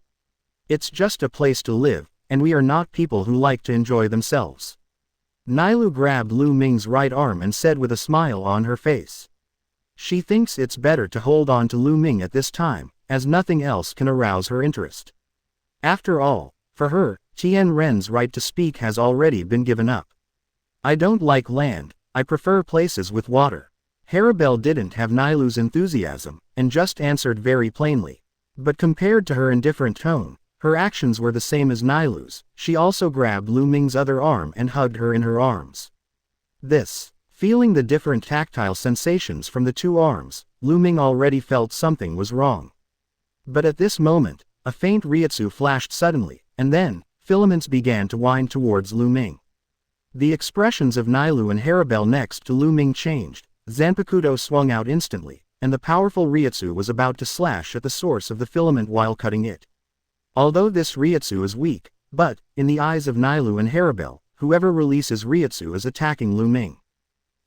It's just a place to live, and we are not people who like to enjoy themselves. Nailu grabbed Lu Ming's right arm and said with a smile on her face. She thinks it's better to hold on to Lu Ming at this time, as nothing else can arouse her interest. After all, for her, Tian Ren's right to speak has already been given up. I don't like land, I prefer places with water. Haribel didn't have Nailu's enthusiasm, and just answered very plainly. But compared to her indifferent tone, her actions were the same as Nailu's. She also grabbed Lu Ming's other arm and hugged her in her arms. Feeling the different tactile sensations from the 2 arms, Lu Ming already felt something was wrong. But at this moment, a faint Reiatsu flashed suddenly, and then, filaments began to wind towards Lu Ming. The expressions of Nailu and Haribel next to Lu Ming changed. Zanpakutō swung out instantly, and the powerful Reiatsu was about to slash at the source of the filament while cutting it. Although this Reiatsu is weak, but, in the eyes of Nailu and Haribel, whoever releases Reiatsu is attacking Lu Ming.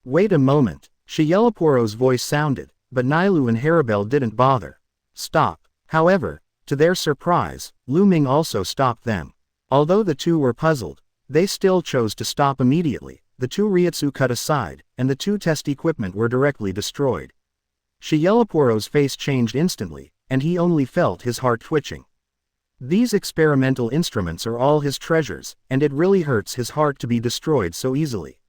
Wait a moment, Shielaporo's voice sounded, but Nailu and Haribel didn't bother. Stop. However, to their surprise, Lu Ming also stopped them. Although the 2 were puzzled, they still chose to stop immediately. The 2 Reiatsu cut aside, and the 2 test equipment were directly destroyed. Shielaporo's face changed instantly, and he only felt his heart twitching. These experimental instruments are all his treasures, and it really hurts his heart to be destroyed so easily.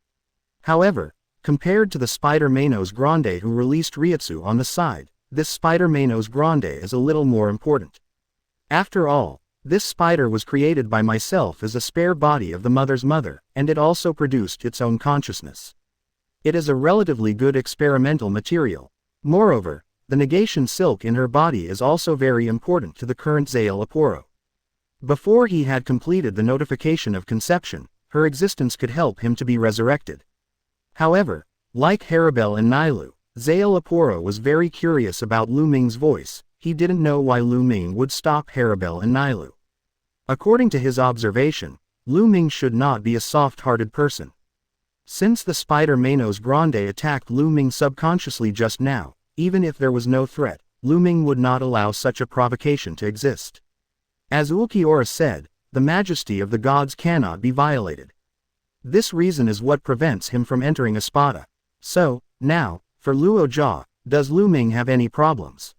However, compared to the Spider Manos Grande who released Reiatsu on the side, this Spider Manos Grande is a little more important. After all, this spider was created by myself as a spare body of the mother's mother, and it also produced its own consciousness. It is a relatively good experimental material. Moreover, the negation silk in her body is also very important to the current Zale Aporo. Before he had completed the notification of conception, her existence could help him to be resurrected. However, like Haribel and Nailu, Zale Aporo was very curious about Lu Ming's voice. He didn't know why Lu Ming would stop Haribel and Nailu. According to his observation, Lu Ming should not be a soft-hearted person. Since the Spider Manos Grande attacked Lu Ming subconsciously just now, even if there was no threat, Lu Ming would not allow such a provocation to exist. As Ulquiorra said, the majesty of the gods cannot be violated. This reason is what prevents him from entering Espada. So, now, for Luo Jia, does Lu Ming have any problems?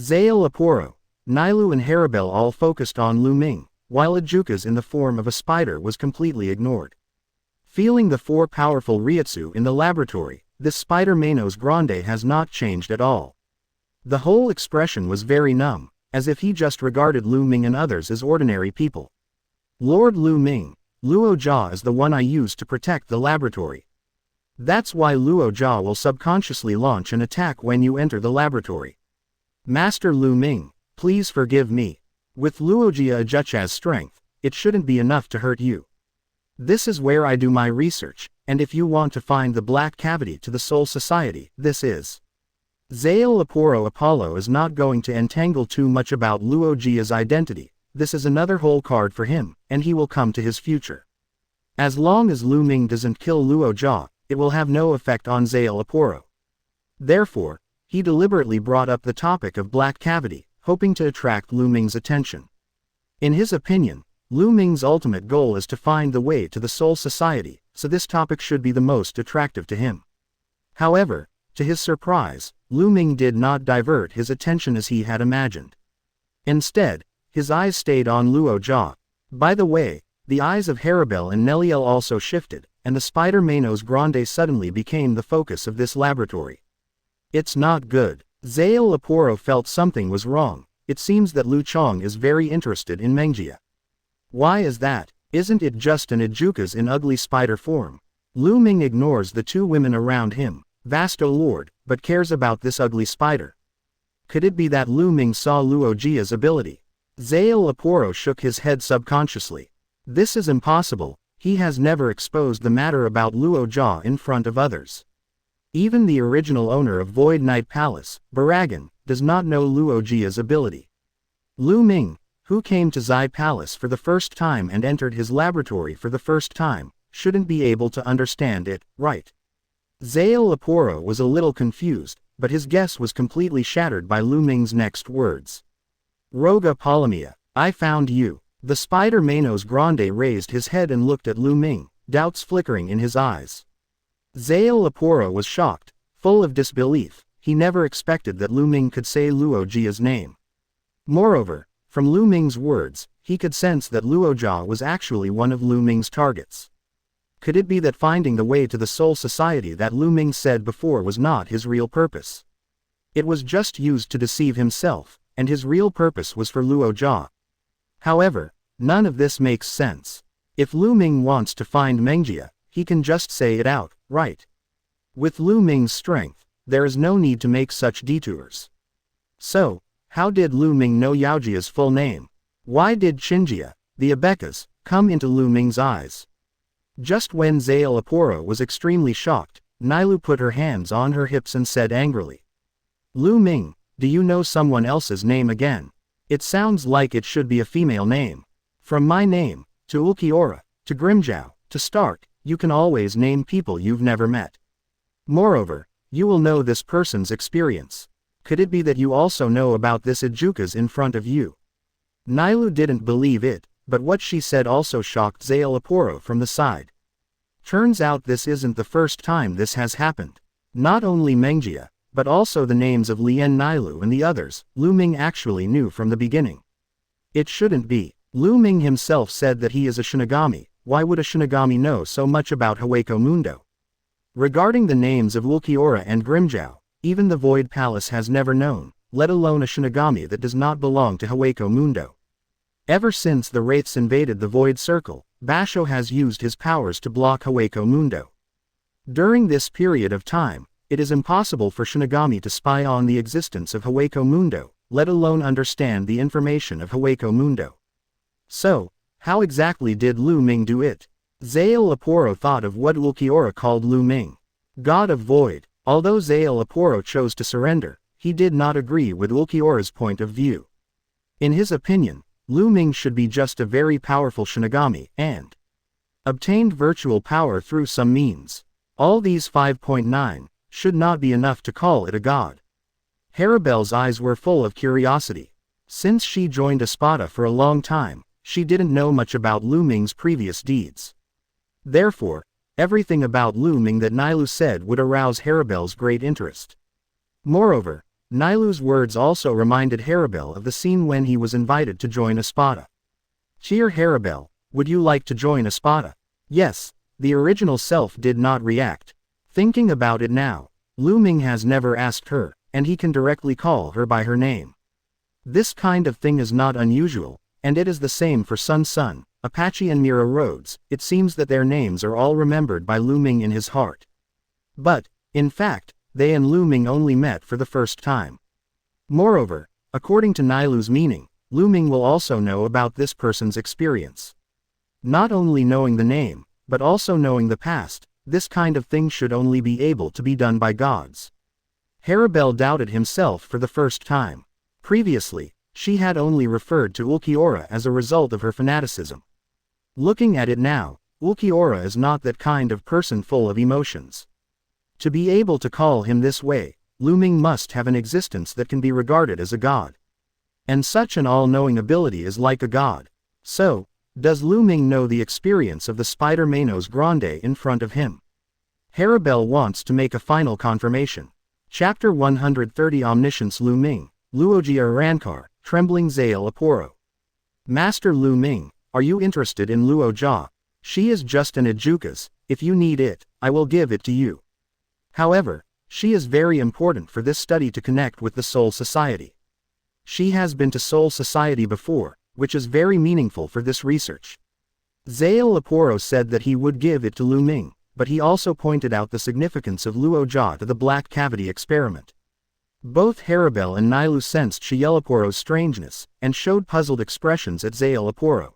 Zale Aporo, Nailu and Haribel all focused on Lu Ming, while Ajuka's in the form of a spider was completely ignored. Feeling the 4 powerful Reiatsu in the laboratory, this Spider Manos Grande has not changed at all. The whole expression was very numb, as if he just regarded Lu Ming and others as ordinary people. Lord Lu Ming, Luo Jia is the one I use to protect the laboratory. That's why Luo Jia will subconsciously launch an attack when you enter the laboratory. Master Lu Ming, please forgive me. With Luogia Ajucha's strength, it shouldn't be enough to hurt you. This is where I do my research, and if you want to find the black cavity to the Soul Society, this is. Aporo Apollo is not going to entangle too much about Luojia's identity. This is another whole card for him, and he will come to his future. As long as Lu Ming doesn't kill Luojia, it will have no effect on Aporo. Therefore, he deliberately brought up the topic of black cavity, hoping to attract Lu Ming's attention. In his opinion, Lu Ming's ultimate goal is to find the way to the Soul Society, so this topic should be the most attractive to him. However, to his surprise, Lu Ming did not divert his attention as he had imagined. Instead, his eyes stayed on Luojia. By the way, the eyes of Haribel and Neliel also shifted, and the spider Manos Grande suddenly became the focus of this laboratory. It's not good. Aporo felt something was wrong. It seems that Lu Chong is very interested in Mengjia. Why is that? Isn't it just an Ijukas in ugly spider form? Lu Ming ignores the two women around him, vast O Lord, but cares about this ugly spider. Could it be that Lu Ming saw Luojia's ability? Aporo shook his head subconsciously. This is impossible. He has never exposed the matter about Luojia in front of others. Even the original owner of Void Night Palace, Baragan, does not know Luojia's ability. Lu Ming, who came to Zai Palace for the first time and entered his laboratory for the first time, shouldn't be able to understand it, right? Aporo was a little confused, but his guess was completely shattered by Lu Ming's next words. Roga Polymia, I found you. The spider Manos Grande raised his head and looked at Lu Ming, doubts flickering in his eyes. Aporo was shocked, full of disbelief. He never expected that Lu Ming could say Luojia's name. Moreover, from Lu Ming's words, he could sense that Luojia was actually one of Lu Ming's targets. Could it be that finding the way to the Soul Society that Lu Ming said before was not his real purpose? It was just used to deceive himself, and his real purpose was for Luojia. However, none of this makes sense. If Lu Ming wants to find Mengjia, he can just say it out, right? With Lu Ming's strength, there is no need to make such detours. So, how did Lu Ming know Yaojia's full name? Why did Chinjia, the Abekas, come into Lu Ming's eyes? Just when Aporo was extremely shocked, Nailu put her hands on her hips and said angrily, Lu Ming, do you know someone else's name again? It sounds like it should be a female name. From my name, to Ulquiorra, to Grimjow, to Stark, you can always name people you've never met. Moreover, you will know this person's experience. Could it be that you also know about this Ijukas in front of you? Nailu didn't believe it, but what she said also shocked Aporo from the side. Turns out this isn't the first time this has happened. Not only Mengjia, but also the names of Lien Nailu and the others, Lu Ming actually knew from the beginning. It shouldn't be. Lu Ming himself said that he is a Shinigami. Why would a Shinigami know so much about Hueco Mundo? Regarding the names of Ulquiorra and Grimjow, even the Void Palace has never known, let alone a Shinigami that does not belong to Hueco Mundo. Ever since the Wraiths invaded the Void Circle, Basho has used his powers to block Hueco Mundo. During this period of time, it is impossible for Shinigami to spy on the existence of Hueco Mundo, let alone understand the information of Hueco Mundo. So, how exactly did Lu Ming do it? Aporo thought of what Ulquiorra called Lu Ming, God of Void. Although Aporo chose to surrender, he did not agree with Ulquiorra's point of view. In his opinion, Lu Ming should be just a very powerful Shinigami, and obtained virtual power through some means. All these 5.9 should not be enough to call it a god. Haribel's eyes were full of curiosity. Since she joined Espada for a long time, she didn't know much about Lu Ming's previous deeds. Therefore, everything about Lu Ming that Nailu said would arouse Haribel's great interest. Moreover, Nailu's words also reminded Haribel of the scene when he was invited to join Espada. Cheer Haribel, would you like to join Espada? Yes, the original self did not react. Thinking about it now, Lu Ming has never asked her, and he can directly call her by her name. This kind of thing is not unusual, and it is the same for Sun Sun, Apache and Mira Rhodes. It seems that their names are all remembered by Lu Ming in his heart. But, in fact, they and Lu Ming only met for the first time. Moreover, according to Nailu's meaning, Lu Ming will also know about this person's experience. Not only knowing the name, but also knowing the past, this kind of thing should only be able to be done by gods. Haribel doubted himself for the first time. Previously, she had only referred to Ulquiorra as a result of her fanaticism. Looking at it now, Ulquiorra is not that kind of person full of emotions. To be able to call him this way, Lu Ming must have an existence that can be regarded as a god. And such an all-knowing ability is like a god. So, does Lu Ming know the experience of the spider Manos Grande in front of him? Haribel wants to make a final confirmation. Chapter 130 Omniscience Lu Ming, Luoji Arankar, Trembling Zael Aporo. Master Lu Ming, are you interested in Luo Jia? She is just an Ejukas, if you need it, I will give it to you. However, she is very important for this study to connect with the Soul Society. She has been to Soul Society before, which is very meaningful for this research. Zael Aporo said that he would give it to Lu Ming, but he also pointed out the significance of Luo Jia to the black cavity experiment. Both Haribel and Nailu sensed Aporo's strangeness, and showed puzzled expressions at Zael Aporo.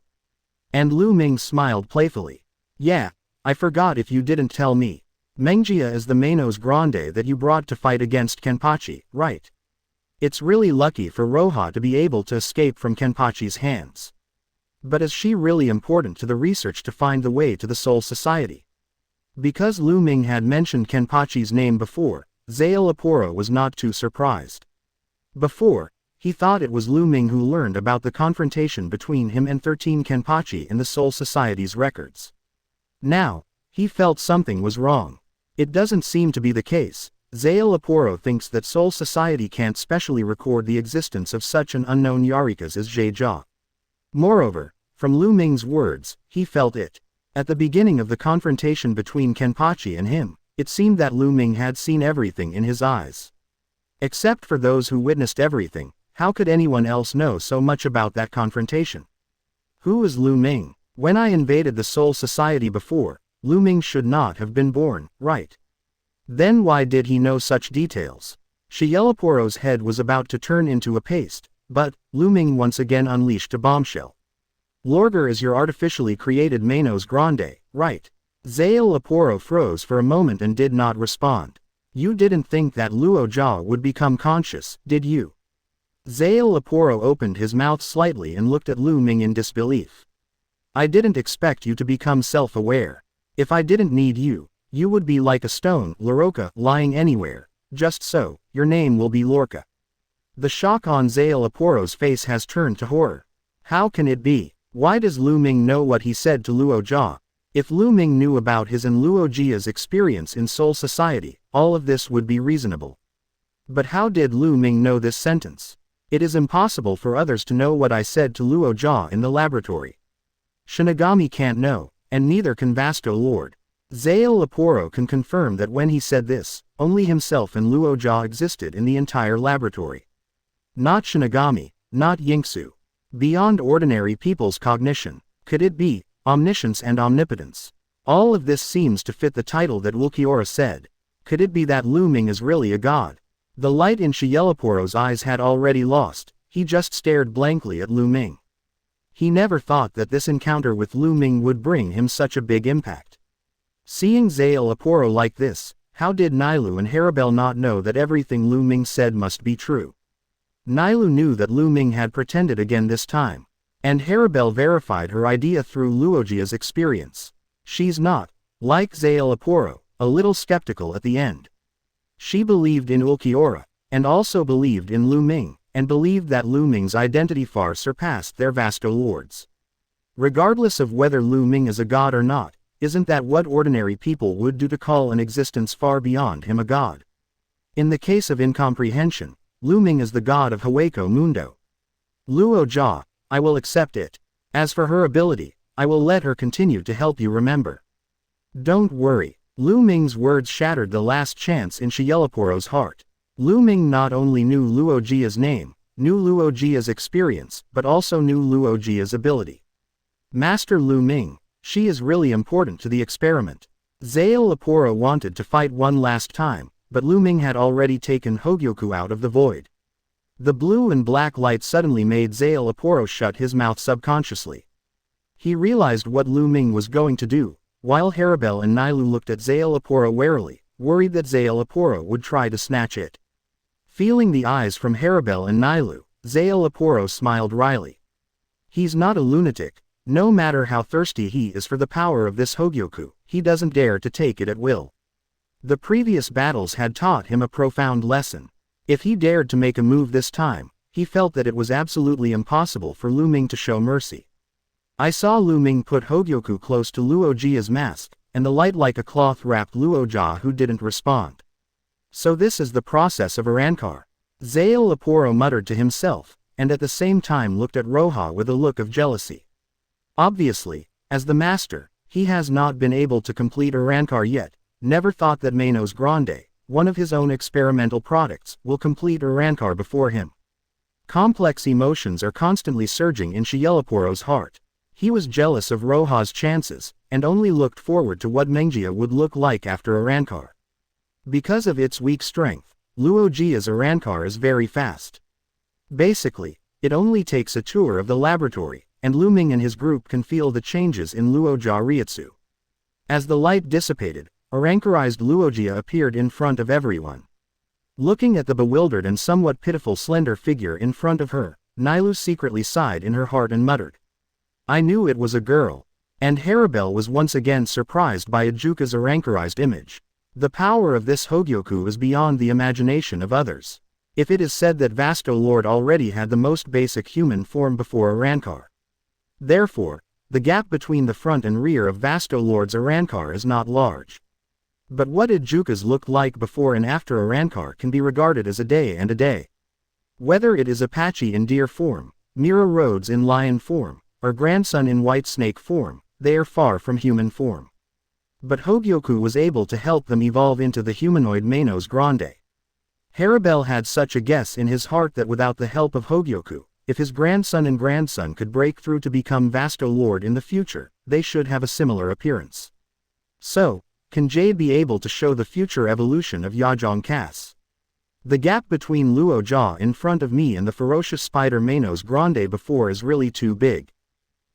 And Lu Ming smiled playfully. Yeah, I forgot if you didn't tell me. Mengjia is the Manos Grande that you brought to fight against Kenpachi, right? It's really lucky for Roha to be able to escape from Kenpachi's hands. But is she really important to the research to find the way to the Soul Society? Because Lu Ming had mentioned Kenpachi's name before, Zael Aporo was not too surprised. Before, he thought it was Lu Ming who learned about the confrontation between him and 13 Kenpachi in the Soul Society's records. Now, he felt something was wrong. It doesn't seem to be the case. Zael Aporo thinks that Soul Society can't specially record the existence of such an unknown Yarikas as Jie Jia. Moreover, from Lu Ming's words, he felt it. At the beginning of the confrontation between Kenpachi and him, it seemed that Lu Ming had seen everything in his eyes. Except for those who witnessed everything, how could anyone else know so much about that confrontation? Who is Lu Ming? When I invaded the Soul Society before, Lu Ming should not have been born, right? Then why did he know such details? Aporo's head was about to turn into a paste, but Lu Ming once again unleashed a bombshell. Lorgar is your artificially created Manos Grande, right? Zael Aporo froze for a moment and did not respond. You didn't think that Luo Jia would become conscious, did you? Zael Aporo opened his mouth slightly and looked at Lu Ming in disbelief. I didn't expect you to become self-aware. If I didn't need you, you would be like a stone, Loroka, lying anywhere. Just so, your name will be Lorca. The shock on Zael Aporo's face has turned to horror. How can it be? Why does Lu Ming know what he said to Luo Jia? If Lu Ming knew about his and Luo Jia's experience in Soul Society, all of this would be reasonable. But how did Lu Ming know this sentence? It is impossible for others to know what I said to Luo Jia in the laboratory. Shinigami can't know, and neither can Vasto Lord. Zael Aporo can confirm that when he said this, only himself and Luo Jia existed in the entire laboratory. Not Shinigami, not Yingsu. Beyond ordinary people's cognition. Could it be omniscience and omnipotence? All of this seems to fit the title that Ulquiorra said. Could it be that Lu Ming is really a god? The light in Aporo's eyes had already lost. He just stared blankly at Lu Ming. He never thought that this encounter with Lu Ming would bring him such a big impact. Seeing Zael Aporo like this, how did Nailu and Haribel not know that everything Lu Ming said must be true? Nailu knew that Lu Ming had pretended again this time. And Haribel verified her idea through Luojia's experience. She's not, like Zael Aporo, a little skeptical at the end. She believed in Ulquiorra, and also believed in Lu Ming, and believed that Lu Ming's identity far surpassed their Vasto Lord's. Regardless of whether Lu Ming is a god or not, isn't that what ordinary people would do to call an existence far beyond him a god? In the case of incomprehension, Lu Ming is the god of Hueco Mundo. Luo Jia, I will accept it. As for her ability, I will let her continue to help you remember. Don't worry. Lu Ming's words shattered the last chance in Aporo's heart. Lu Ming not only knew Luo Jia's name, knew Luo Jia's experience, but also knew Luo Jia's ability. Master Lu Ming, she is really important to the experiment. Zael Aporo wanted to fight one last time, but Lu Ming had already taken Hogyoku out of the void. The blue and black light suddenly made Zael Aporo shut his mouth subconsciously. He realized what Lu Ming was going to do, while Haribel and Nailu looked at Zael Aporo warily, worried that Zael Aporo would try to snatch it. Feeling the eyes from Haribel and Nailu, Zanpakutō smiled wryly. He's not a lunatic. No matter how thirsty he is for the power of this Hogyoku, he doesn't dare to take it at will. The previous battles had taught him a profound lesson. If he dared to make a move this time, he felt that it was absolutely impossible for Lu Ming to show mercy. I saw Lu Ming put Hogyoku close to Luojia's mask, and the light like a cloth wrapped Luojia who didn't respond. So this is the process of Arrancar. Zanpakutō muttered to himself, and at the same time looked at Roha with a look of jealousy. Obviously, as the master, he has not been able to complete Arrancar yet, never thought that Manos Grande, one of his own experimental products, will complete Arrancar before him. Complex emotions are constantly surging in Zanpakutō's heart. He was jealous of Roha's chances, and only looked forward to what Mengjia would look like after Arrancar. Because of its weak strength, Luojia's Arrancar is very fast. Basically, it only takes a tour of the laboratory, and Lu Ming and his group can feel the changes in Luojia Reiatsu. As the light dissipated, Arrancarized Luojia appeared in front of everyone. Looking at the bewildered and somewhat pitiful slender figure in front of her, Nailu secretly sighed in her heart and muttered, "I knew it was a girl." And Haribel was once again surprised by Ajuka's Arrancarized image. The power of this Hogyoku is beyond the imagination of others. If it is said that Vasto Lord already had the most basic human form before Arrancar. Therefore, the gap between the front and rear of Vasto Lord's Arrancar is not large. But what Ajuka's looked like before and after Arrancar can be regarded as a day and a day. Whether it is Apache in deer form, Mira Rhodes in lion form, or Grandson in white snake form, they are far from human form. But Hogyoku was able to help them evolve into the humanoid Manos Grande. Haribel had such a guess in his heart that without the help of Hogyoku, if his grandson could break through to become Vasto Lord in the future, they should have a similar appearance. So, can Jade be able to show the future evolution of Yajong Cass? The gap between Luojia in front of me and the ferocious spider Manos Grande before is really too big.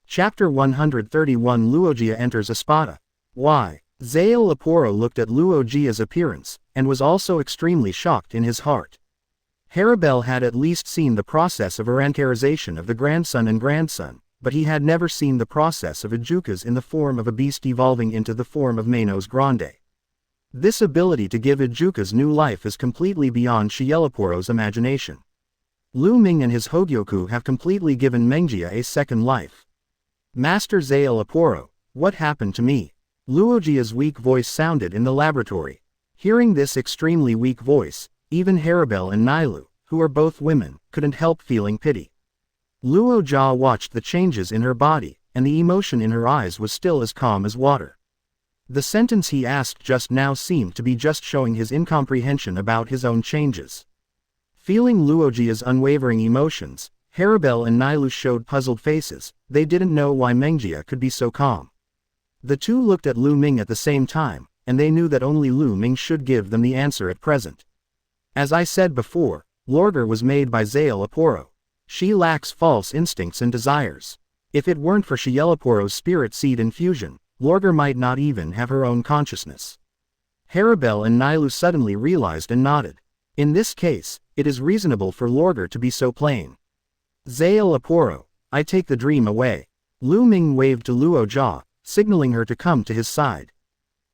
Chapter 131 Luojia enters Espada. Why? Zanpakutō looked at Luojia's appearance, and was also extremely shocked in his heart. Haribel had at least seen the process of Arrancarization of the grandson, but he had never seen the process of Ajuka's in the form of a beast evolving into the form of Manos Grande. This ability to give Ajuka's new life is completely beyond Zanpakutō's imagination. Lu Ming and his Hogyoku have completely given Mengjia a second life. Master Zanpakutō, what happened to me? Luojia's weak voice sounded in the laboratory. Hearing this extremely weak voice, even Haribel and Nailu, who are both women, couldn't help feeling pity. Luojia watched the changes in her body, and the emotion in her eyes was still as calm as water. The sentence he asked just now seemed to be just showing his incomprehension about his own changes. Feeling Luojia's unwavering emotions, Haribel and Nailu showed puzzled faces. They didn't know why Mengjia could be so calm. The two looked at Lu Ming at the same time, and they knew that only Lu Ming should give them the answer at present. As I said before, Lorgar was made by Zanpakutō. She lacks false instincts and desires. If it weren't for Zanpakutō's spirit seed infusion, Lorgar might not even have her own consciousness. Haribel and Nailu suddenly realized and nodded. In this case, it is reasonable for Lorgar to be so plain. Zanpakutō, I take the dream away. Lu Ming waved to Luojia, signaling her to come to his side.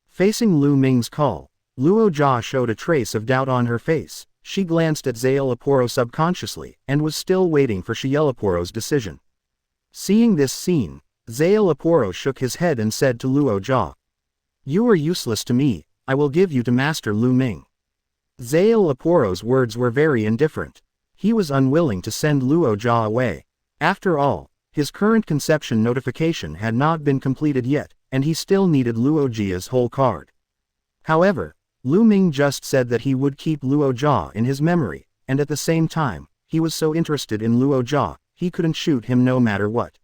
Facing Lu Ming's call, Luojia showed a trace of doubt on her face. She glanced at Zanpakutō subconsciously, and was still waiting for Zanpakutō's decision. Seeing this scene, Zanpakutō shook his head and said to Luojia, "You are useless to me, I will give you to Master Lu Ming." Zanpakutō's words were very indifferent. He was unwilling to send Luojia away. After all, his current conception notification had not been completed yet, and he still needed Luojia's whole card. However, Lu Ming just said that he would keep Luojia in his memory, and at the same time, he was so interested in Luojia, he couldn't shoot him no matter what.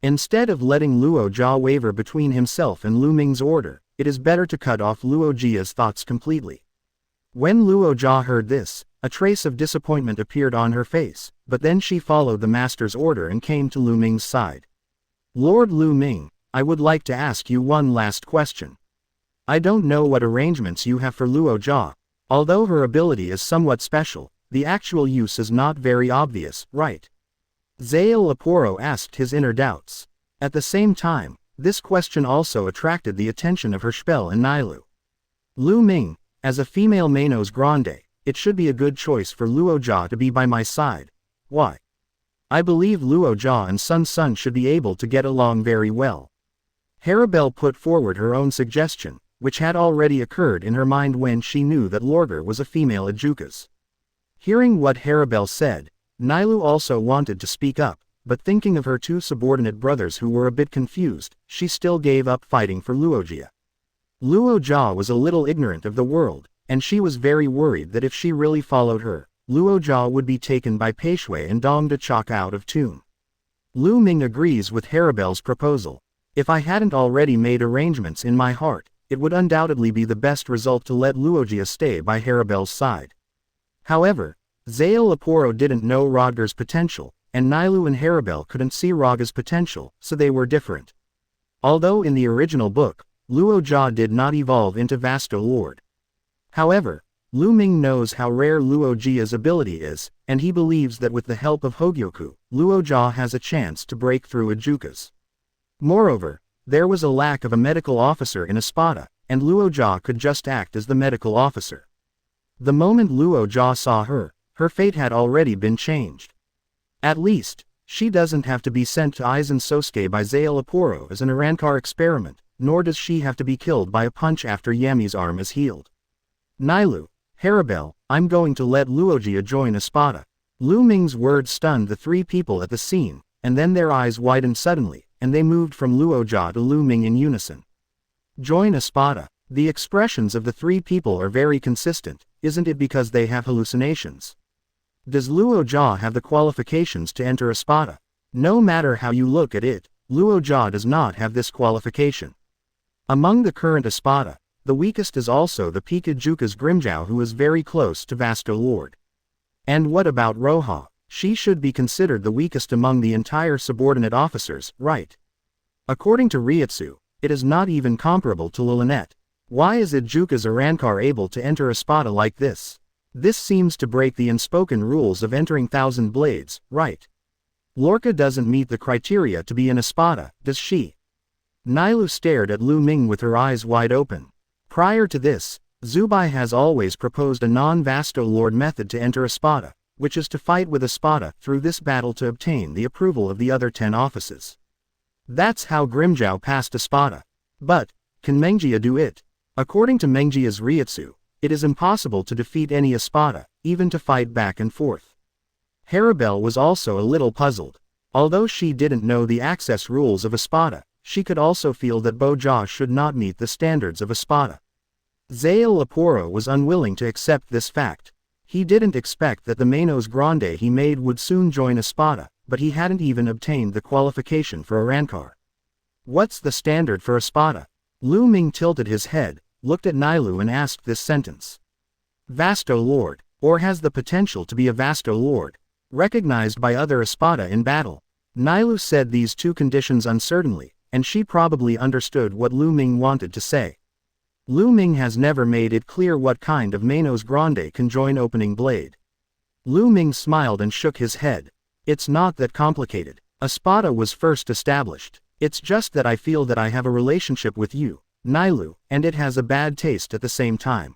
Instead of letting Luojia waver between himself and Lu Ming's order, it is better to cut off Luojia's thoughts completely. When Luojia heard this, a trace of disappointment appeared on her face, but then she followed the master's order and came to Lu Ming's side. "Lord Lu Ming, I would like to ask you one last question. I don't know what arrangements you have for Luojia. Although her ability is somewhat special, the actual use is not very obvious, right? Zale Aporo asked his inner doubts. At the same time, this question also attracted the attention of Hirschfeld and Nailu. Lu Ming, as a female Manos Grande, it should be a good choice for Luo Jia to be by my side. Why? I believe Luo Jia and Sun Sun should be able to get along very well. Harabelle put forward her own suggestion, which had already occurred in her mind when she knew that Lorger was a female Ajukas. Hearing what Harabelle said, Nailu also wanted to speak up, but thinking of her two subordinate brothers who were a bit confused, she still gave up fighting for Luo Jia. Luo Jia was a little ignorant of the world, and she was very worried that if she really followed her, Luo Jia would be taken by Peishui and Dong de Chok out of tune. Lu Ming agrees with Harabelle's proposal. If I hadn't already made arrangements in my heart, it would undoubtedly be the best result to let Luo Jia stay by Harabelle's side. However, Zale Aporo didn't know Rodger's potential, and Nailu and Harabelle couldn't see Raga's potential, so they were different. Although in the original book, Luo Jia did not evolve into Vasto Lord. However, Lu Ming knows how rare Luo Jia's ability is, and he believes that with the help of Hogyoku, Luo Jia has a chance to break through Ajukas. Moreover, there was a lack of a medical officer in Espada, and Luo Jia could just act as the medical officer. The moment Luo Jia saw her, her fate had already been changed. At least, she doesn't have to be sent to Aizen Sosuke by Zale Aporo as an Arankar experiment, nor does she have to be killed by a punch after Yami's arm is healed. Nailu, Harabelle, I'm going to let Luo Jia join Espada. Lu Ming's words stunned the three people at the scene, and then their eyes widened suddenly, and they moved from Luo Jia to Lu Ming in unison. Join Espada. The expressions of the three people are very consistent, isn't it because they have hallucinations? Does Luo Jia have the qualifications to enter Espada? No matter how you look at it, Luo Jia does not have this qualification. Among the current Espada, the weakest is also the Pikajuka's Grimjow, who is very close to Vasto Lord. And what about Roha? She should be considered the weakest among the entire subordinate officers, right? According to Reiatsu, it is not even comparable to Lilith. Why is Ajuka's Arankar able to enter Espada like this? This seems to break the unspoken rules of entering Thousand Blades, right? Lorca doesn't meet the criteria to be an Espada, does she? Nailu stared at Lu Ming with her eyes wide open. Prior to this, Zubai has always proposed a non-Vasto Lord method to enter Espada, which is to fight with Espada through this battle to obtain the approval of the other 10 offices. That's how Grimjow passed Espada. But, can Mengjia do it? According to Mengjia's Reiatsu, it is impossible to defeat any Espada, even to fight back and forth. Harabelle was also a little puzzled. Although she didn't know the access rules of Espada, she could also feel that Boja should not meet the standards of Espada. Zale Aporo was unwilling to accept this fact. He didn't expect that the Manos Grande he made would soon join Espada, but he hadn't even obtained the qualification for Arankar. What's the standard for Espada? Lu Ming tilted his head, looked at Nailu and asked this sentence. Vasto Lord, or has the potential to be a Vasto Lord, recognized by other Espada in battle. Nailu said these two conditions uncertainly, and she probably understood what Lu Ming wanted to say. Lu Ming has never made it clear what kind of Manos Grande can join Opening Blade. Lu Ming smiled and shook his head. It's not that complicated. Espada was first established. It's just that I feel that I have a relationship with you, Nailu, and it has a bad taste at the same time.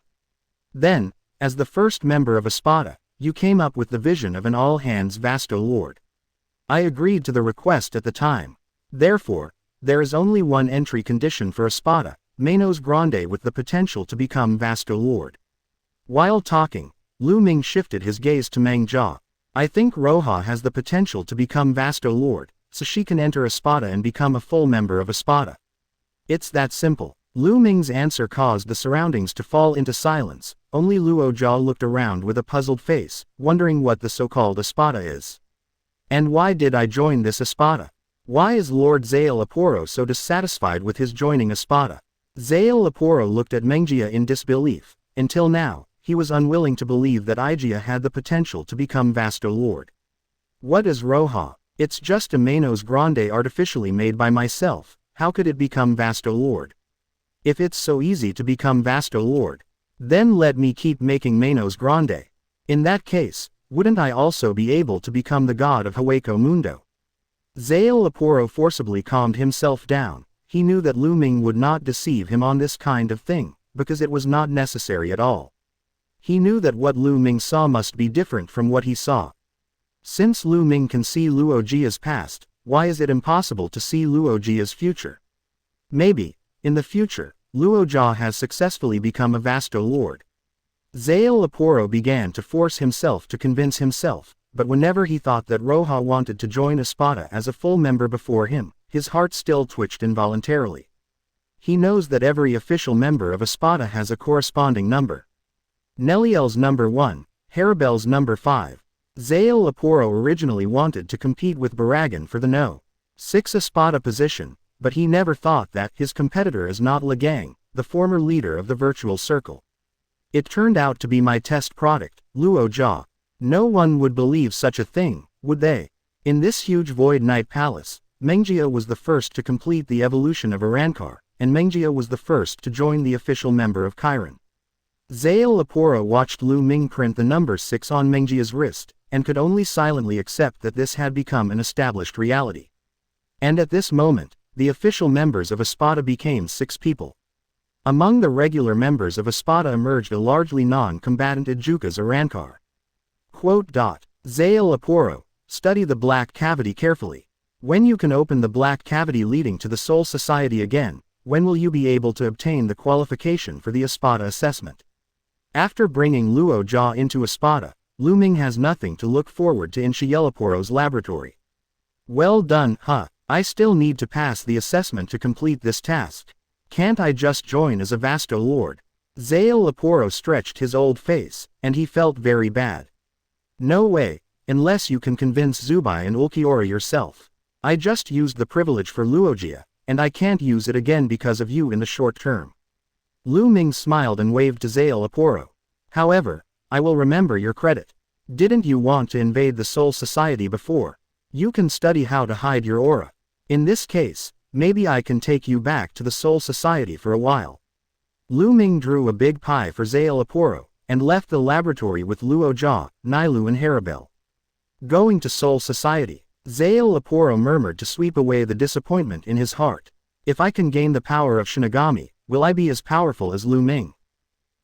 Then, as the first member of Espada, you came up with the vision of an all-hands Vasto Lord. I agreed to the request at the time. Therefore, there is only one entry condition for Espada, Manos Grande with the potential to become Vasto Lord. While talking, Lu Ming shifted his gaze to Meng Jia. I think Roha has the potential to become Vasto Lord, so she can enter Espada and become a full member of Espada. It's that simple. Lu Ming's answer caused the surroundings to fall into silence. Only Luo Jia looked around with a puzzled face, wondering what the so-called Espada is. And why did I join this Espada? Why is Lord Zale Aporo so dissatisfied with his joining Espada? Zale Aporo looked at Mengjia in disbelief. Until now, he was unwilling to believe that Igia had the potential to become Vasto Lord. What is Roha? It's just a Manos Grande artificially made by myself. How could it become Vasto Lord? If it's so easy to become Vasto Lord, then let me keep making Manos Grande. In that case, wouldn't I also be able to become the god of Hueco Mundo? Zale Aporo forcibly calmed himself down. He knew that Lu Ming would not deceive him on this kind of thing, because it was not necessary at all. He knew that what Lu Ming saw must be different from what he saw. Since Lu Ming can see Luojia's past, why is it impossible to see Luojia's future? Maybe, in the future, Luojia has successfully become a Vasto Lord. Zale Aporo began to force himself to convince himself, but whenever he thought that Roja wanted to join Espada as a full member before him, his heart still twitched involuntarily. He knows that every official member of Espada has a corresponding number. Neliel's number 1, Haribel's number 5. Zale Aporo originally wanted to compete with Baragan for the No. 6 Espada position, but he never thought that his competitor is not Legang, the former leader of the virtual circle. It turned out to be my test product, Luojia. No one would believe such a thing, would they? In this huge Void Night Palace, Mengjia was the first to complete the evolution of Arankar, and Mengjia was the first to join the official member of Chiron. Zale Aporo watched Lu Ming print the number 6 on Mengjia's wrist, and could only silently accept that this had become an established reality. And at this moment, the official members of Espada became 6 people. Among the regular members of Espada emerged a largely non-combatant Ijuka's Arankar. Zale Aporo, study the black cavity carefully. When you can open the black cavity leading to the Soul Society again, when will you be able to obtain the qualification for the Espada assessment? After bringing Luojia into Espada, Lu Ming has nothing to look forward to in Shielaporo's laboratory. Well done, huh? I still need to pass the assessment to complete this task. Can't I just join as a Vasto Lord? Zale Aporo stretched his old face, and he felt very bad. No way, unless you can convince Zubai and Ulquiorra yourself. I just used the privilege for Luojia, and I can't use it again because of you in the short term. Lu Ming smiled and waved to Zale Aporo. However, I will remember your credit. Didn't you want to invade the Soul Society before? You can study how to hide your aura. In this case, maybe I can take you back to the Soul Society for a while. Lu Ming drew a big pie for Zale Aporo, and left the laboratory with Luojia, Nailu and Haribel. Going to Soul Society, Zale Aporo murmured to sweep away the disappointment in his heart. If I can gain the power of Shinigami, will I be as powerful as Lu Ming?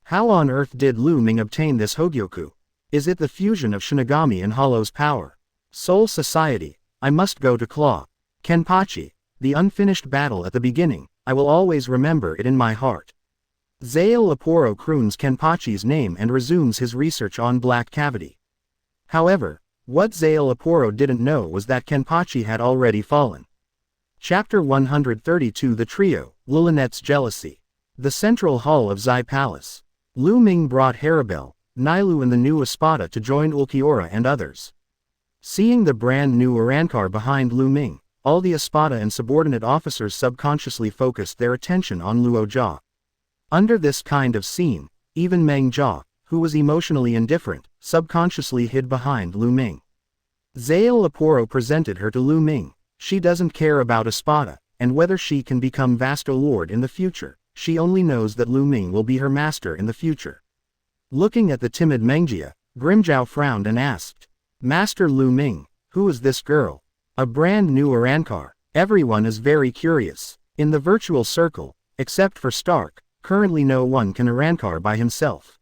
How on earth did Lu Ming obtain this Hogyoku? Is it the fusion of Shinigami and Hollow's power? Soul Society, I must go to Claw. Kenpachi, the unfinished battle at the beginning, I will always remember it in my heart. Zale Aporo croons Kenpachi's name and resumes his research on black cavity. However, what Zale Aporo didn't know was that Kenpachi had already fallen. Chapter 132 The Trio, Lilinette's Jealousy. The Central Hall of Zai Palace. Lu Ming brought Haribel, Nailu and the new Espada to join Ulquiorra and others. Seeing the brand new Arankar behind Lu Ming, all the Espada and subordinate officers subconsciously focused their attention on Luojia. Under this kind of scene, even Meng Jia, who was emotionally indifferent, subconsciously hid behind Lu Ming. Zale Aporo presented her to Lu Ming. She doesn't care about Espada, and whether she can become Vasto Lord in the future. She only knows that Lu Ming will be her master in the future. Looking at the timid Mengjia, Grimjiao frowned and asked, Master Lu Ming, who is this girl? A brand new Arankar. Everyone is very curious. In the virtual circle, except for Stark, currently no one can Arankar by himself.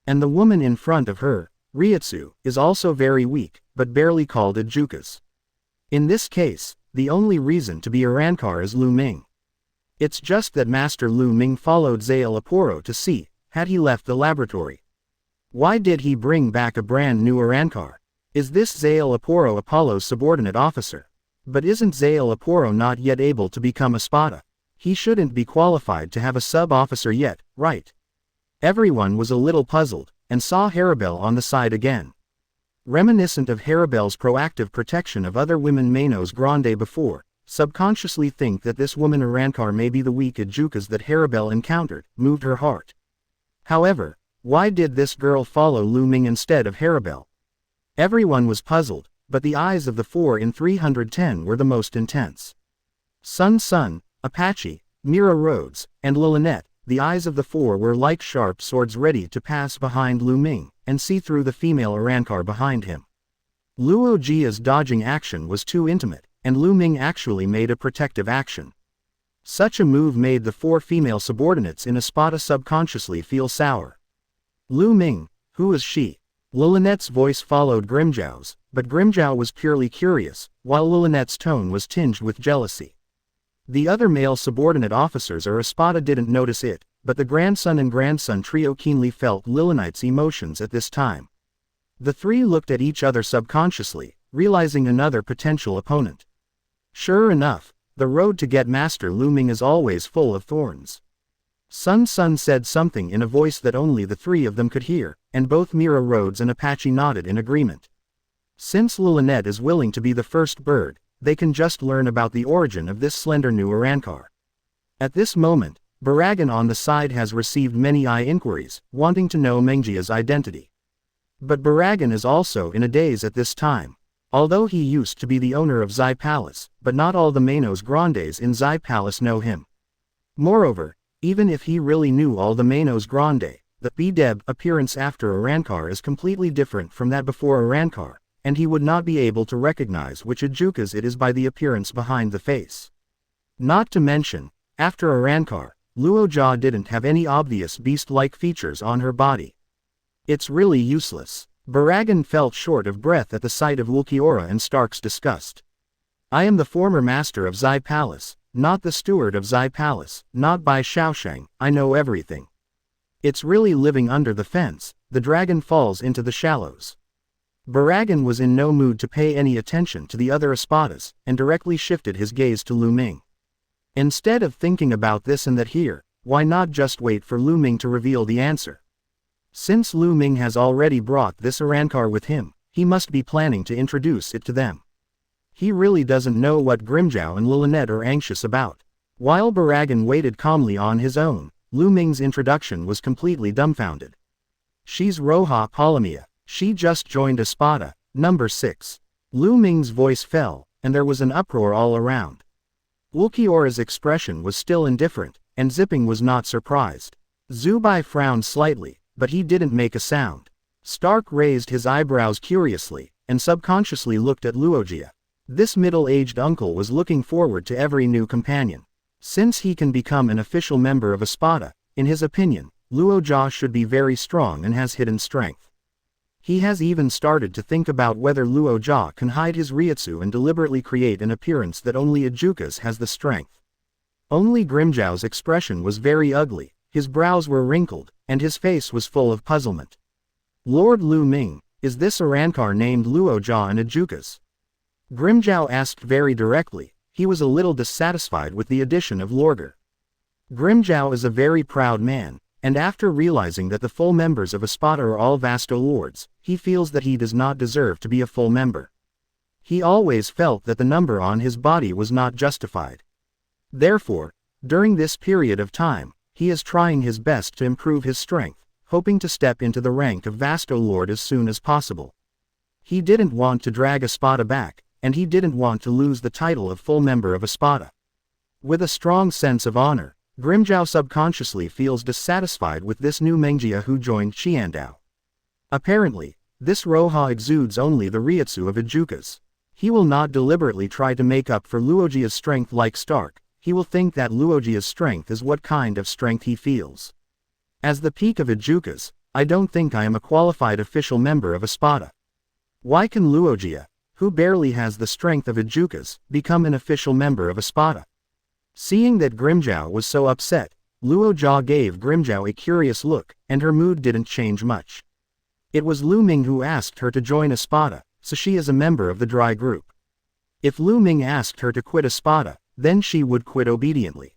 And the woman in front of her, Reiatsu, is also very weak, but barely called Ijukas. In this case, the only reason to be Arankar is Lu Ming. It's just that Master Lu Ming followed Zale Aporo to see, had he left the laboratory. Why did he bring back a brand new Arankar? Is this Zale Aporo Apollo's subordinate officer? But isn't Zale Aporo not yet able to become Espada? He shouldn't be qualified to have a sub-officer yet, right? Everyone was a little puzzled, and saw Haribel on the side again. Reminiscent of Haribel's proactive protection of other women Manos Grande before, subconsciously think that this woman Arankar may be the weak Ijukas that Haribel encountered, moved her heart. However, why did this girl follow Lu Ming instead of Haribel? Everyone was puzzled, but the eyes of the 4 in 310 were the most intense. Sun, Apache, Mira Rhodes, and Lilinette, the eyes of the 4 were like sharp swords ready to pass behind Lu Ming, and see through the female Arankar behind him. Luo Jia's dodging action was too intimate, and Lu Ming actually made a protective action. Such a move made the 4 female subordinates in Espada subconsciously feel sour. Lu Ming, who is she? Lilinette's voice followed Grimzhao's, but Grimzhao was purely curious, while Lilinette's tone was tinged with jealousy. The other male subordinate officers or Espada didn't notice it, but the grandson and grandson trio keenly felt Lilinette's emotions at this time. The 3 looked at each other subconsciously, realizing another potential opponent. Sure enough, the road to get Master Lu Ming is always full of thorns. Sun Sun said something in a voice that only the 3 of them could hear, and both Mira Rhodes and Apache nodded in agreement. Since Lilinette is willing to be the first bird, they can just learn about the origin of this slender new Arankar. At this moment, Baragan on the side has received many inquiries, wanting to know Mengjia's identity. But Baragan is also in a daze at this time. Although he used to be the owner of Zai Palace, but not all the Manos Grandes in Zai Palace know him. Moreover, even if he really knew all the Manos Grande, the Bdeb appearance after Arankar is completely different from that before Arankar, and he would not be able to recognize which Ajukas it is by the appearance behind the face. Not to mention, after Arankar, Luo Jia didn't have any obvious beast-like features on her body. It's really useless. Baragan felt short of breath at the sight of Ulquiorra and Stark's disgust. I am the former master of Zai Palace, not the steward of Zai Palace, not by Xuzheng, I know everything. It's really living under the fence, the dragon falls into the shallows. Baragan was in no mood to pay any attention to the other Espadas, and directly shifted his gaze to Lu Ming. Instead of thinking about this and that here, why not just wait for Lu Ming to reveal the answer? Since Lu Ming has already brought this Arankar with him, he must be planning to introduce it to them. He really doesn't know what Grimzhao and Lilinette are anxious about. While Baragan waited calmly on his own, Lu Ming's introduction was completely dumbfounded. She's Roja Polymia, she just joined Espada, number 6. Lu Ming's voice fell, and there was an uproar all around. Ulquiorra's expression was still indifferent, and Zipping was not surprised. Zubai frowned slightly, but he didn't make a sound. Stark raised his eyebrows curiously, and subconsciously looked at Luo Jia. This middle-aged uncle was looking forward to every new companion. Since he can become an official member of Espada, in his opinion, Luo Jia should be very strong and has hidden strength. He has even started to think about whether Luo Jia can hide his Reiatsu and deliberately create an appearance that only Ajukas has the strength. Only Grimzhao's expression was very ugly, his brows were wrinkled, and his face was full of puzzlement. Lord Lu Ming, is this Arankar named Luo Jia and Ajukas? Grimzhao asked very directly. He was a little dissatisfied with the addition of Lorgar. Grimzhao is a very proud man, and after realizing that the full members of Espada are all Vasto Lords, he feels that he does not deserve to be a full member. He always felt that the number on his body was not justified. Therefore, during this period of time, he is trying his best to improve his strength, hoping to step into the rank of Vasto Lord as soon as possible. He didn't want to drag Espada back, and he didn't want to lose the title of full member of Espada. With a strong sense of honor, Grimzhao subconsciously feels dissatisfied with this new Mengjia who joined Qiandao. Apparently, this Roja exudes only the Reiatsu of Ajukas. He will not deliberately try to make up for Luojia's strength like Stark. He will think that Luojia's strength is what kind of strength he feels. As the peak of Ajukas, I don't think I am a qualified official member of Espada. Why can Luojia, who barely has the strength of Ajukas, become an official member of Espada? Seeing that Grimzhao was so upset, Luo Jia gave Grimzhao a curious look, and her mood didn't change much. It was Lu Ming who asked her to join Espada, so she is a member of the Dry Group. If Lu Ming asked her to quit Espada, then she would quit obediently.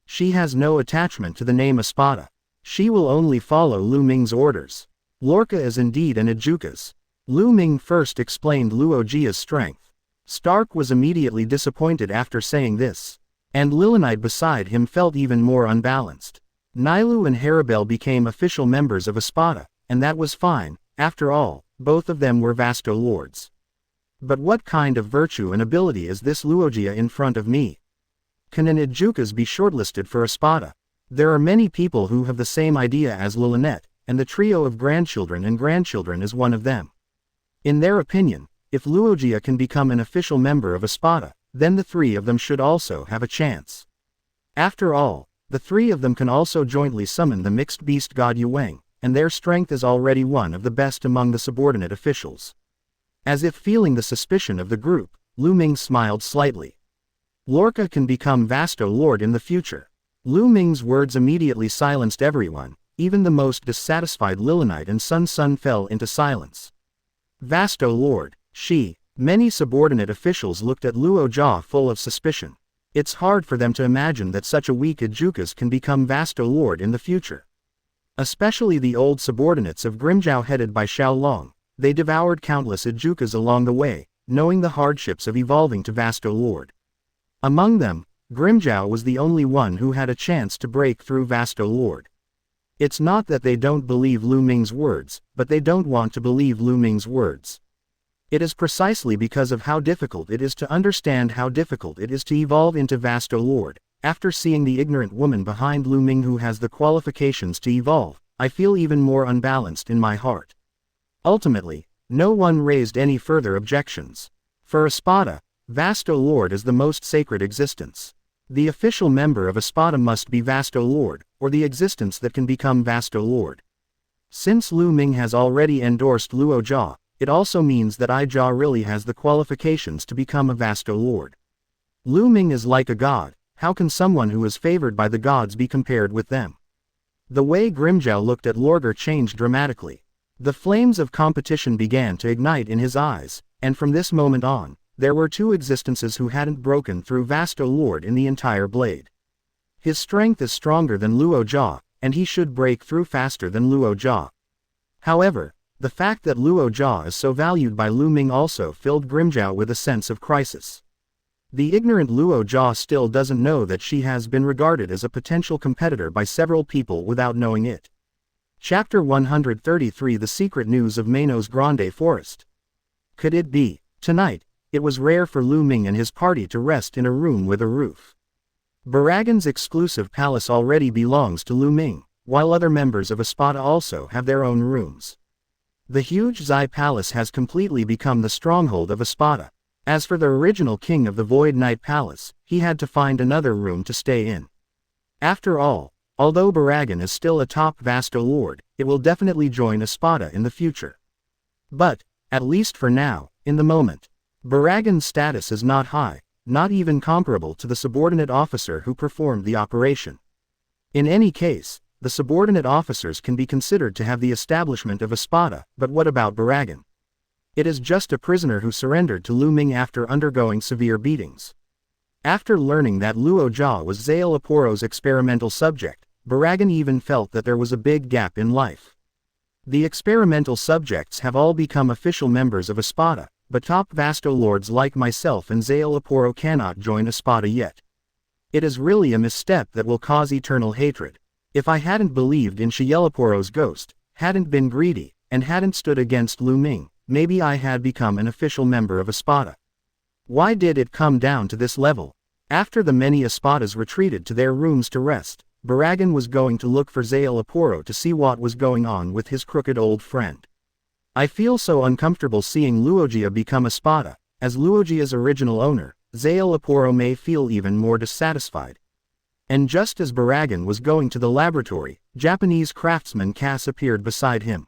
She has no attachment to the name Espada. She will only follow Lu Ming's orders. Lorca is indeed an Ajukas. Lu Ming first explained Luo Jia's strength. Stark was immediately disappointed after saying this. And Lilinite beside him felt even more unbalanced. Nailu and Haribel became official members of Espada, and that was fine. After all, both of them were Vasto Lords. But what kind of virtue and ability is this Luojia in front of me? Can an Ajukas be shortlisted for Espada? There are many people who have the same idea as Lilinette, and the trio of grandchildren and grandchildren is one of them. In their opinion, if Luogia can become an official member of Espada, then the three of them should also have a chance. After all, the three of them can also jointly summon the mixed beast god Yueng, and their strength is already one of the best among the subordinate officials. As if feeling the suspicion of the group, Lu Ming smiled slightly. Lorca can become Vasto Lord in the future. Lu Ming's words immediately silenced everyone, even the most dissatisfied Lilonite and Sun fell into silence. Vasto Lord, many subordinate officials looked at Luogia full of suspicion. It's hard for them to imagine that such a weak Ejukas can become Vasto Lord in the future. Especially the old subordinates of Grimjiao headed by Xiaolong, they devoured countless Ejukas along the way, knowing the hardships of evolving to Vasto Lord. Among them, Grimjiao was the only one who had a chance to break through Vasto Lord. It's not that they don't believe Lu Ming's words, but they don't want to believe Lu Ming's words. It is precisely because of how difficult it is to understand how difficult it is to evolve into Vasto Lord. After seeing the ignorant woman behind Lu Ming who has the qualifications to evolve, I feel even more unbalanced in my heart. Ultimately, no one raised any further objections. For Espada, Vasto Lord is the most sacred existence. The official member of Espada must be Vasto Lord, or the existence that can become Vasto Lord. Since Lu Ming has already endorsed Luogia, it also means that Ijia really has the qualifications to become a Vasto Lord. Lu Ming is like a god. How can someone who is favored by the gods be compared with them? The way Grimjiao looked at Lorgar changed dramatically. The flames of competition began to ignite in his eyes, and from this moment on, there were two existences who hadn't broken through Vasto Lord in the entire blade. His strength is stronger than Luogia, and he should break through faster than Luogia. However, the fact that Luogia is so valued by Lu Ming also filled Grimjiao with a sense of crisis. The ignorant Luogia still doesn't know that she has been regarded as a potential competitor by several people without knowing it. Chapter 133 The Secret News of Manos Grande Forest. Could it be? Tonight, it was rare for Lu Ming and his party to rest in a room with a roof. Baragan's exclusive palace already belongs to Lu Ming, while other members of Espada also have their own rooms. The huge Zai Palace has completely become the stronghold of Espada. As for the original king of the Void Knight Palace, he had to find another room to stay in. After all, although Baragan is still a top Vasto Lord, it will definitely join Espada in the future. But, at least for now, in the moment, Baragan's status is not high, not even comparable to the subordinate officer who performed the operation. In any case, the subordinate officers can be considered to have the establishment of Espada, but what about Baragan? It is just a prisoner who surrendered to Lu Ming after undergoing severe beatings. After learning that Luogia was Zale Aporo's experimental subject, Baragan even felt that there was a big gap in life. The experimental subjects have all become official members of Espada, but top Vasto Lords like myself and Zale Aporo cannot join Espada yet. It is really a misstep that will cause eternal hatred. If I hadn't believed in Shielaporo's ghost, hadn't been greedy, and hadn't stood against Lu Ming, maybe I had become an official member of Espada. Why did it come down to this level? After the many Espadas retreated to their rooms to rest, Baragan was going to look for Zale Aporo to see what was going on with his crooked old friend. I feel so uncomfortable seeing Luogia become Espada. As Luogia's original owner, Zale Aporo may feel even more dissatisfied. And just as Baragan was going to the laboratory, Japanese craftsman Cass appeared beside him.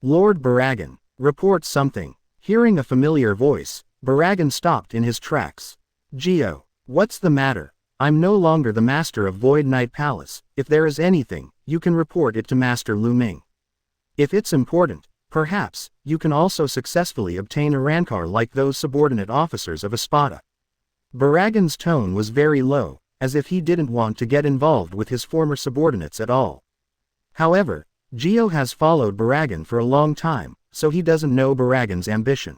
Lord Baragan, report something. Hearing a familiar voice, Baragan stopped in his tracks. Gio, what's the matter? I'm no longer the master of Void Knight Palace. If there is anything, you can report it to Master Lu Ming. If it's important, perhaps, you can also successfully obtain a rancor like those subordinate officers of Espada. Baragan's tone was very low, as if he didn't want to get involved with his former subordinates at all. However, Gio has followed Baragan for a long time, so he doesn't know Baragan's ambition.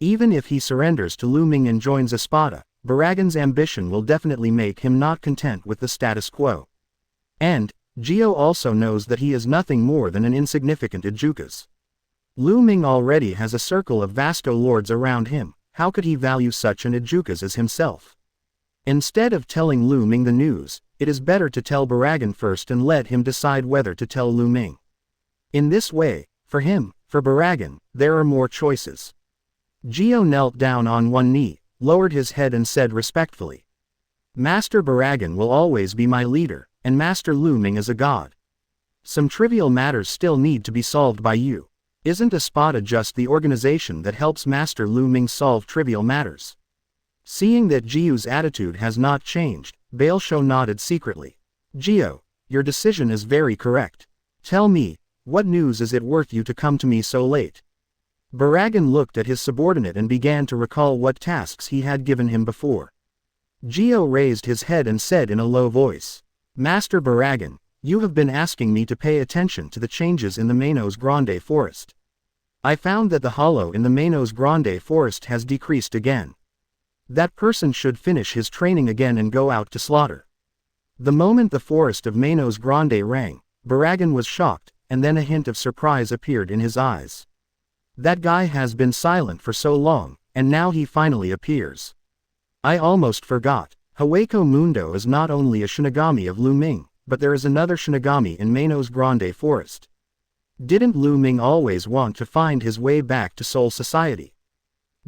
Even if he surrenders to Lu Ming and joins Espada, Baragan's ambition will definitely make him not content with the status quo. And, Gio also knows that he is nothing more than an insignificant Ejukas. Lu Ming already has a circle of Vasto Lords around him. How could he value such an Ejukas as himself? Instead of telling Lu Ming the news, it is better to tell Baragan first and let him decide whether to tell Lu Ming. In this way, for him, for Baragan, there are more choices. Gio knelt down on one knee, lowered his head and said respectfully. Master Baragan will always be my leader, and Master Lu Ming is a god. Some trivial matters still need to be solved by you. Isn't Espada just the organization that helps Master Lu Ming solve trivial matters? Seeing that Gio's attitude has not changed, Bailsho nodded secretly. Gio, your decision is very correct. Tell me, what news is it worth you to come to me so late? Baragan looked at his subordinate and began to recall what tasks he had given him before. Gio raised his head and said in a low voice, Master Baragan, you have been asking me to pay attention to the changes in the Manos Grande forest. I found that the hollow in the Manos Grande forest has decreased again. That person should finish his training again and go out to slaughter. The moment the forest of Manos Grande rang, Baragan was shocked, and then a hint of surprise appeared in his eyes. That guy has been silent for so long, and now he finally appears. I almost forgot. Hogyoku Mundo is not only a Shinigami of Lu Ming, but there is another Shinigami in Manos Grande forest. Didn't Lu Ming always want to find his way back to Soul Society?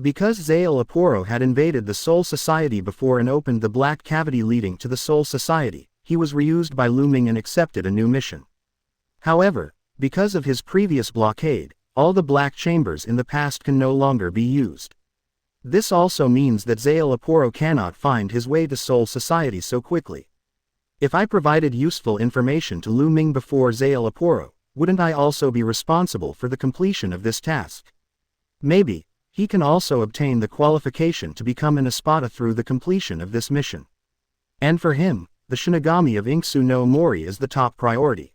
Because Zael Aporo had invaded the Soul Society before and opened the black cavity leading to the Soul Society, he was reused by Lu Ming and accepted a new mission. However, because of his previous blockade, all the black chambers in the past can no longer be used. This also means that Zael Aporo cannot find his way to Soul Society so quickly. If I provided useful information to Lu Ming before Zael Aporo, wouldn't I also be responsible for the completion of this task? Maybe, he can also obtain the qualification to become an Espada through the completion of this mission. And for him, the Shinigami of Inksu no Mori is the top priority.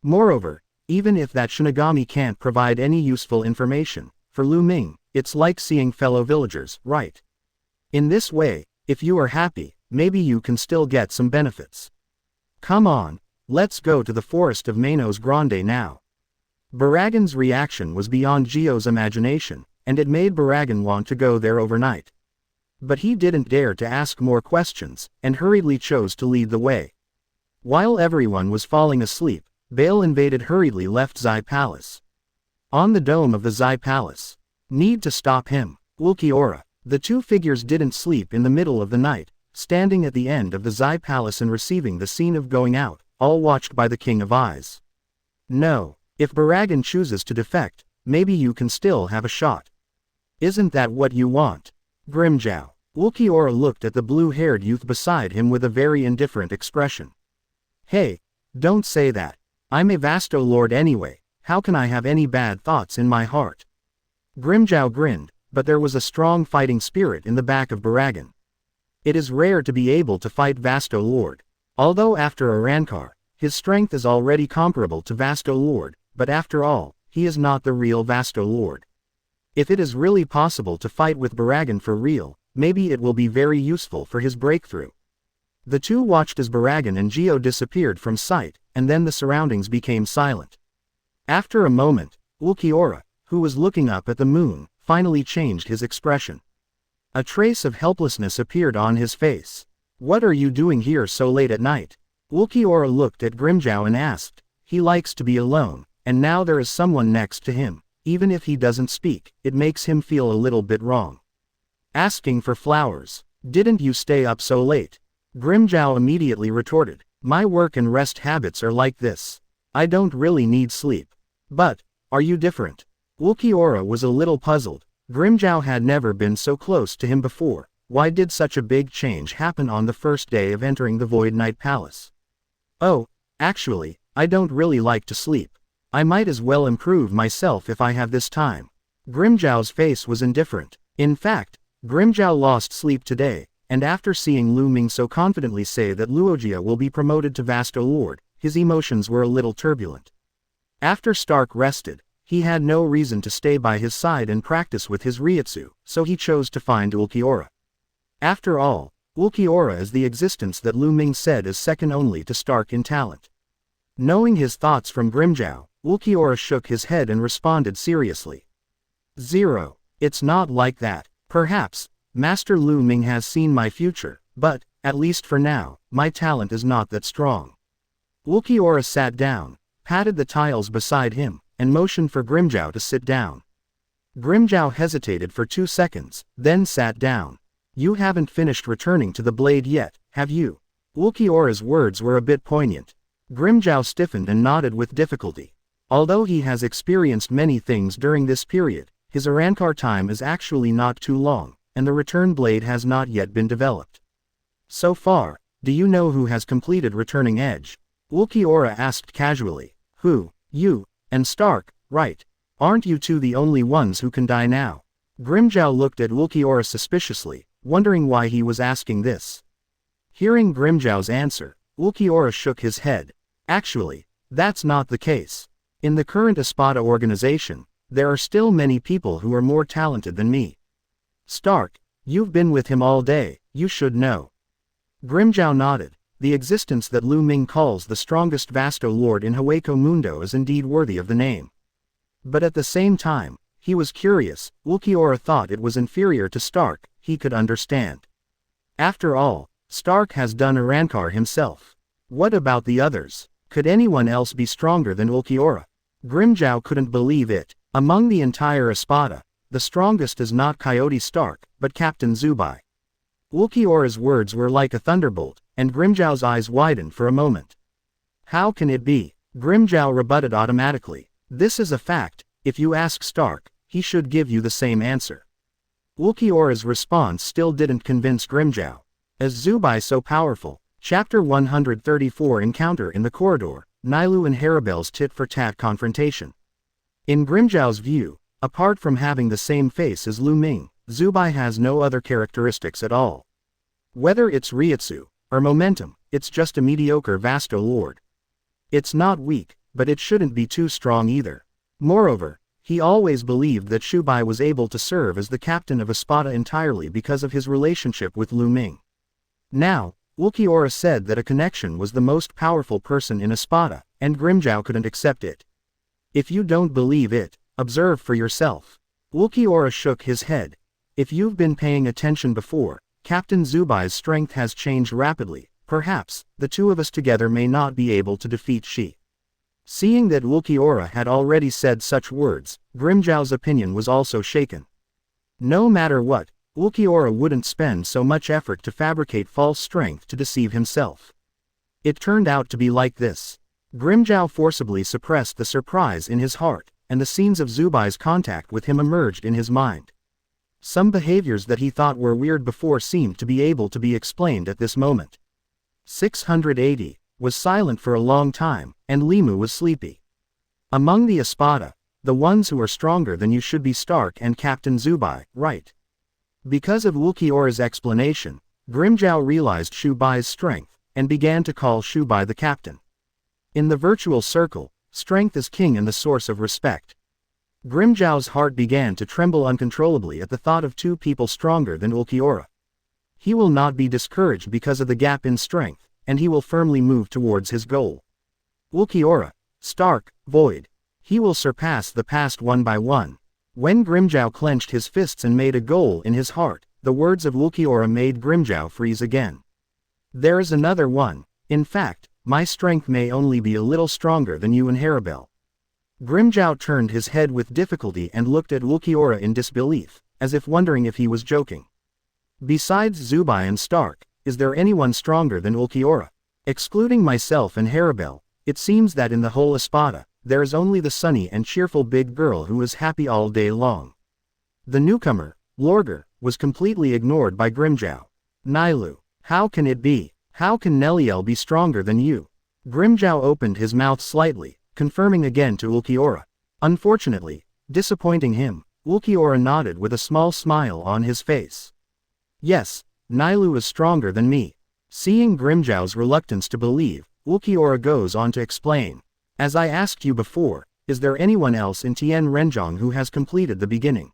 Moreover, even if that Shinigami can't provide any useful information, for Lu Ming, it's like seeing fellow villagers, right? In this way, if you are happy, maybe you can still get some benefits. Come on, let's go to the forest of Manos Grande now. Baragan's reaction was beyond Gio's imagination, and it made Baragan want to go there overnight. But he didn't dare to ask more questions, and hurriedly chose to lead the way. While everyone was falling asleep, Bail invaded hurriedly left Zai Palace. On the dome of the Zai Palace. Need to stop him. Ulquiorra. The two figures didn't sleep in the middle of the night, standing at the end of the Zai Palace and receiving the scene of going out, all watched by the King of Eyes. No, if Baragan chooses to defect, maybe you can still have a shot. Isn't that what you want? Grimjow. Ulquiorra looked at the blue-haired youth beside him with a very indifferent expression. Hey, don't say that. I'm a Vasto Lord anyway, how can I have any bad thoughts in my heart? Grimjow grinned, but there was a strong fighting spirit in the back of Baragan. It is rare to be able to fight Vasto Lord. Although after Arankar, his strength is already comparable to Vasto Lord, but after all, he is not the real Vasto Lord. If it is really possible to fight with Baragan for real, maybe it will be very useful for his breakthrough. The two watched as Baragan and Gio disappeared from sight, and then the surroundings became silent. After a moment, Ulquiorra, who was looking up at the moon, finally changed his expression. A trace of helplessness appeared on his face. What are you doing here so late at night? Ulquiorra looked at Grimjow and asked. He likes to be alone, and now there is someone next to him. Even if he doesn't speak, it makes him feel a little bit wrong. Asking for flowers. Didn't you stay up so late? Grimjow immediately retorted. My work and rest habits are like this. I don't really need sleep. But, are you different? Ulquiorra was a little puzzled. Grimjow had never been so close to him before. Why did such a big change happen on the first day of entering the Void Knight Palace? Oh, actually, I don't really like to sleep. I might as well improve myself if I have this time. Grimjow's face was indifferent. In fact, Grimjow lost sleep today, and after seeing Lu Ming so confidently say that Luogia will be promoted to Vasto Lord, his emotions were a little turbulent. After Stark rested, he had no reason to stay by his side and practice with his Reiatsu, so he chose to find Ulquiorra. After all, Ulquiorra is the existence that Lu Ming said is second only to Stark in talent. Knowing his thoughts from Grimjow, Ulquiorra shook his head and responded seriously. 0. It's not like that. Perhaps, Master Lu Ming has seen my future, but, at least for now, my talent is not that strong. Ulquiorra sat down, patted the tiles beside him, and motioned for Grimmjow to sit down. Grimmjow hesitated for 2 seconds, then sat down. "You haven't finished returning to the blade yet, have you?" Ulquiorra's words were a bit poignant. Grimmjow stiffened and nodded with difficulty. Although he has experienced many things during this period, his Arrancar time is actually not too long, and the return blade has not yet been developed. "So far, do you know who has completed returning edge?" Ulquiorra asked casually. "Who? You, and Stark, right? Aren't you two the only ones who can die now?" Grimmjow looked at Ulquiorra suspiciously, wondering why he was asking this. Hearing Grimmjow's answer, Ulquiorra shook his head. "Actually, that's not the case. In the current Espada organization, there are still many people who are more talented than me. Stark, you've been with him all day, you should know." Grimmjow nodded. The existence that Lu Ming calls the strongest Vasto Lord in Hueco Mundo is indeed worthy of the name. But at the same time, he was curious. Ulquiorra thought it was inferior to Stark, he could understand. After all, Stark has done Arrancar himself. What about the others? Could anyone else be stronger than Ulquiorra? Grimmjow couldn't believe it. Among the entire Espada, the strongest is not Coyote Stark, but Captain Zubai. Ulquiorra's words were like a thunderbolt, and Grimmjow's eyes widened for a moment. "How can it be?" Grimmjow rebutted automatically. "This is a fact. If you ask Stark, he should give you the same answer." Ulquiorra's response still didn't convince Grimmjow. Is Zubai so powerful? Chapter 134 Encounter in the Corridor, Nailu and Haribel's tit-for-tat confrontation. In Grimmjow's view, apart from having the same face as Lu Ming, Zubai has no other characteristics at all. Whether it's Reiatsu, or momentum, it's just a mediocre Vasto Lord. It's not weak, but it shouldn't be too strong either. Moreover, he always believed that Zubai was able to serve as the captain of Espada entirely because of his relationship with Lu Ming. Now, Ulquiorra said that a connection was the most powerful person in Espada, and Grimmjow couldn't accept it. "If you don't believe it, observe for yourself." Ulquiorra shook his head. "If you've been paying attention before, Captain Zubai's strength has changed rapidly. Perhaps, the two of us together may not be able to defeat Shi." Seeing that Ulquiorra had already said such words, Grimmjow's opinion was also shaken. No matter what, Ulquiorra wouldn't spend so much effort to fabricate false strength to deceive himself. It turned out to be like this. Grimmjow forcibly suppressed the surprise in his heart, and the scenes of Zubai's contact with him emerged in his mind. Some behaviors that he thought were weird before seemed to be able to be explained at this moment. 680 was silent for a long time, and Limu was sleepy. Among the Espada, the ones who are stronger than you should be Stark and Captain Zubai, right? Because of Ulquiorra's explanation, Grimmjow realized Zubai's strength, and began to call Zubai the captain. In the virtual circle, strength is king and the source of respect. Grimmjow's heart began to tremble uncontrollably at the thought of two people stronger than Ulquiorra. He will not be discouraged because of the gap in strength, and he will firmly move towards his goal. Ulquiorra, Stark, Void. He will surpass the past one by one. When Grimmjow clenched his fists and made a goal in his heart, the words of Ulquiorra made Grimmjow freeze again. "There is another one. In fact, my strength may only be a little stronger than you and Haribel." Grimmjow turned his head with difficulty and looked at Ulquiorra in disbelief, as if wondering if he was joking. "Besides Zubai and Stark, is there anyone stronger than Ulquiorra? Excluding myself and Haribel, it seems that in the whole Espada, there is only the sunny and cheerful big girl who is happy all day long." The newcomer, Lorgar, was completely ignored by Grimmjow. "Nailu, how can it be? How can Neliel be stronger than you?" Grimmjow opened his mouth slightly, confirming again to Ulquiorra. Unfortunately, disappointing him, Ulquiorra nodded with a small smile on his face. "Yes, Nailu is stronger than me." Seeing Grimmjow's reluctance to believe, Ulquiorra goes on to explain. "As I asked you before, is there anyone else in Tien Renjong who has completed the beginning?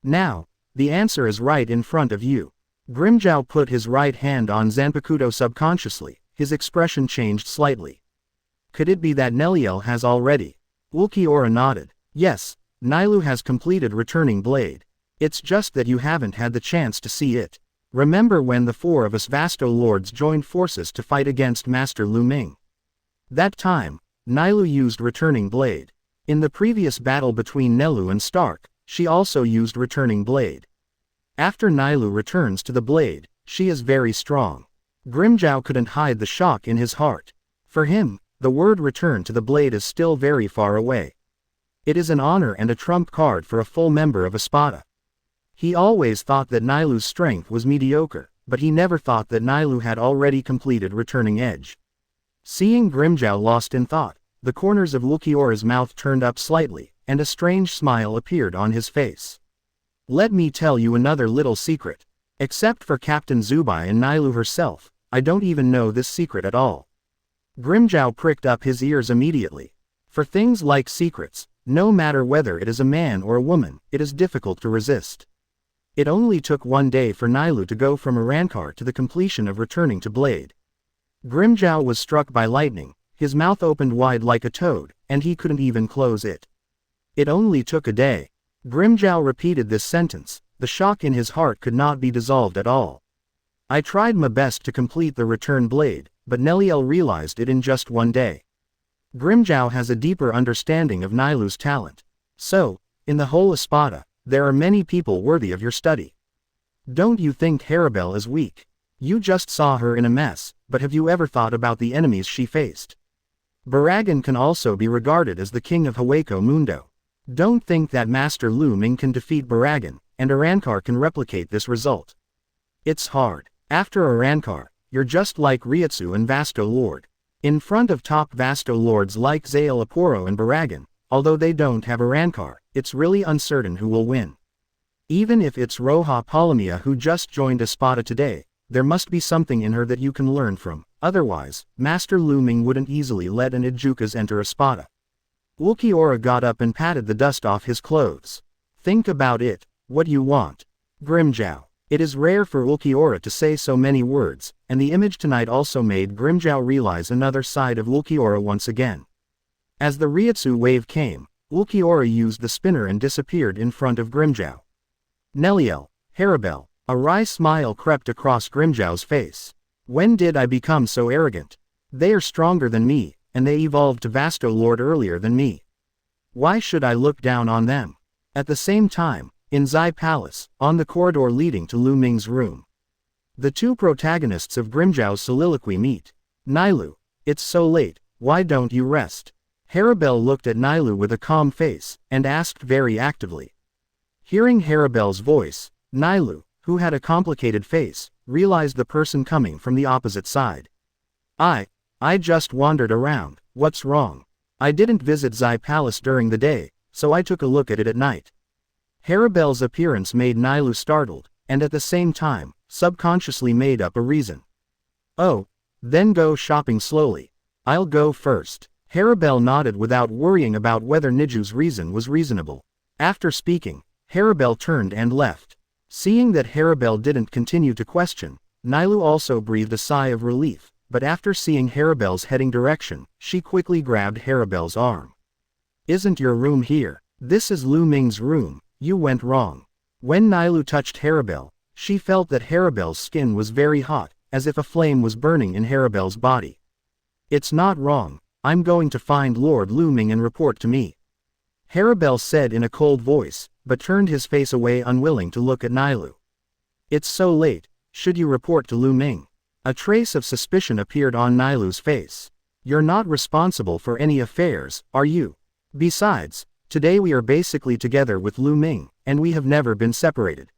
Now, the answer is right in front of you." Grimmjow put his right hand on Zanpakutō subconsciously, his expression changed slightly. "Could it be that Neliel has already?" Ulquiorra nodded. "Yes, Nailu has completed Returning Blade. It's just that you haven't had the chance to see it. Remember when the four of us Vasto Lords joined forces to fight against Master Lu Ming? That time, Nailu used Returning Blade. In the previous battle between Nelu and Stark, she also used Returning Blade. After Nailu returns to the blade, she is very strong. Grimmjow couldn't hide the shock in his heart. For him, the word return to the blade is still very far away. It is an honor and a trump card for a full member of Espada. He always thought that Nailu's strength was mediocre, but he never thought that Nailu had already completed Returning Edge. Seeing Grimmjow lost in thought, the corners of Ulquiorra's mouth turned up slightly, and a strange smile appeared on his face. Let me tell you another little secret. Except for Captain Zubai and Nailu herself, I don't even know this secret at all. Grimmjow pricked up his ears immediately. For things like secrets, no matter whether it is a man or a woman, it is difficult to resist. It only took 1 day for Nailu to go from Arrancar to the completion of returning to Blade. Grimmjow was struck by lightning, his mouth opened wide like a toad, and he couldn't even close it. It only took a day. Grimmjow repeated this sentence, the shock in his heart could not be dissolved at all. I tried my best to complete the Return Blade, but Neliel realized it in just 1 day. Grimmjow has a deeper understanding of Nailu's talent. So, in the whole Espada, there are many people worthy of your study. Don't you think Haribel is weak? You just saw her in a mess, but have you ever thought about the enemies she faced? Baragan can also be regarded as the king of Hueco Mundo. Don't think that Master Lu Ming can defeat Baragan, and Arrancar can replicate this result. It's hard. After Arrancar, you're just like Reiatsu and Vasto Lord. In front of top Vasto Lords like Zael Aporo and Baragan, although they don't have Arrancar, it's really uncertain who will win. Even if it's Roja Palomia who just joined Espada today, there must be something in her that you can learn from, otherwise, Master Lu Ming wouldn't easily let an Ijukas enter Espada. Ulquiorra got up and patted the dust off his clothes. Think about it, what you want. Grimmjow. It is rare for Ulquiorra to say so many words, and the image tonight also made Grimmjow realize another side of Ulquiorra once again. As the Reiatsu wave came, Ulquiorra used the spinner and disappeared in front of Grimmjow. Neliel, Haribel, a wry smile crept across Grimmjow's face. When did I become so arrogant? They are stronger than me, and they evolved to Vasto Lord earlier than me. Why should I look down on them? At the same time, in Zai Palace, on the corridor leading to Lu Ming's room, the two protagonists of Grimmjow's soliloquy meet. Nailu, it's so late, why don't you rest? Haribel looked at Nailu with a calm face, and asked very actively. Hearing Haribel's voice, Nailu, who had a complicated face, realized the person coming from the opposite side. I just wandered around, what's wrong? I didn't visit Zai Palace during the day, so I took a look at it at night. Haribel's appearance made Nailu startled, and at the same time, subconsciously made up a reason. Oh, then go shopping slowly. I'll go first. Haribel nodded without worrying about whether Niju's reason was reasonable. After speaking, Haribel turned and left. Seeing that Haribel didn't continue to question, Nailu also breathed a sigh of relief, but after seeing Haribel's heading direction, she quickly grabbed Haribel's arm. Isn't your room here? This is Lu Ming's room, you went wrong. When Nailu touched Haribel, she felt that Haribel's skin was very hot, as if a flame was burning in Haribel's body. It's not wrong, I'm going to find Lord Lu Ming and report to me. Haribel said in a cold voice, but turned his face away unwilling to look at Nailu. It's so late, should you report to Lu Ming? A trace of suspicion appeared on Nailu's face. You're not responsible for any affairs, are you? Besides, today we are basically together with Lu Ming, and we have never been separated.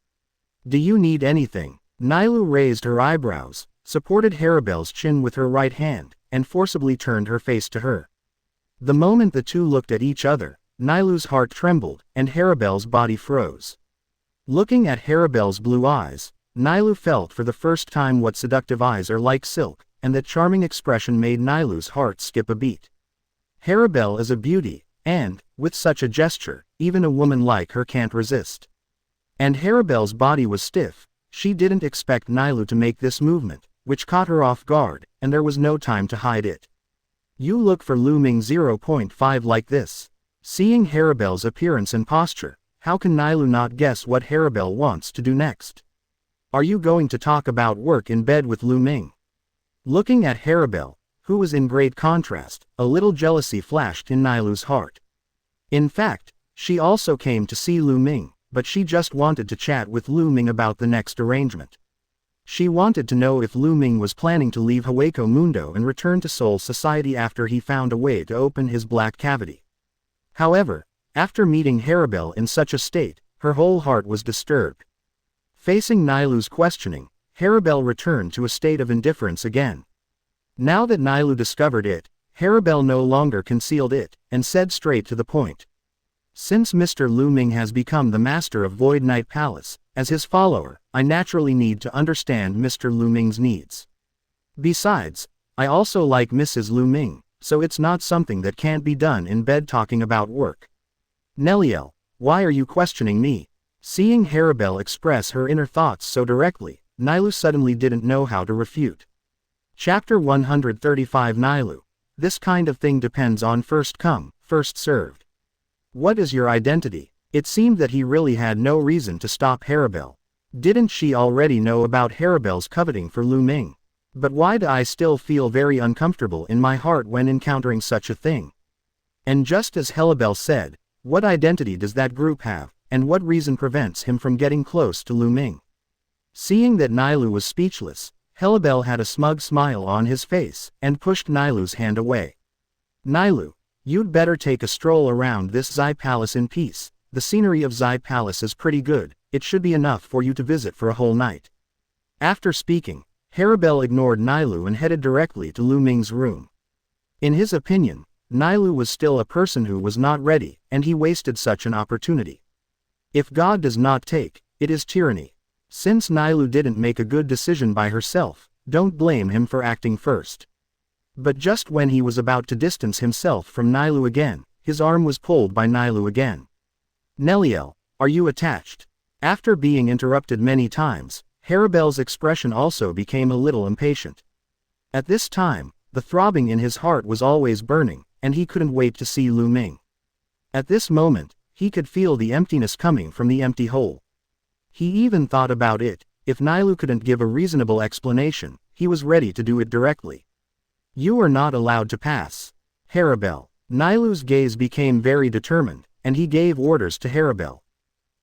Do you need anything? Nailu raised her eyebrows, supported Haribel's chin with her right hand, and forcibly turned her face to her. The moment the two looked at each other, Nailu's heart trembled, and Haribel's body froze. Looking at Haribel's blue eyes, Nailu felt for the first time what seductive eyes are like silk, and that charming expression made Nailu's heart skip a beat. Haribel is a beauty, and, with such a gesture, even a woman like her can't resist. And Haribel's body was stiff, she didn't expect Nailu to make this movement, which caught her off guard, and there was no time to hide it. You look for Lu Ming 0.5 like this. Seeing Haribel's appearance and posture, how can Nailu not guess what Haribel wants to do next? Are you going to talk about work in bed with Lu Ming? Looking at Haribel, who was in great contrast. A little jealousy flashed in Nailu's heart. In fact, she also came to see Lu Ming, but she just wanted to chat with Lu Ming about the next arrangement. She wanted to know if Lu Ming was planning to leave Hueco Mundo and return to Soul Society after he found a way to open his black cavity. However, after meeting Haribel in such a state, her whole heart was disturbed. Facing Nailu's questioning, Haribel returned to a state of indifference again. Now that Nailu discovered it, Haribel no longer concealed it, and said straight to the point. Since Mr. Lu Ming has become the master of Void Night Palace, as his follower, I naturally need to understand Mr. Lu Ming's needs. Besides, I also like Mrs. Lu Ming, so it's not something that can't be done in bed talking about work. Neliel, why are you questioning me? Seeing Haribel express her inner thoughts so directly, Nailu suddenly didn't know how to refute. Chapter 135 Nailu. This kind of thing depends on first come, first served. What is your identity? It seemed that he really had no reason to stop Haribel. Didn't she already know about Haribel's coveting for Lu Ming? But why do I still feel very uncomfortable in my heart when encountering such a thing? And just as Haribel said, what identity does that group have, and what reason prevents him from getting close to Lu Ming? Seeing that Nailu was speechless, Haribel had a smug smile on his face, and pushed Nailu's hand away. Nailu, you'd better take a stroll around this Zai Palace in peace. The scenery of Zai Palace is pretty good, it should be enough for you to visit for a whole night. After speaking, Haribel ignored Nailu and headed directly to Lu Ming's room. In his opinion, Nailu was still a person who was not ready, and he wasted such an opportunity. If God does not take, it is tyranny. Since Nailu didn't make a good decision by herself, don't blame him for acting first. But just when he was about to distance himself from Nailu again, his arm was pulled by Nailu again. Neliel, are you attached? After being interrupted many times, Haribel's expression also became a little impatient. At this time, the throbbing in his heart was always burning, and he couldn't wait to see Lu Ming. At this moment, he could feel the emptiness coming from the empty hole. He even thought about it. If Nailu couldn't give a reasonable explanation, he was ready to do it directly. You are not allowed to pass. Haribel. Nailu's gaze became very determined, and he gave orders to Haribel.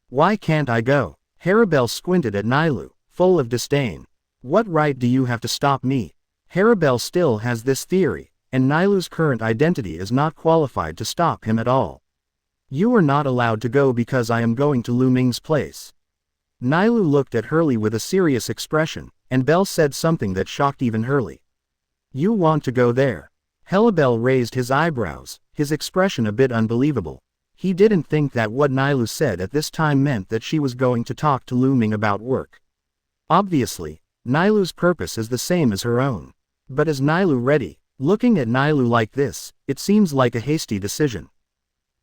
Why can't I go? Haribel squinted at Nailu, full of disdain. What right do you have to stop me? Haribel still has this theory, and Nailu's current identity is not qualified to stop him at all. You are not allowed to go because I am going to Lu Ming's place. Nailu looked at Hurley with a serious expression, and Bell said something that shocked even Hurley. You want to go there? Haribel raised his eyebrows, his expression a bit unbelievable. He didn't think that what Nailu said at this time meant that she was going to talk to Lu Ming about work. Obviously, Nailu's purpose is the same as her own. But is Nailu ready? Looking at Nailu like this, it seems like a hasty decision.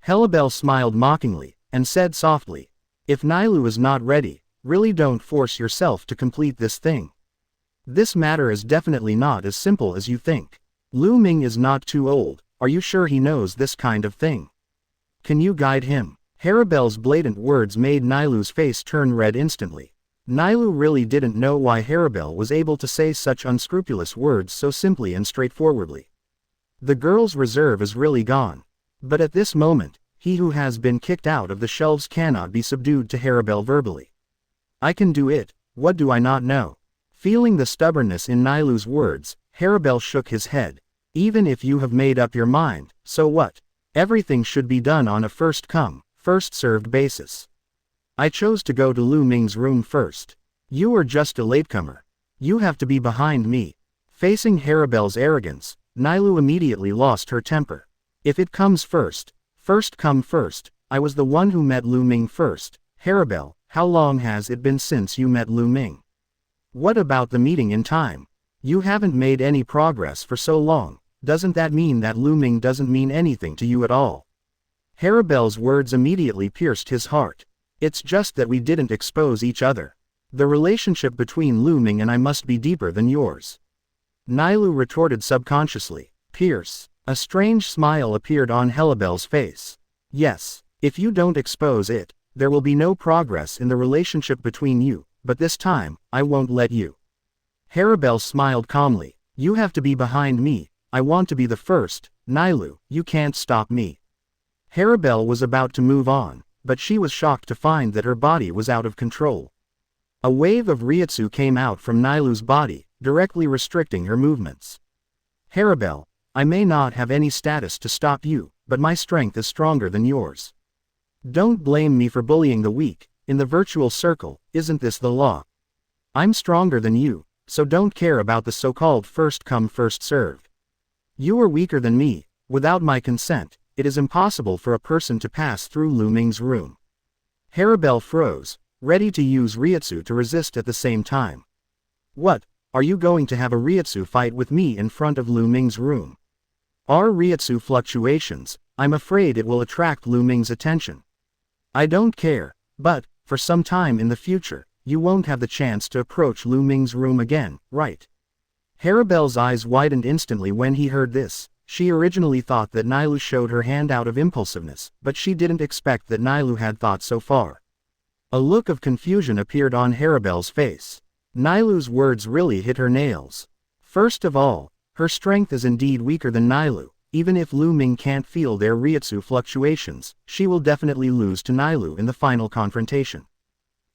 Haribel smiled mockingly, and said softly, if Nailu is not ready, really don't force yourself to complete this thing. This matter is definitely not as simple as you think. Lu Ming is not too old, are you sure he knows this kind of thing? Can you guide him? Haribel's blatant words made Nailu's face turn red instantly. Nailu really didn't know why Haribel was able to say such unscrupulous words so simply and straightforwardly. The girl's reserve is really gone. But at this moment, he who has been kicked out of the shelves cannot be subdued to Haribel verbally. I can do it, what do I not know? Feeling the stubbornness in Nailu's words, Haribel shook his head. Even if you have made up your mind, so what? Everything should be done on a first-come, first-served basis. I chose to go to Lu Ming's room first. You are just a latecomer. You have to be behind me. Facing Haribel's arrogance, Nailu immediately lost her temper. If it comes first come first, I was the one who met Lu Ming first. Haribel, how long has it been since you met Lu Ming? What about the meeting in time? You haven't made any progress for so long. Doesn't that mean that Lu Ming doesn't mean anything to you at all? Haribel's words immediately pierced his heart. It's just that we didn't expose each other. The relationship between Lu Ming and I must be deeper than yours. Nailu retorted subconsciously. Pierce. A strange smile appeared on Haribel's face. Yes, if you don't expose it, there will be no progress in the relationship between you, but this time, I won't let you. Haribel smiled calmly. You have to be behind me. I want to be the first. Nailu, you can't stop me. Haribel was about to move on, but she was shocked to find that her body was out of control. A wave of Reiatsu came out from Nailu's body, directly restricting her movements. Haribel, I may not have any status to stop you, but my strength is stronger than yours. Don't blame me for bullying the weak. In the virtual circle, isn't this the law? I'm stronger than you, so don't care about the so-called first come first served. You are weaker than me. Without my consent, it is impossible for a person to pass through Lu Ming's room. Haribel froze, ready to use Reiatsu to resist at the same time. What, are you going to have a Reiatsu fight with me in front of Lu Ming's room? Our Reiatsu fluctuations, I'm afraid it will attract Lu Ming's attention. I don't care, but, for some time in the future, you won't have the chance to approach Lu Ming's room again, right? Haribel's eyes widened instantly when he heard this. She originally thought that Nailu showed her hand out of impulsiveness, but she didn't expect that Nailu had thought so far. A look of confusion appeared on Haribel's face. Nailu's words really hit her nails. First of all, her strength is indeed weaker than Nailu. Even if Lu Ming can't feel their Reiatsu fluctuations, she will definitely lose to Nailu in the final confrontation.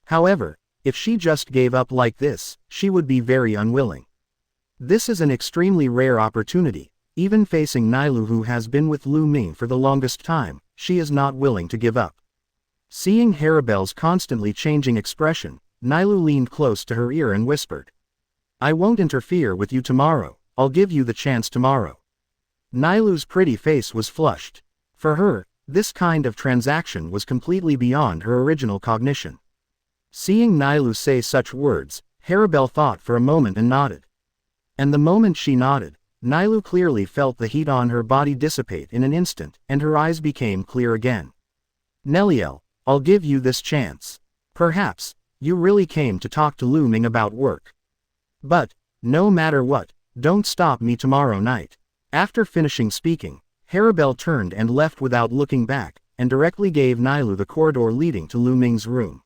However, if she just gave up like this, she would be very unwilling. This is an extremely rare opportunity. Even facing Nailu, who has been with Lu Ming for the longest time, she is not willing to give up. Seeing Haribel's constantly changing expression, Nailu leaned close to her ear and whispered, I won't interfere with you tomorrow, I'll give you the chance tomorrow. Nailu's pretty face was flushed. For her, this kind of transaction was completely beyond her original cognition. Seeing Nailu say such words, Haribel thought for a moment and nodded. And the moment she nodded, Nailu clearly felt the heat on her body dissipate in an instant, and her eyes became clear again. Neliel, I'll give you this chance. Perhaps, you really came to talk to Lu Ming about work. But, no matter what, don't stop me tomorrow night. After finishing speaking, Haribel turned and left without looking back, and directly gave Nailu the corridor leading to Lu Ming's room.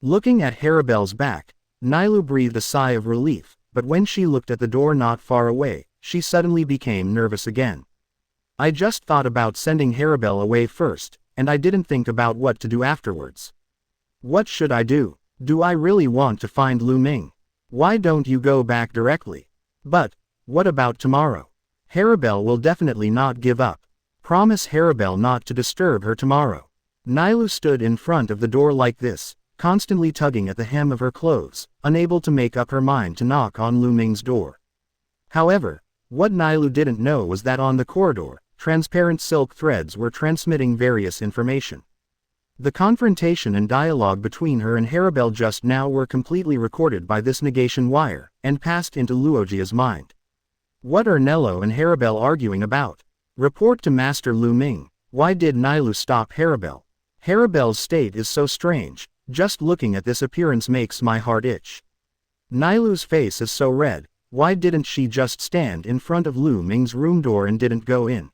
Looking at Haribel's back, Nailu breathed a sigh of relief, but when she looked at the door not far away, she suddenly became nervous again. I just thought about sending Haribel away first, and I didn't think about what to do afterwards. What should I do? Do I really want to find Lu Ming? Why don't you go back directly? But, what about tomorrow? Haribel will definitely not give up. Promise Haribel not to disturb her tomorrow. Nailu stood in front of the door like this, constantly tugging at the hem of her clothes, unable to make up her mind to knock on Lu Ming's door. However, what Nailu didn't know was that on the corridor, transparent silk threads were transmitting various information. The confrontation and dialogue between her and Haribel just now were completely recorded by this negation wire, and passed into Luojia's mind. What are Nello and Haribel arguing about? Report to Master Lu Ming. Why did Nailu stop Haribel? Haribel's state is so strange, just looking at this appearance makes my heart itch. Nailu's face is so red, why didn't she just stand in front of Lu Ming's room door and didn't go in?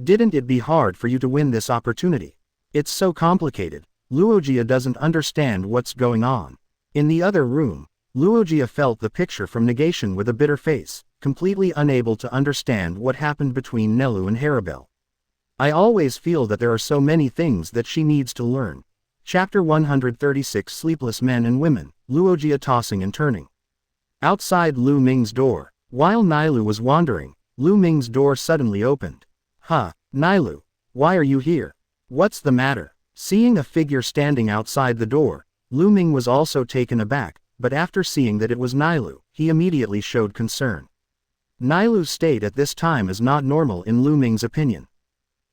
Didn't it be hard for you to win this opportunity? It's so complicated. Luojia doesn't understand what's going on. In the other room, Luojia felt the picture from negation with a bitter face, completely unable to understand what happened between Nelu and Haribel. I always feel that there are so many things that she needs to learn. Chapter 136 Sleepless Men and Women, Luojia tossing and turning. Outside Lu Ming's door, while Nailu was wandering, Lu Ming's door suddenly opened. Nailu, why are you here? What's the matter? Seeing a figure standing outside the door, Lu Ming was also taken aback, but after seeing that it was Nailu, he immediately showed concern. Nailu's state at this time is not normal in Lu Ming's opinion.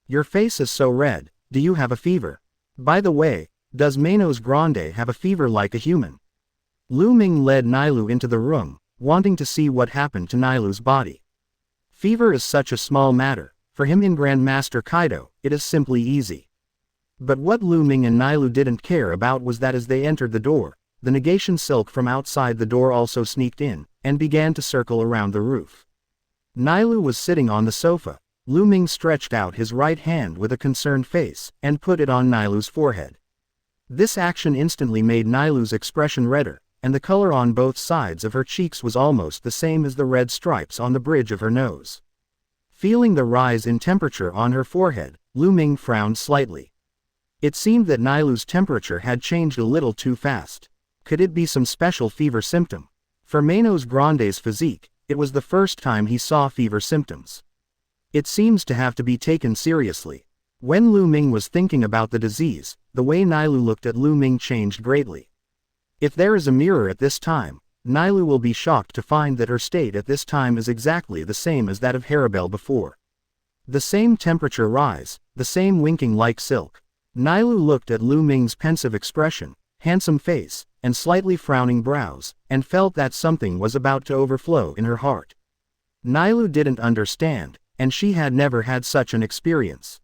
Your face is so red, do you have a fever? By the way, does Manos Grande have a fever like a human? Lu Ming led Nailu into the room, wanting to see what happened to Nailu's body. Fever is such a small matter, for him in Grandmaster Kaido, it is simply easy. But what Lu Ming and Nailu didn't care about was that as they entered the door, the negation silk from outside the door also sneaked in, and began to circle around the roof. Nailu was sitting on the sofa. Lu Ming stretched out his right hand with a concerned face, and put it on Nailu's forehead. This action instantly made Nailu's expression redder, and the color on both sides of her cheeks was almost the same as the red stripes on the bridge of her nose. Feeling the rise in temperature on her forehead, Lu Ming frowned slightly. It seemed that Nilu's temperature had changed a little too fast. Could it be some special fever symptom? For Manos Grande's physique, it was the first time he saw fever symptoms. It seems to have to be taken seriously. When Lu Ming was thinking about the disease, the way Nilu looked at Lu Ming changed greatly. If there is a mirror at this time, Nilu will be shocked to find that her state at this time is exactly the same as that of Harabel before. The same temperature rise, the same winking like silk. Nilu looked at Lu Ming's pensive expression, handsome face, and slightly frowning brows, and felt that something was about to overflow in her heart. Nilu didn't understand, and she had never had such an experience.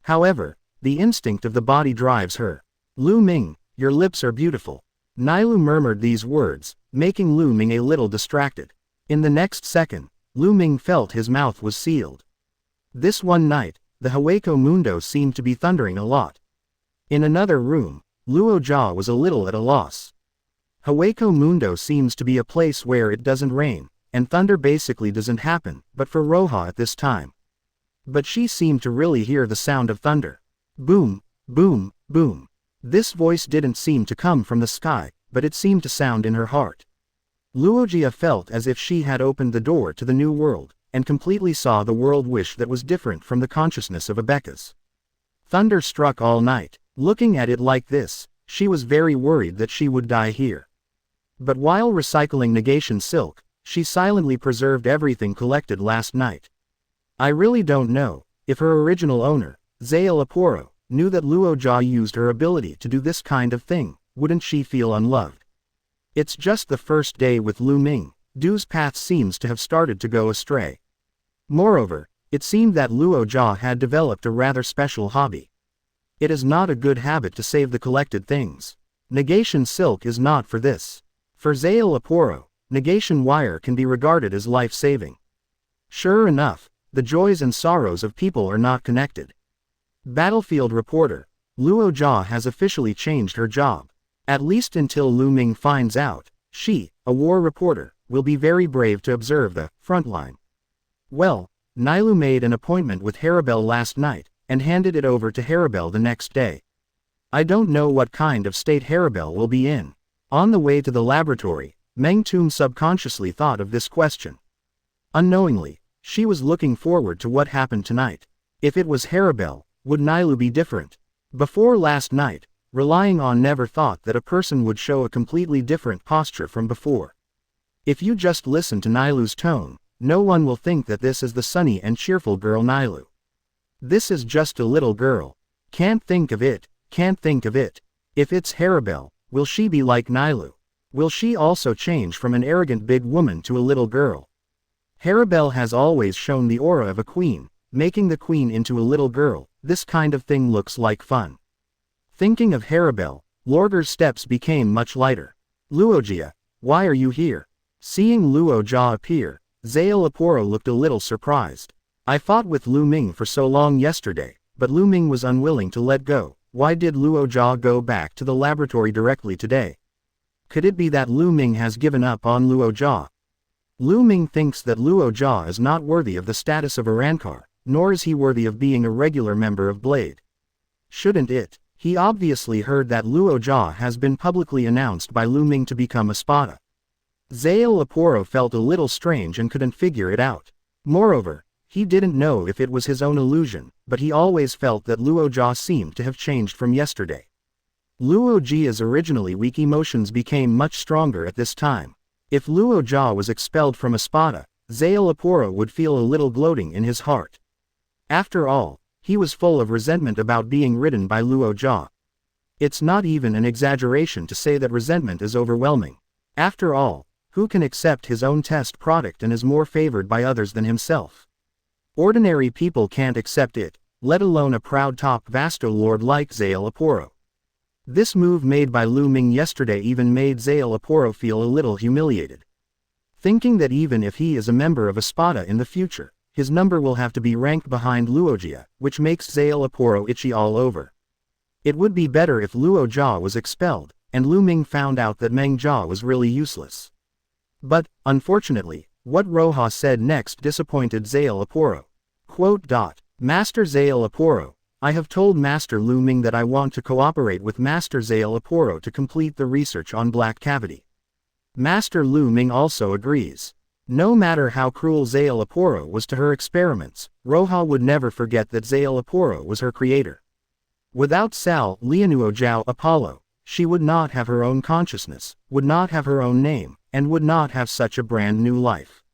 However, the instinct of the body drives her. Lu Ming, your lips are beautiful. Nilu murmured these words, making Lu Ming a little distracted. In the next second, Lu Ming felt his mouth was sealed. This one night, the Hueco Mundo seemed to be thundering a lot. In another room, Luo Jia was a little at a loss. Hueco Mundo seems to be a place where it doesn't rain, and thunder basically doesn't happen, but for Roja at this time. But she seemed to really hear the sound of thunder. Boom, boom, boom. This voice didn't seem to come from the sky, but it seemed to sound in her heart. Luogia felt as if she had opened the door to the new world, and completely saw the world wish that was different from the consciousness of Abeka's. Thunder struck all night. Looking at it like this, she was very worried that she would die here. But while recycling negation silk, she silently preserved everything collected last night. I really don't know if her original owner, Zael Aporo, knew that Luo Jia used her ability to do this kind of thing. Wouldn't she feel unloved? It's just the first day with Lu Ming. Du's path seems to have started to go astray. Moreover, it seemed that Luo Jia had developed a rather special hobby. It is not a good habit to save the collected things. Negation silk is not for this. For Zael Aporo, negation wire can be regarded as life-saving. Sure enough, the joys and sorrows of people are not connected. Battlefield reporter, Luo Jia has officially changed her job. At least until Lu Ming finds out, she, a war reporter, will be very brave to observe the front line. Well, Nilu made an appointment with Harabel last night, and handed it over to Harabel the next day. I don't know what kind of state Harabel will be in. On the way to the laboratory, Meng Toon subconsciously thought of this question. Unknowingly, she was looking forward to what happened tonight. If it was Harabel, would Nilu be different? Before last night, relying on never thought that a person would show a completely different posture from before. If you just listen to Nilu's tone, no one will think that this is the sunny and cheerful girl Nilu. This is just a little girl. Can't think of it, can't think of it. If it's Harabel, will she be like Nilu? Will she also change from an arrogant big woman to a little girl? Harabel has always shown the aura of a queen, making the queen into a little girl. This kind of thing looks like fun. Thinking of Harabel, Lorger's steps became much lighter. Luogia, why are you here? Seeing Luo Jia appear, Zael Aporo looked a little surprised. I fought with Lu Ming for so long yesterday, but Lu Ming was unwilling to let go. Why did Luo Jia go back to the laboratory directly today? Could it be that Lu Ming has given up on Luo Jia? Lu Ming thinks that Luo Jia is not worthy of the status of a Rancor, nor is he worthy of being a regular member of Blade. Shouldn't it? He obviously heard that Luo Jia has been publicly announced by Lu Ming to become a Spada. Zael Aporo felt a little strange and couldn't figure it out. Moreover, he didn't know if it was his own illusion, but he always felt that Luo Jia seemed to have changed from yesterday. Luo Jia's originally weak emotions became much stronger at this time. If Luo Jia was expelled from a Spada, Zael Aporo would feel a little gloating in his heart. After all, he was full of resentment about being ridden by Luo Jia. It's not even an exaggeration to say that resentment is overwhelming. After all, who can accept his own test product and is more favored by others than himself? Ordinary people can't accept it, let alone a proud top vasto lord like Zael Aporo. This move made by Lu Ming yesterday even made Zael Aporo feel a little humiliated. Thinking that even if he is a member of a Spada in the future, his number will have to be ranked behind Luogia, which makes Zael Aporo itchy all over. It would be better if Luo Jia was expelled, and Lu Ming found out that Meng Jia was really useless. But, unfortunately, what Roja said next disappointed Zael Aporo. Master Zale Aporo, I have told Master Lu Ming that I want to cooperate with Master Zale Aporo to complete the research on black cavity. Master Lu Ming also agrees. No matter how cruel Zale Aporo was to her experiments, Roha would never forget that Zale Aporo was her creator. Without Sal Lianuo Jiao Apollo, she would not have her own consciousness, would not have her own name, and would not have such a brand new life.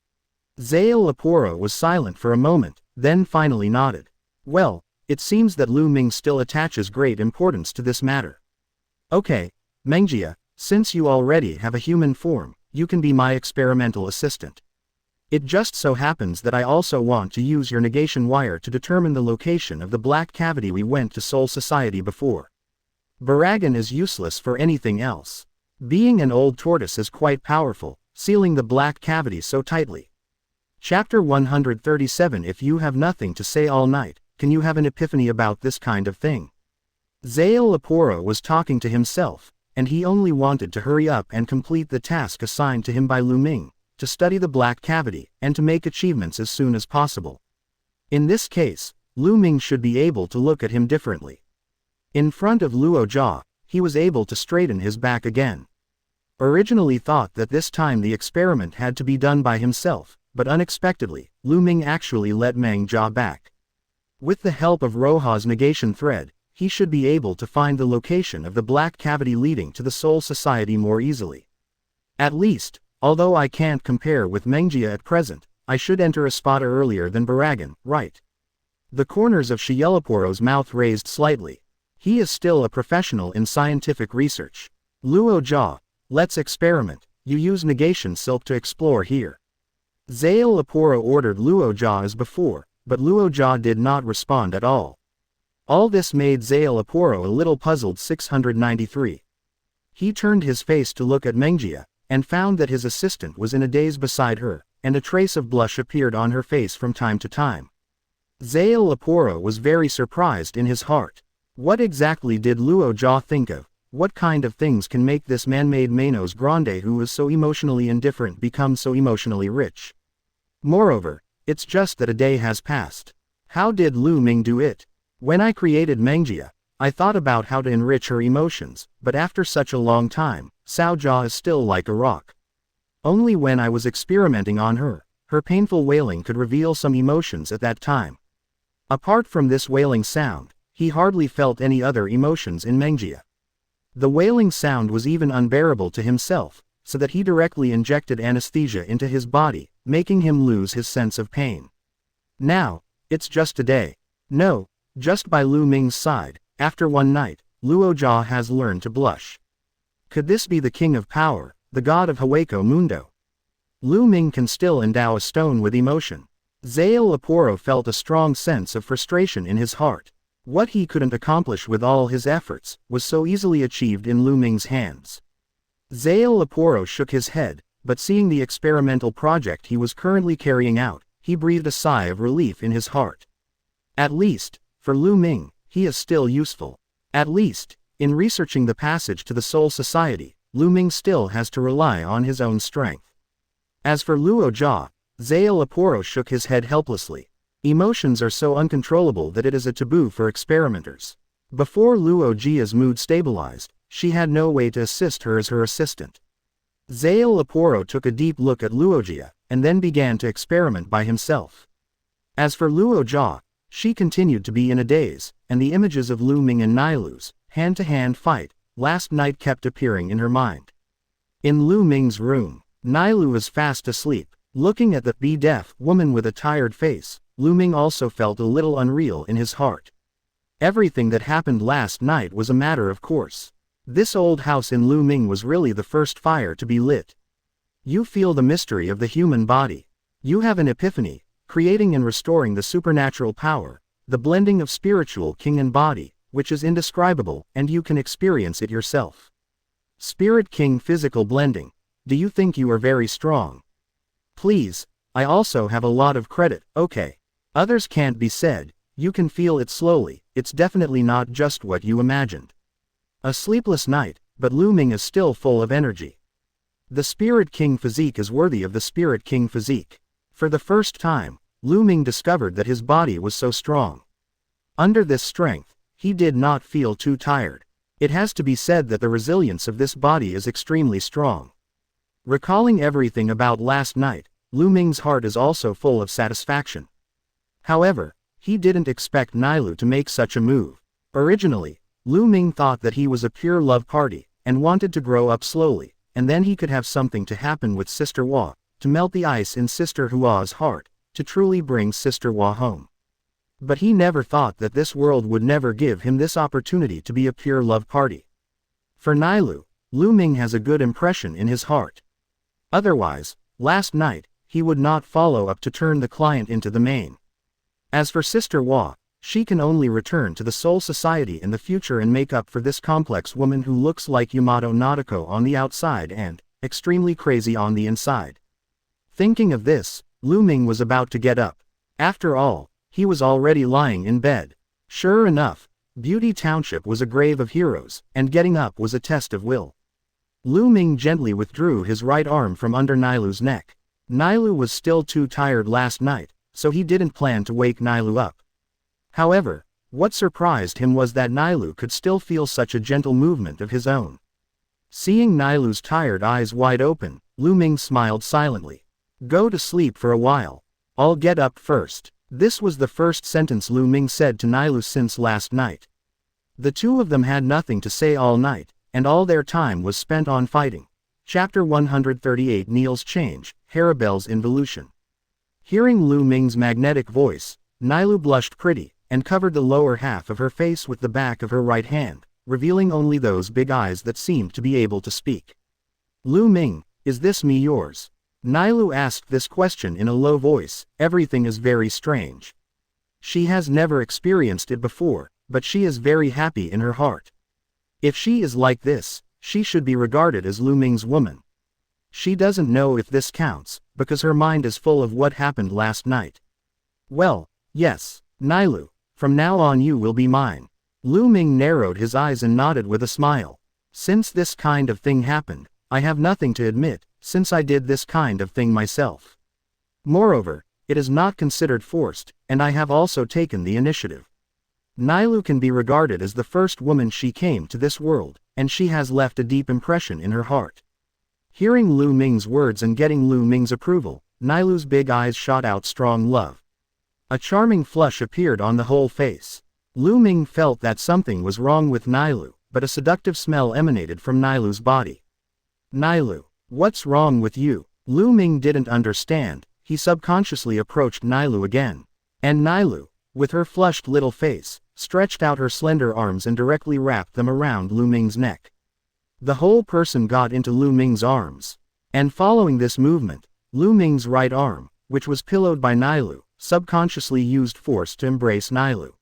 Zale Aporo was silent for a moment, then finally nodded. Well, it seems that Lu Ming still attaches great importance to this matter. Okay, Mengjia, since you already have a human form, you can be my experimental assistant. It just so happens that I also want to use your negation wire to determine the location of the black cavity we went to Soul Society before. Baragan is useless for anything else. Being an old tortoise is quite powerful, sealing the black cavity so tightly. Chapter 137. If you have nothing to say all night, can you have an epiphany about this kind of thing? Zale Aporo was talking to himself, and he only wanted to hurry up and complete the task assigned to him by Lu Ming, to study the black cavity, and to make achievements as soon as possible. In this case, Lu Ming should be able to look at him differently. In front of Luo Jia, he was able to straighten his back again. Originally thought that this time the experiment had to be done by himself, but unexpectedly, Lu Ming actually let Meng Jia back. With the help of Roha's negation thread, he should be able to find the location of the black cavity leading to the Soul Society more easily. At least, although I can't compare with Mengjia at present, I should enter a spot earlier than Baragan, right? The corners of Shielaporo's mouth raised slightly. He is still a professional in scientific research. Luo Jia, let's experiment. You use negation silk to explore here. Zale Aporo ordered Luo Jia as before, but Luo Jia did not respond at all. All this made Zale Aporo a little puzzled. 693. He turned his face to look at Mengjia, and found that his assistant was in a daze beside her, and a trace of blush appeared on her face from time to time. Zale Aporo was very surprised in his heart. What exactly did Luo Jia think of? What kind of things can make this man-made Manos Grande who was so emotionally indifferent become so emotionally rich? Moreover, it's just that a day has passed. How did Lu Ming do it? When I created Mengjia, I thought about how to enrich her emotions, but after such a long time, Cao Jia is still like a rock. Only when I was experimenting on her, her painful wailing could reveal some emotions at that time. Apart from this wailing sound, he hardly felt any other emotions in Mengjia. The wailing sound was even unbearable to himself, so that he directly injected anesthesia into his body, making him lose his sense of pain. Now, it's just a day. No, just by Lu Ming's side, after one night, Luo Jia has learned to blush. Could this be the king of power, the god of Hueco Mundo? Lu Ming can still endow a stone with emotion. Zale Aporo felt a strong sense of frustration in his heart. What he couldn't accomplish with all his efforts, was so easily achieved in Lu Ming's hands. Zale Aporo shook his head, but seeing the experimental project he was currently carrying out, he breathed a sigh of relief in his heart. At least, for Lu Ming, he is still useful. At least, in researching the passage to the Soul Society, Lu Ming still has to rely on his own strength. As for Luo Jia, Zale Aporo shook his head helplessly. Emotions are so uncontrollable that it is a taboo for experimenters. Before Luo Jia's mood stabilized, she had no way to assist her as her assistant. Zale Aporo took a deep look at Luo Jia, and then began to experiment by himself. As for Luo Jia, she continued to be in a daze, and the images of Lu Ming and Nilu's hand-to-hand fight last night kept appearing in her mind. In Lu Ming's room, Nilu was fast asleep, looking at the deaf woman with a tired face. Lu Ming also felt a little unreal in his heart. Everything that happened last night was a matter of course. This old house in Lu Ming was really the first fire to be lit. You feel the mystery of the human body. You have an epiphany, creating and restoring the supernatural power, the blending of spiritual king and body, which is indescribable, and you can experience it yourself. Spirit King physical blending. Do you think you are very strong? Please, I also have a lot of credit, okay. Others can't be said, you can feel it slowly, it's definitely not just what you imagined. A sleepless night, but Lu Ming is still full of energy. The Spirit King physique is worthy of the Spirit King physique. For the first time, Lu Ming discovered that his body was so strong. Under this strength, he did not feel too tired. It has to be said that the resilience of this body is extremely strong. Recalling everything about last night, Lu Ming's heart is also full of satisfaction. However, he didn't expect Nailu to make such a move. Originally, Lu Ming thought that he was a pure love party, and wanted to grow up slowly, and then he could have something to happen with Sister Hua, to melt the ice in Sister Hua's heart, to truly bring Sister Hua home. But he never thought that this world would never give him this opportunity to be a pure love party. For Nailu, Lu Ming has a good impression in his heart. Otherwise, last night, he would not follow up to turn the client into the main. As for Sister Hua, she can only return to the Soul Society in the future and make up for this complex woman who looks like Yamato Nadeko on the outside and extremely crazy on the inside. Thinking of this, Lu Ming was about to get up. After all, he was already lying in bed. Sure enough, Beauty Township was a grave of heroes, and getting up was a test of will. Lu Ming gently withdrew his right arm from under Nailu's neck. Nailu was still too tired last night, so he didn't plan to wake Nailu up. However, what surprised him was that Nailu could still feel such a gentle movement of his own. Seeing Nailu's tired eyes wide open, Lu Ming smiled silently. Go to sleep for a while. I'll get up first. This was the first sentence Lu Ming said to Nailu since last night. The two of them had nothing to say all night, and all their time was spent on fighting. Chapter 138 Neil's Change, Harabelle's Involution. Hearing Lu Ming's magnetic voice, Nailu blushed pretty, and covered the lower half of her face with the back of her right hand, revealing only those big eyes that seemed to be able to speak. Lu Ming, is this me yours? Nailu asked this question in a low voice. Everything is very strange. She has never experienced it before, but she is very happy in her heart. If she is like this, she should be regarded as Lu Ming's woman. She doesn't know if this counts, because her mind is full of what happened last night. Well, yes, Nailu, from now on you will be mine. Lu Ming narrowed his eyes and nodded with a smile. Since this kind of thing happened, I have nothing to admit, since I did this kind of thing myself. Moreover, it is not considered forced, and I have also taken the initiative. Nailu can be regarded as the first woman she came to this world, and she has left a deep impression in her heart. Hearing Lu Ming's words and getting Lu Ming's approval, Nailu's big eyes shot out strong love. A charming flush appeared on the whole face. Lu Ming felt that something was wrong with Nailu, but a seductive smell emanated from Nailu's body. Nailu, what's wrong with you? Lu Ming didn't understand. He subconsciously approached Nailu again. And Nailu, with her flushed little face, stretched out her slender arms and directly wrapped them around Lu Ming's neck. The whole person got into Lu Ming's arms. And following this movement, Lu Ming's right arm, which was pillowed by Nailu, subconsciously used force to embrace Nailu.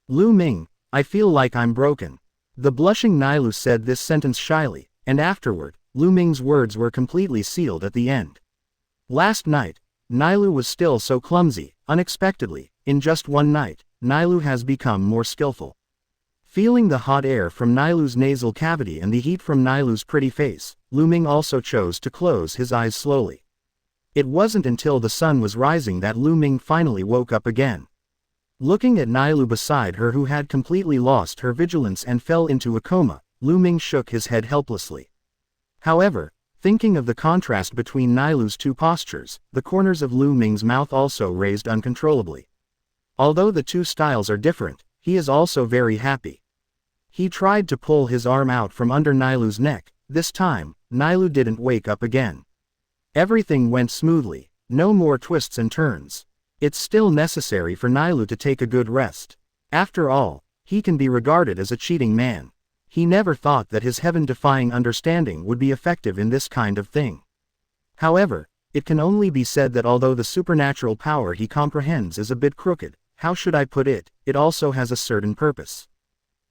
Lu Ming, I feel like I'm broken. The blushing Nailu said this sentence shyly, and afterward, Lu Ming's words were completely sealed at the end. Last night, Nailu was still so clumsy. Unexpectedly, in just one night, Nailu has become more skillful. Feeling the hot air from Nailu's nasal cavity and the heat from Nailu's pretty face, Lu Ming also chose to close his eyes slowly. It wasn't until the sun was rising that Lu Ming finally woke up again. Looking at Nailu beside her who had completely lost her vigilance and fell into a coma, Lu Ming shook his head helplessly. However, thinking of the contrast between Nailu's two postures, the corners of Lu Ming's mouth also raised uncontrollably. Although the two styles are different, he is also very happy. He tried to pull his arm out from under Nailu's neck. This time, Nailu didn't wake up again. Everything went smoothly, no more twists and turns. It's still necessary for Nailu to take a good rest. After all, he can be regarded as a cheating man. He never thought that his heaven-defying understanding would be effective in this kind of thing. However, it can only be said that although the supernatural power he comprehends is a bit crooked, how should I put it, it also has a certain purpose.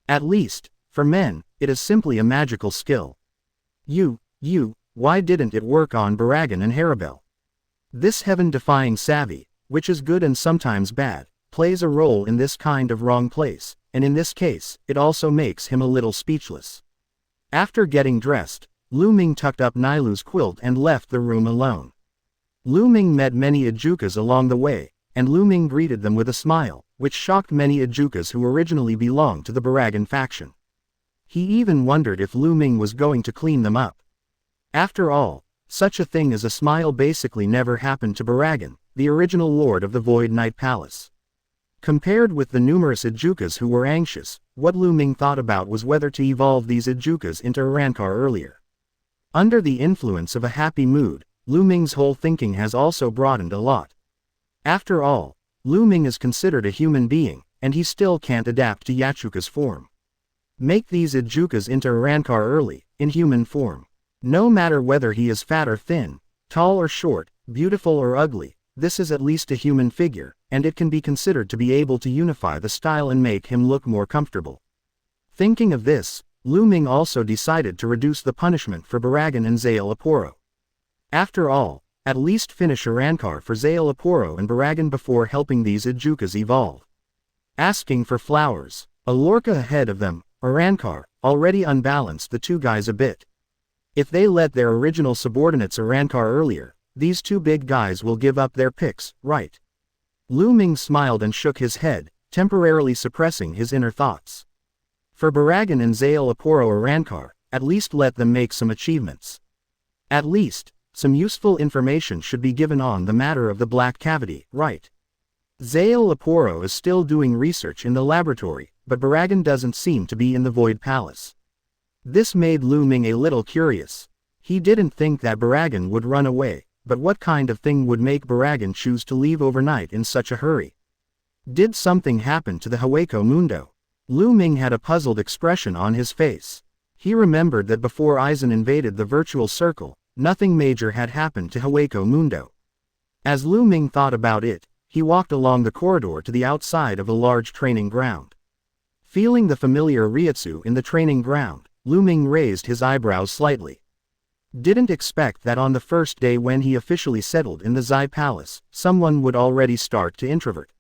At least, for men, it is simply a magical skill. Why didn't it work on Baragan and Harabelle? This heaven-defying savvy, which is good and sometimes bad, plays a role in this kind of wrong place, and in this case, it also makes him a little speechless. After getting dressed, Lu Ming tucked up Nailu's quilt and left the room alone. Lu Ming met many Ajukas along the way, and Lu Ming greeted them with a smile, which shocked many Ejukas who originally belonged to the Baragan faction. He even wondered if Lu Ming was going to clean them up. After all, such a thing as a smile basically never happened to Baragan, the original lord of the Void Night Palace. Compared with the numerous Ejukas who were anxious, what Lu Ming thought about was whether to evolve these Ejukas into Arankar earlier. Under the influence of a happy mood, Lu Ming's whole thinking has also broadened a lot. After all, Lu Ming is considered a human being, and he still can't adapt to Yachuka's form. Make these Ejukas into Arankar early, in human form. No matter whether he is fat or thin, tall or short, beautiful or ugly, this is at least a human figure, and it can be considered to be able to unify the style and make him look more comfortable. Thinking of this, Lu Ming also decided to reduce the punishment for Baragan and Zale Aporo. After all, at least finish Arankar for Zale Aporo and Baragan before helping these Ejukas evolve. Asking for flowers. A Lorca ahead of them, Arankar, already unbalanced the two guys a bit. If they let their original subordinates Arankar earlier, these two big guys will give up their picks, right? Lu Ming smiled and shook his head, temporarily suppressing his inner thoughts. For Baragan and Zale Aporo Arankar, at least let them make some achievements. At least, some useful information should be given on the matter of the black cavity, right? Zale Aporo is still doing research in the laboratory, but Baragan doesn't seem to be in the Void Palace. This made Lu Ming a little curious. He didn't think that Baragan would run away, but what kind of thing would make Baragan choose to leave overnight in such a hurry? Did something happen to the Hueco Mundo? Lu Ming had a puzzled expression on his face. He remembered that before Aizen invaded the virtual circle, nothing major had happened to Hueco Mundo. As Lu Ming thought about it, he walked along the corridor to the outside of a large training ground. Feeling the familiar Reiatsu in the training ground, Lu Ming raised his eyebrows slightly. Didn't expect that on the first day when he officially settled in the Zai Palace, someone would already start to introvert.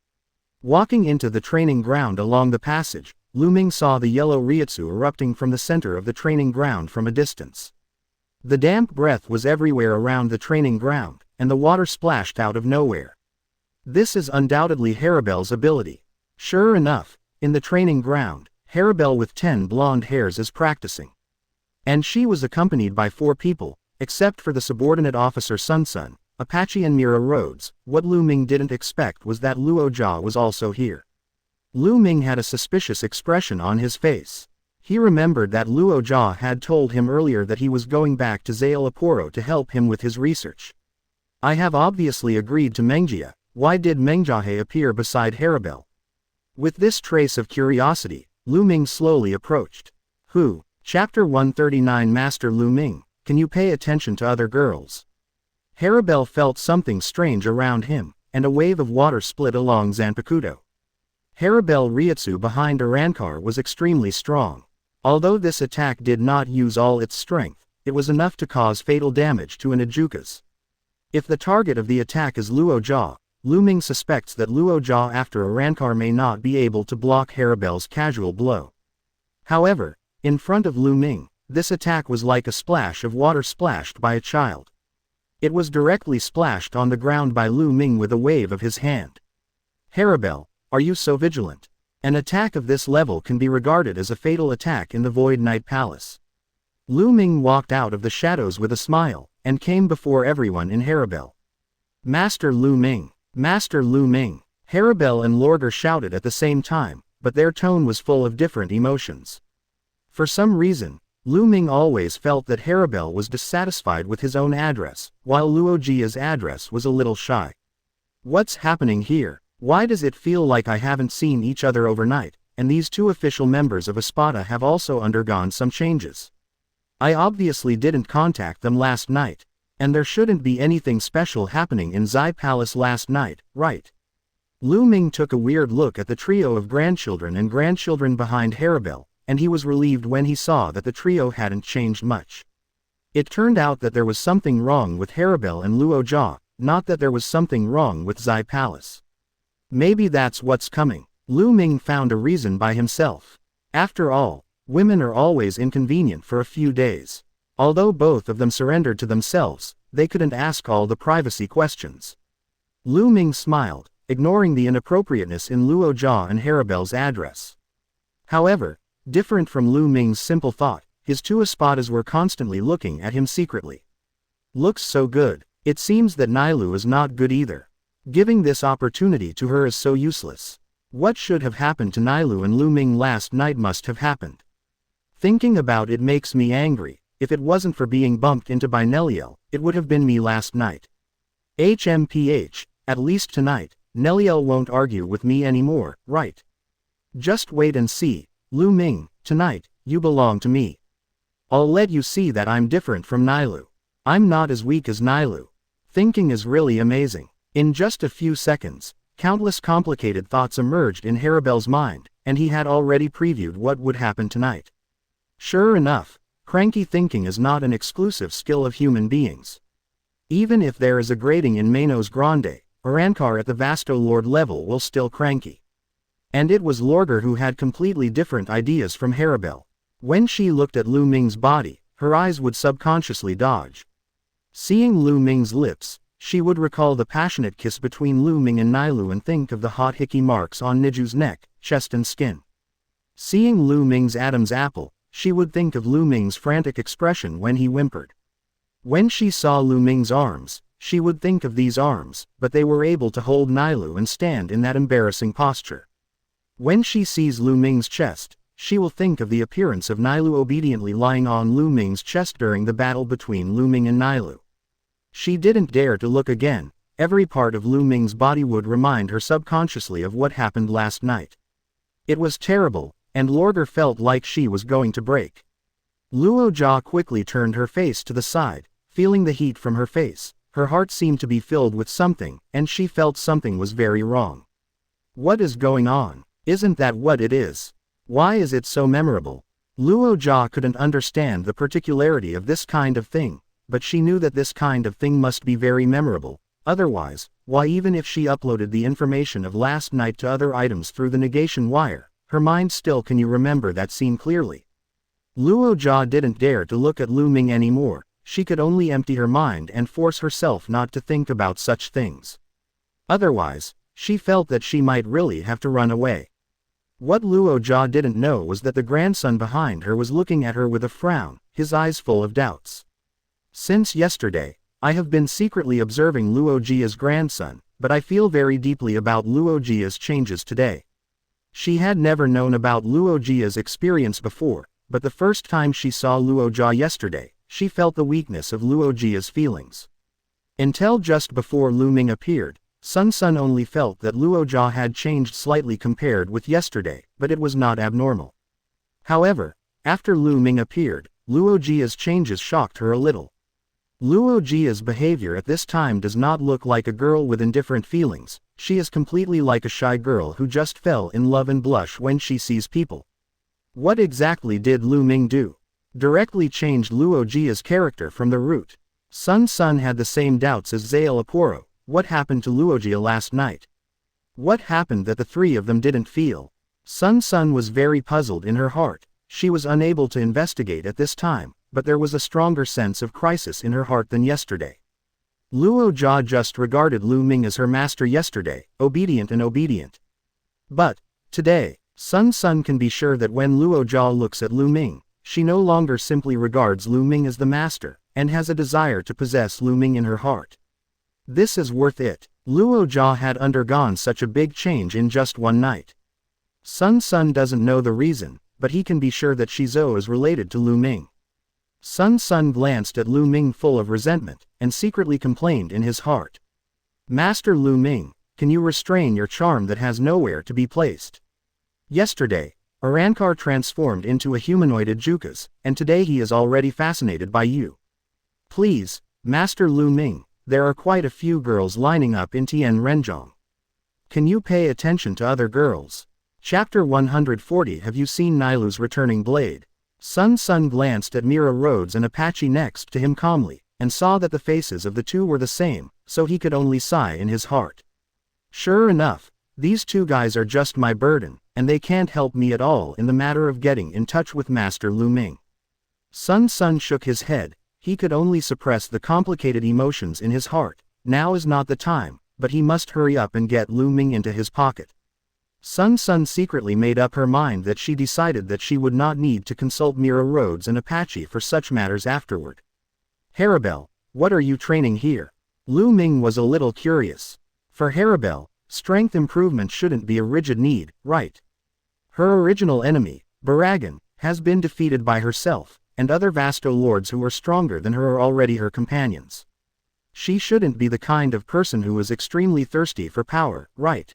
Walking into the training ground along the passage, Lu Ming saw the yellow Reiatsu erupting from the center of the training ground from a distance. The damp breath was everywhere around the training ground, and the water splashed out of nowhere. This is undoubtedly Haribel's ability. Sure enough, in the training ground, Haribel with 10 blonde hairs is practicing. And she was accompanied by 4 people, except for the subordinate officer Sun, Apache and Mira Rhodes. What Lu Ming didn't expect was that Luo Jia was also here. Lu Ming had a suspicious expression on his face. He remembered that Luo Jia had told him earlier that he was going back to Zale Aporo to help him with his research. I have obviously agreed to Mengjia. Why did Mengjiahe appear beside Haribel? With this trace of curiosity, Lu Ming slowly approached. Who? Chapter 139 Master Lu Ming, can you pay attention to other girls? Haribel felt something strange around him, and a wave of water split along Zanpakutō. Haribel Reiatsu behind Arankar was extremely strong. Although this attack did not use all its strength, it was enough to cause fatal damage to an Ejukas. If the target of the attack is Luo Jia, Lu Ming suspects that Luo Jia after Arankar may not be able to block Haribel's casual blow. However, in front of Lu Ming, this attack was like a splash of water splashed by a child. It was directly splashed on the ground by Lu Ming with a wave of his hand. Haribel, are you so vigilant? An attack of this level can be regarded as a fatal attack in the Void Night Palace. Lu Ming walked out of the shadows with a smile, and came before everyone in Haribel. Master Lu Ming! Master Lu Ming! Haribel and Lorgar shouted at the same time, but their tone was full of different emotions. For some reason, Lu Ming always felt that Haribel was dissatisfied with his own address, while Luo Jia's address was a little shy. What's happening here? Why does it feel like I haven't seen each other overnight, and these 2 official members of Espada have also undergone some changes? I obviously didn't contact them last night, and there shouldn't be anything special happening in Zai Palace last night, right? Lu Ming took a weird look at the trio of grandchildren and grandchildren behind Haribel, and he was relieved when he saw that the trio hadn't changed much. It turned out that there was something wrong with Haribel and Luo Jia, not that there was something wrong with Zai Palace. Maybe that's what's coming. Lu Ming found a reason by himself. After all, women are always inconvenient for a few days. Although both of them surrendered to themselves, they couldn't ask all the privacy questions. Lu Ming smiled, ignoring the inappropriateness in Luo Jia and Haribel's address. However, different from Lu Ming's simple thought, his two espadas were constantly looking at him secretly. Looks so good. It seems that Nailu is not good either. Giving this opportunity to her is so useless. What should have happened to Nailu and Lu Ming last night must have happened. Thinking about it makes me angry. If it wasn't for being bumped into by Neliel, it would have been me last night. HMPH, at least tonight, Neliel won't argue with me anymore, right? Just wait and see. Lu Ming, tonight, you belong to me. I'll let you see that I'm different from Nailu. I'm not as weak as Nailu. Thinking is really amazing. In just a few seconds, countless complicated thoughts emerged in Haribel's mind, and he had already previewed what would happen tonight. Sure enough, cranky thinking is not an exclusive skill of human beings. Even if there is a grading in Manos Grande, Arankar at the Vasto Lord level will still cranky. And it was Lorger who had completely different ideas from Haribel. When she looked at Lu Ming's body, her eyes would subconsciously dodge. Seeing Lu Ming's lips, she would recall the passionate kiss between Lu Ming and Nailu and think of the hot hickey marks on Niju's neck, chest and skin. Seeing Lu Ming's Adam's apple, she would think of Lu Ming's frantic expression when he whimpered. When she saw Lu Ming's arms, she would think of these arms, but they were able to hold Nailu and stand in that embarrassing posture. When she sees Lu Ming's chest, she will think of the appearance of Nailu obediently lying on Lu Ming's chest during the battle between Lu Ming and Nailu. She didn't dare to look again. Every part of Lu Ming's body would remind her subconsciously of what happened last night. It was terrible, and Lorger felt like she was going to break. Luo Jia quickly turned her face to the side, feeling the heat from her face. Her heart seemed to be filled with something, and she felt something was very wrong. What is going on? Isn't that what it is? Why is it so memorable? Luo Jia couldn't understand the particularity of this kind of thing, but she knew that this kind of thing must be very memorable. Otherwise, why even if she uploaded the information of last night to other items through the negation wire, her mind still can you remember that scene clearly? Luo Jia didn't dare to look at Lu Ming anymore. She could only empty her mind and force herself not to think about such things. Otherwise, she felt that she might really have to run away. What Luo Jia didn't know was that the grandson behind her was looking at her with a frown, his eyes full of doubts. Since yesterday, I have been secretly observing Luo Jia's grandson, but I feel very deeply about Luo Jia's changes today. She had never known about Luo Jia's experience before, but the first time she saw Luo Jia yesterday, she felt the weakness of Luo Jia's feelings. Until just before Lu Ming appeared, Sun only felt that Luo Jia had changed slightly compared with yesterday, but it was not abnormal. However, after Lu Ming appeared, Luo Jia's changes shocked her a little. Luo Jia's behavior at this time does not look like a girl with indifferent feelings. She is completely like a shy girl who just fell in love and blush when she sees people. What exactly did Lu Ming do? Directly changed Luo Jia's character from the root. Sun had the same doubts as Zael Aporo. What happened to Luo Jia last night? What happened that the three of them didn't feel? Sun was very puzzled in her heart. She was unable to investigate at this time, but there was a stronger sense of crisis in her heart than yesterday. Luo Jia just regarded Lu Ming as her master yesterday, obedient and obedient. But, today, Sun can be sure that when Luo Jia looks at Lu Ming, she no longer simply regards Lu Ming as the master, and has a desire to possess Lu Ming in her heart. This is worth it. Luo Jia had undergone such a big change in just one night. Sun doesn't know the reason, but he can be sure that Shizuo is related to Lu Ming. Sun glanced at Lu Ming full of resentment, and secretly complained in his heart. Master Lu Ming, can you restrain your charm that has nowhere to be placed? Yesterday, Arankar transformed into a humanoid Jukas, and today he is already fascinated by you. Please, Master Lu Ming, there are quite a few girls lining up in Tian Renjiang. Can you pay attention to other girls? Chapter 140. Have you seen Nailu's returning blade? Sun glanced at Mira Rhodes and Apache next to him calmly, and saw that the faces of the two were the same, so he could only sigh in his heart. Sure enough, these two guys are just my burden, and they can't help me at all in the matter of getting in touch with Master Lu Ming. Sun shook his head. He could only suppress the complicated emotions in his heart. Now is not the time, but he must hurry up and get Lu Ming into his pocket. Sun secretly made up her mind that she decided that she would not need to consult Mira Rhodes and Apache for such matters afterward. Haribel, what are you training here? Lu Ming was a little curious. For Haribel, strength improvement shouldn't be a rigid need, right? Her original enemy, Baragan, has been defeated by herself, and other Vasto lords who are stronger than her are already her companions. She shouldn't be the kind of person who is extremely thirsty for power, right?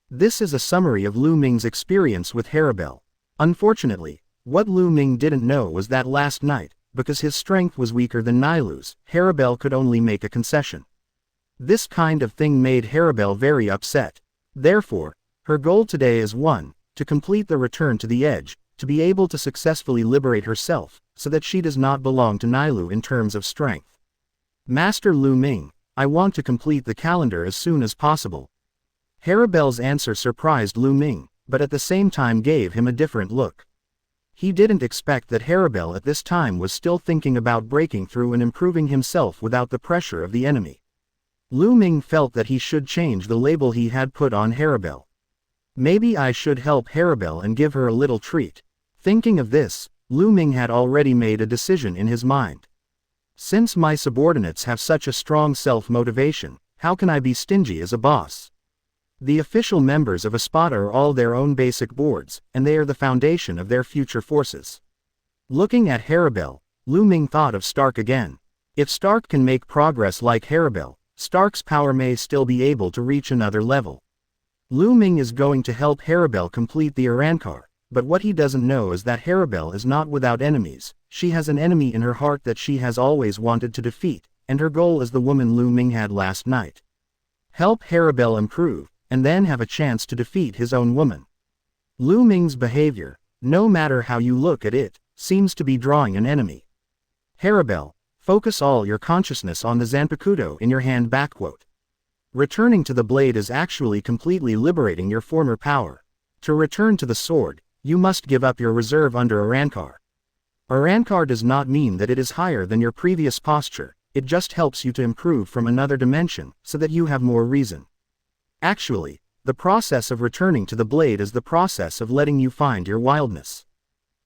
This is a summary of Lu Ming's experience with Haribel. Unfortunately, what Lu Ming didn't know was that last night, because his strength was weaker than Nailu's, Haribel could only make a concession. This kind of thing made Haribel very upset. Therefore, her goal today is 1. To complete the return to the edge, to be able to successfully liberate herself, so that she does not belong to Nailu in terms of strength. Master Lu Ming, I want to complete the calendar as soon as possible. Haribel's answer surprised Lu Ming, but at the same time gave him a different look. He didn't expect that Haribel at this time was still thinking about breaking through and improving himself without the pressure of the enemy. Lu Ming felt that he should change the label he had put on Haribel. Maybe I should help Haribel and give her a little treat. Thinking of this, Lu Ming had already made a decision in his mind. Since my subordinates have such a strong self-motivation, how can I be stingy as a boss? The official members of Espada are all their own basic boards, and they are the foundation of their future forces. Looking at Haribel, Lu Ming thought of Stark again. If Stark can make progress like Haribel, Stark's power may still be able to reach another level. Lu Ming is going to help Haribel complete the Arrancar, but what he doesn't know is that Haribel is not without enemies. She has an enemy in her heart that she has always wanted to defeat, and her goal is the woman Lu Ming had last night. Help Haribel improve, and then have a chance to defeat his own woman. Lu Ming's behavior, no matter how you look at it, seems to be drawing an enemy. Haribel, focus all your consciousness on the Zanpakutō in your hand. Returning to the blade is actually completely liberating your former power. To return to the sword, you must give up your reserve under Arrancar. Arrancar does not mean that it is higher than your previous posture, it just helps you to improve from another dimension, so that you have more reason. Actually, the process of returning to the blade is the process of letting you find your wildness.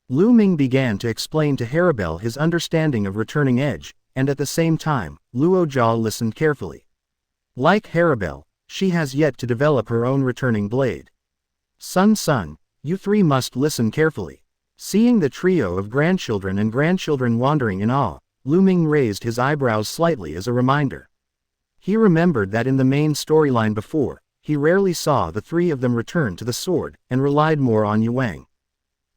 Lu Ming began to explain to Haribel his understanding of returning edge, and at the same time, Luo Jia listened carefully. Like Haribel, she has yet to develop her own returning blade. Sun, you three must listen carefully. Seeing the trio of grandchildren and grandchildren wandering in awe, Lu Ming raised his eyebrows slightly as a reminder. He remembered that in the main storyline before, he rarely saw the three of them return to the sword, and relied more on Yuang.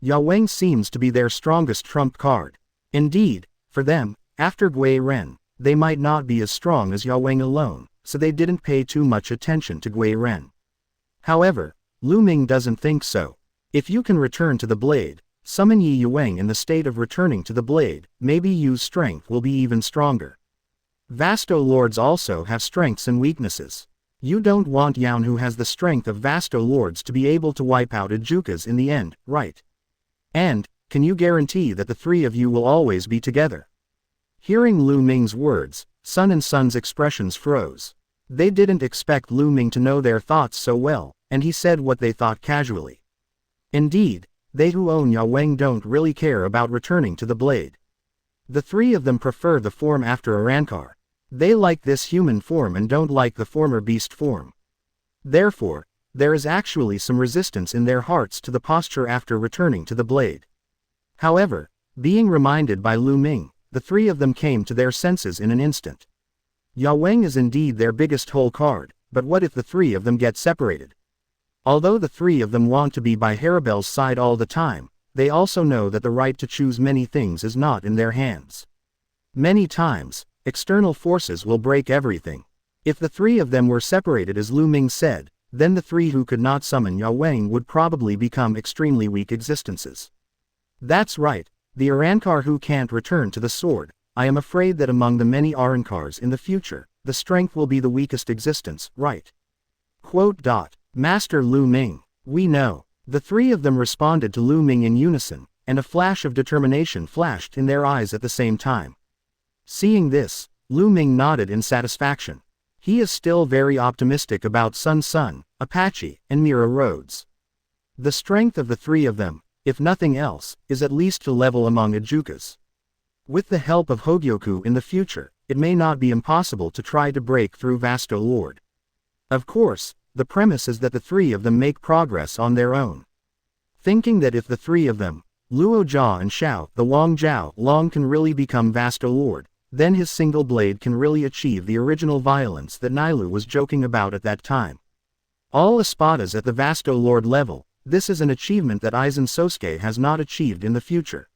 Yuang seems to be their strongest trump card. Indeed, for them, after Gui Ren, they might not be as strong as Yuang alone, so they didn't pay too much attention to Gui Ren. However, Lu Ming doesn't think so. If you can return to the blade, summon Yi Yuang in the state of returning to the blade, maybe Yu's strength will be even stronger. Vasto lords also have strengths and weaknesses. You don't want Yaun, who has the strength of Vasto lords, to be able to wipe out Ajukas in the end, right? And, can you guarantee that the three of you will always be together? Hearing Lu Ming's words, Sun and Sun's expressions froze. They didn't expect Lu Ming to know their thoughts so well, and he said what they thought casually. Indeed, they who own Yuang don't really care about returning to the blade. The three of them prefer the form after Arrancar. They like this human form and don't like the former beast form. Therefore, there is actually some resistance in their hearts to the posture after returning to the blade. However, being reminded by Lu Ming, the three of them came to their senses in an instant. Yuang is indeed their biggest hole card, but what if the three of them get separated? Although the three of them want to be by Haribel's side all the time, they also know that the right to choose many things is not in their hands. Many times, external forces will break everything. If the three of them were separated as Lu Ming said, then the three who could not summon Yuang would probably become extremely weak existences. That's right, the Arrancar who can't return to the sword. I am afraid that among the many Arrancars in the future, the strength will be the weakest existence, right? Master Lu Ming, we know. The three of them responded to Lu Ming in unison, and a flash of determination flashed in their eyes at the same time. Seeing this, Lu Ming nodded in satisfaction. He is still very optimistic about Sun, Apache, and Mira Rhodes. The strength of the three of them, if nothing else, is at least to level among Ejukas. With the help of Hogyoku in the future, it may not be impossible to try to break through Vasto Lord. Of course, the premise is that the three of them make progress on their own. Thinking that if the three of them, Luo Jia and Xiao the Wang Zhao Long can really become Vasto Lord, then his single blade can really achieve the original violence that Nailu was joking about at that time. All espadas at the Vasto Lord level, this is an achievement that Aizen Sosuke has not achieved in the future.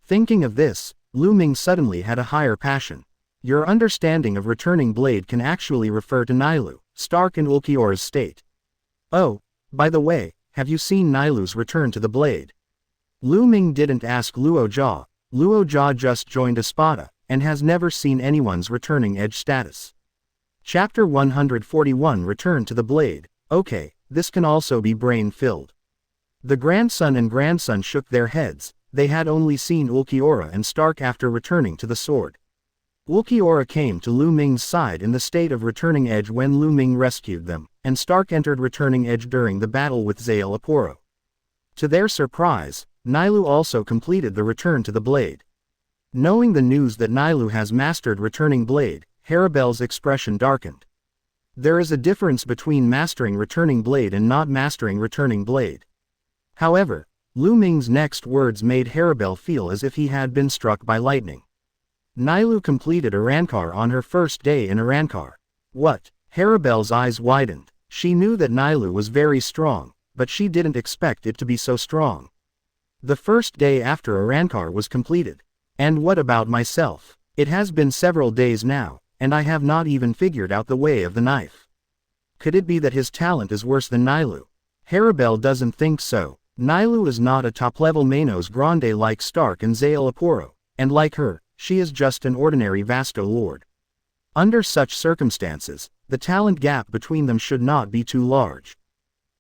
Thinking of this, Lu Ming suddenly had a higher passion. Your understanding of returning blade can actually refer to Nailu, Stark and Ulquiorra's state. Oh, by the way, have you seen Nailu's return to the blade? Lu Ming didn't ask Luo Jia. Luo Jia just joined Espada, and has never seen anyone's returning edge status. Chapter 141 Return to the Blade. Okay, this can also be brain-filled. The grandson and grandson shook their heads. They had only seen Ulquiorra and Stark after returning to the sword. Ulquiorra came to Lu Ming's side in the state of returning edge when Lu Ming rescued them, and Stark entered returning edge during the battle with Zael Aporo. To their surprise, Nailu also completed the return to the blade. Knowing the news that Nailu has mastered returning blade, Haribel's expression darkened. There is a difference between mastering returning blade and not mastering returning blade. However, Lu Ming's next words made Haribel feel as if he had been struck by lightning. Nailu completed Arrancar on her first day in Arrancar. What? Haribel's eyes widened. She knew that Nailu was very strong, but she didn't expect it to be so strong. The first day after Arrancar was completed. And what about myself? It has been several days now, and I have not even figured out the way of the knife. Could it be that his talent is worse than Nailu? Haribel doesn't think so. Nailu is not a top-level Manos Grande like Stark and Zael Aporo, and like her, she is just an ordinary Vasto Lord. Under such circumstances, the talent gap between them should not be too large.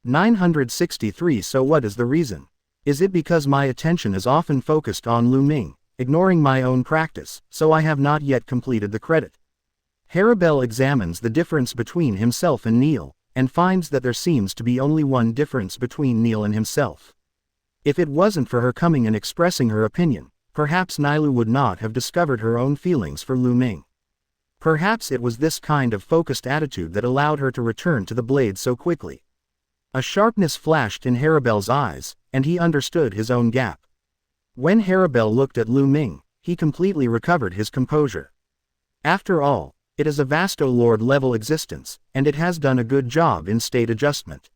963 So what is the reason? Is it because my attention is often focused on Lu Ming, ignoring my own practice, so I have not yet completed the credit? Haribel examines the difference between himself and Neil, and finds that there seems to be only one difference between Neil and himself. If it wasn't for her coming and expressing her opinion, perhaps Nailu would not have discovered her own feelings for Lu Ming. Perhaps it was this kind of focused attitude that allowed her to return to the blade so quickly. A sharpness flashed in Haribel's eyes, and he understood his own gap. When Haribel looked at Lu Ming, he completely recovered his composure. After all, it is a Vasto Lord level existence, and it has done a good job in state adjustment.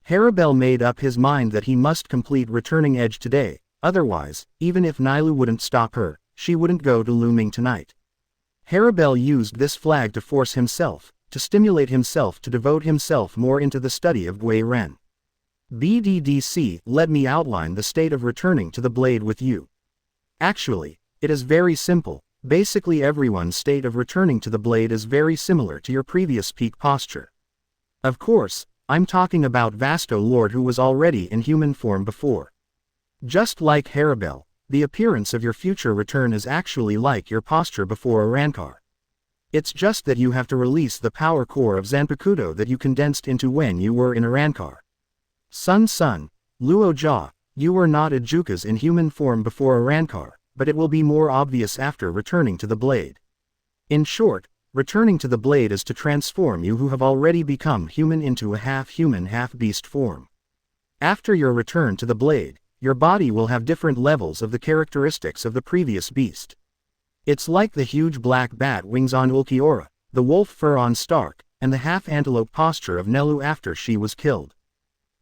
Haribel made up his mind that he must complete returning edge today, otherwise, even if Nailu wouldn't stop her, she wouldn't go to Lu Ming tonight. Haribel used this flag to force himself, to stimulate himself to devote himself more into the study of Gui Ren. BDDC, let me outline the state of returning to the blade with you. Actually, it is very simple. Basically everyone's state of returning to the blade is very similar to your previous peak posture. Of course, I'm talking about Vasto Lord who was already in human form before. Just like Haribel, the appearance of your future return is actually like your posture before Arrancar. It's just that you have to release the power core of Zanpakutō that you condensed into when you were in Arrancar. Sun, Luo Jia, you were not Ejukas in human form before Arrancar, but it will be more obvious after returning to the blade. In short, returning to the blade is to transform you who have already become human into a half-human half-beast form. After your return to the blade, your body will have different levels of the characteristics of the previous beast. It's like the huge black bat wings on Ulquiorra, the wolf fur on Stark, and the half-antelope posture of Nelu after she was killed.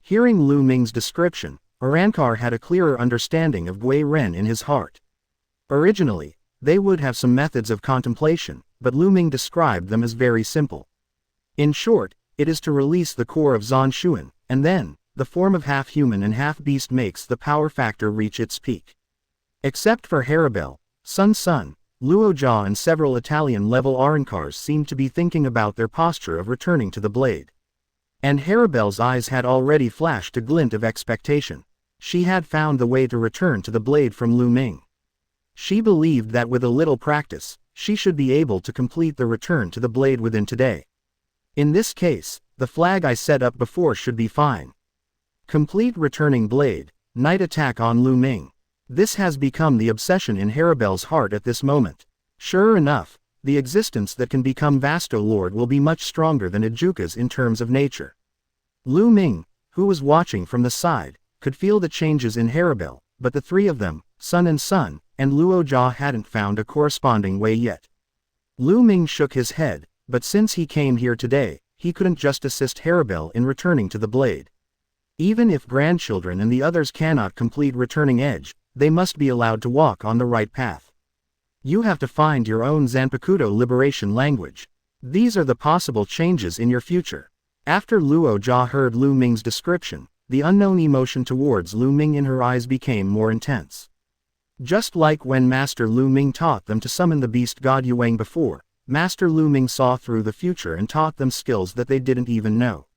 Hearing Lu Ming's description, Arrancar had a clearer understanding of Gui Ren in his heart. Originally, they would have some methods of contemplation, but Lu Ming described them as very simple. In short, it is to release the core of Zhan Xuan, and then, the form of half-human and half-beast makes the power factor reach its peak. Except for Haribel, Sun, Luo Jia and several Italian-level Arrancars seemed to be thinking about their posture of returning to the blade. And Haribel's eyes had already flashed a glint of expectation. She had found the way to return to the blade from Lu Ming. She believed that with a little practice, she should be able to complete the return to the blade within today. In this case, the flag I set up before should be fine. Complete returning blade, night attack on Lu Ming. This has become the obsession in Haribel's heart at this moment. Sure enough, the existence that can become Vasto Lord will be much stronger than Ijuka's in terms of nature. Lu Ming, who was watching from the side, could feel the changes in Haribel, but the three of them, Sun and Luojia hadn't found a corresponding way yet. Lu Ming shook his head, but since he came here today, he couldn't just assist Haribel in returning to the blade. Even if grandchildren and the others cannot complete returning edge, they must be allowed to walk on the right path. You have to find your own Zanpakutō liberation language. These are the possible changes in your future. After Luojia heard Lu Ming's description, the unknown emotion towards Lu Ming in her eyes became more intense. Just like when Master Lu Ming taught them to summon the beast god Yuang before, Master Lu Ming saw through the future and taught them skills that they didn't even know.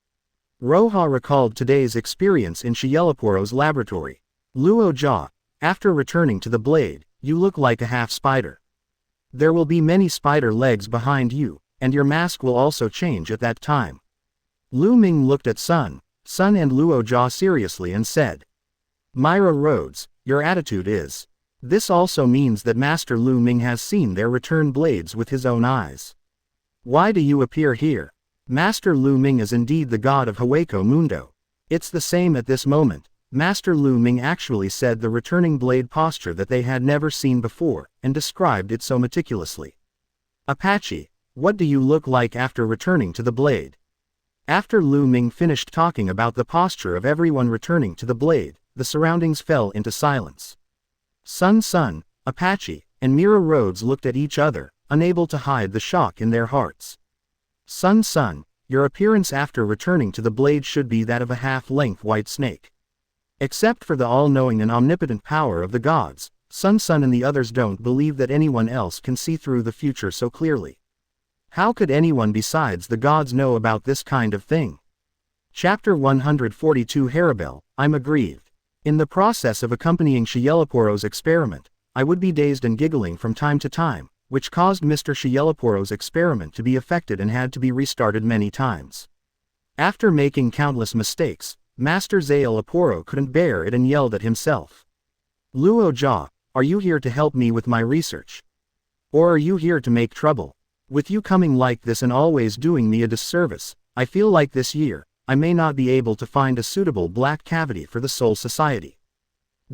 Roha recalled today's experience in Shielaporo's laboratory. Luojia, after returning to the blade, you look like a half spider. There will be many spider legs behind you, and your mask will also change at that time. Lu Ming looked at Sun and Luojia seriously and said, Myra Rhodes, your attitude is. This also means that Master Lu Ming has seen their return blades with his own eyes. Why do you appear here? Master Lu Ming is indeed the god of Hueco Mundo. It's the same at this moment. Master Lu Ming actually said the returning blade posture that they had never seen before, and described it so meticulously. Apache, what do you look like after returning to the blade? After Lu Ming finished talking about the posture of everyone returning to the blade, the surroundings fell into silence. Sun, Apache, and Mira Rhodes looked at each other, unable to hide the shock in their hearts. Sun, your appearance after returning to the blade should be that of a half-length white snake. Except for the all-knowing and omnipotent power of the gods, Sun and the others don't believe that anyone else can see through the future so clearly. How could anyone besides the gods know about this kind of thing? Chapter 142 Haribel, I'm aggrieved. In the process of accompanying Shielaporo's experiment, I would be dazed and giggling from time to time, which caused Mr. Shielaporo's experiment to be affected and had to be restarted many times. After making countless mistakes, Master Shielaporo couldn't bear it and yelled at himself. Luojia, are you here to help me with my research? Or are you here to make trouble? With you coming like this and always doing me a disservice, I feel like this year, I may not be able to find a suitable black cavity for the Soul Society.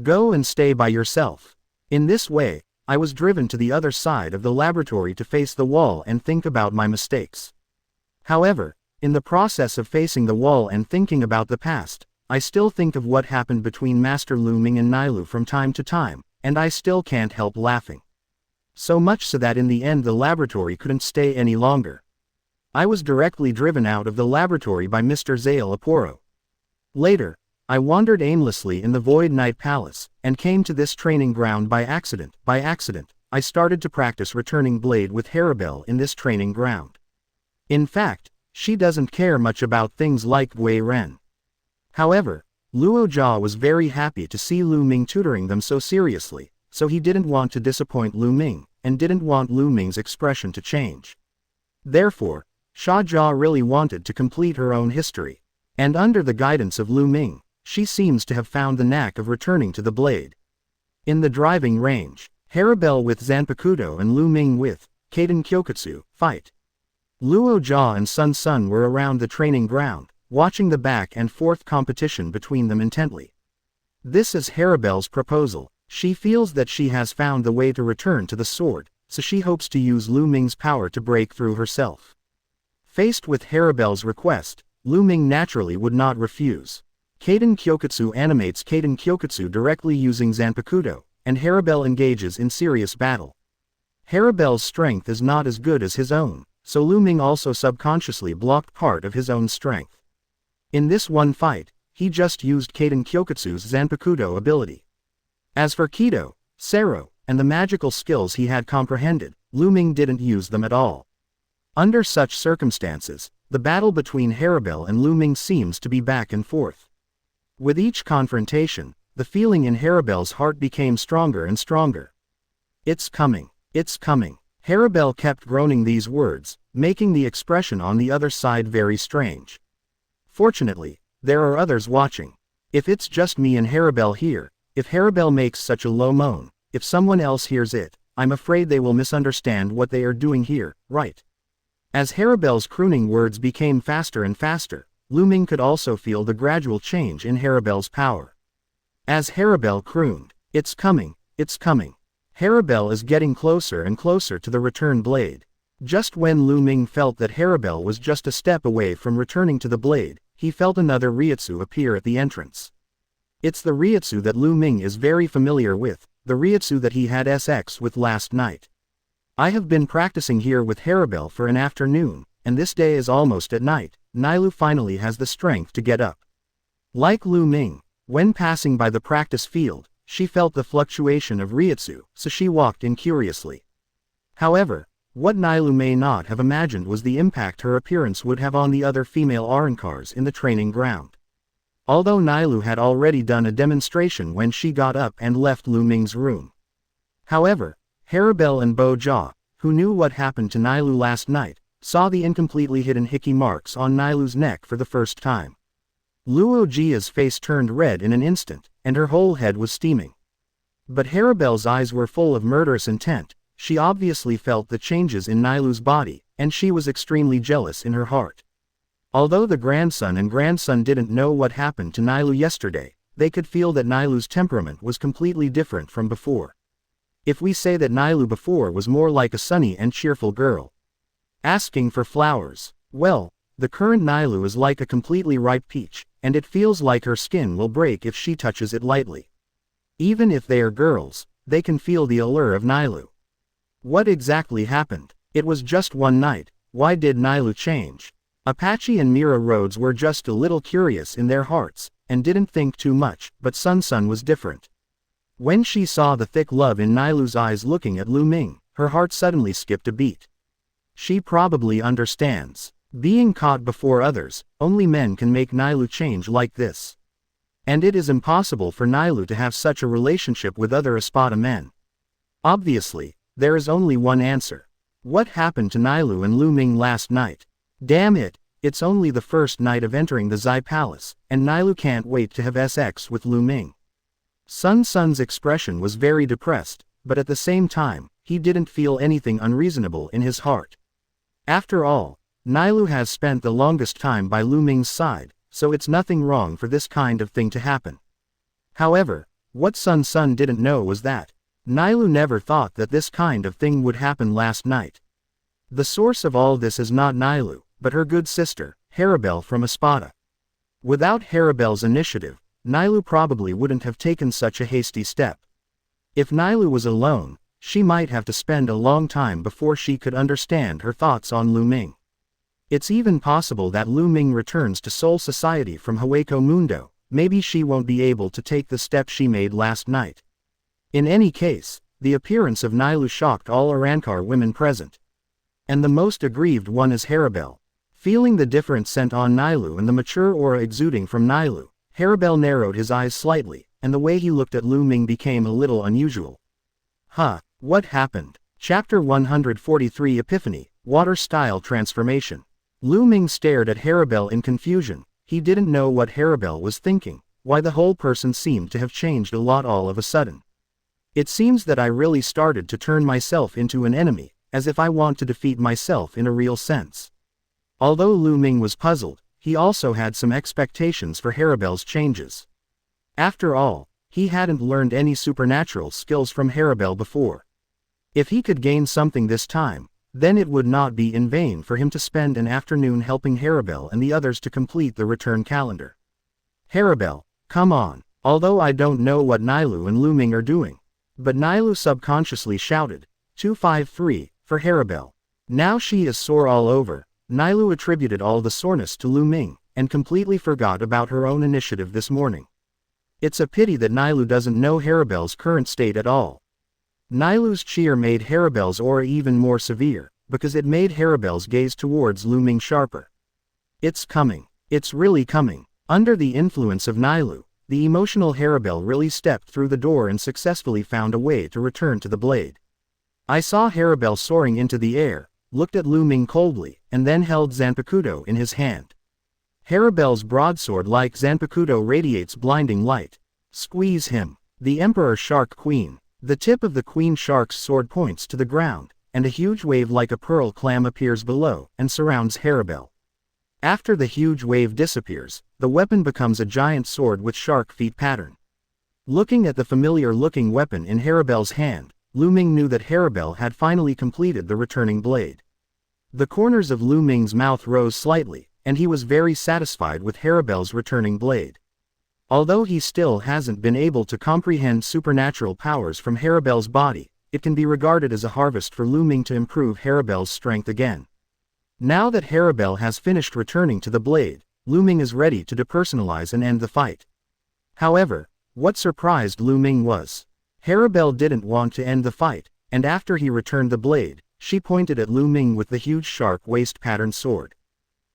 Go and stay by yourself. In this way, I was driven to the other side of the laboratory to face the wall and think about my mistakes. However, in the process of facing the wall and thinking about the past, I still think of what happened between Master Lu Ming and Nailu from time to time, and I still can't help laughing. So much so that in the end the laboratory couldn't stay any longer. I was directly driven out of the laboratory by Mr. Shielaporo. Later, I wandered aimlessly in the Void Night Palace, and came to this training ground by accident. I started to practice returning blade with Haribel in this training ground. In fact, she doesn't care much about things like Wei Ren. However, Luojia was very happy to see Lu Ming tutoring them so seriously, so he didn't want to disappoint Lu Ming, and didn't want Lu Ming's expression to change. Therefore, Xuzheng really wanted to complete her own history. And under the guidance of Lu Ming, she seems to have found the knack of returning to the blade. In the driving range, Haribel with Zanpakutō and Lu Ming with Kaden Kyokutsu fight. Luojia and Sun were around the training ground, watching the back and forth competition between them intently. This is Haribel's proposal. She feels that she has found the way to return to the sword, so she hopes to use Lu Ming's power to break through herself. Faced with Haribel's request, Lu Ming naturally would not refuse. Kaden Kyokutsu animates Kaden Kyokutsu directly using Zanpakutō, and Haribel engages in serious battle. Haribel's strength is not as good as his own, so Lu Ming also subconsciously blocked part of his own strength. In this one fight, he just used Kaden Kyokutsu's Zanpakutō ability. As for Kido, Sero, and the magical skills he had comprehended, Lu Ming didn't use them at all. Under such circumstances, the battle between Haribel and Lu Ming seems to be back and forth. With each confrontation, the feeling in Haribel's heart became stronger and stronger. It's coming. Haribel kept groaning these words, making the expression on the other side very strange. Fortunately, there are others watching. If it's just me and Haribel here, if Haribel makes such a low moan, if someone else hears it, I'm afraid they will misunderstand what they are doing here, right? As Haribel's crooning words became faster and faster, Lu Ming could also feel the gradual change in Haribel's power. As Haribel crooned, "It's coming, it's coming." Haribel is getting closer and closer to the return blade. Just when Lu Ming felt that Haribel was just a step away from returning to the blade, he felt another Reiatsu appear at the entrance. It's the Reiatsu that Lu Ming is very familiar with, the Reiatsu that he had sex with last night. "I have been practicing here with Haribel for an afternoon, and this day is almost at night." Nailu finally has the strength to get up. Like Lu Ming, when passing by the practice field, she felt the fluctuation of Reiatsu, so she walked in curiously. However, what Nailu may not have imagined was the impact her appearance would have on the other female Arankars in the training ground. Although Nailu had already done a demonstration when she got up and left Lu Ming's room. However, Haribel and Bo Jia, who knew what happened to Nailu last night, saw the incompletely hidden hickey marks on Nailu's neck for the first time. Luo Jia's face turned red in an instant, and her whole head was steaming. But Haribel's eyes were full of murderous intent. She obviously felt the changes in Nailu's body, and she was extremely jealous in her heart. Although the grandson and grandson didn't know what happened to Nailu yesterday, they could feel that Nailu's temperament was completely different from before. If we say that Nailu before was more like a sunny and cheerful girl, asking for flowers, well, the current Nailu is like a completely ripe peach, and it feels like her skin will break if she touches it lightly. Even if they are girls, they can feel the allure of Nailu. What exactly happened? It was just one night. Why did Nailu change? Apache and Mira Rhodes were just a little curious in their hearts, and didn't think too much, but Sun Sun was different. When she saw the thick love in Nailu's eyes looking at Lu Ming, her heart suddenly skipped a beat. She probably understands. Being caught before others, only men can make Nailu change like this. And it is impossible for Nailu to have such a relationship with other Espada men. Obviously, there is only one answer. What happened to Nailu and Lu Ming last night? Damn it, it's only the first night of entering the Zai Palace, and Nailu can't wait to have sex with Lu Ming. Sun Sun's expression was very depressed, but at the same time, he didn't feel anything unreasonable in his heart. After all, Nailu has spent the longest time by Lu Ming's side, so it's nothing wrong for this kind of thing to happen. However, what Sun Sun didn't know was that Nailu never thought that this kind of thing would happen last night. The source of all this is not Nailu, but her good sister, Haribel from Espada. Without Haribel's initiative, Nailu probably wouldn't have taken such a hasty step. If Nailu was alone, she might have to spend a long time before she could understand her thoughts on Lu Ming. It's even possible that Lu Ming returns to Soul Society from Hueco Mundo. Maybe she won't be able to take the step she made last night. In any case, the appearance of Nailu shocked all Arankar women present. And the most aggrieved one is Haribel. Feeling the difference sent on Nailu and the mature aura exuding from Nailu, Haribel narrowed his eyes slightly, and the way he looked at Lu Ming became a little unusual. What happened? Chapter 143 Epiphany, Water-Style Transformation. Lu Ming stared at Haribel in confusion. He didn't know what Haribel was thinking, why the whole person seemed to have changed a lot all of a sudden. It seems that I really started to turn myself into an enemy, as if I want to defeat myself in a real sense. Although Lu Ming was puzzled, he also had some expectations for Haribel's changes. After all, he hadn't learned any supernatural skills from Haribel before. If he could gain something this time, then it would not be in vain for him to spend an afternoon helping Haribel and the others to complete the return calendar. Haribel, come on. Although I don't know what Nailu and Lu Ming are doing. But Nailu subconsciously shouted, 253, for Haribel. Now she is sore all over. Nailu attributed all the soreness to Lu Ming, and completely forgot about her own initiative this morning. It's a pity that Nailu doesn't know Haribel's current state at all. Nailu's cheer made Haribel's aura even more severe, because it made Haribel's gaze towards Lu Ming sharper. It's coming. It's really coming. Under the influence of Nailu, the emotional Haribel really stepped through the door and successfully found a way to return to the blade. I saw Haribel soaring into the air, looked at Lu Ming coldly, and then held Zanpakutō in his hand. Haribel's broadsword like Zanpakutō radiates blinding light. Squeeze him. The Emperor Shark Queen. The tip of the Queen Shark's sword points to the ground, and a huge wave like a pearl clam appears below and surrounds Haribel. After the huge wave disappears, the weapon becomes a giant sword with shark feet pattern. Looking at the familiar-looking weapon in Haribel's hand, Lu Ming knew that Haribel had finally completed the returning blade. The corners of Lu Ming's mouth rose slightly, and he was very satisfied with Haribel's returning blade. Although he still hasn't been able to comprehend supernatural powers from Haribel's body, it can be regarded as a harvest for Lu Ming to improve Haribel's strength again. Now that Haribel has finished returning to the blade, Lu Ming is ready to depersonalize and end the fight. However, what surprised Lu Ming was, Haribel didn't want to end the fight, and after he returned the blade, she pointed at Lu Ming with the huge shark waist pattern sword.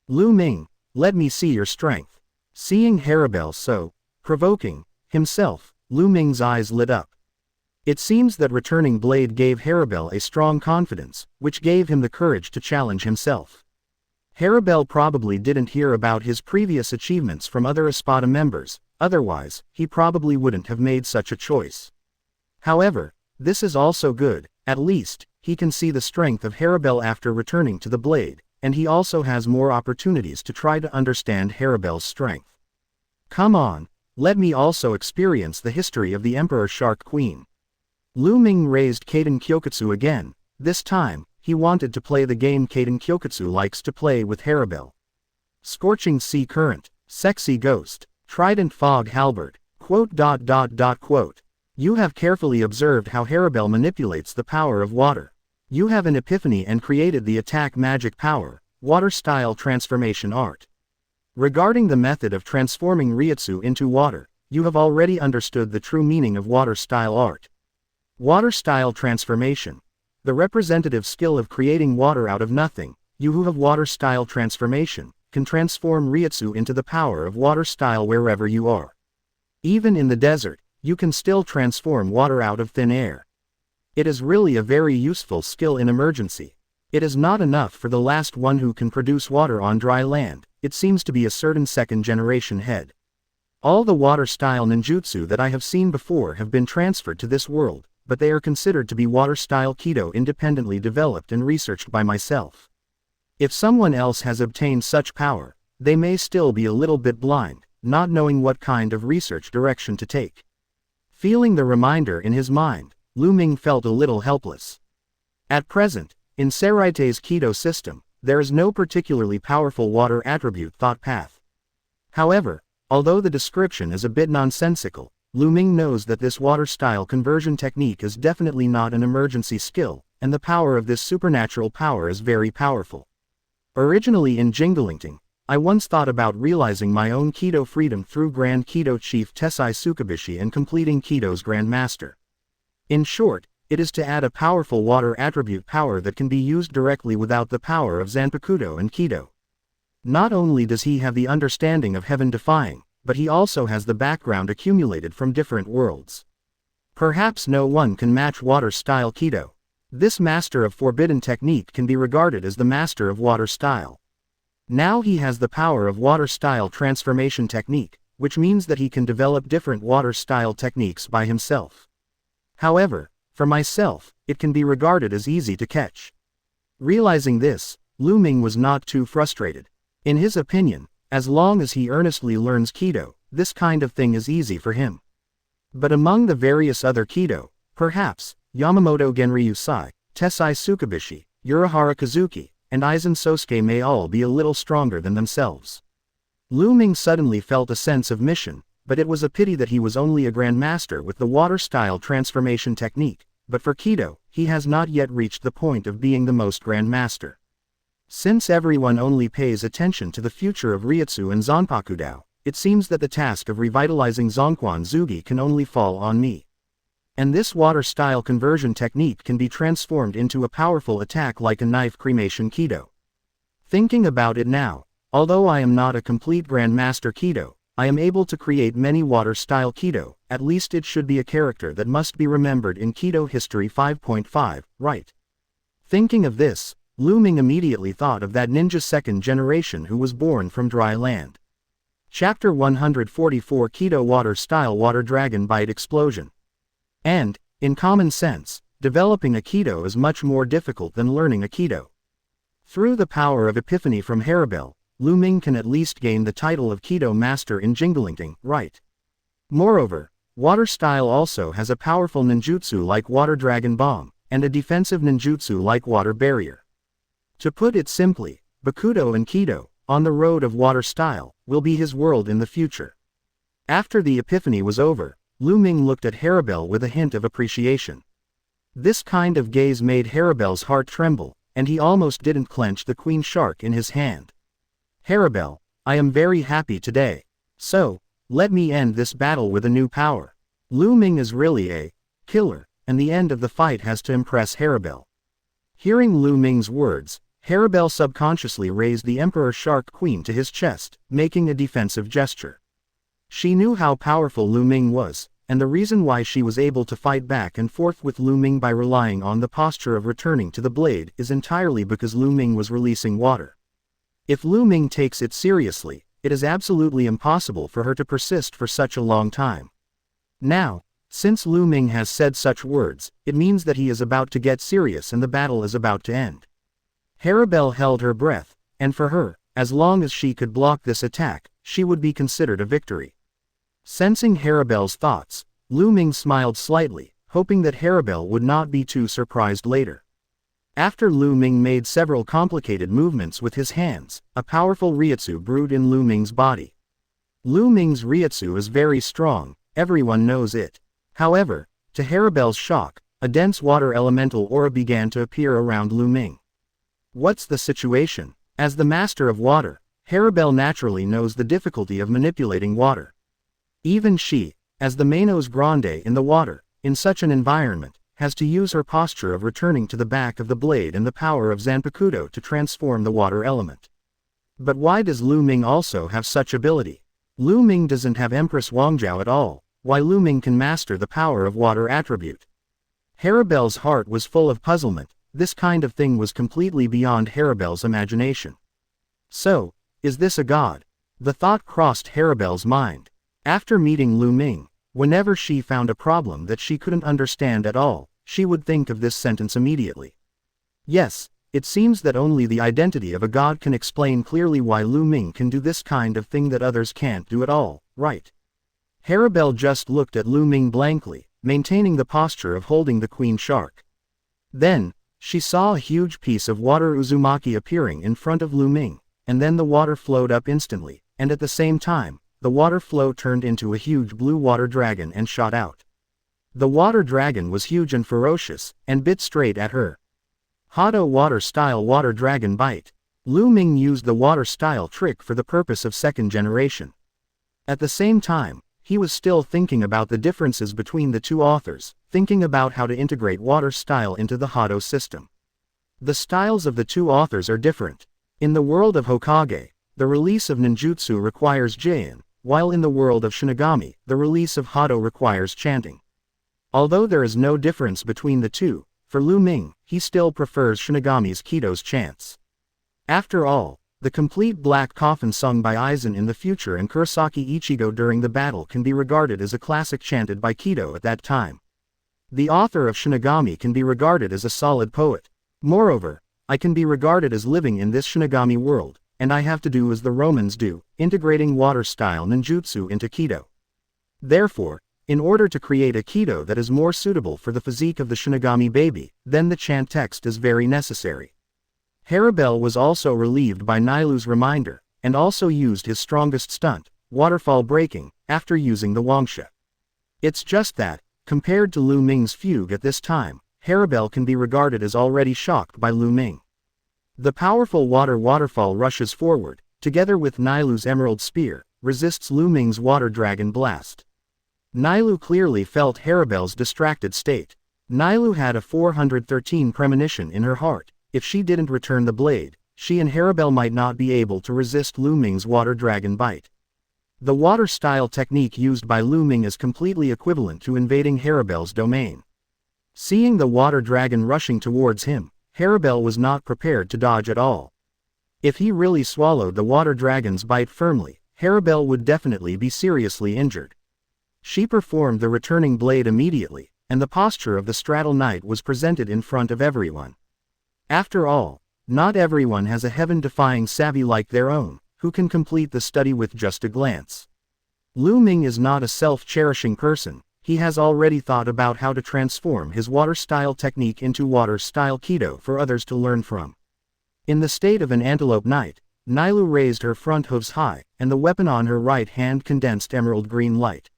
Lu Ming, let me see your strength. Seeing Haribel so provoking himself, Lu Ming's eyes lit up. It seems that returning blade gave Haribel a strong confidence, which gave him the courage to challenge himself. Haribel probably didn't hear about his previous achievements from other Espada members, otherwise, he probably wouldn't have made such a choice. However, this is also good, at least, he can see the strength of Haribel after returning to the blade, and he also has more opportunities to try to understand Haribel's strength. Come on, let me also experience the history of the Emperor Shark Queen. Lu Ming raised Kaden Kyokutsu again. This time, he wanted to play the game Kaden Kyokutsu likes to play with Haribel. Scorching Sea Current, Sexy Ghost, Trident Fog Halberd, quote. You have carefully observed how Haribel manipulates the power of water. You have an epiphany and created the attack magic power, water style transformation art. Regarding the method of transforming Reiatsu into water, you have already understood the true meaning of water style art. Water style transformation. The representative skill of creating water out of nothing, you who have water style transformation, can transform Reiatsu into the power of water style wherever you are. Even in the desert, you can still transform water out of thin air. It is really a very useful skill in emergency. It is not enough for the last one who can produce water on dry land, it seems to be a certain second generation head. All the water style ninjutsu that I have seen before have been transferred to this world, but they are considered to be water style Kido independently developed and researched by myself. If someone else has obtained such power, they may still be a little bit blind, not knowing what kind of research direction to take. Feeling the reminder in his mind, Lu Ming felt a little helpless. At present, in Seraite's Kido system, there is no particularly powerful water attribute thought path. However, although the description is a bit nonsensical, Lu Ming knows that this water style conversion technique is definitely not an emergency skill, and the power of this supernatural power is very powerful. Originally in Jingalingting, I once thought about realizing my own Kido freedom through Grand Kido Chief Tessai Tsukubishi and completing Kido's Grand Master. In short, it is to add a powerful water attribute power that can be used directly without the power of Zanpakutō and Kido. Not only does he have the understanding of heaven-defying, but he also has the background accumulated from different worlds. Perhaps no one can match water-style Kido. This master of forbidden technique can be regarded as the master of water style. Now he has the power of water style transformation technique, which means that he can develop different water style techniques by himself. However, for myself, it can be regarded as easy to catch. Realizing this, Lu Ming was not too frustrated. In his opinion, as long as he earnestly learns Kido, this kind of thing is easy for him. But among the various other Kido, perhaps, Yamamoto Genryusai, Tessai Tsukubishi, Urahara Kazuki, and Aizen Sosuke may all be a little stronger than themselves. Lu Ming suddenly felt a sense of mission, but it was a pity that he was only a grandmaster with the water-style transformation technique, but for Kido, he has not yet reached the point of being the most grandmaster. Since everyone only pays attention to the future of Reiatsu and Zanpakutō, it seems that the task of revitalizing Zonquan Zugi can only fall on me. And this water-style conversion technique can be transformed into a powerful attack like a knife cremation Kido. Thinking about it now, although I am not a complete grandmaster Kido, I am able to create many water-style Kido, at least it should be a character that must be remembered in Kido History 5.5, right? Thinking of this, Lu Ming immediately thought of that ninja second generation who was born from dry land. Chapter 144 Keto Water Style Water Dragon Bite Explosion. And, in common sense, developing a Keto is much more difficult than learning a Keto. Through the power of epiphany from Haribel, Lu Ming can at least gain the title of Keto Master in Jinglingting, right? Moreover, Water Style also has a powerful ninjutsu like Water Dragon Bomb, and a defensive ninjutsu like Water Barrier. To put it simply, Bakudo and Keto, on the road of Water Style, will be his world in the future. After the epiphany was over, Lu Ming looked at Haribel with a hint of appreciation. This kind of gaze made Haribel's heart tremble, and he almost didn't clench the queen shark in his hand. Haribel, I am very happy today. So, let me end this battle with a new power. Lu Ming is really a killer, and the end of the fight has to impress Haribel. Hearing Lu Ming's words, Haribel subconsciously raised the Emperor Shark Queen to his chest, making a defensive gesture. She knew how powerful Lu Ming was, and the reason why she was able to fight back and forth with Lu Ming by relying on the posture of returning to the blade is entirely because Lu Ming was releasing water. If Lu Ming takes it seriously, it is absolutely impossible for her to persist for such a long time. Now, since Lu Ming has said such words, it means that he is about to get serious and the battle is about to end. Haribel held her breath, and for her, as long as she could block this attack, she would be considered a victory. Sensing Haribel's thoughts, Lu Ming smiled slightly, hoping that Haribel would not be too surprised later. After Lu Ming made several complicated movements with his hands, a powerful Reiatsu brewed in Lu Ming's body. Lu Ming's Reiatsu is very strong, everyone knows it. However, to Haribel's shock, a dense water elemental aura began to appear around Lu Ming. What's the situation? As the master of water, Haribel naturally knows the difficulty of manipulating water. Even she, as the Manos Grande in the water, in such an environment, has to use her posture of returning to the back of the blade and the power of Zanpakutō to transform the water element. But why does Lu Ming also have such ability? Lu Ming doesn't have Empress Wangzhou at all, why Lu Ming can master the power of water attribute. Haribel's heart was full of puzzlement. This kind of thing was completely beyond Haribel's imagination. So, is this a god? The thought crossed Haribel's mind. After meeting Lu Ming, whenever she found a problem that she couldn't understand at all, she would think of this sentence immediately. Yes, it seems that only the identity of a god can explain clearly why Lu Ming can do this kind of thing that others can't do at all, right? Haribel just looked at Lu Ming blankly, maintaining the posture of holding the queen shark. Then, she saw a huge piece of water uzumaki appearing in front of Lu Ming, and then the water flowed up instantly, and at the same time, the water flow turned into a huge blue water dragon and shot out. The water dragon was huge and ferocious, and bit straight at her. Hado Water Style Water Dragon Bite. Lu Ming used the water style trick for the purpose of second generation. At the same time, he was still thinking about the differences between the two authors, thinking about how to integrate water style into the Hado system. The styles of the two authors are different. In the world of Hokage, the release of ninjutsu requires Jin, while in the world of Shinigami, the release of Hado requires chanting. Although there is no difference between the two, for Lu Ming, he still prefers Shinigami's Kito's chants. After all, the complete Black Coffin sung by Aizen in the future and Kurosaki Ichigo during the battle can be regarded as a classic chanted by Kito at that time. The author of Shinigami can be regarded as a solid poet. Moreover, I can be regarded as living in this Shinigami world, and I have to do as the Romans do, integrating water-style ninjutsu into Kito. Therefore, in order to create a Kito that is more suitable for the physique of the Shinigami baby, then the chant text is very necessary. Haribel was also relieved by Nilu's reminder, and also used his strongest stunt, waterfall breaking, after using the Wangsha. It's just that, compared to Lu Ming's fugue at this time, Haribel can be regarded as already shocked by Lu Ming. The powerful waterfall rushes forward, together with Nilu's emerald spear, resists Lu Ming's water dragon blast. Nilu clearly felt Haribel's distracted state. Nilu had a 413 premonition in her heart. If she didn't return the blade, she and Haribel might not be able to resist Lu Ming's water dragon bite. The water style technique used by Lu Ming is completely equivalent to invading Haribel's domain. Seeing the water dragon rushing towards him, Haribel was not prepared to dodge at all. If he really swallowed the water dragon's bite firmly, Haribel would definitely be seriously injured. She performed the returning blade immediately, and the posture of the straddle knight was presented in front of everyone. After all, not everyone has a heaven-defying savvy like their own, who can complete the study with just a glance. Lu Ming is not a self-cherishing person. He has already thought about how to transform his water-style technique into water-style Kido for others to learn from. In the state of an antelope knight, Nailu raised her front hooves high, and the weapon on her right hand condensed emerald green light.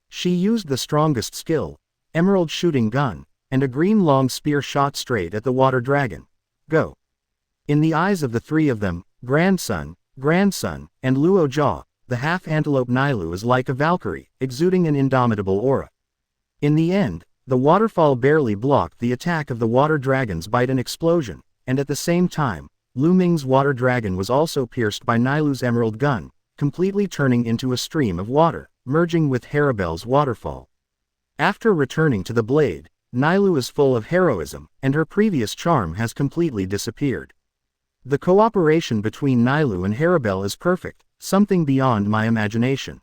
She used the strongest skill, emerald shooting gun, and a green long spear shot straight at the water dragon. Go! In the eyes of the three of them, grandson, and Luo Jia, the half-antelope Nailu is like a Valkyrie, exuding an indomitable aura. In the end, the waterfall barely blocked the attack of the water dragon's bite and explosion, and at the same time, Lu Ming's water dragon was also pierced by Nailu's emerald gun, completely turning into a stream of water, merging with Haribel's waterfall. After returning to the blade, Nailu is full of heroism, and her previous charm has completely disappeared. The cooperation between Nailu and Haribel is perfect, something beyond my imagination.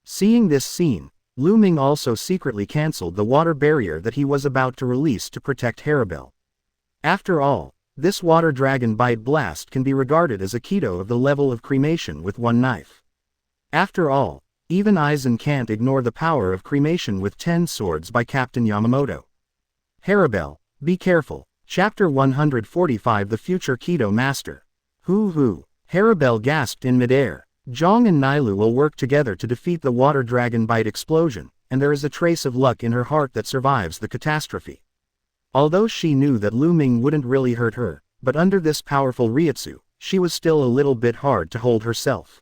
Seeing this scene, Lu Ming also secretly cancelled the water barrier that he was about to release to protect Haribel. After all, this water dragon bite blast can be regarded as a Kido of the level of cremation with one knife. After all, even Aizen can't ignore the power of cremation with 10 swords by Captain Yamamoto. Haribel, be careful. Chapter 145 The Future Kido Master. Hoo! Haribel gasped in midair. Zhang and Nailu will work together to defeat the water dragon bite explosion, and there is a trace of luck in her heart that survives the catastrophe. Although she knew that Lu Ming wouldn't really hurt her, but under this powerful Reiatsu, she was still a little bit hard to hold herself.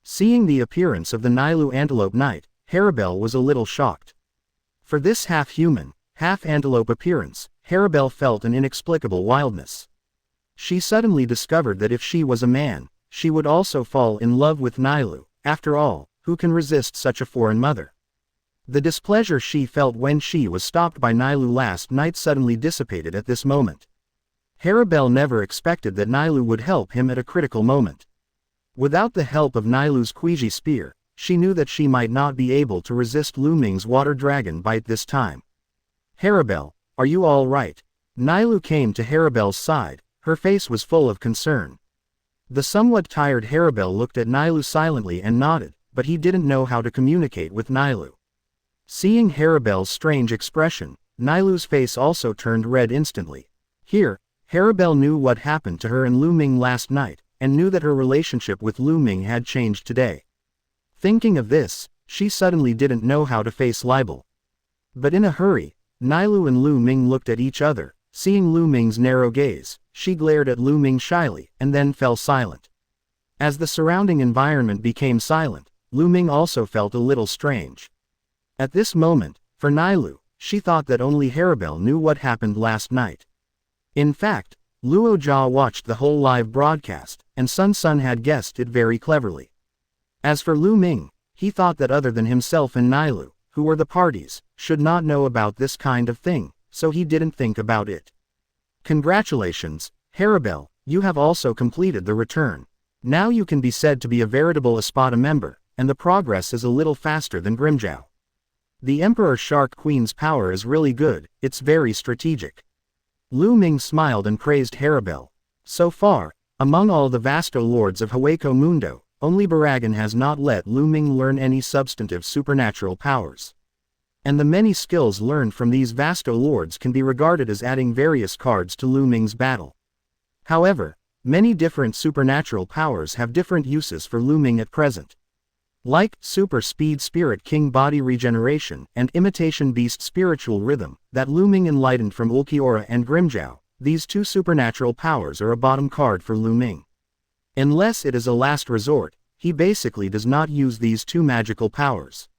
Seeing the appearance of the Nailu antelope knight, Haribel was a little shocked. For this half-human, half-antelope appearance, Haribel felt an inexplicable wildness. She suddenly discovered that if she was a man, she would also fall in love with Nailu. After all, who can resist such a foreign mother? The displeasure she felt when she was stopped by Nailu last night suddenly dissipated at this moment. Haribel never expected that Nailu would help him at a critical moment. Without the help of Nailu's Kuiji spear, she knew that she might not be able to resist Lu Ming's water dragon bite this time. Haribel, are you all right? Nailu came to Haribel's side, her face was full of concern. The somewhat tired Haribel looked at Nailu silently and nodded, but he didn't know how to communicate with Nailu. Seeing Haribel's strange expression, Nailu's face also turned red instantly. Here, Haribel knew what happened to her and Lu Ming last night, and knew that her relationship with Lu Ming had changed today. Thinking of this, she suddenly didn't know how to face libel. But in a hurry, Nailu and Lu Ming looked at each other. Seeing Lu Ming's narrow gaze, she glared at Lu Ming shyly, and then fell silent. As the surrounding environment became silent, Lu Ming also felt a little strange. At this moment, for Nailu, she thought that only Haribel knew what happened last night. In fact, Luo Jia watched the whole live broadcast, and Sun had guessed it very cleverly. As for Lu Ming, he thought that other than himself and Nailu, who were the parties, should not know about this kind of thing, so he didn't think about it. Congratulations, Haribel, you have also completed the return. Now you can be said to be a veritable Espada member, and the progress is a little faster than Grimmjow. The Emperor Shark Queen's power is really good, it's very strategic. Lu Ming smiled and praised Haribel. So far, among all the Vasto Lords of Hueco Mundo, only Baragan has not let Lu Ming learn any substantive supernatural powers. And the many skills learned from these Vasto Lords can be regarded as adding various cards to Lu Ming's battle. However, many different supernatural powers have different uses for Lu Ming at present. Like Super Speed Spirit King Body Regeneration and Imitation Beast Spiritual Rhythm, that Lu Ming enlightened from Ulquiorra and Grimmjow, these two supernatural powers are a bottom card for Lu Ming. Unless it is a last resort, he basically does not use these two magical powers.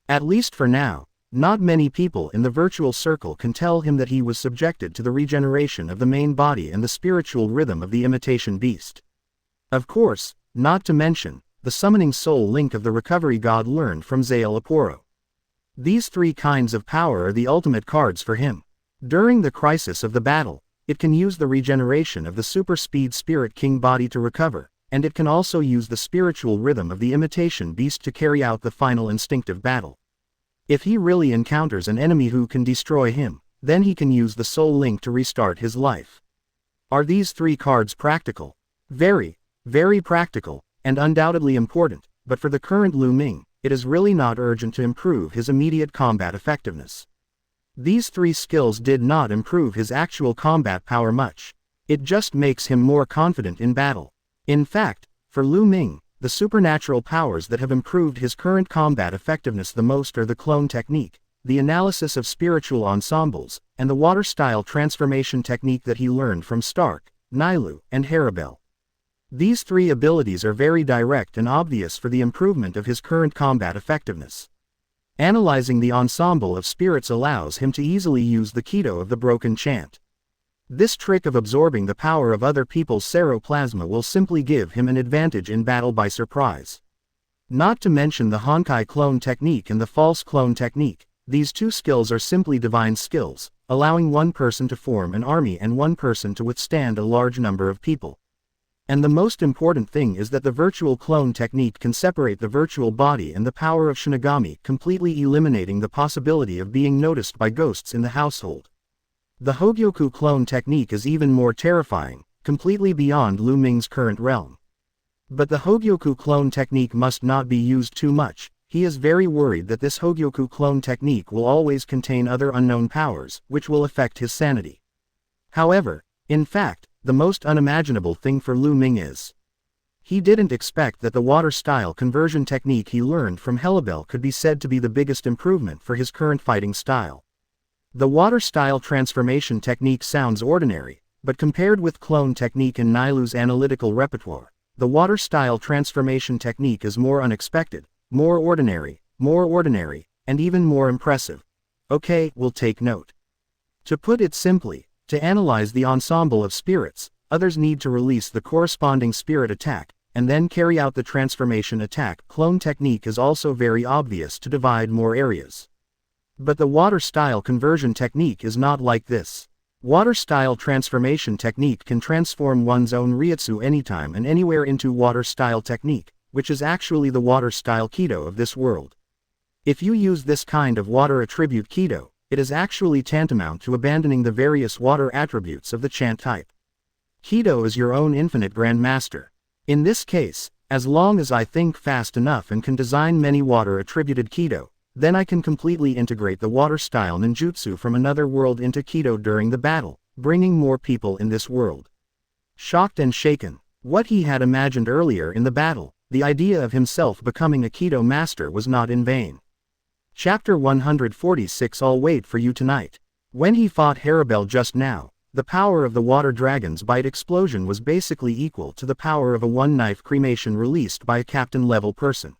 At least for now, not many people in the virtual circle can tell him that he was subjected to the regeneration of the main body and the spiritual rhythm of the imitation beast. Of course, not to mention, the summoning soul link of the recovery god learned from Zael Aporo. These three kinds of power are the ultimate cards for him. During the crisis of the battle, it can use the regeneration of the super speed Spirit King body to recover, and it can also use the spiritual rhythm of the imitation beast to carry out the final instinctive battle. If he really encounters an enemy who can destroy him, then he can use the soul link to restart his life. Are these 3 cards practical? Very, very practical, and undoubtedly important, but for the current Lu Ming, it is really not urgent to improve his immediate combat effectiveness. These 3 skills did not improve his actual combat power much. It just makes him more confident in battle. In fact, for Lu Ming, the supernatural powers that have improved his current combat effectiveness the most are the clone technique, the analysis of spiritual ensembles, and the water-style transformation technique that he learned from Stark, Nailu, and Haribel. These 3 abilities are very direct and obvious for the improvement of his current combat effectiveness. Analyzing the ensemble of spirits allows him to easily use the Kido of the broken chant. This trick of absorbing the power of other people's seroplasma will simply give him an advantage in battle by surprise. Not to mention the Honkai clone technique and the false clone technique, these 2 skills are simply divine skills, allowing one person to form an army and one person to withstand a large number of people. And the most important thing is that the virtual clone technique can separate the virtual body and the power of Shinigami, completely eliminating the possibility of being noticed by ghosts in the household. The Hogyoku clone technique is even more terrifying, completely beyond Lu Ming's current realm. But the Hogyoku clone technique must not be used too much. He is very worried that this Hogyoku clone technique will always contain other unknown powers, which will affect his sanity. However, in fact, the most unimaginable thing for Lu Ming is, he didn't expect that the water-style conversion technique he learned from Haribel could be said to be the biggest improvement for his current fighting style. The water-style transformation technique sounds ordinary, but compared with clone technique in Nailu's analytical repertoire, the water-style transformation technique is more unexpected, more ordinary, and even more impressive. Okay, we'll take note. To put it simply, to analyze the ensemble of spirits, others need to release the corresponding spirit attack, and then carry out the transformation attack. Clone technique is also very obvious to divide more areas. But the water-style conversion technique is not like this. Water-style transformation technique can transform one's own Reiatsu anytime and anywhere into water-style technique, which is actually the water-style Kido of this world. If you use this kind of water attribute Kido, it is actually tantamount to abandoning the various water attributes of the chant type. Kido is your own infinite grandmaster. In this case, as long as I think fast enough and can design many water-attributed Kido, then I can completely integrate the water-style ninjutsu from another world into Kido during the battle, bringing more people in this world. Shocked and shaken, what he had imagined earlier in the battle, the idea of himself becoming a Kido master, was not in vain. Chapter 146. I'll wait for you tonight. When he fought Haribel just now, the power of the water dragon's bite explosion was basically equal to the power of a one-knife cremation released by a captain-level person.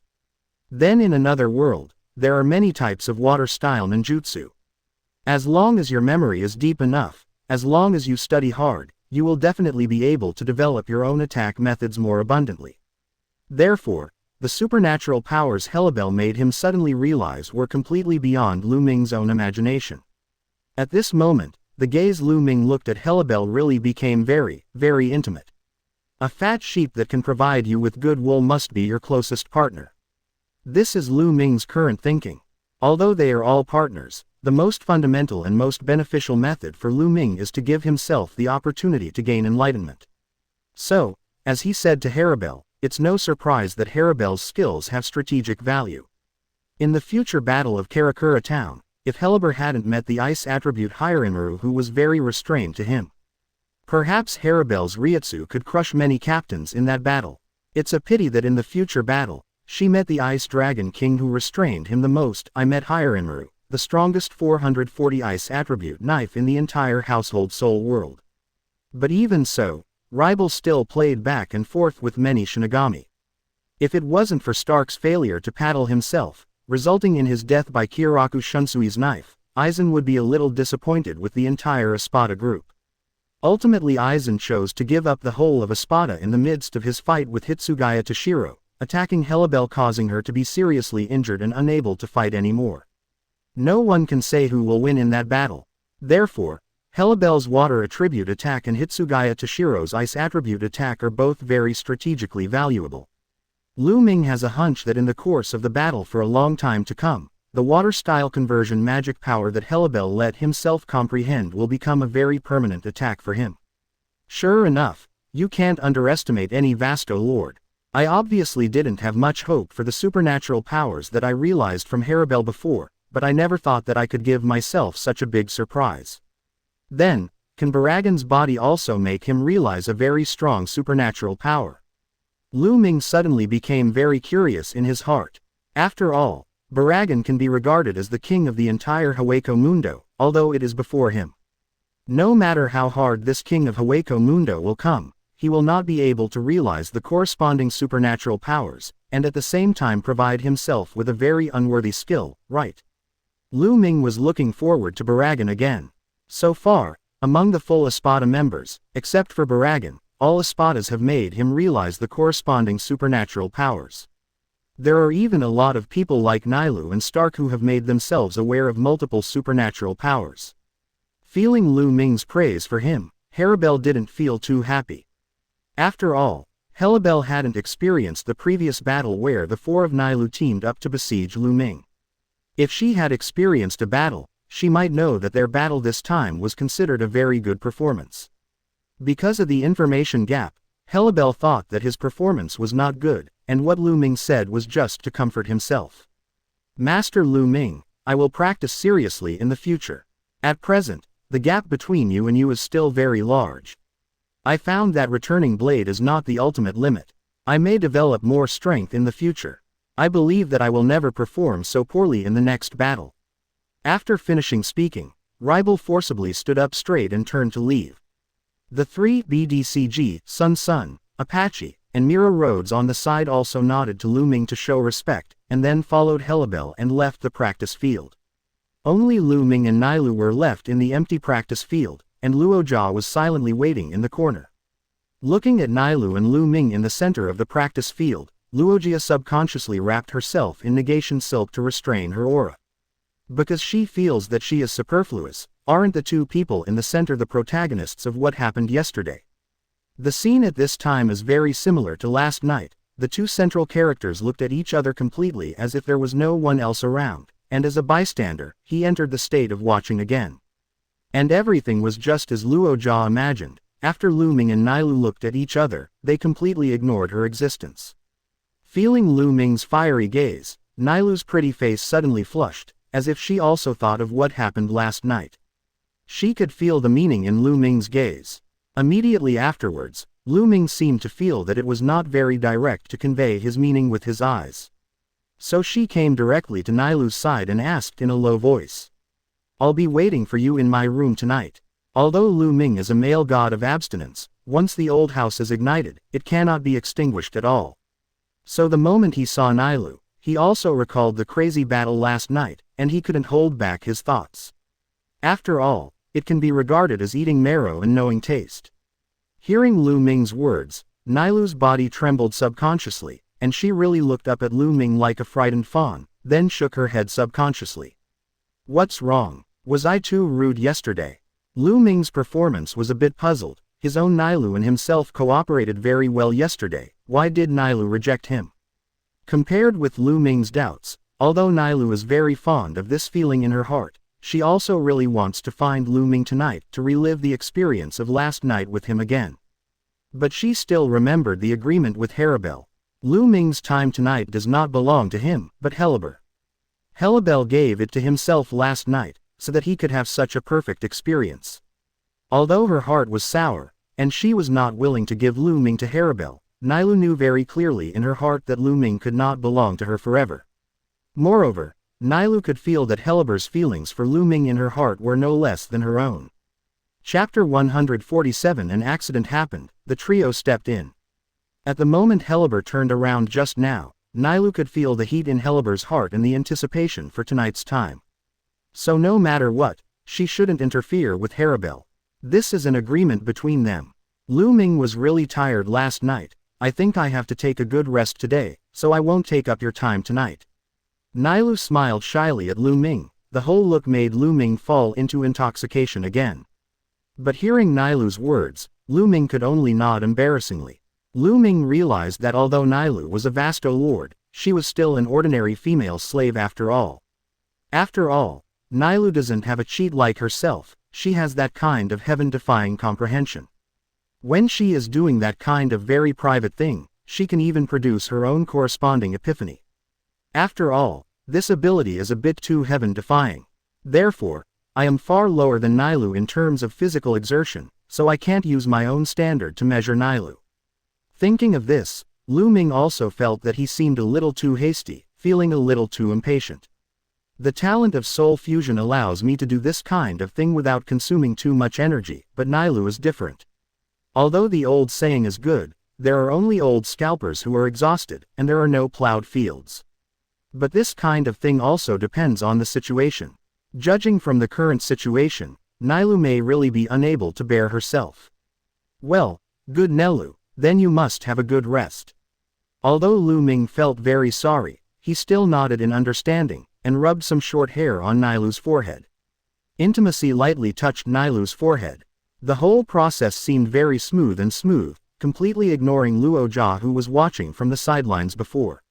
Then in another world, there are many types of water-style ninjutsu. As long as your memory is deep enough, as long as you study hard, you will definitely be able to develop your own attack methods more abundantly. Therefore, the supernatural powers Haribel made him suddenly realize were completely beyond Lu Ming's own imagination. At this moment, the gaze Lu Ming looked at Haribel really became very, very intimate. A fat sheep that can provide you with good wool must be your closest partner. This is Lu Ming's current thinking. Although they are all partners, the most fundamental and most beneficial method for Lu Ming is to give himself the opportunity to gain enlightenment. So, as he said to Haribel, it's no surprise that Haribel's skills have strategic value. In the future battle of Karakura town, if Haribel hadn't met the ice attribute Hyarinmaru, who was very restrained to him, perhaps Haribel's Reiatsu could crush many captains in that battle. It's a pity that in the future battle, she met the ice dragon king who restrained him the most. I met Hyarinmaru, the strongest 440 ice attribute knife in the entire household soul world. But even so, Ribel still played back and forth with many Shinigami. If it wasn't for Stark's failure to paddle himself, resulting in his death by Kyoraku Shunsui's knife, Aizen would be a little disappointed with the entire Espada group. Ultimately Aizen chose to give up the whole of Espada in the midst of his fight with Hitsugaya Toshiro, attacking Haribel, causing her to be seriously injured and unable to fight anymore. No one can say who will win in that battle. Therefore, Helibel's water attribute attack and Hitsugaya Toshiro's ice attribute attack are both very strategically valuable. Lu Ming has a hunch that in the course of the battle for a long time to come, the water-style conversion magic power that Helibel let himself comprehend will become a very permanent attack for him. Sure enough, you can't underestimate any Vasto Lord. I obviously didn't have much hope for the supernatural powers that I realized from Helibel before, but I never thought that I could give myself such a big surprise. Then, can Baragan's body also make him realize a very strong supernatural power? Lu Ming suddenly became very curious in his heart. After all, Baragan can be regarded as the king of the entire Hueco Mundo, although it is before him. No matter how hard this king of Hueco Mundo will come, he will not be able to realize the corresponding supernatural powers, and at the same time provide himself with a very unworthy skill, right? Lu Ming was looking forward to Baragan again. So far, among the full Espada members, except for Baragan, all Espadas have made him realize the corresponding supernatural powers. There are even a lot of people like Nailu and Stark who have made themselves aware of multiple supernatural powers. Feeling Lu Ming's praise for him, Helibel didn't feel too happy. After all, Helibel hadn't experienced the previous battle where the four of Nailu teamed up to besiege Lu Ming. If she had experienced a battle, she might know that their battle this time was considered a very good performance. Because of the information gap, Helibel thought that his performance was not good, and what Lu Ming said was just to comfort himself. Master Lu Ming, I will practice seriously in the future. At present, the gap between you and you is still very large. I found that returning blade is not the ultimate limit. I may develop more strength in the future. I believe that I will never perform so poorly in the next battle. After finishing speaking, Ribel forcibly stood up straight and turned to leave. The three BDCG, Sun, Apache, and Mira Rhodes on the side also nodded to Lu Ming to show respect, and then followed Helibel and left the practice field. Only Lu Ming and Nailu were left in the empty practice field, and Luojia was silently waiting in the corner. Looking at Nailu and Lu Ming in the center of the practice field, Luojia subconsciously wrapped herself in negation silk to restrain her aura. Because she feels that she is superfluous, aren't the two people in the center the protagonists of what happened yesterday? The scene at this time is very similar to last night. The two central characters looked at each other completely as if there was no one else around, and as a bystander, he entered the state of watching again. And everything was just as Luojia imagined. After Lu Ming and Nailu looked at each other, they completely ignored her existence. Feeling Lu Ming's fiery gaze, Nailu's pretty face suddenly flushed, as if she also thought of what happened last night. She could feel the meaning in Lu Ming's gaze. Immediately afterwards, Lu Ming seemed to feel that it was not very direct to convey his meaning with his eyes. So she came directly to Nailu's side and asked in a low voice. I'll be waiting for you in my room tonight. Although Lu Ming is a male god of abstinence, once the old house is ignited, it cannot be extinguished at all. So the moment he saw Nailu, he also recalled the crazy battle last night, and he couldn't hold back his thoughts. After all, it can be regarded as eating marrow and knowing taste. Hearing Lu Ming's words, Nailu's body trembled subconsciously, and she really looked up at Lu Ming like a frightened fawn, then shook her head subconsciously. What's wrong? Was I too rude yesterday? Lu Ming's performance was a bit puzzled. His own Nailu and himself cooperated very well yesterday. Why did Nailu reject him? Compared with Lu Ming's doubts, although Nailu is very fond of this feeling in her heart, she also really wants to find Lu Ming tonight to relive the experience of last night with him again. But she still remembered the agreement with Helibel. Lu Ming's time tonight does not belong to him, but Helibel. Helibel gave it to himself last night, so that he could have such a perfect experience. Although her heart was sour, and she was not willing to give Lu Ming to Helibel, Nailu knew very clearly in her heart that Lu Ming could not belong to her forever. Moreover, Nailu could feel that Helibel's feelings for Lu Ming in her heart were no less than her own. Chapter 147. An accident happened. The trio stepped in. At the moment Helibel turned around just now, Nailu could feel the heat in Helibel's heart and the anticipation for tonight's time. So no matter what, she shouldn't interfere with Helibel. This is an agreement between them. Lu Ming was really tired last night. I think I have to take a good rest today, so I won't take up your time tonight. Nailu smiled shyly at Lu Ming. The whole look made Lu Ming fall into intoxication again. But hearing Nilu's words, Lu Ming could only nod embarrassingly. Lu Ming realized that although Nilu was a vasto lord, she was still an ordinary female slave after all. After all, Nilu doesn't have a cheat like herself, she has that kind of heaven-defying comprehension. When she is doing that kind of very private thing, she can even produce her own corresponding epiphany. After all, this ability is a bit too heaven-defying. Therefore, I am far lower than Nilu in terms of physical exertion, so I can't use my own standard to measure Nilu. Thinking of this, Lu Ming also felt that he seemed a little too hasty, feeling a little too impatient. The talent of soul fusion allows me to do this kind of thing without consuming too much energy, but Nilu is different. Although the old saying is good, there are only old scalpers who are exhausted, and there are no plowed fields. But this kind of thing also depends on the situation. Judging from the current situation, Nilu may really be unable to bear herself. Well, good Nelu, then you must have a good rest. Although Lu Ming felt very sorry, he still nodded in understanding, and rubbed some short hair on Nilu's forehead. Intimacy lightly touched Nilu's forehead. The whole process seemed very smooth, completely ignoring Luo Jia, who was watching from the sidelines before.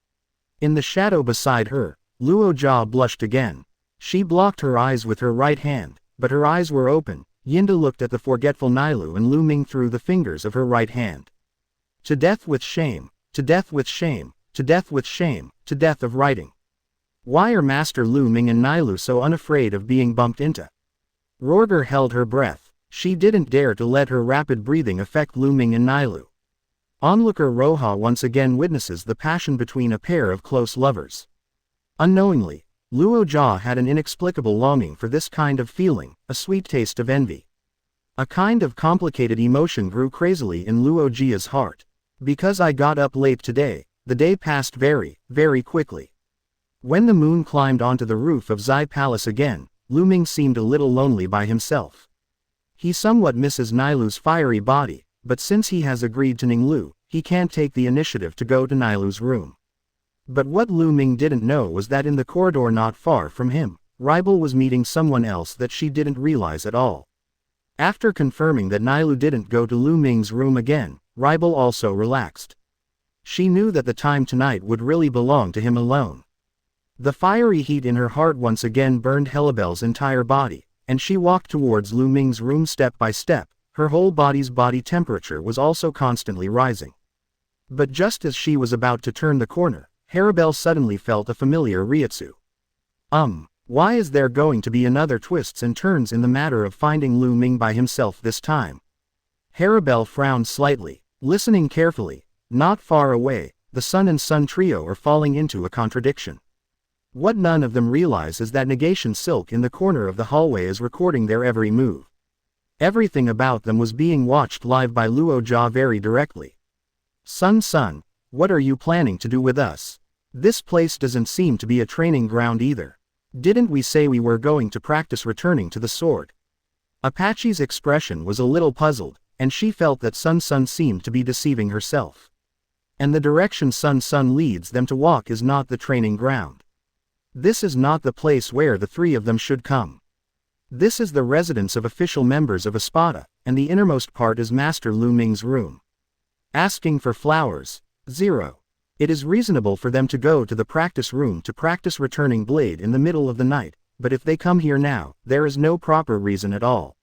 In the shadow beside her, Luo Jia blushed again. She blocked her eyes with her right hand, but her eyes were open. Yinda looked at the forgetful Nilu and Lu Ming through the fingers of her right hand. To death with shame, to death with shame, to death with shame, to death of writing. Why are Master Lu Ming and Nilu so unafraid of being bumped into? Rorger held her breath. She didn't dare to let her rapid breathing affect Lu Ming and Nilu. Onlooker Roha once again witnesses the passion between a pair of close lovers. Unknowingly, Luo Jia had an inexplicable longing for this kind of feeling, a sweet taste of envy. A kind of complicated emotion grew crazily in Luo Jia's heart. Because I got up late today, the day passed very, very quickly. When the moon climbed onto the roof of Zai Palace again, Lu Ming seemed a little lonely by himself. He somewhat misses Nilu's fiery body, but since he has agreed to Ninglu, he can't take the initiative to go to Nilu's room. But what Lu Ming didn't know was that in the corridor not far from him, Ribel was meeting someone else that she didn't realize at all. After confirming that Nilu didn't go to Lu Ming's room again, Ribel also relaxed. She knew that the time tonight would really belong to him alone. The fiery heat in her heart once again burned Helibel's entire body, and she walked towards Lu Ming's room step by step. Her whole body's body temperature was also constantly rising. But just as she was about to turn the corner, Haribel suddenly felt a familiar Reiatsu. Why is there going to be another twists and turns in the matter of finding Lu Ming by himself this time? Haribel frowned slightly, listening carefully. Not far away, the Sun and Sun trio are falling into a contradiction. What none of them realize is that Negation Silk in the corner of the hallway is recording their every move. Everything about them was being watched live by Luo Jia very directly. Sun, what are you planning to do with us? This place doesn't seem to be a training ground either. Didn't we say we were going to practice returning to the sword? Apache's expression was a little puzzled, and she felt that Sun seemed to be deceiving herself. And the direction Sun leads them to walk is not the training ground. This is not the place where the three of them should come. This is the residence of official members of Espada, and the innermost part is Master Lu Ming's room. Asking for flowers. 0. It is reasonable for them to go to the practice room to practice returning blade in the middle of the night, but if they come here now, there is no proper reason at all.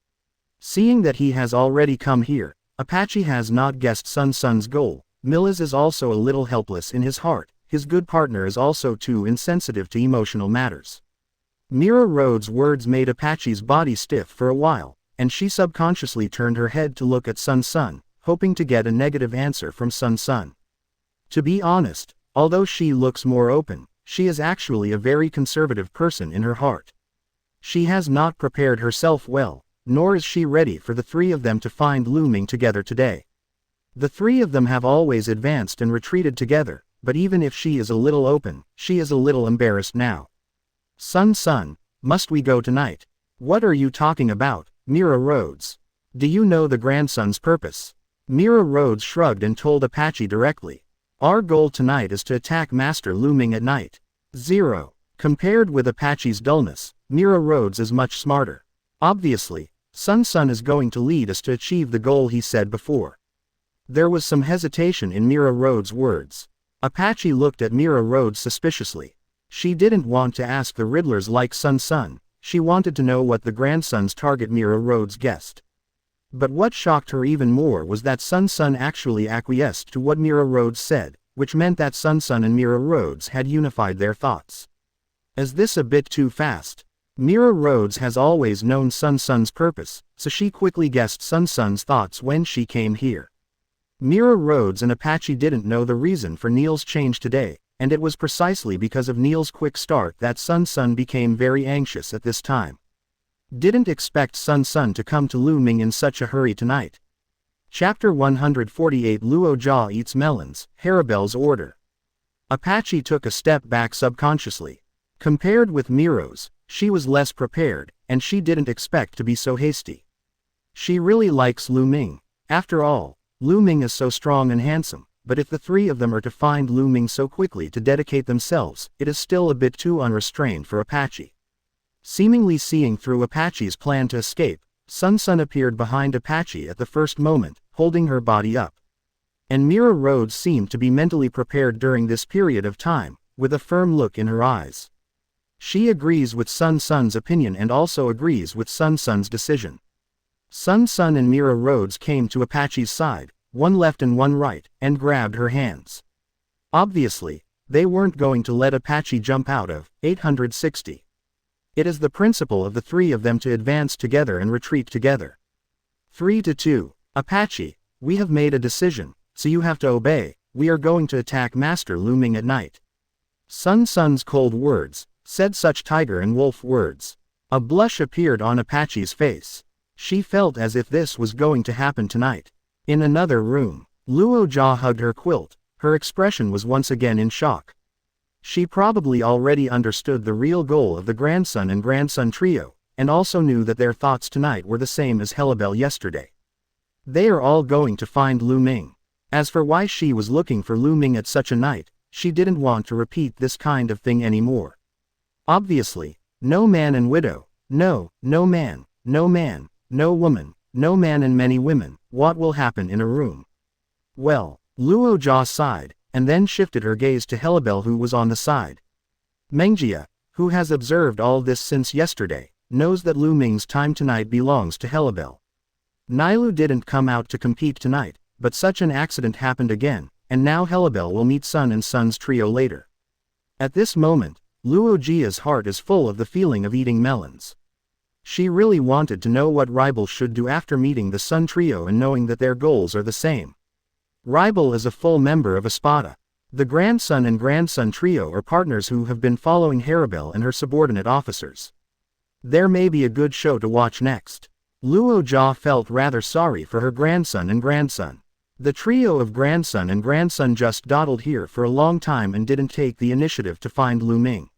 Seeing that he has already come here, Apache has not guessed Sun's goal. Millis is also a little helpless in his heart. His good partner is also too insensitive to emotional matters. Mira Rhodes' words made Apache's body stiff for a while, and she subconsciously turned her head to look at Sun, hoping to get a negative answer from Sun. To be honest, although she looks more open, she is actually a very conservative person in her heart. She has not prepared herself well, nor is she ready for the three of them to find Lu Ming together today. The three of them have always advanced and retreated together, but even if she is a little open, she is a little embarrassed now. Sun, must we go tonight? What are you talking about, Mira Rhodes? Do you know the grandson's purpose? Mira Rhodes shrugged and told Apache directly. Our goal tonight is to attack Master Lu Ming at night. 0. Compared with Apache's dullness, Mira Rhodes is much smarter. Obviously, Sun is going to lead us to achieve the goal he said before. There was some hesitation in Mira Road's words. Apache looked at Mira Road suspiciously. She didn't want to ask the riddlers like Sun, she wanted to know what the grandson's target Mira Roads guessed. But what shocked her even more was that Sun actually acquiesced to what Mira Roads said, which meant that Sun and Mira Roads had unified their thoughts. Is this a bit too fast? Mira Roads has always known Sun's purpose, so she quickly guessed Sun's thoughts when she came here. Mira Roads and Apache didn't know the reason for Neil's change today, and it was precisely because of Neil's quick start that Sun became very anxious at this time. Didn't expect Sun to come to Lu Ming in such a hurry tonight. Chapter 148 Luo Jia eats melons, Haribel's order. Apache took a step back subconsciously. Compared with Miro's, she was less prepared, and she didn't expect to be so hasty. She really likes Lu Ming. After all, Lu Ming is so strong and handsome, but if the three of them are to find Lu Ming so quickly to dedicate themselves, it is still a bit too unrestrained for Apache. Seemingly seeing through Apache's plan to escape, Sun appeared behind Apache at the first moment, holding her body up. And Mira Roads seemed to be mentally prepared during this period of time, with a firm look in her eyes. She agrees with Sun's opinion and also agrees with Sun's decision. Sun and Mira Roads came to Apache's side, one left and one right, and grabbed her hands. Obviously, they weren't going to let Apache jump out of 860. It is the principle of the three of them to advance together and retreat together. 3-2. Apache, we have made a decision, so you have to obey. We are going to attack Master Lu Ming at night. Sun's cold words said such tiger and wolf words. A blush appeared on Apache's face. She felt as if this was going to happen tonight. In another room, Luo Jia hugged her quilt. Her expression was once again in shock. She probably already understood the real goal of the grandson and grandson trio, and also knew that their thoughts tonight were the same as Haribel yesterday. They are all going to find Lu Ming. As for why she was looking for Lu Ming at such a night, she didn't want to repeat this kind of thing anymore. Obviously, no man and widow, no man, no woman, no man and many women, what will happen in a room? Well, Luo Jia sighed, and then shifted her gaze to Haribel who was on the side. Mengjia, who has observed all this since yesterday, knows that Lu Ming's time tonight belongs to Haribel. Nilu didn't come out to compete tonight, but such an accident happened again, and now Haribel will meet Sun and Sun's trio later. At this moment, Luo Jia's heart is full of the feeling of eating melons. She really wanted to know what Ribel should do after meeting the Sun trio and knowing that their goals are the same. Ribel is a full member of Espada. The grandson and grandson trio are partners who have been following Haribel and her subordinate officers. There may be a good show to watch next. Luo Jia felt rather sorry for her grandson and grandson. The trio of grandson and grandson just dawdled here for a long time and didn't take the initiative to find Lu Ming.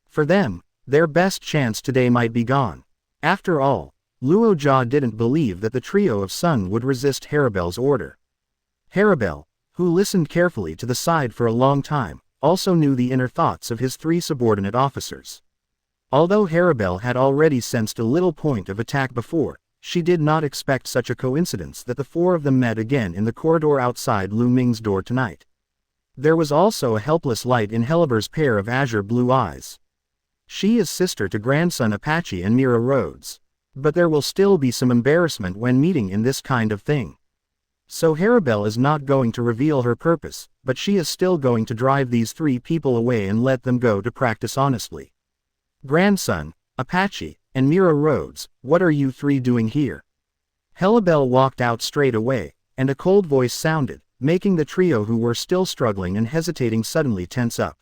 For them, their best chance today might be gone. After all, Luo Jia didn't believe that the trio of Sun would resist Haribel's order. Haribel, who listened carefully to the side for a long time, also knew the inner thoughts of his three subordinate officers. Although Haribel had already sensed a little point of attack before, she did not expect such a coincidence that the four of them met again in the corridor outside Lu Ming's door tonight. There was also a helpless light in Heliber's pair of azure blue eyes. She is sister to grandson Apache and Mira Roads. But there will still be some embarrassment when meeting in this kind of thing. So Haribel is not going to reveal her purpose, but she is still going to drive these three people away and let them go to practice honestly. Grandson, Apache, and Mira Roads, what are you three doing here? Haribel walked out straight away, and a cold voice sounded, making the trio who were still struggling and hesitating suddenly tense up.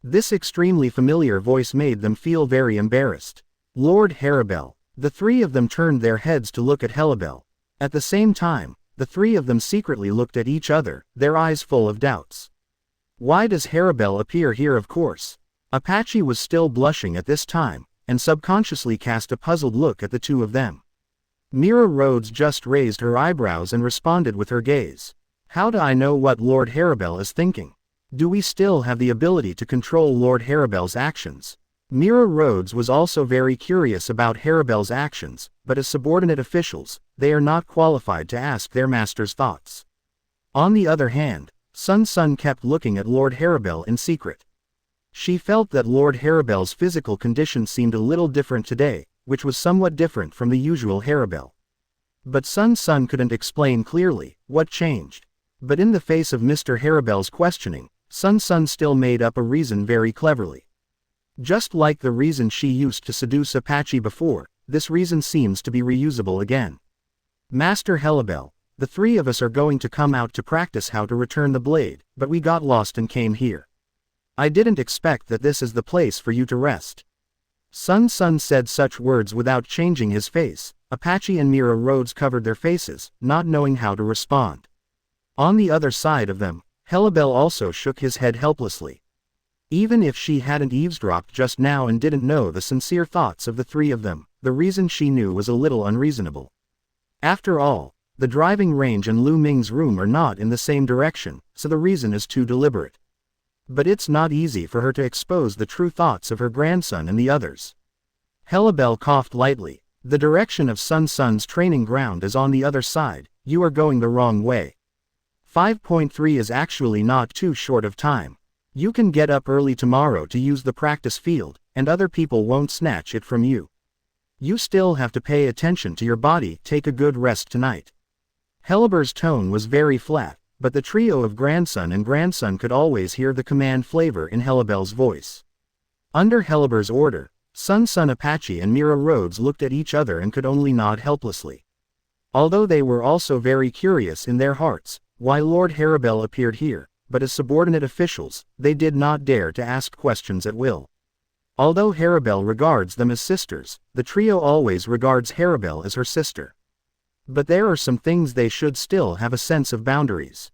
This extremely familiar voice made them feel very embarrassed. Lord Haribel. The three of them turned their heads to look at Haribel. At the same time, the three of them secretly looked at each other, their eyes full of doubts. Why does Haribel appear here? Of course. Apache was still blushing at this time, and subconsciously cast a puzzled look at the two of them. Mira Roads just raised her eyebrows and responded with her gaze. How do I know what Lord Haribel is thinking? Do we still have the ability to control Lord Haribel's actions? Mira Rhodes was also very curious about Haribel's actions, but as subordinate officials, they are not qualified to ask their master's thoughts. On the other hand, Sun Sun kept looking at Lord Haribel in secret. She felt that Lord Haribel's physical condition seemed a little different today, which was somewhat different from the usual Haribel. But Sun Sun couldn't explain clearly what changed. But in the face of Mr. Haribel's questioning, Sun Sun still made up a reason very cleverly. Just like the reason she used to seduce Apache before, this reason seems to be reusable again. Master Haribel, the three of us are going to come out to practice how to return the blade, but we got lost and came here. I didn't expect that this is the place for you to rest. Sun Sun said such words without changing his face. Apache and Mira Rhodes covered their faces, not knowing how to respond. On the other side of them, Haribel also shook his head helplessly. Even if she hadn't eavesdropped just now and didn't know the sincere thoughts of the three of them, the reason she knew was a little unreasonable. After all, the driving range and Lu Ming's room are not in the same direction, so the reason is too deliberate. But it's not easy for her to expose the true thoughts of her grandson and the others. Haribel coughed lightly. The direction of Sun Sun's training ground is on the other side. You are going the wrong way. 5.3 is actually not too short of time. You can get up early tomorrow to use the practice field, and other people won't snatch it from you. You still have to pay attention to your body. Take a good rest tonight. Hariber's tone was very flat, but the trio of grandson and grandson could always hear the command flavor in Haribel's voice. Under Hariber's order, Sun Sun, Apache and Mira Rhodes looked at each other and could only nod helplessly. Although they were also very curious in their hearts why Lord Haribel appeared here, but as subordinate officials, they did not dare to ask questions at will. Although Haribel regards them as sisters, the trio always regards Haribel as her sister. But there are some things they should still have a sense of boundaries.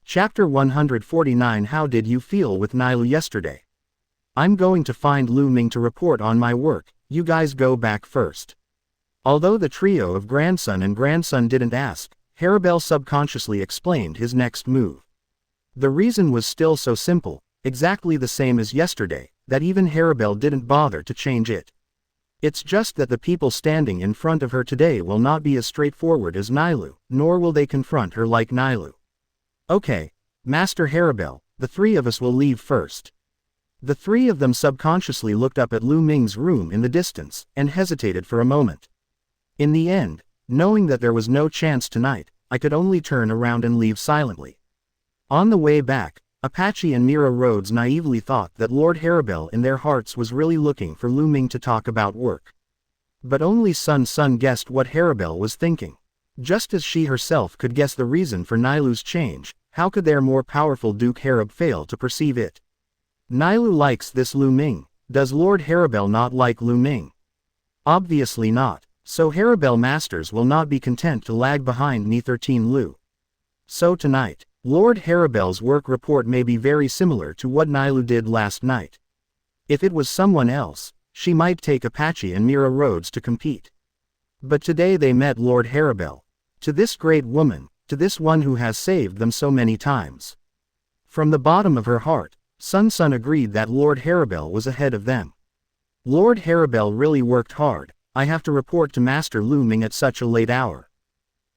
Chapter 149. How did you feel with Nailu yesterday? I'm going to find Lu Ming to report on my work. You guys go back first. Although the trio of grandson and grandson didn't ask, Haribel subconsciously explained his next move. The reason was still so simple, exactly the same as yesterday, that even Haribel didn't bother to change it. It's just that the people standing in front of her today will not be as straightforward as Nailu, nor will they confront her like Nailu. Okay, Master Haribel, the three of us will leave first. The three of them subconsciously looked up at Lu Ming's room in the distance, and hesitated for a moment. In the end, knowing that there was no chance tonight, I could only turn around and leave silently. On the way back, Apache and Mira Rhodes naively thought that Lord Haribel in their hearts was really looking for Lu Ming to talk about work. But only Sun Sun guessed what Haribel was thinking. Just as she herself could guess the reason for Nailu's change, how could their more powerful Duke Harib fail to perceive it? Nailu likes this Lu Ming. Does Lord Haribel not like Lu Ming? Obviously not, so Haribel masters will not be content to lag behind Ni 13 Lu. So tonight, Lord Haribel's work report may be very similar to what Nailu did last night. If it was someone else, she might take Apache and Mira Rhodes to compete. But today they met Lord Haribel. To this great woman, to this one who has saved them so many times. From the bottom of her heart, Sun Sun agreed that Lord Haribel was ahead of them. Lord Haribel really worked hard. I have to report to Master Lu Ming at such a late hour.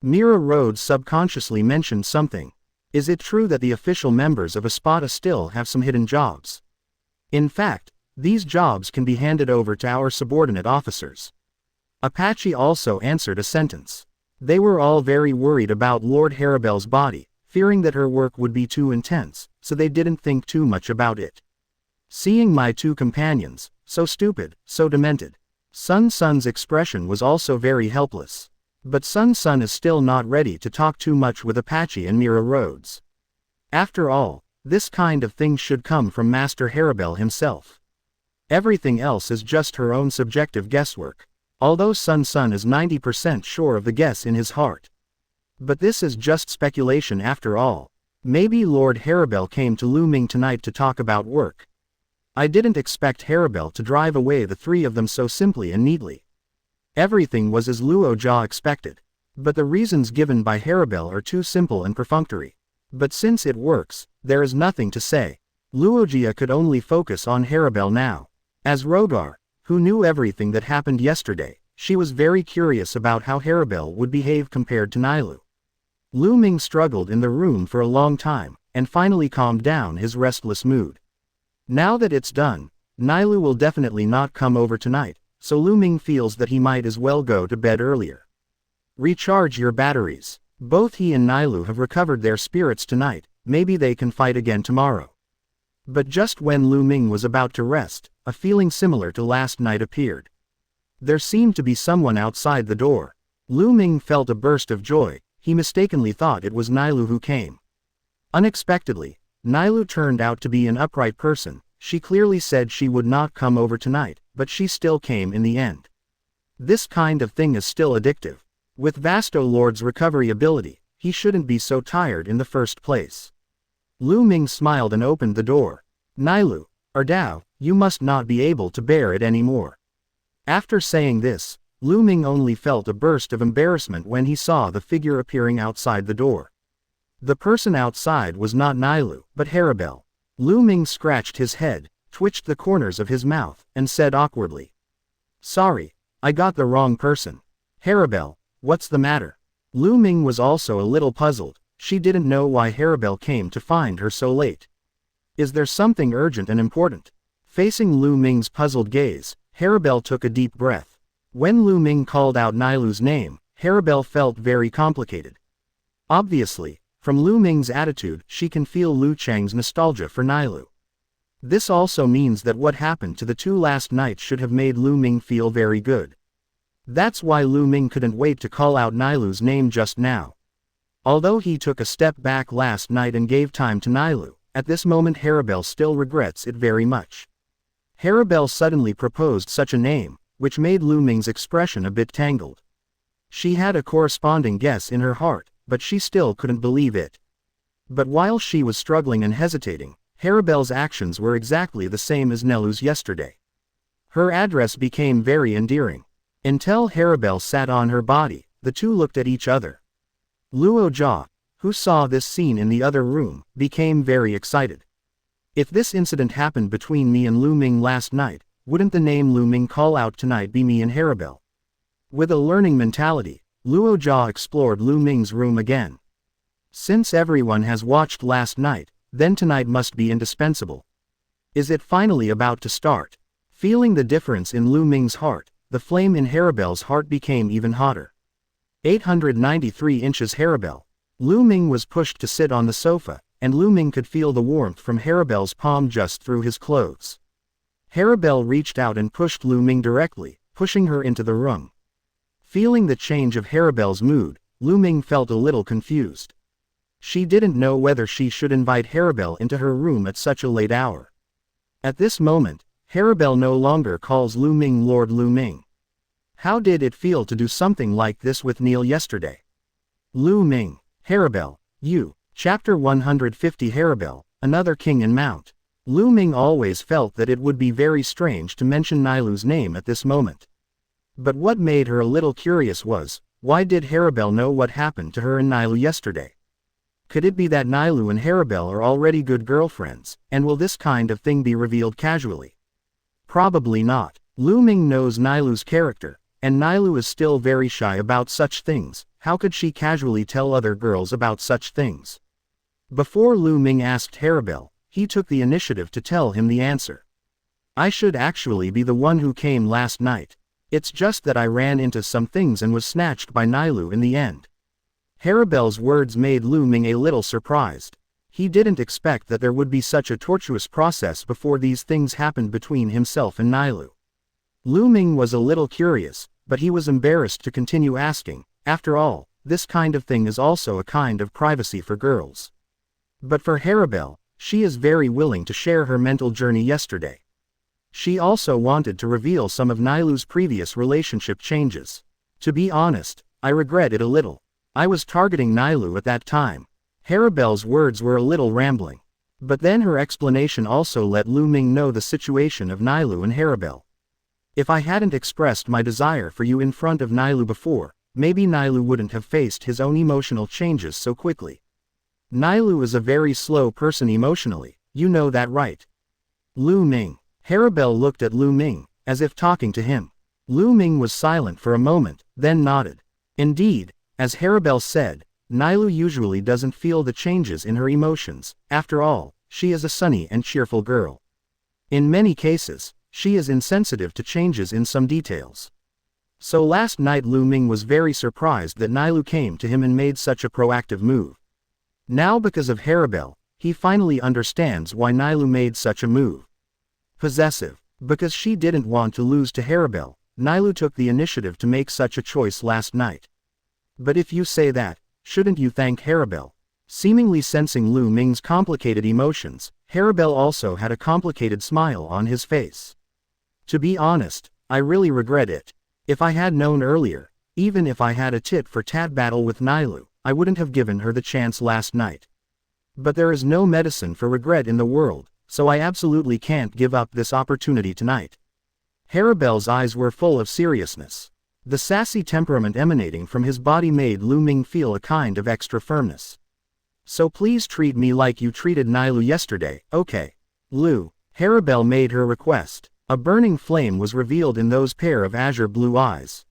Mira Rhodes subconsciously mentioned something. Is it true that the official members of Espada still have some hidden jobs? In fact, these jobs can be handed over to our subordinate officers. Apache also answered a sentence. They were all very worried about Lord Haribel's body, fearing that her work would be too intense, so they didn't think too much about it. Seeing my two companions, so stupid, so demented. Sun Sun's expression was also very helpless. But Sun Sun is still not ready to talk too much with Apache and Mira Rhodes. After all, this kind of thing should come from Master Haribel himself. Everything else is just her own subjective guesswork. Although Sun Sun is 90% sure of the guess in his heart. But this is just speculation after all. Maybe Lord Haribel came to Lu Ming tonight to talk about work. I didn't expect Haribel to drive away the three of them so simply and neatly. Everything was as Luo Jia expected. But the reasons given by Haribel are too simple and perfunctory. But since it works, there is nothing to say. Luo Jia could only focus on Haribel now. As Rogar, who knew everything that happened yesterday, she was very curious about how Haribel would behave compared to Nailu. Lu Ming struggled in the room for a long time, and finally calmed down his restless mood. Now that it's done, Nailu will definitely not come over tonight, so Lu Ming feels that he might as well go to bed earlier. Recharge your batteries. Both he and Nailu have recovered their spirits tonight, maybe they can fight again tomorrow. But just when Lu Ming was about to rest, a feeling similar to last night appeared. There seemed to be someone outside the door. Lu Ming felt a burst of joy. He mistakenly thought it was Nailu who came. Unexpectedly, Nailu turned out to be an upright person. She clearly said she would not come over tonight, but she still came in the end. This kind of thing is still addictive. With Vasto Lord's recovery ability, he shouldn't be so tired in the first place. Lu Ming smiled and opened the door. Nailu, Ardao, you must not be able to bear it anymore. After saying this, Lu Ming only felt a burst of embarrassment when he saw the figure appearing outside the door. The person outside was not Nailu, but Haribel. Lu Ming scratched his head, twitched the corners of his mouth, and said awkwardly, "Sorry, I got the wrong person. Haribel, what's the matter?" Lu Ming was also a little puzzled. She didn't know why Haribel came to find her so late. Is there something urgent and important? Facing Lu Ming's puzzled gaze, Haribel took a deep breath. When Lu Ming called out Nailu's name, Haribel felt very complicated. Obviously, from Lu Ming's attitude, she can feel Lu Cheng's nostalgia for Nailu. This also means that what happened to the two last nights should have made Lu Ming feel very good. That's why Lu Ming couldn't wait to call out Nailu's name just now. Although he took a step back last night and gave time to Nailu, at this moment Haribel still regrets it very much. Haribel suddenly proposed such a name, which made Lu Ming's expression a bit tangled. She had a corresponding guess in her heart, but she still couldn't believe it. But while she was struggling and hesitating, Haribel's actions were exactly the same as Nelu's yesterday. Her address became very endearing. Until Haribel sat on her body, the two looked at each other. Luo Jia, who saw this scene in the other room, became very excited. If this incident happened between me and Lu Ming last night, wouldn't the name Lu Ming call out tonight be me and Haribel? With a learning mentality, Luo Jia explored Lu Ming's room again. Since everyone has watched last night, then tonight must be indispensable. Is it finally about to start? Feeling the difference in Lu Ming's heart, the flame in Haribel's heart became even hotter. 893 inches Haribel. Lu Ming was pushed to sit on the sofa, and Lu Ming could feel the warmth from Haribel's palm just through his clothes. Haribel reached out and pushed Lu Ming directly, pushing her into the room. Feeling the change of Haribel's mood, Lu Ming felt a little confused. She didn't know whether she should invite Haribel into her room at such a late hour. At this moment, Haribel no longer calls Lu Ming Lord Lu Ming. How did it feel to do something like this with Neil yesterday? Lu Ming, Haribel, you. Chapter 150 Haribel, another king in Mount. Lu Ming always felt that it would be very strange to mention Nailu's name at this moment. But what made her a little curious was, why did Haribel know what happened to her and Nailu yesterday? Could it be that Nailu and Haribel are already good girlfriends, and will this kind of thing be revealed casually? Probably not. Lu Ming knows Nailu's character, and Nailu is still very shy about such things. How could she casually tell other girls about such things? Before Lu Ming asked Haribel, he took the initiative to tell him the answer. I should actually be the one who came last night. It's just that I ran into some things and was snatched by Nailu in the end. Haribel's words made Lu Ming a little surprised. He didn't expect that there would be such a tortuous process before these things happened between himself and Nailu. Lu Ming was a little curious, but he was embarrassed to continue asking. After all, this kind of thing is also a kind of privacy for girls. But for Haribel, she is very willing to share her mental journey yesterday. She also wanted to reveal some of Nailu's previous relationship changes. To be honest, I regret it a little. I was targeting Nailu at that time. Haribel's words were a little rambling. But then her explanation also let Lu Ming know the situation of Nailu and Haribel. If I hadn't expressed my desire for you in front of Nailu before, maybe Nailu wouldn't have faced his own emotional changes so quickly. Nailu is a very slow person emotionally, you know that right? Lu Ming. Harabel looked at Lu Ming, as if talking to him. Lu Ming was silent for a moment, then nodded. Indeed, as Harabel said, Nailu usually doesn't feel the changes in her emotions. After all, she is a sunny and cheerful girl. In many cases, she is insensitive to changes in some details. So last night Lu Ming was very surprised that Nailu came to him and made such a proactive move. Now because of Harabel, he finally understands why Nailu made such a move. Possessive. Because she didn't want to lose to Harabel, Nailu took the initiative to make such a choice last night. But if you say that, shouldn't you thank Harabel? Seemingly sensing Lu Ming's complicated emotions, Harabel also had a complicated smile on his face. To be honest, I really regret it. If I had known earlier, even if I had a tit-for-tat battle with Nailu, I wouldn't have given her the chance last night. But there is no medicine for regret in the world, so I absolutely can't give up this opportunity tonight. Harabel's eyes were full of seriousness. The sassy temperament emanating from his body made Lu Ming feel a kind of extra firmness. So please treat me like you treated Nailu yesterday, okay? Lu. Harabel made her request. A burning flame was revealed in those pair of azure blue eyes.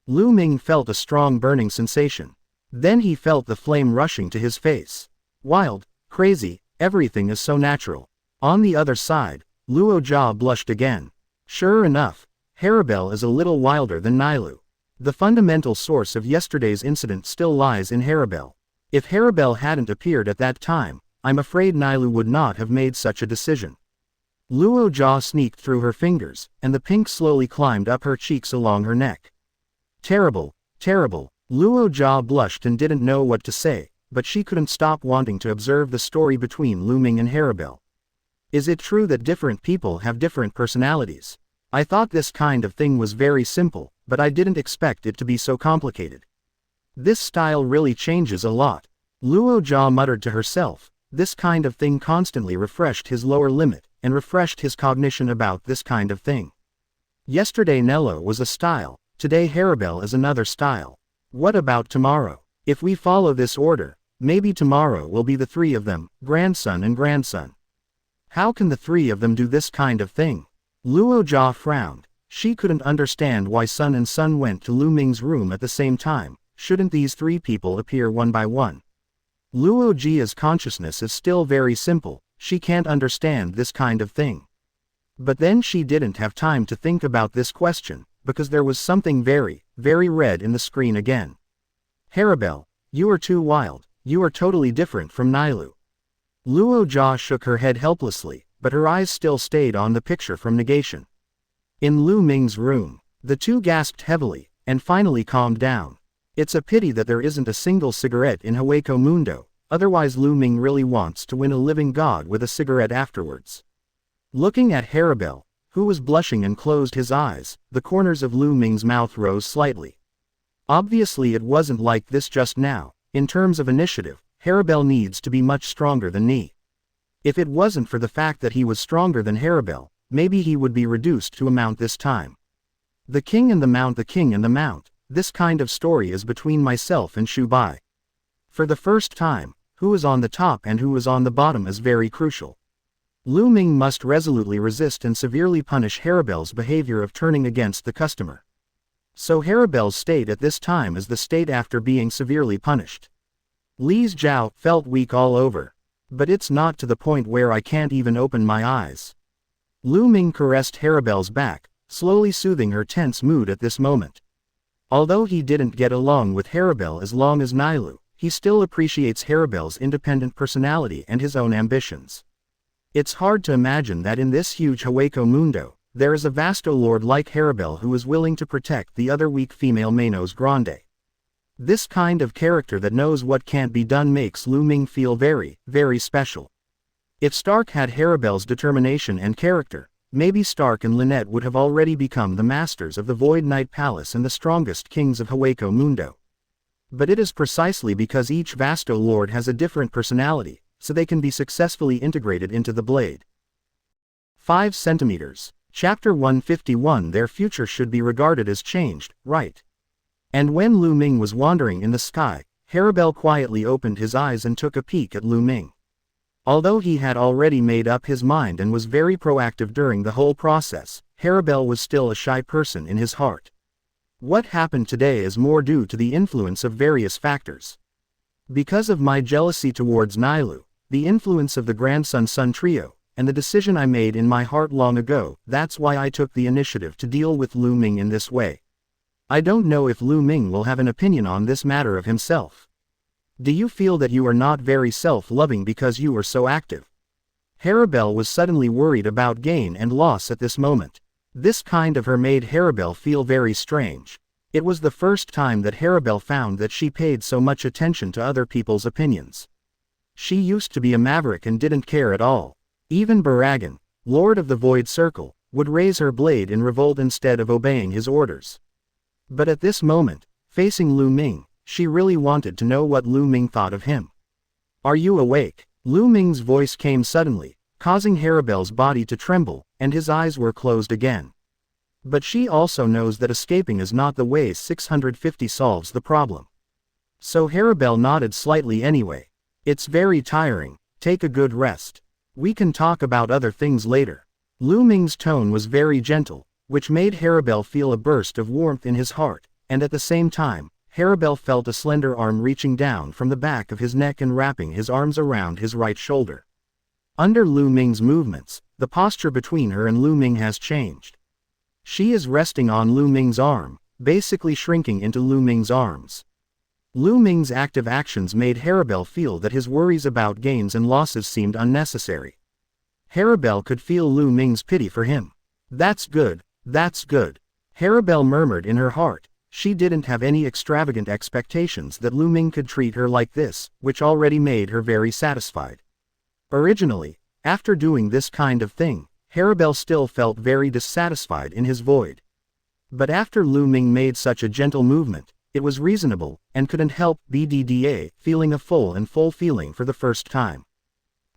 Lu Ming felt a strong burning sensation. Then he felt the flame rushing to his face. Wild, crazy, everything is so natural. On the other side, Luo Jia blushed again. Sure enough, Harabel is a little wilder than Nailu. The fundamental source of yesterday's incident still lies in Harabel. If Harabel hadn't appeared at that time, I'm afraid Nailu would not have made such a decision. Luo Jia sneaked through her fingers, and the pink slowly climbed up her cheeks along her neck. Terrible, terrible. Luo Jia blushed and didn't know what to say, but she couldn't stop wanting to observe the story between Lu Ming and Harabel. Is it true that different people have different personalities? I thought this kind of thing was very simple, but I didn't expect it to be so complicated. This style really changes a lot. Luo Jia muttered to herself. This kind of thing constantly refreshed his lower limit, and refreshed his cognition about this kind of thing. Yesterday Nello was a style, today Harabel is another style. What about tomorrow? If we follow this order, maybe tomorrow will be the three of them, grandson and grandson. How can the three of them do this kind of thing? Luo Jia frowned. She couldn't understand why son and son went to Lu Ming's room at the same time. Shouldn't these three people appear one by one? Luo Jia's consciousness is still very simple, she can't understand this kind of thing. But then she didn't have time to think about this question, because there was something very, very red in the screen again. Harabel, you are too wild, you are totally different from Nailu. Luo Jia shook her head helplessly, but her eyes still stayed on the picture from negation. In Lu Ming's room, the two gasped heavily, and finally calmed down. It's a pity that there isn't a single cigarette in Hogyoku Mundo, otherwise Lu Ming really wants to win a living god with a cigarette afterwards. Looking at Harabel, who was blushing and closed his eyes, the corners of Lu Ming's mouth rose slightly. Obviously it wasn't like this just now. In terms of initiative, Harabel needs to be much stronger than Ni. If it wasn't for the fact that he was stronger than Harabel, maybe he would be reduced to a mount this time. The king and the mount, the king and the mount. This kind of story is between myself and Shu Bai. For the first time, who is on the top and who is on the bottom is very crucial. Lu Ming must resolutely resist and severely punish Harabel's behavior of turning against the customer. So Harabel's state at this time is the state after being severely punished. Li's Zhao felt weak all over. But it's not to the point where I can't even open my eyes. Lu Ming caressed Harabel's back, slowly soothing her tense mood at this moment. Although he didn't get along with Harabel as long as Nailu, he still appreciates Harabel's independent personality and his own ambitions. It's hard to imagine that in this huge Hogyoku Mundo, there is a vasto lord like Harabel who is willing to protect the other weak female Manos Grande. This kind of character that knows what can't be done makes Lu Ming feel very, very special. If Stark had Harabel's determination and character, maybe Stark and Lynette would have already become the masters of the Void Knight Palace and the strongest kings of Hogyoku Mundo. But it is precisely because each vasto lord has a different personality, so they can be successfully integrated into the blade. 5 centimeters. Chapter 151. Their future should be regarded as changed, right? And when Lu Ming was wandering in the sky, Harabel quietly opened his eyes and took a peek at Lu Ming. Although he had already made up his mind and was very proactive during the whole process, Haribel was still a shy person in his heart. What happened today is more due to the influence of various factors. Because of my jealousy towards Nailu, the influence of the grandson-son trio, and the decision I made in my heart long ago, that's why I took the initiative to deal with Lu Ming in this way. I don't know if Lu Ming will have an opinion on this matter of himself. Do you feel that you are not very self-loving because you are so active? Haribel was suddenly worried about gain and loss at this moment. This kind of her made Haribel feel very strange. It was the first time that Haribel found that she paid so much attention to other people's opinions. She used to be a maverick and didn't care at all. Even Baragan, Lord of the Void Circle, would raise her blade in revolt instead of obeying his orders. But at this moment, facing Lu Ming, she really wanted to know what Lu Ming thought of him. Are you awake? Lu Ming's voice came suddenly, causing Haribel's body to tremble, and his eyes were closed again. But she also knows that escaping is not the way 650 solves the problem. So Haribel nodded slightly anyway. It's very tiring, take a good rest. We can talk about other things later. Lu Ming's tone was very gentle, which made Haribel feel a burst of warmth in his heart, and at the same time, Haribel felt a slender arm reaching down from the back of his neck and wrapping his arms around his right shoulder. Under Lu Ming's movements, the posture between her and Lu Ming has changed. She is resting on Lu Ming's arm, basically shrinking into Lu Ming's arms. Lu Ming's active actions made Haribel feel that his worries about gains and losses seemed unnecessary. Haribel could feel Lu Ming's pity for him. That's good, that's good. Haribel murmured in her heart. She didn't have any extravagant expectations that Lu Ming could treat her like this, which already made her very satisfied. Originally, after doing this kind of thing, Haribel still felt very dissatisfied in his void. But after Lu Ming made such a gentle movement, it was reasonable, and couldn't help BDDA feeling a full feeling for the first time.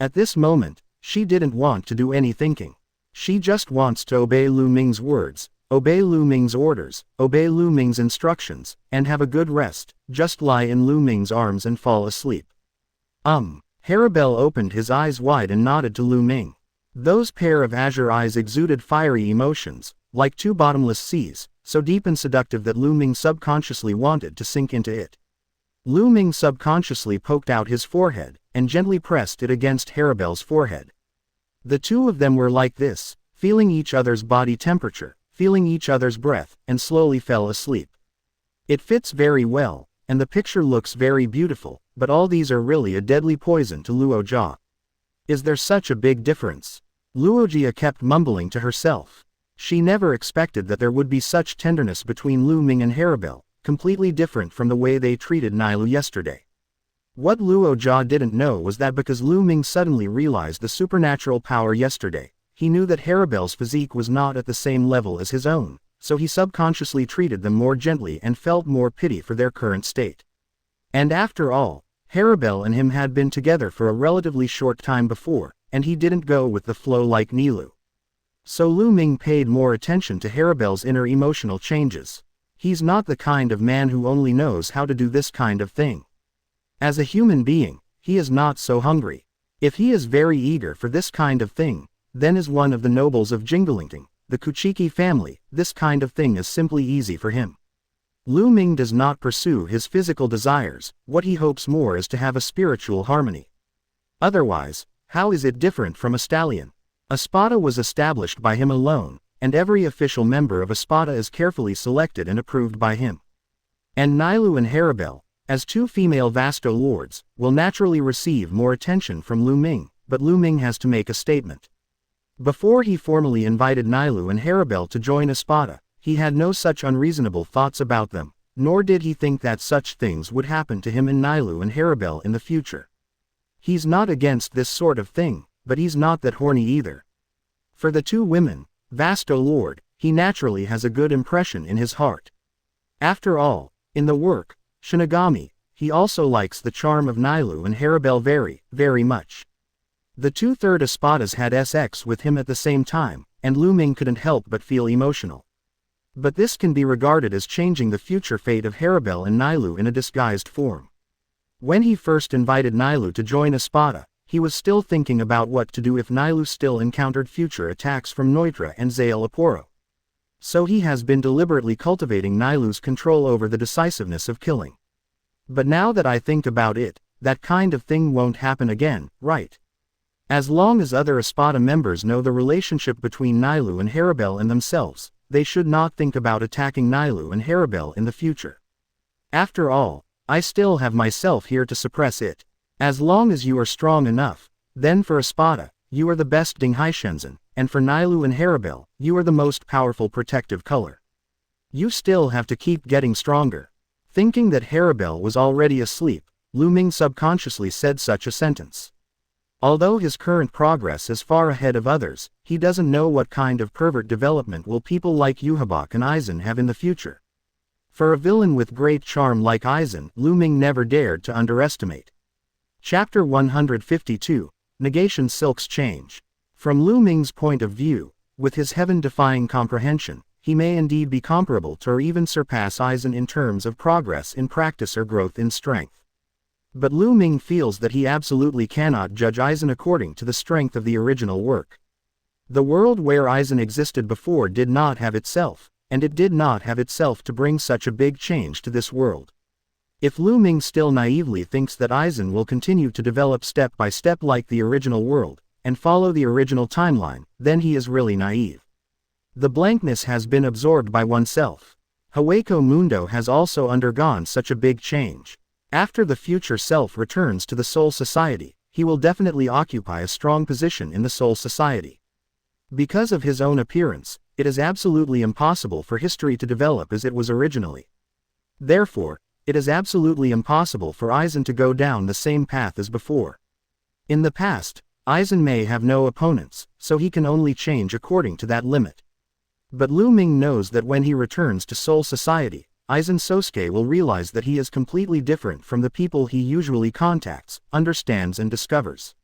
At this moment, she didn't want to do any thinking. She just wants to obey Lu Ming's words, obey Lu Ming's orders, obey Lu Ming's instructions, and have a good rest, just lie in Lu Ming's arms and fall asleep. Haribel opened his eyes wide and nodded to Lu Ming. Those pair of azure eyes exuded fiery emotions, like two bottomless seas, so deep and seductive that Lu Ming subconsciously wanted to sink into it. Lu Ming subconsciously poked out his forehead, and gently pressed it against Haribel's forehead. The two of them were like this, feeling each other's body temperature, feeling each other's breath, and slowly fell asleep. It fits very well, and the picture looks very beautiful, but all these are really a deadly poison to Luojia. Is there such a big difference? Luojia kept mumbling to herself. She never expected that there would be such tenderness between Lu Ming and Haribel, completely different from the way they treated Nailu yesterday. What Luojia didn't know was that because Lu Ming suddenly realized the supernatural power yesterday, he knew that Haribel's physique was not at the same level as his own, so he subconsciously treated them more gently and felt more pity for their current state. And after all, Haribel and him had been together for a relatively short time before, and he didn't go with the flow like Nilu. So Lu Ming paid more attention to Haribel's inner emotional changes. He's not the kind of man who only knows how to do this kind of thing. As a human being, he is not so hungry. If he is very eager for this kind of thing, then as one of the nobles of Jingalingting, the Kuchiki family, this kind of thing is simply easy for him. Lu Ming does not pursue his physical desires, what he hopes more is to have a spiritual harmony. Otherwise, how is it different from a stallion? Espada was established by him alone, and every official member of Espada is carefully selected and approved by him. And Nailu and Haribel, as two female Vasto lords, will naturally receive more attention from Lu Ming, but Lu Ming has to make a statement. Before he formally invited Nailu and Haribel to join Espada, he had no such unreasonable thoughts about them, nor did he think that such things would happen to him and Nailu and Haribel in the future. He's not against this sort of thing, but he's not that horny either. For the two women, Vasto Lord, he naturally has a good impression in his heart. After all, in the work, Shinigami, he also likes the charm of Nailu and Haribel very, very much. The two-third Espadas had SX with him at the same time, and Lu Ming couldn't help but feel emotional. But this can be regarded as changing the future fate of Haribel and Nailu in a disguised form. When he first invited Nailu to join Espada, he was still thinking about what to do if Nailu still encountered future attacks from Neutra and Zael Aporo. So he has been deliberately cultivating Nailu's control over the decisiveness of killing. But now that I think about it, that kind of thing won't happen again, right? As long as other Espada members know the relationship between Nailu and Haribel and themselves, they should not think about attacking Nailu and Haribel in the future. After all, I still have myself here to suppress it. As long as you are strong enough, then for Espada, you are the best Dinghai Shenzhen, and for Nailu and Haribel, you are the most powerful protective color. You still have to keep getting stronger. Thinking that Haribel was already asleep, Lu Ming subconsciously said such a sentence. Although his current progress is far ahead of others, he doesn't know what kind of pervert development will people like Yhwach and Aizen have in the future. For a villain with great charm like Aizen, Lu Ming never dared to underestimate. Chapter 152, Negation Silk's Change. From Lu Ming's point of view, with his heaven-defying comprehension, he may indeed be comparable to or even surpass Aizen in terms of progress in practice or growth in strength. But Lu Ming feels that he absolutely cannot judge Aizen according to the strength of the original work. The world where Aizen existed before did not have itself, and it did not have itself to bring such a big change to this world. If Lu Ming still naively thinks that Aizen will continue to develop step by step like the original world, and follow the original timeline, then he is really naive. The blankness has been absorbed by oneself. Hogyoku Mundo has also undergone such a big change. After the future self returns to the Soul Society, he will definitely occupy a strong position in the Soul Society. Because of his own appearance, it is absolutely impossible for history to develop as it was originally. Therefore, it is absolutely impossible for Aizen to go down the same path as before. In the past, Aizen may have no opponents, so he can only change according to that limit. But Lu Ming knows that when he returns to Soul Society, Aizen Sosuke will realize that he is completely different from the people he usually contacts, understands and discovers.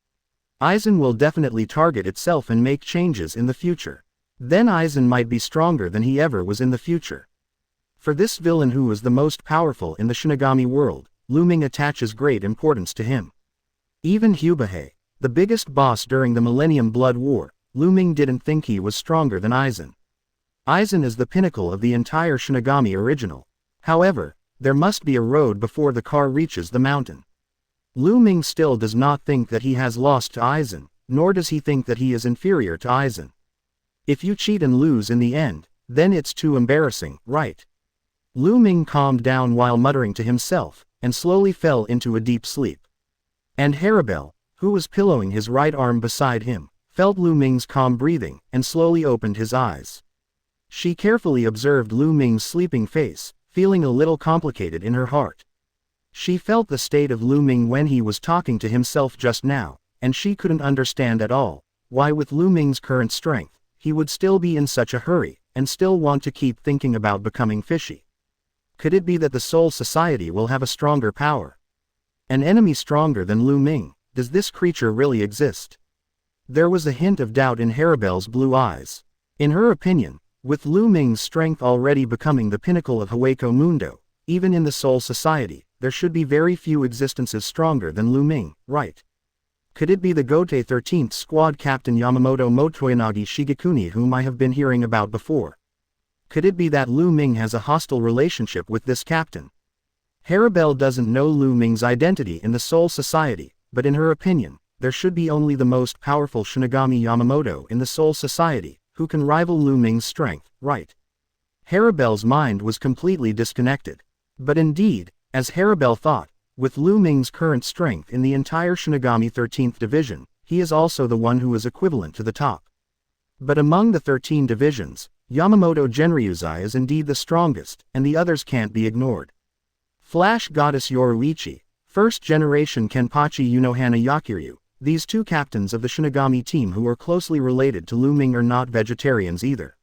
Aizen will definitely target itself and make changes in the future. Then Aizen might be stronger than he ever was in the future. For this villain who is the most powerful in the Shinigami world, Lu Ming attaches great importance to him. Even Hyubahe, the biggest boss during the Millennium Blood War, Lu Ming didn't think he was stronger than Aizen. Aizen is the pinnacle of the entire Shinigami original. However, there must be a road before the car reaches the mountain. Lu Ming still does not think that he has lost to Aizen, nor does he think that he is inferior to Aizen. If you cheat and lose in the end, then it's too embarrassing, right? Lu Ming calmed down while muttering to himself, and slowly fell into a deep sleep. And Haribel, who was pillowing his right arm beside him, felt Lu Ming's calm breathing, and slowly opened his eyes. She carefully observed Lu Ming's sleeping face, feeling a little complicated in her heart. She felt the state of Lu Ming when he was talking to himself just now, and she couldn't understand at all why with Lu Ming's current strength, he would still be in such a hurry, and still want to keep thinking about becoming fishy. Could it be that the Soul Society will have a stronger power? An enemy stronger than Lu Ming? Does this creature really exist? There was a hint of doubt in Haribel's blue eyes. In her opinion, with Lu Ming's strength already becoming the pinnacle of Hogyoku Mundo, even in the Soul Society, there should be very few existences stronger than Lu Ming, right? Could it be the Gote 13th Squad Captain Yamamoto Motoyanagi Shigekuni whom I have been hearing about before? Could it be that Lu Ming has a hostile relationship with this captain? Haribel doesn't know Lu Ming's identity in the Soul Society, but in her opinion, there should be only the most powerful Shinigami Yamamoto in the Soul Society, who can rival Lu Ming's strength, right? Haribel's mind was completely disconnected. But indeed, as Haribel thought, with Lu Ming's current strength in the entire Shinigami 13th Division, he is also the one who is equivalent to the top. But among the 13 divisions, Yamamoto Genryuzai is indeed the strongest, and the others can't be ignored. Flash Goddess Yoruichi, First Generation Kenpachi Unohana Yakiryu, these two captains of the Shinigami team who are closely related to Lu Ming are not vegetarians either.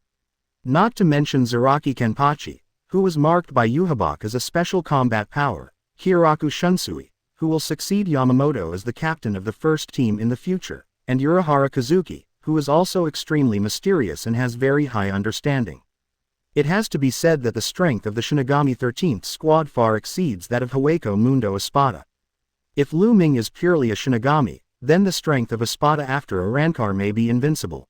Not to mention Zaraki Kenpachi, who was marked by Yhwach as a special combat power, Kyoraku Shunsui, who will succeed Yamamoto as the captain of the first team in the future, and Urahara Kazuki, who is also extremely mysterious and has very high understanding. It has to be said that the strength of the Shinigami 13th Squad far exceeds that of Hogyoku Mundo Espada. If Lu Ming is purely a Shinigami, then the strength of Espada after a Rancor may be invincible.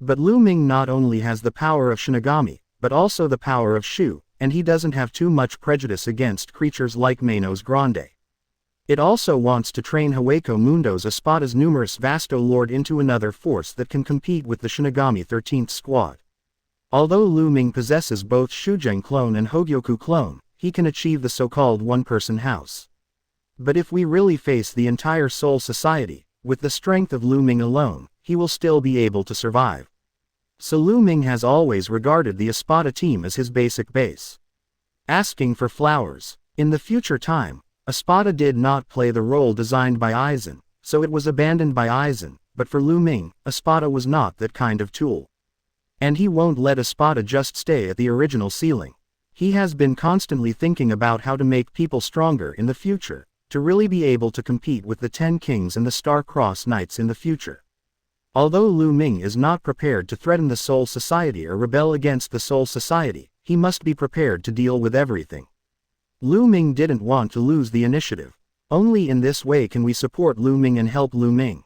But Lu Ming not only has the power of Shinigami, but also the power of Shu, and he doesn't have too much prejudice against creatures like Manos Grande. It also wants to train Hueco Mundo's Espada's numerous Vasto Lord into another force that can compete with the Shinigami 13th Squad. Although Lu Ming possesses both Xuzheng clone and Hogyoku clone, he can achieve the so-called one-person house. But if we really face the entire Soul Society, with the strength of Lu Ming alone, he will still be able to survive. So Lu Ming has always regarded the Espada team as his basic base. Asking for flowers. In the future time, Espada did not play the role designed by Aizen, so it was abandoned by Aizen, but for Lu Ming, Espada was not that kind of tool. And he won't let Espada just stay at the original ceiling. He has been constantly thinking about how to make people stronger in the future, to really be able to compete with the 10 Kings and the Star-Crossed Knights in the future. Although Lu Ming is not prepared to threaten the Soul Society or rebel against the Soul Society, he must be prepared to deal with everything. Lu Ming didn't want to lose the initiative. Only in this way can we support Lu Ming and help Lu Ming.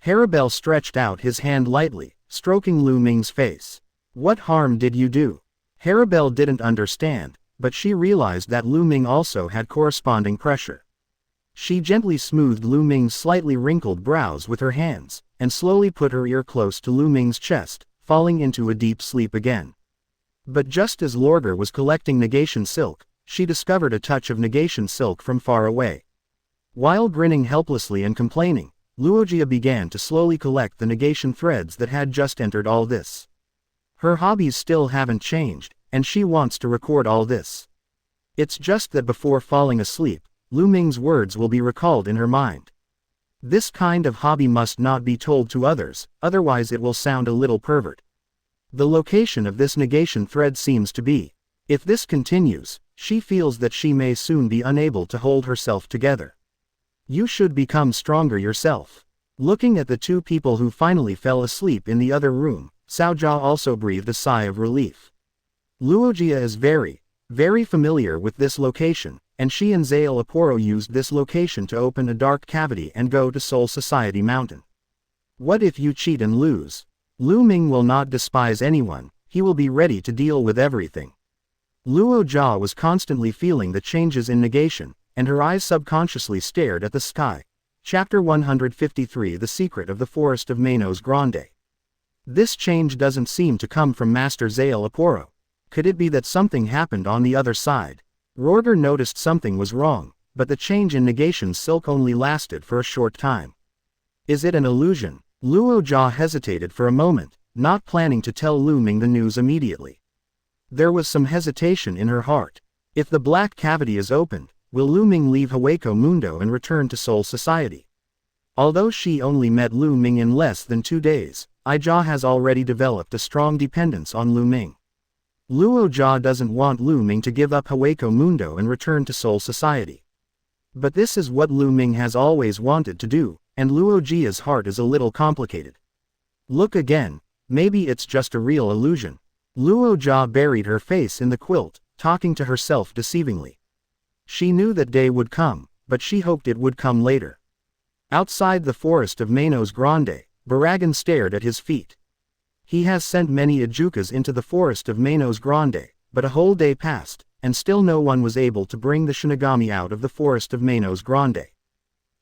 Haribel stretched out his hand lightly, stroking Lu Ming's face. What harm did you do? Haribel didn't understand, but she realized that Lu Ming also had corresponding pressure. She gently smoothed Lu Ming's slightly wrinkled brows with her hands, and slowly put her ear close to Lu Ming's chest, falling into a deep sleep again. But just as Lorger was collecting negation silk, she discovered a touch of negation silk from far away. While grinning helplessly and complaining, Luogia began to slowly collect the negation threads that had just entered all this. Her hobbies still haven't changed, and she wants to record all this. It's just that before falling asleep, Lu Ming's words will be recalled in her mind. This kind of hobby must not be told to others, otherwise it will sound a little pervert. The location of this negation thread seems to be. If this continues, she feels that she may soon be unable to hold herself together. You should become stronger yourself. Looking at the two people who finally fell asleep in the other room, Xiaojia also breathed a sigh of relief. Luogia is very familiar with this location, and she and Zael Aporo used this location to open a dark cavity and go to Soul Society Mountain. What if you cheat and lose? Lu Ming will not despise anyone, he will be ready to deal with everything. Luo Jia was constantly feeling the changes in negation, and her eyes subconsciously stared at the sky. Chapter 153 The Secret of the Forest of Manos Grande. This change doesn't seem to come from Master Zael Aporo. Could it be that something happened on the other side? Lorger noticed something was wrong, but the change in negation silk only lasted for a short time. Is it an illusion? Luo Jia hesitated for a moment, not planning to tell Lu Ming the news immediately. There was some hesitation in her heart. If the black cavity is opened, will Lu Ming leave Hueco Mundo and return to Soul Society? Although she only met Lu Ming in less than 2 days, Jia has already developed a strong dependence on Lu Ming. Luo Jia doesn't want Lu Ming to give up Hueco Mundo and return to Soul Society. But this is what Lu Ming has always wanted to do, and Luo Jia's heart is a little complicated. Look again, maybe it's just a real illusion. Luo Jia buried her face in the quilt, talking to herself deceivingly. She knew that day would come, but she hoped it would come later. Outside the forest of Manos Grande, Baragan stared at his feet. He has sent many Ajukas into the forest of Manos Grande, but a whole day passed, and still no one was able to bring the Shinigami out of the forest of Manos Grande.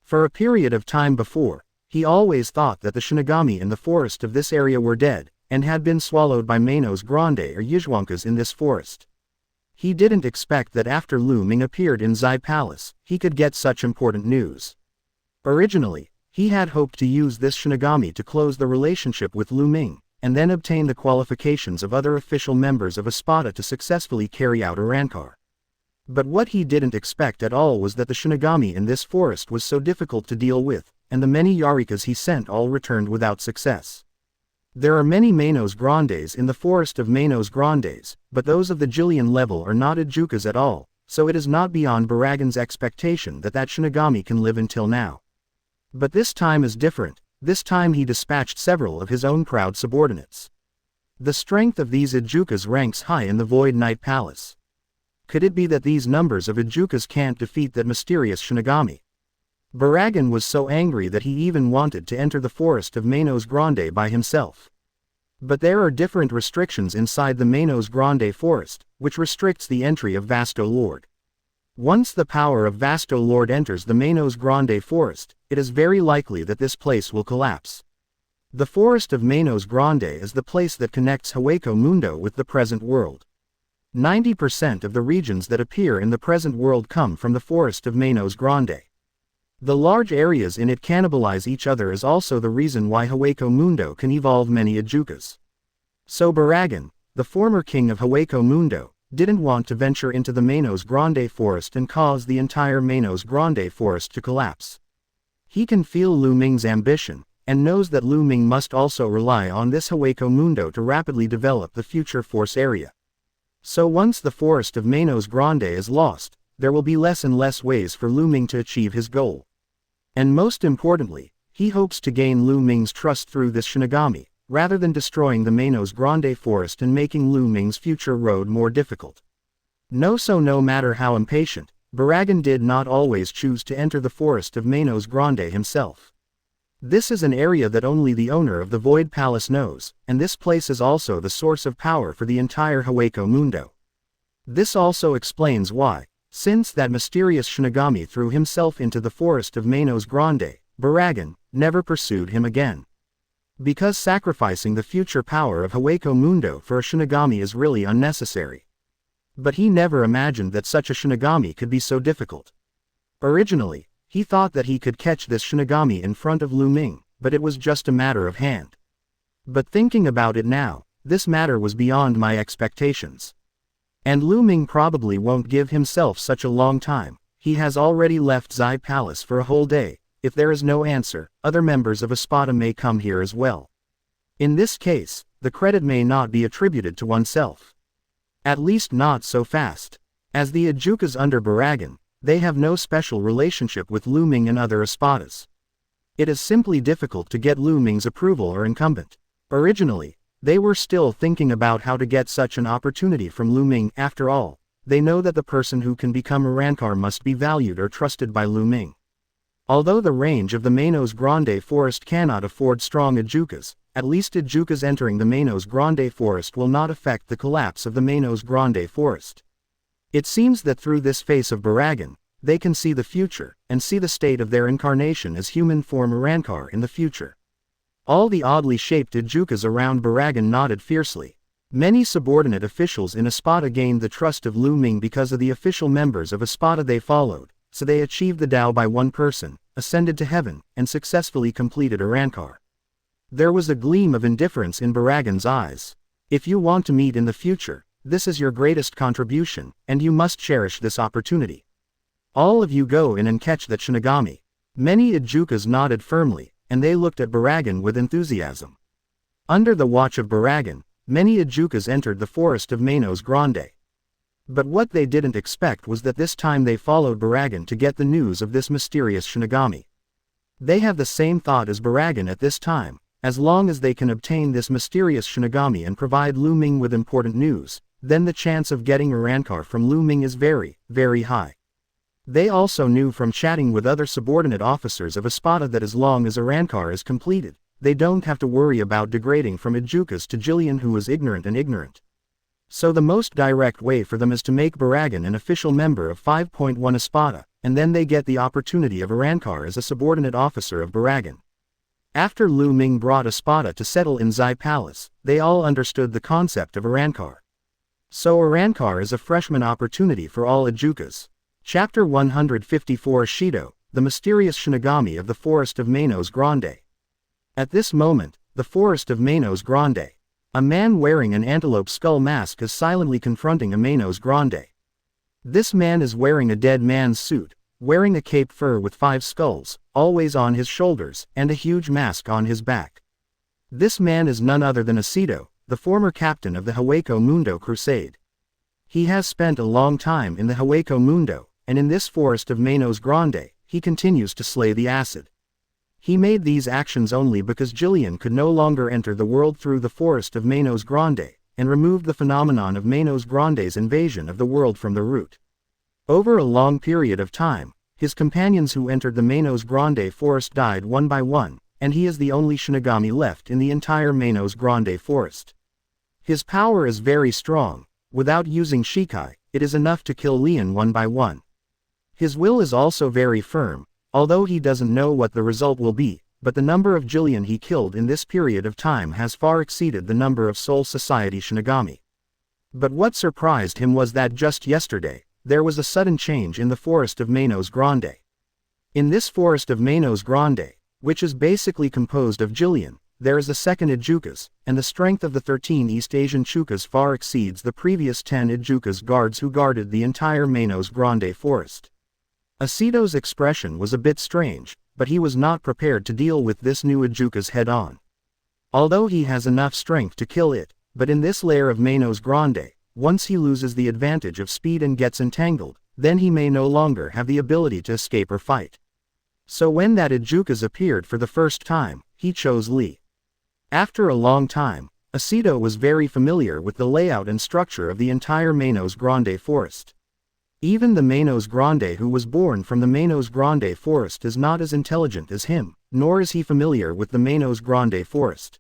For a period of time before, he always thought that the Shinigami in the forest of this area were dead, and had been swallowed by Manos Grande or Yizhuankas in this forest. He didn't expect that after Lu Ming appeared in Zai Palace, he could get such important news. Originally, he had hoped to use this Shinigami to close the relationship with Lu Ming, and then obtain the qualifications of other official members of Espada to successfully carry out a Rancor. But what he didn't expect at all was that the Shinigami in this forest was so difficult to deal with, and the many Yarikas he sent all returned without success. There are many Manos Grandes in the forest of Manos Grandes, but those of the Jillian level are not Ajukas at all, so it is not beyond Baragan's expectation that Shinigami can live until now. But this time is different. This time he dispatched several of his own proud subordinates. The strength of these Ajukas ranks high in the Void Knight Palace. Could it be that these numbers of Ajukas can't defeat that mysterious Shinigami? Baragan was so angry that he even wanted to enter the forest of Manos Grande by himself. But there are different restrictions inside the Manos Grande forest, which restricts the entry of Vasto Lord. Once the power of Vasto Lord enters the Manos Grande forest, it is very likely that this place will collapse. The forest of Manos Grande is the place that connects Hueco Mundo with the present world. 90% of the regions that appear in the present world come from the forest of Manos Grande. The large areas in it cannibalize each other is also the reason why Hueco Mundo can evolve many Ajukas. So Baragan, the former king of Hueco Mundo, didn't want to venture into the Manos Grande forest and cause the entire Manos Grande forest to collapse. He can feel Lu Ming's ambition, and knows that Lu Ming must also rely on this Hueco Mundo to rapidly develop the future force area. So once the forest of Manos Grande is lost, there will be less and less ways for Lu Ming to achieve his goal. And most importantly, he hopes to gain Lu Ming's trust through this Shinigami, rather than destroying the Manos Grande forest and making Lu Ming's future road more difficult. No matter how impatient, Baragan did not always choose to enter the forest of Manos Grande himself. This is an area that only the owner of the Void Palace knows, and this place is also the source of power for the entire Hueco Mundo. This also explains why, since that mysterious Shinigami threw himself into the forest of Manos Grande, Baragan never pursued him again. Because sacrificing the future power of Hueco Mundo for a Shinigami is really unnecessary. But he never imagined that such a Shinigami could be so difficult. Originally, he thought that he could catch this Shinigami in front of Lu Ming, but it was just a matter of hand. But thinking about it now, this matter was beyond my expectations. And Lu Ming probably won't give himself such a long time. He has already left Zai Palace for a whole day. If there is no answer, other members of Espada may come here as well. In this case, the credit may not be attributed to oneself. At least not so fast. As the Ajukas under Baragan, they have no special relationship with Lu Ming and other Espadas. It is simply difficult to get Lu Ming's approval or incumbent. Originally, they were still thinking about how to get such an opportunity from Lu Ming. After all, they know that the person who can become a Rancor must be valued or trusted by Lu Ming. Although the range of the Manos Grande forest cannot afford strong Ajukas, at least Ajukas entering the Manos Grande forest will not affect the collapse of the Manos Grande forest. It seems that through this face of Baragan, they can see the future, and see the state of their incarnation as human form Rancor in the future. All the oddly shaped Ajukas around Baragan nodded fiercely. Many subordinate officials in Espada gained the trust of Lu Ming because of the official members of Espada they followed, so they achieved the Tao by one person, ascended to heaven, and successfully completed a Rancor. There was a gleam of indifference in Baragan's eyes. If you want to meet in the future, this is your greatest contribution, and you must cherish this opportunity. All of you go in and catch that Shinigami. Many Ajukas nodded firmly, and they looked at Baragan with enthusiasm. Under the watch of Baragan, many Ajukas entered the forest of Manos Grande. But what they didn't expect was that this time they followed Baragan to get the news of this mysterious Shinigami. They have the same thought as Baragan at this time. As long as they can obtain this mysterious Shinigami and provide Lu Ming with important news, then the chance of getting a Rancor from Lu Ming is very, very high. They also knew from chatting with other subordinate officers of Espada that as long as a Rancor is completed, they don't have to worry about degrading from Ajukas to Jillian, who is ignorant. So the most direct way for them is to make Baragan an official member of 5.1 Espada, and then they get the opportunity of a Rancor as a subordinate officer of Baragan. After Lu Ming brought Espada to settle in Zai Palace, they all understood the concept of a Rancor. So a Rancor is a freshman opportunity for all Ajukas. Chapter 154 Shido, the mysterious Shinigami of the Forest of Manos Grande. At this moment, the Forest of Manos Grande. A man wearing an antelope skull mask is silently confronting a Manos Grande. This man is wearing a dead man's suit, wearing a cape fur with 5 skulls, always on his shoulders, and a huge mask on his back. This man is none other than Asido, the former captain of the Hueco Mundo Crusade. He has spent a long time in the Hueco Mundo, and in this forest of Manos Grande, he continues to slay the acid. He made these actions only because Jillian could no longer enter the world through the forest of Manos Grande, and removed the phenomenon of Manos Grande's invasion of the world from the root. Over a long period of time, His companions who entered the Manos Grande forest died one by one, and he is the only Shinigami left in the entire Manos Grande forest. His power is very strong. Without using Shikai, it is enough to kill Leon one by one. His will is also very firm, although he doesn't know what the result will be, but the number of Jillian he killed in this period of time has far exceeded the number of Soul Society Shinigami. But what surprised him was that just yesterday, there was a sudden change in the forest of Manos Grande. In this forest of Manos Grande, which is basically composed of Jillian, there is a second Ijukas, and the strength of the 13 East Asian Chukas far exceeds the previous 10 Ijukas guards who guarded the entire Manos Grande forest. Asito's expression was a bit strange, but he was not prepared to deal with this new Ijukas head-on. Although he has enough strength to kill it, but in this layer of Manos Grande, once he loses the advantage of speed and gets entangled, then he may no longer have the ability to escape or fight. So when that Ijukas appeared for the first time, he chose Lee. After a long time, Asito was very familiar with the layout and structure of the entire Manos Grande forest. Even the Manos Grande who was born from the Manos Grande forest is not as intelligent as him, nor is he familiar with the Manos Grande forest.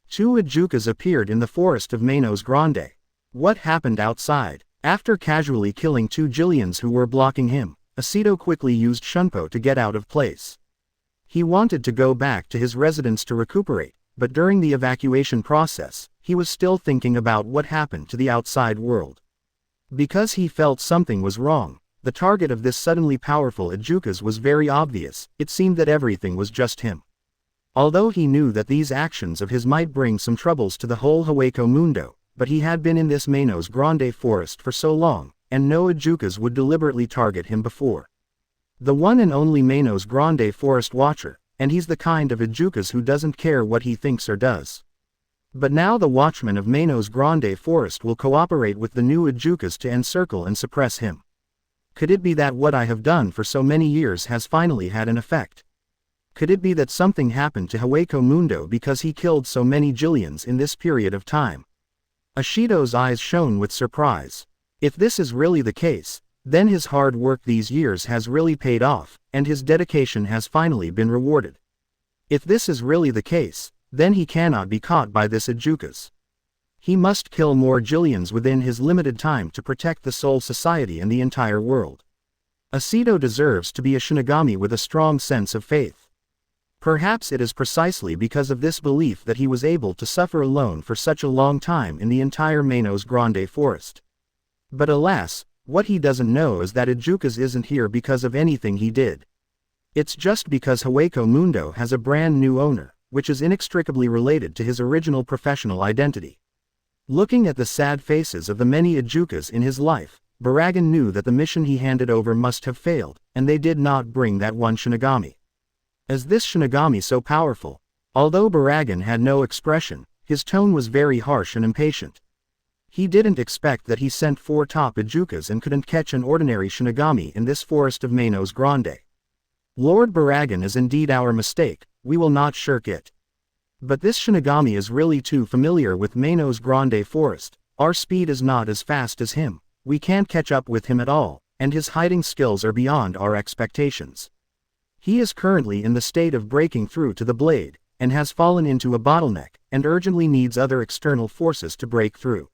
Two Ijukas appeared in the forest of Manos Grande. What happened outside? After casually killing two Jillians who were blocking him, Asito quickly used Shunpo to get out of place. He wanted to go back to his residence to recuperate, but during the evacuation process, he was still thinking about what happened to the outside world. Because he felt something was wrong, the target of this suddenly powerful Ijukas was very obvious. It seemed that everything was just him. Although he knew that these actions of his might bring some troubles to the whole Hueco Mundo, but he had been in this Manos Grande forest for so long, and no Ijukas would deliberately target him before. The one and only Manos Grande forest watcher, and he's the kind of Ijukas who doesn't care what he thinks or does. But now the watchman of Manos Grande forest will cooperate with the new Ijukas to encircle and suppress him. Could it be that what I have done for so many years has finally had an effect? Could it be that something happened to Hueco Mundo because he killed so many Jillians in this period of time? Ashito's eyes shone with surprise. If this is really the case, then his hard work these years has really paid off, and his dedication has finally been rewarded. If this is really the case, then he cannot be caught by this Ijukas. He must kill more Jillians within his limited time to protect the Soul Society and the entire world. Asito deserves to be a Shinigami with a strong sense of faith. Perhaps it is precisely because of this belief that he was able to suffer alone for such a long time in the entire Manos Grande forest. But alas, what he doesn't know is that Ijukas isn't here because of anything he did. It's just because Hueco Mundo has a brand new owner, which is inextricably related to his original professional identity. Looking at the sad faces of the many Ijukas in his life, Baragan knew that the mission he handed over must have failed, and they did not bring that one Shinigami. As this Shinigami so powerful, although Baragan had no expression, his tone was very harsh and impatient. He didn't expect that he sent 4 top Ijukas and couldn't catch an ordinary Shinigami in this forest of Manos Grande. Lord Baragan is indeed our mistake, we will not shirk it. But this Shinigami is really too familiar with Manos Grande forest, our speed is not as fast as him, we can't catch up with him at all, and his hiding skills are beyond our expectations. He is currently in the state of breaking through to the blade, and has fallen into a bottleneck, and urgently needs other external forces to break through.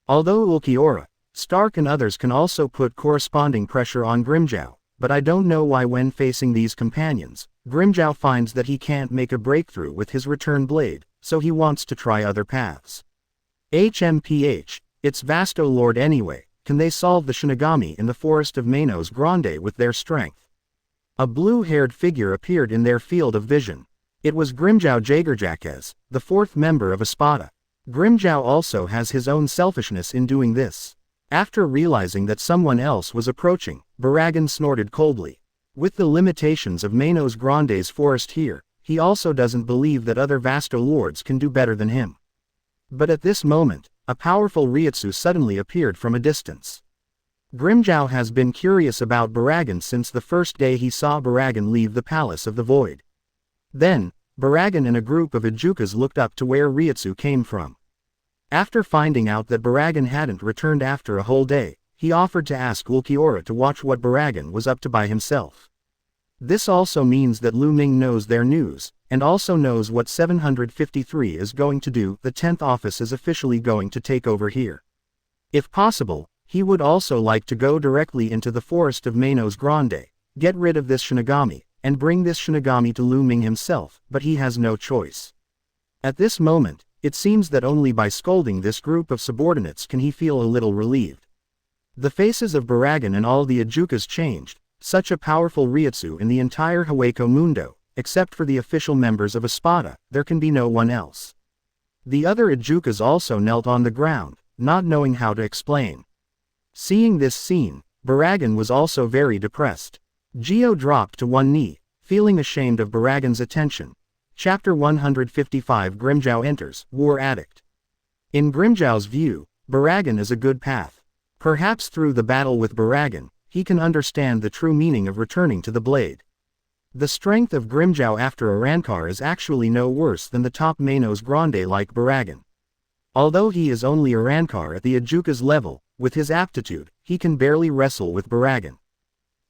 Although Ulquiorra, Stark and others can also put corresponding pressure on Grimmjow, but I don't know why when facing these companions, Grimmjow finds that he can't make a breakthrough with his return blade, so he wants to try other paths. HMPH, it's Vasto Lord anyway, can they solve the Shinigami in the forest of Manos Grande with their strength? A blue-haired figure appeared in their field of vision. It was Grimmjow Jagerjaquez, the 4th member of Espada. Grimmjow also has his own selfishness in doing this. After realizing that someone else was approaching, Baragan snorted coldly. With the limitations of Manos Grande's forest here, he also doesn't believe that other Vasto Lords can do better than him. But at this moment, a powerful Reiatsu suddenly appeared from a distance. Grimmjow has been curious about Baragan since the first day he saw Baragan leave the Palace of the Void. Then, Baragan and a group of Ijukas looked up to where Reiatsu came from. After finding out that Baragan hadn't returned after a whole day, he offered to ask Ulquiorra to watch what Baragan was up to by himself. This also means that Lu Ming knows their news, and also knows what 753 is going to do. The 10th office is officially going to take over here. If possible, he would also like to go directly into the forest of Manos Grande, get rid of this Shinigami, and bring this Shinigami to Lu Ming himself, but he has no choice. At this moment, it seems that only by scolding this group of subordinates can he feel a little relieved. The faces of Baragan and all the Ajukas changed. Such a powerful Reiatsu in the entire Hogyoku Mundo, except for the official members of Espada, there can be no one else. The other Ajukas also knelt on the ground, not knowing how to explain. Seeing this scene, Baragan was also very depressed. Geo dropped to one knee, feeling ashamed of Baragan's attention. Chapter 155 Grimmjow enters, War Addict. In Grimmjow's view, Baragan is a good path. Perhaps through the battle with Baragan, he can understand the true meaning of returning to the blade. The strength of Grimmjow after Arrancar is actually no worse than the top Manos Grande like Baragan. Although he is only Arrancar at the Ajuka's level, with his aptitude, he can barely wrestle with Baragan.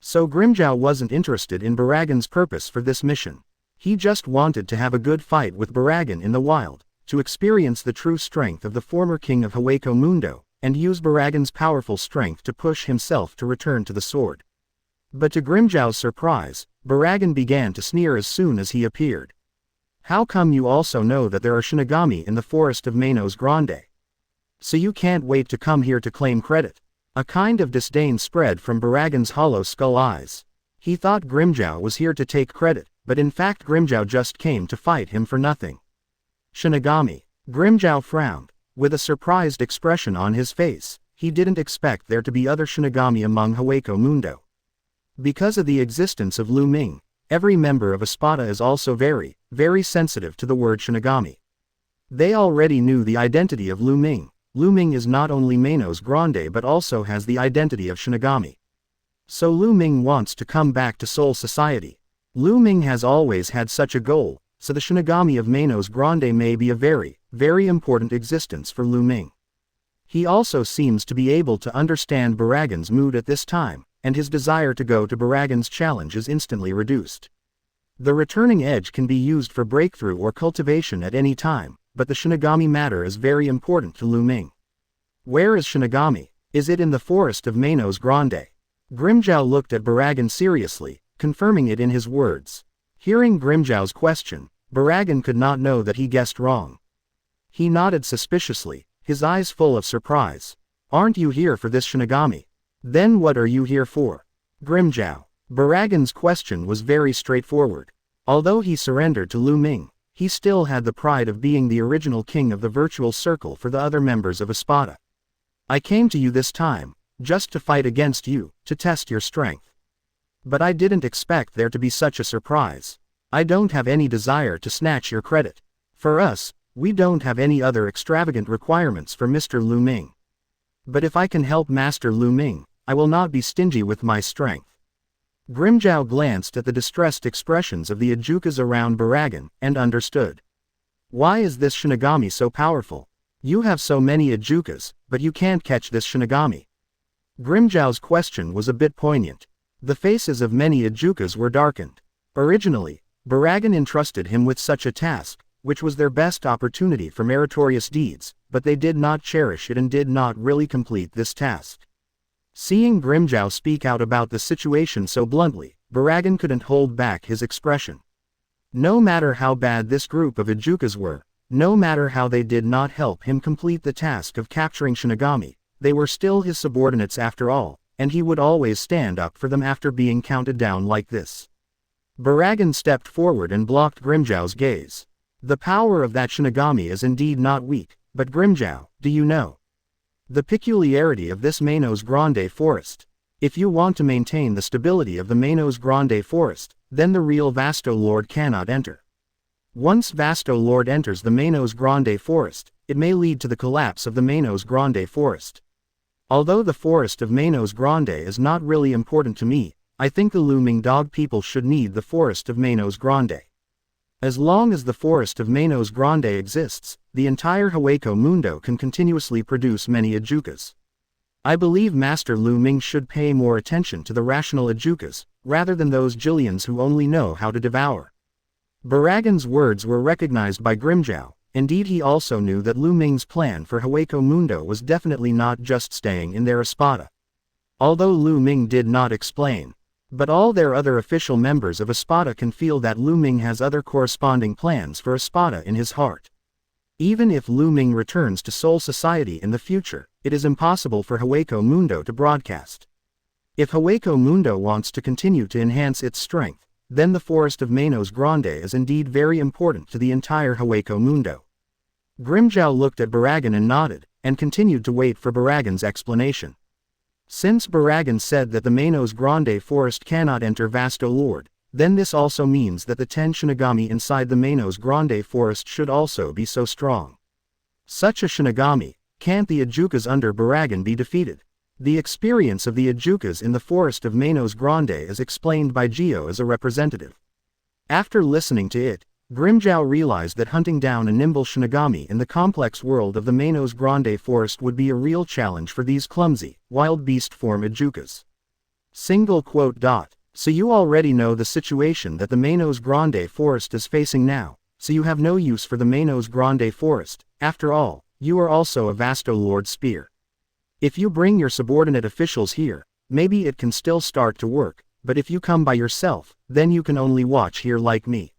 So Grimmjow wasn't interested in Baragan's purpose for this mission. He just wanted to have a good fight with Baragan in the wild, to experience the true strength of the former king of Hogyoku Mundo, and use Baragan's powerful strength to push himself to return to the sword. But to Grimmjow's surprise, Baragan began to sneer as soon as he appeared. How come you also know that there are Shinigami in the forest of Manos Grande? So you can't wait to come here to claim credit? A kind of disdain spread from Baragan's hollow skull eyes. He thought Grimmjow was here to take credit, but in fact Grimmjow just came to fight him for nothing. Shinigami. Grimmjow frowned. With a surprised expression on his face, he didn't expect there to be other Shinigami among Hogyoku Mundo. Because of the existence of Lu Ming, every member of Espada is also very, very sensitive to the word Shinigami. They already knew the identity of Lu Ming. Lu Ming is not only Manos Grande but also has the identity of Shinigami. So Lu Ming wants to come back to Soul Society. Lu Ming has always had such a goal, so the Shinigami of Manos Grande may be a very, very important existence for Lu Ming. He also seems to be able to understand Baragan's mood at this time, and his desire to go to Baragan's challenge is instantly reduced. The returning edge can be used for breakthrough or cultivation at any time, but the Shinigami matter is very important to Lu Ming. Where is Shinigami? Is it in the forest of Manos Grande? Grimmjow looked at Baragan seriously, confirming it in his words. Hearing Grimmjow's question, Baragan could not know that he guessed wrong. He nodded suspiciously, his eyes full of surprise. Aren't you here for this Shinigami? Then what are you here for? Grimmjow. Baragan's question was very straightforward. Although he surrendered to Lu Ming, he still had the pride of being the original king of the virtual circle for the other members of Espada. I came to you this time, just to fight against you, to test your strength. But I didn't expect there to be such a surprise. I don't have any desire to snatch your credit. For us, we don't have any other extravagant requirements for Mr. Lu Ming. But if I can help Master Lu Ming, I will not be stingy with my strength. Grimmjow glanced at the distressed expressions of the Ajukas around Baragan, and understood. Why is this Shinigami so powerful? You have so many Ajukas, but you can't catch this Shinigami. Grimmjow's question was a bit poignant. The faces of many Ajukas were darkened. Originally, Baragan entrusted him with such a task, which was their best opportunity for meritorious deeds, but they did not cherish it and did not really complete this task. Seeing Grimmjow speak out about the situation so bluntly, Baragan couldn't hold back his expression. No matter how bad this group of Ajukas were, no matter how they did not help him complete the task of capturing Shinigami, they were still his subordinates after all, and he would always stand up for them after being counted down like this. Baragan stepped forward and blocked Grimmjow's gaze. The power of that Shinigami is indeed not weak, but Grimmjow, do you know the peculiarity of this Manos Grande forest? If you want to maintain the stability of the Manos Grande forest, then the real Vasto Lord cannot enter. Once Vasto Lord enters the Manos Grande forest, it may lead to the collapse of the Manos Grande forest. Although the forest of Manos Grande is not really important to me, I think the Lu Ming dog people should need the forest of Manos Grande. As long as the forest of Manos Grande exists, the entire Hogyoku Mundo can continuously produce many Ajukas. I believe Master Lu Ming should pay more attention to the rational Ajukas, rather than those Jillians who only know how to devour. Baragan's words were recognized by Grimjow. Indeed, he also knew that Lu Ming's plan for Hueco Mundo was definitely not just staying in their Espada. Although Lu Ming did not explain. But all their other official members of Espada can feel that Lu Ming has other corresponding plans for Espada in his heart. Even if Lu Ming returns to Soul Society in the future, it is impossible for Hueco Mundo to broadcast. If Hueco Mundo wants to continue to enhance its strength, then the Forest of Manos Grande is indeed very important to the entire Hueco Mundo. Grimjow looked at Baragan and nodded, and continued to wait for Baragan's explanation. Since Baragan said that the Manos Grande forest cannot enter Vasto Lord, then this also means that the 10 Shinigami inside the Manos Grande forest should also be so strong. Such a Shinigami, can't the Ajukas under Baragan be defeated? The experience of the Ajukas in the forest of Manos Grande is explained by Gio as a representative. After listening to it, Grimjow realized that hunting down a nimble Shinigami in the complex world of the Manos Grande forest would be a real challenge for these clumsy, wild beast form Ajukas. So you already know the situation that the Manos Grande forest is facing now, so you have no use for the Manos Grande forest. After all, you are also a Vasto Lord Spear. If you bring your subordinate officials here, maybe it can still start to work, but if you come by yourself, then you can only watch here like me.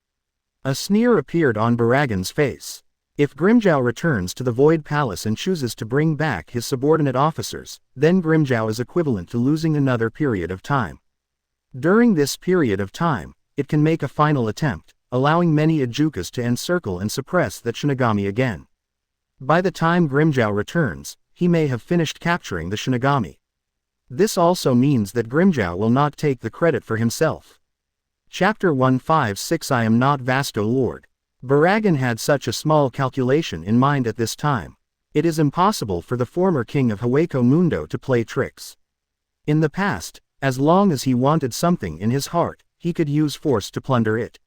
A sneer appeared on Baragan's face. If Grimjow returns to the Void Palace and chooses to bring back his subordinate officers, then Grimjow is equivalent to losing another period of time. During this period of time, it can make a final attempt, allowing many Ajukas to encircle and suppress that Shinigami again. By the time Grimjow returns, he may have finished capturing the Shinigami. This also means that Grimjow will not take the credit for himself. Chapter 156 I am not Vasto Lord. Baragan had such a small calculation in mind at this time. It is impossible for the former king of Hueco Mundo to play tricks. In the past, as long as he wanted something in his heart, he could use force to plunder it.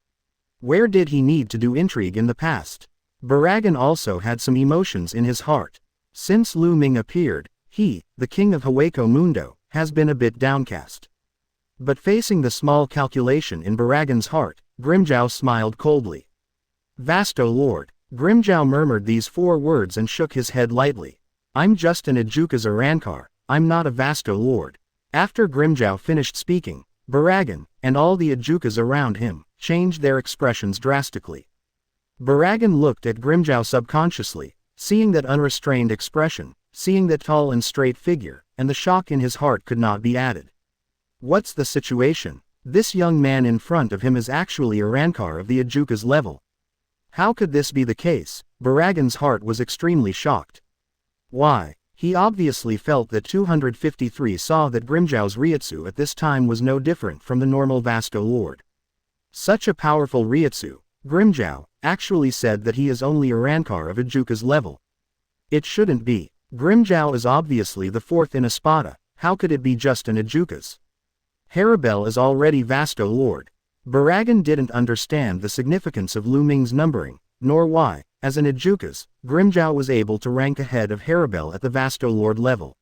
Where did he need to do intrigue in the past? Baragan also had some emotions in his heart. Since Lu Ming appeared, he, the king of Hueco Mundo, has been a bit downcast. But facing the small calculation in Baragan's heart, Grimjow smiled coldly. Vasto Lord. Grimjow murmured these 4 words and shook his head lightly. I'm just an Ajukas Arankar, I'm not a Vasto Lord. After Grimjow finished speaking, Baragan, and all the Ajukas around him, changed their expressions drastically. Baragan looked at Grimjow subconsciously, seeing that unrestrained expression, seeing that tall and straight figure, and the shock in his heart could not be added. What's the situation? This young man in front of him is actually a Rankar of the Ajukas level. How could this be the case? Baragan's heart was extremely shocked. Why? He obviously felt that 253 saw that Grimjow's Reiatsu at this time was no different from the normal Vasto Lord. Such a powerful Reiatsu, Grimjow, actually said that he is only a Rankar of Ajuka's level. It shouldn't be. Grimjow is obviously the 4th in Espada, how could it be just an Ajuka's? Haribel is already Vasto Lord. Baragan didn't understand the significance of Lu Ming's numbering, nor why, as an Ajuka's, Grimjow was able to rank ahead of Haribel at the Vasto Lord level.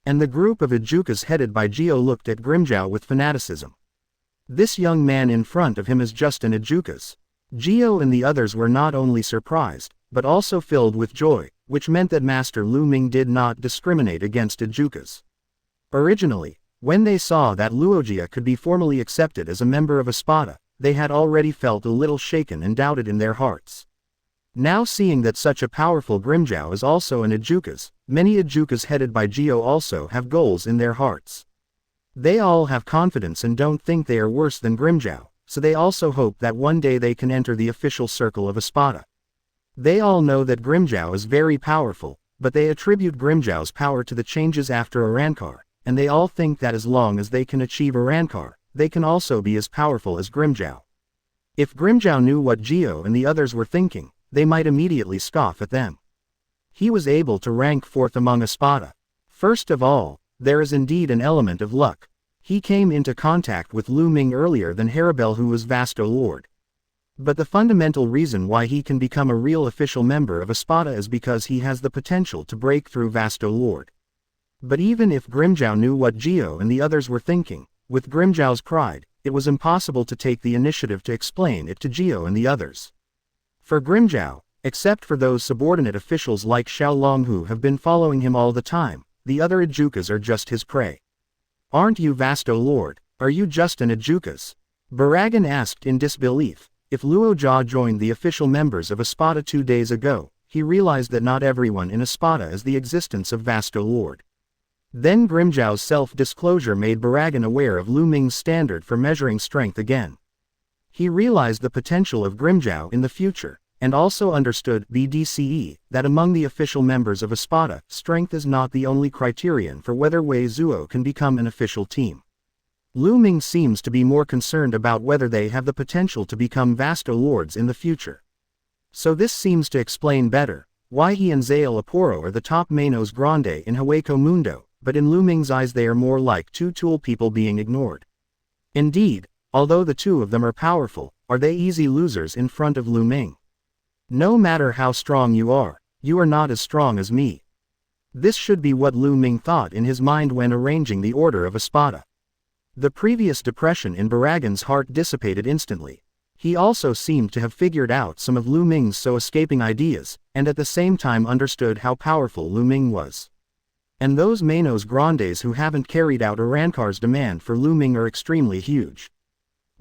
And the group of Ajukas headed by Gio looked at Grimjow with fanaticism. This young man in front of him is just an Ajuka's. Gio and the others were not only surprised, but also filled with joy, which meant that Master Lu Ming did not discriminate against Ajukas. Originally, when they saw that Luogia could be formally accepted as a member of Espada, they had already felt a little shaken and doubted in their hearts. Now seeing that such a powerful Grimjow is also an Ajukas, many Ajukas headed by Gio also have goals in their hearts. They all have confidence and don't think they are worse than Grimjow, so they also hope that one day they can enter the official circle of Espada. They all know that Grimjow is very powerful, but they attribute Grimjow's power to the changes after Arankar, and they all think that as long as they can achieve Arankar, they can also be as powerful as Grimjow. If Grimjow knew what Gio and the others were thinking, they might immediately scoff at them. He was able to rank 4th among Espada. First of all, there is indeed an element of luck. He came into contact with Lu Ming earlier than Haribel, who was Vasto Lord. But the fundamental reason why he can become a real official member of Espada is because he has the potential to break through Vasto Lord. But even if Grimmjow knew what Geo and the others were thinking, with Grimmjow's pride, it was impossible to take the initiative to explain it to Geo and the others. For Grimmjow, except for those subordinate officials like Xiaolong who have been following him all the time, the other Ejukas are just his prey. Aren't you Vasto Lord? Are you just an Ejukas? Baragan asked in disbelief. If Luo Jia joined the official members of Espada 2 days ago, he realized that not everyone in Espada is the existence of Vasto Lord. Then Grimmjow's self-disclosure made Baragan aware of Lu Ming's standard for measuring strength again. He realized the potential of Grimmjow in the future, and also understood BDCE, that among the official members of Espada, strength is not the only criterion for whether Wei Zuo can become an official team. Lu Ming seems to be more concerned about whether they have the potential to become Vasto Lords in the future. So this seems to explain better why he and Zael Aporo are the top Manos Grande in Hueco Mundo, but in Lu Ming's eyes they are more like two tool people being ignored. Indeed, although the two of them are powerful, are they easy losers in front of Lu Ming? No matter how strong you are not as strong as me. This should be what Lu Ming thought in his mind when arranging the Order of Espada. The previous depression in Baragan's heart dissipated instantly. He also seemed to have figured out some of Lu Ming's so-escaping ideas, and at the same time understood how powerful Lu Ming was. And those Manos Grandes who haven't carried out Arankar's demand for Lu Ming are extremely huge.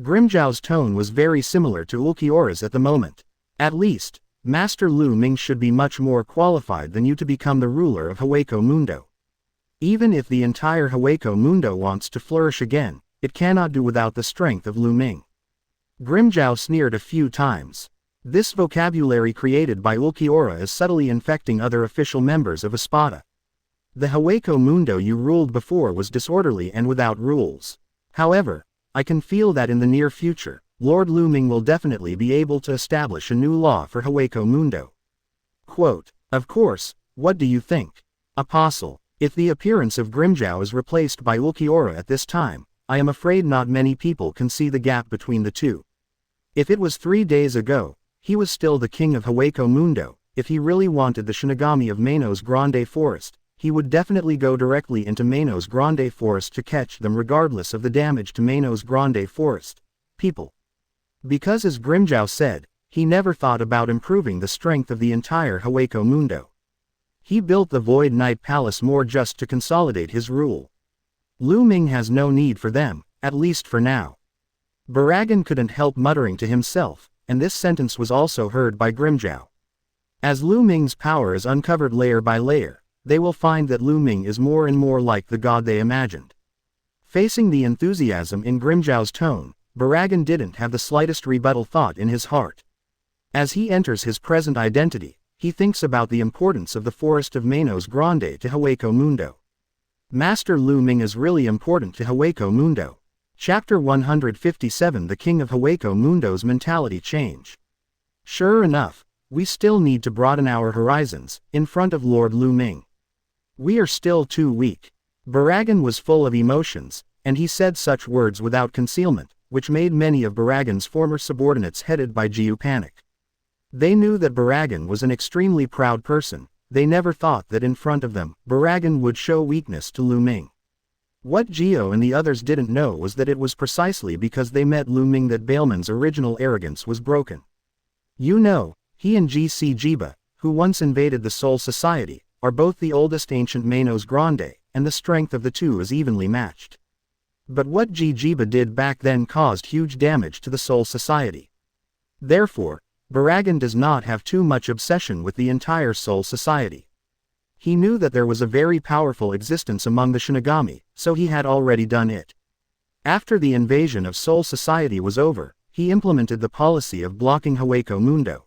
Grimmjow's tone was very similar to Ulquiorra's at the moment. At least, Master Lu Ming should be much more qualified than you to become the ruler of Hueco Mundo. Even if the entire Hueco Mundo wants to flourish again, it cannot do without the strength of Lu Ming. Grimmjow sneered a few times. This vocabulary created by Ulquiorra is subtly infecting other official members of Espada. The Hueco Mundo you ruled before was disorderly and without rules. However, I can feel that in the near future, Lord Lu Ming will definitely be able to establish a new law for Hueco Mundo. Quote, of course, what do you think? Apostle, if the appearance of Grimmjow is replaced by Ulquiorra at this time, I am afraid not many people can see the gap between the two. If it was 3 days ago, he was still the king of Hueco Mundo. If he really wanted the Shinigami of Manos Grande Forest, he would definitely go directly into Manos Grande Forest to catch them regardless of the damage to Manos Grande Forest people. Because as Grimmjow said, he never thought about improving the strength of the entire Hueco Mundo. He built the Void Knight Palace more just to consolidate his rule. Lu Ming has no need for them, at least for now. Baragan couldn't help muttering to himself, and this sentence was also heard by Grimmjow. As Lu Ming's power is uncovered layer by layer, they will find that Lu Ming is more and more like the god they imagined. Facing the enthusiasm in Grimmjow's tone, Baragan didn't have the slightest rebuttal thought in his heart. As he enters his present identity, he thinks about the importance of the Forest of Manos Grande to Hueco Mundo. Master Lu Ming is really important to Hueco Mundo. Chapter 157 The King of Hueco Mundo's Mentality Change. Sure enough, we still need to broaden our horizons, in front of Lord Lu Ming. We are still too weak. Baragan was full of emotions, and he said such words without concealment, which made many of Baragan's former subordinates headed by Jiu panic. They knew that Baragan was an extremely proud person. They never thought that in front of them, Baragan would show weakness to Lu Ming. What Geo and the others didn't know was that it was precisely because they met Lu Ming that Bailman's original arrogance was broken. You know, he and GC Jiba, who once invaded the Soul Society, are both the oldest ancient Manos Grande, and the strength of the two is evenly matched. But what Jiba did back then caused huge damage to the Soul Society. Therefore, Baragan does not have too much obsession with the entire Soul Society. He knew that there was a very powerful existence among the Shinigami, so he had already done it. After the invasion of Soul Society was over, he implemented the policy of blocking Hueco Mundo.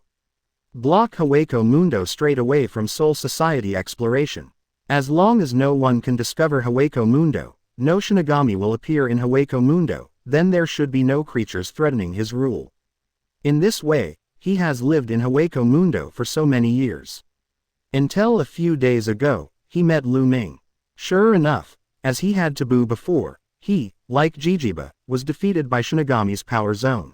Block Hueco Mundo straight away from Soul Society exploration. As long as no one can discover Hueco Mundo, no Shinigami will appear in Hueco Mundo, then there should be no creatures threatening his rule. In this way, he has lived in Hueco Mundo for so many years. Until a few days ago, he met Lu Ming. Sure enough, as he had taboo before, he, like Jijiba, was defeated by Shinigami's power zone.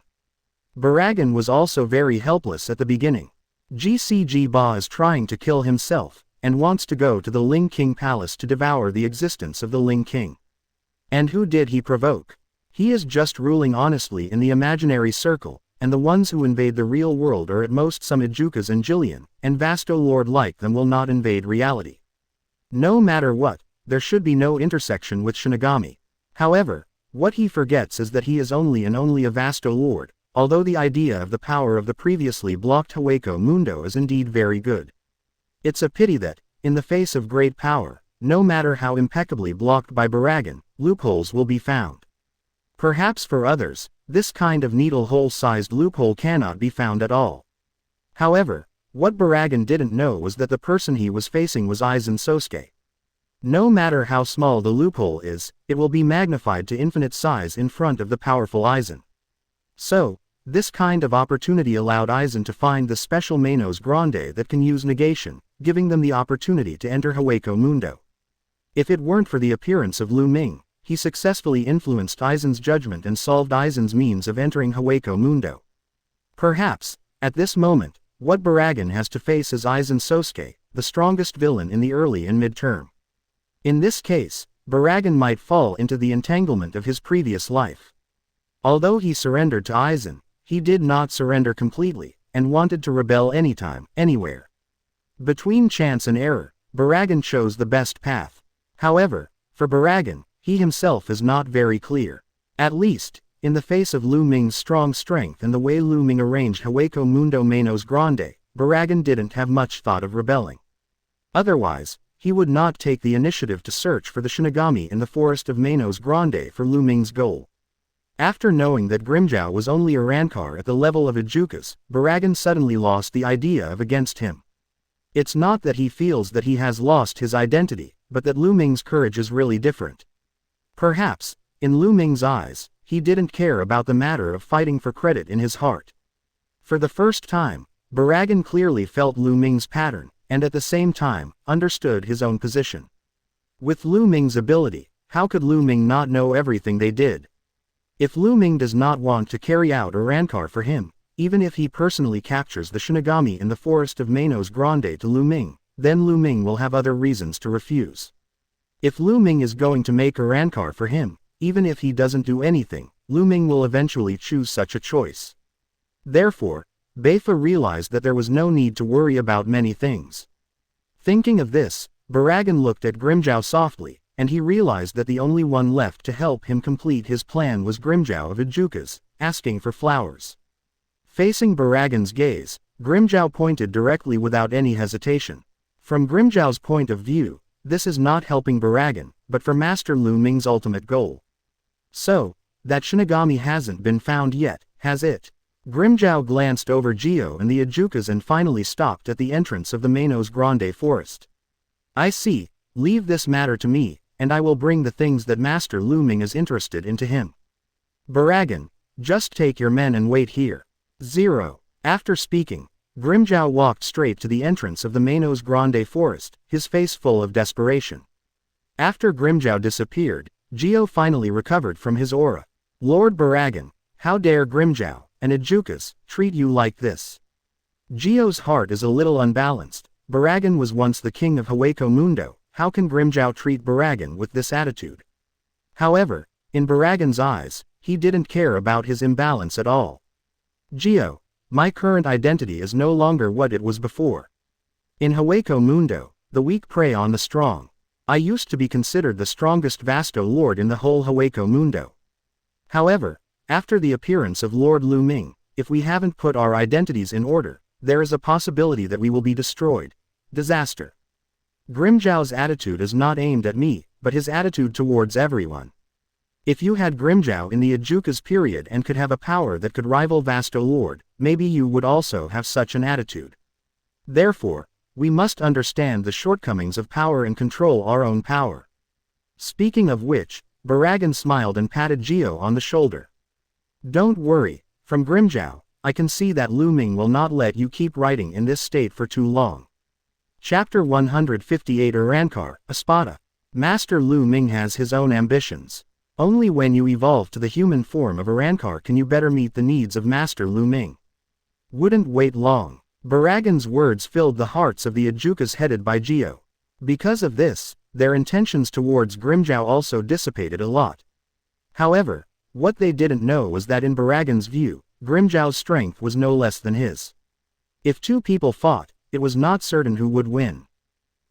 Baragan was also very helpless at the beginning. GC Jiba is trying to kill himself, and wants to go to the Ling King Palace to devour the existence of the Ling King. And who did he provoke? He is just ruling honestly in the imaginary circle, and the ones who invade the real world are at most some Ijukas and Jillian, and Vasto Lord like them will not invade reality. No matter what, there should be no intersection with Shinigami. However, what he forgets is that he is only a Vasto Lord, although the idea of the power of the previously blocked Hogyoku Mundo is indeed very good. It's a pity that, in the face of great power, no matter how impeccably blocked by Baragan, loopholes will be found. Perhaps for others, this kind of needle-hole-sized loophole cannot be found at all. However, what Baragan didn't know was that the person he was facing was Aizen Sosuke. No matter how small the loophole is, it will be magnified to infinite size in front of the powerful Aizen. So, this kind of opportunity allowed Aizen to find the special Manos Grande that can use negation, giving them the opportunity to enter Hogyoku Mundo. If it weren't for the appearance of Lu Ming, he successfully influenced Aizen's judgment and solved Aizen's means of entering Hogyoku Mundo. Perhaps, at this moment, what Baragan has to face is Aizen Sosuke, the strongest villain in the early and mid-term. In this case, Baragan might fall into the entanglement of his previous life. Although he surrendered to Aizen, he did not surrender completely, and wanted to rebel anytime, anywhere. Between chance and error, Baragan chose the best path. However, for Baragan, he himself is not very clear. At least, in the face of Lu Ming's strong strength and the way Lu Ming arranged Hogyoku Mundo Manos Grande, Baragan didn't have much thought of rebelling. Otherwise, he would not take the initiative to search for the Shinigami in the forest of Manos Grande for Lu Ming's goal. After knowing that Grimmjow was only a Rancor at the level of Ijukas, Baragan suddenly lost the idea of against him. It's not that he feels that he has lost his identity, but that Lu Ming's courage is really different. Perhaps, in Lu Ming's eyes, he didn't care about the matter of fighting for credit in his heart. For the first time, Baragan clearly felt Lu Ming's pattern, and at the same time, understood his own position. With Lu Ming's ability, how could Lu Ming not know everything they did? If Lu Ming does not want to carry out a Rancor for him, even if he personally captures the Shinigami in the forest of Manos Grande to Lu Ming, then Lu Ming will have other reasons to refuse. If Lu Ming is going to make a Rancor for him, even if he doesn't do anything, Lu Ming will eventually choose such a choice. Therefore, Beifa realized that there was no need to worry about many things. Thinking of this, Baragan looked at Grimmjow softly, and he realized that the only one left to help him complete his plan was Grimmjow of Ijukas, asking for flowers. Facing Baragan's gaze, Grimmjow pointed directly without any hesitation. From Grimmjow's point of view, this is not helping Baragan, but for Master Lu Ming's ultimate goal. So, that Shinigami hasn't been found yet, has it? Grimmjow glanced over Geo and the Ijukas and finally stopped at the entrance of the Manos Grande forest. I see, leave this matter to me, and I will bring the things that Master Lu Ming is interested in to him. Baragan, just take your men and wait here. 0. After speaking, Grimmjow walked straight to the entrance of the Manos Grande forest, his face full of desperation. After Grimmjow disappeared, Geo finally recovered from his aura. Lord Baragan, how dare Grimmjow and Ijukas treat you like this? Geo's heart is a little unbalanced. Baragan was once the king of Hogyoku Mundo. How can Grimmjow treat Baragan with this attitude? However, in Baragan's eyes, he didn't care about his imbalance at all. Geo, my current identity is no longer what it was before. In Hogyoku Mundo, the weak prey on the strong. I used to be considered the strongest Vasto Lord in the whole Hogyoku Mundo. However, after the appearance of Lord Lu Ming, if we haven't put our identities in order, there is a possibility that we will be destroyed. Disaster. Grimmjow's attitude is not aimed at me, but his attitude towards everyone. If you had Grimmjow in the Ijukas period and could have a power that could rival Vasto Lord, maybe you would also have such an attitude. Therefore, we must understand the shortcomings of power and control our own power. Speaking of which, Baragan smiled and patted Geo on the shoulder. Don't worry, from Grimmjow, I can see that Lu Ming will not let you keep writing in this state for too long. Chapter 158 Rancor, Espada. Master Lu Ming has his own ambitions. Only when you evolve to the human form of a Rancor can you better meet the needs of Master Lu Ming. Wouldn't wait long. Baragan's words filled the hearts of the Ajukas headed by Gyo. Because of this, their intentions towards Grimmjow also dissipated a lot. However, what they didn't know was that in Baragan's view, Grimmjow's strength was no less than his. If two people fought, it was not certain who would win.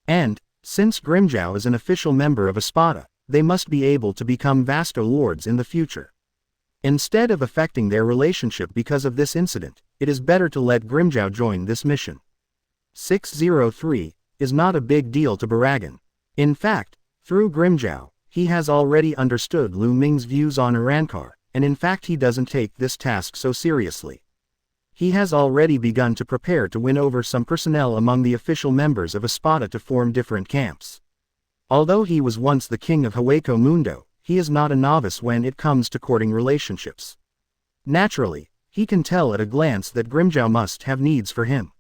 And, since Grimmjow is an official member of Espada, they must be able to become Vasto Lords in the future. Instead of affecting their relationship because of this incident, it is better to let Grimmjow join this mission. 603 is not a big deal to Baragan. In fact, through Grimmjow, he has already understood Lu Ming's views on Arrancar, and in fact he doesn't take this task so seriously. He has already begun to prepare to win over some personnel among the official members of Espada to form different camps. Although he was once the king of Hueco Mundo, he is not a novice when it comes to courting relationships. Naturally, he can tell at a glance that Grimmjow must have needs for him.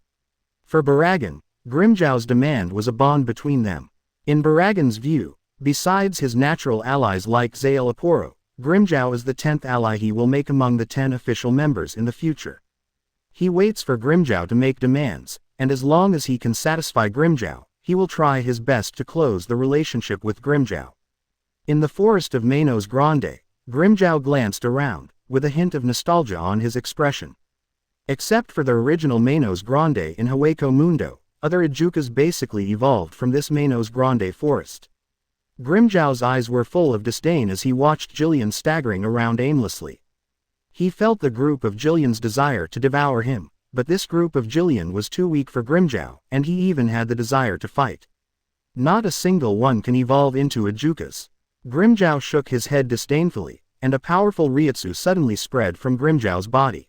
For Baragan, Grimmjow's demand was a bond between them. In Baragan's view, besides his natural allies like Zael Aporo, Grimmjow is the 10th ally he will make among the 10 official members in the future. He waits for Grimmjow to make demands, and as long as he can satisfy Grimmjow, he will try his best to close the relationship with Grimmjow. In the forest of Manos Grande, Grimmjow glanced around, with a hint of nostalgia on his expression. Except for the original Manos Grande in Hueco Mundo, other Ajukas basically evolved from this Manos Grande forest. Grimmjow's eyes were full of disdain as he watched Jillian staggering around aimlessly. He felt the group of Jillian's desire to devour him, but this group of Jillian was too weak for Grimmjow, and he even had the desire to fight. Not a single one can evolve into Ajukas. Grimmjow shook his head disdainfully, and a powerful Reiatsu suddenly spread from Grimmjow's body.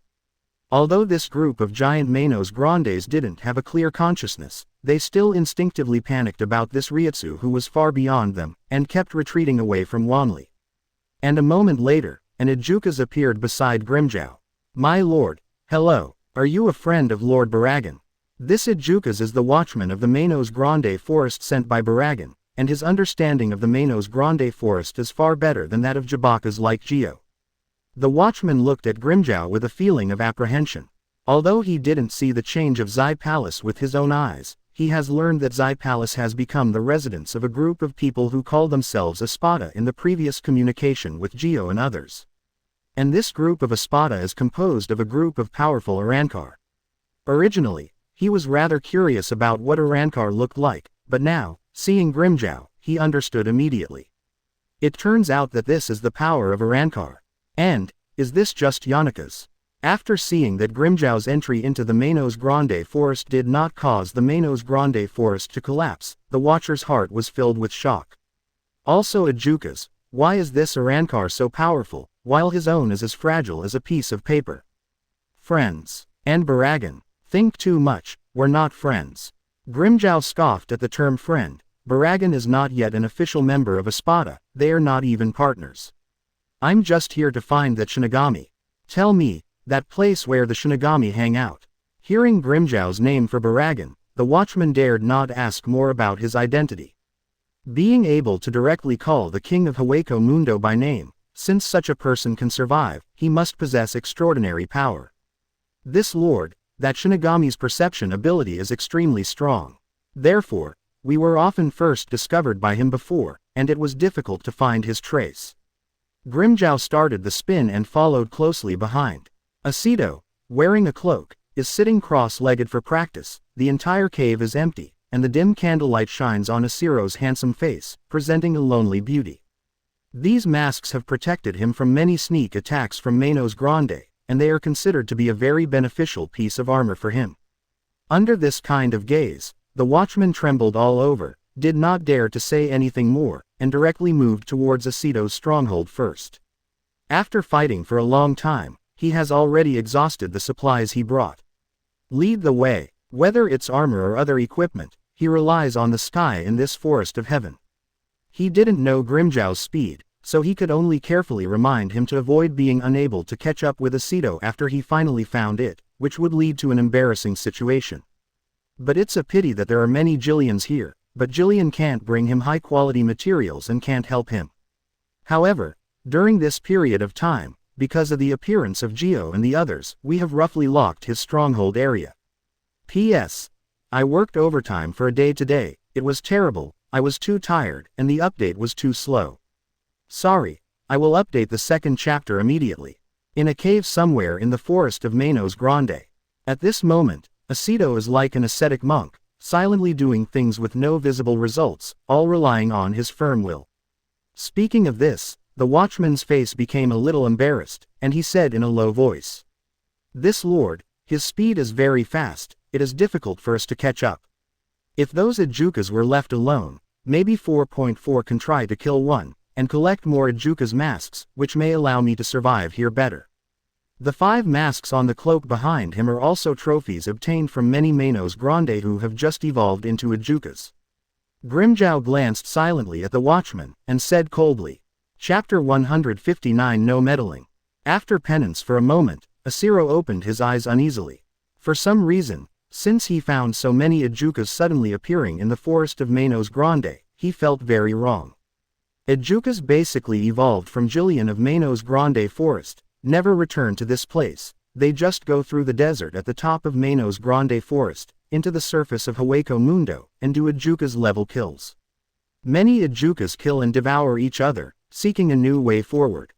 Although this group of giant Manos Grandes didn't have a clear consciousness, they still instinctively panicked about this Reiatsu who was far beyond them, and kept retreating away from Wanli. And a moment later, an Ajukas appeared beside Grimmjow. "My lord, hello, are you a friend of Lord Baragan?" This Ajukas is the watchman of the Manos Grande forest sent by Baragan, and his understanding of the Manos Grande forest is far better than that of Jabakas like Gyo. The watchman looked at Grimmjow with a feeling of apprehension. Although he didn't see the change of Zai Palace with his own eyes, he has learned that Zai Palace has become the residence of a group of people who call themselves Espada in the previous communication with Gyo and others. And this group of Espada is composed of a group of powerful Arrancar. Originally, he was rather curious about what Arrancar looked like, but now, seeing Grimmjow, he understood immediately. It turns out that this is the power of Arrancar. And, is this just Yanaka's? After seeing that Grimmjow's entry into the Manos Grande forest did not cause the Manos Grande forest to collapse, the watcher's heart was filled with shock. Also Ajukas, why is this Arrancar so powerful, while his own is as fragile as a piece of paper? Friends. And Baragan, think too much, we're not friends. Grimmjow scoffed at the term friend. Baragan is not yet an official member of Espada, they are not even partners. I'm just here to find that Shinigami. Tell me, that place where the Shinigami hang out. Hearing Grimmjow's name for Baragan, the watchman dared not ask more about his identity. Being able to directly call the king of Hueco Mundo by name, since such a person can survive, he must possess extraordinary power. This lord, that Shinigami's perception ability is extremely strong. Therefore, we were often first discovered by him before, and it was difficult to find his trace. Grimmjow started the spin and followed closely behind. Aceto, wearing a cloak, is sitting cross-legged for practice. The entire cave is empty, and the dim candlelight shines on Acero's handsome face, presenting a lonely beauty. These masks have protected him from many sneak attacks from Manos Grande, and they are considered to be a very beneficial piece of armor for him. Under this kind of gaze, the watchman trembled all over, did not dare to say anything more, and directly moved towards Aceto's stronghold first. After fighting for a long time, he has already exhausted the supplies he brought. Lead the way. Whether it's armor or other equipment, he relies on the sky in this forest of heaven. He didn't know Grimmjow's speed, so he could only carefully remind him to avoid being unable to catch up with Aceto after he finally found it, which would lead to an embarrassing situation. But it's a pity that there are many Jillians here, but Jillian can't bring him high-quality materials and can't help him. However, during this period of time, because of the appearance of Gyo and the others, we have roughly locked his stronghold area. P.S. I worked overtime for a day today, it was terrible, I was too tired, and the update was too slow. Sorry, I will update the second chapter immediately. In a cave somewhere in the forest of Manos Grande. At this moment, Aceto is like an ascetic monk, silently doing things with no visible results, all relying on his firm will. Speaking of this, the watchman's face became a little embarrassed, and he said in a low voice. This lord, his speed is very fast, it is difficult for us to catch up. If those Ajukas were left alone, maybe 4.4 can try to kill one, and collect more Ajuka's masks, which may allow me to survive here better. The 5 masks on the cloak behind him are also trophies obtained from many Manos Grande who have just evolved into Ajukas. Grimjow glanced silently at the watchman, and said coldly, Chapter 159 No Meddling. After penance for a moment, Asiro opened his eyes uneasily. For some reason, since he found so many Ajukas suddenly appearing in the forest of Manos Grande, he felt very wrong. Ajukas basically evolved from Jillian of Manos Grande Forest, never return to this place, they just go through the desert at the top of Manos Grande Forest, into the surface of Hueco Mundo, and do Ajukas level kills. Many Ajukas kill and devour each other, seeking a new way forward.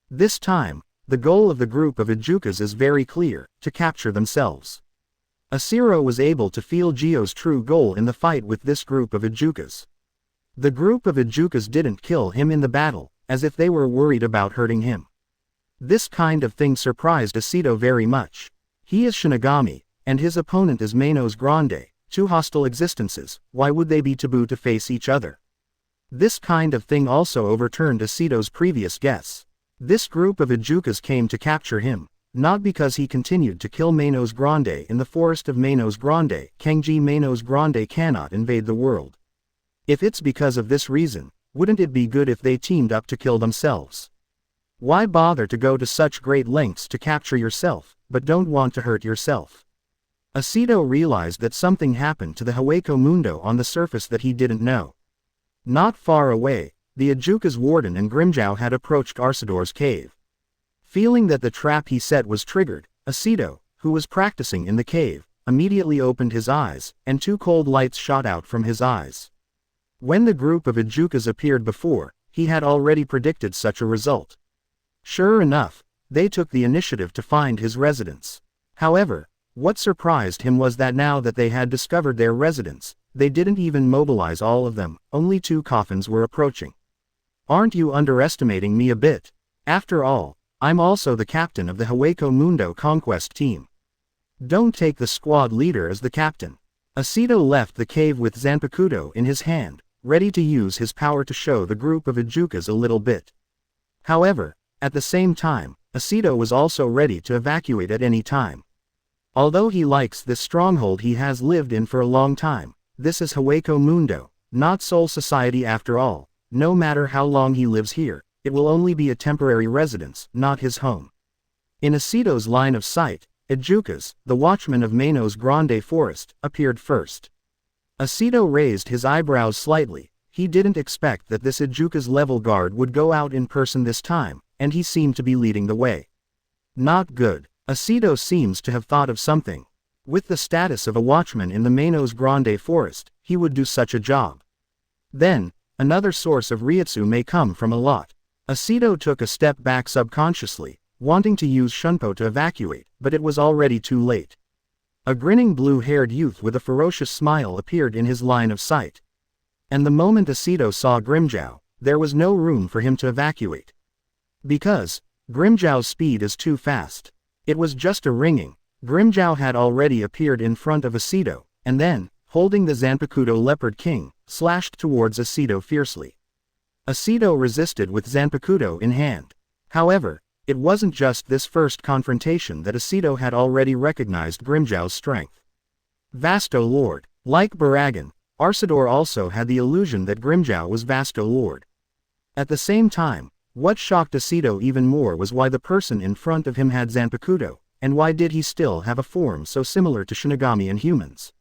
This time, the goal of the group of Ajukas is very clear, to capture themselves. Asiro was able to feel Gio's true goal in the fight with this group of Ajukas. The group of Ajukas didn't kill him in the battle, as if they were worried about hurting him. This kind of thing surprised Aceto very much. He is Shinigami, and his opponent is Manos Grande, 2 hostile existences, why would they be taboo to face each other? This kind of thing also overturned Aceto's previous guess. This group of Ajukas came to capture him, not because he continued to kill Manos Grande in the forest of Manos Grande. Kenji Manos Grande cannot invade the world. If it's because of this reason, wouldn't it be good if they teamed up to kill themselves? Why bother to go to such great lengths to capture yourself, but don't want to hurt yourself? Aceto realized that something happened to the Hueco Mundo on the surface that he didn't know. Not far away, the Ajuka's warden and Grimjow had approached Arsador's cave. Feeling that the trap he set was triggered, Aceto, who was practicing in the cave, immediately opened his eyes, and 2 cold lights shot out from his eyes. When the group of Ajukas appeared before, he had already predicted such a result. Sure enough, they took the initiative to find his residence. However, what surprised him was that now that they had discovered their residence, they didn't even mobilize all of them, only 2 coffins were approaching. Aren't you underestimating me a bit? After all, I'm also the captain of the Hueco Mundo Conquest team. Don't take the squad leader as the captain. Aceto left the cave with Zanpakutō in his hand, ready to use his power to show the group of Ajukas a little bit. However, at the same time, Aceto was also ready to evacuate at any time. Although he likes this stronghold he has lived in for a long time, this is Hueco Mundo, not Soul Society after all. No matter how long he lives here, it will only be a temporary residence, not his home. In Aceto's line of sight, Ajukas, the watchman of Manos Grande Forest, appeared first. Aceto raised his eyebrows slightly. He didn't expect that this Ajuka's level guard would go out in person this time, and he seemed to be leading the way. Not good. Aceto seems to have thought of something. With the status of a watchman in the Manos Grande Forest, he would do such a job. Then, another source of Reiatsu may come from a lot. Aceto took a step back subconsciously, wanting to use Shunpo to evacuate, but it was already too late. A grinning blue-haired youth with a ferocious smile appeared in his line of sight. And the moment Aceto saw Grimjow, there was no room for him to evacuate. Because Grimjow's speed is too fast. It was just a ringing. Grimjow had already appeared in front of Aceto, and then, holding the Zanpakutō Leopard King, slashed towards Aceto fiercely. Aceto resisted with Zanpakutō in hand. However, it wasn't just this first confrontation that Aceto had already recognized Grimjow's strength. Vasto Lord. Like Baragon, Arsador also had the illusion that Grimjow was Vasto Lord. At the same time, what shocked Aceto even more was why the person in front of him had Zanpakutō, and why did he still have a form so similar to Shinigami and humans.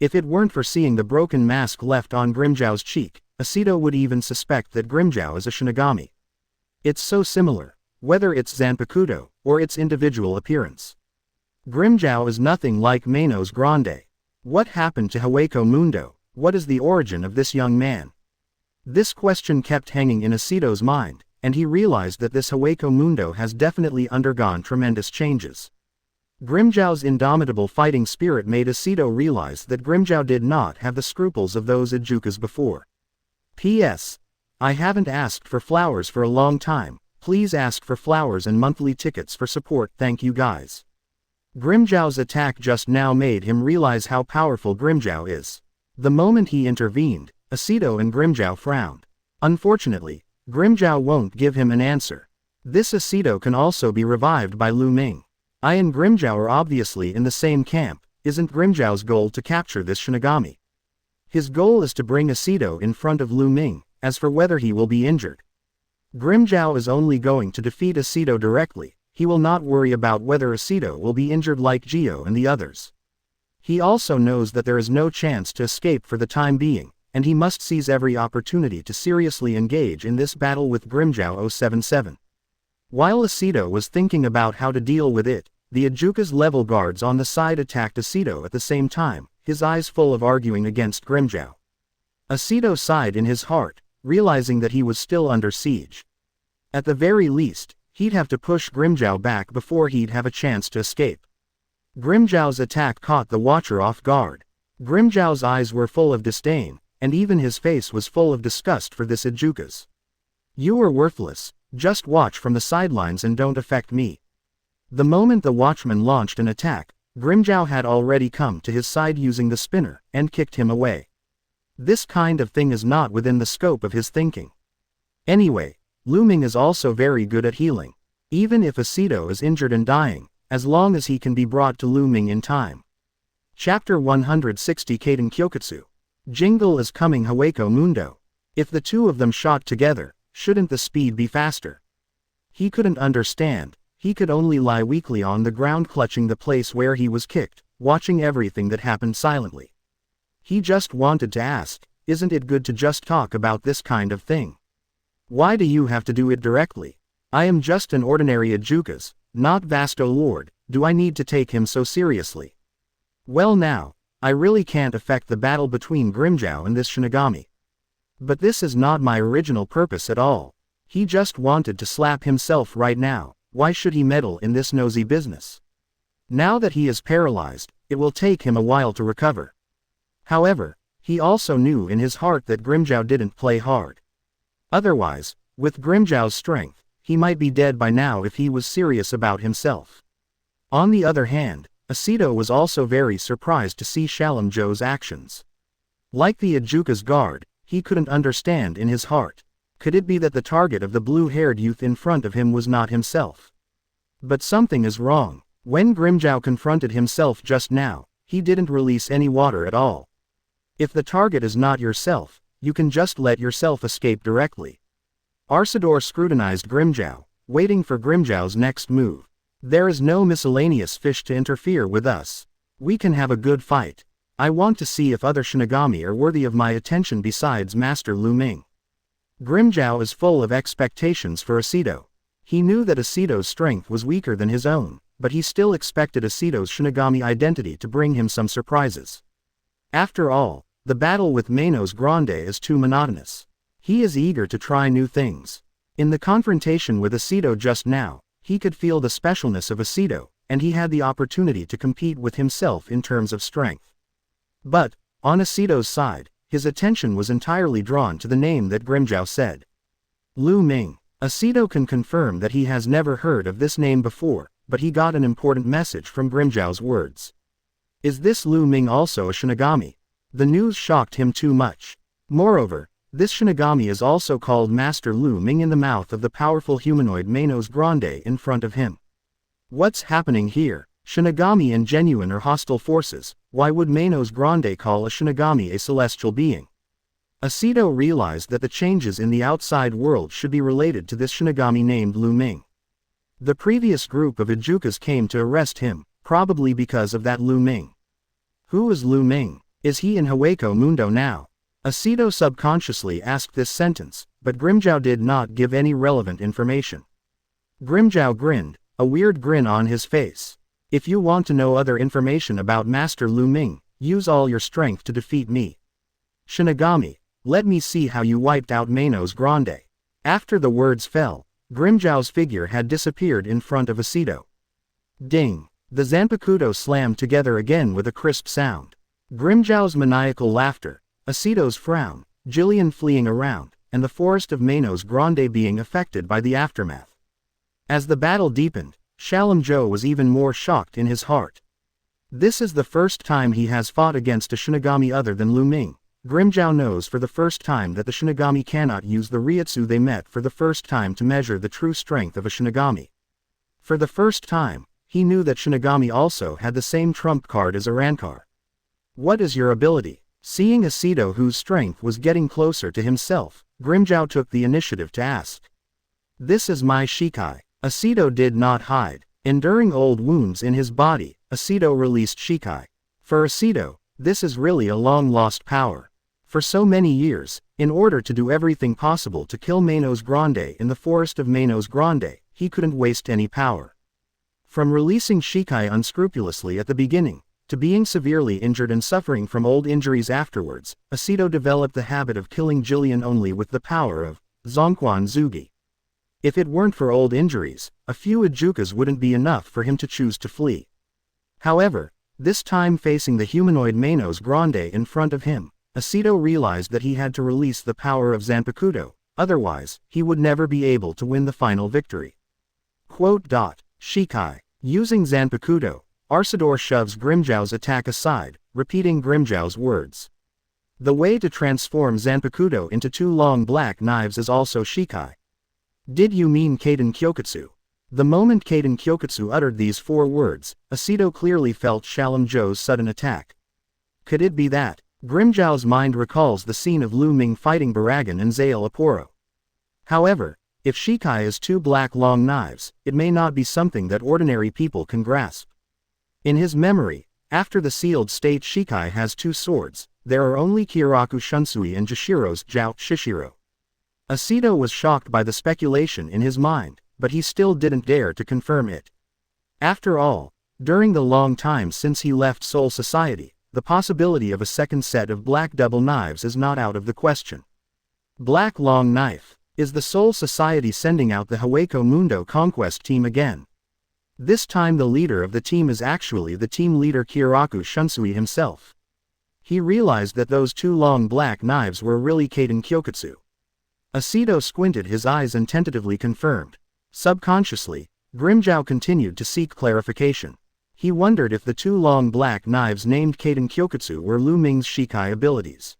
If it weren't for seeing the broken mask left on Grimjow's cheek, Aceto would even suspect that Grimjow is a Shinigami. It's so similar, whether it's Zanpakutō, or its individual appearance. Grimmjow is nothing like Manos Grande. What happened to Hueco Mundo? What is the origin of this young man? This question kept hanging in Asito's mind, and he realized that this Hueco Mundo has definitely undergone tremendous changes. Grimmjow's indomitable fighting spirit made Asito realize that Grimmjow did not have the scruples of those Ejukas before. P.S. I haven't asked for flowers for a long time. Please ask for flowers and monthly tickets for support, thank you guys. Grimmjow's attack just now made him realize how powerful Grimmjow is. The moment he intervened, Asito and Grimmjow frowned. Unfortunately, Grimmjow won't give him an answer. This Asito can also be revived by Lu Ming. I and Grimmjow are obviously in the same camp. Isn't Grimmjow's goal to capture this Shinigami? His goal is to bring Asito in front of Lu Ming. As for whether he will be injured, Grimmjow is only going to defeat Asito directly. He will not worry about whether Asito will be injured like Gio and the others. He also knows that there is no chance to escape for the time being, and he must seize every opportunity to seriously engage in this battle with Grimmjow 077. While Asito was thinking about how to deal with it, the Ejuka's level guards on the side attacked Asito at the same time, his eyes full of arguing against Grimmjow. Asito sighed in his heart, realizing that he was still under siege. At the very least, he'd have to push Grimmjow back before he'd have a chance to escape. Grimmjow's attack caught the Watcher off guard. Grimmjow's eyes were full of disdain, and even his face was full of disgust for this Ejukas. You are worthless, just watch from the sidelines and don't affect me. The moment the Watchman launched an attack, Grimmjow had already come to his side using the spinner, and kicked him away. This kind of thing is not within the scope of his thinking. Anyway, Lu Ming is also very good at healing. Even if Asito is injured and dying, as long as he can be brought to Lu Ming in time. Chapter 160 Kaden Kyokutsu. Jingle is coming Hueco Mundo. If the two of them shot together, shouldn't the speed be faster? He couldn't understand. He could only lie weakly on the ground clutching the place where he was kicked, watching everything that happened silently. He just wanted to ask, isn't it good to just talk about this kind of thing? Why do you have to do it directly? I am just an ordinary Ejukas, not Vasto Lord, do I need to take him so seriously? Well now, I really can't affect the battle between Grimmjow and this Shinigami. But this is not my original purpose at all. He just wanted to slap himself right now. Why should he meddle in this nosy business? Now that he is paralyzed, it will take him a while to recover. However, he also knew in his heart that Grimmjow didn't play hard. Otherwise, with Grimmjow's strength, he might be dead by now if he was serious about himself. On the other hand, Asito was also very surprised to see Shalom Joe's actions. Like the Ejuka's guard, he couldn't understand in his heart. Could it be that the target of the blue-haired youth in front of him was not himself? But something is wrong. When Grimmjow confronted himself just now, he didn't release any water at all. If the target is not yourself, you can just let yourself escape directly. Arsador scrutinized Grimmjow, waiting for Grimmjow's next move. There is no miscellaneous fish to interfere with us. We can have a good fight. I want to see if other Shinigami are worthy of my attention besides Master Lu Ming. Grimmjow is full of expectations for Asito. He knew that Asito's strength was weaker than his own, but he still expected Asito's Shinigami identity to bring him some surprises. After all, the battle with Manos Grande is too monotonous. He is eager to try new things. In the confrontation with Asito just now, he could feel the specialness of Asito, and he had the opportunity to compete with himself in terms of strength. But, on Asito's side, his attention was entirely drawn to the name that Grimmjow said. Lu Ming. Asito can confirm that he has never heard of this name before, but he got an important message from Grimmjow's words. Is this Lu Ming also a Shinigami? The news shocked him too much. Moreover, this Shinigami is also called Master Lu Ming in the mouth of the powerful humanoid Manos Grande in front of him. What's happening here? Shinigami and genuine or hostile forces. Why would Manos Grande call a Shinigami a celestial being? Asito realized that the changes in the outside world should be related to this Shinigami named Lu Ming. The previous group of Ejukas came to arrest him, probably because of that Lu Ming. Who is Lu Ming? Is he in Hueco Mundo now? Asito subconsciously asked this sentence, but Grimmjow did not give any relevant information. Grimmjow grinned, a weird grin on his face. If you want to know other information about Master Lu Ming, use all your strength to defeat me. Shinigami, let me see how you wiped out Manos Grande. After the words fell, Grimmjow's figure had disappeared in front of Aceto. Ding! The Zanpakutō slammed together again with a crisp sound. Grimmjow's maniacal laughter, Aceto's frown, Jillian fleeing around, and the forest of Manos Grande being affected by the aftermath. As the battle deepened, Shalamjo was even more shocked in his heart. This is the first time he has fought against a Shinigami other than Lu Ming. Grimmjow knows for the first time that the Shinigami cannot use the Reiatsu they met for the first time to measure the true strength of a Shinigami. For the first time, he knew that Shinigami also had the same trump card as Arankar. What is your ability? Seeing Aceto whose strength was getting closer to himself, Grimmjow took the initiative to ask. This is my Shikai. Aceto did not hide. Enduring old wounds in his body, Aceto released Shikai. For Aceto, this is really a long-lost power. For so many years, in order to do everything possible to kill Manos Grande in the forest of Manos Grande, he couldn't waste any power. From releasing Shikai unscrupulously at the beginning, to being severely injured and suffering from old injuries afterwards, Aceto developed the habit of killing Jillian only with the power of Zonquan Zugi. If it weren't for old injuries, a few Ajukas wouldn't be enough for him to choose to flee. However, this time facing the humanoid Manos Grande in front of him, Aceto realized that he had to release the power of Zanpakutō, otherwise, he would never be able to win the final victory. Shikai. Using Zanpakutō, Arsador shoves Grimmjow's attack aside, repeating Grimmjow's words. The way to transform Zanpakutō into two long black knives is also Shikai. Did you mean Kaden Kyokutsu? The moment Kaden Kyokutsu uttered these four words, Aceto clearly felt Shalamjo's sudden attack. Could it be that? Grimmjow's mind recalls the scene of Lu Ming fighting Baragan and Zael Aporo. However, if Shikai is two black long knives, it may not be something that ordinary people can grasp. In his memory, after the sealed state Shikai has two swords, there are only Kyoraku Shunsui and Jashiro's Jiao Shishiro. Aceto was shocked by the speculation in his mind, but he still didn't dare to confirm it. After all, during the long time since he left Soul Society, the possibility of a second set of black double knives is not out of the question. Black long knife. Is the Soul Society sending out the Hueco Mundo Conquest team again? This time the leader of the team is actually the team leader Kyoraku Shunsui himself. He realized that those two long black knives were really Kaden Kyokutsu. Aceto squinted his eyes and tentatively confirmed. Subconsciously, Grimmjow continued to seek clarification. He wondered if the two long black knives named Kaden Kyokutsu were Lu Ming's Shikai abilities.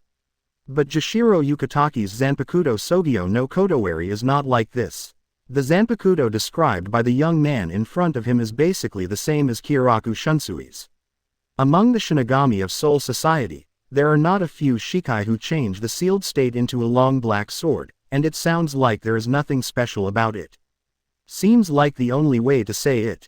But Jashiro Yukataki's Zanpakutō Sogyo no Kotowari is not like this. The Zanpakutō described by the young man in front of him is basically the same as Kyoraku Shunsui's. Among the Shinigami of Soul Society, there are not a few Shikai who change the sealed state into a long black sword, and it sounds like there is nothing special about it. Seems like the only way to say it.